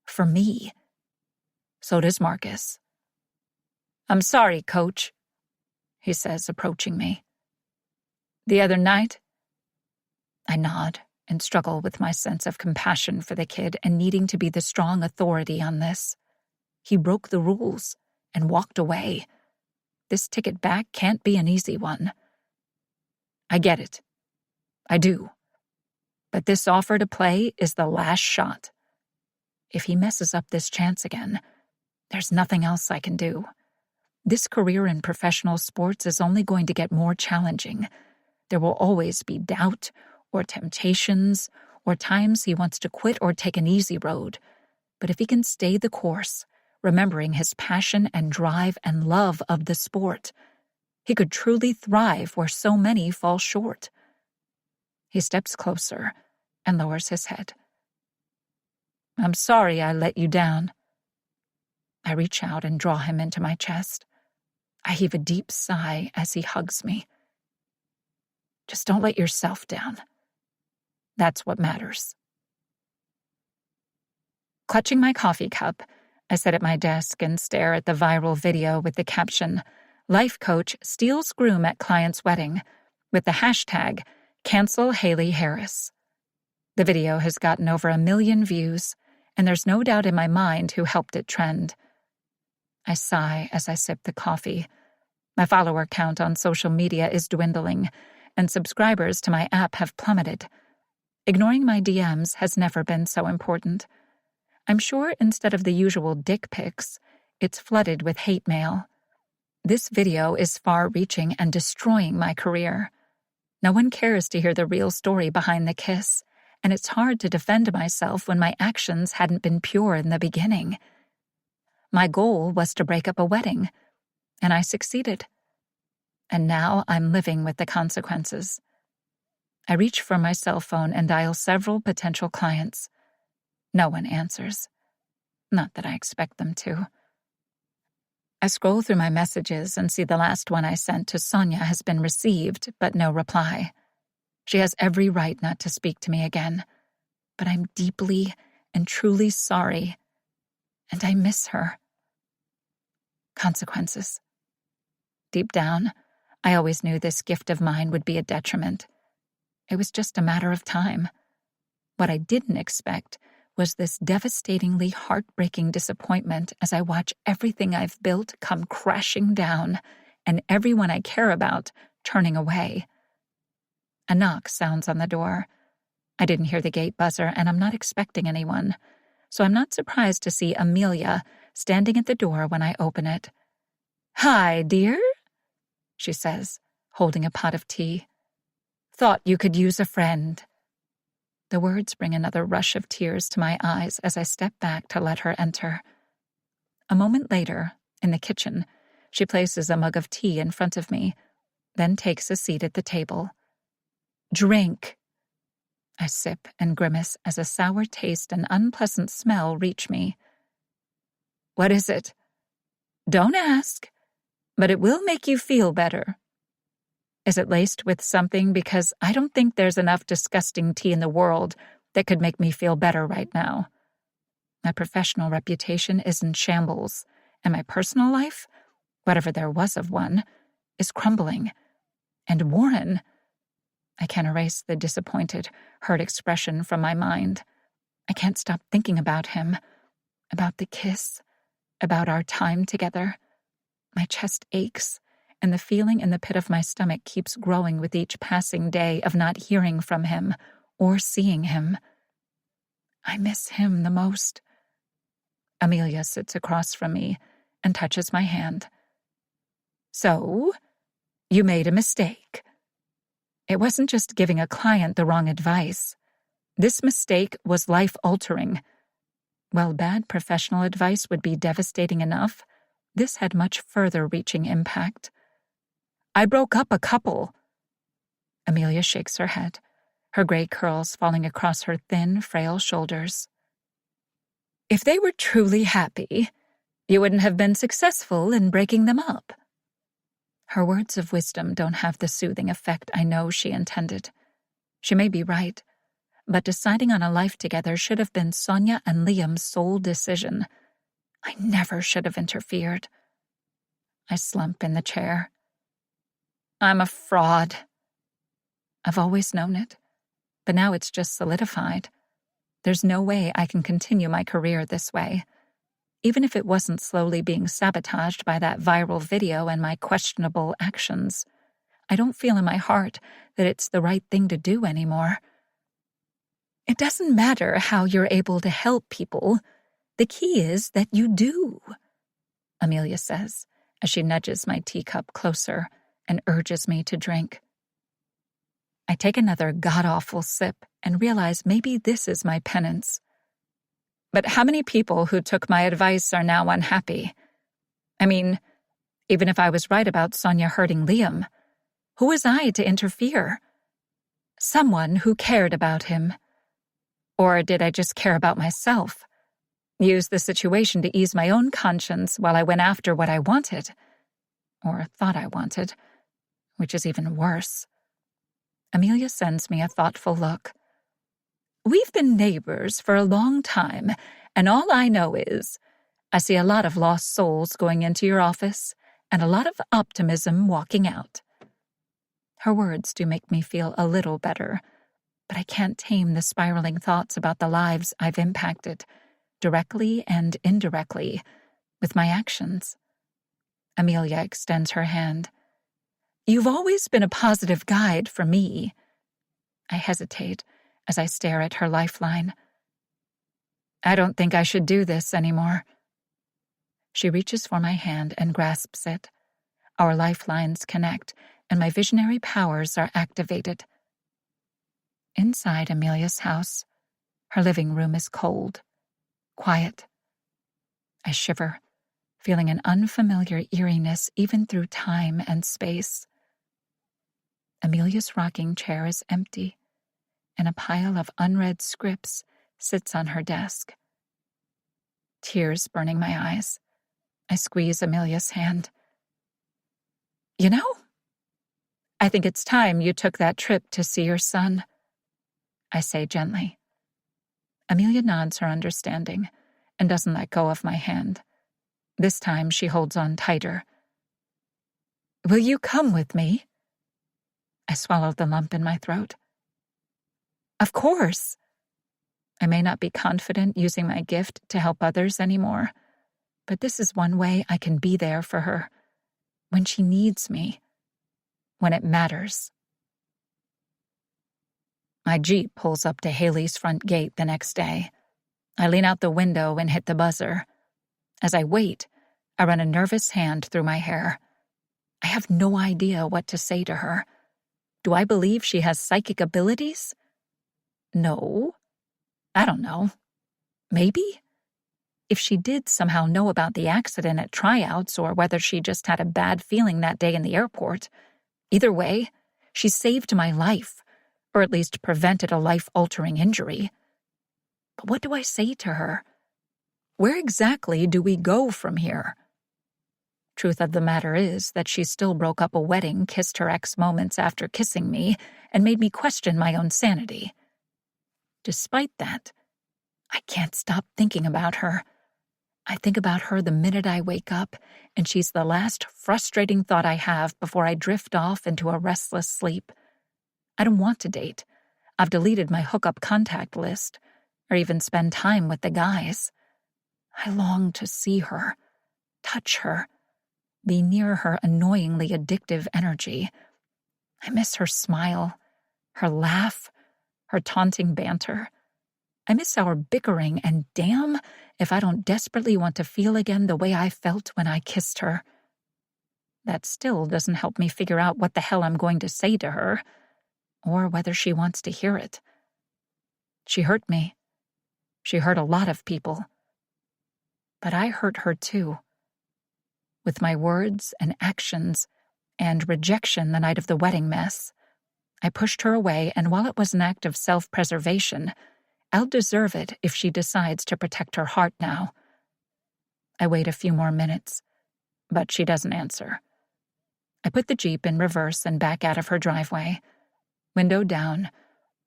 for me. So does Marcus. "I'm sorry, Coach," he says, approaching me. "The other night?" I nod and struggle with my sense of compassion for the kid and needing to be the strong authority on this. He broke the rules and walked away. This ticket back can't be an easy one. I get it. I do. But this offer to play is the last shot. If he messes up this chance again, there's nothing else I can do. This career in professional sports is only going to get more challenging. There will always be doubt or temptations or times he wants to quit or take an easy road. But if he can stay the course, remembering his passion and drive and love of the sport, he could truly thrive where so many fall short. He steps closer and lowers his head. "I'm sorry I let you down." I reach out and draw him into my chest. I heave a deep sigh as he hugs me. "Just don't let yourself down. That's what matters." Clutching my coffee cup, I sit at my desk and stare at the viral video with the caption, "Life Coach Steals Groom at Client's Wedding," with the hashtag Cancel Haley Harris. The video has gotten over 1 million views, and there's no doubt in my mind who helped it trend. I sigh as I sip the coffee. My follower count on social media is dwindling, and subscribers to my app have plummeted. Ignoring my DMs has never been so important. I'm sure instead of the usual dick pics, it's flooded with hate mail. This video is far-reaching and destroying my career. No one cares to hear the real story behind the kiss, and it's hard to defend myself when my actions hadn't been pure in the beginning. My goal was to break up a wedding, and I succeeded. And now I'm living with the consequences. I reach for my cell phone and dial several potential clients. No one answers. Not that I expect them to. I scroll through my messages and see the last one I sent to Sonia has been received, but no reply. She has every right not to speak to me again, but I'm deeply and truly sorry, and I miss her. Consequences. Deep down, I always knew this gift of mine would be a detriment. It was just a matter of time. What I didn't expect was this devastatingly heartbreaking disappointment as I watch everything I've built come crashing down and everyone I care about turning away. A knock sounds on the door. I didn't hear the gate buzzer, and I'm not expecting anyone, so I'm not surprised to see Amelia standing at the door when I open it. "Hi, dear," she says, holding a pot of tea. "Thought you could use a friend." The words bring another rush of tears to my eyes as I step back to let her enter. A moment later, in the kitchen, she places a mug of tea in front of me, then takes a seat at the table. "Drink." I sip and grimace as a sour taste and unpleasant smell reach me. "What is it?" "Don't ask, but it will make you feel better." Is it laced with something? Because I don't think there's enough disgusting tea in the world that could make me feel better right now. My professional reputation is in shambles, and my personal life, whatever there was of one, is crumbling. And Warren, I can't erase the disappointed, hurt expression from my mind. I can't stop thinking about him, about the kiss, about our time together. My chest aches, and the feeling in the pit of my stomach keeps growing with each passing day of not hearing from him or seeing him. I miss him the most. Amelia sits across from me and touches my hand. "So, you made a mistake." It wasn't just giving a client the wrong advice. This mistake was life-altering. While bad professional advice would be devastating enough, this had much further-reaching impact. "I broke up a couple." Amelia shakes her head, her gray curls falling across her thin, frail shoulders. "If they were truly happy, you wouldn't have been successful in breaking them up." Her words of wisdom don't have the soothing effect I know she intended. She may be right, but deciding on a life together should have been Sonia and Liam's sole decision. I never should have interfered. I slump in the chair. I'm a fraud. I've always known it, but now it's just solidified. There's no way I can continue my career this way. Even if it wasn't slowly being sabotaged by that viral video and my questionable actions, I don't feel in my heart that it's the right thing to do anymore. It doesn't matter how you're able to help people. The key is that you do, Amelia says, as she nudges my teacup closer and urges me to drink. I take another god-awful sip and realize maybe this is my penance. But how many people who took my advice are now unhappy? I mean, even if I was right about Sonia hurting Liam, who was I to interfere? Someone who cared about him. Or did I just care about myself? Use the situation to ease my own conscience while I went after what I wanted. Or thought I wanted, which is even worse. Amelia sends me a thoughtful look. We've been neighbors for a long time, and all I know is I see a lot of lost souls going into your office and a lot of optimism walking out. Her words do make me feel a little better, but I can't tame the spiraling thoughts about the lives I've impacted, directly and indirectly, with my actions. Amelia extends her hand. You've always been a positive guide for me. I hesitate as I stare at her lifeline. I don't think I should do this anymore. She reaches for my hand and grasps it. Our lifelines connect, and my visionary powers are activated. Inside Amelia's house, her living room is cold, quiet. I shiver, feeling an unfamiliar eeriness even through time and space. Amelia's rocking chair is empty, and a pile of unread scripts sits on her desk. Tears burning my eyes, I squeeze Amelia's hand. You know, I think it's time you took that trip to see your son, I say gently. Amelia nods her understanding and doesn't let go of my hand. This time she holds on tighter. Will you come with me? I swallow the lump in my throat. Of course. I may not be confident using my gift to help others anymore, but this is one way I can be there for her, when she needs me, when it matters. My Jeep pulls up to Haley's front gate the next day. I lean out the window and hit the buzzer. As I wait, I run a nervous hand through my hair. I have no idea what to say to her. Do I believe she has psychic abilities? No. I don't know. Maybe? If she did somehow know about the accident at tryouts, or whether she just had a bad feeling that day in the airport. Either way, she saved my life, or at least prevented a life-altering injury. But what do I say to her? Where exactly do we go from here? Truth of the matter is that she still broke up a wedding, kissed her ex moments after kissing me, and made me question my own sanity. Despite that, I can't stop thinking about her. I think about her the minute I wake up, and she's the last frustrating thought I have before I drift off into a restless sleep. I don't want to date. I've deleted my hookup contact list, or even spend time with the guys. I long to see her, touch her, be near her annoyingly addictive energy. I miss her smile, her laugh, her taunting banter. I miss our bickering, and damn if I don't desperately want to feel again the way I felt when I kissed her. That still doesn't help me figure out what the hell I'm going to say to her, or whether she wants to hear it. She hurt me. She hurt a lot of people. But I hurt her too. With my words and actions, and rejection the night of the wedding mess, I pushed her away, and while it was an act of self-preservation, I'll deserve it if she decides to protect her heart now. I wait a few more minutes, but she doesn't answer. I put the Jeep in reverse and back out of her driveway. Window down,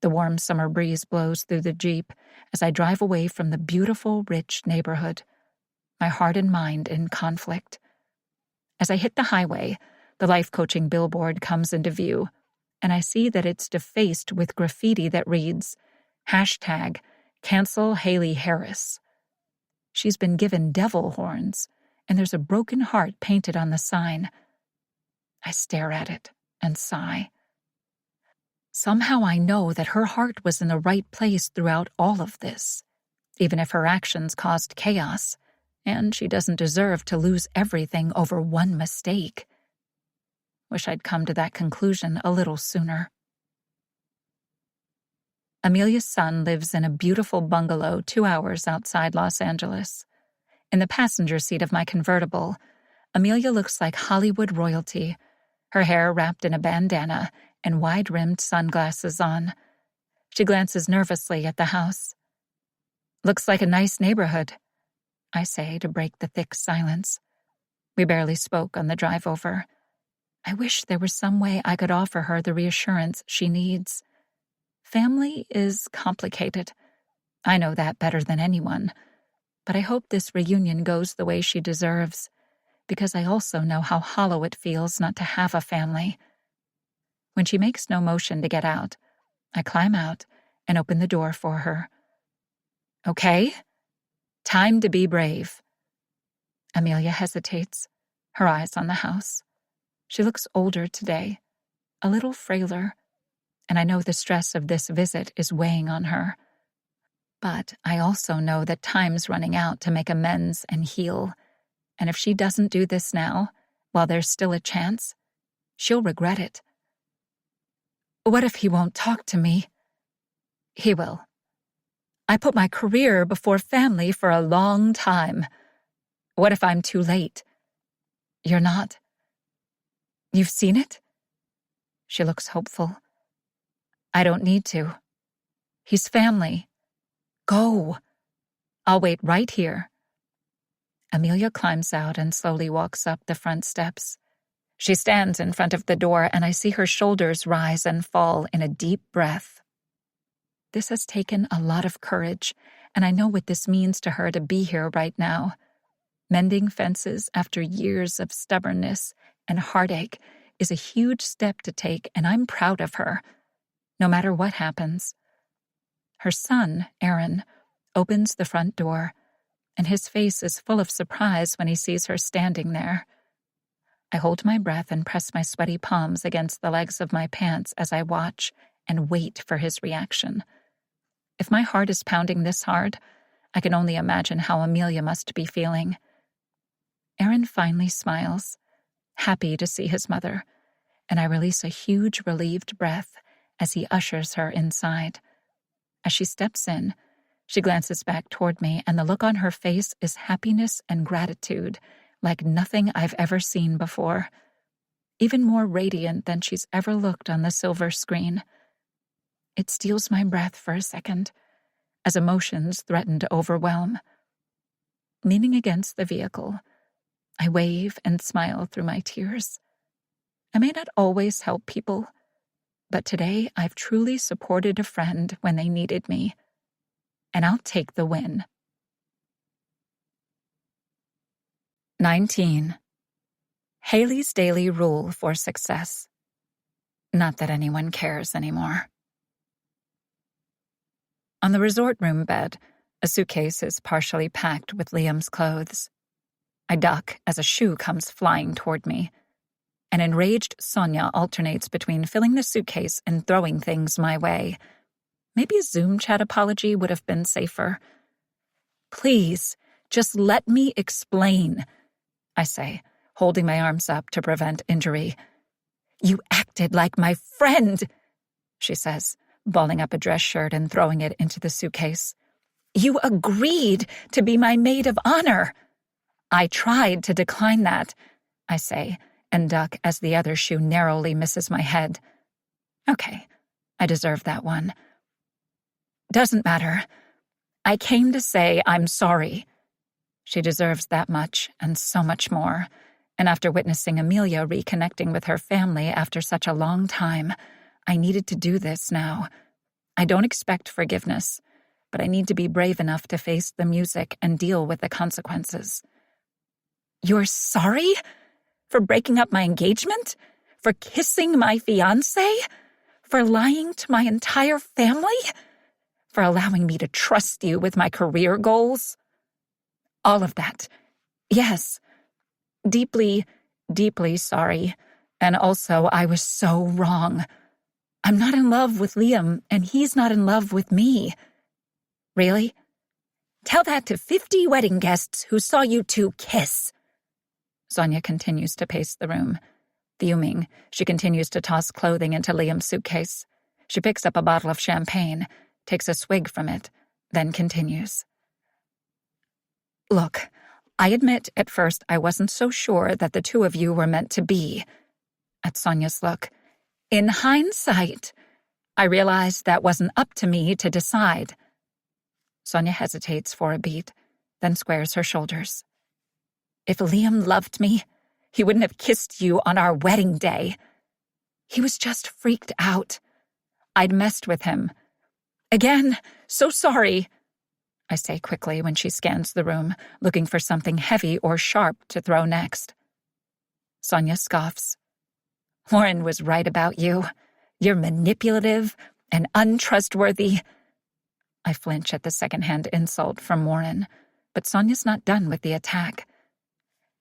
the warm summer breeze blows through the Jeep as I drive away from the beautiful, rich neighborhood, my heart and mind in conflict. As I hit the highway, the life coaching billboard comes into view, and I see that it's defaced with graffiti that reads, #Cancel Haley Harris. She's been given devil horns, and there's a broken heart painted on the sign. I stare at it and sigh. Somehow I know that her heart was in the right place throughout all of this, even if her actions caused chaos, and she doesn't deserve to lose everything over one mistake. Wish I'd come to that conclusion a little sooner. Amelia's son lives in a beautiful bungalow 2 hours outside Los Angeles. In the passenger seat of my convertible, Amelia looks like Hollywood royalty, her hair wrapped in a bandana and wide-rimmed sunglasses on. She glances nervously at the house. Looks like a nice neighborhood, I say to break the thick silence. We barely spoke on the drive over. I wish there was some way I could offer her the reassurance she needs. Family is complicated. I know that better than anyone. But I hope this reunion goes the way she deserves, because I also know how hollow it feels not to have a family. When she makes no motion to get out, I climb out and open the door for her. Okay, time to be brave. Amelia hesitates, her eyes on the house. She looks older today, a little frailer, and I know the stress of this visit is weighing on her. But I also know that time's running out to make amends and heal, and if she doesn't do this now, while there's still a chance, she'll regret it. What if he won't talk to me? He will. I put my career before family for a long time. What if I'm too late? You're not. You've seen it? She looks hopeful. I don't need to. He's family. Go. I'll wait right here. Amelia climbs out and slowly walks up the front steps. She stands in front of the door, and I see her shoulders rise and fall in a deep breath. This has taken a lot of courage, and I know what this means to her to be here right now. Mending fences after years of stubbornness and heartache is a huge step to take, and I'm proud of her, no matter what happens. Her son, Aaron, opens the front door, and his face is full of surprise when he sees her standing there. I hold my breath and press my sweaty palms against the legs of my pants as I watch and wait for his reaction. If my heart is pounding this hard, I can only imagine how Amelia must be feeling. Aaron finally smiles, happy to see his mother, and I release a huge relieved breath as he ushers her inside. As she steps in, she glances back toward me, and the look on her face is happiness and gratitude, like nothing I've ever seen before, even more radiant than she's ever looked on the silver screen. It steals my breath for a second, as emotions threaten to overwhelm. Leaning against the vehicle, I wave and smile through my tears. I may not always help people, but today I've truly supported a friend when they needed me, and I'll take the win. 19. Haley's daily rule for success. Not that anyone cares anymore. On the resort room bed, a suitcase is partially packed with Liam's clothes. I duck as a shoe comes flying toward me. An enraged Sonia alternates between filling the suitcase and throwing things my way. Maybe a Zoom chat apology would have been safer. Please, just let me explain, I say, holding my arms up to prevent injury. You acted like my friend, she says, balling up a dress shirt and throwing it into the suitcase. You agreed to be my maid of honor. I tried to decline that, I say, and duck as the other shoe narrowly misses my head. Okay, I deserve that one. Doesn't matter. I came to say I'm sorry. She deserves that much and so much more, and after witnessing Amelia reconnecting with her family after such a long time, I needed to do this now. I don't expect forgiveness, but I need to be brave enough to face the music and deal with the consequences. You're sorry? For breaking up my engagement? For kissing my fiancé? For lying to my entire family? For allowing me to trust you with my career goals? All of that. Yes. Deeply, deeply sorry. And also, I was so wrong. I'm not in love with Liam, and he's not in love with me. Really? Tell that to 50 wedding guests who saw you two kiss. Sonia continues to pace the room. Fuming, she continues to toss clothing into Liam's suitcase. She picks up a bottle of champagne, takes a swig from it, then continues. Look, I admit at first I wasn't so sure that the two of you were meant to be. At Sonia's look, in hindsight, I realized that wasn't up to me to decide. Sonia hesitates for a beat, then squares her shoulders. If Liam loved me, he wouldn't have kissed you on our wedding day. He was just freaked out. I'd messed with him. Again, so sorry, I say quickly when she scans the room, looking for something heavy or sharp to throw next. Sonia scoffs. Warren was right about you. You're manipulative and untrustworthy. I flinch at the secondhand insult from Warren, but Sonia's not done with the attack.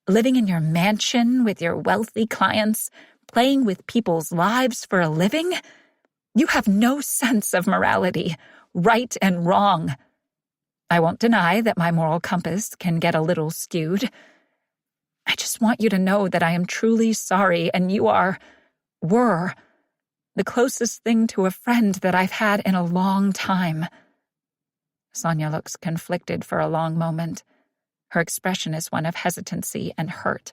Living in your mansion with your wealthy clients, playing with people's lives for a living? You have no sense of morality, right and wrong. I won't deny that my moral compass can get a little skewed. I just want you to know that I am truly sorry, and you were the closest thing to a friend that I've had in a long time. Sonia looks conflicted for a long moment. Her expression is one of hesitancy and hurt,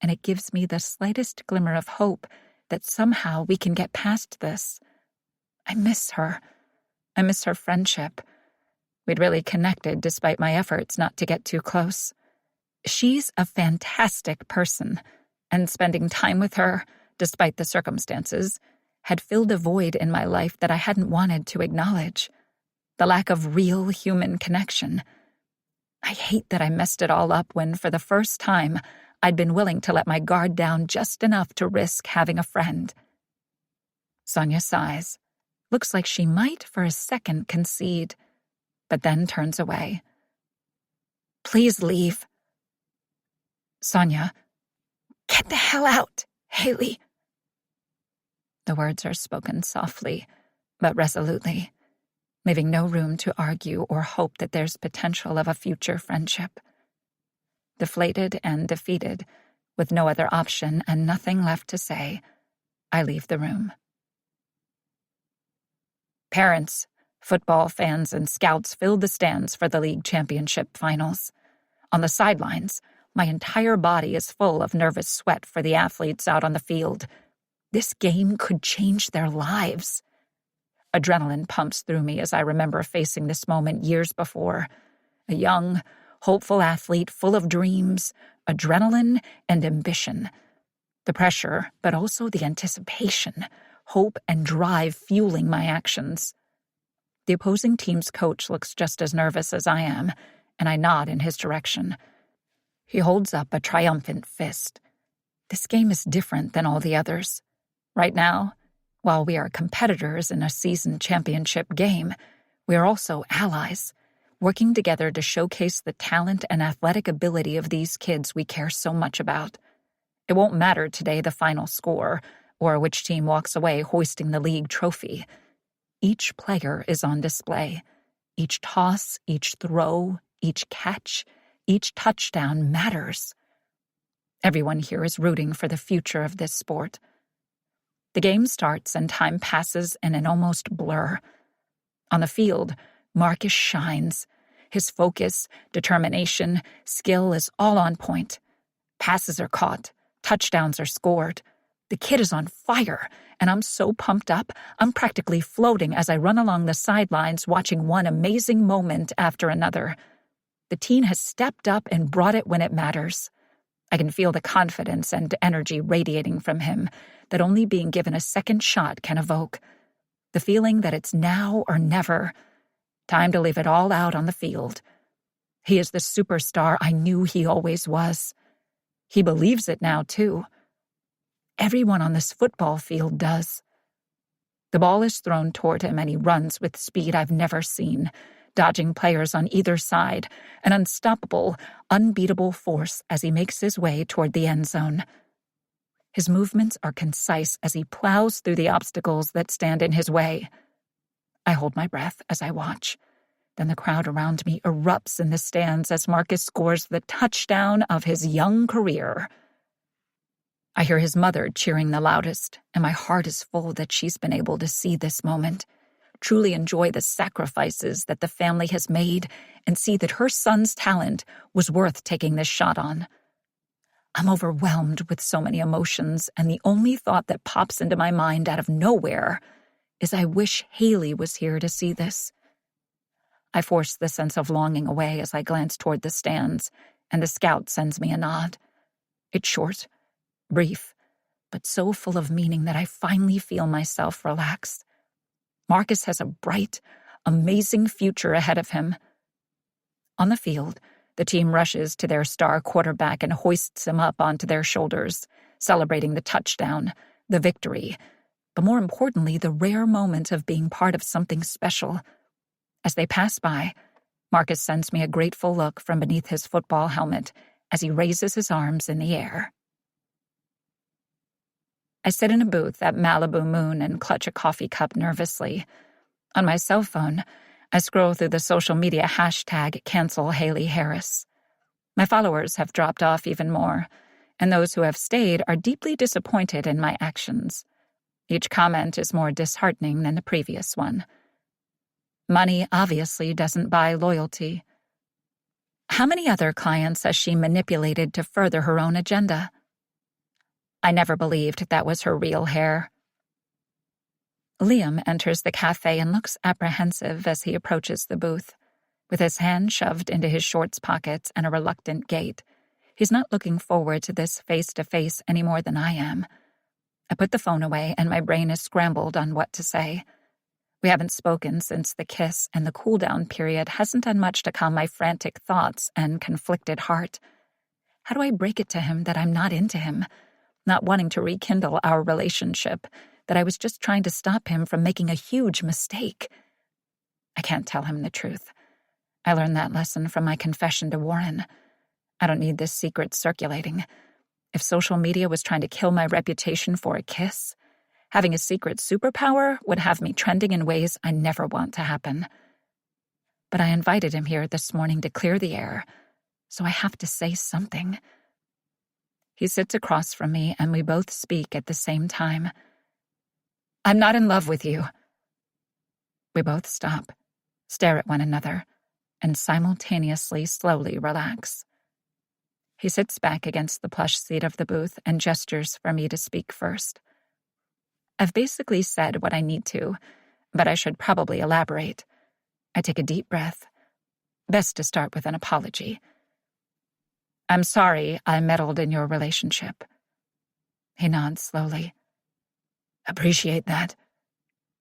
and it gives me the slightest glimmer of hope that somehow we can get past this. I miss her. I miss her friendship. We'd really connected despite my efforts not to get too close. She's a fantastic person, and spending time with her, despite the circumstances, had filled a void in my life that I hadn't wanted to acknowledge. The lack of real human connection. I hate that I messed it all up when, for the first time, I'd been willing to let my guard down just enough to risk having a friend. Sonia sighs. Looks like she might for a second concede, but then turns away. Please leave. Sonia, get the hell out, Haley. The words are spoken softly, but resolutely, leaving no room to argue or hope that there's potential of a future friendship. Deflated and defeated, with no other option and nothing left to say, I leave the room. Parents, football fans, and scouts filled the stands for the league championship finals. On the sidelines, my entire body is full of nervous sweat for the athletes out on the field. This game could change their lives. Adrenaline pumps through me as I remember facing this moment years before. A young, hopeful athlete full of dreams, adrenaline, and ambition. The pressure, but also the anticipation, hope, and drive fueling my actions. The opposing team's coach looks just as nervous as I am, and I nod in his direction. He holds up a triumphant fist. This game is different than all the others. Right now, while we are competitors in a season championship game, we are also allies, working together to showcase the talent and athletic ability of these kids we care so much about. It won't matter today the final score, or which team walks away hoisting the league trophy. Each player is on display. Each toss, each throw, each catch, each touchdown matters. Everyone here is rooting for the future of this sport. The game starts and time passes in an almost blur. On the field, Marcus shines. His focus, determination, skill is all on point. Passes are caught. Touchdowns are scored. The kid is on fire, and I'm so pumped up, I'm practically floating as I run along the sidelines watching one amazing moment after another. The teen has stepped up and brought it when it matters. I can feel the confidence and energy radiating from him that only being given a second shot can evoke. The feeling that it's now or never. Time to leave it all out on the field. He is the superstar I knew he always was. He believes it now, too. Everyone on this football field does. The ball is thrown toward him and he runs with speed I've never seen, dodging players on either side, an unstoppable, unbeatable force as he makes his way toward the end zone. His movements are concise as he plows through the obstacles that stand in his way. I hold my breath as I watch. Then the crowd around me erupts in the stands as Marcus scores the touchdown of his young career. I hear his mother cheering the loudest, and my heart is full that she's been able to see this moment, truly enjoy the sacrifices that the family has made, and see that her son's talent was worth taking this shot on. I'm overwhelmed with so many emotions, and the only thought that pops into my mind out of nowhere is I wish Haley was here to see this. I force the sense of longing away as I glance toward the stands, and the scout sends me a nod. It's short, brief, but so full of meaning that I finally feel myself relax. Marcus has a bright, amazing future ahead of him. On the field, the team rushes to their star quarterback and hoists him up onto their shoulders, celebrating the touchdown, the victory, but more importantly, the rare moment of being part of something special. As they pass by, Marcus sends me a grateful look from beneath his football helmet, as he raises his arms in the air. I sit in a booth at Malibu Moon and clutch a coffee cup nervously. On my cell phone, I scroll through the social media hashtag Cancel Haley Harris. My followers have dropped off even more, and those who have stayed are deeply disappointed in my actions. Each comment is more disheartening than the previous one. Money obviously doesn't buy loyalty. How many other clients has she manipulated to further her own agenda? I never believed that was her real hair. Liam enters the cafe and looks apprehensive as he approaches the booth. With his hand shoved into his shorts pockets and a reluctant gait, he's not looking forward to this face-to-face any more than I am. I put the phone away and my brain is scrambled on what to say. We haven't spoken since the kiss, and the cool-down period hasn't done much to calm my frantic thoughts and conflicted heart. How do I break it to him that I'm not into him, not wanting to rekindle our relationship, that I was just trying to stop him from making a huge mistake? I can't tell him the truth. I learned that lesson from my confession to Warren. I don't need this secret circulating. If social media was trying to kill my reputation for a kiss, having a secret superpower would have me trending in ways I never want to happen. But I invited him here this morning to clear the air, so I have to say something. He sits across from me and we both speak at the same time. I'm not in love with you. We both stop, stare at one another, and simultaneously slowly relax. He sits back against the plush seat of the booth and gestures for me to speak first. I've basically said what I need to, but I should probably elaborate. I take a deep breath. Best to start with an apology. I'm sorry I meddled in your relationship. He nods slowly. Appreciate that,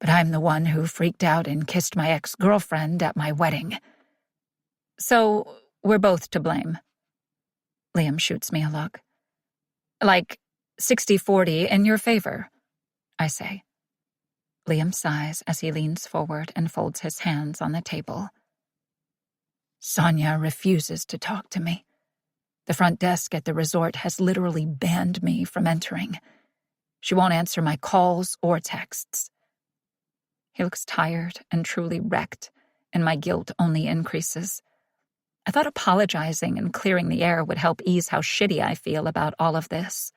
but I'm the one who freaked out and kissed my ex-girlfriend at my wedding. So we're both to blame. Liam shoots me a look. Like 60-40 in your favor, I say. Liam sighs as he leans forward and folds his hands on the table. Sonia refuses to talk to me. The front desk at the resort has literally banned me from entering. She won't answer my calls or texts. He looks tired and truly wrecked, and my guilt only increases. I thought apologizing and clearing the air would help ease how shitty I feel about all of this.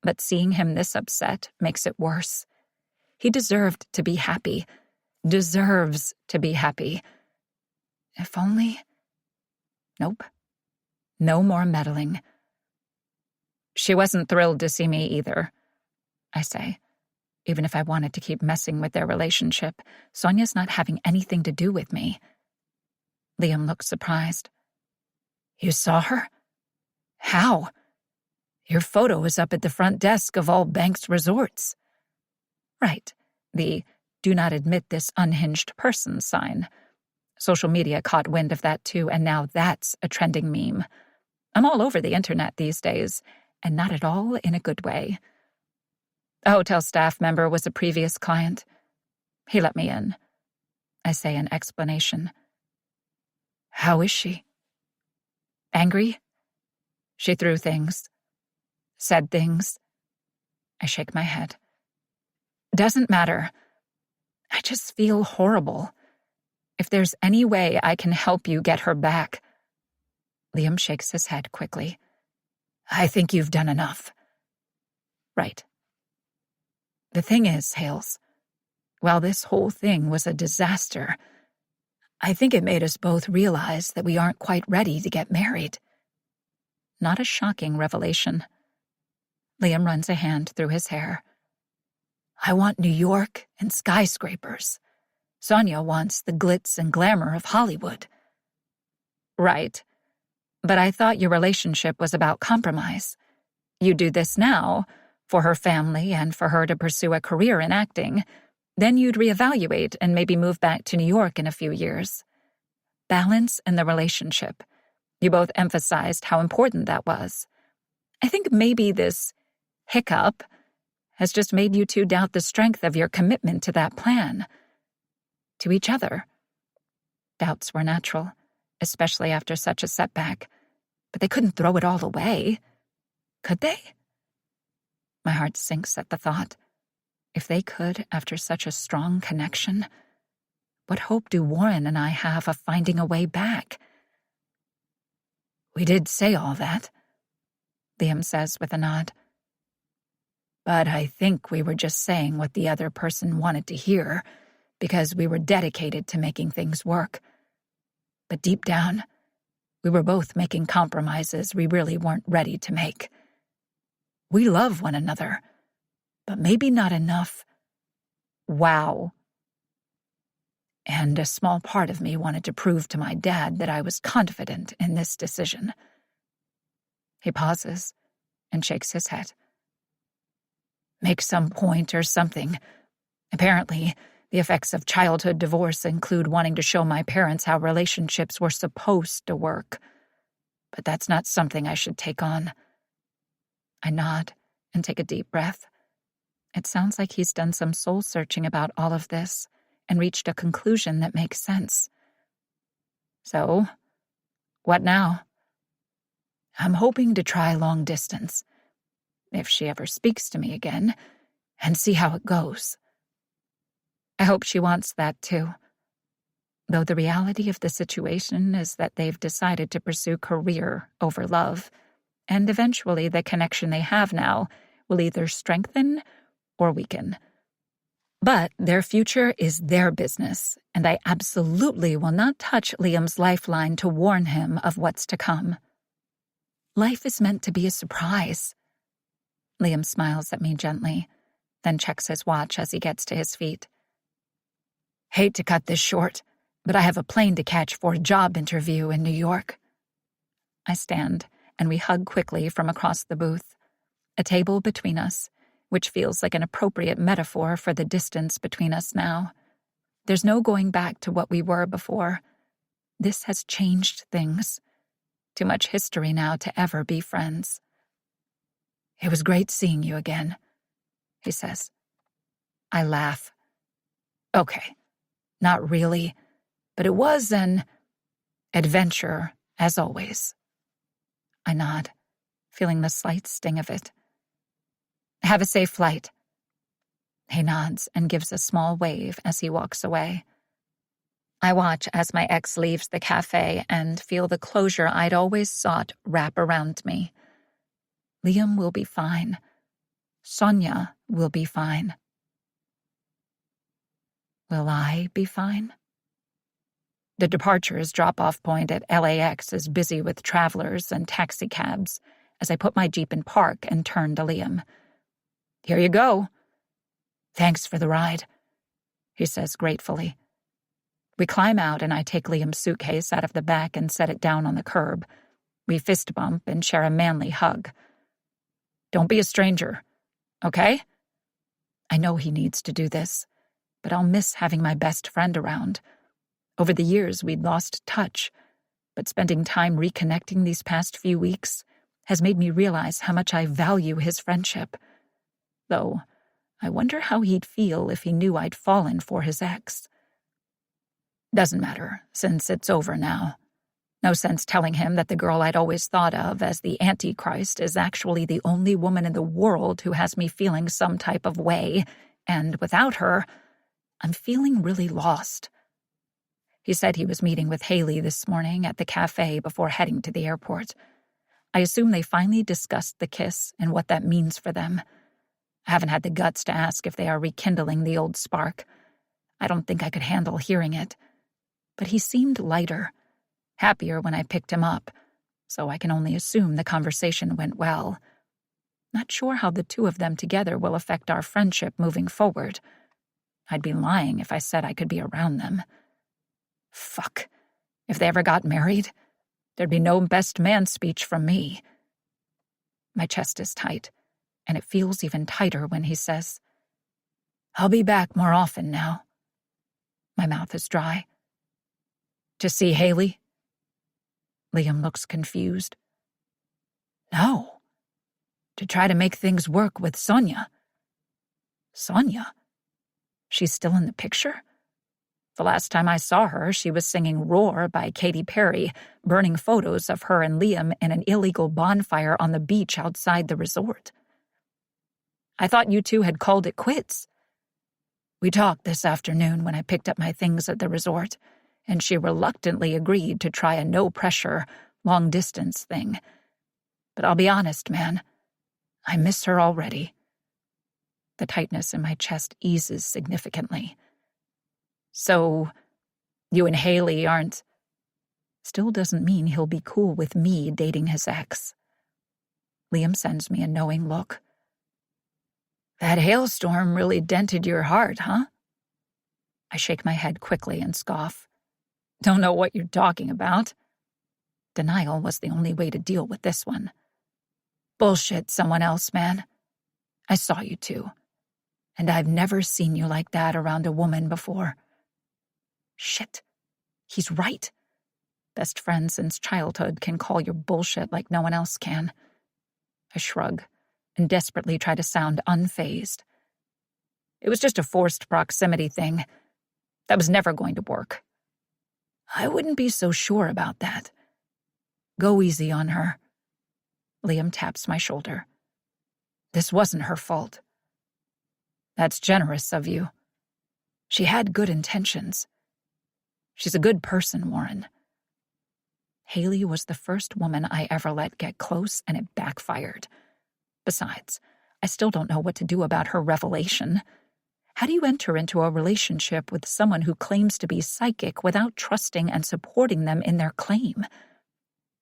But seeing him this upset makes it worse. He deserved to be happy. Deserves to be happy. If only... Nope. No more meddling. She wasn't thrilled to see me either, I say. Even if I wanted to keep messing with their relationship, Sonia's not having anything to do with me. Liam looks surprised. You saw her? How? Your photo is up at the front desk of all Banks resorts. Right. The do not admit this unhinged person sign. Social media caught wind of that too, and now that's a trending meme. I'm all over the internet these days, and not at all in a good way. A hotel staff member was a previous client. He let me in. I say in explanation. How is she? Angry? She threw things. Said things. I shake my head. Doesn't matter. I just feel horrible. If there's any way I can help you get her back. Liam shakes his head quickly. I think you've done enough. Right. The thing is, Hales, while this whole thing was a disaster, I think it made us both realize that we aren't quite ready to get married. Not a shocking revelation. Liam runs a hand through his hair. I want New York and skyscrapers. Sonia wants the glitz and glamour of Hollywood. Right. But I thought your relationship was about compromise. You do this now, for her family and for her to pursue a career in acting. Then you'd reevaluate and maybe move back to New York in a few years. Balance in the relationship. You both emphasized how important that was. I think maybe this hiccup has just made you two doubt the strength of your commitment to that plan. To each other. Doubts were natural, especially after such a setback. But they couldn't throw it all away. Could they? My heart sinks at the thought. If they could, after such a strong connection, what hope do Warren and I have of finding a way back? We did say all that, Liam says with a nod. But I think we were just saying what the other person wanted to hear, because we were dedicated to making things work. But deep down, we were both making compromises we really weren't ready to make. We love one another, but maybe not enough. Wow. And a small part of me wanted to prove to my dad that I was confident in this decision. He pauses and shakes his head. Make some point or something. Apparently, the effects of childhood divorce include wanting to show my parents how relationships were supposed to work. But that's not something I should take on. I nod and take a deep breath. It sounds like he's done some soul-searching about all of this and reached a conclusion that makes sense. So, what now? I'm hoping to try long distance, if she ever speaks to me again, and see how it goes. I hope she wants that too. Though the reality of the situation is that they've decided to pursue career over love, and eventually the connection they have now will either strengthen or weaken. But their future is their business, and I absolutely will not touch Liam's lifeline to warn him of what's to come. Life is meant to be a surprise. Liam smiles at me gently, then checks his watch as he gets to his feet. Hate to cut this short, but I have a plane to catch for a job interview in New York. I stand, and we hug quickly from across the booth, a table between us, which feels like an appropriate metaphor for the distance between us now. There's no going back to what we were before. This has changed things. Too much history now to ever be friends. It was great seeing you again, he says. I laugh. Okay, not really, but it was an adventure, as always. I nod, feeling the slight sting of it. Have a safe flight. He nods and gives a small wave as he walks away. I watch as my ex leaves the cafe and feel the closure I'd always sought wrap around me. Liam will be fine. Sonia will be fine. Will I be fine? The departures drop-off point at LAX is busy with travelers and taxicabs as I put my Jeep in park and turn to Liam. Here you go. Thanks for the ride, he says gratefully. We climb out and I take Liam's suitcase out of the back and set it down on the curb. We fist bump and share a manly hug. Don't be a stranger, okay? I know he needs to do this, but I'll miss having my best friend around. Over the years, we'd lost touch, but spending time reconnecting these past few weeks has made me realize how much I value his friendship. Though, I wonder how he'd feel if he knew I'd fallen for his ex. Doesn't matter, since it's over now. No sense telling him that the girl I'd always thought of as the Antichrist is actually the only woman in the world who has me feeling some type of way, and without her, I'm feeling really lost. He said he was meeting with Haley this morning at the cafe before heading to the airport. I assume they finally discussed the kiss and what that means for them. I haven't had the guts to ask if they are rekindling the old spark. I don't think I could handle hearing it. But he seemed lighter, happier when I picked him up, so I can only assume the conversation went well. Not sure how the two of them together will affect our friendship moving forward. I'd be lying if I said I could be around them. Fuck. If they ever got married, there'd be no best man speech from me. My chest is tight, and it feels even tighter when he says, I'll be back more often now. My mouth is dry. To see Haley? Liam looks confused. No. To try to make things work with Sonia. Sonia? She's still in the picture? The last time I saw her, she was singing Roar by Katy Perry, burning photos of her and Liam in an illegal bonfire on the beach outside the resort. I thought you two had called it quits. We talked this afternoon when I picked up my things at the resort, and she reluctantly agreed to try a no-pressure, long-distance thing. But I'll be honest, man, I miss her already. The tightness in my chest eases significantly. So, you and Haley aren't... Still doesn't mean he'll be cool with me dating his ex. Liam sends me a knowing look. That hailstorm really dented your heart, huh? I shake my head quickly and scoff. Don't know what you're talking about. Denial was the only way to deal with this one. Bullshit, someone else, man. I saw you two. And I've never seen you like that around a woman before. Shit. He's right. Best friends since childhood can call your bullshit like no one else can. I shrug and desperately try to sound unfazed. It was just a forced proximity thing. That was never going to work. I wouldn't be so sure about that. Go easy on her. Liam taps my shoulder. This wasn't her fault. That's generous of you. She had good intentions. She's a good person, Warren. Haley was the first woman I ever let get close, and it backfired. Besides, I still don't know what to do about her revelation. How do you enter into a relationship with someone who claims to be psychic without trusting and supporting them in their claim?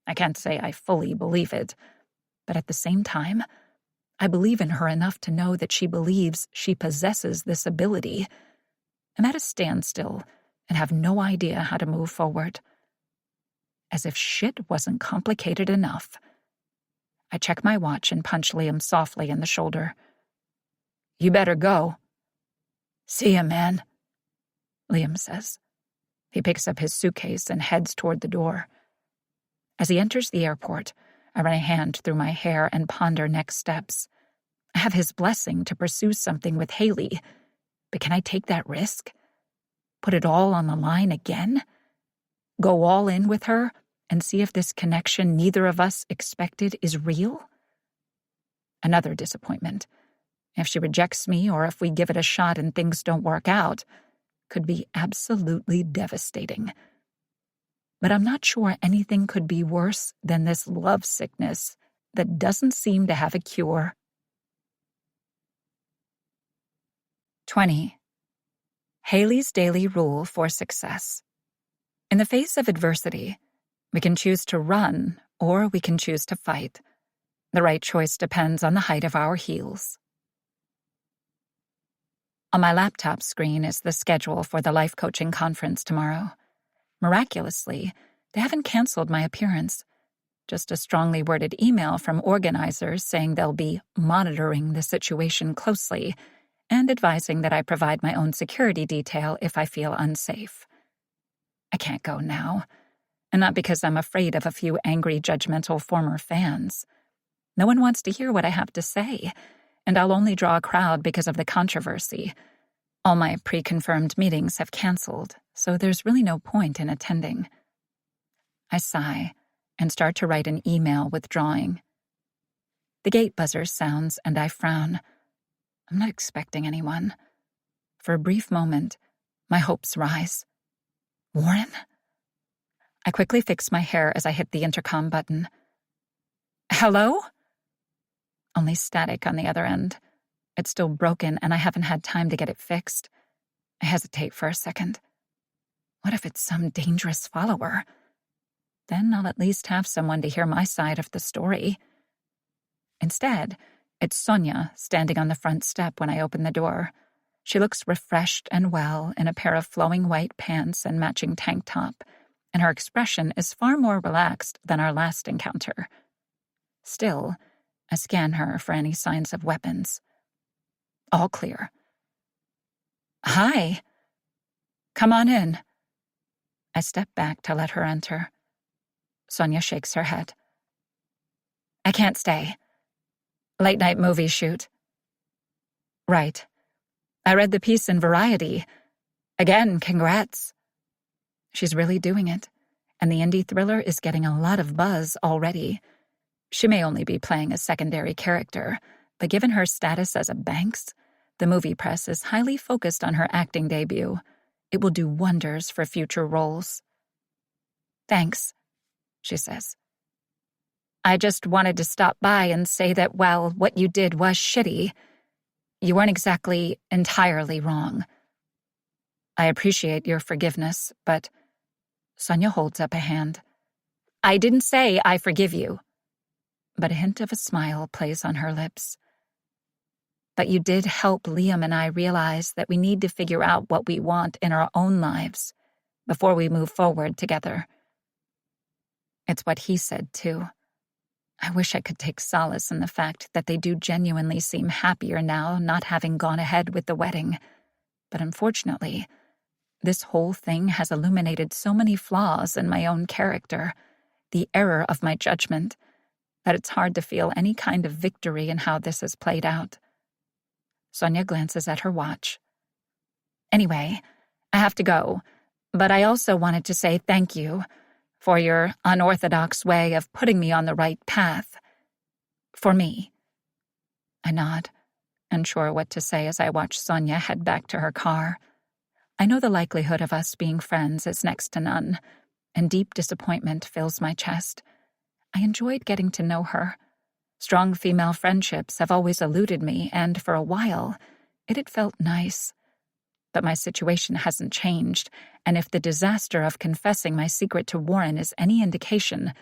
I can't say I fully believe it, but at the same time, I believe in her enough to know that she believes she possesses this ability. I'm at a standstill and have no idea how to move forward. As if shit wasn't complicated enough. I check my watch and punch Liam softly in the shoulder. You better go. See ya, man, Liam says. He picks up his suitcase and heads toward the door. As he enters the airport, I run a hand through my hair and ponder next steps. I have his blessing to pursue something with Haley, but can I take that risk? Put it all on the line again? Go all in with her and see if this connection neither of us expected is real? Another disappointment. If she rejects me or if we give it a shot and things don't work out, could be absolutely devastating. But I'm not sure anything could be worse than this love sickness that doesn't seem to have a cure. 20. Haley's daily rule for success. In the face of adversity, we can choose to run or we can choose to fight. The right choice depends on the height of our heels. On my laptop screen is the schedule for the life coaching conference tomorrow. Miraculously, they haven't canceled my appearance. Just a strongly worded email from organizers saying they'll be monitoring the situation closely and advising that I provide my own security detail if I feel unsafe. I can't go now, and not because I'm afraid of a few angry, judgmental former fans. No one wants to hear what I have to say, and I'll only draw a crowd because of the controversy. All my pre-confirmed meetings have canceled, so there's really no point in attending. I sigh and start to write an email withdrawing. The gate buzzer sounds, and I frown. I'm not expecting anyone. For a brief moment, my hopes rise. Warren? I quickly fix my hair as I hit the intercom button. Hello? Only static on the other end. It's still broken, and I haven't had time to get it fixed. I hesitate for a second. What if it's some dangerous follower? Then I'll at least have someone to hear my side of the story. Instead, it's Sonia standing on the front step when I open the door. She looks refreshed and well in a pair of flowing white pants and matching tank top, and her expression is far more relaxed than our last encounter. Still, I scan her for any signs of weapons. All clear. Hi. Come on in. I step back to let her enter. Sonia shakes her head. I can't stay. Late-night movie shoot. Right. I read the piece in Variety. Again, congrats. She's really doing it, and the indie thriller is getting a lot of buzz already. She may only be playing a secondary character, but given her status as a Banks, the movie press is highly focused on her acting debut. It will do wonders for future roles. Thanks, she says. I just wanted to stop by and say that while what you did was shitty, you weren't exactly entirely wrong. I appreciate your forgiveness, but Sonia holds up a hand. I didn't say I forgive you. But a hint of a smile plays on her lips. But you did help Liam and I realize that we need to figure out what we want in our own lives before we move forward together. It's what he said, too. I wish I could take solace in the fact that they do genuinely seem happier now not having gone ahead with the wedding. But unfortunately, this whole thing has illuminated so many flaws in my own character, the error of my judgment, that it's hard to feel any kind of victory in how this has played out. Sonia glances at her watch. Anyway, I have to go, but I also wanted to say thank you for your unorthodox way of putting me on the right path. For me. I nod, unsure what to say as I watch Sonia head back to her car. I know the likelihood of us being friends is next to none, and deep disappointment fills my chest. I enjoyed getting to know her. Strong female friendships have always eluded me, and for a while, it had felt nice. But my situation hasn't changed, and if the disaster of confessing my secret to Warren is any indication,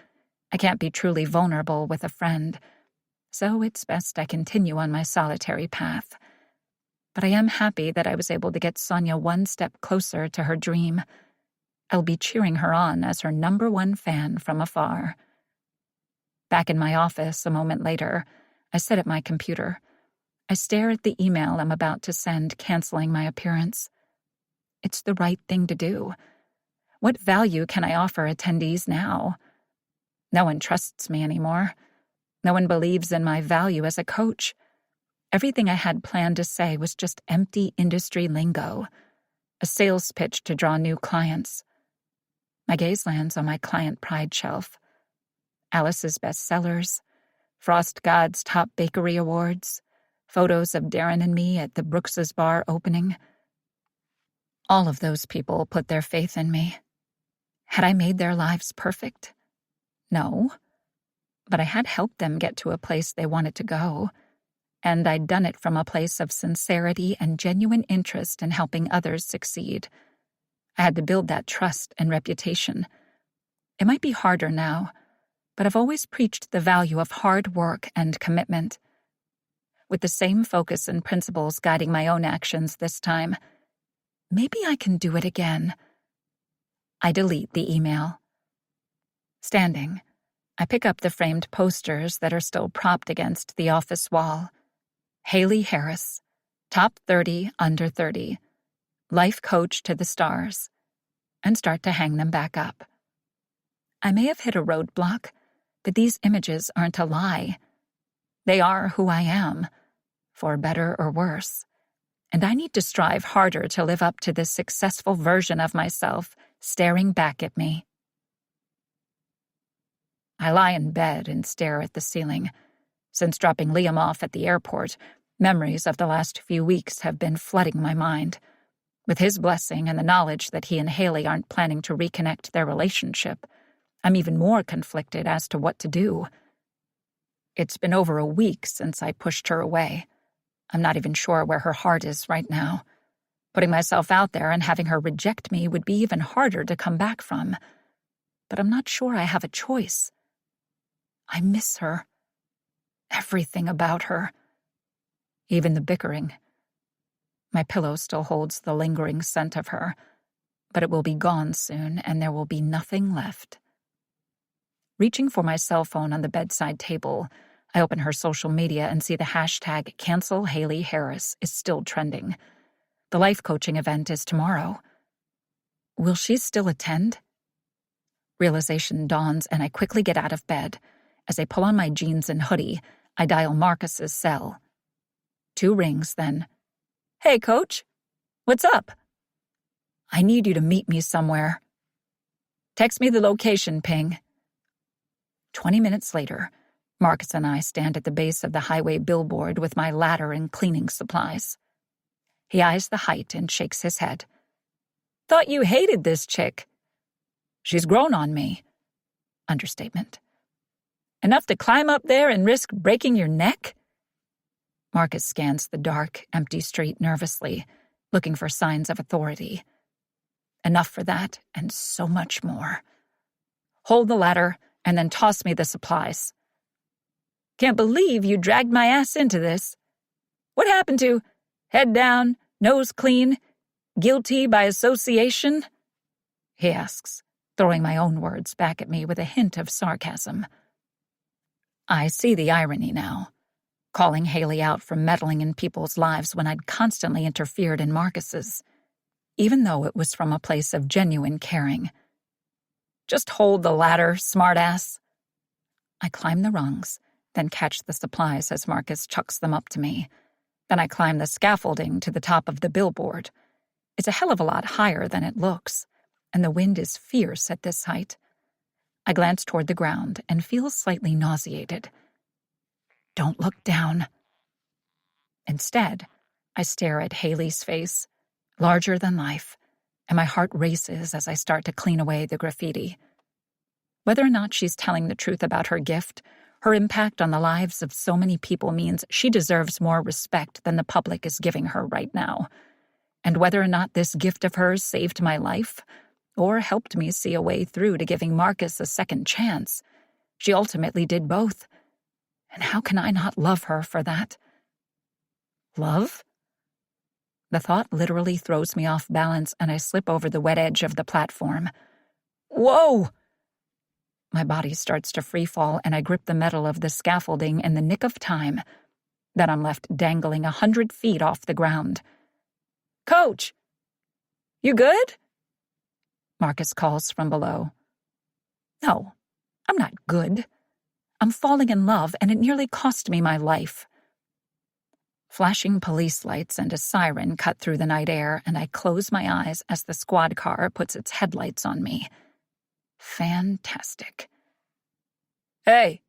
I can't be truly vulnerable with a friend. So it's best I continue on my solitary path. But I am happy that I was able to get Sonia one step closer to her dream. I'll be cheering her on as her #1 fan from afar. Back in my office a moment later, I sit at my computer. I stare at the email I'm about to send canceling my appearance. It's the right thing to do. What value can I offer attendees now? No one trusts me anymore. No one believes in my value as a coach. Everything I had planned to say was just empty industry lingo, a sales pitch to draw new clients. My gaze lands on my client pride shelf. Alice's bestsellers, Frost God's top bakery awards, photos of Darren and me at the Brooks's bar opening. All of those people put their faith in me. Had I made their lives perfect? No. But I had helped them get to a place they wanted to go, and I'd done it from a place of sincerity and genuine interest in helping others succeed. I had to build that trust and reputation. It might be harder now, but I've always preached the value of hard work and commitment. With the same focus and principles guiding my own actions this time, maybe I can do it again. I delete the email. Standing, I pick up the framed posters that are still propped against the office wall. Haley Harris, top 30 under 30, life coach to the stars, and start to hang them back up. I may have hit a roadblock, but these images aren't a lie. They are who I am, for better or worse, and I need to strive harder to live up to this successful version of myself staring back at me. I lie in bed and stare at the ceiling. Since dropping Liam off at the airport, memories of the last few weeks have been flooding my mind. With his blessing and the knowledge that he and Haley aren't planning to reconnect their relationship, I'm even more conflicted as to what to do. It's been over a week since I pushed her away. I'm not even sure where her heart is right now. Putting myself out there and having her reject me would be even harder to come back from. But I'm not sure I have a choice. I miss her. Everything about her. Even the bickering. My pillow still holds the lingering scent of her, but it will be gone soon and there will be nothing left. Reaching for my cell phone on the bedside table, I open her social media and see the hashtag #CancelHaleyHarris is still trending. The life coaching event is tomorrow. Will she still attend? Realization dawns and I quickly get out of bed. As I pull on my jeans and hoodie, I dial Marcus's cell. 2 rings, then. Hey, Coach. What's up? I need you to meet me somewhere. Text me the location ping. 20 minutes later, Marcus and I stand at the base of the highway billboard with my ladder and cleaning supplies. He eyes the height and shakes his head. Thought you hated this chick. She's grown on me. Understatement. Enough to climb up there and risk breaking your neck? Marcus scans the dark, empty street nervously, looking for signs of authority. Enough for that, and so much more. Hold the ladder, and then toss me the supplies. Can't believe you dragged my ass into this. What happened to head down, nose clean, guilty by association? He asks, throwing my own words back at me with a hint of sarcasm. I see the irony now, calling Haley out for meddling in people's lives when I'd constantly interfered in Marcus's, even though it was from a place of genuine caring. Just hold the ladder, smartass. I climb the rungs, then catch the supplies as Marcus chucks them up to me. Then I climb the scaffolding to the top of the billboard. It's a hell of a lot higher than it looks, and the wind is fierce at this height. I glance toward the ground and feel slightly nauseated. Don't look down. Instead, I stare at Haley's face, larger than life, and my heart races as I start to clean away the graffiti. Whether or not she's telling the truth about her gift, her impact on the lives of so many people means she deserves more respect than the public is giving her right now. And whether or not this gift of hers saved my life, or helped me see a way through to giving Marcus a second chance, she ultimately did both. And how can I not love her for that? Love? The thought literally throws me off balance, and I slip over the wet edge of the platform. Whoa! My body starts to free fall, and I grip the metal of the scaffolding in the nick of time. Then I'm left dangling 100 feet off the ground. Coach! You good? Marcus calls from below. No, I'm not good. I'm falling in love, and it nearly cost me my life. Flashing police lights and a siren cut through the night air, and I close my eyes as the squad car puts its headlights on me. Fantastic. Hey,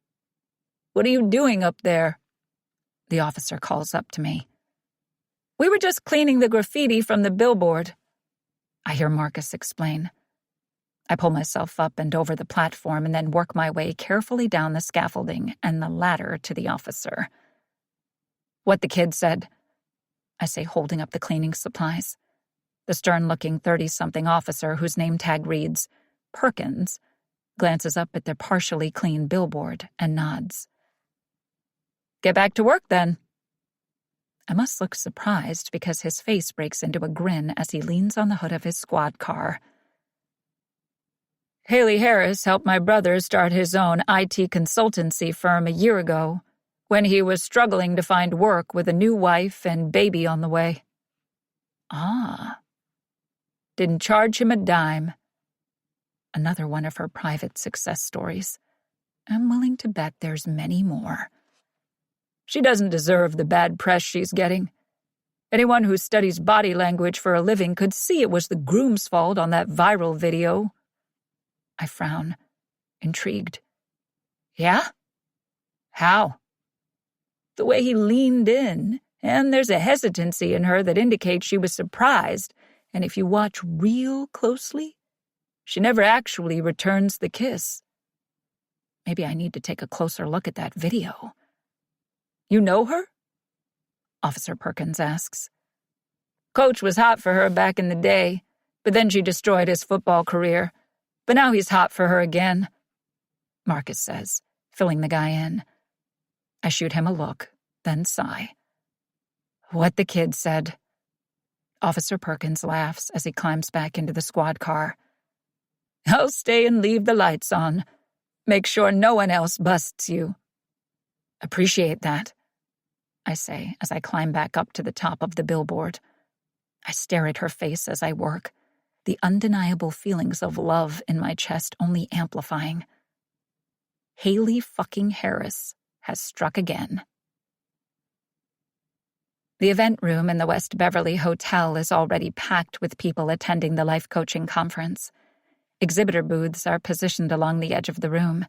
what are you doing up there? The officer calls up to me. We were just cleaning the graffiti from the billboard, I hear Marcus explain. I pull myself up and over the platform and then work my way carefully down the scaffolding and the ladder to the officer. What the kid said, I say, holding up the cleaning supplies. The stern-looking 30-something officer whose name tag reads Perkins glances up at the partially clean billboard and nods. Get back to work, then. I must look surprised because his face breaks into a grin as he leans on the hood of his squad car. Haley Harris helped my brother start his own IT consultancy firm a year ago, when he was struggling to find work with a new wife and baby on the way. Ah. Didn't charge him a dime. Another one of her private success stories. I'm willing to bet there's many more. She doesn't deserve the bad press she's getting. Anyone who studies body language for a living could see it was the groom's fault on that viral video. I frown, intrigued. Yeah? How? The way he leaned in, and there's a hesitancy in her that indicates she was surprised, and if you watch real closely, she never actually returns the kiss. Maybe I need to take a closer look at that video. You know her? Officer Perkins asks. Coach was hot for her back in the day, but then she destroyed his football career. But now he's hot for her again, Marcus says, filling the guy in. I shoot him a look, then sigh. What the kid said. Officer Perkins laughs as he climbs back into the squad car. I'll stay and leave the lights on. Make sure no one else busts you. Appreciate that, I say as I climb back up to the top of the billboard. I stare at her face as I work, the undeniable feelings of love in my chest only amplifying. Haley fucking Harris has struck again. The event room in the West Beverly Hotel is already packed with people attending the life coaching conference. Exhibitor booths are positioned along the edge of the room,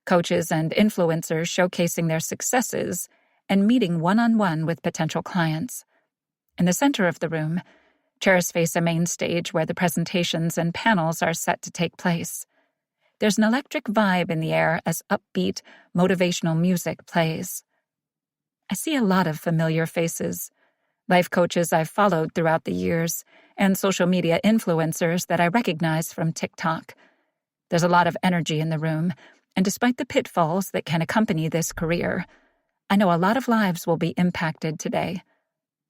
coaches and influencers showcasing their successes and meeting one-on-one with potential clients. In the center of the room, chairs face a main stage where the presentations and panels are set to take place. There's an electric vibe in the air as upbeat, motivational music plays. I see a lot of familiar faces, life coaches I've followed throughout the years, and social media influencers that I recognize from TikTok. There's a lot of energy in the room, and despite the pitfalls that can accompany this career, I know a lot of lives will be impacted today.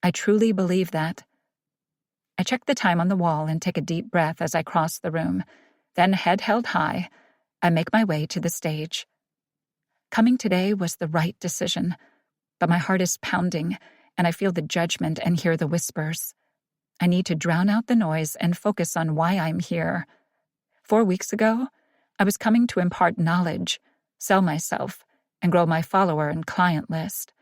I truly believe that. I check the time on the wall and take a deep breath as I cross the room. Then, head held high, I make my way to the stage. Coming today was the right decision, but my heart is pounding, and I feel the judgment and hear the whispers. I need to drown out the noise and focus on why I'm here. 4 weeks ago, I was coming to impart knowledge, sell myself, and grow my follower and client list.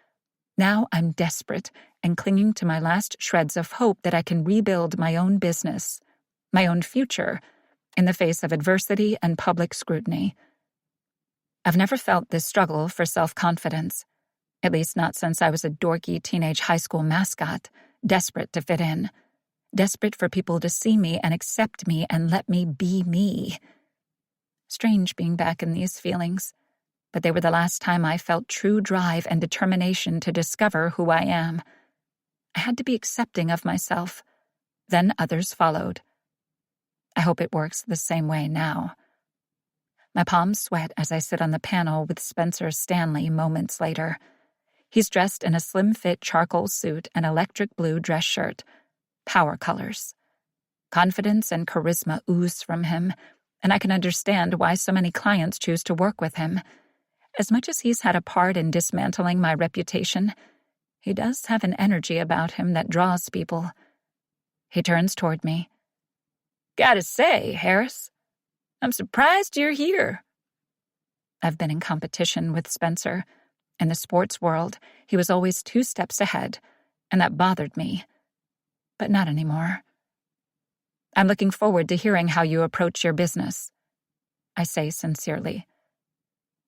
Now I'm desperate and clinging to my last shreds of hope that I can rebuild my own business, my own future, in the face of adversity and public scrutiny. I've never felt this struggle for self-confidence, at least not since I was a dorky teenage high school mascot, desperate to fit in, desperate for people to see me and accept me and let me be me. Strange being back in these feelings, but they were the last time I felt true drive and determination to discover who I am. I had to be accepting of myself. Then others followed. I hope it works the same way now. My palms sweat as I sit on the panel with Spencer Stanley moments later. He's dressed in a slim-fit charcoal suit and electric blue dress shirt. Power colors. Confidence and charisma ooze from him, and I can understand why so many clients choose to work with him. As much as he's had a part in dismantling my reputation, he does have an energy about him that draws people. He turns toward me. "Gotta say, Harris, I'm surprised you're here." I've been in competition with Spencer. In the sports world, he was always 2 steps ahead, and that bothered me. But not anymore. "I'm looking forward to hearing how you approach your business," I say sincerely.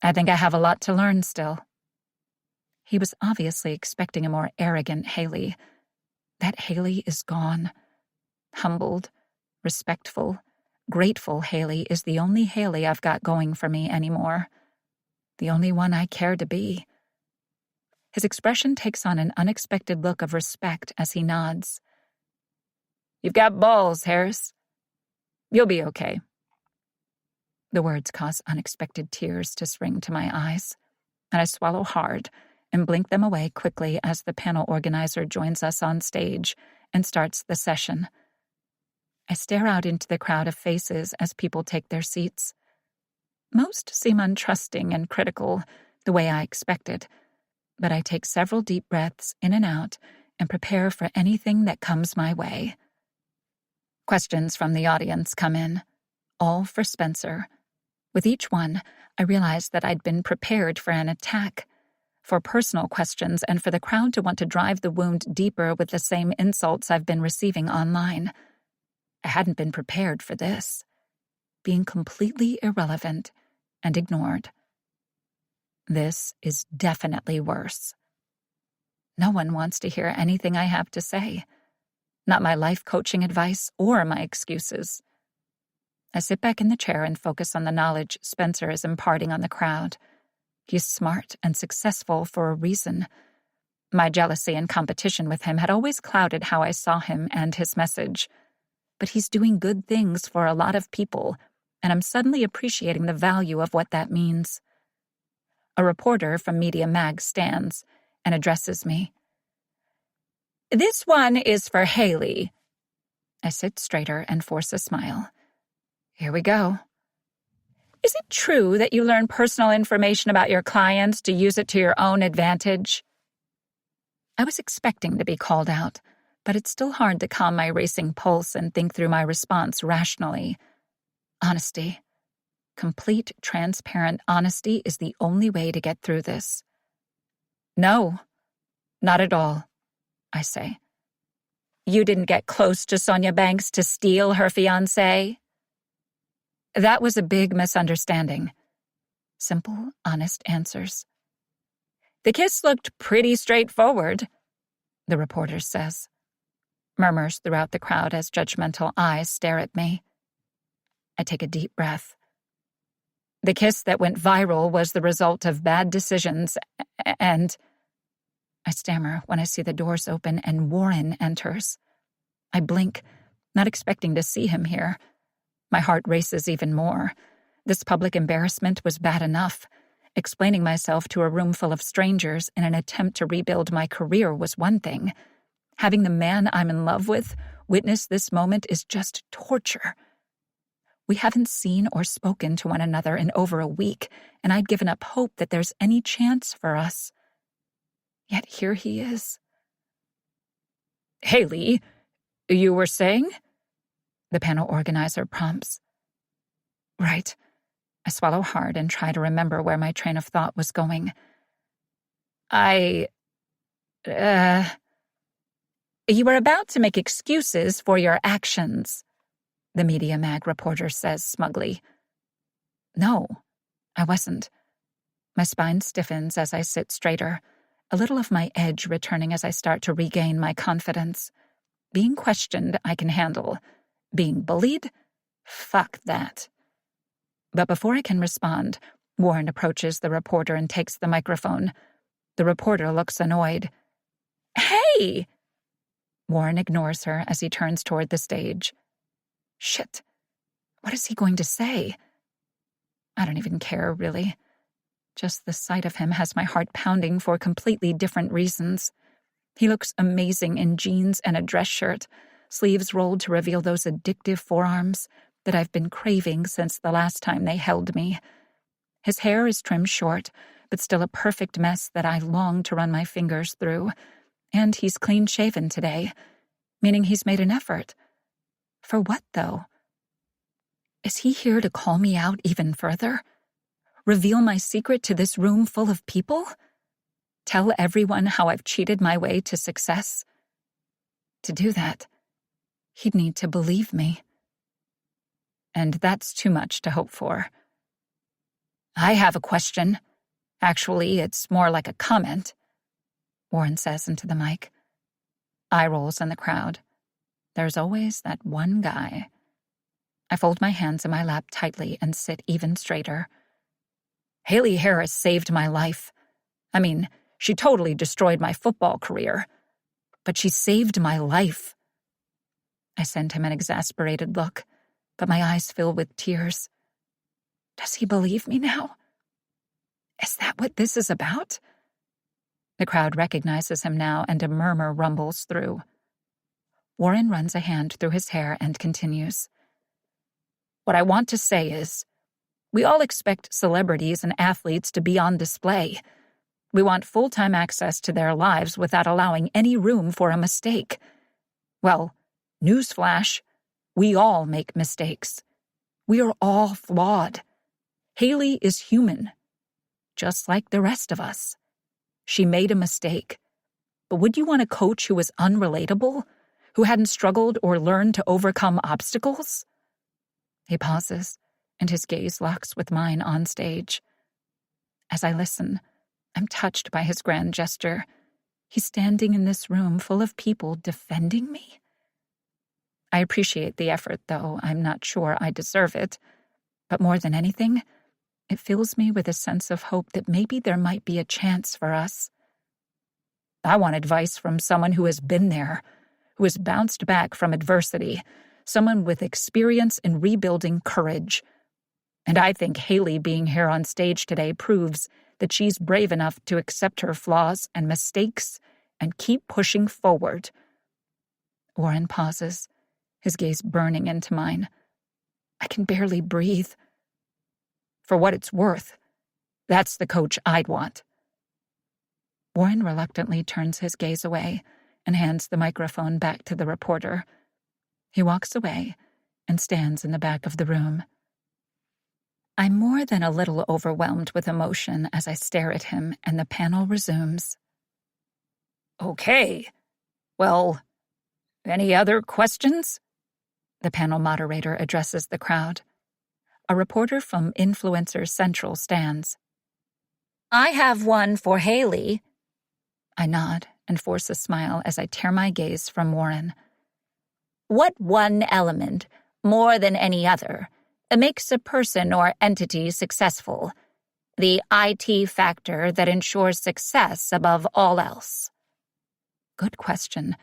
"I think I have a lot to learn still." He was obviously expecting a more arrogant Haley. That Haley is gone. Humbled, respectful, grateful Haley is the only Haley I've got going for me anymore. The only one I care to be. His expression takes on an unexpected look of respect as he nods. "You've got balls, Harris. You'll be okay." The words cause unexpected tears to spring to my eyes, and I swallow hard and blink them away quickly as the panel organizer joins us on stage and starts the session. I stare out into the crowd of faces as people take their seats. Most seem untrusting and critical, the way I expected, but I take several deep breaths in and out and prepare for anything that comes my way. Questions from the audience come in, all for Spencer. With each one, I realized that I'd been prepared for an attack, for personal questions and for the crowd to want to drive the wound deeper with the same insults I've been receiving online. I hadn't been prepared for this, being completely irrelevant and ignored. This is definitely worse. No one wants to hear anything I have to say, not my life coaching advice or my excuses. I sit back in the chair and focus on the knowledge Spencer is imparting on the crowd. He's smart and successful for a reason. My jealousy and competition with him had always clouded how I saw him and his message. But he's doing good things for a lot of people, and I'm suddenly appreciating the value of what that means. A reporter from Media Mag stands and addresses me. "This one is for Haley." I sit straighter and force a smile. Here we go. "Is it true that you learn personal information about your clients to use it to your own advantage?" I was expecting to be called out, but it's still hard to calm my racing pulse and think through my response rationally. Honesty. Complete, transparent honesty is the only way to get through this. "No, not at all," I say. You didn't get close to Sonia Banks to steal her fiancé? That was a big misunderstanding. Simple, honest answers. The kiss looked pretty straightforward, the reporter says. Murmurs throughout the crowd as judgmental eyes stare at me. I take a deep breath. The kiss that went viral was the result of bad decisions, and... I stammer when I see the doors open and Warren enters. I blink, not expecting to see him here. My heart races even more. This public embarrassment was bad enough. Explaining myself to a room full of strangers in an attempt to rebuild my career was one thing. Having the man I'm in love with witness this moment is just torture. We haven't seen or spoken to one another in over a week, and I'd given up hope that there's any chance for us. Yet here he is. Haley, you were saying? The panel organizer prompts. Right. I swallow hard and try to remember where my train of thought was going. You were about to make excuses for your actions, the Media Mag reporter says smugly. No, I wasn't. My spine stiffens as I sit straighter, a little of my edge returning as I start to regain my confidence. Being questioned, I can handle. Being bullied? Fuck that. But before I can respond, Warren approaches the reporter and takes the microphone. The reporter looks annoyed. Hey! Warren ignores her as he turns toward the stage. Shit. What is he going to say? I don't even care, really. Just the sight of him has my heart pounding for completely different reasons. He looks amazing in jeans and a dress shirt, sleeves rolled to reveal those addictive forearms that I've been craving since the last time they held me. His hair is trimmed short, but still a perfect mess that I long to run my fingers through. And he's clean-shaven today, meaning he's made an effort. For what, though? Is he here to call me out even further? Reveal my secret to this room full of people? Tell everyone how I've cheated my way to success? To do that, he'd need to believe me. And that's too much to hope for. I have a question. Actually, it's more like a comment, Warren says into the mic. Eye rolls in the crowd. There's always that one guy. I fold my hands in my lap tightly and sit even straighter. Haley Harris saved my life. I mean, she totally destroyed my football career. But she saved my life. I send him an exasperated look, but my eyes fill with tears. Does he believe me now? Is that what this is about? The crowd recognizes him now, and a murmur rumbles through. Warren runs a hand through his hair and continues. What I want to say is, we all expect celebrities and athletes to be on display. We want full-time access to their lives without allowing any room for a mistake. Well, newsflash, we all make mistakes. We are all flawed. Haley is human, just like the rest of us. She made a mistake. But would you want a coach who was unrelatable, who hadn't struggled or learned to overcome obstacles? He pauses, and his gaze locks with mine on stage. As I listen, I'm touched by his grand gesture. He's standing in this room full of people defending me. I appreciate the effort, though I'm not sure I deserve it. But more than anything, it fills me with a sense of hope that maybe there might be a chance for us. I want advice from someone who has been there, who has bounced back from adversity, someone with experience in rebuilding courage. And I think Haley being here on stage today proves that she's brave enough to accept her flaws and mistakes and keep pushing forward. Warren pauses, his gaze burning into mine. I can barely breathe. For what it's worth, that's the coach I'd want. Warren reluctantly turns his gaze away and hands the microphone back to the reporter. He walks away and stands in the back of the room. I'm more than a little overwhelmed with emotion as I stare at him, and the panel resumes. Okay, Well, any other questions? The panel moderator addresses the crowd. A reporter from Influencer Central stands. I have one for Haley. I nod and force a smile as I tear my gaze from Warren. What one element, more than any other, makes a person or entity successful? The IT factor that ensures success above all else. Good question.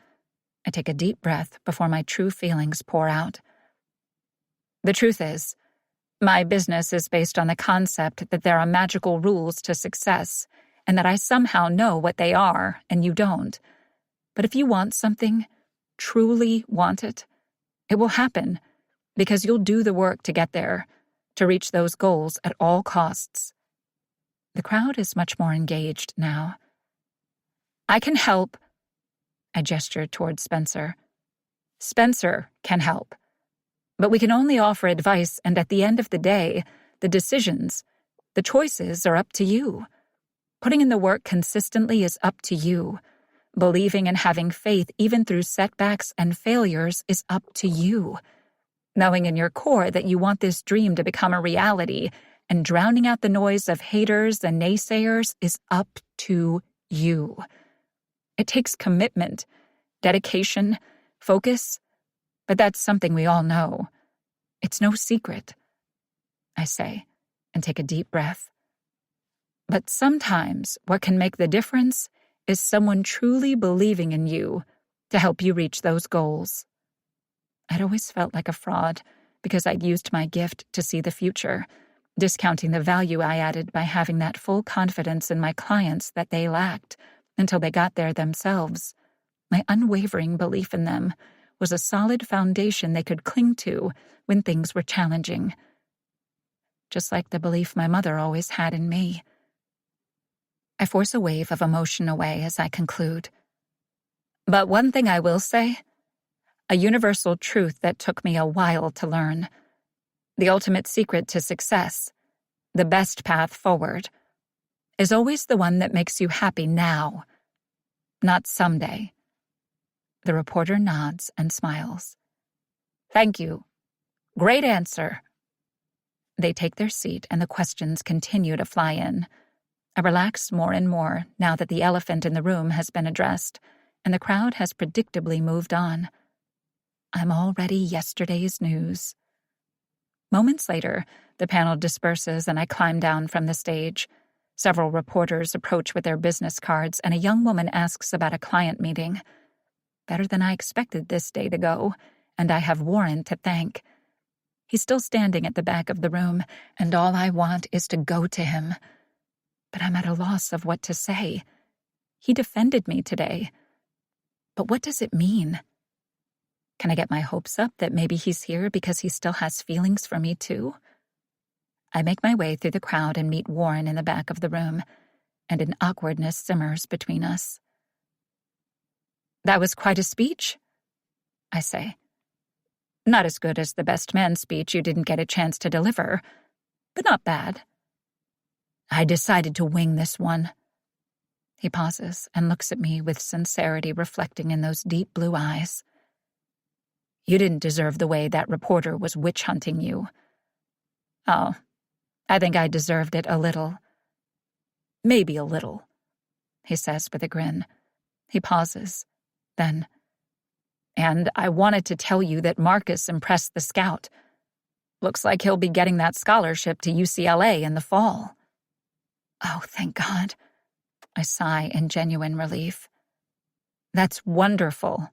I take a deep breath before my true feelings pour out. The truth is, my business is based on the concept that there are magical rules to success, and that I somehow know what they are and you don't. But if you want something, truly want it, it will happen, because you'll do the work to get there, to reach those goals at all costs. The crowd is much more engaged now. I can help. I gestured toward Spencer. Spencer can help. But we can only offer advice, and at the end of the day, the decisions, the choices are up to you. Putting in the work consistently is up to you. Believing and having faith even through setbacks and failures is up to you. Knowing in your core that you want this dream to become a reality and drowning out the noise of haters and naysayers is up to you. It takes commitment, dedication, focus, but that's something we all know. It's no secret, I say, and take a deep breath. But sometimes what can make the difference is someone truly believing in you to help you reach those goals. I'd always felt like a fraud because I'd used my gift to see the future, discounting the value I added by having that full confidence in my clients that they lacked until they got there themselves. My unwavering belief in them was a solid foundation they could cling to when things were challenging. Just like the belief my mother always had in me. I force a wave of emotion away as I conclude. But one thing I will say, a universal truth that took me a while to learn. The ultimate secret to success, the best path forward, is always the one that makes you happy now, not someday. The reporter nods and smiles. Thank you. Great answer. They take their seat and the questions continue to fly in. I relax more and more now that the elephant in the room has been addressed and the crowd has predictably moved on. I'm already yesterday's news. Moments later, the panel disperses and I climb down from the stage. Several reporters approach with their business cards and a young woman asks about a client meeting. Better than I expected this day to go, and I have Warren to thank. He's still standing at the back of the room, and all I want is to go to him. But I'm at a loss of what to say. He defended me today. But what does it mean? Can I get my hopes up that maybe he's here because he still has feelings for me too? I make my way through the crowd and meet Warren in the back of the room, and an awkwardness simmers between us. That was quite a speech, I say. Not as good as the best man speech you didn't get a chance to deliver, but not bad. I decided to wing this one. He pauses and looks at me with sincerity reflecting in those deep blue eyes. You didn't deserve the way that reporter was witch-hunting you. Oh, I think I deserved it a little. Maybe a little, he says with a grin. He pauses. Then, and I wanted to tell you that Marcus impressed the scout. Looks like he'll be getting that scholarship to UCLA in the fall. Oh, thank God. I sigh in genuine relief. That's wonderful.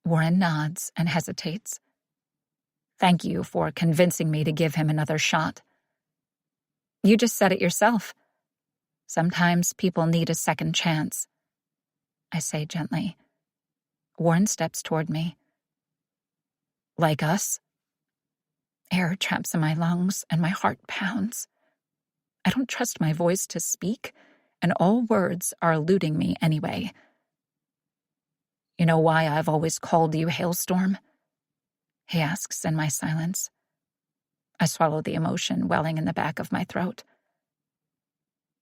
Warren nods and hesitates. Thank you for convincing me to give him another shot. You just said it yourself. Sometimes people need a second chance. I say gently. Warren steps toward me. Like us? Air traps in my lungs and my heart pounds. I don't trust my voice to speak, and all words are eluding me anyway. You know why I've always called you Hailstorm? He asks in my silence. I swallow the emotion welling in the back of my throat.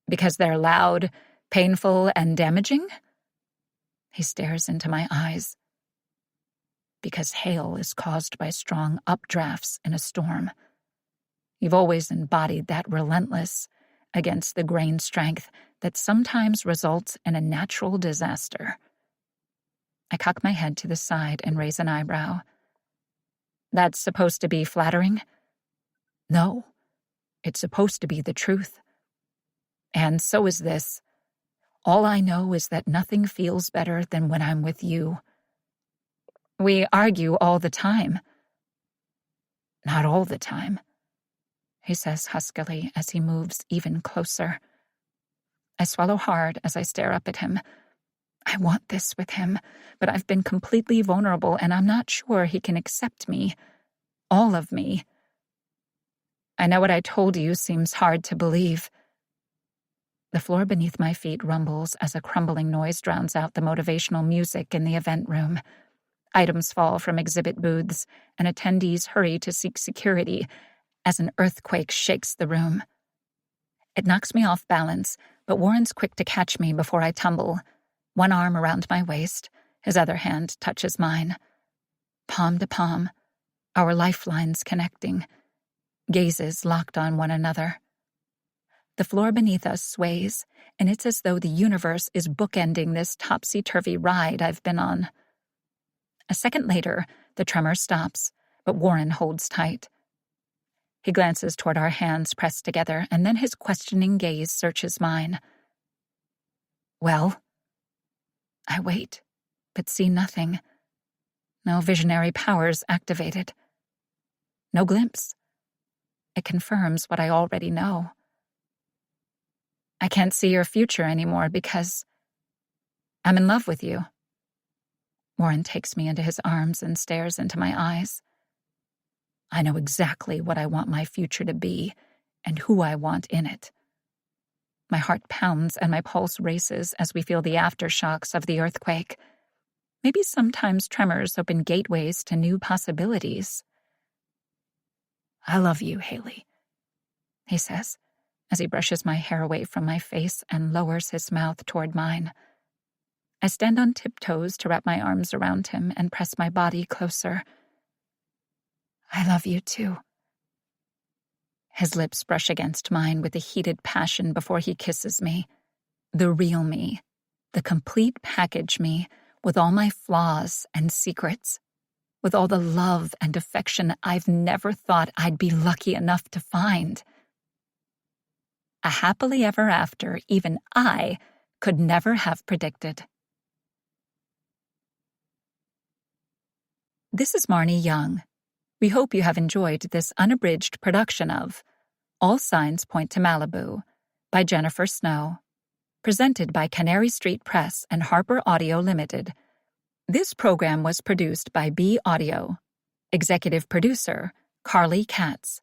Because they're loud, painful, and damaging? He stares into my eyes. Because hail is caused by strong updrafts in a storm. You've always embodied that relentless against the grain strength that sometimes results in a natural disaster. I cock my head to the side and raise an eyebrow. That's supposed to be flattering? No, it's supposed to be the truth. And so is this. All I know is that nothing feels better than when I'm with you. We argue all the time. Not all the time, he says huskily as he moves even closer. I swallow hard as I stare up at him. I want this with him, but I've been completely vulnerable and I'm not sure he can accept me. All of me. I know what I told you seems hard to believe. The floor beneath my feet rumbles as a crumbling noise drowns out the motivational music in the event room. Items fall from exhibit booths, and attendees hurry to seek security as an earthquake shakes the room. It knocks me off balance, but Warren's quick to catch me before I tumble. One arm around my waist, his other hand touches mine. Palm to palm, our lifelines connecting, gazes locked on one another. The floor beneath us sways, and it's as though the universe is bookending this topsy-turvy ride I've been on. A second later, the tremor stops, but Warren holds tight. He glances toward our hands pressed together, and then his questioning gaze searches mine. Well? I wait, but see nothing. No visionary powers activated. No glimpse. It confirms what I already know. I can't see your future anymore because I'm in love with you. Warren takes me into his arms and stares into my eyes. I know exactly what I want my future to be and who I want in it. My heart pounds and my pulse races as we feel the aftershocks of the earthquake. Maybe sometimes tremors open gateways to new possibilities. I love you, Haley, he says, as he brushes my hair away from my face and lowers his mouth toward mine. I stand on tiptoes to wrap my arms around him and press my body closer. I love you too. His lips brush against mine with a heated passion before he kisses me. The real me, the complete package me, with all my flaws and secrets, with all the love and affection I've never thought I'd be lucky enough to find. A happily ever after even I could never have predicted. This is Marnie Young. We hope you have enjoyed this unabridged production of All Signs Point to Malibu by Jennifer Snow, presented by Canary Street Press and Harper Audio Limited. This program was produced by B Audio. Executive producer, Carly Katz.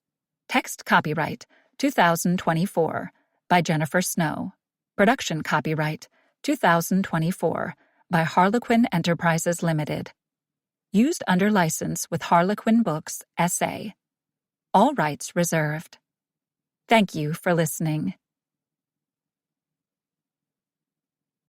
Text copyright 2024 by Jennifer Snow. Production copyright 2024 by Harlequin Enterprises Limited. Used under license with Harlequin Books, S.A. All rights reserved. Thank you for listening.